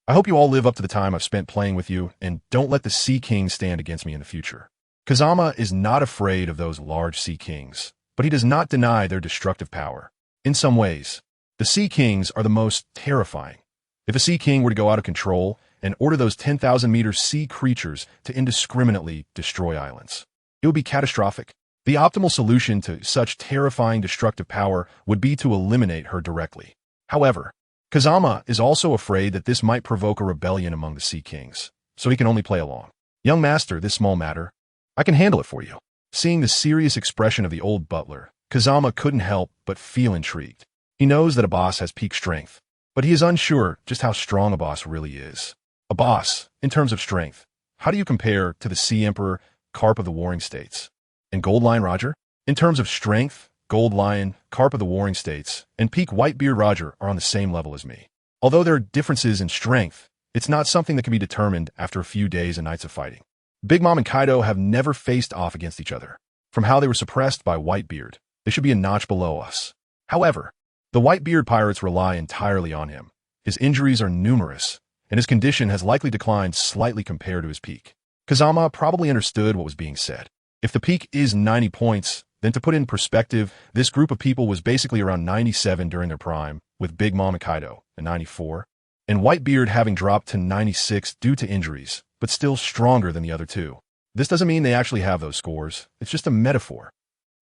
I hope you all live up to the time I've spent playing with you, and don't let the Sea Kings stand against me in the future. Kazama is not afraid of those large Sea Kings, but he does not deny their destructive power. In some ways, the Sea Kings are the most terrifying. If a Sea King were to go out of control and order those 10,000-meter sea creatures to indiscriminately destroy islands, it would be catastrophic. The optimal solution to such terrifying destructive power would be to eliminate her directly. However, Kazama is also afraid that this might provoke a rebellion among the Sea Kings, so he can only play along. Young master, this small matter, I can handle it for you. Seeing the serious expression of the old butler, Kazama couldn't help but feel intrigued. He knows that a boss has peak strength, but he is unsure just how strong a boss really is. A boss, in terms of strength, how do you compare to the Sea Emperor, Carp of the Warring States? And Gold Lion Roger? In terms of strength, Gold Lion, Carp of the Warring States, and peak Whitebeard Roger are on the same level as me. Although there are differences in strength, it's not something that can be determined after a few days and nights of fighting. Big Mom and Kaido have never faced off against each other. From how they were suppressed by Whitebeard, they should be a notch below us. However, the Whitebeard pirates rely entirely on him. His injuries are numerous, and his condition has likely declined slightly compared to his peak. Kazama probably understood what was being said. If the peak is 90 points, Then to put in perspective, this group of people was basically around 97 during their prime, with Big Mom and Kaido at 94, and Whitebeard having dropped to 96 due to injuries, but still stronger than the other two. This doesn't mean they actually have those scores, it's just a metaphor.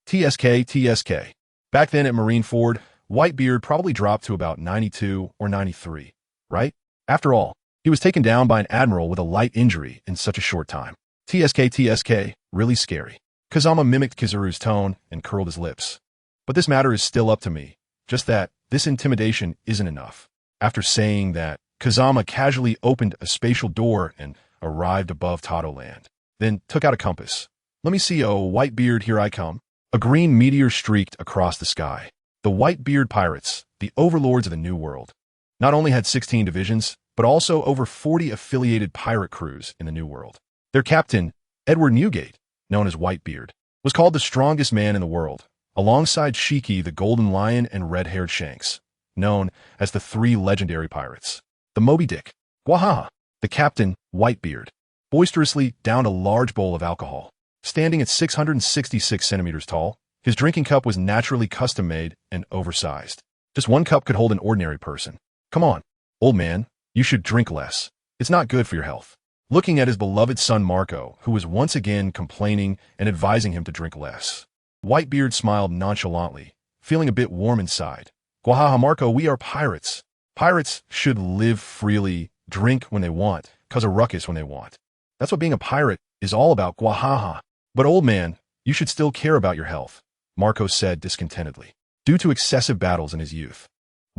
TSK. Back then at Marineford, Whitebeard probably dropped to about 92 or 93, right? After all, he was taken down by an admiral with a light injury in such a short time. TSK, really scary. Kazama mimicked Kizaru's tone and curled his lips. But this matter is still up to me. Just that, this intimidation isn't enough. After saying that, Kazama casually opened a spatial door and arrived above Tato Land. Then took out a compass. Let me see, oh, Whitebeard, here I come. A green meteor streaked across the sky. The Whitebeard pirates, the overlords of the New World, not only had 16 divisions, but also over 40 affiliated pirate crews in the New World. Their captain, Edward Newgate, known as Whitebeard, was called the strongest man in the world, alongside Shiki the Golden Lion and red-haired Shanks, known as the three legendary pirates. The Moby Dick, Gwahaha, the captain, Whitebeard, boisterously downed a large bowl of alcohol. Standing at 666 centimeters tall, his drinking cup was naturally custom-made and oversized. Just one cup could hold an ordinary person. Come on, old man, you should drink less. It's not good for your health. Looking at his beloved son Marco, who was once again complaining and advising him to drink less. Whitebeard smiled nonchalantly, feeling a bit warm inside. Gwahaha, Marco, we are pirates. Pirates should live freely, drink when they want, cause a ruckus when they want. That's what being a pirate is all about, Gwahaha. But old man, you should still care about your health, Marco said discontentedly. Due to excessive battles in his youth,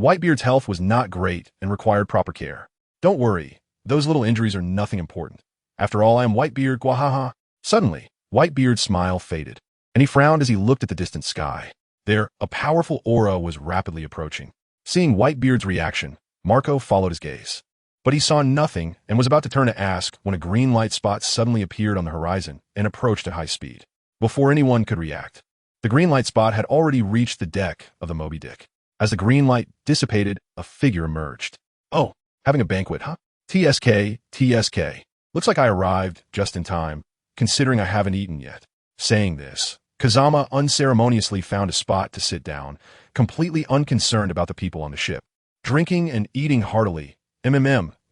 Whitebeard's health was not great and required proper care. Don't worry, those little injuries are nothing important. After all, I am Whitebeard, Gwahaha. Suddenly, Whitebeard's smile faded, and he frowned as he looked at the distant sky. There, a powerful aura was rapidly approaching. Seeing Whitebeard's reaction, Marco followed his gaze. But he saw nothing and was about to turn to ask when a green light spot suddenly appeared on the horizon and approached at high speed. Before anyone could react, the green light spot had already reached the deck of the Moby Dick. As the green light dissipated, a figure emerged. Oh, having a banquet, huh? TSK. Looks like I arrived just in time, considering I haven't eaten yet. Saying this, Kazama unceremoniously found a spot to sit down, completely unconcerned about the people on the ship. Drinking and eating heartily.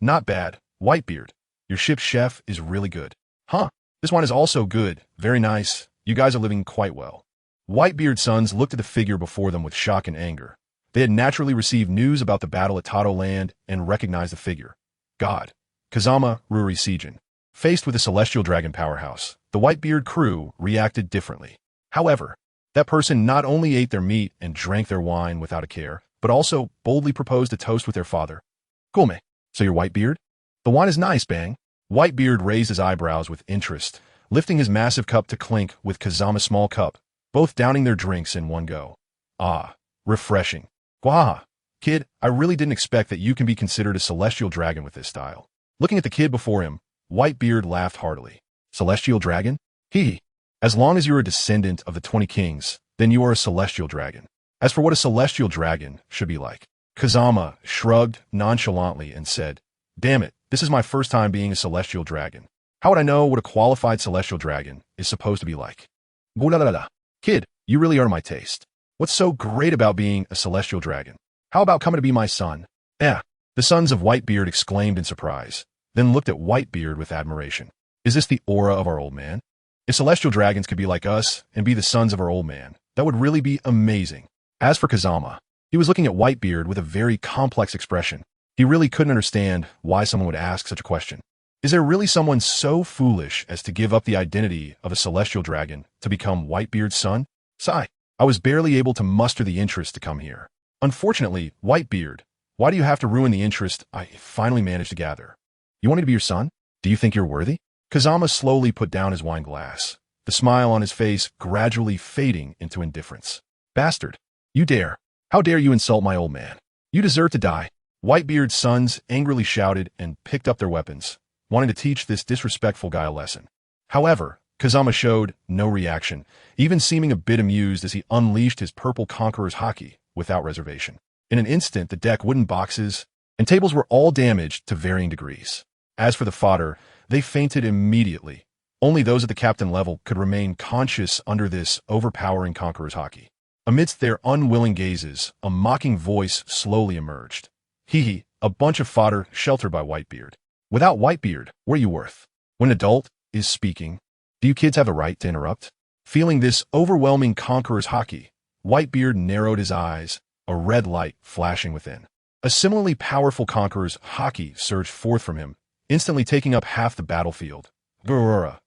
Not bad. Whitebeard, your ship's chef is really good. Huh, this wine is also good. Very nice. You guys are living quite well. Whitebeard's sons looked at the figure before them with shock and anger. They had naturally received news about the battle at Tato Land and recognized the figure. God, Kazama Ruri Seijin. Faced with a celestial dragon powerhouse, the Whitebeard crew reacted differently. However, that person not only ate their meat and drank their wine without a care, but also boldly proposed a toast with their father. Come, so you're Whitebeard? The wine is nice, bang. Whitebeard raised his eyebrows with interest, lifting his massive cup to clink with Kazama's small cup, both downing their drinks in one go. Ah, refreshing. Gwaha, kid, I really didn't expect that you can be considered a celestial dragon with this style. Looking at the kid before him, Whitebeard laughed heartily. Celestial dragon? As long as you're a descendant of the 20 kings, then you are a celestial dragon. As for what a celestial dragon should be like, Kazama shrugged nonchalantly and said, Damn it, this is my first time being a celestial dragon. How would I know what a qualified celestial dragon is supposed to be like? Kid, you really are my taste. What's so great about being a celestial dragon? How about coming to be my son? The sons of Whitebeard exclaimed in surprise, then looked at Whitebeard with admiration. Is this the aura of our old man? If celestial dragons could be like us and be the sons of our old man, that would really be amazing. As for Kazama, he was looking at Whitebeard with a very complex expression. He really couldn't understand why someone would ask such a question. Is there really someone so foolish as to give up the identity of a celestial dragon to become Whitebeard's son? Sigh, I was barely able to muster the interest to come here. Unfortunately, Whitebeard, why do you have to ruin the interest I finally managed to gather? You want me to be your son? Do you think you're worthy? Kazama slowly put down his wine glass, the smile on his face gradually fading into indifference. Bastard, you dare. How dare you insult my old man? You deserve to die. Whitebeard's sons angrily shouted and picked up their weapons, wanting to teach this disrespectful guy a lesson. However, Kazama showed no reaction, even seeming a bit amused as he unleashed his purple conqueror's haki without reservation. In an instant, the deck, wooden boxes, and tables were all damaged to varying degrees. As for the fodder, they fainted immediately, Only those at the captain level could remain conscious under this overpowering conqueror's haki. Amidst their unwilling gazes, a mocking voice slowly emerged. Hee, a bunch of fodder sheltered by Whitebeard. Without Whitebeard, what are you worth? When an adult is speaking, do you kids have the right to interrupt? Feeling this overwhelming conqueror's haki, Whitebeard narrowed his eyes, a red light flashing within. A similarly powerful conqueror's haki surged forth from him, instantly taking up half the battlefield. Gurura,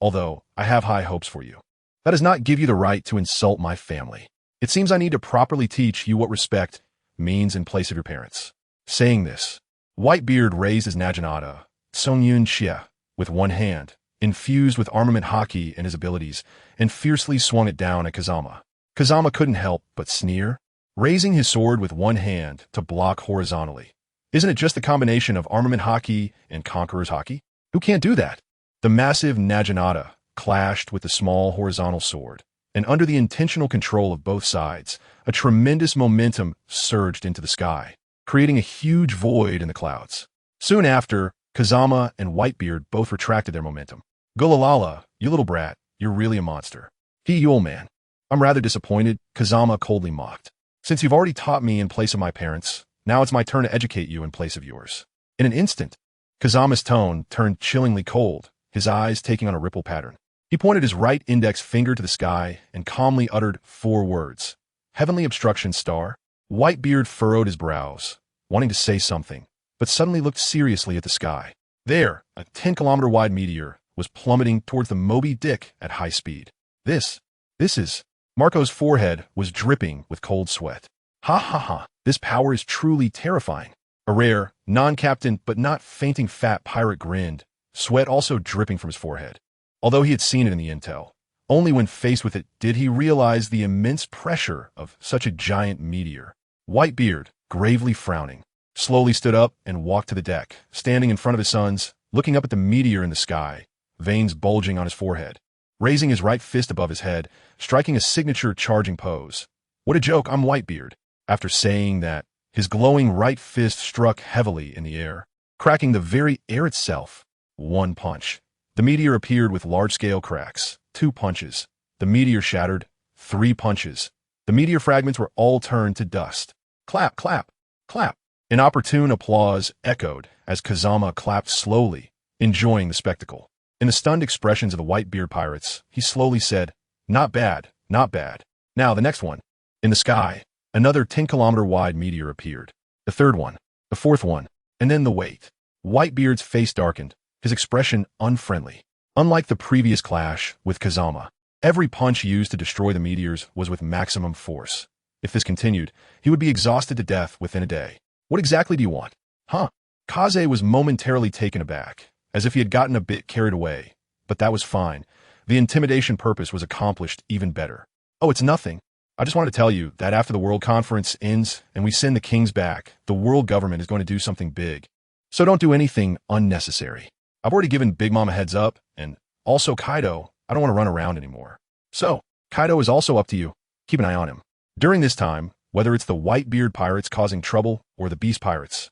although I have high hopes for you. That does not give you the right to insult my family. It seems I need to properly teach you what respect means in place of your parents. Saying this, Whitebeard raised his Naginata, Songyun Xia, with one hand, infused with armament haki and his abilities, and fiercely swung it down at Kazama. Kazama couldn't help but sneer, raising his sword with one hand to block horizontally. Isn't it just the combination of armament haki and conqueror's haki? Who can't do that? The massive Naginata clashed with the small horizontal sword, and under the intentional control of both sides, a tremendous momentum surged into the sky, creating a huge void in the clouds. Soon after, Kazama and Whitebeard both retracted their momentum. Gulalala, you little brat, you're really a monster. You old man. I'm rather disappointed, Kazama coldly mocked. Since you've already taught me in place of my parents, now it's my turn to educate you in place of yours. In an instant, Kazama's tone turned chillingly cold, his eyes taking on a ripple pattern. He pointed his right index finger to the sky and calmly uttered 4 words. Heavenly obstruction star. Whitebeard furrowed his brows, wanting to say something, but suddenly looked seriously at the sky. There, a 10-kilometer-wide meteor was plummeting towards the Moby Dick at high speed. This is... Marco's forehead was dripping with cold sweat. Ha ha ha, this power is truly terrifying. A rare, non-captain but not fainting fat pirate grinned, sweat also dripping from his forehead. Although he had seen it in the intel, only when faced with it did he realize the immense pressure of such a giant meteor. Whitebeard, gravely frowning, slowly stood up and walked to the deck, standing in front of his sons, looking up at the meteor in the sky, veins bulging on his forehead, raising his right fist above his head, striking a signature charging pose. What a joke, I'm Whitebeard. After saying that, his glowing right fist struck heavily in the air, cracking the very air itself. 1 punch. The meteor appeared with large-scale cracks. 2 punches. The meteor shattered. 3 punches. The meteor fragments were all turned to dust. Clap, clap, clap. Inopportune applause echoed as Kazama clapped slowly, enjoying the spectacle. In the stunned expressions of the Whitebeard pirates, he slowly said, not bad, not bad. Now the next one. In the sky, another 10-kilometer-wide meteor appeared. The 3rd one, the 4th one, and then the wait. Whitebeard's face darkened, his expression unfriendly. Unlike the previous clash with Kazama, every punch used to destroy the meteors was with maximum force. If this continued, he would be exhausted to death within a day. What exactly do you want? Huh? Kaze was momentarily taken aback, as if he had gotten a bit carried away, but that was fine. The intimidation purpose was accomplished even better. Oh, it's nothing. I just wanted to tell you that after the World Conference ends and we send the kings back, the world government is going to do something big. So don't do anything unnecessary. I've already given Big Mom a heads up, and also Kaido, I don't want to run around anymore. So, Kaido is also up to you. Keep an eye on him. During this time, whether it's the Whitebeard pirates causing trouble or the Beast pirates,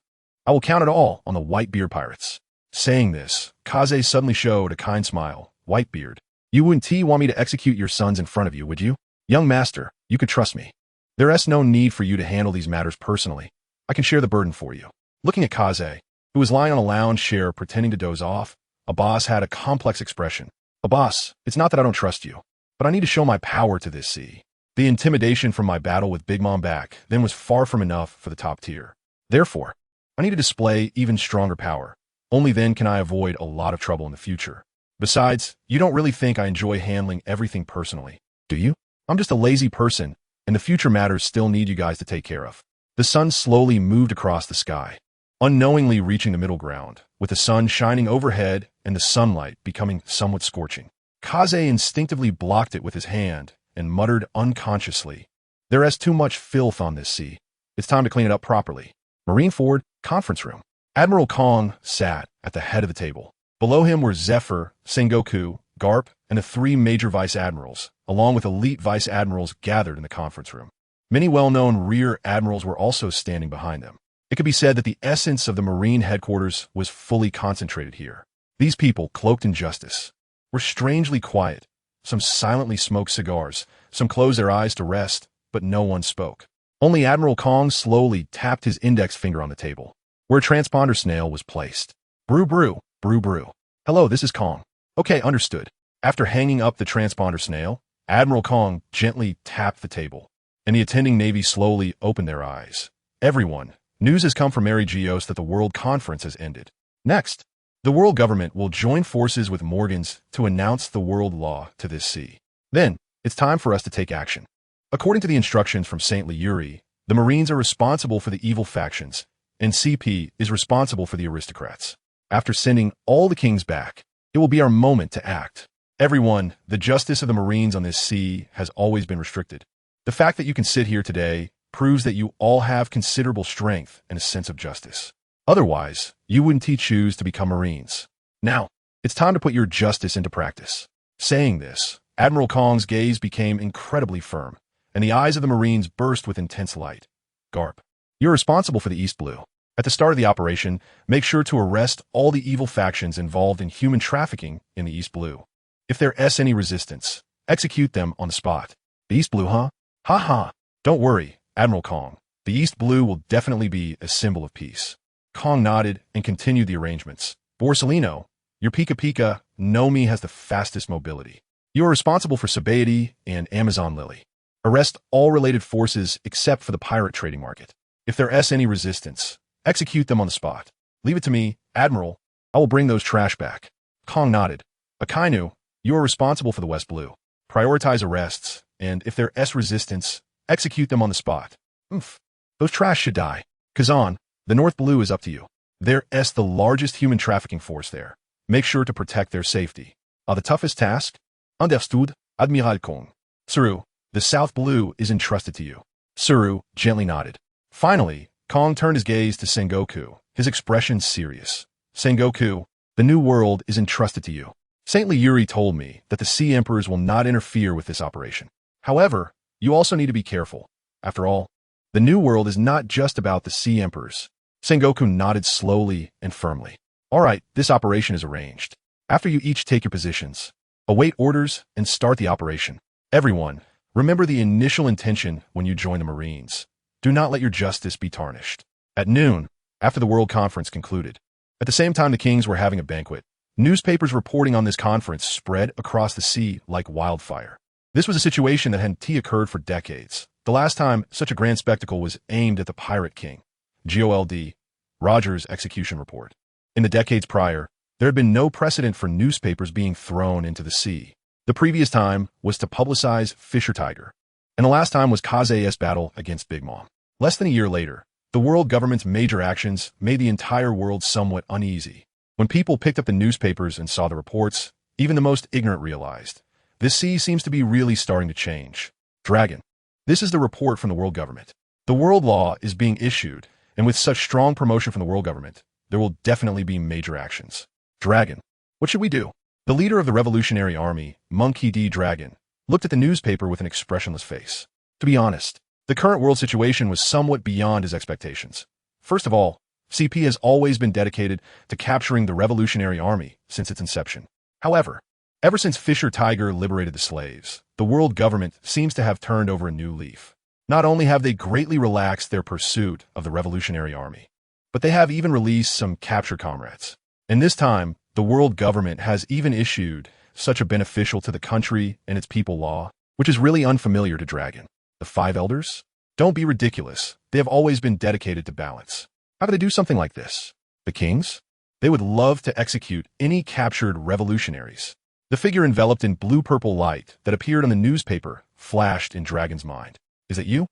I will count it all on the Whitebeard pirates. Saying this, Kaze suddenly showed a kind smile. Whitebeard, you wouldn't want me to execute your sons in front of you, would you? Young master, you can trust me. There is no need for you to handle these matters personally. I can share the burden for you. Looking at Kaze, who was lying on a lounge chair pretending to doze off, Abbas had a complex expression. Abbas, it's not that I don't trust you, but I need to show my power to this sea. The intimidation from my battle with Big Mom back then was far from enough for the top tier. Therefore, I need to display even stronger power. Only then can I avoid a lot of trouble in the future. Besides, you don't really think I enjoy handling everything personally, do you? I'm just a lazy person, and the future matters still need you guys to take care of. The sun slowly moved across the sky, unknowingly reaching the middle ground, with the sun shining overhead and the sunlight becoming somewhat scorching. Kaze instinctively blocked it with his hand and muttered unconsciously, there is too much filth on this sea. It's time to clean it up properly. Marineford, conference room. Admiral Kong sat at the head of the table. Below him were Zephyr, Sengoku, Garp, and the 3 major vice admirals, along with elite vice admirals gathered in the conference room. Many well-known rear admirals were also standing behind them. It could be said that the essence of the Marine headquarters was fully concentrated here. These people, cloaked in justice, were strangely quiet. Some silently smoked cigars, some closed their eyes to rest, but no one spoke. Only Admiral Kong slowly tapped his index finger on the table, where a transponder snail was placed. Brew brew, brew brew. Hello, this is Kong. Okay, understood. After hanging up the transponder snail, Admiral Kong gently tapped the table, and the attending Navy slowly opened their eyes. Everyone, news has come from Mary Geos that the World Conference has ended. Next, the world government will join forces with Morgans to announce the world law to this sea. Then, it's time for us to take action. According to the instructions from St. Yuri, the Marines are responsible for the evil factions, and CP is responsible for the aristocrats. After sending all the kings back, it will be our moment to act. Everyone, the justice of the Marines on this sea has always been restricted. The fact that you can sit here today proves that you all have considerable strength and a sense of justice. Otherwise, you wouldn't choose to become Marines. Now, it's time to put your justice into practice. Saying this, Admiral Kong's gaze became incredibly firm, and the eyes of the Marines burst with intense light. Garp, you're responsible for the East Blue. At the start of the operation, make sure to arrest all the evil factions involved in human trafficking in the East Blue. If there's any resistance, execute them on the spot. The East Blue, huh? Ha ha. Don't worry, Admiral Kong. The East Blue will definitely be a symbol of peace. Kong nodded and continued the arrangements. Borsalino, your Pika Pika Nomi has the fastest mobility. You are responsible for Sabaody and Amazon Lily. Arrest all related forces except for the pirate trading market. If there's any resistance, execute them on the spot. Leave it to me, Admiral. I will bring those trash back. Kong nodded. Akainu, you are responsible for the West Blue. Prioritize arrests, and if there's resistance, execute them on the spot. Those trash should die. Kazan, the North Blue is up to you. There's the largest human trafficking force there. Make sure to protect their safety. The toughest task? Understood, Admiral Kong. Suru, the South Blue is entrusted to you. Suru gently nodded. Finally, Kong turned his gaze to Sengoku, his expression serious. Sengoku, the New World is entrusted to you. St. Yuri told me that the Sea Emperors will not interfere with this operation. However, you also need to be careful. After all, the New World is not just about the Sea Emperors. Sengoku nodded slowly and firmly. All right, this operation is arranged. After you each take your positions, await orders and start the operation. Everyone, remember the initial intention when you join the Marines. Do not let your justice be tarnished. At noon, after the World Conference concluded, at the same time the kings were having a banquet, newspapers reporting on this conference spread across the sea like wildfire. This was a situation that hadn't occurred for decades. The last time such a grand spectacle was aimed at the Pirate King. GOLD, Rogers' execution report. In the decades prior, there had been no precedent for newspapers being thrown into the sea. The previous time was to publicize Fisher Tiger, and the last time was Kaze's battle against Big Mom. Less than a year later, the world government's major actions made the entire world somewhat uneasy. When people picked up the newspapers and saw the reports, even the most ignorant realized, this sea seems to be really starting to change. Dragon. This is the report from the world government. The world law is being issued, and with such strong promotion from the world government, there will definitely be major actions. Dragon. What should we do? The leader of the Revolutionary Army, Monkey D. Dragon, looked at the newspaper with an expressionless face. To be honest, the current world situation was somewhat beyond his expectations. First of all, CP has always been dedicated to capturing the Revolutionary Army since its inception. However, ever since Fisher Tiger liberated the slaves, the world government seems to have turned over a new leaf. Not only have they greatly relaxed their pursuit of the Revolutionary Army, but they have even released some captured comrades. And this time, the world government has even issued such a beneficial to the country and its people law, which is really unfamiliar to Dragon. The Five Elders? Don't be ridiculous. They have always been dedicated to balance. How could they do something like this? The kings? They would love to execute any captured revolutionaries. The figure enveloped in blue-purple light that appeared on the newspaper flashed in Dragon's mind. Is it you?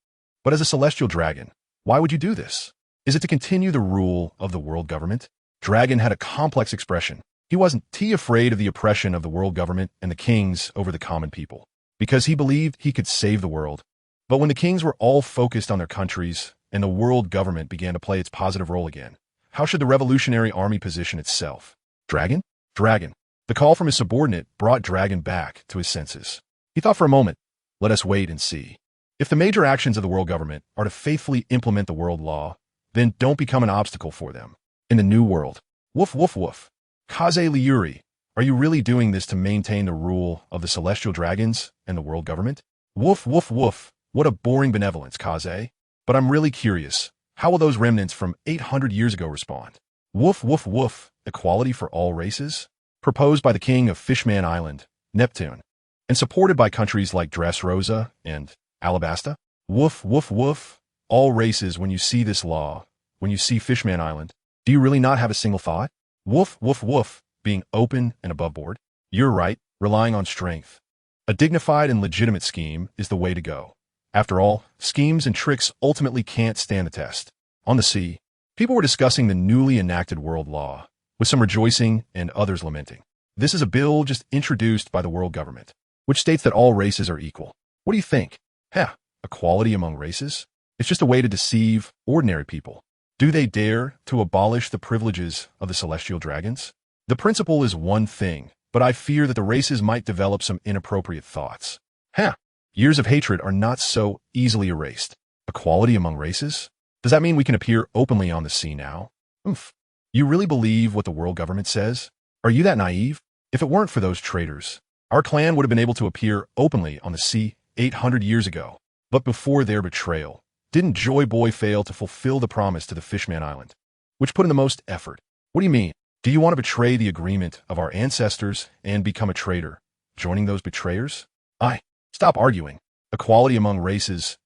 But as a celestial dragon, why would you do this? Is it to continue the rule of the world government? Dragon had a complex expression. He wasn't afraid of the oppression of the world government and the kings over the common people, because he believed he could save the world. But when the kings were all focused on their countries and the world government began to play its positive role again, how should the Revolutionary Army position itself? Dragon? Dragon. The call from his subordinate brought Dragon back to his senses. He thought for a moment, let us wait and see. If the major actions of the world government are to faithfully implement the world law, then don't become an obstacle for them. In the new world. Woof woof woof. Kaze Liuri, Are you really doing this to maintain the rule of the celestial dragons and the world government? Woof, woof, woof. What a boring benevolence, Kaze. But I'm really curious. How will those remnants from 800 years ago respond? Woof, woof, woof. Equality for all races? Proposed by the king of Fishman Island, Neptune, and supported by countries like Dressrosa and Alabasta? Woof, woof, woof. All races, when you see this law, when you see Fishman Island, do you really not have a single thought? Woof, woof, woof. Being open and above board? You're right, relying on strength. A dignified and legitimate scheme is the way to go. After all, schemes and tricks ultimately can't stand the test. On the sea, people were discussing the newly enacted world law, with some rejoicing and others lamenting. This is a bill just introduced by the world government, which states that all races are equal. What do you think? Equality among races? It's just a way to deceive ordinary people. Do they dare to abolish the privileges of the celestial dragons? The principle is one thing, but I fear that the races might develop some inappropriate thoughts. Years of hatred are not so easily erased. Equality among races? Does that mean we can appear openly on the sea now? You really believe what the world government says? Are you that naive? If it weren't for those traitors, our clan would have been able to appear openly on the sea 800 years ago. But before their betrayal, didn't Joy Boy fail to fulfill the promise to the Fishman Island, which put in the most effort? What do you mean? Do you want to betray the agreement of our ancestors and become a traitor, joining those betrayers? Stop arguing. Equality among races.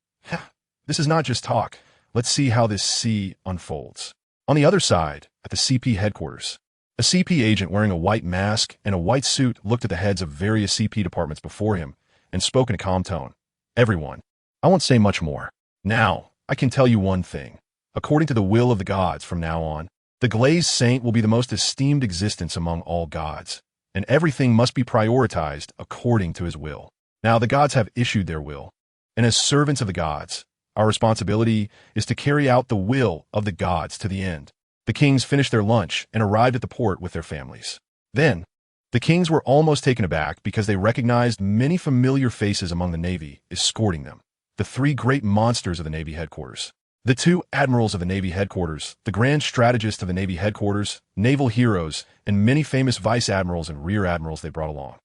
This is not just talk. Let's see how this sea unfolds. On the other side, at the CP headquarters, a CP agent wearing a white mask and a white suit looked at the heads of various CP departments before him and spoke in a calm tone. Everyone, I won't say much more. Now, I can tell you one thing. According to the will of the gods from now on, the glazed saint will be the most esteemed existence among all gods, and everything must be prioritized according to his will. Now the gods have issued their will, and as servants of the gods, our responsibility is to carry out the will of the gods to the end. The kings finished their lunch and arrived at the port with their families. Then, the kings were almost taken aback because they recognized many familiar faces among the Navy escorting them. The three great monsters of the Navy headquarters. The two admirals of the Navy headquarters, the grand strategist of the Navy headquarters, naval heroes, and many famous vice admirals and rear admirals they brought along.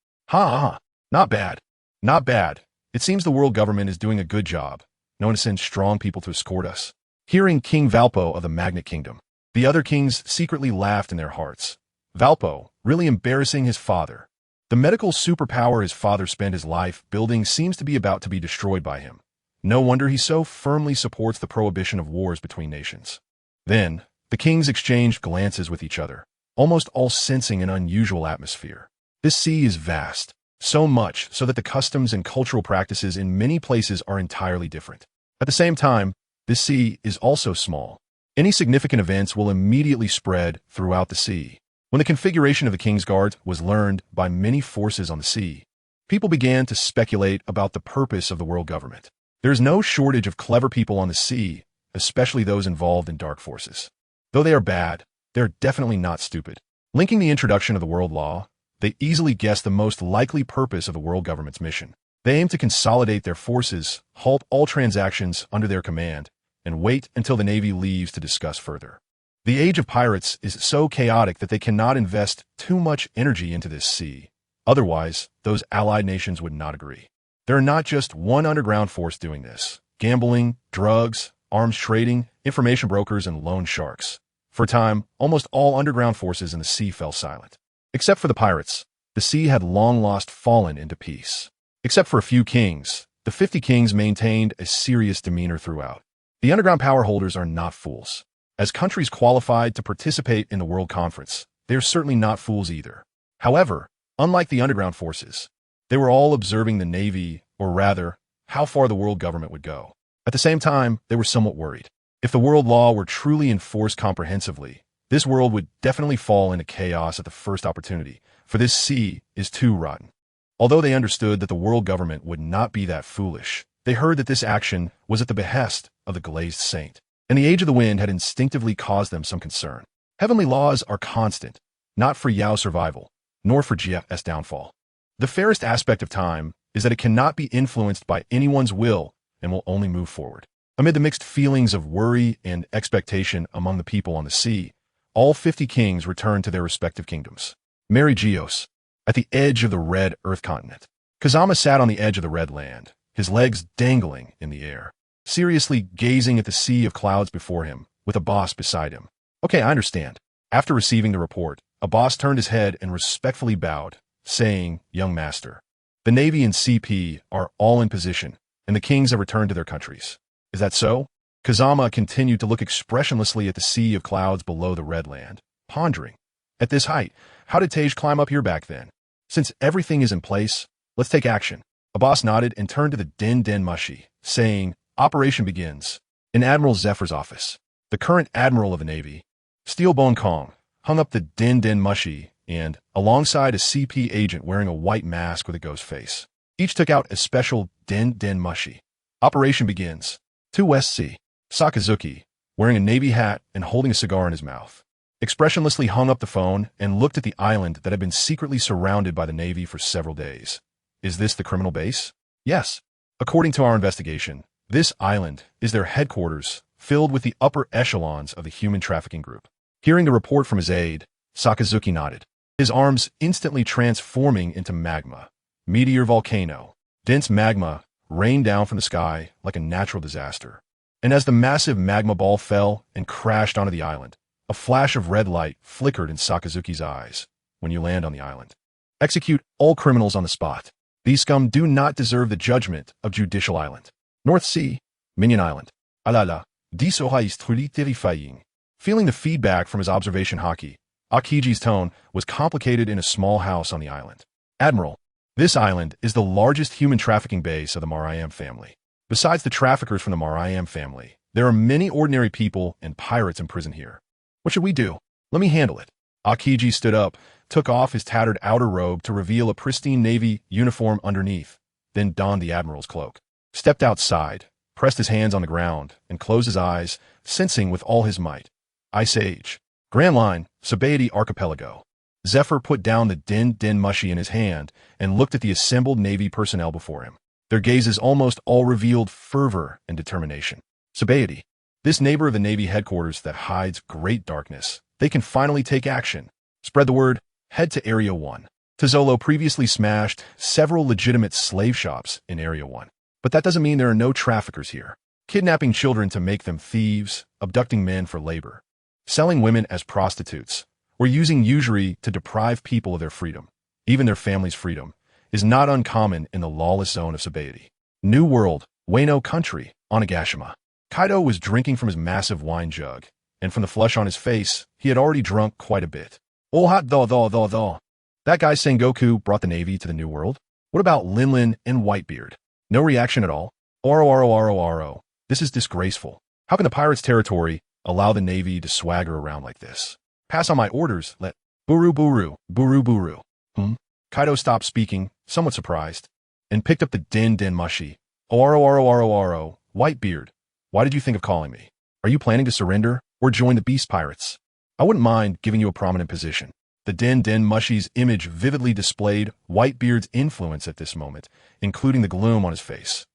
Not bad. Not bad. It seems the world government is doing a good job, knowing to send strong people to escort us. Hearing King Valpo of the Magnet Kingdom, the other kings secretly laughed in their hearts. Valpo, really embarrassing his father. The medical superpower his father spent his life building seems to be about to be destroyed by him. No wonder he so firmly supports the prohibition of wars between nations. Then, the kings exchanged glances with each other, almost all sensing an unusual atmosphere. This sea is vast, so much so that the customs and cultural practices in many places are entirely different. At the same time, this sea is also small. Any significant events will immediately spread throughout the sea. When the configuration of the King's Guard was learned by many forces on the sea, people began to speculate about the purpose of the world government. There is no shortage of clever people on the sea, especially those involved in dark forces. Though they are bad, they are definitely not stupid. Linking the introduction of the world law, they easily guess the most likely purpose of the world government's mission. They aim to consolidate their forces, halt all transactions under their command, and wait until the Navy leaves to discuss further. The age of pirates is so chaotic that they cannot invest too much energy into this sea. Otherwise, those allied nations would not agree. There are not just one underground force doing this. Gambling, drugs, arms trading, information brokers, and loan sharks. For a time, almost all underground forces in the sea fell silent. Except for the pirates, the sea had long lost fallen into peace. Except for a few kings, the 50 kings maintained a serious demeanor throughout. The underground power holders are not fools. As countries qualified to participate in the World Conference, they are certainly not fools either. However, unlike the underground forces, they were all observing the Navy, or rather, how far the world government would go. At the same time, they were somewhat worried. If the world law were truly enforced comprehensively, this world would definitely fall into chaos at the first opportunity, for this sea is too rotten. Although they understood that the world government would not be that foolish, they heard that this action was at the behest of the glazed saint, and the age of the wind had instinctively caused them some concern. Heavenly laws are constant, not for Yao survival, nor for GF's downfall. The fairest aspect of time is that it cannot be influenced by anyone's will and will only move forward. Amid the mixed feelings of worry and expectation among the people on the sea, all 50 kings returned to their respective kingdoms. Mary Geos, at the edge of the red Earth continent. Kazama sat on the edge of the red land, his legs dangling in the air, seriously gazing at the sea of clouds before him, with a boss beside him. Okay, I understand. After receiving the report, a boss turned his head and respectfully bowed, saying, Young master, the Navy and CP are all in position, and the kings have returned to their countries. Is that so? Kazama continued to look expressionlessly at the sea of clouds below the red land, pondering. At this height, how did Tage climb up here back then? Since everything is in place, let's take action. A boss nodded and turned to the Den Den Mushi, saying, Operation begins. In Admiral Zephyr's office, the current Admiral of the Navy, Steelbone Kong, hung up the Den Den Mushi and, alongside a CP agent wearing a white mask with a ghost face, each took out a special Den Den Mushi. Operation begins. 2 West Sea. Sakazuki, wearing a Navy hat and holding a cigar in his mouth, expressionlessly hung up the phone and looked at the island that had been secretly surrounded by the Navy for several days. Is this the criminal base? Yes. According to our investigation, this island is their headquarters, filled with the upper echelons of the human trafficking group. Hearing the report from his aide, Sakazuki nodded, his arms instantly transforming into magma. Meteor volcano. Dense magma rained down from the sky like a natural disaster. And as the massive magma ball fell and crashed onto the island, a flash of red light flickered in Sakazuki's eyes. When you land on the island, execute all criminals on the spot. These scum do not deserve the judgment of Judicial Island. North Sea, Minion Island. Alala, this aura is truly terrifying. Feeling the feedback from his observation haki, Akiji's tone was complicated in a small house on the island. Admiral, this island is the largest human trafficking base of the Marayam family. Besides the traffickers from the Marayam family, there are many ordinary people and pirates in prison here. What should we do? Let me handle it. Akiji stood up, took off his tattered outer robe to reveal a pristine Navy uniform underneath, then donned the Admiral's cloak. Stepped outside, pressed his hands on the ground, and closed his eyes, sensing with all his might. Ice Age. Grand Line, Sabaody Archipelago. Zephyr put down the Den Den Mushi in his hand and looked at the assembled Navy personnel before him. Their gazes almost all revealed fervor and determination. Sabaody, this neighbor of the Navy headquarters that hides great darkness. They can finally take action. Spread the word. Head to Area 1. Tazolo previously smashed several legitimate slave shops in Area 1. But that doesn't mean there are no traffickers here. Kidnapping children to make them thieves, abducting men for labor, selling women as prostitutes, or using usury to deprive people of their freedom, even their family's freedom, is not uncommon in the lawless zone of Sabaody. New World, Wano Country, Onigashima. Kaido was drinking from his massive wine jug, and from the flush on his face, he had already drunk quite a bit. Oh hot thaw. That guy Sengoku brought the Navy to the New World? What about Linlin and Whitebeard? No reaction at all? Oro. This is disgraceful. How can the pirates' territory allow the Navy to swagger around like this? Pass on my orders, let Buru. Kaido stopped speaking, somewhat surprised, and picked up the Den Den Mushi. Oro. Whitebeard, why did you think of calling me? Are you planning to surrender or join the Beast Pirates? I wouldn't mind giving you a prominent position. The Den Den Mushi's image vividly displayed Whitebeard's influence at this moment, including the gloom on his face.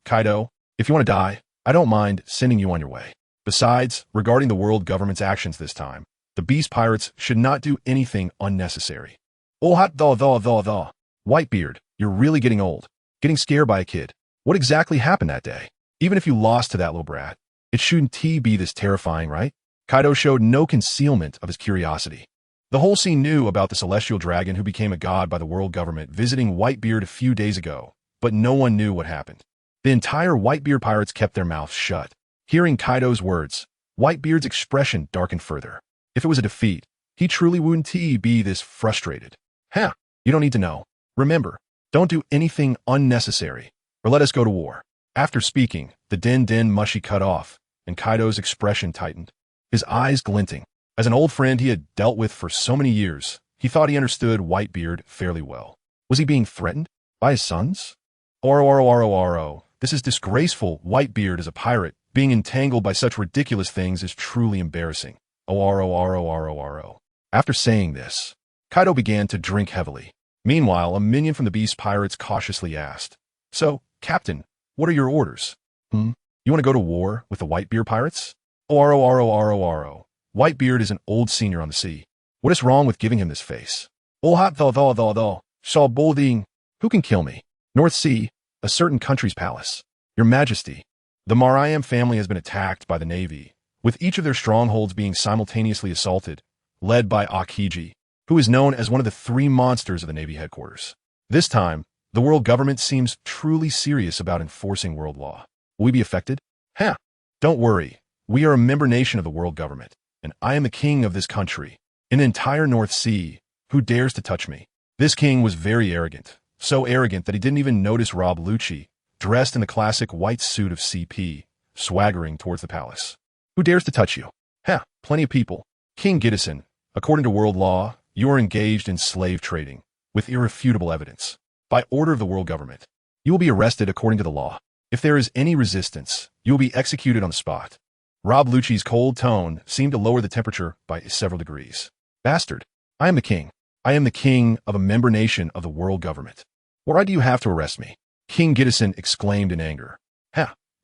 Kaido, if you want to die, I don't mind sending you on your way. Besides, regarding the world government's actions this time, the Beast Pirates should not do anything unnecessary. Oh hot thaw. Whitebeard, you're really getting old. Getting scared by a kid. What exactly happened that day? Even if you lost to that little brat, it shouldn't be this terrifying, right? Kaido showed no concealment of his curiosity. The whole scene knew about the celestial dragon who became a god by the world government visiting Whitebeard a few days ago, but no one knew what happened. The entire Whitebeard pirates kept their mouths shut. Hearing Kaido's words, Whitebeard's expression darkened further. If it was a defeat, he truly wouldn't be this frustrated. You don't need to know. Remember, don't do anything unnecessary, or let us go to war. After speaking, the Den Den Mushi cut off, and Kaido's expression tightened, his eyes glinting. As an old friend he had dealt with for so many years, he thought he understood Whitebeard fairly well. Was he being threatened? By his sons? Oro. This is disgraceful. Whitebeard is a pirate. Being entangled by such ridiculous things is truly embarrassing. Oro. After saying this, Kaido began to drink heavily. Meanwhile, a minion from the Beast Pirates cautiously asked, So, Captain, what are your orders? You want to go to war with the Whitebeard pirates? Oro. Whitebeard is an old senior on the sea. What is wrong with giving him this face? Oh hot tho, shaw bolding. Who can kill me? North Sea, a certain country's palace. Your Majesty, the Mariam family has been attacked by the Navy, with each of their strongholds being simultaneously assaulted, led by Akiji, who is known as one of the three monsters of the Navy headquarters. This time, the world government seems truly serious about enforcing world law. Will we be affected? Don't worry. We are a member nation of the world government, and I am the king of this country, in the entire North Sea. Who dares to touch me? This king was very arrogant, so arrogant that he didn't even notice Rob Lucci, dressed in the classic white suit of CP, swaggering towards the palace. Who dares to touch you? Plenty of people. King Giddison, according to world law, you are engaged in slave trading, with irrefutable evidence. By order of the world government, you will be arrested according to the law. If there is any resistance, you will be executed on the spot. Rob Lucci's cold tone seemed to lower the temperature by several degrees. Bastard, I am the king. I am the king of a member nation of the world government. Why do you have to arrest me? King Giddison exclaimed in anger.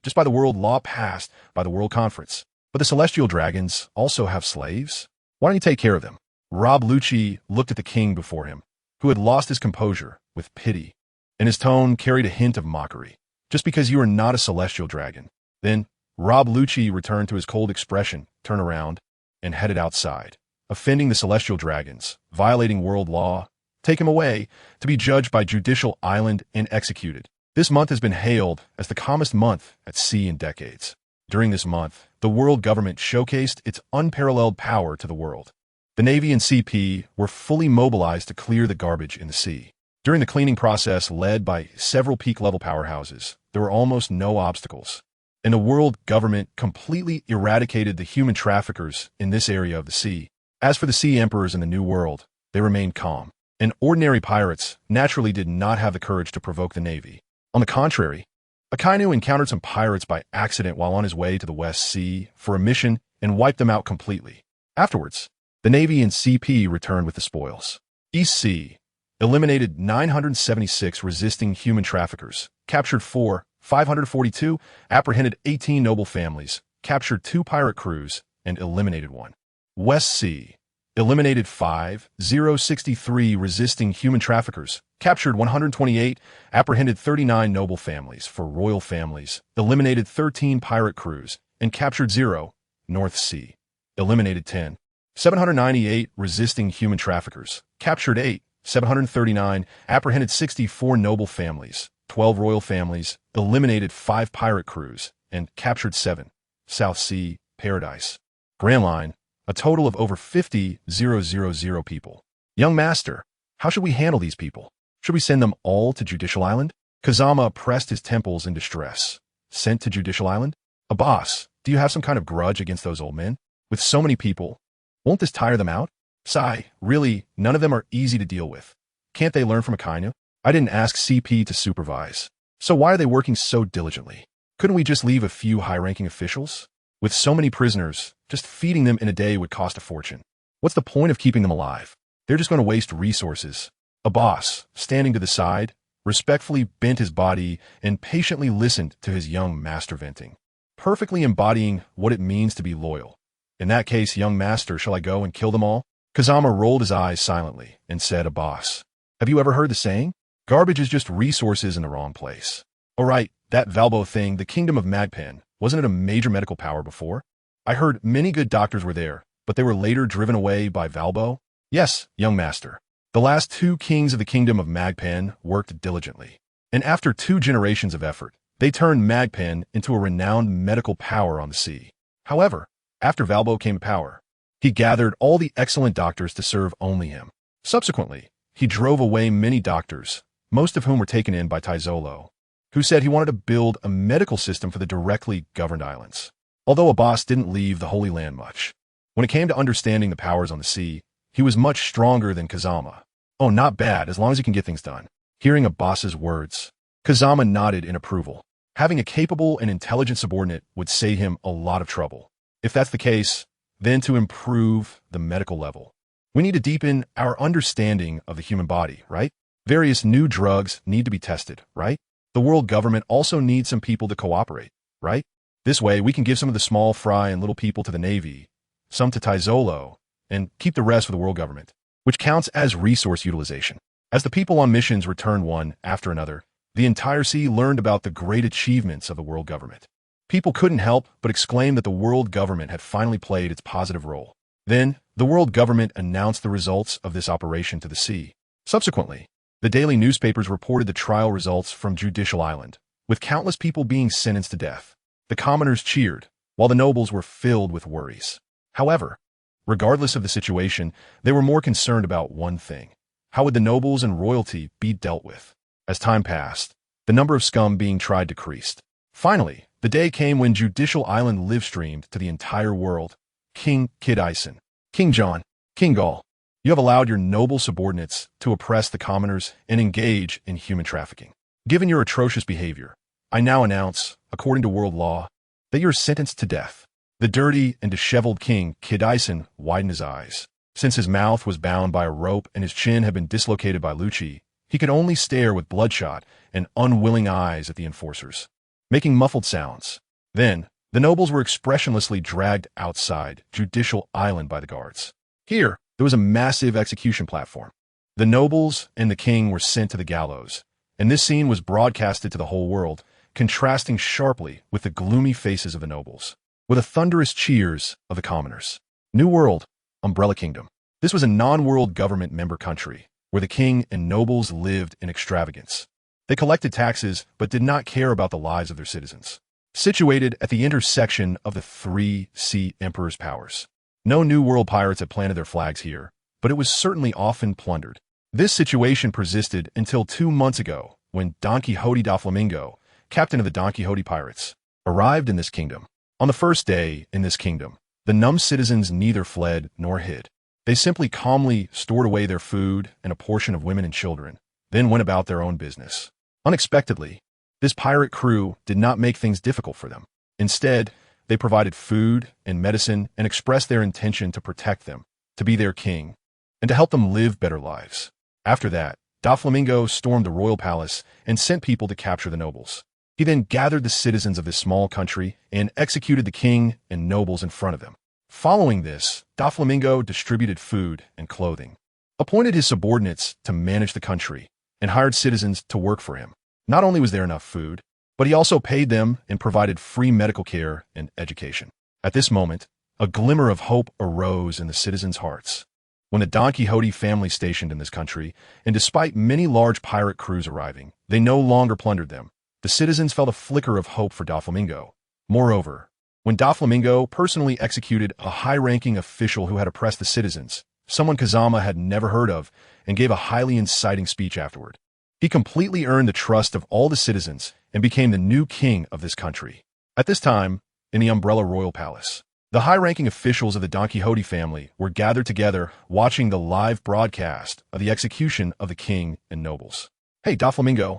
Just by the world law passed by the World Conference. But the celestial dragons also have slaves? Why don't you take care of them? Rob Lucci looked at the king before him, who had lost his composure, with pity, and his tone carried a hint of mockery. Just because you are not a celestial dragon. Then, Rob Lucci returned to his cold expression, turned around, and headed outside, offending the celestial dragons, violating world law. Take him away, to be judged by Judicial Island and executed. This month has been hailed as the calmest month at sea in decades. During this month, the world government showcased its unparalleled power to the world. The Navy and CP were fully mobilized to clear the garbage in the sea. During the cleaning process led by several peak-level powerhouses, there were almost no obstacles, and the world government completely eradicated the human traffickers in this area of the sea. As for the Sea Emperors in the New World, they remained calm, and ordinary pirates naturally did not have the courage to provoke the Navy. On the contrary, Akainu encountered some pirates by accident while on his way to the West Sea for a mission and wiped them out completely. Afterwards, the Navy and CP returned with the spoils. East Sea eliminated 976 resisting human traffickers, captured 542, apprehended 18 noble families, captured 2 pirate crews, and eliminated 1. West Sea eliminated 5,063 resisting human traffickers, captured 128, apprehended 39 noble families for royal families, eliminated 13 pirate crews, and captured 0. North Sea eliminated 10. 798 resisting human traffickers, captured 8, 739, apprehended 64 noble families, 12 royal families, eliminated 5 pirate crews, and captured 7. South Sea, Paradise. Grand Line, a total of over 50,000 people. Young Master, how should we handle these people? Should we send them all to Judicial Island? Kazama pressed his temples in distress. Sent to Judicial Island? Boss, do you have some kind of grudge against those old men? With so many people, won't this tire them out? Sigh, really, none of them are easy to deal with. Can't they learn from Akainu? I didn't ask CP to supervise. So why are they working so diligently? Couldn't we just leave a few high-ranking officials? With so many prisoners, just feeding them in a day would cost a fortune. What's the point of keeping them alive? They're just going to waste resources. A boss, standing to the side, respectfully bent his body and patiently listened to his young master venting, perfectly embodying what it means to be loyal. In that case, young master, shall I go and kill them all? Kazama rolled his eyes silently and said, boss, have you ever heard the saying? Garbage is just resources in the wrong place. All right, that Valbo thing, the kingdom of Magpen, wasn't it a major medical power before? I heard many good doctors were there, but they were later driven away by Valbo? Yes, young master. The last 2 kings of the kingdom of Magpen worked diligently, and after 2 generations of effort, they turned Magpen into a renowned medical power on the sea. However, after Valbo came to power, he gathered all the excellent doctors to serve only him. Subsequently, he drove away many doctors, most of whom were taken in by Taizolo, who said he wanted to build a medical system for the directly governed islands. Although Abbas didn't leave the Holy Land much, when it came to understanding the powers on the sea, he was much stronger than Kazama. Oh, not bad, as long as he can get things done. Hearing Abbas's words, Kazama nodded in approval. Having a capable and intelligent subordinate would save him a lot of trouble. If that's the case, then to improve the medical level, we need to deepen our understanding of the human body, right? Various new drugs need to be tested, right? The world government also needs some people to cooperate, right? This way, we can give some of the small fry and little people to the Navy, some to Taizolo, and keep the rest for the world government, which counts as resource utilization. As the people on missions returned one after another, the entire sea learned about the great achievements of the world government. People couldn't help but exclaim that the world government had finally played its positive role. Then, the world government announced the results of this operation to the sea. Subsequently, the daily newspapers reported the trial results from Judicial Island, with countless people being sentenced to death. The commoners cheered, while the nobles were filled with worries. However, regardless of the situation, they were more concerned about one thing. How would the nobles and royalty be dealt with? As time passed, the number of scum being tried decreased. Finally, the day came when Judicial Island live-streamed to the entire world. King Kidison, King John, King Gaul, you have allowed your noble subordinates to oppress the commoners and engage in human trafficking. Given your atrocious behavior, I now announce, according to world law, that you are sentenced to death. The dirty and disheveled King Kidison widened his eyes. Since his mouth was bound by a rope and his chin had been dislocated by Lucci, he could only stare with bloodshot and unwilling eyes at the enforcers, making muffled sounds. Then, the nobles were expressionlessly dragged outside Judicial Island by the guards. Here, there was a massive execution platform. The nobles and the king were sent to the gallows, and this scene was broadcasted to the whole world, contrasting sharply with the gloomy faces of the nobles, with the thunderous cheers of the commoners. New World, Umbrella Kingdom. This was a non-world government member country, where the king and nobles lived in extravagance. They collected taxes, but did not care about the lives of their citizens. Situated at the intersection of the three sea emperors' powers. No New World pirates had planted their flags here, but it was certainly often plundered. This situation persisted until 2 months ago, when Don Quixote da Flamingo, captain of the Don Quixote pirates, arrived in this kingdom. On the first day in this kingdom, the numb citizens neither fled nor hid. They simply calmly stored away their food and a portion of women and children, then went about their own business. Unexpectedly, this pirate crew did not make things difficult for them. Instead, they provided food and medicine and expressed their intention to protect them, to be their king, and to help them live better lives. After that, Doflamingo stormed the royal palace and sent people to capture the nobles. He then gathered the citizens of this small country and executed the king and nobles in front of them. Following this, Doflamingo distributed food and clothing, appointed his subordinates to manage the country, and hired citizens to work for him. Not only was there enough food, but he also paid them and provided free medical care and education. At this moment, a glimmer of hope arose in the citizens' hearts. When the Don Quixote family stationed in this country, and despite many large pirate crews arriving, they no longer plundered them. The citizens felt a flicker of hope for Doflamingo. Moreover, when Doflamingo personally executed a high-ranking official who had oppressed the citizens, someone Kazama had never heard of, and gave a highly inciting speech afterward, he completely earned the trust of all the citizens and became the new king of this country. At this time, in the Umbrella Royal Palace, the high-ranking officials of the Don Quixote family were gathered together watching the live broadcast of the execution of the king and nobles. Hey, Doflamingo,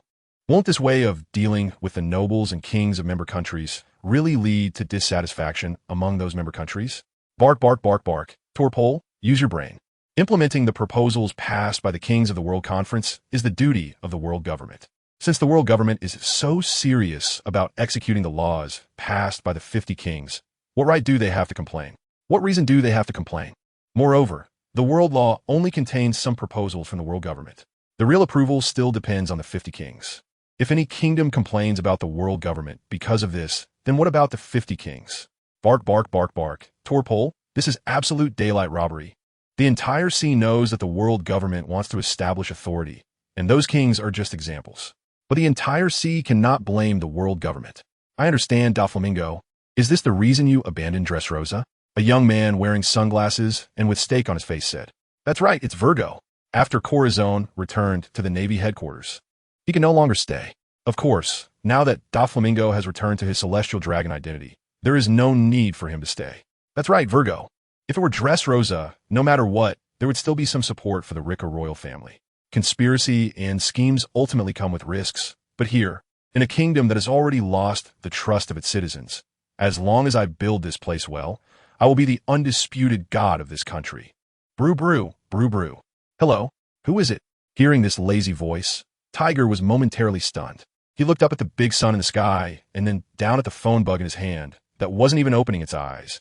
won't this way of dealing with the nobles and kings of member countries really lead to dissatisfaction among those member countries? Bark, bark, bark, bark. Torpole, use your brain. Implementing the proposals passed by the kings of the World Conference is the duty of the world government. Since the world government is so serious about executing the laws passed by the 50 kings, what right do they have to complain? What reason do they have to complain? Moreover, the world law only contains some proposals from the world government. The real approval still depends on the 50 kings. If any kingdom complains about the world government because of this, then what about the 50 kings? Bark, bark, bark, bark. Torpole, this is absolute daylight robbery. The entire sea knows that the world government wants to establish authority, and those kings are just examples. But the entire sea cannot blame the world government. I understand, Doflamingo. Is this the reason you abandoned Dressrosa? A young man wearing sunglasses and with steak on his face said. That's right, it's Virgo. After Corazon returned to the Navy headquarters, he can no longer stay. Of course, now that Doflamingo has returned to his celestial dragon identity, there is no need for him to stay. That's right, Virgo. If it were Dressrosa, no matter what, there would still be some support for the Rica royal family. Conspiracy and schemes ultimately come with risks, but here, in a kingdom that has already lost the trust of its citizens, as long as I build this place well, I will be the undisputed god of this country. Brew, brew, brew, brew. Hello, who is it? Hearing this lazy voice, Tiger was momentarily stunned. He looked up at the big sun in the sky, and then down at the phone bug in his hand that wasn't even opening its eyes.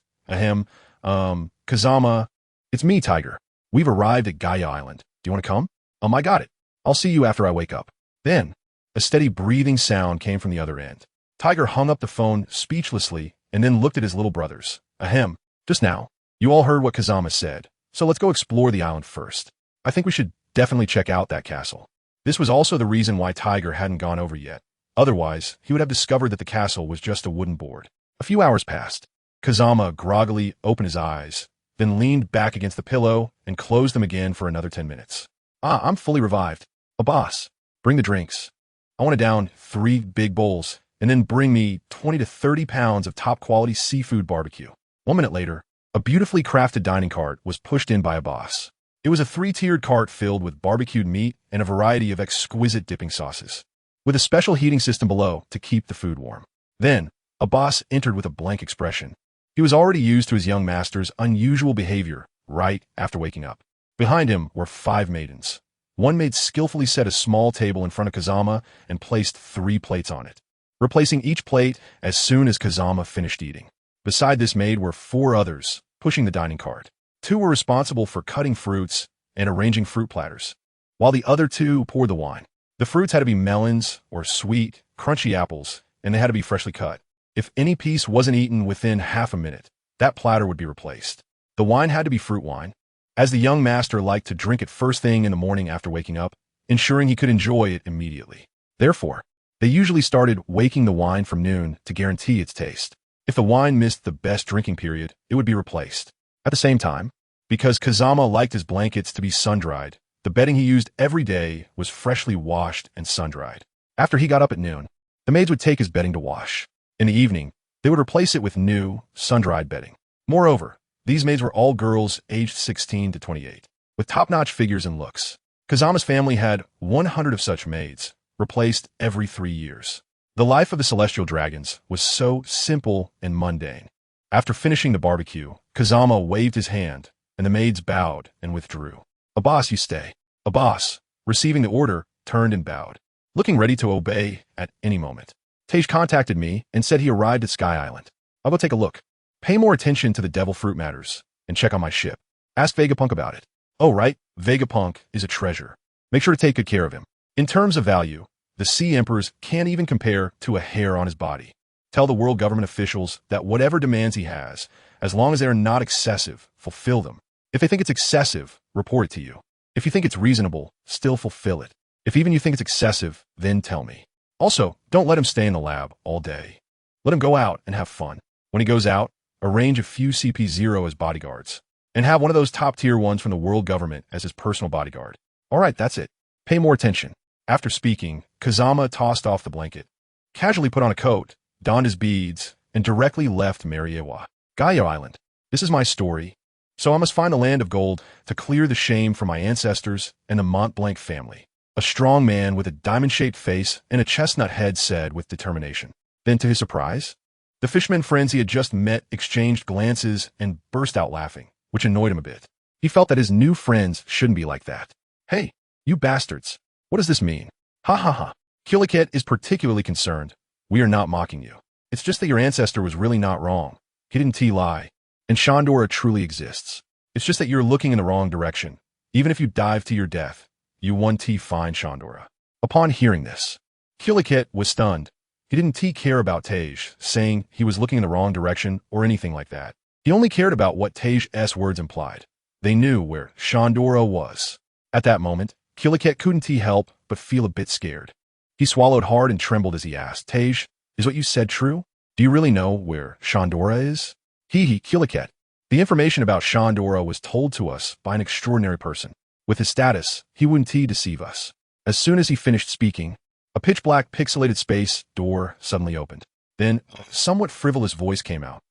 Kazama, It's me, Tiger. We've arrived at Gaia Island. Do you want to come? I got it. I'll see you after I wake up. Then, a steady breathing sound came from the other end. Tiger hung up the phone speechlessly and then looked at his little brothers. Ahem. Just now. You all heard what Kazama said, so let's go explore the island first. I think we should definitely check out that castle. This was also the reason why Tiger hadn't gone over yet. Otherwise, he would have discovered that the castle was just a wooden board. A few hours passed. Kazama groggily opened his eyes, then leaned back against the pillow and closed them again for another 10 minutes. I'm fully revived. Boss, bring the drinks. I want to down 3 big bowls, and then bring me 20 to 30 pounds of top-quality seafood barbecue. 1 minute later, a beautifully crafted dining cart was pushed in by a boss. It was a 3-tiered cart filled with barbecued meat and a variety of exquisite dipping sauces, with a special heating system below to keep the food warm. Then, a boss entered with a blank expression. He was already used to his young master's unusual behavior right after waking up. Behind him were 5 maidens. One maid skillfully set a small table in front of Kazama and placed 3 plates on it, replacing each plate as soon as Kazama finished eating. Beside this maid were 4 others, pushing the dining cart. 2 were responsible for cutting fruits and arranging fruit platters, while the other 2 poured the wine. The fruits had to be melons or sweet, crunchy apples, and they had to be freshly cut. If any piece wasn't eaten within half a minute, that platter would be replaced. The wine had to be fruit wine, as the young master liked to drink it first thing in the morning after waking up, ensuring he could enjoy it immediately. Therefore, they usually started waking the wine from noon to guarantee its taste. If the wine missed the best drinking period, it would be replaced. At the same time, because Kazama liked his blankets to be sun-dried, the bedding he used every day was freshly washed and sun-dried. After he got up at noon, the maids would take his bedding to wash. In the evening, they would replace it with new, sun-dried bedding. Moreover, these maids were all girls aged 16 to 28, with top-notch figures and looks. Kazama's family had 100 of such maids, replaced every 3 years. The life of the celestial dragons was so simple and mundane. After finishing the barbecue, Kazama waved his hand, and the maids bowed and withdrew. A boss, you stay. A boss, receiving the order, turned and bowed, looking ready to obey at any moment. Tej contacted me and said he arrived at Sky Island. I'll go take a look. Pay more attention to the devil fruit matters, and check on my ship. Ask Vegapunk about it. Oh, right, Vegapunk is a treasure. Make sure to take good care of him. In terms of value, the Sea Emperors can't even compare to a hair on his body. Tell the world government officials that whatever demands he has, as long as they are not excessive, fulfill them. If they think it's excessive, report it to you. If you think it's reasonable, still fulfill it. If even you think it's excessive, then tell me. Also, don't let him stay in the lab all day. Let him go out and have fun. When he goes out, arrange a few CP0 as bodyguards, and have one of those top-tier ones from the world government as his personal bodyguard. All right, that's it. Pay more attention. After speaking, Kazama tossed off the blanket, casually put on a coat, donned his beads, and directly left Mariewa. Gaia Island. This is my story, so I must find the land of gold to clear the shame from my ancestors and the Mont Blanc family. A strong man with a diamond-shaped face and a chestnut head said with determination. Then, to his surprise, the fishermen friends he had just met exchanged glances and burst out laughing, which annoyed him a bit. He felt that his new friends shouldn't be like that. Hey, you bastards. What does this mean? Ha ha ha. Killiket is particularly concerned. We are not mocking you. It's just that your ancestor was really not wrong. He didn't lie. And Shandora truly exists. It's just that you're looking in the wrong direction. Even if you dive to your death, you 1T find Shandora. Upon hearing this, Killiket was stunned. He didn't care about Tej, saying he was looking in the wrong direction or anything like that. He only cared about what Tej's words implied. They knew where Shandora was. At that moment, Killiket couldn't help but feel a bit scared. He swallowed hard and trembled as he asked, Tej, is what you said true? Do you really know where Shandora is? Killiket. The information about Shandora was told to us by an extraordinary person. With his status, he wouldn't deceive us. As soon as he finished speaking, a pitch-black pixelated space door suddenly opened. Then, a somewhat frivolous voice came out.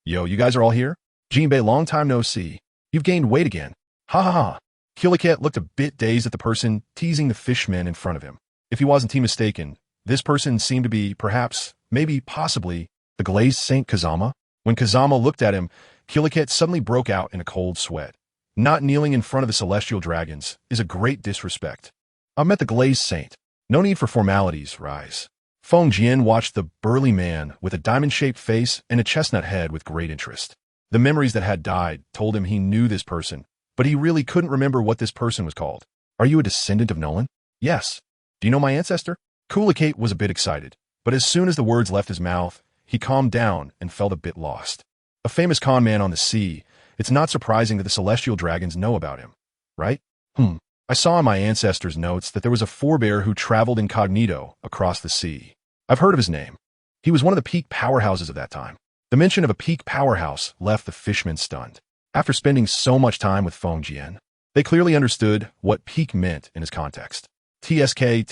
Yo, you guys are all here? Jinbei, long time no see. You've gained weight again. Ha ha ha. Killiket looked a bit dazed at the person teasing the fishmen in front of him. If he wasn't mistaken, this person seemed to be, perhaps, maybe, possibly, the glazed Saint Kazama. When Kazama looked at him, Killiket suddenly broke out in a cold sweat. Not kneeling in front of the celestial dragons is a great disrespect. I met the glazed saint. No need for formalities, rise. Feng Jian watched the burly man with a diamond-shaped face and a chestnut head with great interest. The memories that had died told him he knew this person, but he really couldn't remember what this person was called. Are you a descendant of Nolan? Yes. Do you know my ancestor? Kulikate was a bit excited, but as soon as the words left his mouth, he calmed down and felt a bit lost. A famous con man on the sea, it's not surprising that the celestial dragons know about him, right? I saw in my ancestors' notes that there was a forebear who traveled incognito across the sea. I've heard of his name. He was one of the peak powerhouses of that time. The mention of a peak powerhouse left the fishermen stunned. After spending so much time with Feng Jian, they clearly understood what peak meant in his context. TSK,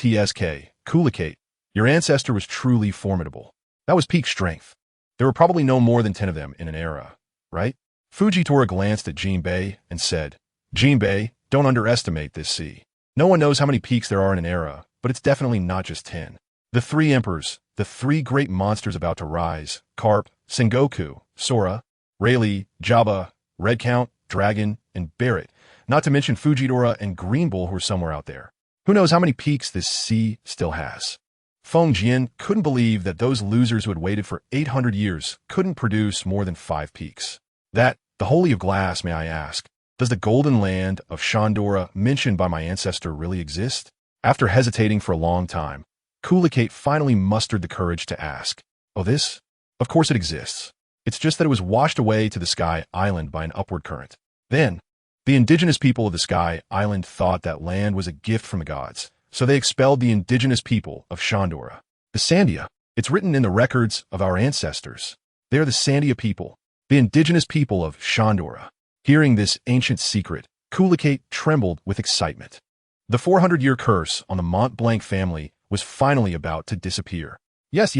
Kulikate, your ancestor was truly formidable. That was peak strength. There were probably no more than 10 of them in an era, right? Fujitora glanced at Jinbei and said, Jinbei, don't underestimate this sea. No one knows how many peaks there are in an era, but it's definitely not just 10. The 3 emperors, the 3 great monsters about to rise, Carp, Sengoku, Sora, Rayleigh, Jabba, Red Count, Dragon, and Barrett, not to mention Fujitora and Green Bull who are somewhere out there. Who knows how many peaks this sea still has? Feng Jian couldn't believe that those losers who had waited for 800 years couldn't produce more than 5 peaks. That, the Holy of Glass, may I ask, does the golden land of Shandora mentioned by my ancestor really exist? After hesitating for a long time, Kulikate finally mustered the courage to ask, Oh, this? Of course it exists. It's just that it was washed away to the Sky Island by an upward current. Then, the indigenous people of the Sky Island thought that land was a gift from the gods, so they expelled the indigenous people of Shandora. The Sandia, it's written in the records of our ancestors. They are the Sandia people, the indigenous people of Shandora. Hearing this ancient secret, Kulikate trembled with excitement. The 400-year curse on the Mont Blanc family was finally about to disappear. Yes,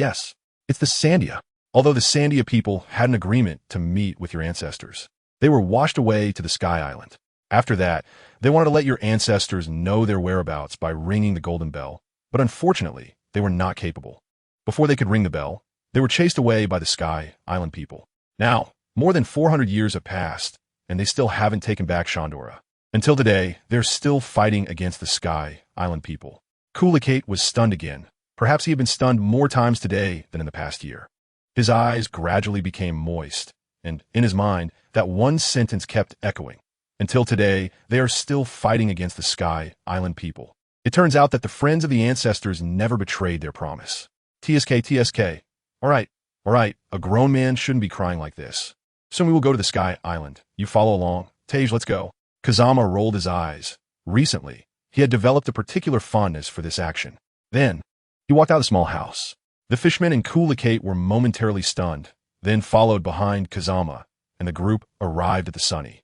it's the Sandia. Although the Sandia people had an agreement to meet with your ancestors, they were washed away to the Sky Island. After that, they wanted to let your ancestors know their whereabouts by ringing the golden bell, but unfortunately, they were not capable. Before they could ring the bell, they were chased away by the Sky Island people. Now, more than 400 years have passed, and they still haven't taken back Shandora. Until today, they're still fighting against the Sky Island people. Kulikate was stunned again. Perhaps he had been stunned more times today than in the past year. His eyes gradually became moist, and in his mind, that one sentence kept echoing. Until today, they are still fighting against the Sky Island people. It turns out that the friends of the ancestors never betrayed their promise. TSK. All right, a grown man shouldn't be crying like this. Soon we will go to the Sky Island. You follow along. Tage, let's go. Kazama rolled his eyes. Recently, he had developed a particular fondness for this action. Then, he walked out of the small house. The fishermen and Kulikate were momentarily stunned, then followed behind Kazama, and the group arrived at the Sunny.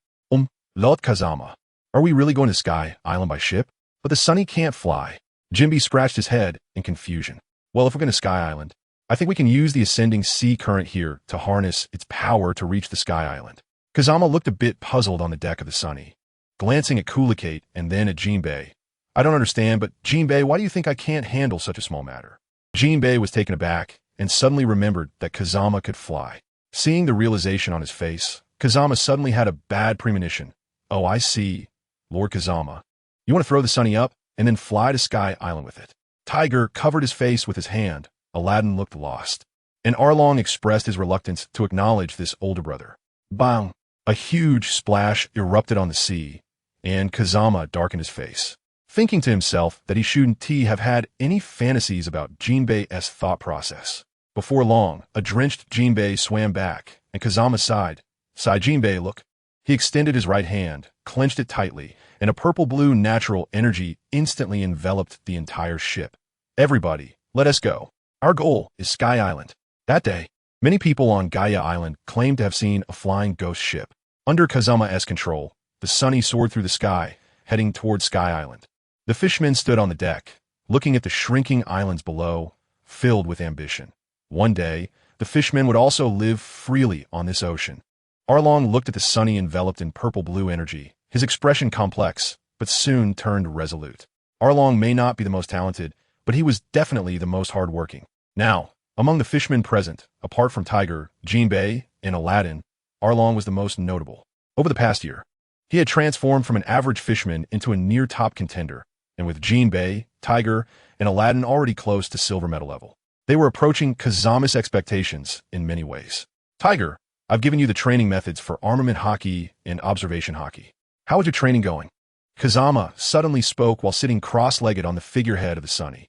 Lord Kazama, are we really going to Sky Island by ship? But the Sunny can't fly. Jimby scratched his head in confusion. Well, if we're going to Sky Island, I think we can use the ascending sea current here to harness its power to reach the Sky Island. Kazama looked a bit puzzled on the deck of the Sunny, glancing at Kulikate and then at Jinbei. I don't understand, but Jinbei, why do you think I can't handle such a small matter? Jinbei was taken aback and suddenly remembered that Kazama could fly. Seeing the realization on his face, Kazama suddenly had a bad premonition. Oh, I see. Lord Kazama. You want to throw the Sunny up and then fly to Sky Island with it? Tiger covered his face with his hand. Aladdin looked lost. And Arlong expressed his reluctance to acknowledge this older brother. Bang! A huge splash erupted on the sea, and Kazama darkened his face, thinking to himself that he shouldn't have had any fantasies about Jinbei's thought process. Before long, a drenched Jinbei swam back, and Kazama sighed. Sigh, Jinbei, look. He extended his right hand, clenched it tightly, and a purple-blue natural energy instantly enveloped the entire ship. Everybody, let us go. Our goal is Sky Island. That day, many people on Gaia Island claimed to have seen a flying ghost ship. Under Kazama's control, the Sunny soared through the sky, heading toward Sky Island. The fishermen stood on the deck, looking at the shrinking islands below, filled with ambition. One day, the fishermen would also live freely on this ocean. Arlong looked at the Sunny enveloped in purple-blue energy, his expression complex, but soon turned resolute. Arlong may not be the most talented, but he was definitely the most hardworking. Now, among the fishermen present, apart from Tiger, Jinbei, and Aladdin, Arlong was the most notable. Over the past year, he had transformed from an average fisherman into a near-top contender, and with Jinbei, Tiger, and Aladdin already close to silver medal level, they were approaching Kazama's expectations in many ways. Tiger, I've given you the training methods for armament hockey and observation hockey. How is your training going? Kazama suddenly spoke while sitting cross-legged on the figurehead of the sunny.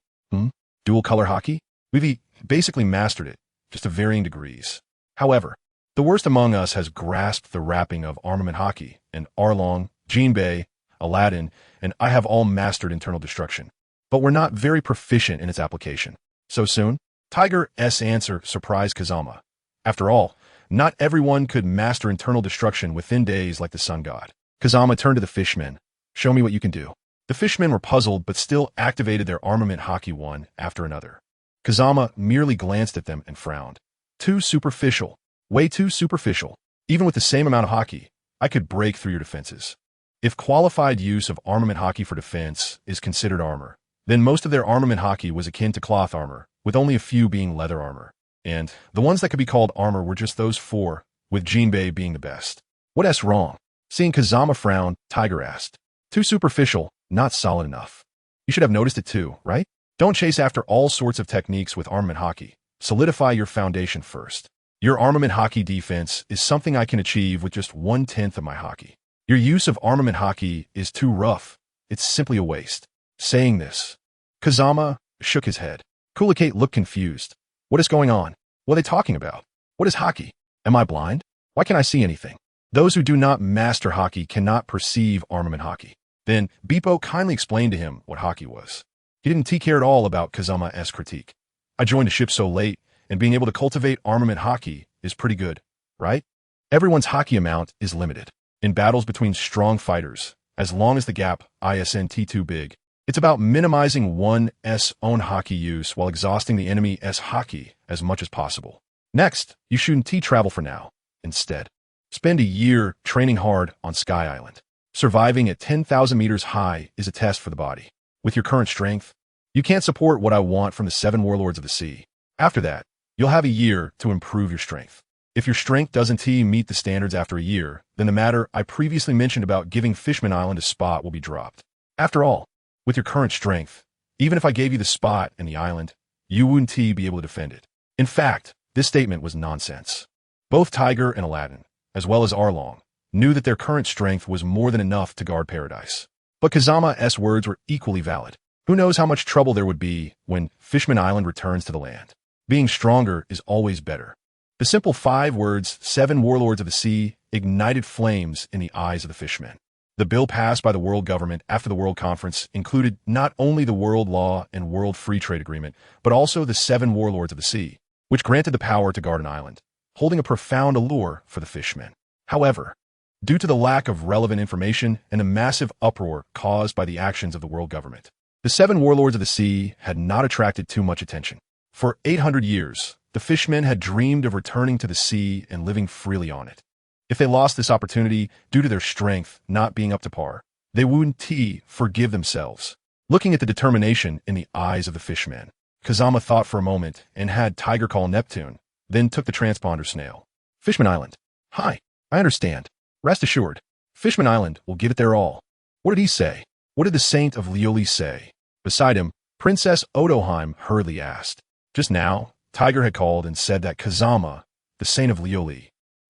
Dual-color hockey? We've basically mastered it, just to varying degrees. However, the worst among us has grasped the wrapping of armament hockey, and Arlong, Jinbei, Aladdin, and I have all mastered internal destruction. But we're not very proficient in its application. So soon? Tiger's answer surprised Kazama. After all, not everyone could master internal destruction within days like the sun god. Kazama turned to the fishmen. Show me what you can do. The fishmen were puzzled but still activated their armament hockey one after another. Kazama merely glanced at them and frowned. Too superficial. Way too superficial. Even with the same amount of hockey, I could break through your defenses. If qualified use of armament hockey for defense is considered armor, then most of their armament hockey was akin to cloth armor, with only a few being leather armor. And the ones that could be called armor were just those four, with Jinbei being the best. What's wrong? Seeing Kazama frown, Tiger asked. Too superficial, not solid enough. You should have noticed it too, right? Don't chase after all sorts of techniques with armament hockey. Solidify your foundation first. Your armament hockey defense is something I can achieve with just 1/10 of my hockey. Your use of armament hockey is too rough. It's simply a waste. Saying this, Kazama shook his head. Kulikate looked confused. What is going on? What are they talking about? What is hockey? Am I blind? Why can't I see anything? Those who do not master hockey cannot perceive armament hockey. Then Beppo kindly explained to him what hockey was. He didn't care at all about Kazama's critique. I joined the ship so late, and being able to cultivate armament hockey is pretty good, right? Everyone's hockey amount is limited. In battles between strong fighters, as long as the gap isn't too big, it's about minimizing one's own hockey use while exhausting the enemy's hockey as much as possible. Next, you shouldn't travel for now. Instead, spend a year training hard on Sky Island. Surviving at 10,000 meters high is a test for the body. With your current strength, you can't support what I want from the 7 warlords of the sea. After that, you'll have a year to improve your strength. If your strength doesn't meet the standards after a year, then the matter I previously mentioned about giving Fishman Island a spot will be dropped. After all, with your current strength, even if I gave you the spot and the island, you wouldn't be able to defend it. In fact, this statement was nonsense. Both Tiger and Aladdin, as well as Arlong, knew that their current strength was more than enough to guard paradise. But Kazama's words were equally valid. Who knows how much trouble there would be when Fishman Island returns to the land. Being stronger is always better. The simple 5 words, 7 warlords of the sea, ignited flames in the eyes of the fishmen. The bill passed by the world government after the World Conference included not only the World Law and World Free Trade Agreement, but also the 7 warlords of the sea, which granted the power to guard an island, holding a profound allure for the fishmen. However, due to the lack of relevant information and the massive uproar caused by the actions of the world government, the 7 warlords of the sea had not attracted too much attention. For 800 years, the fishmen had dreamed of returning to the sea and living freely on it. If they lost this opportunity due to their strength not being up to par, they wouldn't forgive themselves. Looking at the determination in the eyes of the fishmen, Kazama thought for a moment and had Tiger call Neptune, then took the transponder snail. Fishman Island. Hi, I understand. Rest assured, Fishman Island will give it their all. What did he say? What did the Saint of Lioli say? Beside him, Princess Odoheim hurriedly asked. Just now, Tiger had called and said that Kazama, the Saint of Lioli,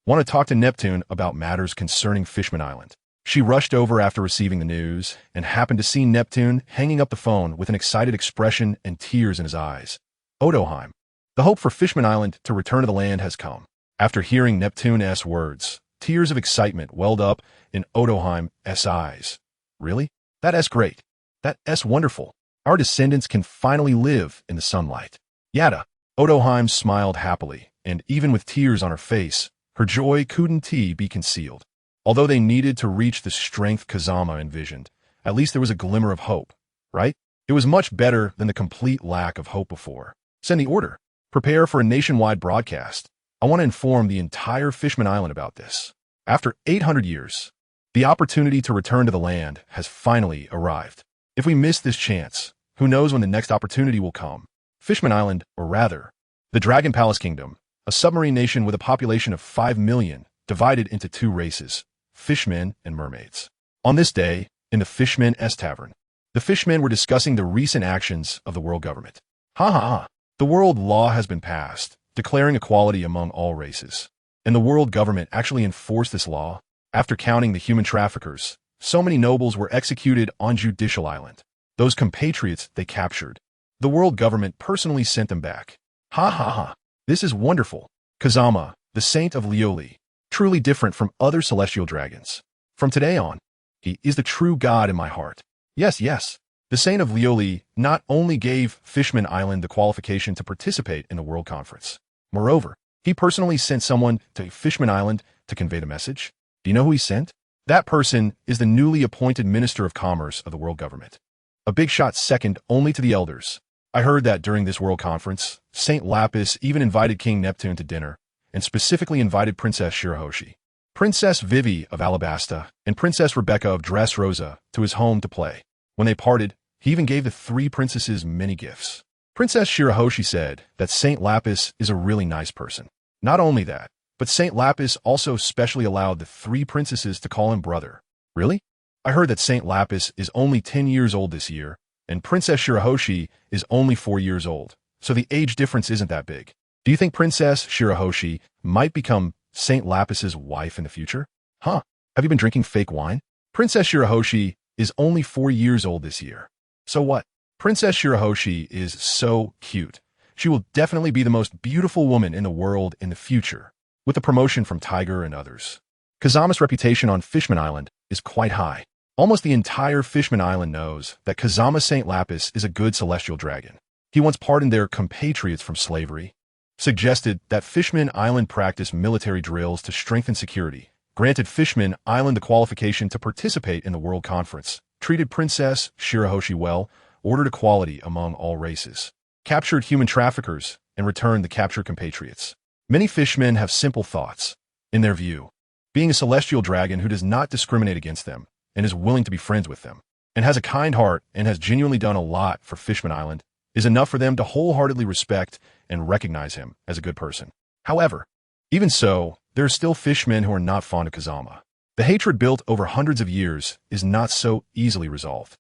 wanted to talk to Neptune about matters concerning Fishman Island. She rushed over after receiving the news and happened to see Neptune hanging up the phone with an excited expression and tears in his eyes. Odoheim, the hope for Fishman Island to return to the land has come. After hearing Neptune's words, tears of excitement welled up in Odoheim's eyes. Really? That's great. That's wonderful. Our descendants can finally live in the sunlight. Yada. Odoheim smiled happily, and even with tears on her face, her joy couldn't be concealed. Although they needed to reach the strength Kazama envisioned, at least there was a glimmer of hope, right? It was much better than the complete lack of hope before. Send the order. Prepare for a nationwide broadcast. I want to inform the entire Fishman Island about this. After 800 years, the opportunity to return to the land has finally arrived. If we miss this chance, who knows when the next opportunity will come? Fishman Island, or rather, the Dragon Palace Kingdom, a submarine nation with a population of 5 million, divided into 2 races, fishmen and mermaids. On this day, in the Fishmen's Tavern, the fishmen were discussing the recent actions of the world government. Ha ha ha! The world law has been passed, declaring equality among all races. And the world government actually enforced this law. After counting the human traffickers, so many nobles were executed on Judicial Island. Those compatriots they captured, the world government personally sent them back. Ha ha ha. This is wonderful. Kazama, the saint of Lioli, truly different from other celestial dragons. From today on, he is the true god in my heart. Yes, yes. The saint of Lioli not only gave Fishman Island the qualification to participate in the World Conference. Moreover, he personally sent someone to Fishman Island to convey the message. Do you know who he sent? That person is the newly appointed Minister of Commerce of the world government. A big shot second only to the elders. I heard that during this World Conference, Saint Lapis even invited King Neptune to dinner, and specifically invited Princess Shirahoshi, Princess Vivi of Alabasta, and Princess Rebecca of Dressrosa to his home to play. When they parted, he even gave the three princesses many gifts. Princess Shirahoshi said that Saint Lapis is a really nice person. Not only that, but Saint Lapis also specially allowed the three princesses to call him brother. Really? I heard that Saint Lapis is only 10 years old this year, and Princess Shirahoshi is only 4 years old, so the age difference isn't that big. Do you think Princess Shirahoshi might become Saint Lapis's wife in the future? Huh? Have you been drinking fake wine? Princess Shirahoshi is only 4 years old this year. So what? Princess Shirahoshi is so cute. She will definitely be the most beautiful woman in the world in the future, with the promotion from Tiger and others. Kazama's reputation on Fishman Island is quite high. Almost the entire Fishman Island knows that Kazama Saint Lapis is a good celestial dragon. He once pardoned their compatriots from slavery, suggested that Fishman Island practice military drills to strengthen security, granted Fishman Island the qualification to participate in the World Conference, treated Princess Shirahoshi well, ordered equality among all races, captured human traffickers, and returned the captured compatriots. Many fishmen have simple thoughts. In their view, being a celestial dragon who does not discriminate against them and is willing to be friends with them, and has a kind heart and has genuinely done a lot for Fishman Island, is enough for them to wholeheartedly respect and recognize him as a good person. However, even so, there are still fishmen who are not fond of Kazama. The hatred built over hundreds of years is not so easily resolved.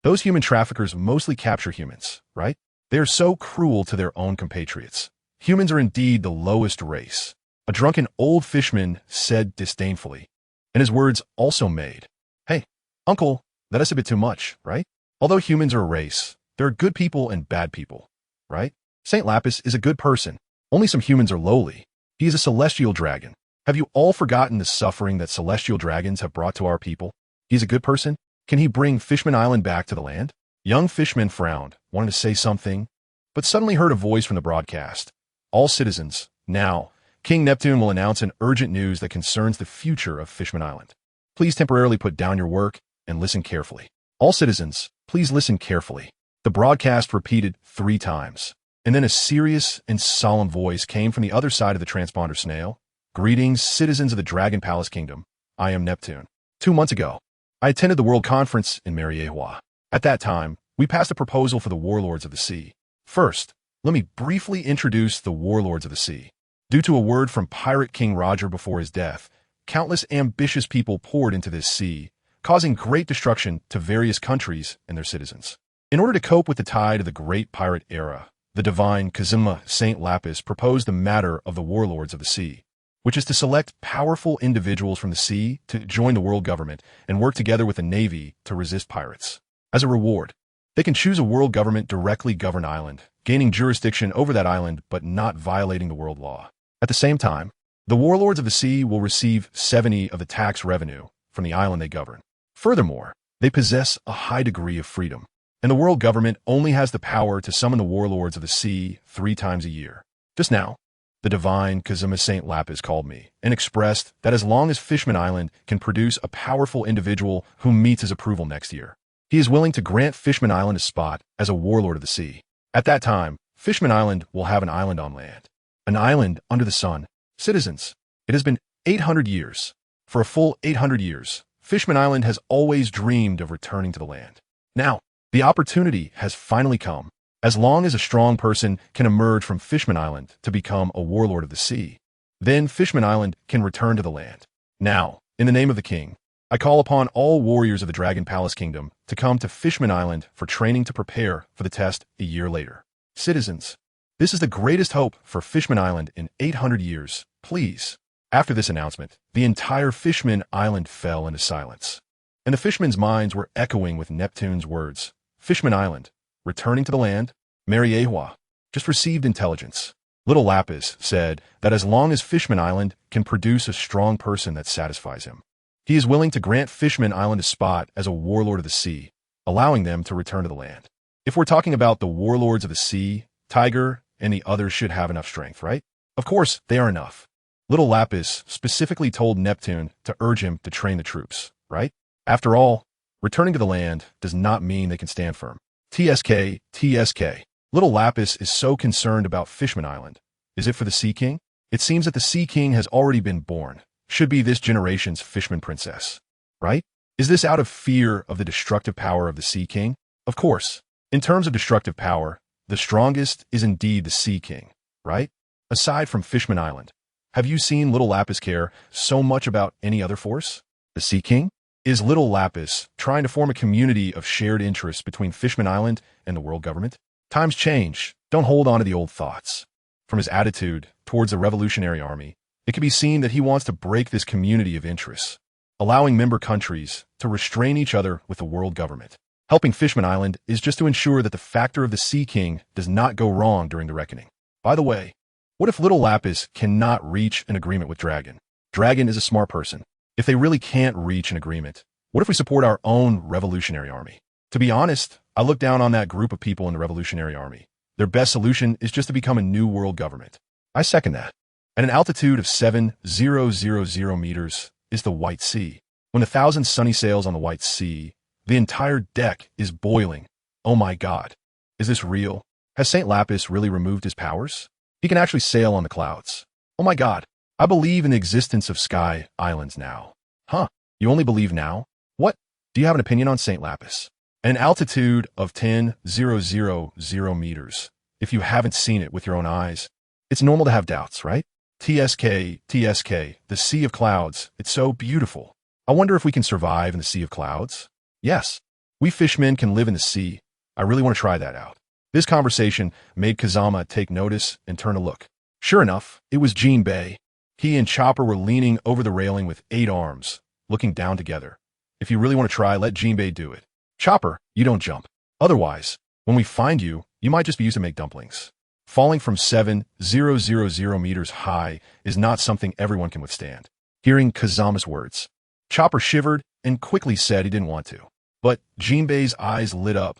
Those human traffickers mostly capture humans, right? They are so cruel to their own compatriots. Humans are indeed the lowest race. A drunken old fishman said disdainfully, and his words also made. Hey, uncle, that is a bit too much, right? Although humans are a race, there are good people and bad people, right? Saint Lapis is a good person. Only some humans are lowly. He is a celestial dragon. Have you all forgotten the suffering that celestial dragons have brought to our people? He is a good person. Can he bring Fishman Island back to the land? Young Fishman frowned, wanted to say something, but suddenly heard a voice from the broadcast. All citizens, now, King Neptune will announce an urgent news that concerns the future of Fishman Island. Please temporarily put down your work and listen carefully. All citizens, please listen carefully. The broadcast repeated 3 times, and then a serious and solemn voice came from the other side of the transponder snail. Greetings, citizens of the Dragon Palace Kingdom. I am Neptune. 2 months ago, I attended the World Conference in Mariehua. At that time, we passed a proposal for the Warlords of the Sea. First, let me briefly introduce the Warlords of the Sea. Due to a word from Pirate King Roger before his death, countless ambitious people poured into this sea, causing great destruction to various countries and their citizens. In order to cope with the tide of the great pirate era, the divine Kazama Saint Lapis proposed the matter of the Warlords of the Sea, which is to select powerful individuals from the sea to join the world government and work together with the Navy to resist pirates. As a reward, they can choose a world government directly govern island, gaining jurisdiction over that island but not violating the world law. At the same time, the Warlords of the Sea will receive 70 of the tax revenue from the island they govern. Furthermore, they possess a high degree of freedom, and the world government only has the power to summon the Warlords of the Sea 3 times a year. Just now, the divine Kazama Saint Lapis called me and expressed that as long as Fishman Island can produce a powerful individual who meets his approval next year, he is willing to grant Fishman Island a spot as a Warlord of the Sea. At that time, Fishman Island will have an island on land. An island under the sun. Citizens, it has been 800 years. For a full 800 years, Fishman Island has always dreamed of returning to the land. Now, the opportunity has finally come. As long as a strong person can emerge from Fishman Island to become a Warlord of the Sea, then Fishman Island can return to the land. Now, in the name of the king, I call upon all warriors of the Dragon Palace Kingdom to come to Fishman Island for training to prepare for the test a year later. Citizens, this is the greatest hope for Fishman Island in 800 years, please. After this announcement, the entire Fishman Island fell into silence. And the fishermen's minds were echoing with Neptune's words. Fishman Island, returning to the land, Mariehua, just received intelligence. Little Lapis said that as long as Fishman Island can produce a strong person that satisfies him, he is willing to grant Fishman Island a spot as a warlord of the sea, allowing them to return to the land. If we're talking about the warlords of the sea, Tiger and the others should have enough strength, right? Of course, they are enough. Little Lapis specifically told Neptune to urge him to train the troops, right? After all, returning to the land does not mean they can stand firm. TSK. Little Lapis is so concerned about Fishman Island. Is it for the Sea King? It seems that the Sea King has already been born. Should be this generation's Fishman princess, right? Is this out of fear of the destructive power of the Sea King? Of course. In terms of destructive power, the strongest is indeed the Sea King, right? Aside from Fishman Island, have you seen Little Lapis care so much about any other force? The Sea King? Is Little Lapis trying to form a community of shared interests between Fishman Island and the world government? Times change. Don't hold on to the old thoughts. From his attitude towards the Revolutionary Army, it can be seen that he wants to break this community of interests, allowing member countries to restrain each other with the world government. Helping Fishman Island is just to ensure that the factor of the Sea King does not go wrong during the reckoning. By the way, what if Little Lapis cannot reach an agreement with Dragon? Dragon is a smart person. If they really can't reach an agreement, what if we support our own Revolutionary Army? To be honest, I look down on that group of people in the Revolutionary Army. Their best solution is just to become a new world government. I second that. At an altitude of 7,000 meters is the White Sea. When 1,000 sunny sails on the White Sea, the entire deck is boiling. Oh my God. Is this real? Has St. Lapis really removed his powers? He can actually sail on the clouds. Oh my God. I believe in the existence of sky islands now. Huh? You only believe now? What? Do you have an opinion on St. Lapis? At an altitude of 10,000 meters, if you haven't seen it with your own eyes, it's normal to have doubts, right? TSK, the Sea of Clouds, it's so beautiful. I wonder if we can survive in the Sea of Clouds? Yes, we fishmen can live in the sea. I really want to try that out. This conversation made Kazama take notice and turn to look. Sure enough, it was Jinbei. He and Chopper were leaning over the railing with 8 arms, looking down together. If you really want to try, let Jinbei do it. Chopper, you don't jump. Otherwise, when we find you, you might just be used to make dumplings. Falling from 7,000 meters high is not something everyone can withstand. Hearing Kazama's words, Chopper shivered and quickly said he didn't want to. But Jinbei's eyes lit up.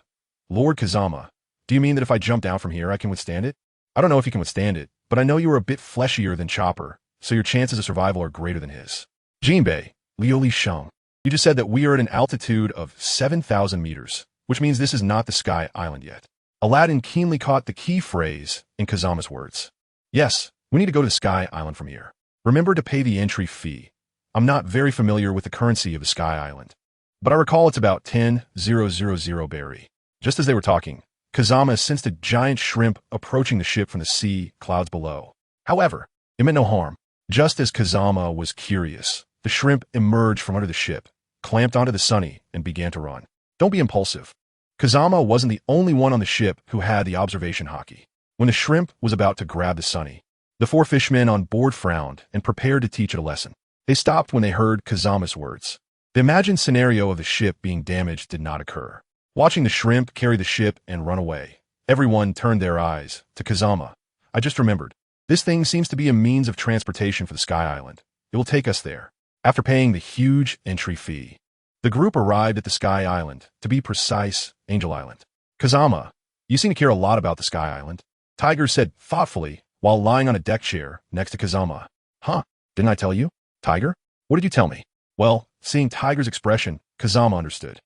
Lord Kazama, do you mean that if I jump down from here, I can withstand it? I don't know if you can withstand it, but I know you are a bit fleshier than Chopper, so your chances of survival are greater than his. Jinbei, Liu Li Sheng, you just said that we are at an altitude of 7,000 meters, which means this is not the Sky Island yet. Aladdin keenly caught the key phrase in Kazama's words. Yes, we need to go to the Sky Island from here. Remember to pay the entry fee. I'm not very familiar with the currency of the Sky Island, but I recall it's about 10,000 berry. Just as they were talking, Kazama sensed a giant shrimp approaching the ship from the sea clouds below. However, it meant no harm. Just as Kazama was curious, the shrimp emerged from under the ship, clamped onto the Sunny, and began to run. Don't be impulsive. Kazama wasn't the only one on the ship who had the observation hockey. When the shrimp was about to grab the Sunny, the 4 fishmen on board frowned and prepared to teach it a lesson. They stopped when they heard Kazama's words. The imagined scenario of the ship being damaged did not occur. Watching the shrimp carry the ship and run away, everyone turned their eyes to Kazama. I just remembered. This thing seems to be a means of transportation for the Sky Island. It will take us there. After paying the huge entry fee, the group arrived at the Sky Island, to be precise, Angel Island. Kazama, you seem to care a lot about the Sky Island, Tiger said thoughtfully while lying on a deck chair next to Kazama. Huh, didn't I tell you? Tiger? What did you tell me? Well, seeing Tiger's expression, Kazama understood.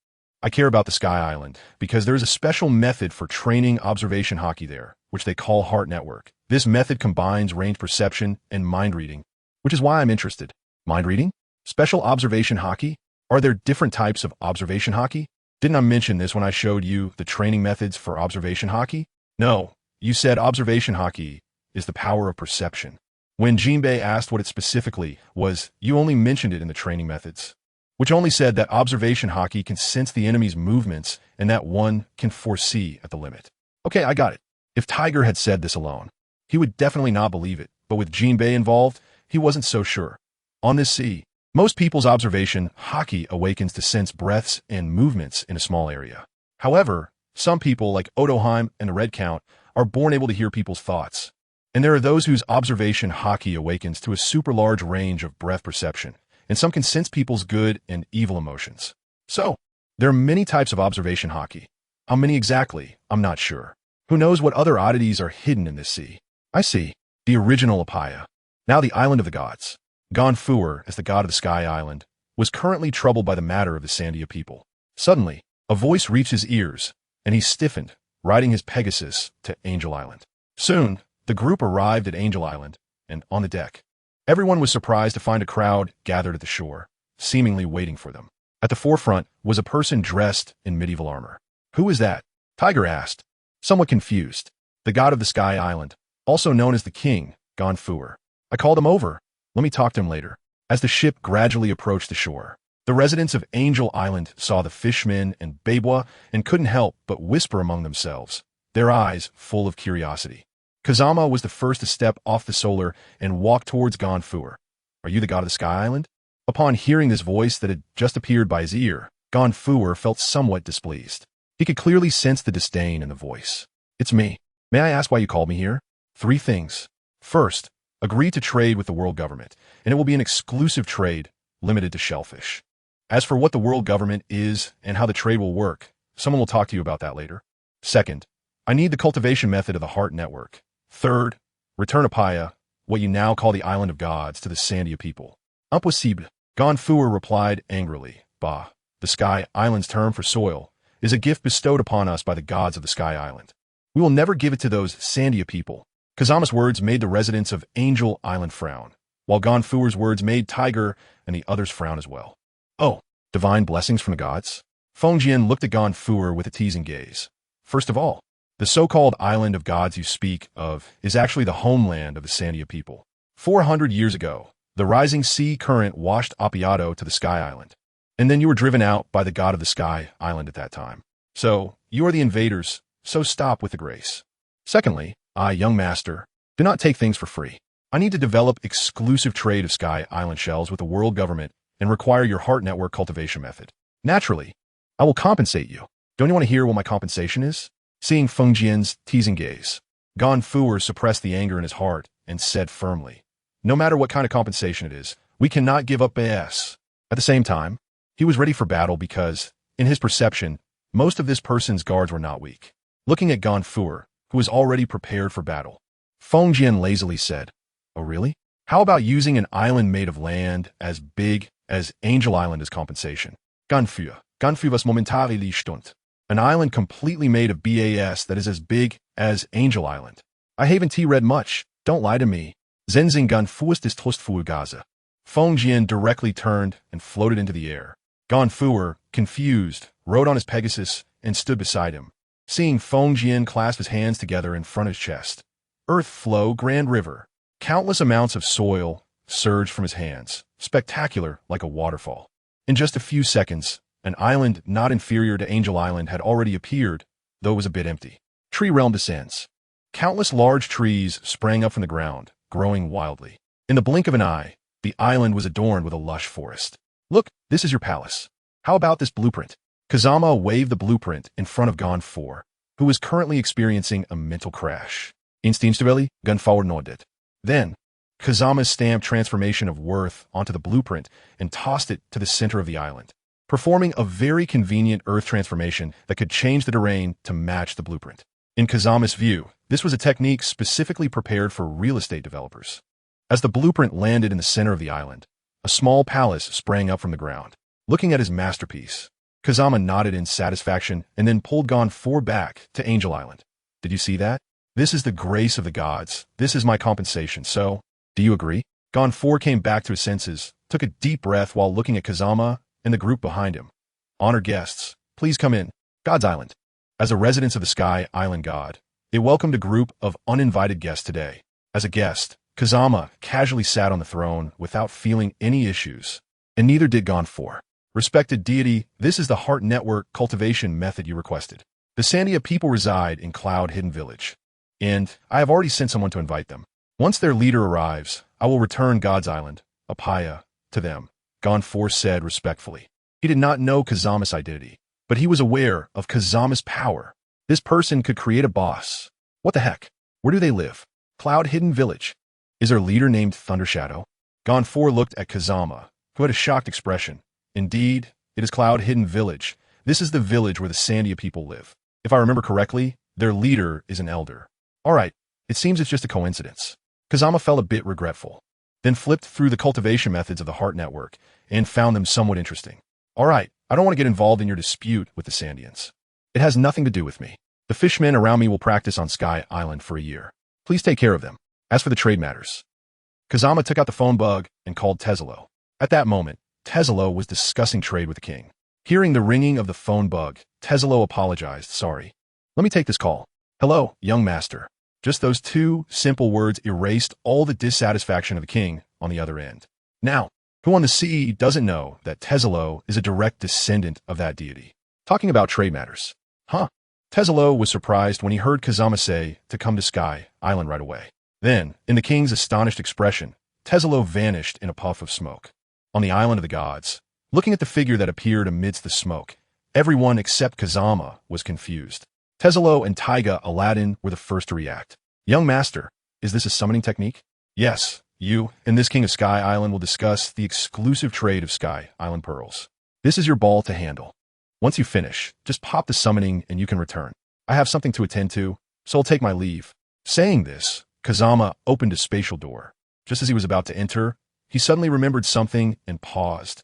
I care about the Sky Island because there is a special method for training observation hockey there, which they call Heart Network. This method combines range perception and mind reading, which is why I'm interested. Mind reading? Special observation hockey? Are there different types of observation hockey? Didn't I mention this when I showed you the training methods for observation hockey? No, you said observation hockey is the power of perception. When Jinbei asked what it specifically was, you only mentioned it in the training methods, which only said that observation hockey can sense the enemy's movements and that one can foresee at the limit. Okay, I got it. If Tiger had said this alone, he would definitely not believe it, but with Jinbei involved, he wasn't so sure. On this sea, most people's observation haki awakens to sense breaths and movements in a small area. However, some people, like Odoheim and the Red Count, are born able to hear people's thoughts. And there are those whose observation haki awakens to a super large range of breath perception, and some can sense people's good and evil emotions. So, there are many types of observation haki. How many exactly, I'm not sure. Who knows what other oddities are hidden in this sea? I see. The original Apaya. Now the island of the gods. Gonfuer, as the god of the Sky Island, was currently troubled by the matter of the Sandia people. Suddenly, a voice reached his ears, and he stiffened, riding his Pegasus to Angel Island. Soon, the group arrived at Angel Island, and on the deck, everyone was surprised to find a crowd gathered at the shore, seemingly waiting for them. At the forefront was a person dressed in medieval armor. Who is that? Tiger asked, somewhat confused. The god of the Sky Island, also known as the king, Gonfuer. I called him over. Let me talk to him later. As the ship gradually approached the shore, the residents of Angel Island saw the fishmen and Babwa and couldn't help but whisper among themselves, their eyes full of curiosity. Kazama was the first to step off the solar and walk towards Gonfuer. Are you the god of the Sky Island? Upon hearing this voice that had just appeared by his ear, Gonfuer felt somewhat displeased. He could clearly sense the disdain in the voice. It's me. May I ask why you called me here? 3 things. First, agree to trade with the world government, and it will be an exclusive trade, limited to shellfish. As for what the world government is and how the trade will work, someone will talk to you about that later. Second, I need the cultivation method of the Heart Network. Third, return Apaya, what you now call the Island of Gods, to the Sandia people. Impossible. Gonfuer replied angrily. Bah, the Sky Island's term for soil is a gift bestowed upon us by the gods of the Sky Island. We will never give it to those Sandia people. Kazama's words made the residents of Angel Island frown, while Gonfuer's words made Tiger and the others frown as well. Oh, divine blessings from the gods? Fengjian looked at Gonfuer with a teasing gaze. First of all, the so-called island of gods you speak of is actually the homeland of the Sandia people. 400 years ago, the rising sea current washed Appiato to the Sky Island, and then you were driven out by the god of the Sky Island at that time. So, you are the invaders, so stop with the grace. Secondly, I, young master, do not take things for free. I need to develop exclusive trade of Sky Island shells with the world government and require your Heart Network cultivation method. Naturally, I will compensate you. Don't you want to hear what my compensation is? Seeing Feng Jian's teasing gaze, Gonfuer suppressed the anger in his heart and said firmly, no matter what kind of compensation it is, we cannot give up BS. At the same time, he was ready for battle because, in his perception, most of this person's guards were not weak. Looking at Gonfuer, who was already prepared for battle, Feng Jian lazily said, oh really? How about using an island made of land as big as Angel Island as compensation? Gonfuer was momentarily stunned. An island completely made of BAS that is as big as Angel Island. I haven't read much, don't lie to me. Zenzing Gonfuer ist Trostfuer Gaza. Feng Jian directly turned and floated into the air. Gonfuer, confused, rode on his Pegasus and stood beside him. Seeing Feng Jian clasp his hands together in front of his chest. Earth flow, grand river. Countless amounts of soil surged from his hands, spectacular like a waterfall. In just a few seconds, an island not inferior to Angel Island had already appeared, though it was a bit empty. Tree realm descends. Countless large trees sprang up from the ground, growing wildly. In the blink of an eye, the island was adorned with a lush forest. Look, this is your palace. How about this blueprint? Kazama waved the blueprint in front of Gonfuer, who was currently experiencing a mental crash. Instinctively, Gonfuer nodded. Then, Kazama stamped transformation of worth onto the blueprint and tossed it to the center of the island, performing a very convenient earth transformation that could change the terrain to match the blueprint. In Kazama's view, this was a technique specifically prepared for real estate developers. As the blueprint landed in the center of the island, a small palace sprang up from the ground. Looking at his masterpiece, Kazama nodded in satisfaction and then pulled Gonfuer back to Angel Island. Did you see that? This is the grace of the gods. This is my compensation, so, do you agree? Gonfuer came back to his senses, took a deep breath while looking at Kazama and the group behind him. Honored guests, please come in. God's Island. As a resident of the Sky Island god, it welcomed a group of uninvited guests today. As a guest, Kazama casually sat on the throne without feeling any issues, and neither did Gonfuer. Respected deity, this is the Heart Network cultivation method you requested. The Sandia people reside in Cloud Hidden Village, and I have already sent someone to invite them. Once their leader arrives, I will return God's Island, Apaya, to them, Gonfor said respectfully. He did not know Kazama's identity, but he was aware of Kazama's power. This person could create a boss. What the heck? Where do they live? Cloud Hidden Village. Is their leader named Thundershadow? Gonfor looked at Kazama, who had a shocked expression. Indeed, it is Cloud Hidden Village. This is the village where the Sandia people live. If I remember correctly, their leader is an elder. All right, it seems it's just a coincidence. Kazama felt a bit regretful, then flipped through the cultivation methods of the Heart Network and found them somewhat interesting. All right, I don't want to get involved in your dispute with the Sandians. It has nothing to do with me. The fishmen around me will practice on Sky Island for a year. Please take care of them. As for the trade matters. Kazama took out the phone bug and called Tezelo. At that moment, Tezelo was discussing trade with the king. Hearing the ringing of the phone bug, Tezelo apologized. Sorry. Let me take this call. Hello, young master. Just those two simple words erased all the dissatisfaction of the king on the other end. Now, who on the sea doesn't know that Tezelo is a direct descendant of that deity? Talking about trade matters. Huh? Tezelo was surprised when he heard Kazama say to come to Sky Island right away. Then, in the king's astonished expression, Tezelo vanished in a puff of smoke. On the island of the gods, looking at the figure that appeared amidst the smoke, everyone except Kazama was confused. Tezelo and Taiga Aladdin were the first to react. Young master, is this a summoning technique? Yes, you and this king of Sky Island will discuss the exclusive trade of Sky Island pearls. This is your ball to handle. Once you finish, just pop the summoning and you can return. I have something to attend to, so I'll take my leave. Saying this, Kazama opened a spatial door. Just as he was about to enter, he suddenly remembered something and paused.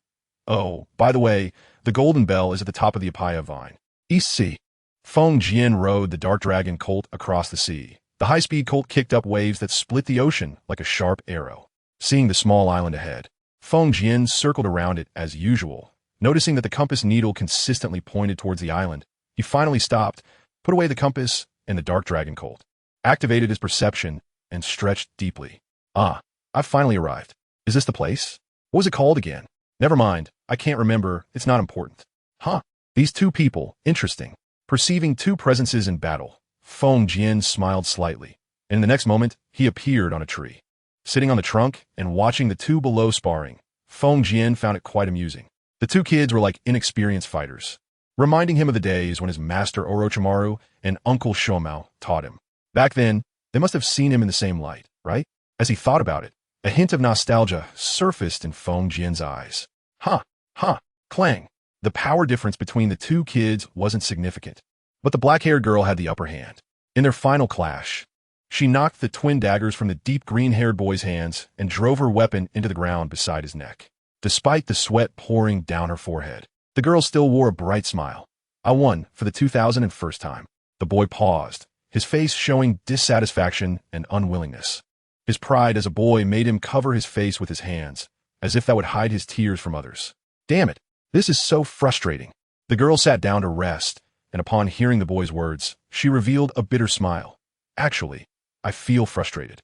Oh, by the way, the golden bell is at the top of the Apaya vine. East Sea. Feng Jian rode the Dark Dragon colt across the sea. The high-speed colt kicked up waves that split the ocean like a sharp arrow. Seeing the small island ahead, Feng Jian circled around it as usual. Noticing that the compass needle consistently pointed towards the island, he finally stopped, put away the compass and the Dark Dragon colt, activated his perception, and stretched deeply. Ah, I've finally arrived. Is this the place? What was it called again? Never mind, I can't remember, it's not important. Huh, these two people, interesting. Perceiving two presences in battle, Feng Jian smiled slightly, and in the next moment, he appeared on a tree. Sitting on the trunk and watching the two below sparring, Feng Jian found it quite amusing. The two kids were like inexperienced fighters, reminding him of the days when his master Orochimaru and Uncle Shomao taught him. Back then, they must have seen him in the same light, right? As he thought about it, a hint of nostalgia surfaced in Feng Jian's eyes. Clang. The power difference between the two kids wasn't significant, but the black-haired girl had the upper hand. In their final clash, she knocked the twin daggers from the deep green-haired boy's hands and drove her weapon into the ground beside his neck. Despite the sweat pouring down her forehead, the girl still wore a bright smile. I won for the 2001st time. The boy paused, his face showing dissatisfaction and unwillingness. His pride as a boy made him cover his face with his hands, as if that would hide his tears from others. Damn it, this is so frustrating. The girl sat down to rest, and upon hearing the boy's words, she revealed a bitter smile. Actually, I feel frustrated.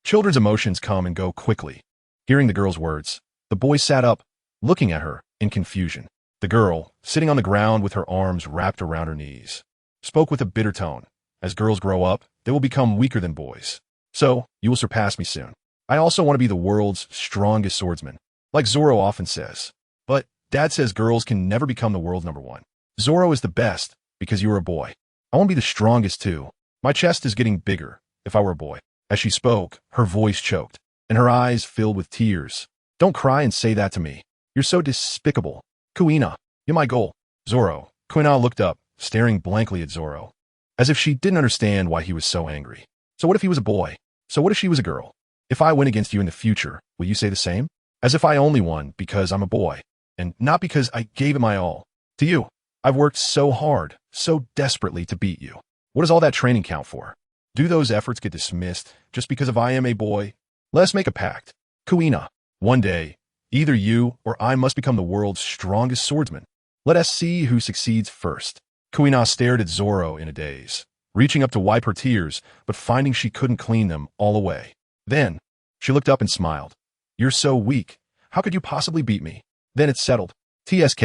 Children's emotions come and go quickly. Hearing the girl's words, the boy sat up, looking at her in confusion. The girl, sitting on the ground with her arms wrapped around her knees, spoke with a bitter tone. As girls grow up, they will become weaker than boys. So, you will surpass me soon. I also want to be the world's strongest swordsman, like Zoro often says. But Dad says girls can never become the world's #1. Zoro is the best because you are a boy. I want to be the strongest too. My chest is getting bigger if I were a boy. As she spoke, her voice choked, and her eyes filled with tears. Don't cry and say that to me. You're so despicable. Kuina, you're my goal. Zoro. Kuina looked up, staring blankly at Zoro, as if she didn't understand why he was so angry. So what if he was a boy? So what if she was a girl? If I win against you in the future, will you say the same? As if I only won because I'm a boy, and not because I gave it my all. To you, I've worked so hard, so desperately to beat you. What does all that training count for? Do those efforts get dismissed just because I am a boy? Let's make a pact. Kuina, one day, either you or I must become the world's strongest swordsman. Let us see who succeeds first. Kuina stared at Zoro in a daze, reaching up to wipe her tears, but finding she couldn't clean them all away. Then, she looked up and smiled. You're so weak. How could you possibly beat me? Then it's settled. TSK.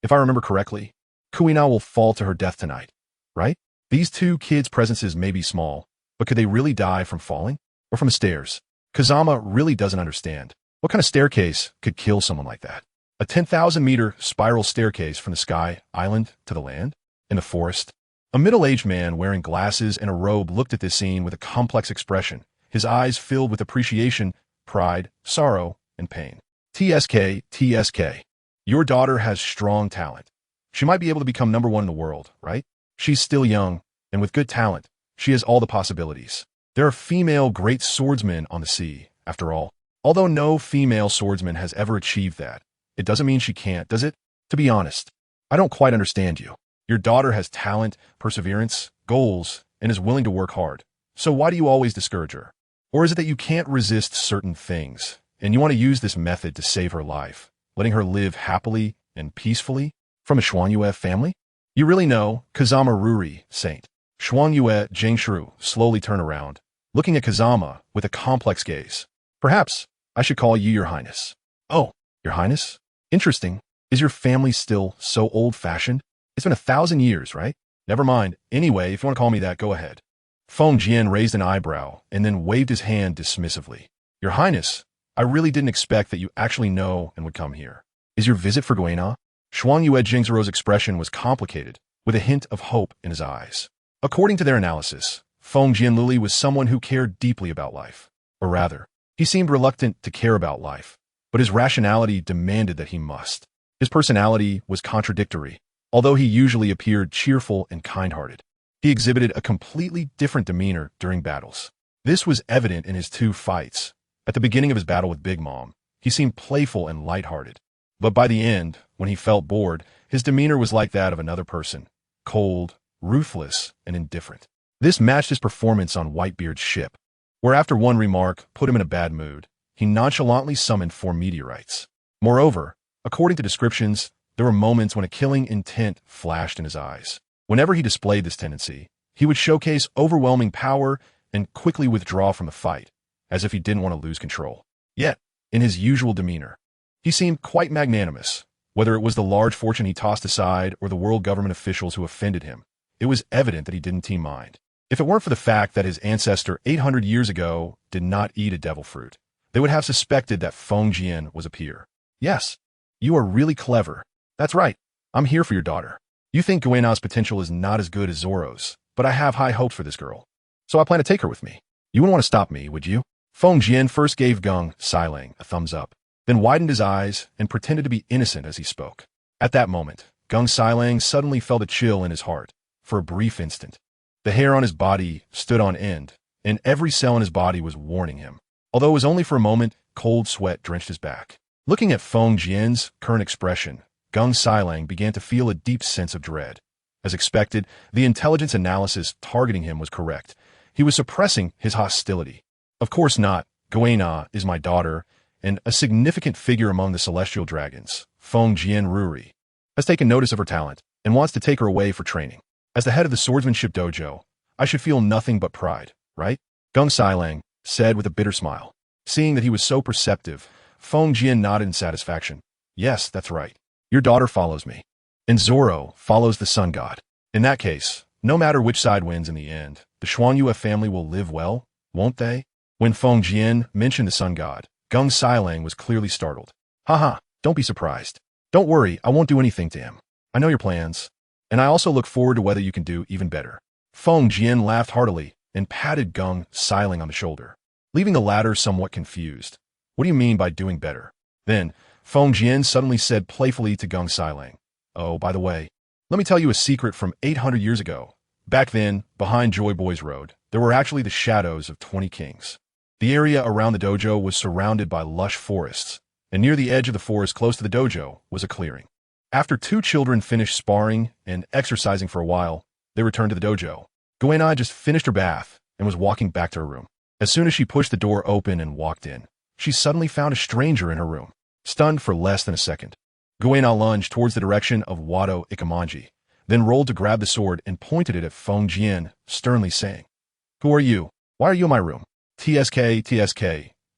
If I remember correctly, Kuina will fall to her death tonight, right? These two kids' presences may be small, But could they really die from falling? Or from the stairs? Kazama really doesn't understand. What kind of staircase could kill someone like that? A 10,000-meter spiral staircase from the sky island to the land? In the forest? A middle-aged man wearing glasses and a robe looked at this scene with a complex expression, his eyes filled with appreciation, pride, sorrow, and pain. TSK. Your daughter has strong talent. She might be able to become #1 in the world, right? She's still young, and with good talent, she has all the possibilities. There are female great swordsmen on the sea, after all. Although no female swordsman has ever achieved that, it doesn't mean she can't, does it? To be honest, I don't quite understand you. Your daughter has talent, perseverance, goals, and is willing to work hard. So why do you always discourage her? Or is it that you can't resist certain things, and you want to use this method to save her life, letting her live happily and peacefully from a Xuanyue family? You really know Kazama Ruri, Saint. Xuanyue Jingshru slowly turned around, looking at Kazama with a complex gaze. Perhaps I should call you Your Highness. Oh, Your Highness? Interesting. Is your family still so old-fashioned? It's been 1,000 years, right? Never mind. Anyway, if you want to call me that, go ahead. Feng Jian raised an eyebrow and then waved his hand dismissively. Your Highness, I really didn't expect that you actually know and would come here. Is your visit for Guina? Xuanyue Jingzherou's expression was complicated, with a hint of hope in his eyes. According to their analysis, Feng Jianluli was someone who cared deeply about life. Or rather, he seemed reluctant to care about life, but his rationality demanded that he must. His personality was contradictory. Although he usually appeared cheerful and kind-hearted, he exhibited a completely different demeanor during battles. This was evident in his 2 fights. At the beginning of his battle with Big Mom, he seemed playful and lighthearted. But by the end, when he felt bored, his demeanor was like that of another person, cold, ruthless, and indifferent. This matched his performance on Whitebeard's ship, where after one remark put him in a bad mood, he nonchalantly summoned 4 meteorites. Moreover, according to descriptions, there were moments when a killing intent flashed in his eyes. Whenever he displayed this tendency, he would showcase overwhelming power and quickly withdraw from the fight, as if he didn't want to lose control. Yet, in his usual demeanor, he seemed quite magnanimous. Whether it was the large fortune he tossed aside or the world government officials who offended him, it was evident that he didn't mind. If it weren't for the fact that his ancestor 800 years ago did not eat a devil fruit, they would have suspected that Feng Jian was a peer. Yes, you are really clever. That's right. I'm here for your daughter. You think Guina's potential is not as good as Zoro's, but I have high hopes for this girl. So I plan to take her with me. You wouldn't want to stop me, would you? Feng Jian first gave Gung Sailang a thumbs up, then widened his eyes and pretended to be innocent as he spoke. At that moment, Gung Sailang suddenly felt a chill in his heart. For a brief instant, the hair on his body stood on end, and every cell in his body was warning him. Although it was only for a moment, cold sweat drenched his back. Looking at Feng Jian's current expression, Gung Sailang began to feel a deep sense of dread. As expected, the intelligence analysis targeting him was correct. He was suppressing his hostility. Of course not. Guina is my daughter, and a significant figure among the celestial dragons, Feng Jian Ruri, has taken notice of her talent and wants to take her away for training. As the head of the swordsmanship dojo, I should feel nothing but pride, right? Gung Sailang said with a bitter smile. Seeing that he was so perceptive, Feng Jian nodded in satisfaction. Yes, that's right. Your daughter follows me, and Zoro follows the sun god. In that case, no matter which side wins in the end, the Xuanyue family will live well, won't they? When Feng Jian mentioned the sun god, Gung Sailang was clearly startled. Haha, don't be surprised. Don't worry, I won't do anything to him. I know your plans, and I also look forward to whether you can do even better. Feng Jian laughed heartily and patted Gung Sailang on the shoulder, leaving the latter somewhat confused. What do you mean by doing better? Then, Feng Jian suddenly said playfully to Gung Sailang, oh, by the way, let me tell you a secret from 800 years ago. Back then, behind Joy Boy's Road, there were actually the shadows of 20 kings. The area around the dojo was surrounded by lush forests, and near the edge of the forest close to the dojo was a clearing. After 2 children finished sparring and exercising for a while, they returned to the dojo. Guina just finished her bath and was walking back to her room. As soon as she pushed the door open and walked in, she suddenly found a stranger in her room. Stunned for less than a second, Guina lunged towards the direction of Wado Ikamanji, then rolled to grab the sword and pointed it at Feng Jian, sternly saying, Who are you? Why are you in my room? TSK.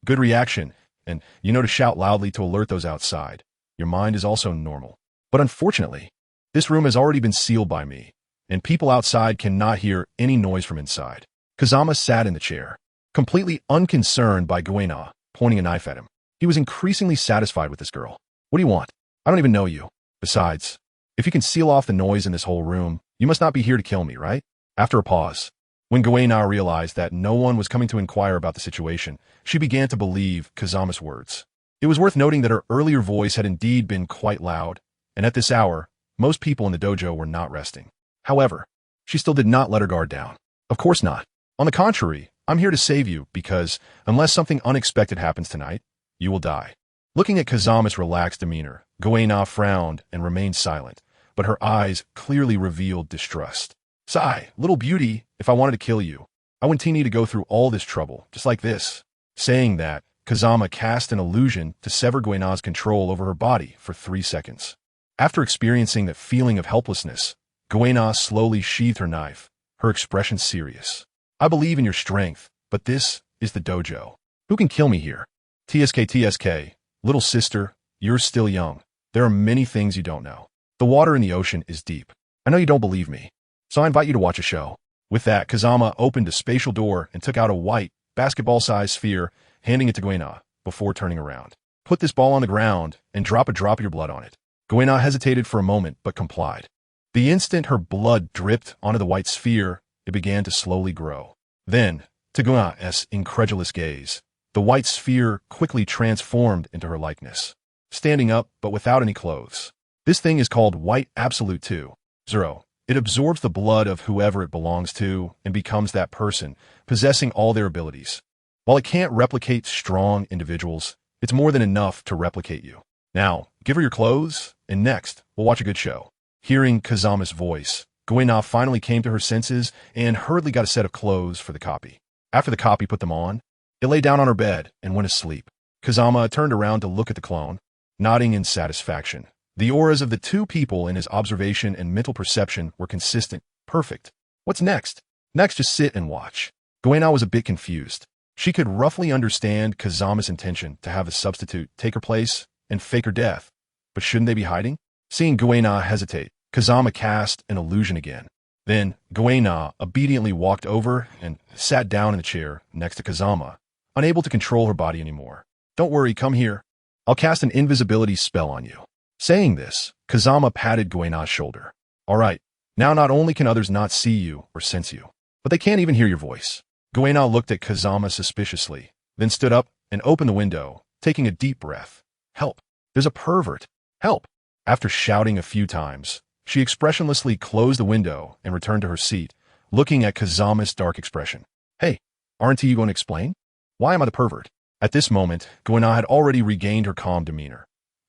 Good reaction, and you know to shout loudly to alert those outside. Your mind is also normal. But unfortunately, this room has already been sealed by me, and people outside cannot hear any noise from inside. Kazama sat in the chair, completely unconcerned by Goena pointing a knife at him. He was increasingly satisfied with this girl. What do you want? I don't even know you. Besides, if you can seal off the noise in this whole room, you must not be here to kill me, right? After a pause, when Goena realized that no one was coming to inquire about the situation, she began to believe Kazama's words. It was worth noting that her earlier voice had indeed been quite loud, and at this hour, most people in the dojo were not resting. However, she still did not let her guard down. Of course not. On the contrary, I'm here to save you because, unless something unexpected happens tonight, you will die. Looking at Kazama's relaxed demeanor, Goena frowned and remained silent, but her eyes clearly revealed distrust. Sigh, little beauty, if I wanted to kill you, I wouldn't need to go through all this trouble, just like this. Saying that, Kazama cast an illusion to sever Goena's control over her body for 3 seconds. After experiencing that feeling of helplessness, Goena slowly sheathed her knife, her expression serious. I believe in your strength, but this is the dojo. Who can kill me here? TSK, little sister, you're still young. There are many things you don't know. The water in the ocean is deep. I know you don't believe me, so I invite you to watch a show. With that, Kazama opened a spatial door and took out a white, basketball-sized sphere, handing it to Goena before turning around. Put this ball on the ground and drop a drop of your blood on it. Goena hesitated for a moment but complied. The instant her blood dripped onto the white sphere, it began to slowly grow. Then, to Goena's incredulous gaze, the white sphere quickly transformed into her likeness, standing up but without any clothes. This thing is called White Absolute 2. 0. It absorbs the blood of whoever it belongs to and becomes that person, possessing all their abilities. While it can't replicate strong individuals, it's more than enough to replicate you. Now, give her your clothes, and next, we'll watch a good show. Hearing Kazama's voice, Goena finally came to her senses and hurriedly got a set of clothes for the copy. After the copy put them on, it lay down on her bed and went to sleep. Kazama turned around to look at the clone, nodding in satisfaction. The auras of the two people in his observation and mental perception were consistent, perfect. What's next? Next, just sit and watch. Goena was a bit confused. She could roughly understand Kazama's intention to have a substitute take her place and fake her death, but shouldn't they be hiding? Seeing Goena hesitate, Kazama cast an illusion again. Then, Goena obediently walked over and sat down in the chair next to Kazama, unable to control her body anymore. Don't worry, come here. I'll cast an invisibility spell on you. Saying this, Kazama patted Goena's shoulder. All right, now not only can others not see you or sense you, but they can't even hear your voice. Goena looked at Kazama suspiciously, then stood up and opened the window, taking a deep breath. Help! There's a pervert! Help! After shouting a few times, she expressionlessly closed the window and returned to her seat, looking at Kazama's dark expression. Hey, aren't you going to explain? Why am I the pervert? At this moment, Goena had already regained her calm demeanor.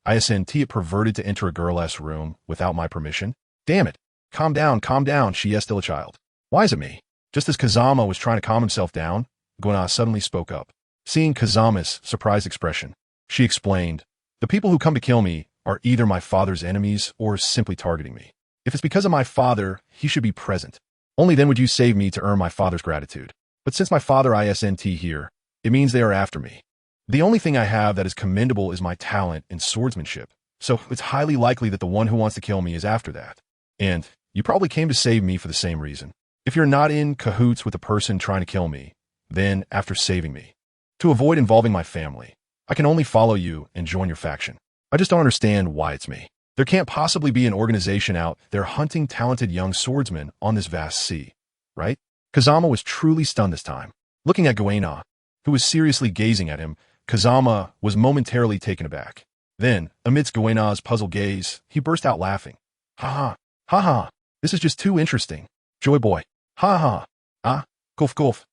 Isn't it perverted to enter a girl's room without my permission? Damn it! Calm down, she is still a child. Why is it me? Just as Kazama was trying to calm himself down, Goena suddenly spoke up. Seeing Kazama's surprised expression, she explained, the people who come to kill me are either my father's enemies or simply targeting me. If it's because of my father, he should be present. Only then would you save me to earn my father's gratitude. But since my father isn't here, it means they are after me. The only thing I have that is commendable is my talent in swordsmanship, so it's highly likely that the one who wants to kill me is after that. And you probably came to save me for the same reason. If you're not in cahoots with the person trying to kill me, then after saving me, to avoid involving my family, I can only follow you and join your faction. I just don't understand why it's me. There can't possibly be an organization out there hunting talented young swordsmen on this vast sea, right? Kazama was truly stunned this time. Looking at Goena, who was seriously gazing at him, Kazama was momentarily taken aback. Then, amidst Goena's puzzled gaze, he burst out laughing. Ha ha, this is just too interesting. Joy boy, ha ha, ah, goof.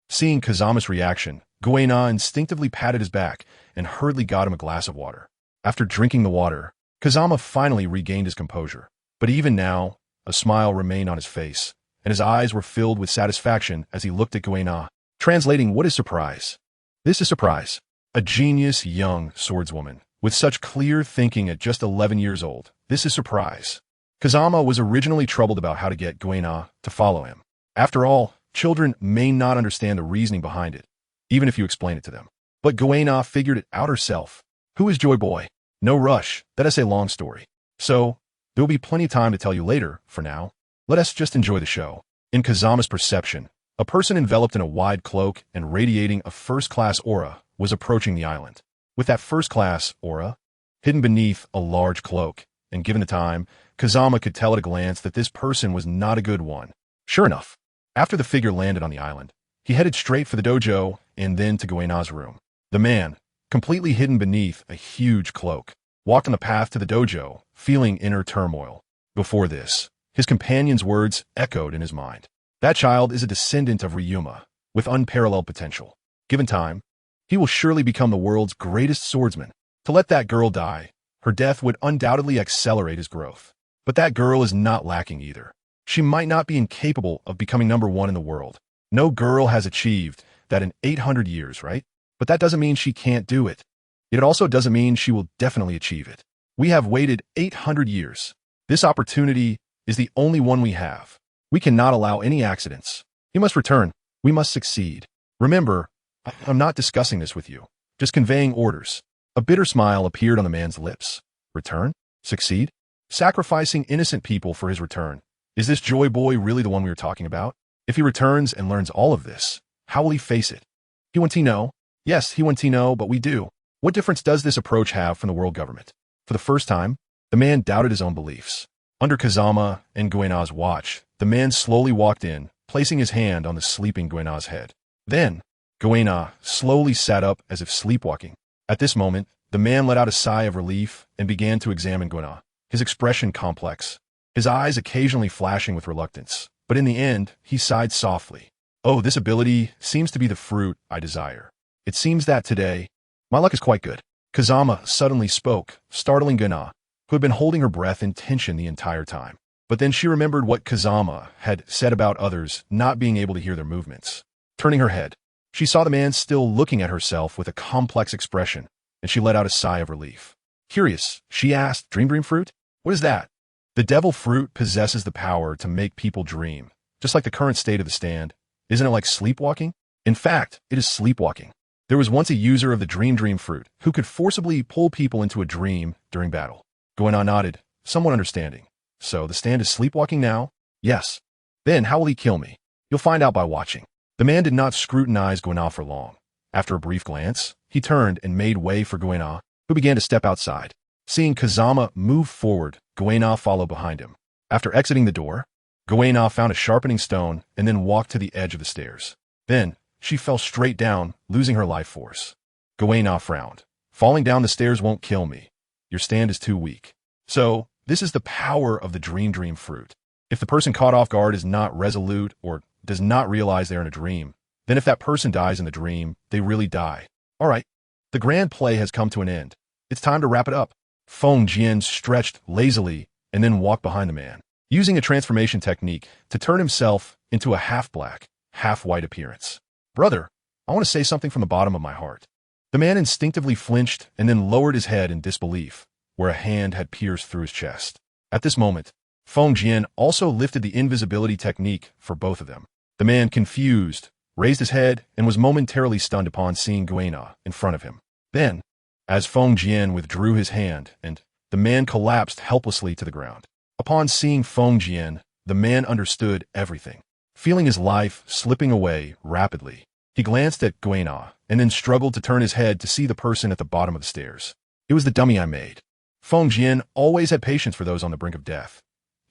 Seeing Kazama's reaction, Goena instinctively patted his back and hurriedly got him a glass of water. After drinking the water, Kazama finally regained his composure. But even now, a smile remained on his face, and his eyes were filled with satisfaction as he looked at Goena, translating what is surprise. This is surprise. A genius young swordswoman, with such clear thinking at just 11 years old. This is surprise. Kazama was originally troubled about how to get Goena to follow him. After all, children may not understand the reasoning behind it, even if you explain it to them. But Goena figured it out herself. Who is Joy Boy? No rush, that is a long story. So, there will be plenty of time to tell you later. For now, let us just enjoy the show. In Kazama's perception, A person enveloped in a wide cloak and radiating a first-class aura was approaching the island. With that first-class aura hidden beneath a large cloak, and given the time, Kazama could tell at a glance that this person was not a good one. Sure enough, after the figure landed on the island, he headed straight for the dojo and then to Goena's room. The man, completely hidden beneath a huge cloak, walked on the path to the dojo, feeling inner turmoil. Before this, his companion's words echoed in his mind. That child is a descendant of Ryuma, with unparalleled potential. Given time, he will surely become the world's greatest swordsman. To let that girl die, her death would undoubtedly accelerate his growth. But that girl is not lacking either. She might not be incapable of becoming #1 in the world. No girl has achieved that in 800 years, right? But that doesn't mean she can't do it. It also doesn't mean she will definitely achieve it. We have waited 800 years. This opportunity is the only one we have. We cannot allow any accidents. He must return. We must succeed. Remember, I'm not discussing this with you, just conveying orders. A bitter smile appeared on the man's lips. Return? Succeed? Sacrificing innocent people for his return. Is this Joy Boy really the one we were talking about? If he returns and learns all of this, how will he face it? He wants to know. Yes, he wants to know, but we do. What difference does this approach have from the world government? For the first time, the man doubted his own beliefs. Under Kazama and Goena's watch, the man slowly walked in, placing his hand on the sleeping Goena's head. Then, Goena slowly sat up as if sleepwalking. At this moment, the man let out a sigh of relief and began to examine Goena, his expression complex, his eyes occasionally flashing with reluctance. But in the end, he sighed softly. Oh, this ability seems to be the fruit I desire. It seems that today, my luck is quite good. Kazama suddenly spoke, startling Goena, who had been holding her breath in tension the entire time. But then she remembered what Kazama had said about others not being able to hear their movements. Turning her head, she saw the man still looking at herself with a complex expression, and she let out a sigh of relief. Curious, she asked, Dream fruit? What is that? The devil fruit possesses the power to make people dream, just like the current state of the stand. Isn't it like sleepwalking? In fact, it is sleepwalking. There was once a user of the dream fruit who could forcibly pull people into a dream during battle. Goena nodded, somewhat understanding. So the stand is sleepwalking now? Yes. Then how will he kill me? You'll find out by watching. The man did not scrutinize Goena for long. After a brief glance, he turned and made way for Goena, who began to step outside. Seeing Kazama move forward, Goena followed behind him. After exiting the door, Goena found a sharpening stone and then walked to the edge of the stairs. Then, she fell straight down, losing her life force. Goena frowned. Falling down the stairs won't kill me. Your stand is too weak. So, this is the power of the dream fruit. If the person caught off guard is not resolute or does not realize they're in a dream, then if that person dies in the dream, they really die. All right, the grand play has come to an end. It's time to wrap it up. Feng Jian stretched lazily and then walked behind the man, using a transformation technique to turn himself into a half-black, half-white appearance. Brother, I want to say something from the bottom of my heart. The man instinctively flinched and then lowered his head in disbelief, where a hand had pierced through his chest. At this moment, Feng Jian also lifted the invisibility technique for both of them. The man, confused, raised his head and was momentarily stunned upon seeing Goena in front of him. Then, as Feng Jian withdrew his hand and the man collapsed helplessly to the ground. Upon seeing Feng Jian, the man understood everything. Feeling his life slipping away rapidly, he glanced at Goena and then struggled to turn his head to see the person at the bottom of the stairs. It was the dummy I made. Feng Jian always had patience for those on the brink of death.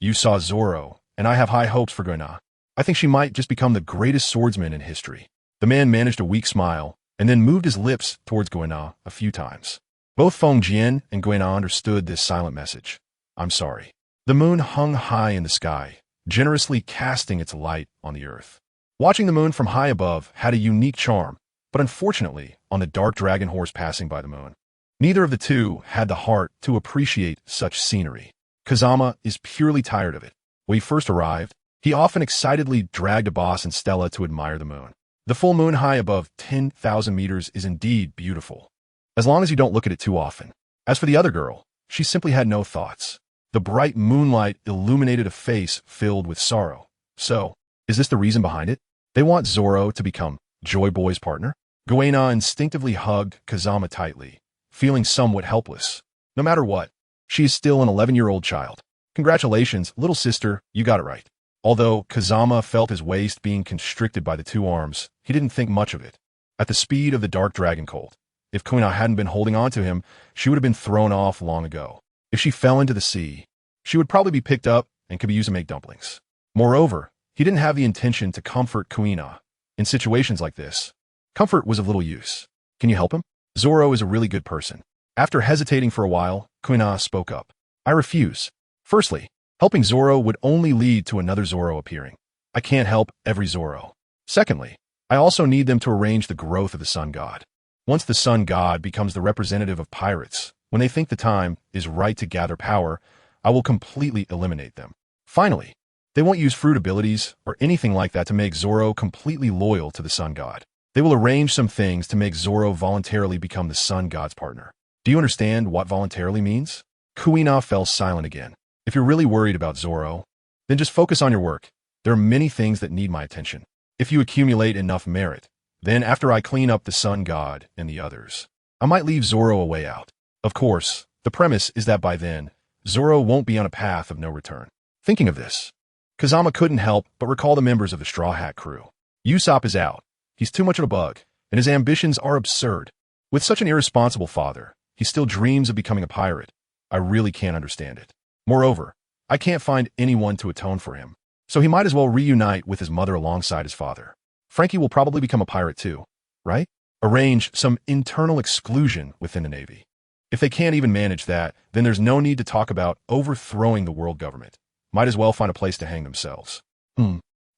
You saw Zoro, and I have high hopes for Goena. I think she might just become the greatest swordsman in history. The man managed a weak smile and then moved his lips towards Goena a few times. Both Feng Jian and Goena understood this silent message. I'm sorry. The moon hung high in the sky, generously casting its light on the earth. Watching the moon from high above had a unique charm, but unfortunately, on the dark dragon horse passing by the moon, neither of the two had the heart to appreciate such scenery. Kazama is purely tired of it. When he first arrived, he often excitedly dragged a boss and Stella to admire the moon. The full moon high above 10,000 meters is indeed beautiful, as long as you don't look at it too often. As for the other girl, she simply had no thoughts. The bright moonlight illuminated a face filled with sorrow. So, is this the reason behind it? They want Zoro to become Joy Boy's partner? Goena instinctively hugged Kazama tightly, feeling somewhat helpless. No matter what, she is still an 11-year-old child. Congratulations, little sister, you got it right. Although Kazama felt his waist being constricted by the two arms, he didn't think much of it. At the speed of the dark dragon colt, if Kuina hadn't been holding on to him, she would have been thrown off long ago. If she fell into the sea, she would probably be picked up and could be used to make dumplings. Moreover, he didn't have the intention to comfort Kuina. In situations like this, comfort was of little use. Can you help him? Zoro is a really good person. After hesitating for a while, Kuina spoke up. I refuse. Firstly, helping Zoro would only lead to another Zoro appearing. I can't help every Zoro. Secondly, I also need them to arrange the growth of the sun god. Once the sun god becomes the representative of pirates, when they think the time is right to gather power, I will completely eliminate them. Finally, they won't use fruit abilities or anything like that to make Zoro completely loyal to the sun god. They will arrange some things to make Zoro voluntarily become the sun god's partner. Do you understand what voluntarily means? Kuina fell silent again. If you're really worried about Zoro, then just focus on your work. There are many things that need my attention. If you accumulate enough merit, then after I clean up the sun god and the others, I might leave Zoro a way out. Of course, the premise is that by then, Zoro won't be on a path of no return. Thinking of this, Kazama couldn't help but recall the members of the Straw Hat crew. Usopp is out. He's too much of a bug, and his ambitions are absurd. With such an irresponsible father, he still dreams of becoming a pirate. I really can't understand it. Moreover, I can't find anyone to atone for him, so he might as well reunite with his mother alongside his father. Frankie will probably become a pirate too, right? Arrange some internal exclusion within the Navy. If they can't even manage that, then there's no need to talk about overthrowing the world government. Might as well find a place to hang themselves.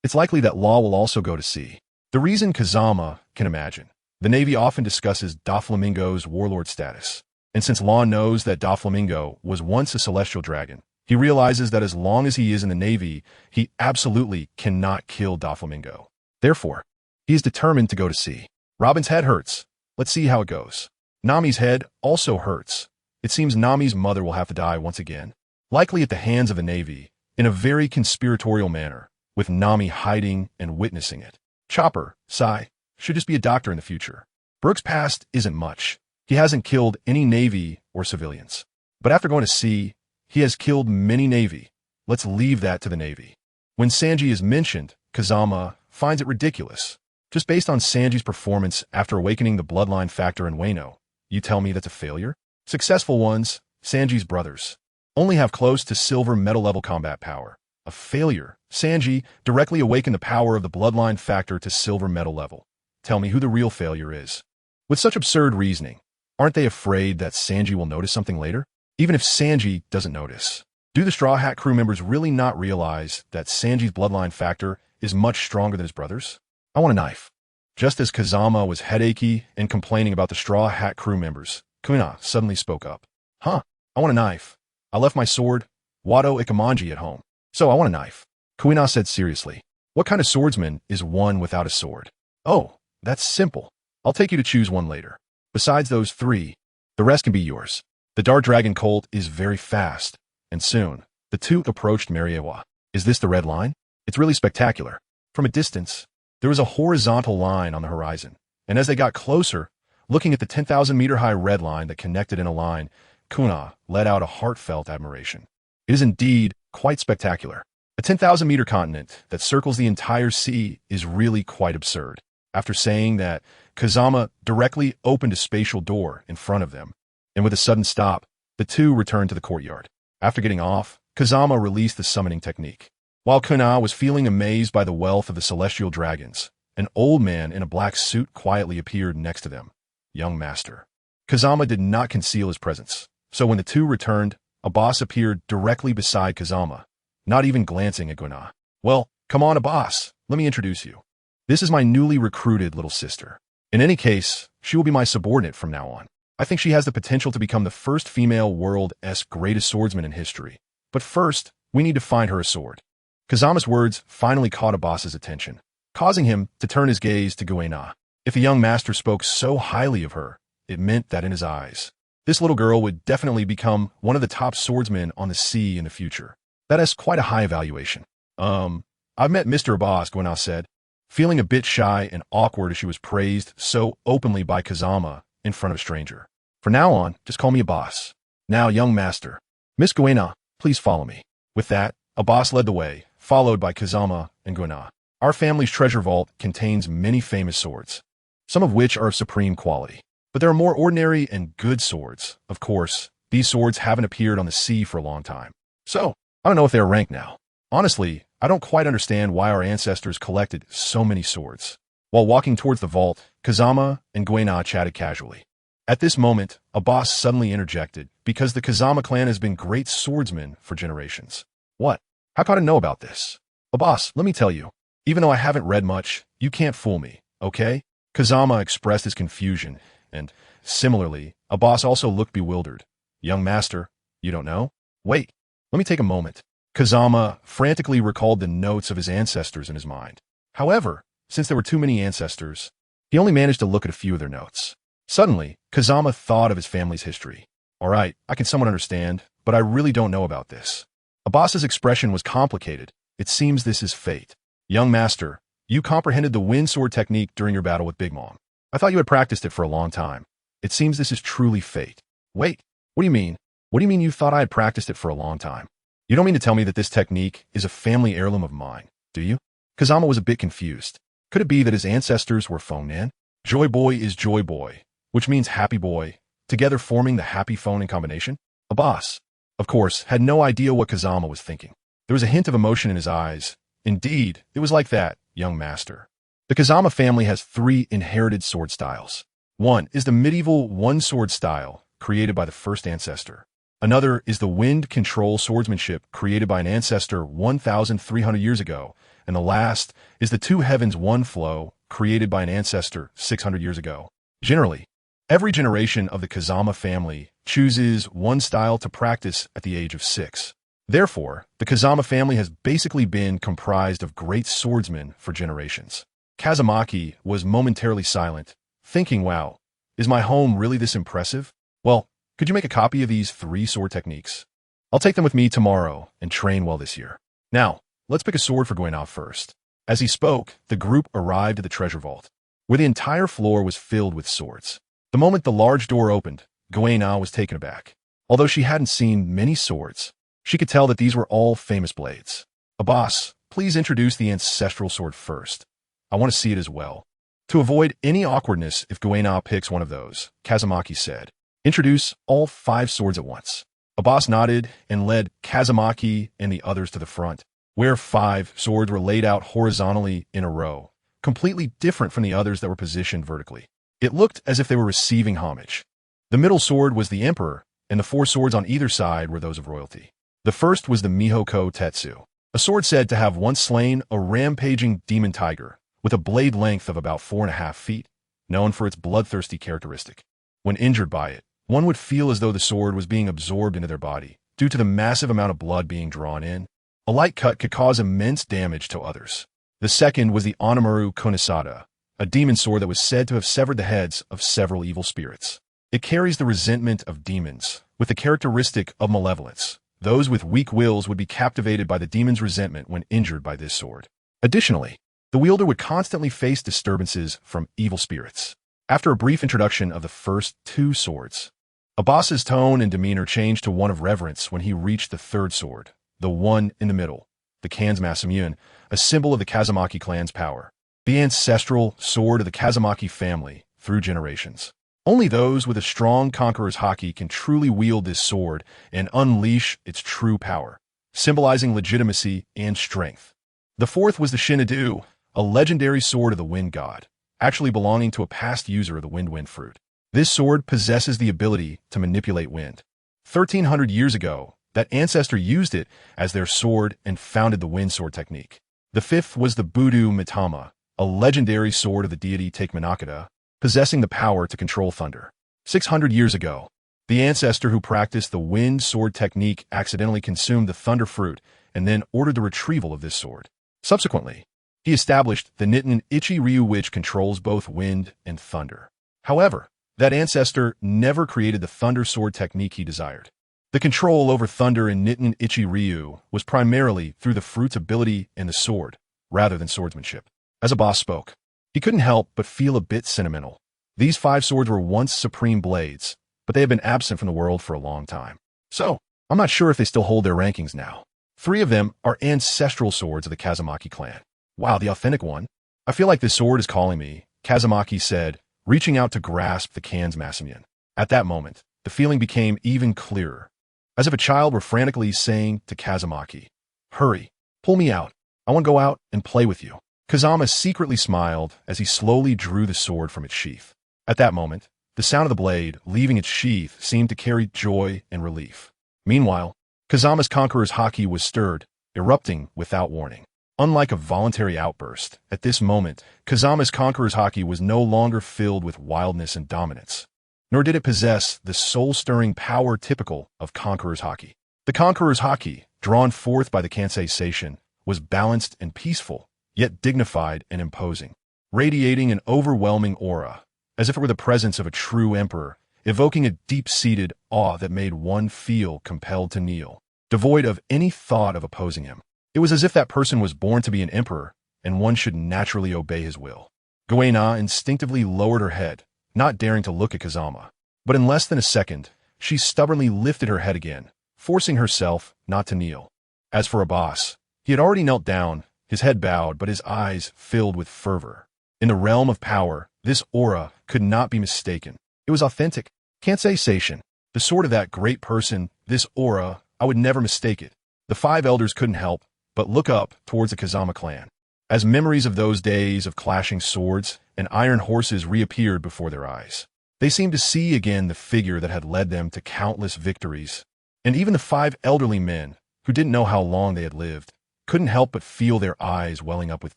It's likely that Law will also go to sea. The reason Kazama can imagine. The Navy often discusses Doflamingo's warlord status. And since Law knows that Doflamingo was once a celestial dragon, he realizes that as long as he is in the Navy, he absolutely cannot kill Doflamingo. Therefore, he is determined to go to sea. Robin's head hurts. Let's see how it goes. Nami's head also hurts. It seems Nami's mother will have to die once again, likely at the hands of the Navy, in a very conspiratorial manner, with Nami hiding and witnessing it. Chopper, Sai, should just be a doctor in the future. Brooke's past isn't much. He hasn't killed any Navy or civilians. But after going to sea, he has killed many Navy. Let's leave that to the Navy. When Sanji is mentioned, Kazama finds it ridiculous. Just based on Sanji's performance after awakening the bloodline factor in Wano, you tell me that's a failure? Successful ones, Sanji's brothers, only have close to silver medal level combat power. A failure. Sanji directly awakened the power of the bloodline factor to silver medal level. Tell me who the real failure is. With such absurd reasoning, aren't they afraid that Sanji will notice something later? Even if Sanji doesn't notice, do the Straw Hat crew members really not realize that Sanji's bloodline factor is much stronger than his brothers? I want a knife. Just as Kazama was headachy and complaining about the Straw Hat crew members, Kuina suddenly spoke up. I want a knife. I left my sword, Wado Ikamanji, at home. So I want a knife. Kuina said seriously. What kind of swordsman is one without a sword? Oh, that's simple. I'll take you to choose one later. Besides those three, the rest can be yours. The Dark Dragon Colt is very fast, and soon, the two approached Mariewa. Is this the red line? It's really spectacular. From a distance, there was a horizontal line on the horizon, and as they got closer, looking at the 10,000-meter-high red line that connected in a line, Kuina let out a heartfelt admiration. It is indeed quite spectacular. A 10,000-meter continent that circles the entire sea is really quite absurd. After saying that, Kazama directly opened a spatial door in front of them, and with a sudden stop, the two returned to the courtyard. After getting off, Kazama released the summoning technique. While Kuina was feeling amazed by the wealth of the celestial dragons, an old man in a black suit quietly appeared next to them. Young master. Kazama did not conceal his presence, so when the two returned, a boss appeared directly beside Kazama, not even glancing at Kuina. Well, come on, a boss. Let me introduce you. This is my newly recruited little sister. In any case, she will be my subordinate from now on. I think she has the potential to become the first female world's greatest swordsman in history. But first, we need to find her a sword. Kazama's words finally caught a boss's attention, causing him to turn his gaze to Guena. If the young master spoke so highly of her, it meant that in his eyes, this little girl would definitely become one of the top swordsmen on the sea in the future. That is quite a high evaluation. I've met Mr. Abbas, Guena said, feeling a bit shy and awkward as she was praised so openly by Kazama in front of a stranger. From now on, just call me Abbas. Now, young master. Miss Guena, please follow me. With that, Abbas led the way, followed by Kazama and Guina. Our family's treasure vault contains many famous swords, some of which are of supreme quality. But there are more ordinary and good swords. Of course, these swords haven't appeared on the sea for a long time. So, I don't know if they're ranked now. Honestly, I don't quite understand why our ancestors collected so many swords. While walking towards the vault, Kazama and Guina chatted casually. At this moment, a boss suddenly interjected, because the Kazama clan has been great swordsmen for generations. What? How could I know about this? Boss, let me tell you. Even though I haven't read much, you can't fool me, okay? Kazama expressed his confusion, and, similarly, boss also looked bewildered. Young master, you don't know? Wait, let me take a moment. Kazama frantically recalled the notes of his ancestors in his mind. However, since there were too many ancestors, he only managed to look at a few of their notes. Suddenly, Kazama thought of his family's history. All right, I can somewhat understand, but I really don't know about this. Boss's expression was complicated. It seems this is fate. Young master, you comprehended the wind sword technique during your battle with Big Mom. I thought you had practiced it for a long time. It seems this is truly fate. Wait, what do you mean? What do you mean you thought I had practiced it for a long time? You don't mean to tell me that this technique is a family heirloom of mine, do you? Kazama was a bit confused. Could it be that his ancestors were phone in? Joy Boy is Joy Boy, which means happy boy, together forming the happy phone in combination? A boss, of course, had no idea what Kazama was thinking. There was a hint of emotion in his eyes. Indeed, it was like that, young master. The Kazama family has 3 inherited sword styles. One is the medieval one-sword style, created by the first ancestor. Another is the wind control swordsmanship created by an ancestor 1,300 years ago. And the last is the two heavens one flow created by an ancestor 600 years ago. Generally, every generation of the Kazama family chooses one style to practice at the age of 6. Therefore, the Kazama family has basically been comprised of great swordsmen for generations. Kazamaki was momentarily silent, thinking, wow, is my home really this impressive? Well, could you make a copy of these 3 sword techniques? I'll take them with me tomorrow and train well this year. Now, let's pick a sword for Guina first. As he spoke, the group arrived at the treasure vault, where the entire floor was filled with swords. The moment the large door opened, Guina was taken aback. Although she hadn't seen many swords, she could tell that these were all famous blades. Boss, please introduce the ancestral sword first. I want to see it as well. To avoid any awkwardness if Guina picks one of those, Kazamaki said, introduce all 5 swords at once. Boss nodded and led Kazamaki and the others to the front, where 5 swords were laid out horizontally in a row, completely different from the others that were positioned vertically. It looked as if they were receiving homage. The middle sword was the emperor, and the 4 swords on either side were those of royalty. The first was the Mihoko Tetsu, a sword said to have once slain a rampaging demon tiger, with a blade length of about 4.5 feet, known for its bloodthirsty characteristic. When injured by it, one would feel as though the sword was being absorbed into their body, due to the massive amount of blood being drawn in. A light cut could cause immense damage to others. The second was the Onamaru Konisada, a demon sword that was said to have severed the heads of several evil spirits. It carries the resentment of demons, with the characteristic of malevolence. Those with weak wills would be captivated by the demon's resentment when injured by this sword. Additionally, the wielder would constantly face disturbances from evil spirits. After a brief introduction of the first 2 swords, boss's tone and demeanor changed to one of reverence when he reached the 3rd sword, the one in the middle, the Kanzmasamyun, a symbol of the Kazamaki clan's power, the ancestral sword of the Kazamaki family through generations. Only those with a strong conqueror's haki can truly wield this sword and unleash its true power, symbolizing legitimacy and strength. The 4th was the Shinadu, a legendary sword of the wind god, actually belonging to a past user of the wind fruit. This sword possesses the ability to manipulate wind. 1,300 years ago, that ancestor used it as their sword and founded the wind sword technique. The 5th was the Budu Mitama, a legendary sword of the deity Takemanakata, possessing the power to control thunder. 600 years ago, the ancestor who practiced the wind sword technique accidentally consumed the thunder fruit and then ordered the retrieval of this sword. Subsequently, he established the Nitin Ichi Ryu, which controls both wind and thunder. However, that ancestor never created the thunder sword technique he desired. The control over thunder in Nitin Ichi Ryu was primarily through the fruit's ability in the sword, rather than swordsmanship. As a boss spoke, he couldn't help but feel a bit sentimental. These 5 swords were once supreme blades, but they have been absent from the world for a long time. So, I'm not sure if they still hold their rankings now. 3 of them are ancestral swords of the Kazama clan. Wow, the authentic one. I feel like this sword is calling me, Kazama said, reaching out to grasp the Kan's Masamune. At that moment, the feeling became even clearer, as if a child were frantically saying to Kazama, "Hurry, pull me out. I want to go out and play with you." Kazama secretly smiled as he slowly drew the sword from its sheath. At that moment, the sound of the blade leaving its sheath seemed to carry joy and relief. Meanwhile, Kazama's conqueror's haki was stirred, erupting without warning. Unlike a voluntary outburst, at this moment, Kazama's conqueror's haki was no longer filled with wildness and dominance, nor did it possess the soul-stirring power typical of conqueror's haki. The conqueror's haki, drawn forth by the Kansei Seishin, was balanced and peaceful, yet dignified and imposing, radiating an overwhelming aura, as if it were the presence of a true emperor, evoking a deep-seated awe that made one feel compelled to kneel, devoid of any thought of opposing him. It was as if that person was born to be an emperor, and one should naturally obey his will. Goena instinctively lowered her head, not daring to look at Kazama. But in less than a second, she stubbornly lifted her head again, forcing herself not to kneel. As for Abbas, he had already knelt down, his head bowed but his eyes filled with fervor. In the realm of power, this aura could not be mistaken. It was authentic. Kansei Seishin, the sword of that great person, this aura, I would never mistake it. The 5 elders couldn't help but look up towards the Kazama clan, as memories of those days of clashing swords and iron horses reappeared before their eyes. They seemed to see again the figure that had led them to countless victories, and even the 5 elderly men, who didn't know how long they had lived, couldn't help but feel their eyes welling up with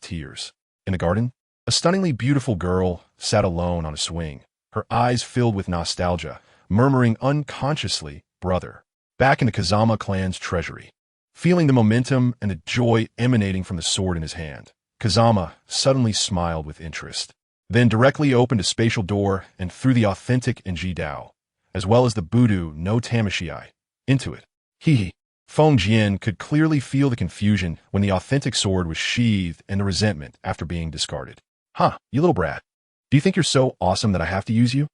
tears. In the garden, a stunningly beautiful girl sat alone on a swing, her eyes filled with nostalgia, murmuring unconsciously, "Brother." Back in the Kazama clan's treasury, feeling the momentum and the joy emanating from the sword in his hand, Kazama suddenly smiled with interest, then directly opened a spatial door and threw the authentic Enji Dao, as well as the Budu no Tamashii, into it. Hee. Feng Jian could clearly feel the confusion when the authentic sword was sheathed and the resentment after being discarded. "Huh, you little brat. Do you think you're so awesome that I have to use you?"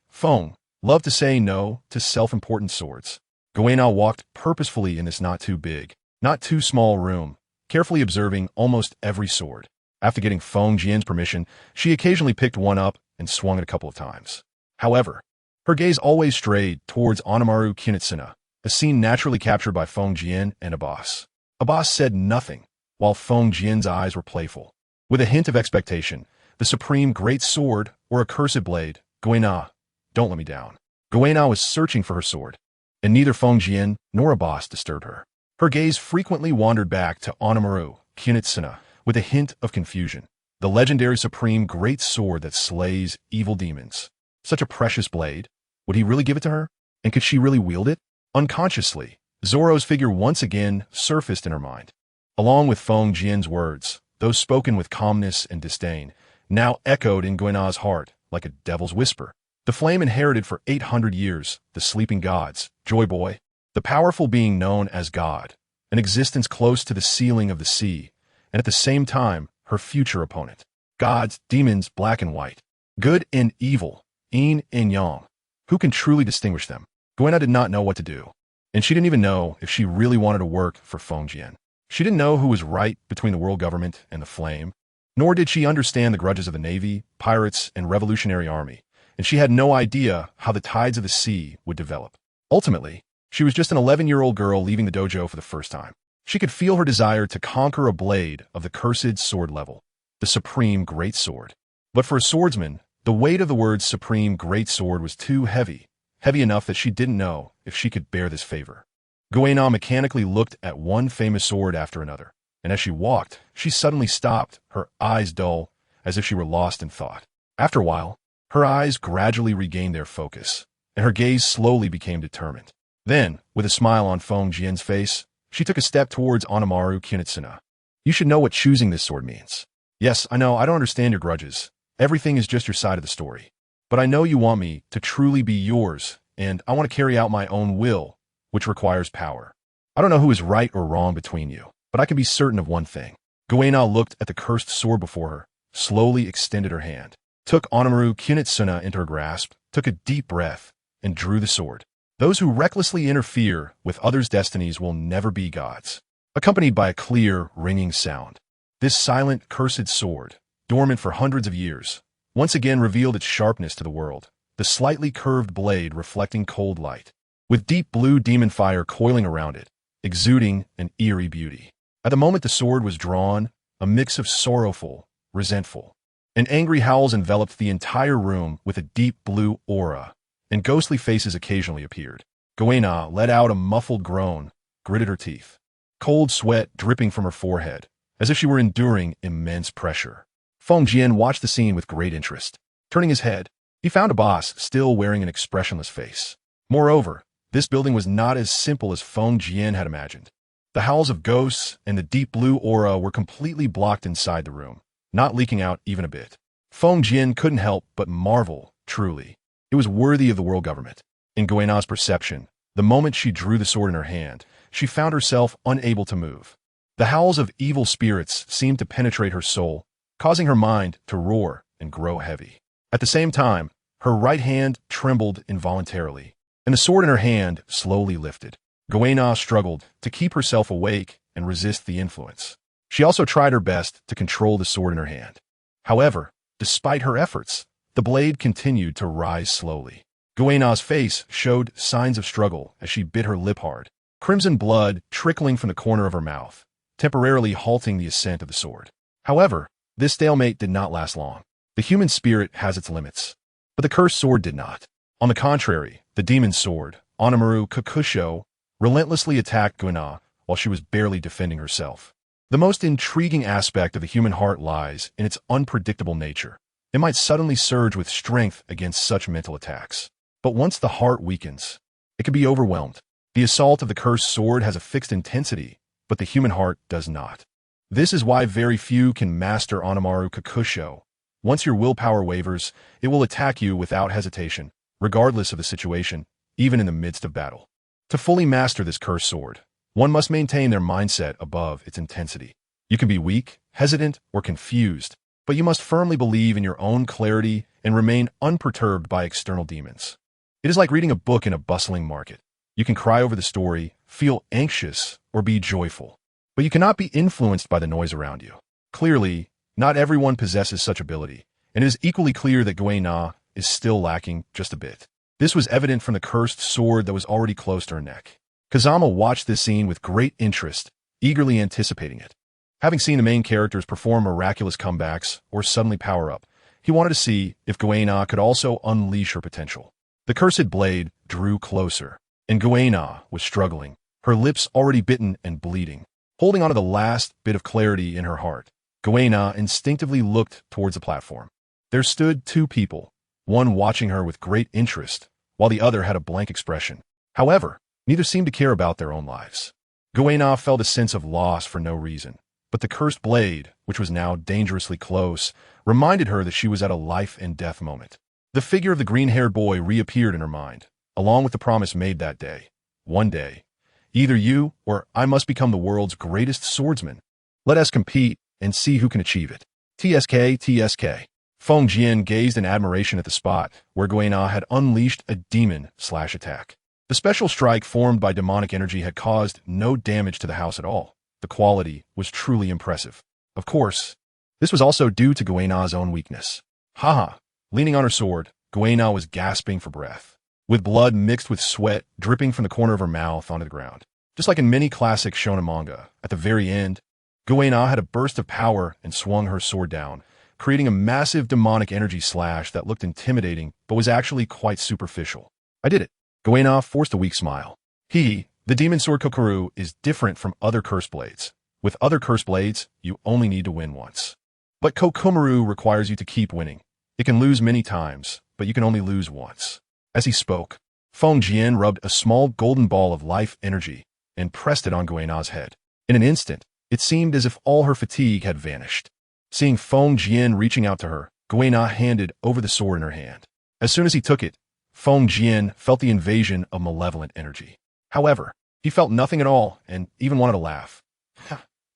Feng, love to say no to self-important swords. Goena walked purposefully in this not too big, not too small room, carefully observing almost every sword. After getting Feng Jian's permission, she occasionally picked one up and swung it a couple of times. However, her gaze always strayed towards Onamaru Kunitsuna, a scene naturally captured by Feng Jian and Abbas. Abbas said nothing, while Feng Jian's eyes were playful. With a hint of expectation, the supreme great sword or accursed blade, Goena, don't let me down. Goena was searching for her sword, and neither Feng Jian nor Abbas disturbed her. Her gaze frequently wandered back to Onamaru Kunitsuna with a hint of confusion. The legendary supreme great sword that slays evil demons. Such a precious blade. Would he really give it to her? And could she really wield it? Unconsciously, Zoro's figure once again surfaced in her mind. Along with Feng Jian's words, those spoken with calmness and disdain, now echoed in Goena's heart like a devil's whisper. The flame inherited for 800 years, the sleeping gods, Joy Boy, the powerful being known as God, an existence close to the ceiling of the sea, and at the same time, her future opponent. Gods, demons, black and white, good and evil, yin and yang. Who can truly distinguish them? Goena did not know what to do, and she didn't even know if she really wanted to work for Feng Jian. She didn't know who was right between the world government and the flame, nor did she understand the grudges of the Navy, pirates, and Revolutionary Army, and she had no idea how the tides of the sea would develop. Ultimately, she was just an 11-year-old girl leaving the dojo for the first time. She could feel her desire to conquer a blade of the cursed sword level, the supreme great sword. But for a swordsman, the weight of the word supreme great sword was too heavy, heavy enough that she didn't know if she could bear this favor. Goena mechanically looked at one famous sword after another, and as she walked, she suddenly stopped, her eyes dull, as if she were lost in thought. After a while, her eyes gradually regained their focus, and her gaze slowly became determined. Then, with a smile on Feng Jian's face, she took a step towards Onamaru Kunitsuna. "You should know what choosing this sword means. Yes, I know, I don't understand your grudges. Everything is just your side of the story. But I know you want me to truly be yours, and I want to carry out my own will, which requires power. I don't know who is right or wrong between you, but I can be certain of one thing." Goena looked at the cursed sword before her, slowly extended her hand, took Onamaru Kunitsuna into her grasp, took a deep breath, and drew the sword. Those who recklessly interfere with others' destinies will never be gods. accompanied by a clear, ringing sound. This silent, cursed sword, dormant for hundreds of years, once again revealed its sharpness to the world, the slightly curved blade reflecting cold light, with deep blue demon fire coiling around it, exuding an eerie beauty. At the moment the sword was drawn, a mix of sorrowful, resentful, and angry howls enveloped the entire room with a deep blue aura, and ghostly faces occasionally appeared. Goena let out a muffled groan, gritted her teeth, cold sweat dripping from her forehead, as if she were enduring immense pressure. Feng Jian watched the scene with great interest. Turning his head, he found a boss still wearing an expressionless face. Moreover, this building was not as simple as Feng Jian had imagined. The howls of ghosts and the deep blue aura were completely blocked inside the room, not leaking out even a bit. Feng Jian couldn't help but marvel, truly. It was worthy of the world government. In Goena's perception, the moment she drew the sword in her hand, she found herself unable to move. The howls of evil spirits seemed to penetrate her soul, causing her mind to roar and grow heavy. At the same time, her right hand trembled involuntarily, and the sword in her hand slowly lifted. Goena struggled to keep herself awake and resist the influence. She also tried her best to control the sword in her hand. However, despite her efforts, the blade continued to rise slowly. Goena's face showed signs of struggle as she bit her lip hard, crimson blood trickling from the corner of her mouth, temporarily halting the ascent of the sword. However, this stalemate did not last long. The human spirit has its limits, but the cursed sword did not. On the contrary, the demon sword, Onamaru Kakusho, relentlessly attacked Goena while she was barely defending herself. The most intriguing aspect of the human heart lies in its unpredictable nature. It might suddenly surge with strength against such mental attacks. But once the heart weakens, it can be overwhelmed. The assault of the cursed sword has a fixed intensity, but the human heart does not. This is why very few can master Onamaru Kakusho. Once your willpower wavers, it will attack you without hesitation, regardless of the situation, even in the midst of battle. To fully master this cursed sword, one must maintain their mindset above its intensity. You can be weak, hesitant, or confused, but you must firmly believe in your own clarity and remain unperturbed by external demons. It is like reading a book in a bustling market. You can cry over the story, feel anxious, or be joyful, but you cannot be influenced by the noise around you. Clearly, not everyone possesses such ability, and it is equally clear that Goena is still lacking just a bit. This was evident from the cursed sword that was already close to her neck. Kazama watched this scene with great interest, eagerly anticipating it. Having seen the main characters perform miraculous comebacks or suddenly power up, he wanted to see if Goena could also unleash her potential. The cursed blade drew closer, and Goena was struggling, her lips already bitten and bleeding. Holding on to the last bit of clarity in her heart, Goena instinctively looked towards the platform. There stood two people, one watching her with great interest, while the other had a blank expression. However, neither seemed to care about their own lives. Goena felt a sense of loss for no reason, but the cursed blade, which was now dangerously close, reminded her that she was at a life-and-death moment. The figure of the green-haired boy reappeared in her mind, along with the promise made that day. One day, either you or I must become the world's greatest swordsman. Let us compete and see who can achieve it. TSK, TSK. Feng Jian gazed in admiration at the spot where Goena had unleashed a demon/attack. The special strike formed by demonic energy had caused no damage to the house at all. The quality was truly impressive. Of course, this was also due to Goena's own weakness. Haha. Leaning on her sword, Goena was gasping for breath, with blood mixed with sweat dripping from the corner of her mouth onto the ground. Just like in many classic shonen manga, at the very end, Goena had a burst of power and swung her sword down, creating a massive demonic energy slash that looked intimidating but was actually quite superficial. I did it. Goena forced a weak smile. The demon sword Kokoru, is different from other curse blades. With other curse blades, you only need to win once. But Kokomaru requires you to keep winning. It can lose many times, but you can only lose once. As he spoke, Feng Jian rubbed a small golden ball of life energy and pressed it on Goena's head. In an instant, it seemed as if all her fatigue had vanished. Seeing Feng Jian reaching out to her, Goena handed over the sword in her hand. As soon as he took it, Feng Jian felt the invasion of malevolent energy. However, he felt nothing at all and even wanted to laugh.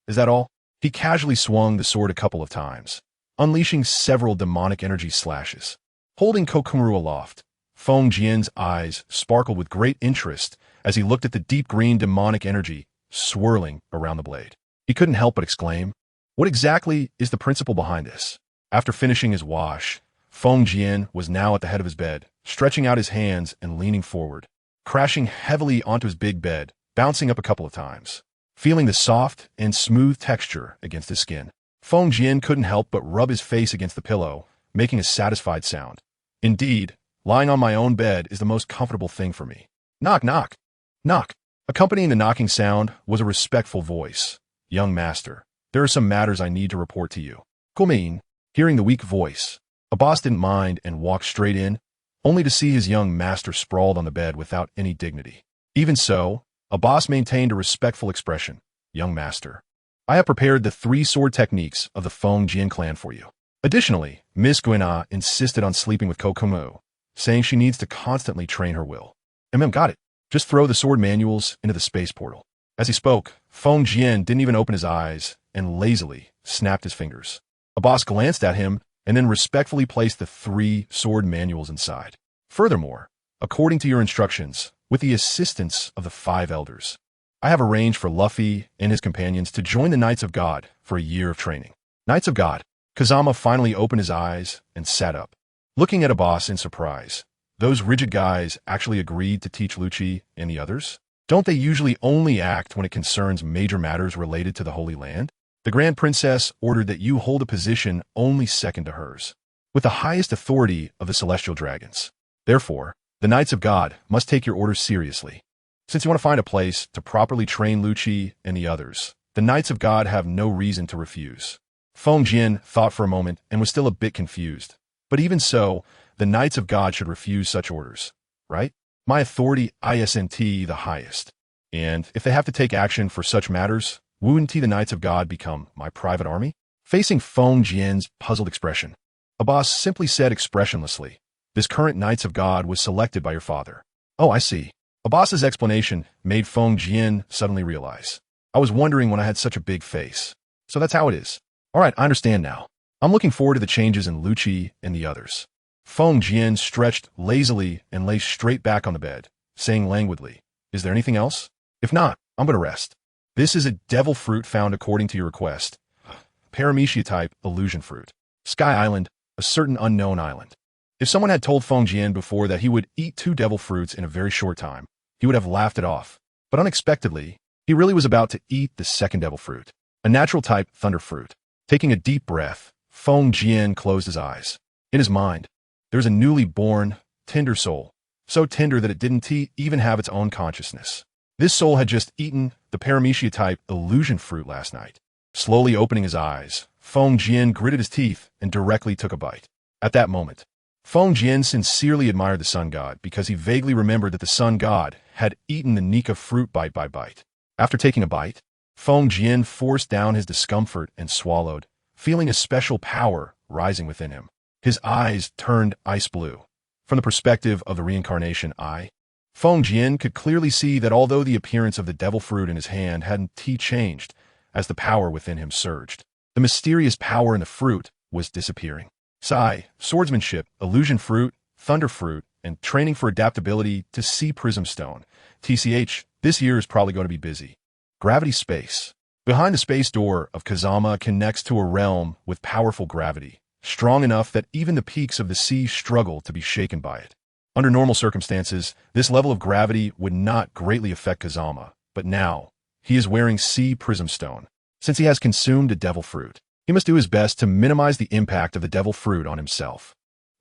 Is that all? He casually swung the sword a couple of times, unleashing several demonic energy slashes. Holding Kokomaru aloft, Feng Jian's eyes sparkled with great interest as he looked at the deep green demonic energy swirling around the blade. He couldn't help but exclaim, "What exactly is the principle behind this?" After finishing his wash, Feng Jian was now at the head of his bed, stretching out his hands and leaning forward, crashing heavily onto his big bed, bouncing up a couple of times. Feeling the soft and smooth texture against his skin, Feng Jian couldn't help but rub his face against the pillow, making a satisfied sound. Indeed, lying on my own bed is the most comfortable thing for me. Knock, knock, knock. Accompanying the knocking sound was a respectful voice. "Young master, there are some matters I need to report to you." Kumin, hearing the weak voice, Abbas didn't mind and walked straight in, only to see his young master sprawled on the bed without any dignity. Even so, Abbas maintained a respectful expression. "Young master, I have prepared the 3 sword techniques of the Feng Jian clan for you." Additionally, Miss Guina insisted on sleeping with Kokomo, saying she needs to constantly train her will. Got it. Just throw the sword manuals into the space portal." As he spoke, Feng Jian didn't even open his eyes and lazily snapped his fingers. Abbas glanced at him and then respectfully placed the 3 sword manuals inside. "Furthermore, according to your instructions, with the assistance of the 5 elders, I have arranged for Luffy and his companions to join the Knights of God for a year of training." Knights of God. Kazama finally opened his eyes and sat up, looking at Abbas in surprise. Those rigid guys actually agreed to teach Lucci and the others? Don't they usually only act when it concerns major matters related to the Holy Land? The Grand Princess ordered that you hold a position only second to hers, with the highest authority of the Celestial Dragons. Therefore, the Knights of God must take your orders seriously. Since you want to find a place to properly train Lucci and the others, the Knights of God have no reason to refuse. Feng Jian thought for a moment and was still a bit confused. But even so, the Knights of God should refuse such orders, right? My authority isn't the highest. And if they have to take action for such matters, wouldn't the Knights of God become my private army? Facing Feng Jian's puzzled expression, Abbas simply said expressionlessly, "This current Knights of God was selected by your father." "Oh, I see." Abbas's explanation made Feng Jian suddenly realize. "I was wondering when I had such a big face. So that's how it is. All right, I understand now. I'm looking forward to the changes in Lucci and the others." Feng Jian stretched lazily and lay straight back on the bed, saying languidly, "Is there anything else? If not, I'm going to rest. This is a devil fruit found according to your request. Paramecia-type illusion fruit. Sky Island, a certain unknown island." If someone had told Feng Jian before that he would eat 2 devil fruits in a very short time, he would have laughed it off. But unexpectedly, he really was about to eat the second devil fruit, a natural-type thunder fruit. Taking a deep breath, Feng Jian closed his eyes. In his mind, there was a newly born, tender soul, so tender that it didn't even have its own consciousness. This soul had just eaten the Paramecia-type illusion fruit last night. Slowly opening his eyes, Feng Jian gritted his teeth and directly took a bite. At that moment, Feng Jian sincerely admired the sun god because he vaguely remembered that the sun god had eaten the Nika fruit bite by bite. After taking a bite, Feng Jian forced down his discomfort and swallowed, feeling a special power rising within him. His eyes turned ice blue. From the perspective of the reincarnation eye, Feng Jian could clearly see that although the appearance of the devil fruit in his hand hadn't changed as the power within him surged, the mysterious power in the fruit was disappearing. Swordsmanship, illusion fruit, thunder fruit, and training for adaptability to sea prism stone. This year is probably going to be busy. Gravity space. Behind the space door of Kazama connects to a realm with powerful gravity, strong enough that even the peaks of the sea struggle to be shaken by it. Under normal circumstances, this level of gravity would not greatly affect Kazama, but now, he is wearing sea prism stone. Since he has consumed a devil fruit, he must do his best to minimize the impact of the devil fruit on himself.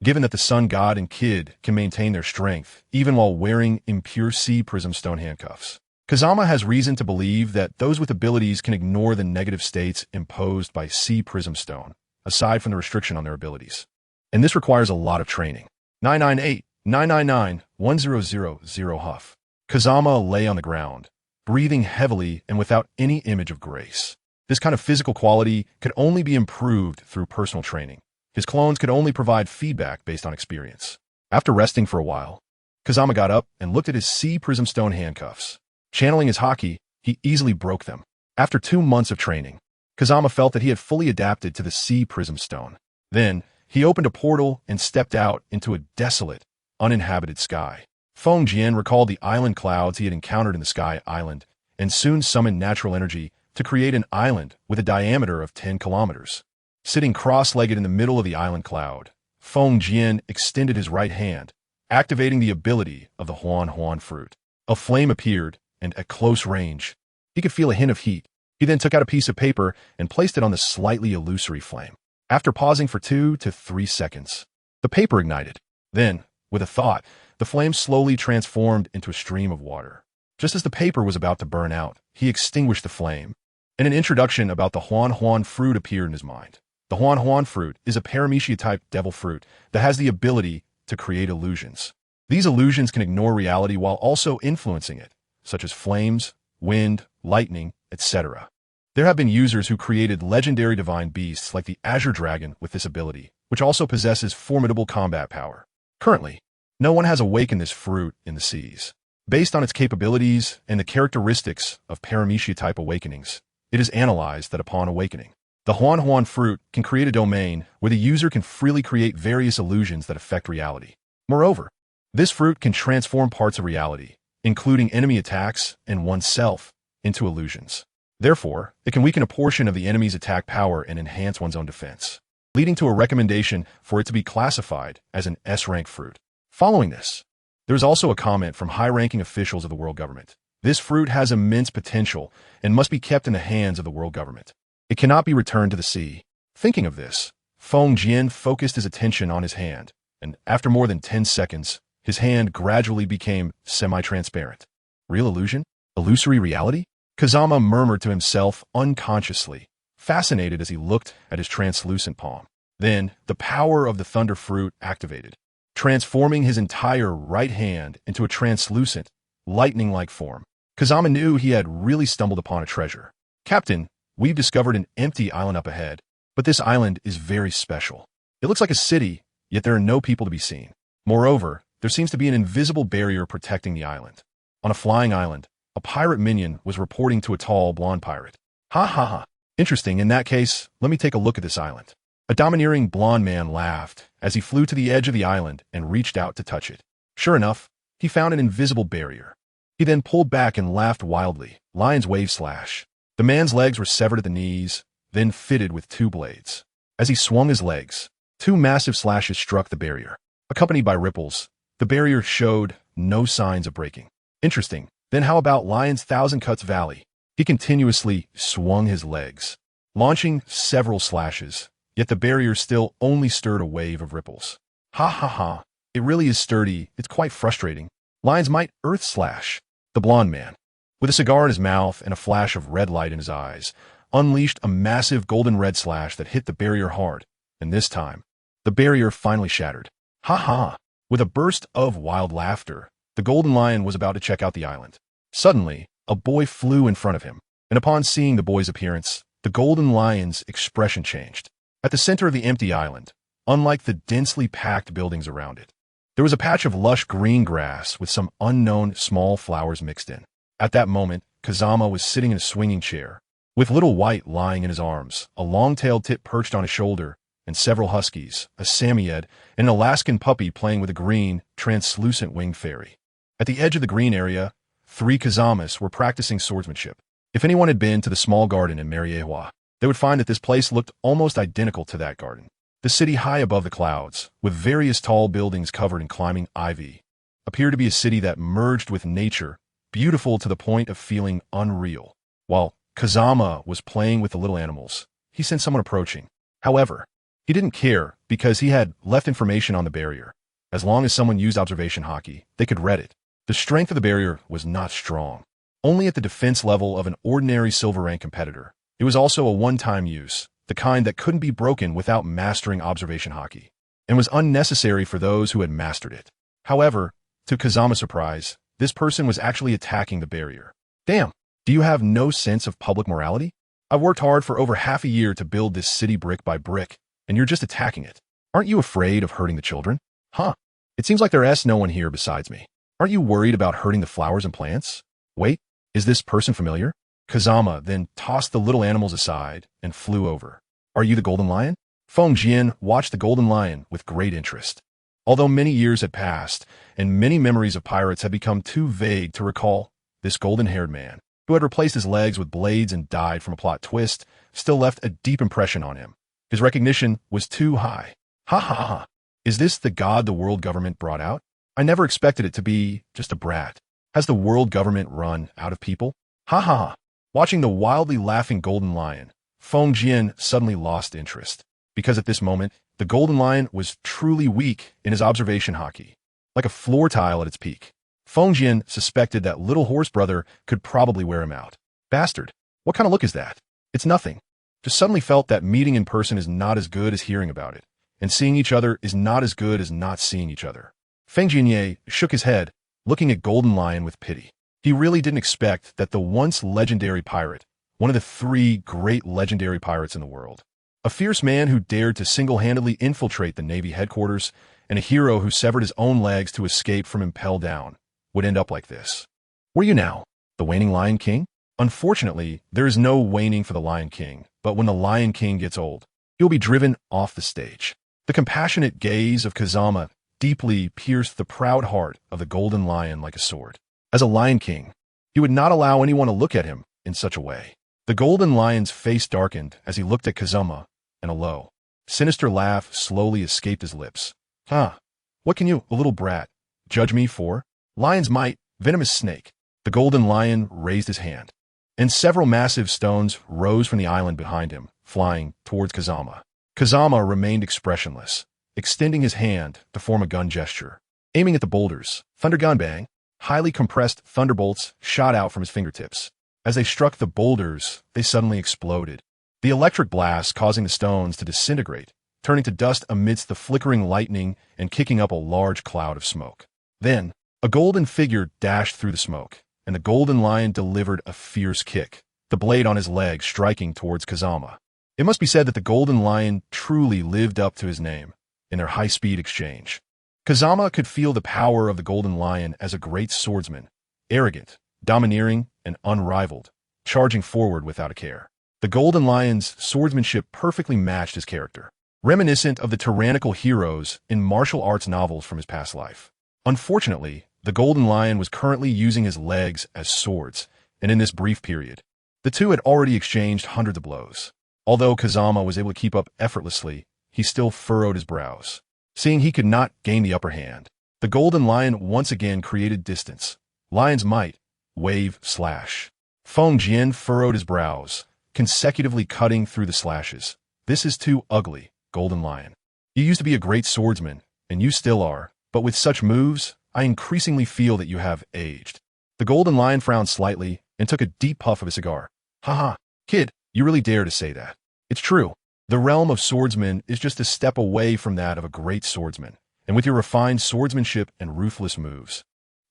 Given that the sun god and kid can maintain their strength, even while wearing impure sea prism stone handcuffs, Kazama has reason to believe that those with abilities can ignore the negative states imposed by sea prism stone, aside from the restriction on their abilities. And this requires a lot of training. 998-999-1000 Huff. Kazama lay on the ground, breathing heavily and without any image of grace. This kind of physical quality could only be improved through personal training. His clones could only provide feedback based on experience. After resting for a while, Kazama got up and looked at his sea prism stone handcuffs. Channeling his haki, he easily broke them. After 2 months of training, Kazama felt that he had fully adapted to the sea prism stone. Then, he opened a portal and stepped out into a desolate, uninhabited sky. Feng Jian recalled the island clouds he had encountered in the Sky Island and soon summoned natural energy to create an island with a diameter of 10 kilometers. Sitting cross-legged in the middle of the island cloud, Feng Jian extended his right hand, activating the ability of the Huan Huan fruit. A flame appeared, and at close range, he could feel a hint of heat. He then took out a piece of paper and placed it on the slightly illusory flame. After pausing for 2 to 3 seconds, the paper ignited. Then, with a thought, the flame slowly transformed into a stream of water. Just as the paper was about to burn out, he extinguished the flame, and an introduction about the Huan Huan fruit appeared in his mind. The Huan Huan fruit is a paramecia-type devil fruit that has the ability to create illusions. These illusions can ignore reality while also influencing it, such as flames, wind, lightning, etc. There have been users who created legendary divine beasts like the Azure Dragon with this ability, which also possesses formidable combat power. Currently, no one has awakened this fruit in the seas. Based on its capabilities and the characteristics of paramecia-type awakenings, it is analyzed that upon awakening, the Huan Huan fruit can create a domain where the user can freely create various illusions that affect reality. Moreover, this fruit can transform parts of reality, including enemy attacks and oneself, into illusions. Therefore, it can weaken a portion of the enemy's attack power and enhance one's own defense, leading to a recommendation for it to be classified as an S-rank fruit. Following this, there is also a comment from high-ranking officials of the world government. This fruit has immense potential and must be kept in the hands of the world government. It cannot be returned to the sea. Thinking of this, Feng Jian focused his attention on his hand, and after more than 10 seconds, his hand gradually became semi-transparent. Real illusion? Illusory reality? Kazama murmured to himself unconsciously, fascinated as he looked at his translucent palm. Then, the power of the thunder fruit activated, transforming his entire right hand into a translucent, lightning-like form. Kazama knew he had really stumbled upon a treasure. Captain, we've discovered an empty island up ahead, but this island is very special. It looks like a city, yet there are no people to be seen. Moreover, there seems to be an invisible barrier protecting the island. On a flying island, a pirate minion was reporting to a tall, blonde pirate. Ha ha ha. Interesting, in that case, let me take a look at this island. A domineering blonde man laughed as he flew to the edge of the island and reached out to touch it. Sure enough, he found an invisible barrier. He then pulled back and laughed wildly. Lion's wave slash. The man's legs were severed at the knees, then fitted with 2 blades. As he swung his legs, 2 massive slashes struck the barrier. Accompanied by ripples, the barrier showed no signs of breaking. Interesting. Then how about Lion's Thousand Cuts Valley? He continuously swung his legs, launching several slashes, yet the barrier still only stirred a wave of ripples. Ha ha ha. It really is sturdy. It's quite frustrating. Lion's Might Earth Slash. The blonde man, with a cigar in his mouth and a flash of red light in his eyes, unleashed a massive golden red slash that hit the barrier hard, and this time, the barrier finally shattered. Ha ha! With a burst of wild laughter, the golden lion was about to check out the island. Suddenly, a boy flew in front of him, and upon seeing the boy's appearance, the golden lion's expression changed. At the center of the empty island, unlike the densely packed buildings around it, there was a patch of lush green grass with some unknown small flowers mixed in. At that moment, Kazama was sitting in a swinging chair, with Little White lying in his arms, a long-tailed tit perched on his shoulder, and several huskies, a Samoyed, and an Alaskan puppy playing with a green, translucent winged fairy. At the edge of the green area, 3 Kazamas were practicing swordsmanship. If anyone had been to the small garden in Mariehua, they would find that this place looked almost identical to that garden. The city high above the clouds, with various tall buildings covered in climbing ivy, appeared to be a city that merged with nature, beautiful to the point of feeling unreal. While Kazama was playing with the little animals, he sensed someone approaching. However, he didn't care because he had left information on the barrier. As long as someone used observation hockey, they could read it. The strength of the barrier was not strong, only at the defense level of an ordinary silver rank competitor. It was also a one-time use, the kind that couldn't be broken without mastering observation hockey, and was unnecessary for those who had mastered it. However, to Kazama's surprise, this person was actually attacking the barrier. Damn, do you have no sense of public morality? I've worked hard for over half a year to build this city brick by brick, and you're just attacking it. Aren't you afraid of hurting the children? Huh. It seems like there's no one here besides me. Aren't you worried about hurting the flowers and plants? Wait, is this person familiar? Kazama then tossed the little animals aside and flew over. Are you the golden lion? Feng Jian watched the golden lion with great interest. Although many years had passed, and many memories of pirates had become too vague to recall, this golden-haired man who had replaced his legs with blades and died from a plot twist, still left a deep impression on him. His recognition was too high. Ha ha ha. Is this the god the world government brought out? I never expected it to be just a brat. Has the world government run out of people? Ha ha ha. Watching the wildly laughing golden lion, Feng Jian suddenly lost interest. Because at this moment, the golden lion was truly weak in his observation haki, like a floor tile at its peak. Feng Jian suspected that little horse brother could probably wear him out. Bastard. What kind of look is that? It's nothing. Just suddenly felt that meeting in person is not as good as hearing about it, and seeing each other is not as good as not seeing each other. Feng Jianye shook his head, looking at Golden Lion with pity. He really didn't expect that the once legendary pirate, one of the 3 great legendary pirates in the world, a fierce man who dared to single-handedly infiltrate the Navy headquarters, and a hero who severed his own legs to escape from impel down, would end up like this. Were you now, the waning Lion King? Unfortunately, there is no waning for the Lion King, but when the Lion King gets old, he'll be driven off the stage. The compassionate gaze of Kazama deeply pierced the proud heart of the Golden Lion like a sword. As a Lion King, he would not allow anyone to look at him in such a way. The Golden Lion's face darkened as he looked at Kazama, and a low, sinister laugh slowly escaped his lips. What can you, a little brat, judge me for? Lion's might, venomous snake. The Golden Lion raised his hand, and several massive stones rose from the island behind him, flying towards Kazama. Kazama remained expressionless, extending his hand to form a gun gesture. Aiming at the boulders, thunder gun bang, highly compressed thunderbolts shot out from his fingertips. As they struck the boulders, they suddenly exploded, the electric blast causing the stones to disintegrate, turning to dust amidst the flickering lightning and kicking up a large cloud of smoke. Then, a golden figure dashed through the smoke, and the Golden Lion delivered a fierce kick, the blade on his leg striking towards Kazama. It must be said that the Golden Lion truly lived up to his name in their high-speed exchange. Kazama could feel the power of the Golden Lion as a great swordsman, arrogant, domineering, and unrivaled, charging forward without a care. The Golden Lion's swordsmanship perfectly matched his character, reminiscent of the tyrannical heroes in martial arts novels from his past life. Unfortunately, the Golden Lion was currently using his legs as swords, and in this brief period, the two had already exchanged hundreds of blows. Although Kazama was able to keep up effortlessly, he still furrowed his brows. Seeing he could not gain the upper hand, the Golden Lion once again created distance. Lion's might, wave, slash. Feng Jian furrowed his brows, consecutively cutting through the slashes. This is too ugly, Golden Lion. You used to be a great swordsman, and you still are, but with such moves, I increasingly feel that you have aged. The Golden Lion frowned slightly and took a deep puff of his cigar. Haha, kid, you really dare to say that. It's true. The realm of swordsmen is just a step away from that of a great swordsman, and with your refined swordsmanship and ruthless moves.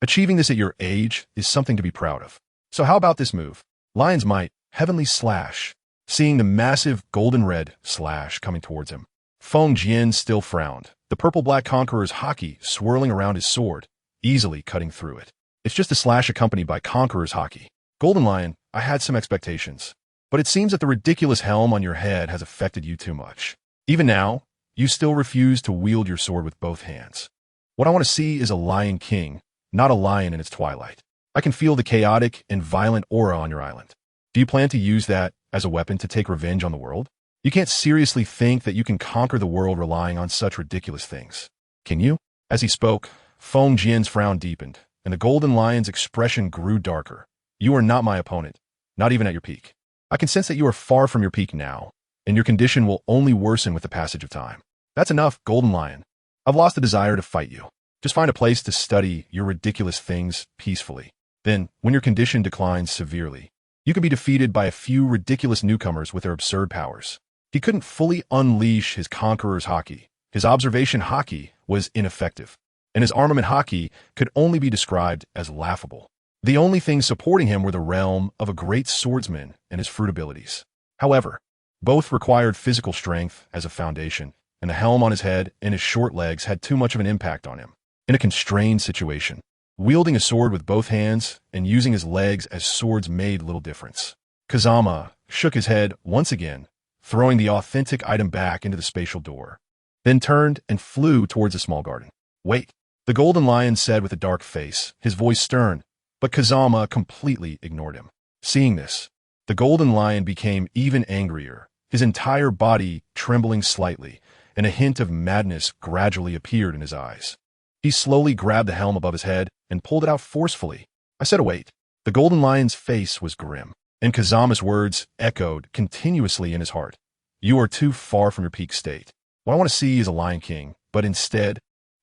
Achieving this at your age is something to be proud of. So how about this move? Lion's might, heavenly slash. Seeing the massive golden-red slash coming towards him, Feng Jian still frowned, the purple-black conqueror's haki swirling around his sword, easily cutting through it. It's just a slash accompanied by conqueror's haki. Golden Lion, I had some expectations, but it seems that the ridiculous helm on your head has affected you too much. Even now, you still refuse to wield your sword with both hands. What I want to see is a Lion King, not a lion in its twilight. I can feel the chaotic and violent aura on your island. Do you plan to use that as a weapon to take revenge on the world? You can't seriously think that you can conquer the world relying on such ridiculous things. Can you? As he spoke, Feng Jian's frown deepened, and the Golden Lion's expression grew darker. You are not my opponent, not even at your peak. I can sense that you are far from your peak now, and your condition will only worsen with the passage of time. That's enough, Golden Lion. I've lost the desire to fight you. Just find a place to study your ridiculous things peacefully. Then, when your condition declines severely, you can be defeated by a few ridiculous newcomers with their absurd powers. He couldn't fully unleash his conqueror's haki. His observation haki was ineffective, and his armament haki could only be described as laughable. The only things supporting him were the realm of a great swordsman and his fruit abilities. However, both required physical strength as a foundation, and the helm on his head and his short legs had too much of an impact on him. In a constrained situation, wielding a sword with both hands and using his legs as swords made little difference. Kazama shook his head once again, throwing the authentic item back into the spatial door, then turned and flew towards a small garden. Wait, the Golden Lion said with a dark face, his voice stern, but Kazama completely ignored him. Seeing this, the golden lion became even angrier, his entire body trembling slightly, and a hint of madness gradually appeared in his eyes. He slowly grabbed the helm above his head and pulled it out forcefully. I said, "Wait." The golden lion's face was grim, and Kazama's words echoed continuously in his heart. "You are too far from your peak state. What I want to see is a lion king, but instead,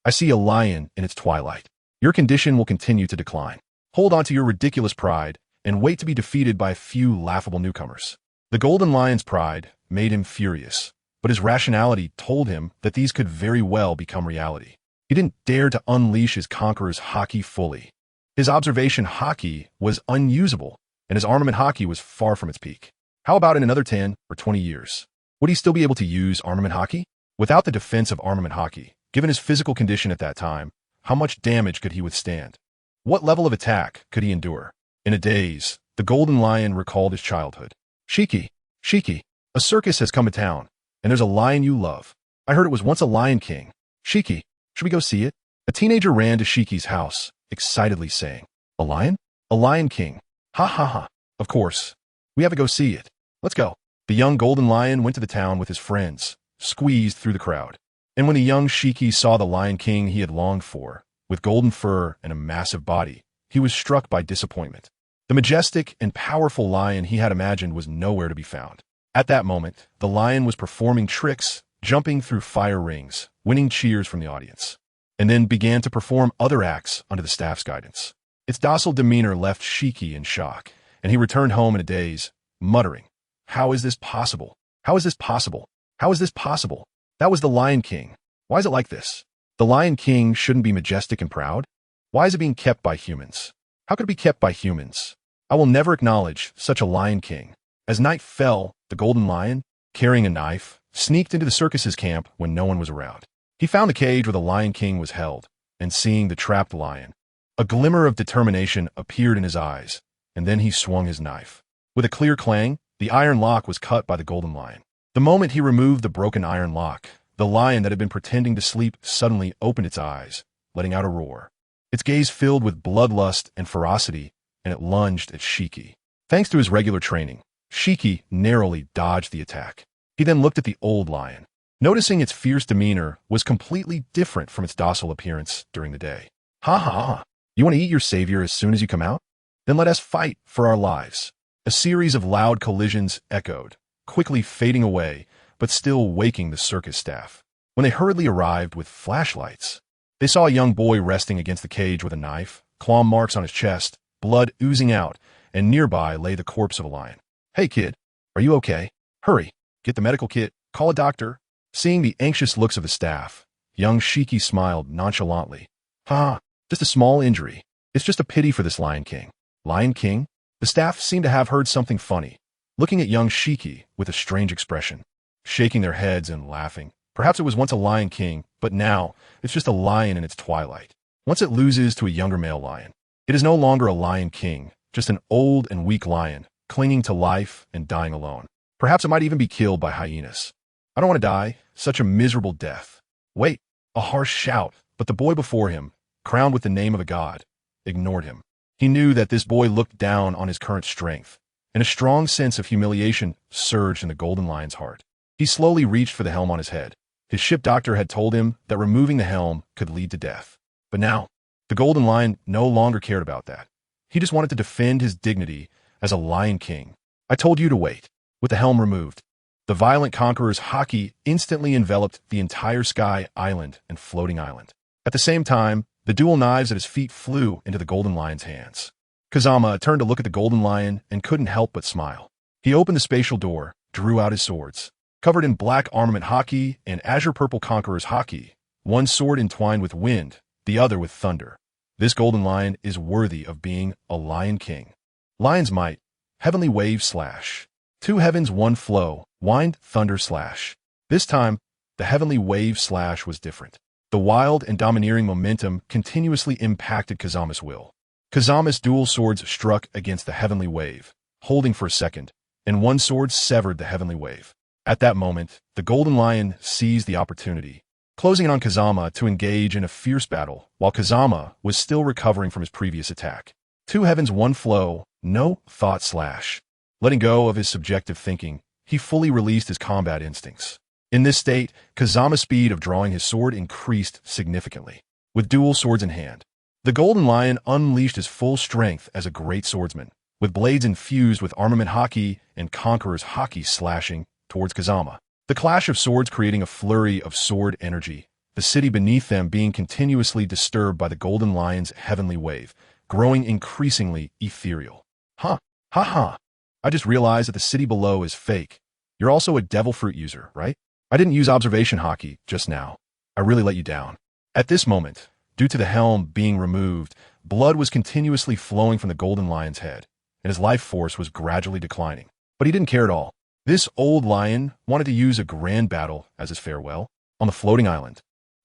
I see a lion in its twilight. Your condition will continue to decline. Hold on to your ridiculous pride and wait to be defeated by a few laughable newcomers." The golden lion's pride made him furious, but his rationality told him that these could very well become reality. He didn't dare to unleash his conqueror's haki fully. His observation haki was unusable, and his armament haki was far from its peak. How about in another 10 or 20 years? Would he still be able to use armament haki? Without the defense of armament haki, given his physical condition at that time, how much damage could he withstand? What level of attack could he endure? In a daze, the golden lion recalled his childhood. "Shiki, Shiki, a circus has come to town, and there's a lion you love. I heard it was once a lion king. Shiki, should we go see it?" A teenager ran to Shiki's house, excitedly saying, "A lion? A lion king? Ha ha ha. Of course. We have to go see it. Let's go." The young golden lion went to the town with his friends, squeezed through the crowd. And when the young Shiki saw the lion king he had longed for, with golden fur and a massive body, he was struck by disappointment. The majestic and powerful lion he had imagined was nowhere to be found. At that moment, the lion was performing tricks, jumping through fire rings, winning cheers from the audience, and then began to perform other acts under the staff's guidance. Its docile demeanor left Shiki in shock, and he returned home in a daze, muttering, "How is this possible? How is this possible? How is this possible? That was the Lion King. Why is it like this? The Lion King shouldn't be majestic and proud? Why is it being kept by humans? How could it be kept by humans? I will never acknowledge such a Lion King." As night fell, the golden lion, carrying a knife, sneaked into the circus's camp when no one was around. He found the cage where the Lion King was held, and seeing the trapped lion, a glimmer of determination appeared in his eyes, and then he swung his knife. With a clear clang, the iron lock was cut by the golden lion. The moment he removed the broken iron lock, the lion that had been pretending to sleep suddenly opened its eyes, letting out a roar. Its gaze filled with bloodlust and ferocity, and it lunged at Shiki. Thanks to his regular training, Shiki narrowly dodged the attack. He then looked at the old lion, noticing its fierce demeanor was completely different from its docile appearance during the day. "Ha ha ha! You want to eat your savior as soon as you come out? Then let us fight for our lives." A series of loud collisions echoed, quickly fading away, but still waking the circus staff. When they hurriedly arrived with flashlights, they saw a young boy resting against the cage with a knife, claw marks on his chest, blood oozing out, and nearby lay the corpse of a lion. "Hey kid, are you okay? Hurry, get the medical kit, call a doctor." Seeing the anxious looks of the staff, young Shiki smiled nonchalantly. "Ha, just a small injury. It's just a pity for this Lion King." Lion King? The staff seemed to have heard something funny, looking at young Shiki with a strange expression, shaking their heads and laughing. Perhaps it was once a Lion King, but now it's just a lion in its twilight. Once it loses to a younger male lion, it is no longer a Lion King, just an old and weak lion, clinging to life and dying alone. Perhaps it might even be killed by hyenas. "I don't want to die. Such a miserable death." Wait, a harsh shout, but the boy before him, crowned with the name of a god, ignored him. He knew that this boy looked down on his current strength, and a strong sense of humiliation surged in the golden lion's heart. He slowly reached for the helm on his head. His ship doctor had told him that removing the helm could lead to death. But now, the golden lion no longer cared about that. He just wanted to defend his dignity as a Lion King. "I told you to wait." With the helm removed, the violent conqueror's haki instantly enveloped the entire sky island and floating island. At the same time, the dual knives at his feet flew into the golden lion's hands. Kazama turned to look at the golden lion and couldn't help but smile. He opened the spatial door, drew out his swords. Covered in black armament haki and azure-purple conqueror's haki, one sword entwined with wind, the other with thunder. This golden lion is worthy of being a Lion King. Lion's might, heavenly wave slash. Two heavens, one flow, wind, thunder slash. This time, the heavenly wave slash was different. The wild and domineering momentum continuously impacted Kazama's will. Kazama's dual swords struck against the heavenly wave, holding for a second, and one sword severed the heavenly wave. At that moment, the golden lion seized the opportunity, closing in on Kazama to engage in a fierce battle while Kazama was still recovering from his previous attack. Two heavens, one flow, No thought slash. Letting go of his subjective thinking, he fully released his combat instincts. In this state, Kazama's speed of drawing his sword increased significantly. With dual swords in hand, the Golden Lion unleashed his full strength as a great swordsman, with blades infused with armament haki and conqueror's haki slashing towards Kazama. The clash of swords creating a flurry of sword energy, the city beneath them being continuously disturbed by the Golden Lion's heavenly wave, growing increasingly ethereal. Huh. Ha ha. I just realized that the city below is fake. You're also a devil fruit user, right? I didn't use observation haki just now. I really let you down. At this moment, due to the helm being removed, blood was continuously flowing from the Golden Lion's head, and his life force was gradually declining. But he didn't care at all. This old lion wanted to use a grand battle as his farewell on the floating island.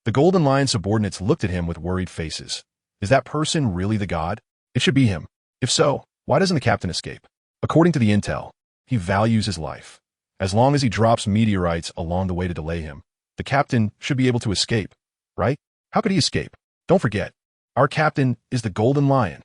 The Golden Lion's subordinates looked at him with worried faces. Is that person really the god? It should be him. If so, why doesn't the captain escape? According to the intel, he values his life. As long as he drops meteorites along the way to delay him, the captain should be able to escape, right? How could he escape? Don't forget, our captain is the Golden Lion.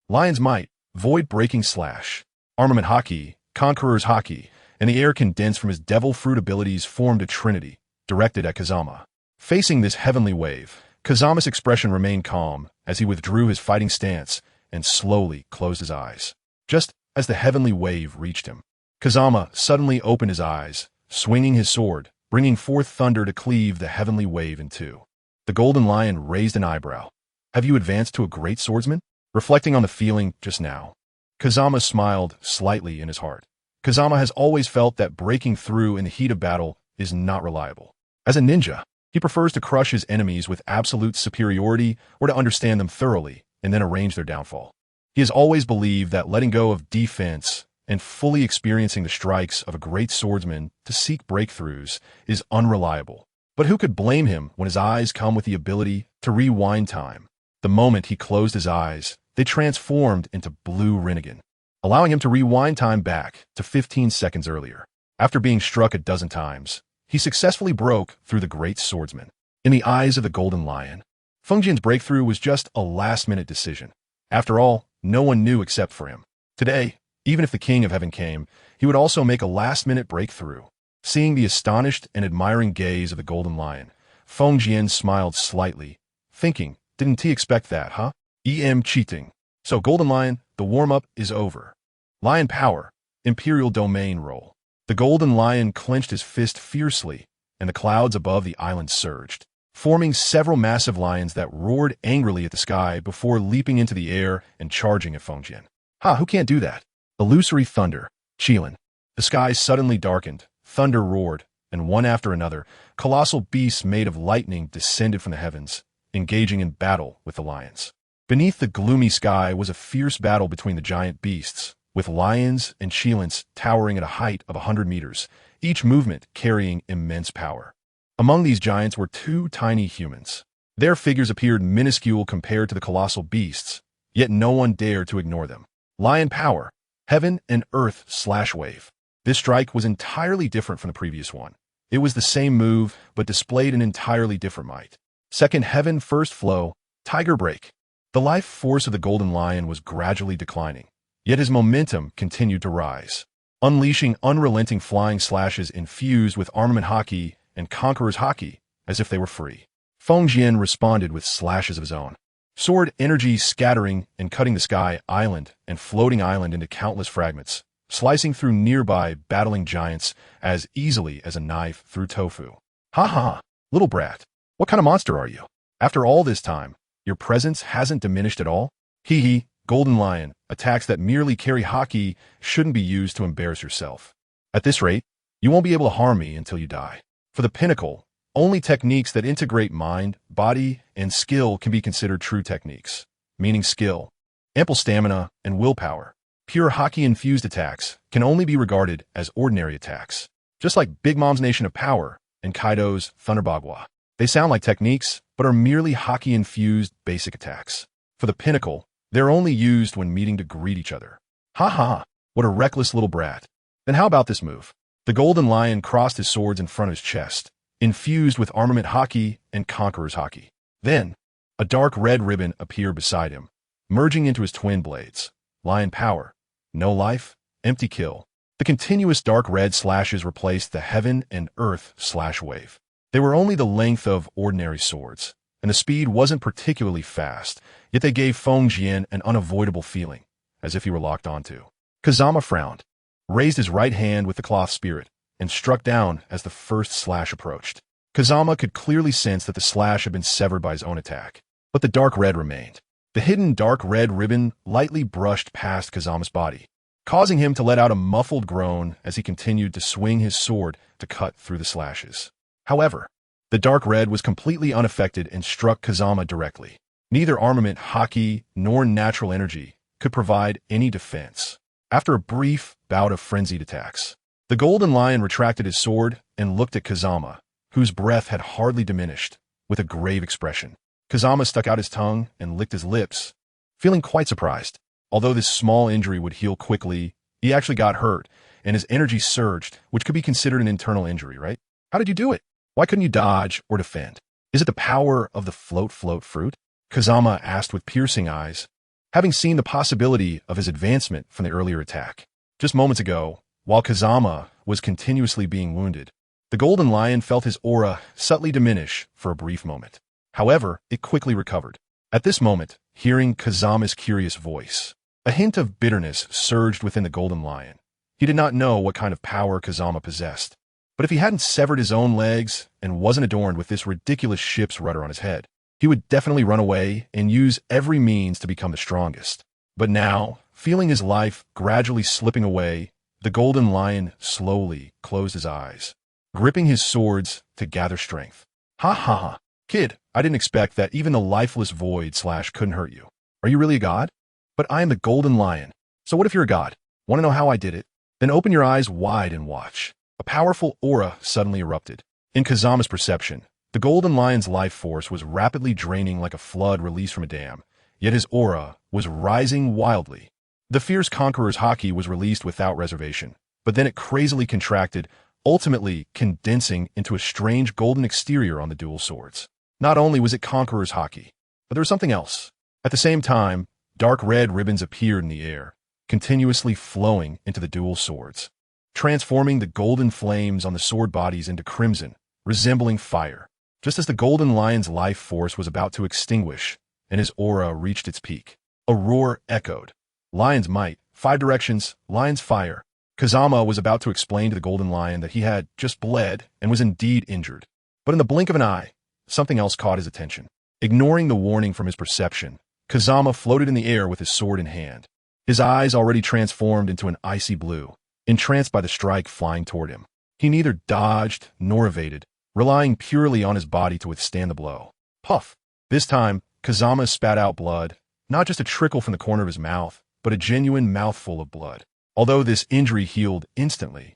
Lion's might, void-breaking slash, armament haki, conqueror's haki, and the air condensed from his devil fruit abilities formed a trinity, directed at Kazama. Facing this heavenly wave, Kazama's expression remained calm as he withdrew his fighting stance and slowly closed his eyes. Just as the heavenly wave reached him, Kazama suddenly opened his eyes, swinging his sword, bringing forth thunder to cleave the heavenly wave in two. The Golden Lion raised an eyebrow. Have you advanced to a great swordsman? Reflecting on the feeling just now, Kazama smiled slightly in his heart. Kazama has always felt that breaking through in the heat of battle is not reliable. As a ninja, he prefers to crush his enemies with absolute superiority or to understand them thoroughly and then arrange their downfall. He has always believed that letting go of defense and fully experiencing the strikes of a great swordsman to seek breakthroughs is unreliable. But who could blame him when his eyes come with the ability to rewind time? The moment he closed his eyes, they transformed into blue Rinnegan, allowing him to rewind time back to 15 seconds earlier. After being struck a dozen times, he successfully broke through the great swordsman. In the eyes of the Golden Lion, Fengjian's breakthrough was just a last-minute decision. After all, no one knew except for him. Today, even if the King of Heaven came, he would also make a last-minute breakthrough. Seeing the astonished and admiring gaze of the Golden Lion, Fengjian smiled slightly, thinking, didn't he expect that, huh? Cheating. So Golden Lion, the warm-up is over. Lion power, Imperial Domain roll. The Golden Lion clenched his fist fiercely, and the clouds above the island surged, forming several massive lions that roared angrily at the sky before leaping into the air and charging at Fengjian. Ha, who can't do that? Illusory thunder, Qilin. The sky suddenly darkened, thunder roared, and one after another, colossal beasts made of lightning descended from the heavens, engaging in battle with the lions. Beneath the gloomy sky was a fierce battle between the giant beasts, with lions and Qilins towering at a height of 100 meters, each movement carrying immense power. Among these giants were two tiny humans. Their figures appeared minuscule compared to the colossal beasts, yet no one dared to ignore them. Lion power, heaven and earth slash wave. This strike was entirely different from the previous one. It was the same move, but displayed an entirely different might. Second heaven first flow, tiger break. The life force of the Golden Lion was gradually declining, yet his momentum continued to rise, unleashing unrelenting flying slashes infused with armament haki and conqueror's haki as if they were free. Fengjian responded with slashes of his own. Sword energy scattering and cutting the sky island and floating island into countless fragments, slicing through nearby battling giants as easily as a knife through tofu. Ha ha, little brat. What kind of monster are you? After all this time, your presence hasn't diminished at all? Hee hee, Golden Lion, attacks that merely carry haki shouldn't be used to embarrass yourself. At this rate, you won't be able to harm me until you die. For the pinnacle, only techniques that integrate mind, body, and skill can be considered true techniques, meaning skill, ample stamina, and willpower. Pure haki-infused attacks can only be regarded as ordinary attacks, just like Big Mom's Nation of Power and Kaido's Thunderbagua. They sound like techniques, but are merely haki-infused basic attacks. For the pinnacle, they're only used when meeting to greet each other. Ha ha, what a reckless little brat. Then how about this move? The Golden Lion crossed his swords in front of his chest, infused with armament haki and conqueror's haki. Then, a dark red ribbon appeared beside him, merging into his twin blades. Lion power, No life, empty kill. The continuous dark red slashes replaced the heaven and earth slash wave. They were only the length of ordinary swords, and the speed wasn't particularly fast, yet they gave Feng Jian an unavoidable feeling, as if he were locked onto. Kazama frowned, raised his right hand with the cloth spirit, and struck down as the first slash approached. Kazama could clearly sense that the slash had been severed by his own attack, but the dark red remained. The hidden dark red ribbon lightly brushed past Kazama's body, causing him to let out a muffled groan as he continued to swing his sword to cut through the slashes. However, the dark red was completely unaffected and struck Kazama directly. Neither armament, haki, nor natural energy could provide any defense. After a brief bout of frenzied attacks, the Golden Lion retracted his sword and looked at Kazama, whose breath had hardly diminished, with a grave expression. Kazama stuck out his tongue and licked his lips, feeling quite surprised. Although this small injury would heal quickly, he actually got hurt, and his energy surged, which could be considered an internal injury, right? How did you do it? Why couldn't you dodge or defend? Is it the power of the float fruit? Kazama asked with piercing eyes, having seen the possibility of his advancement from the earlier attack. Just moments ago, while Kazama was continuously being wounded, the Golden Lion felt his aura subtly diminish for a brief moment. However, it quickly recovered. At this moment, hearing Kazama's curious voice, a hint of bitterness surged within the Golden Lion. He did not know what kind of power Kazama possessed, but if he hadn't severed his own legs and wasn't adorned with this ridiculous ship's rudder on his head, he would definitely run away and use every means to become the strongest. But now, feeling his life gradually slipping away, the Golden Lion slowly closed his eyes, gripping his swords to gather strength. Ha ha ha. Kid, I didn't expect that even the lifeless void slash couldn't hurt you. Are you really a god? But I am the Golden Lion. So what if you're a god? Want to know how I did it? Then open your eyes wide and watch. A powerful aura suddenly erupted. In Kazama's perception, the Golden Lion's life force was rapidly draining like a flood released from a dam, yet his aura was rising wildly. The fierce conqueror's haki was released without reservation, but then it crazily contracted, ultimately condensing into a strange golden exterior on the dual swords. Not only was it conqueror's haki, but there was something else. At the same time, dark red ribbons appeared in the air, continuously flowing into the dual swords, transforming the golden flames on the sword bodies into crimson, resembling fire. Just as the Golden Lion's life force was about to extinguish and his aura reached its peak, a roar echoed. Lion's might, 5 directions, lion's fire. Kazama was about to explain to the Golden Lion that he had just bled and was indeed injured. But in the blink of an eye, something else caught his attention. Ignoring the warning from his perception, Kazama floated in the air with his sword in hand, his eyes already transformed into an icy blue, entranced by the strike flying toward him. He neither dodged nor evaded, relying purely on his body to withstand the blow. Puff! This time, Kazama spat out blood, not just a trickle from the corner of his mouth, but a genuine mouthful of blood. Although this injury healed instantly,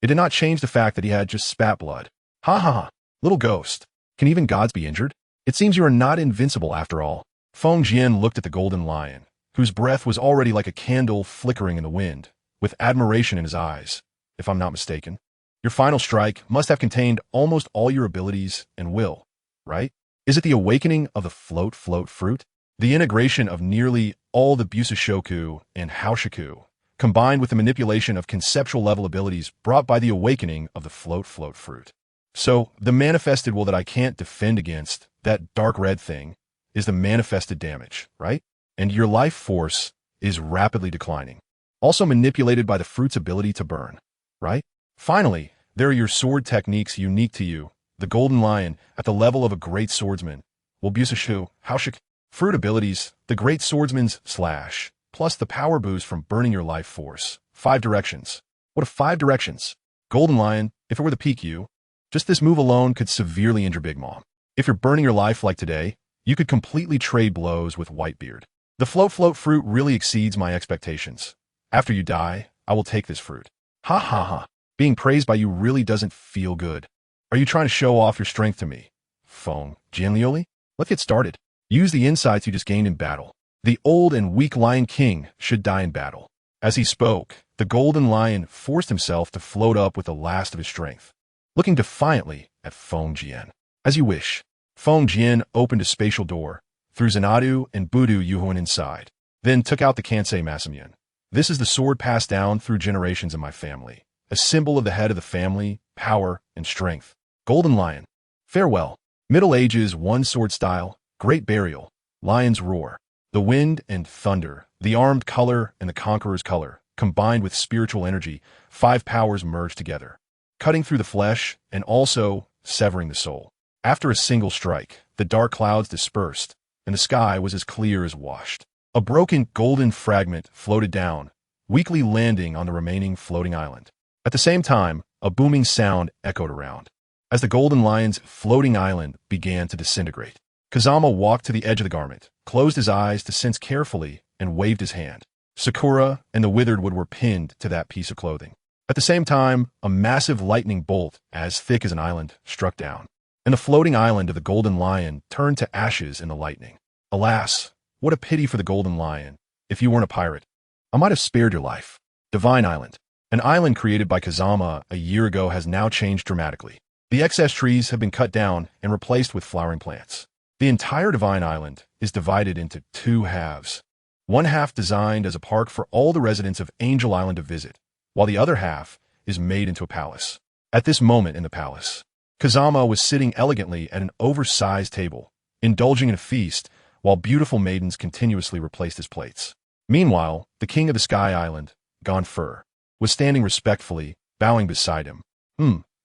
it did not change the fact that he had just spat blood. Ha ha ha! Little ghost, can even gods be injured? It seems you are not invincible after all. Feng Jian looked at the Golden Lion, whose breath was already like a candle flickering in the wind, with admiration in his eyes, if I'm not mistaken. Your final strike must have contained almost all your abilities and will, right? Is it the awakening of the float fruit? The integration of nearly all the Busashoku and Haoshiku, combined with the manipulation of conceptual level abilities brought by the awakening of the float fruit. So, the manifested will that I can't defend against, that dark red thing, is the manifested damage, right? And your life force is rapidly declining, also manipulated by the fruit's ability to burn, right? Finally, there are your sword techniques unique to you, the Golden Lion, at the level of a great swordsman. Will Busashu, Haoshik, fruit abilities, the great swordsman's slash, plus the power boost from burning your life force. 5 directions. What if 5 directions? Golden Lion, if it were the peak you, just this move alone could severely injure Big Mom. If you're burning your life like today, you could completely trade blows with Whitebeard. The float fruit really exceeds my expectations. After you die, I will take this fruit. Ha ha ha. Being praised by you really doesn't feel good. Are you trying to show off your strength to me? Feng Jianlioli? Let's get started. Use the insights you just gained in battle. The old and weak Lion King should die in battle. As he spoke, the Golden Lion forced himself to float up with the last of his strength, looking defiantly at Feng Jian. As you wish. Feng Jian opened a spatial door, threw Zanadu and Budu Yuhuan inside, then took out the Kansei Masamyun, This is the sword passed down through generations in my family, a symbol of the head of the family, power, and strength. Golden Lion. Farewell. Middle Ages, one sword style, great burial, lion's roar. The wind and thunder, the armed color and the conqueror's color, combined with spiritual energy, 5 powers merge together, cutting through the flesh and also severing the soul. After a single strike, the dark clouds dispersed, and the sky was as clear as washed. A broken golden fragment floated down, weakly landing on the remaining floating island. At the same time, a booming sound echoed around, as the golden lion's floating island began to disintegrate. Kazama walked to the edge of the garment, closed his eyes to sense carefully, and waved his hand. Sakura and the withered wood were pinned to that piece of clothing. At the same time, a massive lightning bolt, as thick as an island, struck down, and the floating island of the golden lion turned to ashes in the lightning. Alas, what a pity for the golden lion. If you weren't a pirate, I might have spared your life. Divine Island. An island created by Kazama a year ago has now changed dramatically. The excess trees have been cut down and replaced with flowering plants. The entire Divine Island is divided into 2 halves. One half designed as a park for all the residents of Angel Island to visit, while the other half is made into a palace. At this moment in the palace, Kazama was sitting elegantly at an oversized table, indulging in a feast, while beautiful maidens continuously replaced his plates. Meanwhile, the king of the Sky Island, Gonfur, was standing respectfully, bowing beside him.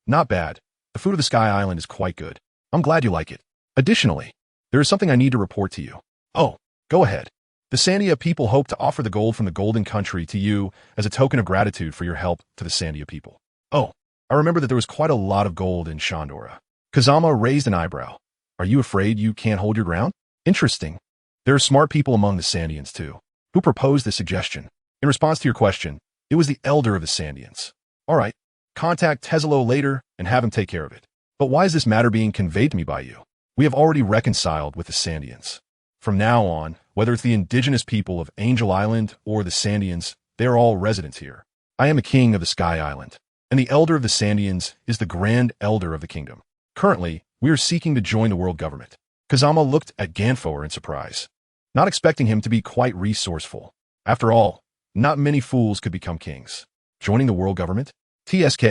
Not bad. The food of the Sky Island is quite good. I'm glad you like it. Additionally, there is something I need to report to you. Oh, go ahead. The Sandia people hope to offer the gold from the Golden Country to you as a token of gratitude for your help to the Sandia people. Oh, I remember that there was quite a lot of gold in Shandora. Kazama raised an eyebrow. Are you afraid you can't hold your ground? Interesting. There are smart people among the Sandians, too, who proposed this suggestion. In response to your question, it was the elder of the Sandians. All right, contact Tezelo later and have him take care of it. But why is this matter being conveyed to me by you? We have already reconciled with the Sandians. From now on, whether it's the indigenous people of Angel Island or the Sandians, they are all residents here. I am a king of the Sky Island, and the elder of the Sandians is the grand elder of the kingdom. Currently, we are seeking to join the world government. Kazama looked at Ganfor in surprise, not expecting him to be quite resourceful. After all, not many fools could become kings. Joining the world government? TSK.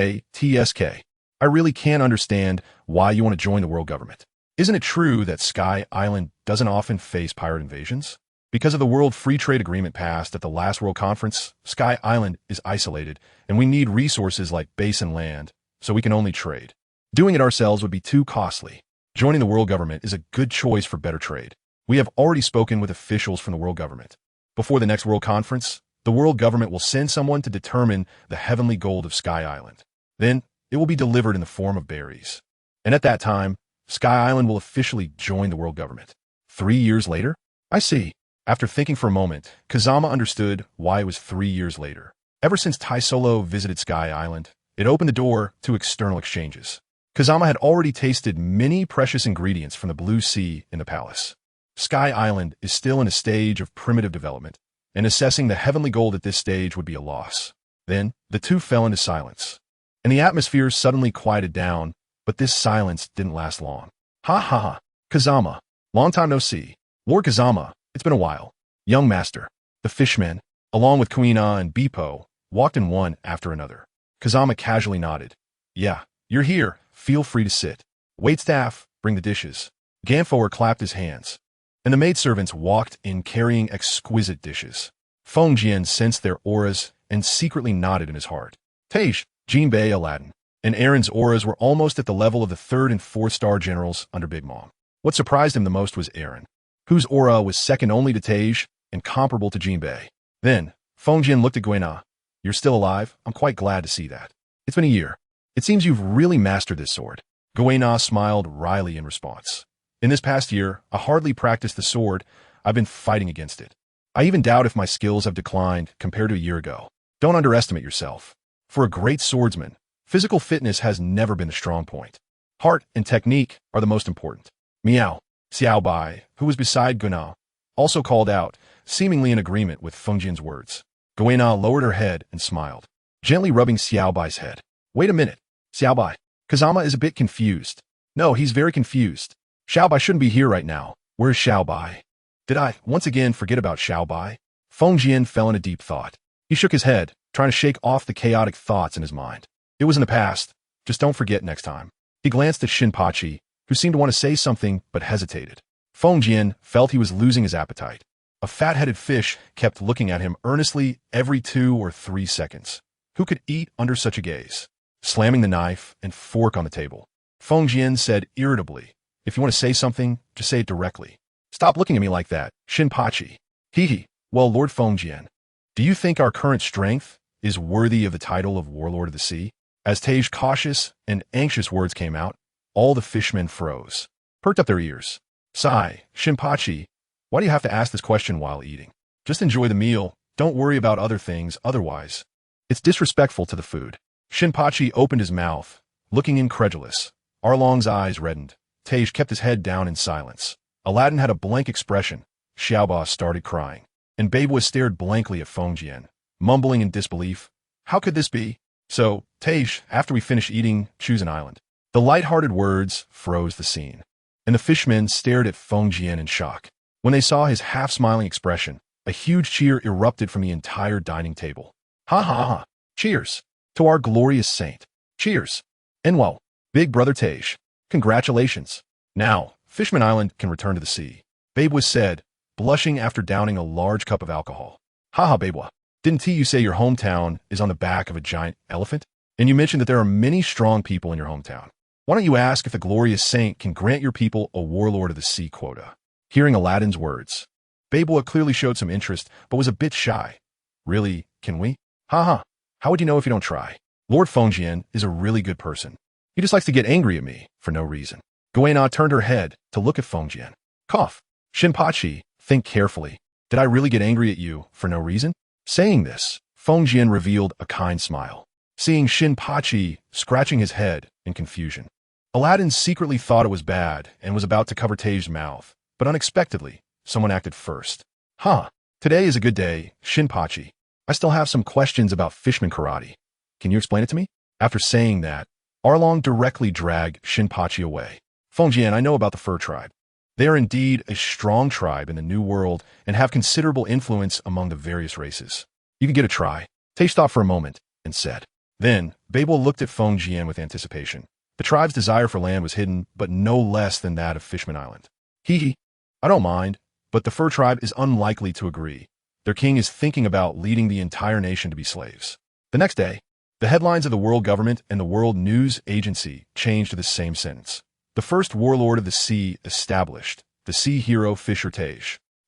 I really can't understand why you want to join the world government. Isn't it true that Sky Island doesn't often face pirate invasions? Because of the World Free Trade Agreement passed at the last World Conference, Sky Island is isolated, and we need resources like base and land, so we can only trade. Doing it ourselves would be too costly. Joining the world government is a good choice for better trade. We have already spoken with officials from the world government. Before the next World Conference, the world government will send someone to determine the heavenly gold of Sky Island. Then, it will be delivered in the form of berries. And at that time, Sky Island will officially join the world government. 3 years later? I see. After thinking for a moment, Kazama understood why it was 3 years later. Ever since Taisolo visited Sky Island, it opened the door to external exchanges. Kazama had already tasted many precious ingredients from the Blue Sea in the palace. Sky Island is still in a stage of primitive development, and assessing the heavenly gold at this stage would be a loss. Then, the two fell into silence, and the atmosphere suddenly quieted down, but this silence didn't last long. Ha. Kazama. Long time no see. Lord Kazama, it's been a while. Young master. The fishmen, along with Kuina and Bipo, walked in one after another. Kazama casually nodded. Yeah, you're here. Feel free to sit. Waitstaff, bring the dishes. Ganfor clapped his hands, and the maidservants walked in carrying exquisite dishes. Fengjian sensed their auras and secretly nodded in his heart. Tej, Jinbei, Aladdin, and Aaron's auras were almost at the level of the 3rd and 4th star generals under Big Mom. What surprised him the most was Aaron, whose aura was second only to Tej and comparable to Jinbei. Then, Fengjian looked at Guina. You're still alive? I'm quite glad to see that. It's been a year. It seems you've really mastered this sword. Guina smiled wryly in response. In this past year, I hardly practiced the sword. I've been fighting against it. I even doubt if my skills have declined compared to a year ago. Don't underestimate yourself. For a great swordsman, physical fitness has never been the strong point. Heart and technique are the most important. Miao, Xiaobai, who was beside Guina, also called out, seemingly in agreement with Fengjian's words. Guina lowered her head and smiled, gently rubbing Xiaobai's head. Wait a minute, Xiaobai. Kazama is a bit confused. No, he's very confused. Xiaobai shouldn't be here right now. Where's Xiaobai? Did I once again forget about Xiaobai? Fengjian fell into deep thought. He shook his head, trying to shake off the chaotic thoughts in his mind. It was in the past. Just don't forget next time. He glanced at Shinpachi, who seemed to want to say something but hesitated. Feng Jian felt he was losing his appetite. A fat-headed fish kept looking at him earnestly every 2 or 3 seconds. Who could eat under such a gaze? Slamming the knife and fork on the table, Feng Jian said irritably, "If you want to say something, just say it directly. Stop looking at me like that, Shinpachi." Hee. Well, Lord Feng Jian, do you think our current strength is worthy of the title of Warlord of the Sea? As Tai's cautious and anxious words came out, all the fishmen froze, perked up their ears. Sigh, Shinpachi, why do you have to ask this question while eating? Just enjoy the meal, don't worry about other things otherwise. It's disrespectful to the food. Shinpachi opened his mouth, looking incredulous. Arlong's eyes reddened. Tai kept his head down in silence. Aladdin had a blank expression. Xiaoba started crying. And Babua stared blankly at Feng Jian, mumbling in disbelief. How could this be? So, Tai, after we finish eating, choose an island. The light-hearted words froze the scene. And the fishmen stared at Feng Jian in shock. When they saw his half-smiling expression, a huge cheer erupted from the entire dining table. Ha ha ha! Cheers! To our glorious saint! Cheers! And well, big brother Tai, congratulations! Now, Fishman Island can return to the sea. Babua said, blushing after downing a large cup of alcohol. Haha, Babua, didn't you say your hometown is on the back of a giant elephant? And you mentioned that there are many strong people in your hometown. Why don't you ask if the glorious saint can grant your people a Warlord of the Sea quota? Hearing Aladdin's words, Babua clearly showed some interest, but was a bit shy. Really, can we? Haha, how would you know if you don't try? Lord Feng Jian is a really good person. He just likes to get angry at me for no reason. Guena turned her head to look at Feng Jian. Cough. Shinpachi, think carefully. Did I really get angry at you for no reason? Saying this, Feng Jian revealed a kind smile. Seeing Shinpachi scratching his head in confusion, Aladdin secretly thought it was bad and was about to cover Tai's mouth, but unexpectedly, someone acted first. Huh, today is a good day, Shinpachi. I still have some questions about fishman karate. Can you explain it to me? After saying that, Arlong directly dragged Shinpachi away. Feng Jian, I know about the Fur tribe. They are indeed a strong tribe in the New World and have considerable influence among the various races. You can get a try. Tai stopped for a moment and said. Then, Babel looked at Feng Jian with anticipation. The tribe's desire for land was hidden, but no less than that of Fishman Island. Hee. I don't mind, but the Fur tribe is unlikely to agree. Their king is thinking about leading the entire nation to be slaves. The next day, the headlines of the World Government and the World News Agency changed to the same sentence. The first warlord of the sea established, the sea hero Fisher Tai.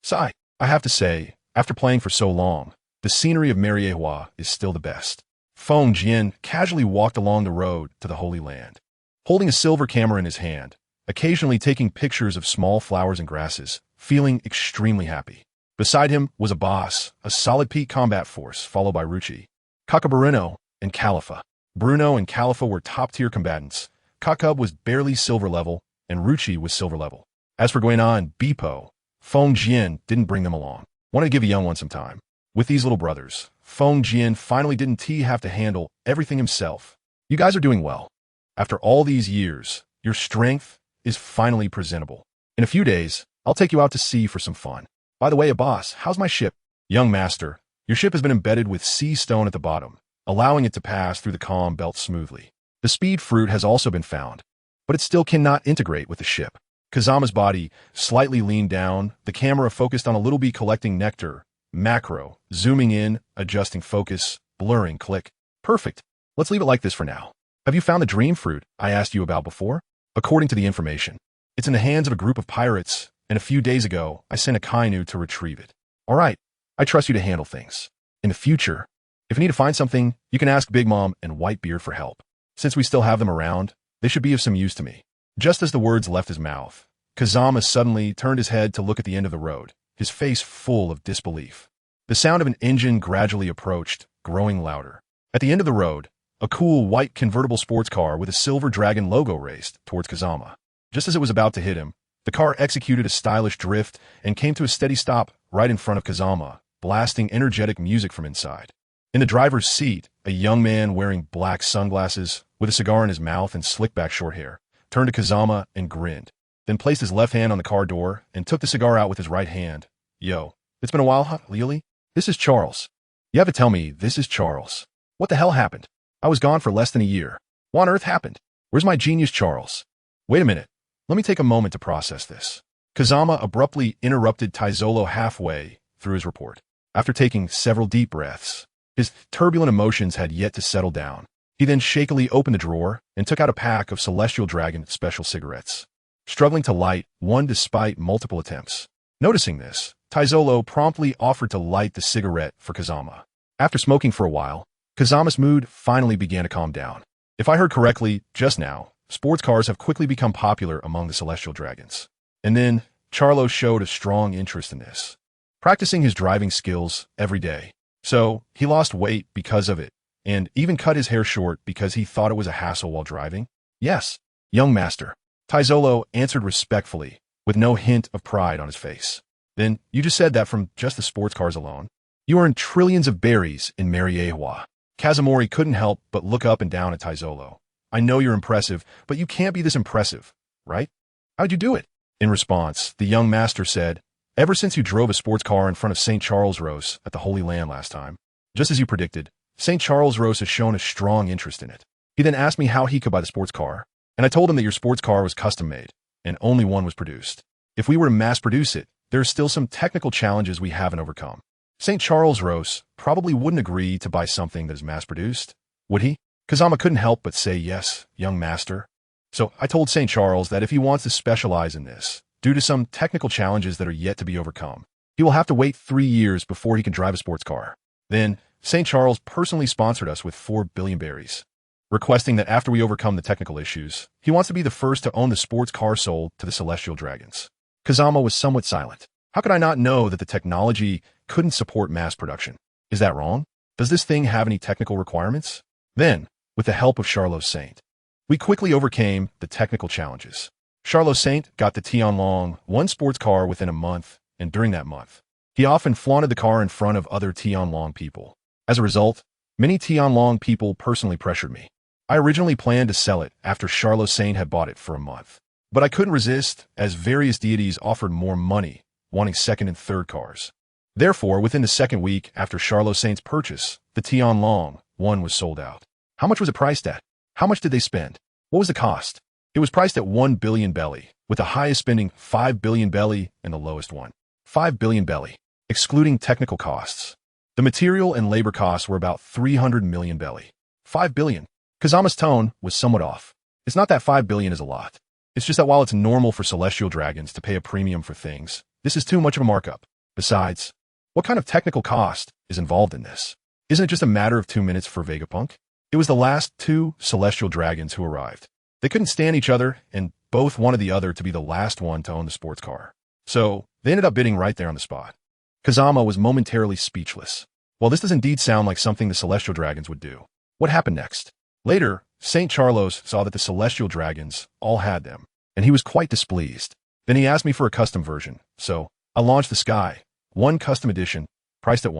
Sigh, I have to say, after playing for so long, the scenery of Mariehua is still the best. Feng Jian casually walked along the road to the Holy Land, holding a silver camera in his hand, occasionally taking pictures of small flowers and grasses, feeling extremely happy. Beside him was a boss, a solid peak combat force, followed by Ruchi, Kakabaruno, and Khalifa. Bruno and Khalifa were top-tier combatants. Kakub was barely silver level, and Ruchi was silver level. As for Guena and Bipo, Feng Jian didn't bring them along. Wanted to give a young one some time. With these little brothers, Feng Jian finally didn't have to handle everything himself. You guys are doing well. After all these years, your strength is finally presentable. In a few days, I'll take you out to sea for some fun. By the way, boss, how's my ship? Young master, your ship has been embedded with sea stone at the bottom, allowing it to pass through the calm belt smoothly. The speed fruit has also been found, but it still cannot integrate with the ship. Kazama's body slightly leaned down, the camera focused on a little bee collecting nectar, macro, zooming in, adjusting focus, blurring, click. Perfect. Let's leave it like this for now. Have you found the dream fruit I asked you about before? According to the information, it's in the hands of a group of pirates, and a few days ago, I sent a Kainu to retrieve it. All right, I trust you to handle things. In the future, if you need to find something, you can ask Big Mom and Whitebeard for help. Since we still have them around, they should be of some use to me. Just as the words left his mouth, Kazama suddenly turned his head to look at the end of the road, his face full of disbelief. The sound of an engine gradually approached, growing louder. At the end of the road, a cool white convertible sports car with a silver dragon logo raced towards Kazama. Just as it was about to hit him, the car executed a stylish drift and came to a steady stop right in front of Kazama, blasting energetic music from inside. In the driver's seat, a young man wearing black sunglasses, with a cigar in his mouth and slick back short hair, turned to Kazama and grinned, then placed his left hand on the car door and took the cigar out with his right hand. Yo, it's been a while, huh, Lily? This is Charles. You have to tell me this is Charles. What the hell happened? I was gone for less than a year. What on earth happened? Where's my genius Charles? Wait a minute. Let me take a moment to process this. Kazama abruptly interrupted Taizolo halfway through his report. After taking several deep breaths, his turbulent emotions had yet to settle down. He then shakily opened the drawer and took out a pack of Celestial Dragon special cigarettes, struggling to light one despite multiple attempts. Noticing this, Taizolo promptly offered to light the cigarette for Kazama. After smoking for a while, Kazama's mood finally began to calm down. If I heard correctly just now, sports cars have quickly become popular among the Celestial Dragons. And then, Charlo showed a strong interest in this, practicing his driving skills every day. So, he lost weight because of it, and even cut his hair short because he thought it was a hassle while driving? Yes, young master. Taizolo answered respectfully, with no hint of pride on his face. Then, you just said that from just the sports cars alone? You earned trillions of berries in Mariewa. Kazamori couldn't help but look up and down at Taizolo. I know you're impressive, but you can't be this impressive, right? How'd you do it? In response, the young master said, ever since you drove a sports car in front of St. Charles Rose at the Holy Land last time, just as you predicted, St. Charles Rose has shown a strong interest in it. He then asked me how he could buy the sports car, and I told him that your sports car was custom-made, and only one was produced. If we were to mass-produce it, there are still some technical challenges we haven't overcome. St. Charles Rose probably wouldn't agree to buy something that is mass-produced, would he? Kazama couldn't help but say yes, young master. So I told St. Charles that if he wants to specialize in this, due to some technical challenges that are yet to be overcome, he will have to wait 3 years before he can drive a sports car. Then, St. Charles personally sponsored us with 4 billion berries, requesting that after we overcome the technical issues, he wants to be the first to own the sports car sold to the Celestial Dragons. Kazama was somewhat silent. How could I not know that the technology couldn't support mass production? Is that wrong? Does this thing have any technical requirements? Then, with the help of Charlo Saint, we quickly overcame the technical challenges. Charlo Saint got the Tianlong one sports car within a month, and during that month, he often flaunted the car in front of other Tianlong people. As a result, many Tianlong people personally pressured me. I originally planned to sell it after Charlo Saint had bought it for a month, but I couldn't resist as various deities offered more money, wanting second and third cars. Therefore, within the second week after Charlo Saint's purchase, the Tianlong one was sold out. How much was it priced at? How much did they spend? What was the cost? It was priced at 1 billion belly, with the highest spending 5 billion belly and the lowest one 5 billion belly, excluding technical costs. The material and labor costs were about 300 million belly. 5 billion. Kazama's tone was somewhat off. It's not that 5 billion is a lot. It's just that while it's normal for Celestial Dragons to pay a premium for things, this is too much of a markup. Besides, what kind of technical cost is involved in this? Isn't it just a matter of 2 minutes for Vegapunk? It was the last 2 Celestial Dragons who arrived. They couldn't stand each other, and both wanted the other to be the last one to own the sports car. So, they ended up bidding right there on the spot. Kazama was momentarily speechless. Well, this does indeed sound like something the Celestial Dragons would do. What happened next? Later, St. Charlos saw that the Celestial Dragons all had them, and he was quite displeased. Then he asked me for a custom version, so I launched the Sky, one custom edition, priced at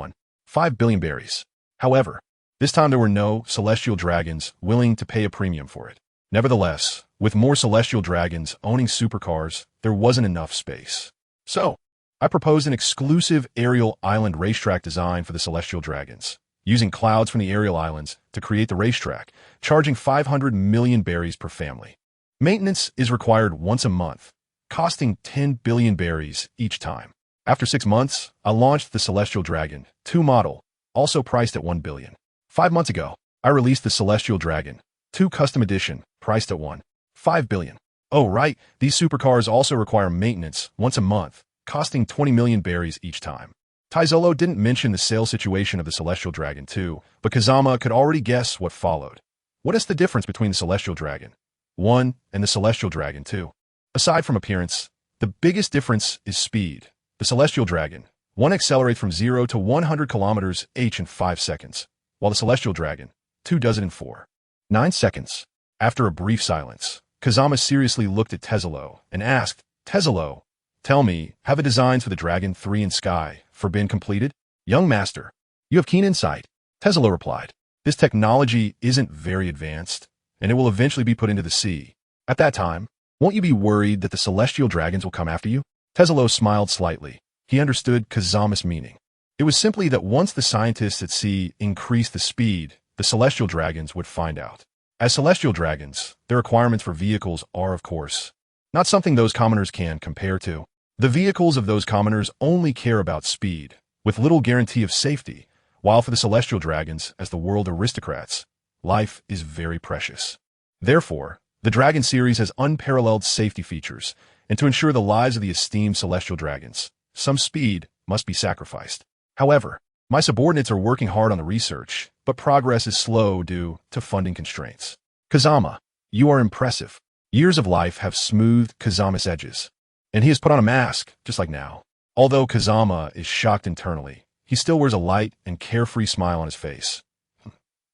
5 billion berries. However, this time there were no Celestial Dragons willing to pay a premium for it. Nevertheless, with more Celestial Dragons owning supercars, there wasn't enough space. So, I proposed an exclusive aerial island racetrack design for the Celestial Dragons, using clouds from the aerial islands to create the racetrack, charging 500 million berries per family. Maintenance is required once a month, costing 10 billion berries each time. After 6 months, I launched the Celestial Dragon 2 model, also priced at 1 billion. 5 months ago, I released the Celestial Dragon 2 custom edition, priced at 5 billion. Oh right, these supercars also require maintenance once a month, costing 20 million berries each time. Taizolo didn't mention the sales situation of the Celestial Dragon 2, but Kazama could already guess what followed. What is the difference between the Celestial Dragon 1 and the Celestial Dragon 2? Aside from appearance, the biggest difference is speed. The Celestial Dragon 1 accelerates from 0 to 100 kilometers h in 5 seconds, while the Celestial Dragon 2 does it in 9 seconds. After a brief silence, Kazama seriously looked at Tezolo and asked, Tezolo, tell me, have the designs for the Dragon 3 and Sky been completed? Young master, you have keen insight. Tezolo replied, this technology isn't very advanced, and it will eventually be put into the sea. At that time, won't you be worried that the Celestial Dragons will come after you? Tezolo smiled slightly. He understood Kazama's meaning. It was simply that once the scientists at sea increased the speed, the celestial dragons would find out. As celestial dragons, their requirements for vehicles are, of course, not something those commoners can compare to. The vehicles of those commoners only care about speed, with little guarantee of safety, while for the celestial dragons, as the world aristocrats, life is very precious. Therefore, the Dragon series has unparalleled safety features, and to ensure the lives of the esteemed celestial dragons, some speed must be sacrificed. However, my subordinates are working hard on the research, but progress is slow due to funding constraints. Kazama, you are impressive. Years of life have smoothed Kazama's edges, and he has put on a mask, just like now. Although Kazama is shocked internally, he still wears a light and carefree smile on his face.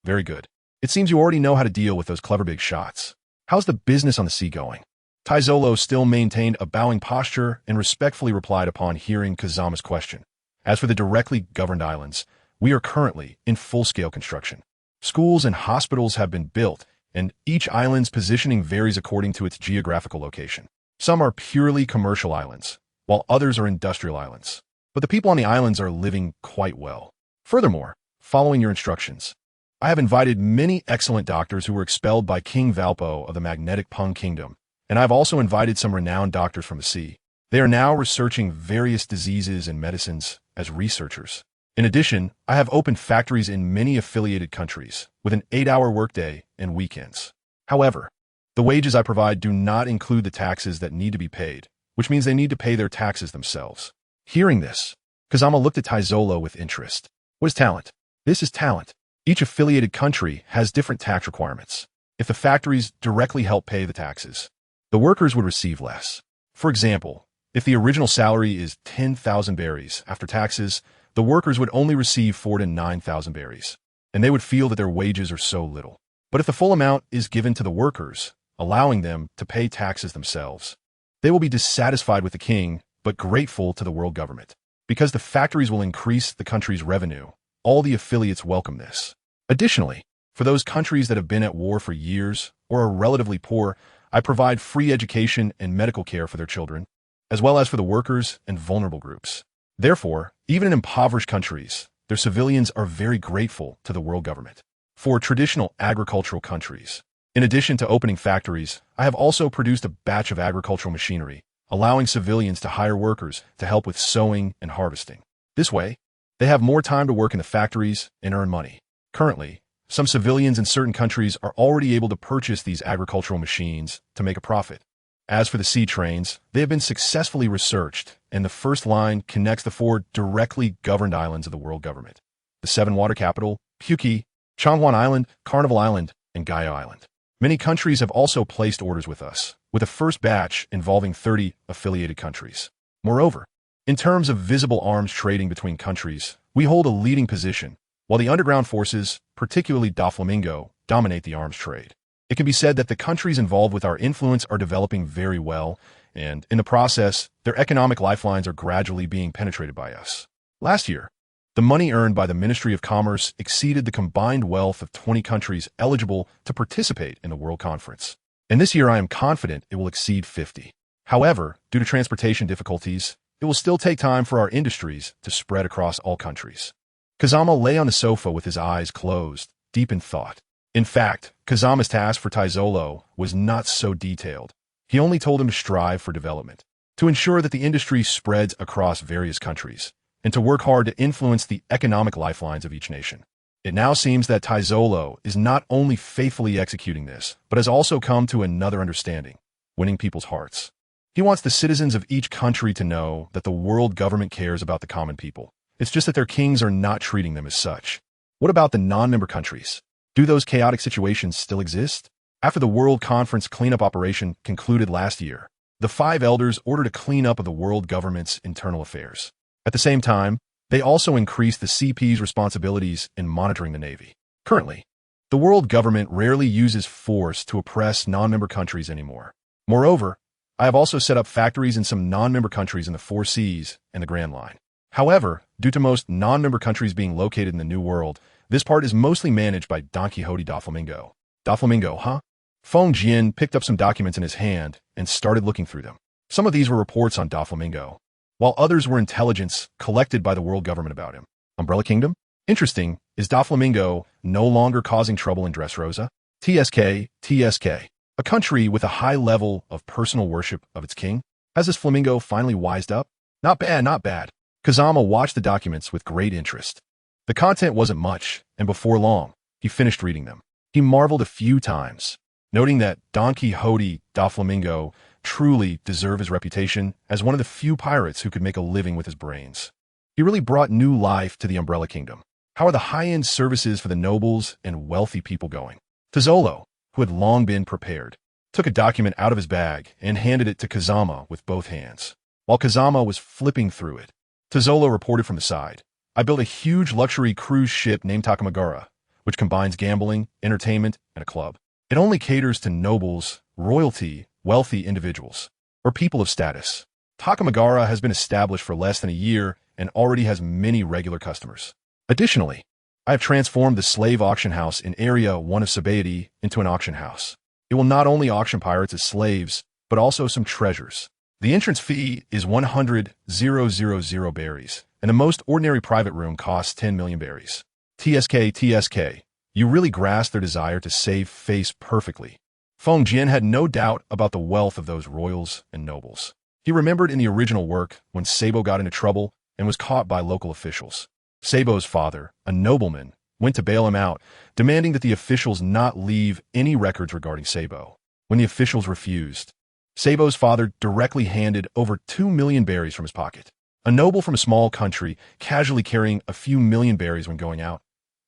Very good. It seems you already know how to deal with those clever big shots. How's the business on the sea going? Taizolo still maintained a bowing posture and respectfully replied upon hearing Kazama's question. As for the directly governed islands, we are currently in full-scale construction. Schools and hospitals have been built, and each island's positioning varies according to its geographical location. Some are purely commercial islands, while others are industrial islands. But the people on the islands are living quite well. Furthermore, following your instructions, I have invited many excellent doctors who were expelled by King Valpo of the magnetic Pung Kingdom, and I have also invited some renowned doctors from the sea. They are now researching various diseases and medicines as researchers. In addition, I have opened factories in many affiliated countries, with an 8-hour workday and weekends. However, the wages I provide do not include the taxes that need to be paid, which means they need to pay their taxes themselves. Hearing this, Kazama looked at Taizolo with interest. What is talent? This is talent. Each affiliated country has different tax requirements. If the factories directly help pay the taxes, the workers would receive less. For example, if the original salary is 10,000 berries after taxes, the workers would only receive 4,000 to 9,000 berries, and they would feel that their wages are so little. But if the full amount is given to the workers, allowing them to pay taxes themselves, they will be dissatisfied with the king, but grateful to the world government. Because the factories will increase the country's revenue, all the affiliates welcome this. Additionally, for those countries that have been at war for years or are relatively poor, I provide free education and medical care for their children, as well as for the workers and vulnerable groups. Therefore, even in impoverished countries, their civilians are very grateful to the world government. For traditional agricultural countries, in addition to opening factories, I have also produced a batch of agricultural machinery, allowing civilians to hire workers to help with sowing and harvesting. This way, they have more time to work in the factories and earn money. Currently, some civilians in certain countries are already able to purchase these agricultural machines to make a profit. As for the sea trains, they have been successfully researched, and the first line connects the 4 directly governed islands of the world government: the 7 water capital, Puki, Changwon Island, Carnival Island, and Gaia Island. Many countries have also placed orders with us, with a first batch involving 30 affiliated countries. Moreover, in terms of visible arms trading between countries, we hold a leading position, while the underground forces, particularly Doflamingo, dominate the arms trade. It can be said that the countries involved with our influence are developing very well, and in the process, their economic lifelines are gradually being penetrated by us. Last year, the money earned by the Ministry of Commerce exceeded the combined wealth of 20 countries eligible to participate in the World Conference. And this year I am confident it will exceed 50. However, due to transportation difficulties, it will still take time for our industries to spread across all countries. Kazama lay on the sofa with his eyes closed, deep in thought. In fact, Kazama's task for Taizolo was not so detailed. He only told him to strive for development, to ensure that the industry spreads across various countries, and to work hard to influence the economic lifelines of each nation. It now seems that Taizolo is not only faithfully executing this, but has also come to another understanding: winning people's hearts. He wants the citizens of each country to know that the world government cares about the common people. It's just that their kings are not treating them as such. What about the non-member countries? Do those chaotic situations still exist? After the World Conference cleanup operation concluded last year, the 5 elders ordered a cleanup of the world government's internal affairs. At the same time, they also increased the CP's responsibilities in monitoring the Navy. Currently, the world government rarely uses force to oppress non-member countries anymore. Moreover, I have also set up factories in some non-member countries in the 4 Seas and the Grand Line. However, due to most non-member countries being located in the New World, this part is mostly managed by Don Quixote Doflamingo. Doflamingo, huh? Feng Jian picked up some documents in his hand and started looking through them. Some of these were reports on Doflamingo, while others were intelligence collected by the world government about him. Umbrella Kingdom? Interesting. Is Doflamingo no longer causing trouble in Dressrosa? TSK. A country with a high level of personal worship of its king? Has this flamingo finally wised up? Not bad, not bad. Kazama watched the documents with great interest. The content wasn't much, and before long, he finished reading them. He marveled a few times, noting that Don Quixote Doflamingo truly deserved his reputation as one of the few pirates who could make a living with his brains. He really brought new life to the Umbrella Kingdom. How are the high-end services for the nobles and wealthy people going? Tazolo, who had long been prepared, took a document out of his bag and handed it to Kazama with both hands. While Kazama was flipping through it, Tazolo reported from the side, I built a huge luxury cruise ship named Takamagara, which combines gambling, entertainment, and a club. It only caters to nobles, royalty, wealthy individuals, or people of status. Takamagara has been established for less than a year and already has many regular customers. Additionally, I have transformed the slave auction house in Area 1 of Sabaody into an auction house. It will not only auction pirates as slaves, but also some treasures. The entrance fee is 100,000 berries, and the most ordinary private room costs 10 million berries. TSK. You really grasp their desire to save face perfectly. Feng Jian had no doubt about the wealth of those royals and nobles. He remembered in the original work when Sabo got into trouble and was caught by local officials. Sabo's father, a nobleman, went to bail him out, demanding that the officials not leave any records regarding Sabo. When the officials refused, Sabo's father directly handed over 2 million berries from his pocket. A noble from a small country casually carrying a few million berries when going out.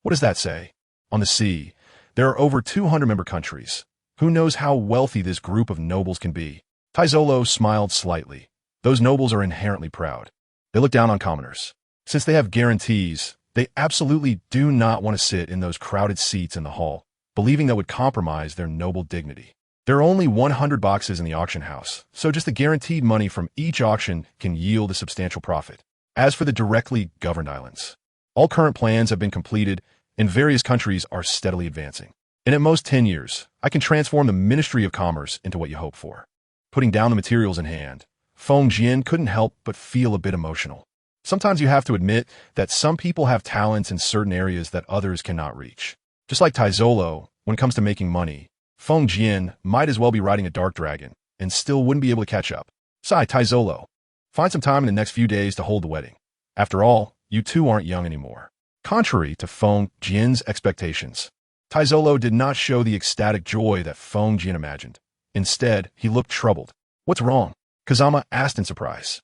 What does that say? On the sea, there are over 200 member countries. Who knows how wealthy this group of nobles can be? Taizolo smiled slightly. Those nobles are inherently proud. They look down on commoners. Since they have guarantees, they absolutely do not want to sit in those crowded seats in the hall, believing that would compromise their noble dignity. There are only 100 boxes in the auction house, so just the guaranteed money from each auction can yield a substantial profit. As for the directly governed islands, all current plans have been completed and various countries are steadily advancing. And at most 10 years, I can transform the Ministry of Commerce into what you hope for. Putting down the materials in hand, Feng Jian couldn't help but feel a bit emotional. Sometimes you have to admit that some people have talents in certain areas that others cannot reach. Just like Taizolo, when it comes to making money, Feng Jian might as well be riding a dark dragon and still wouldn't be able to catch up. Sigh, Taizolo. Find some time in the next few days to hold the wedding. After all, you two aren't young anymore. Contrary to Feng Jian's expectations, Taizolo did not show the ecstatic joy that Feng Jian imagined. Instead, he looked troubled. What's wrong? Kazama asked in surprise.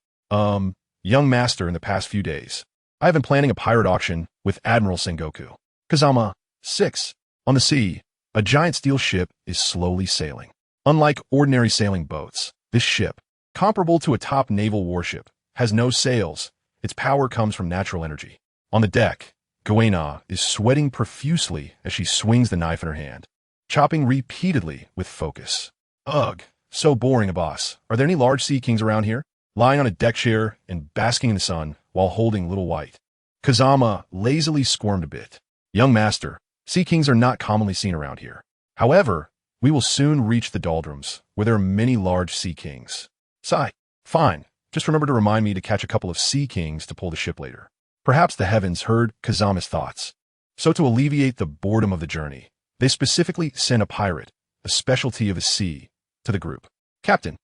Young master, in the past few days, I have been planning a pirate auction with Admiral Sengoku. Kazama. 6. On the sea, a giant steel ship is slowly sailing. Unlike ordinary sailing boats, this ship, comparable to a top naval warship, has no sails. Its power comes from natural energy. On the deck, Guena is sweating profusely as she swings the knife in her hand, chopping repeatedly with focus. Ugh, so boring, a boss. Are there any large sea kings around here? Lying on a deck chair and basking in the sun while holding Little White. Kazama lazily squirmed a bit. Young master, sea kings are not commonly seen around here. However, we will soon reach the doldrums, where there are many large sea kings. Sigh. Fine. Just remember to remind me to catch a couple of sea kings to pull the ship later. Perhaps the heavens heard Kazama's thoughts. So to alleviate the boredom of the journey, they specifically sent a pirate, a specialty of the sea, to the group. Captain,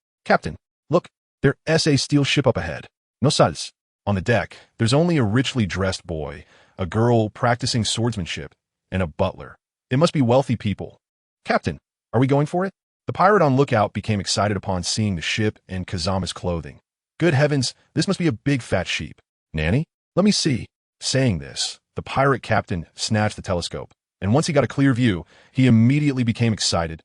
look, there's a steel ship up ahead. No sals. On the deck, there's only a richly dressed boy, a girl practicing swordsmanship, and a butler. It must be wealthy people. Captain, are we going for it? The pirate on lookout became excited upon seeing the ship and Kazama's clothing. Good heavens, this must be a big fat sheep. Nanny? Let me see. Saying this, the pirate captain snatched the telescope, and once he got a clear view, he immediately became excited.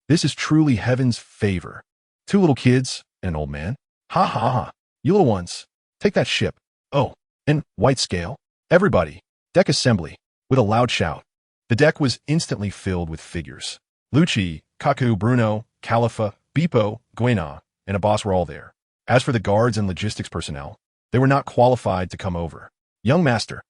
This is truly heaven's favor. 2 little kids and an old man. Ha. You little ones, take that ship. Oh, and white scale. Everybody, deck assembly. With a loud shout, the deck was instantly filled with figures. Lucci, Kaku, Bruno, Califa, Beppo, Guena, and a boss were all there. As for the guards and logistics personnel, they were not qualified to come over. Young master.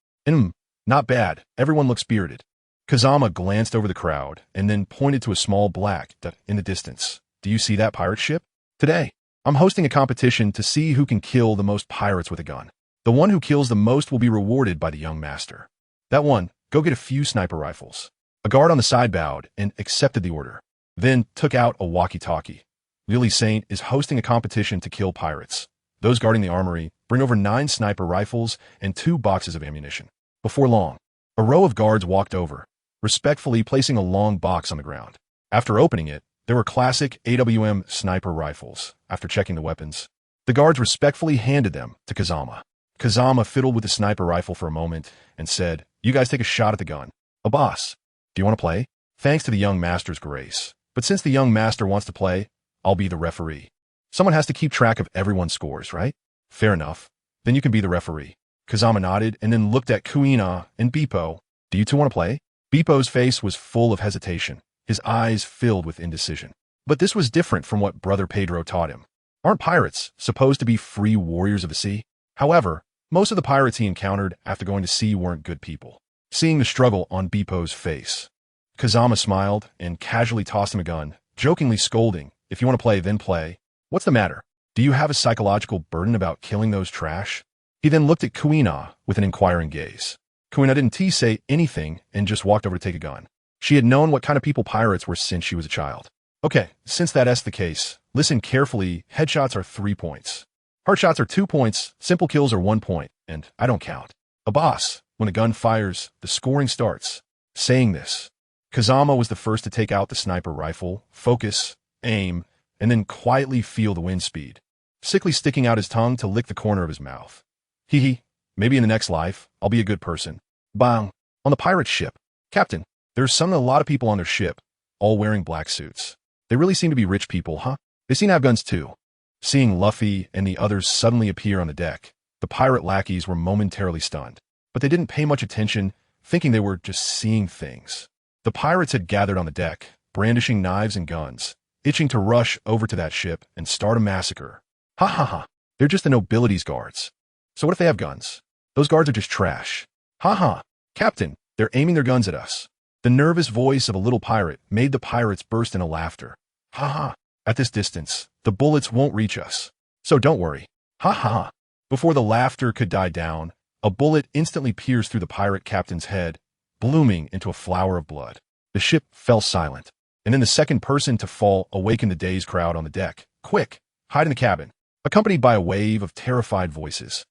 Not bad. Everyone looked spirited. Kazama glanced over the crowd and then pointed to a small black dot in the distance. Do you see that pirate ship? Today, I'm hosting a competition to see who can kill the most pirates with a gun. The one who kills the most will be rewarded by the young master. That one, go get a few sniper rifles. A guard on the side bowed and accepted the order. Then took out a walkie-talkie. Lily Saint is hosting a competition to kill pirates. Those guarding the armory bring over 9 sniper rifles and 2 boxes of ammunition. Before long, a row of guards walked over, respectfully placing a long box on the ground. After opening it, there were classic AWM sniper rifles. After checking the weapons, the guards respectfully handed them to Kazama. Kazama fiddled with the sniper rifle for a moment and said, "You guys take a shot at the gun. A boss. Do you want to play?" Thanks to the young master's grace. But since the young master wants to play, I'll be the referee. Someone has to keep track of everyone's scores, right? Fair enough. Then you can be the referee. Kazama nodded and then looked at Kuina and Bippo. Do you two want to play? Bippo's face was full of hesitation, his eyes filled with indecision. But this was different from what Brother Pedro taught him. Aren't pirates supposed to be free warriors of the sea? However, most of the pirates he encountered after going to sea weren't good people. Seeing the struggle on Bippo's face, Kazama smiled and casually tossed him a gun, jokingly scolding, "If you want to play, then play. What's the matter? Do you have a psychological burden about killing those trash?" He then looked at Kuina with an inquiring gaze. Kuina didn't say anything and just walked over to take a gun. She had known what kind of people pirates were since she was a child. Okay, since that's the case, listen carefully. Headshots are 3 points. Hard shots are 2 points, simple kills are 1 point, and I don't count. A boss, when the gun fires, the scoring starts. Saying this, Kazama was the first to take out the sniper rifle, focus, aim, and then quietly feel the wind speed, sickly sticking out his tongue to lick the corner of his mouth. Hee, maybe in the next life, I'll be a good person. Bang! On the pirate ship. Captain, there's a lot of people on their ship, all wearing black suits. They really seem to be rich people, huh? They seem to have guns too. Seeing Luffy and the others suddenly appear on the deck, the pirate lackeys were momentarily stunned, but they didn't pay much attention, thinking they were just seeing things. The pirates had gathered on the deck, brandishing knives and guns, itching to rush over to that ship and start a massacre. Ha ha ha, they're just the nobility's guards. So what if they have guns? Those guards are just trash. Ha ha, Captain, they're aiming their guns at us. The nervous voice of a little pirate made the pirates burst into laughter. Ha ha, at this distance, the bullets won't reach us. So don't worry. Ha ha ha. Before the laughter could die down, a bullet instantly pierced through the pirate captain's head, blooming into a flower of blood. The ship fell silent, and then the second person to fall awakened the dazed crowd on the deck. Quick, hide in the cabin, accompanied by a wave of terrified voices.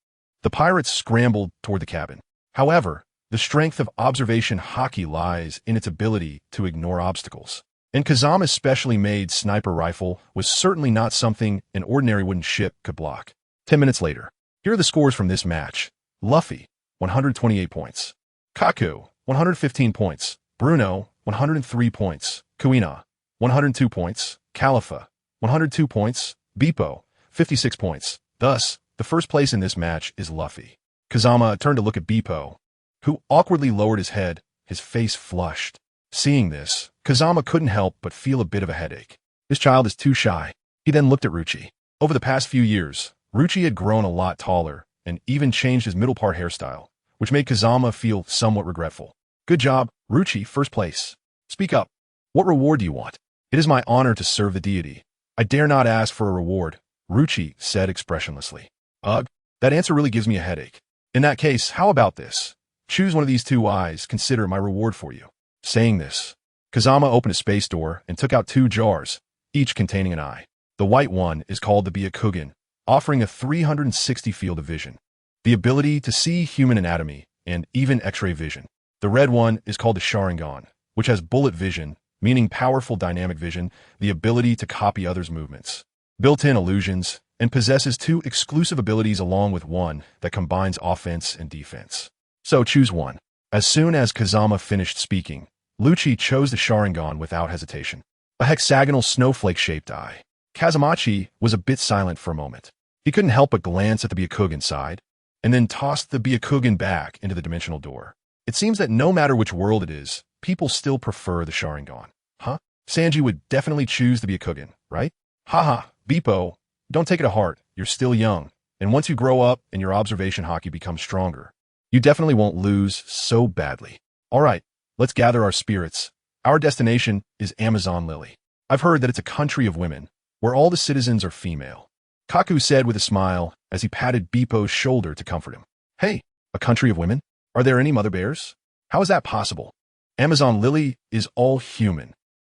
The pirates scrambled toward the cabin. However, the strength of observation hockey lies in its ability to ignore obstacles. And Kazama's specially made sniper rifle was certainly not something an ordinary wooden ship could block. 10 minutes later, here are the scores from this match. Luffy, 128 points. Kaku, 115 points. Bruno, 103 points. Kuina, 102 points. Califa, 102 points. Bippo, 56 points. Thus, the first place in this match is Luffy. Kazama turned to look at Bippo, who awkwardly lowered his head, his face flushed. Seeing this, Kazama couldn't help but feel a bit of a headache. This child is too shy. He then looked at Ruchi. Over the past few years, Ruchi had grown a lot taller and even changed his middle part hairstyle, which made Kazama feel somewhat regretful. Good job, Ruchi, first place. Speak up. What reward do you want? It is my honor to serve the deity. I dare not ask for a reward, Ruchi said expressionlessly. Ugh, that answer really gives me a headache. In that case, how about this? Choose one of these 2 eyes, consider my reward for you. Saying this, Kazama opened a space door and took out 2 jars, each containing an eye. The white one is called the Byakugan, offering a 360 field of vision, the ability to see human anatomy and even X-ray vision. The red one is called the Sharingan, which has bullet vision, meaning powerful dynamic vision, the ability to copy others' movements, built-in illusions, and possesses 2 exclusive abilities along with one that combines offense and defense. So choose one. As soon as Kazama finished speaking, Lucci chose the Sharingan without hesitation. A hexagonal snowflake-shaped eye. Kazamachi was a bit silent for a moment. He couldn't help but glance at the Byakugan side, and then tossed the Byakugan back into the dimensional door. It seems that no matter which world it is, people still prefer the Sharingan. Huh? Sanji would definitely choose the Byakugan, right? Haha, Bippo, don't take it to heart. You're still young, and once you grow up and your observation hockey becomes stronger, you definitely won't lose so badly. All right, let's gather our spirits. Our destination is Amazon Lily. I've heard that it's a country of women, where all the citizens are female. Kaku said with a smile as he patted Beepo's shoulder to comfort him. Hey, a country of women? Are there any mother bears? How is that possible? Amazon Lily is all human.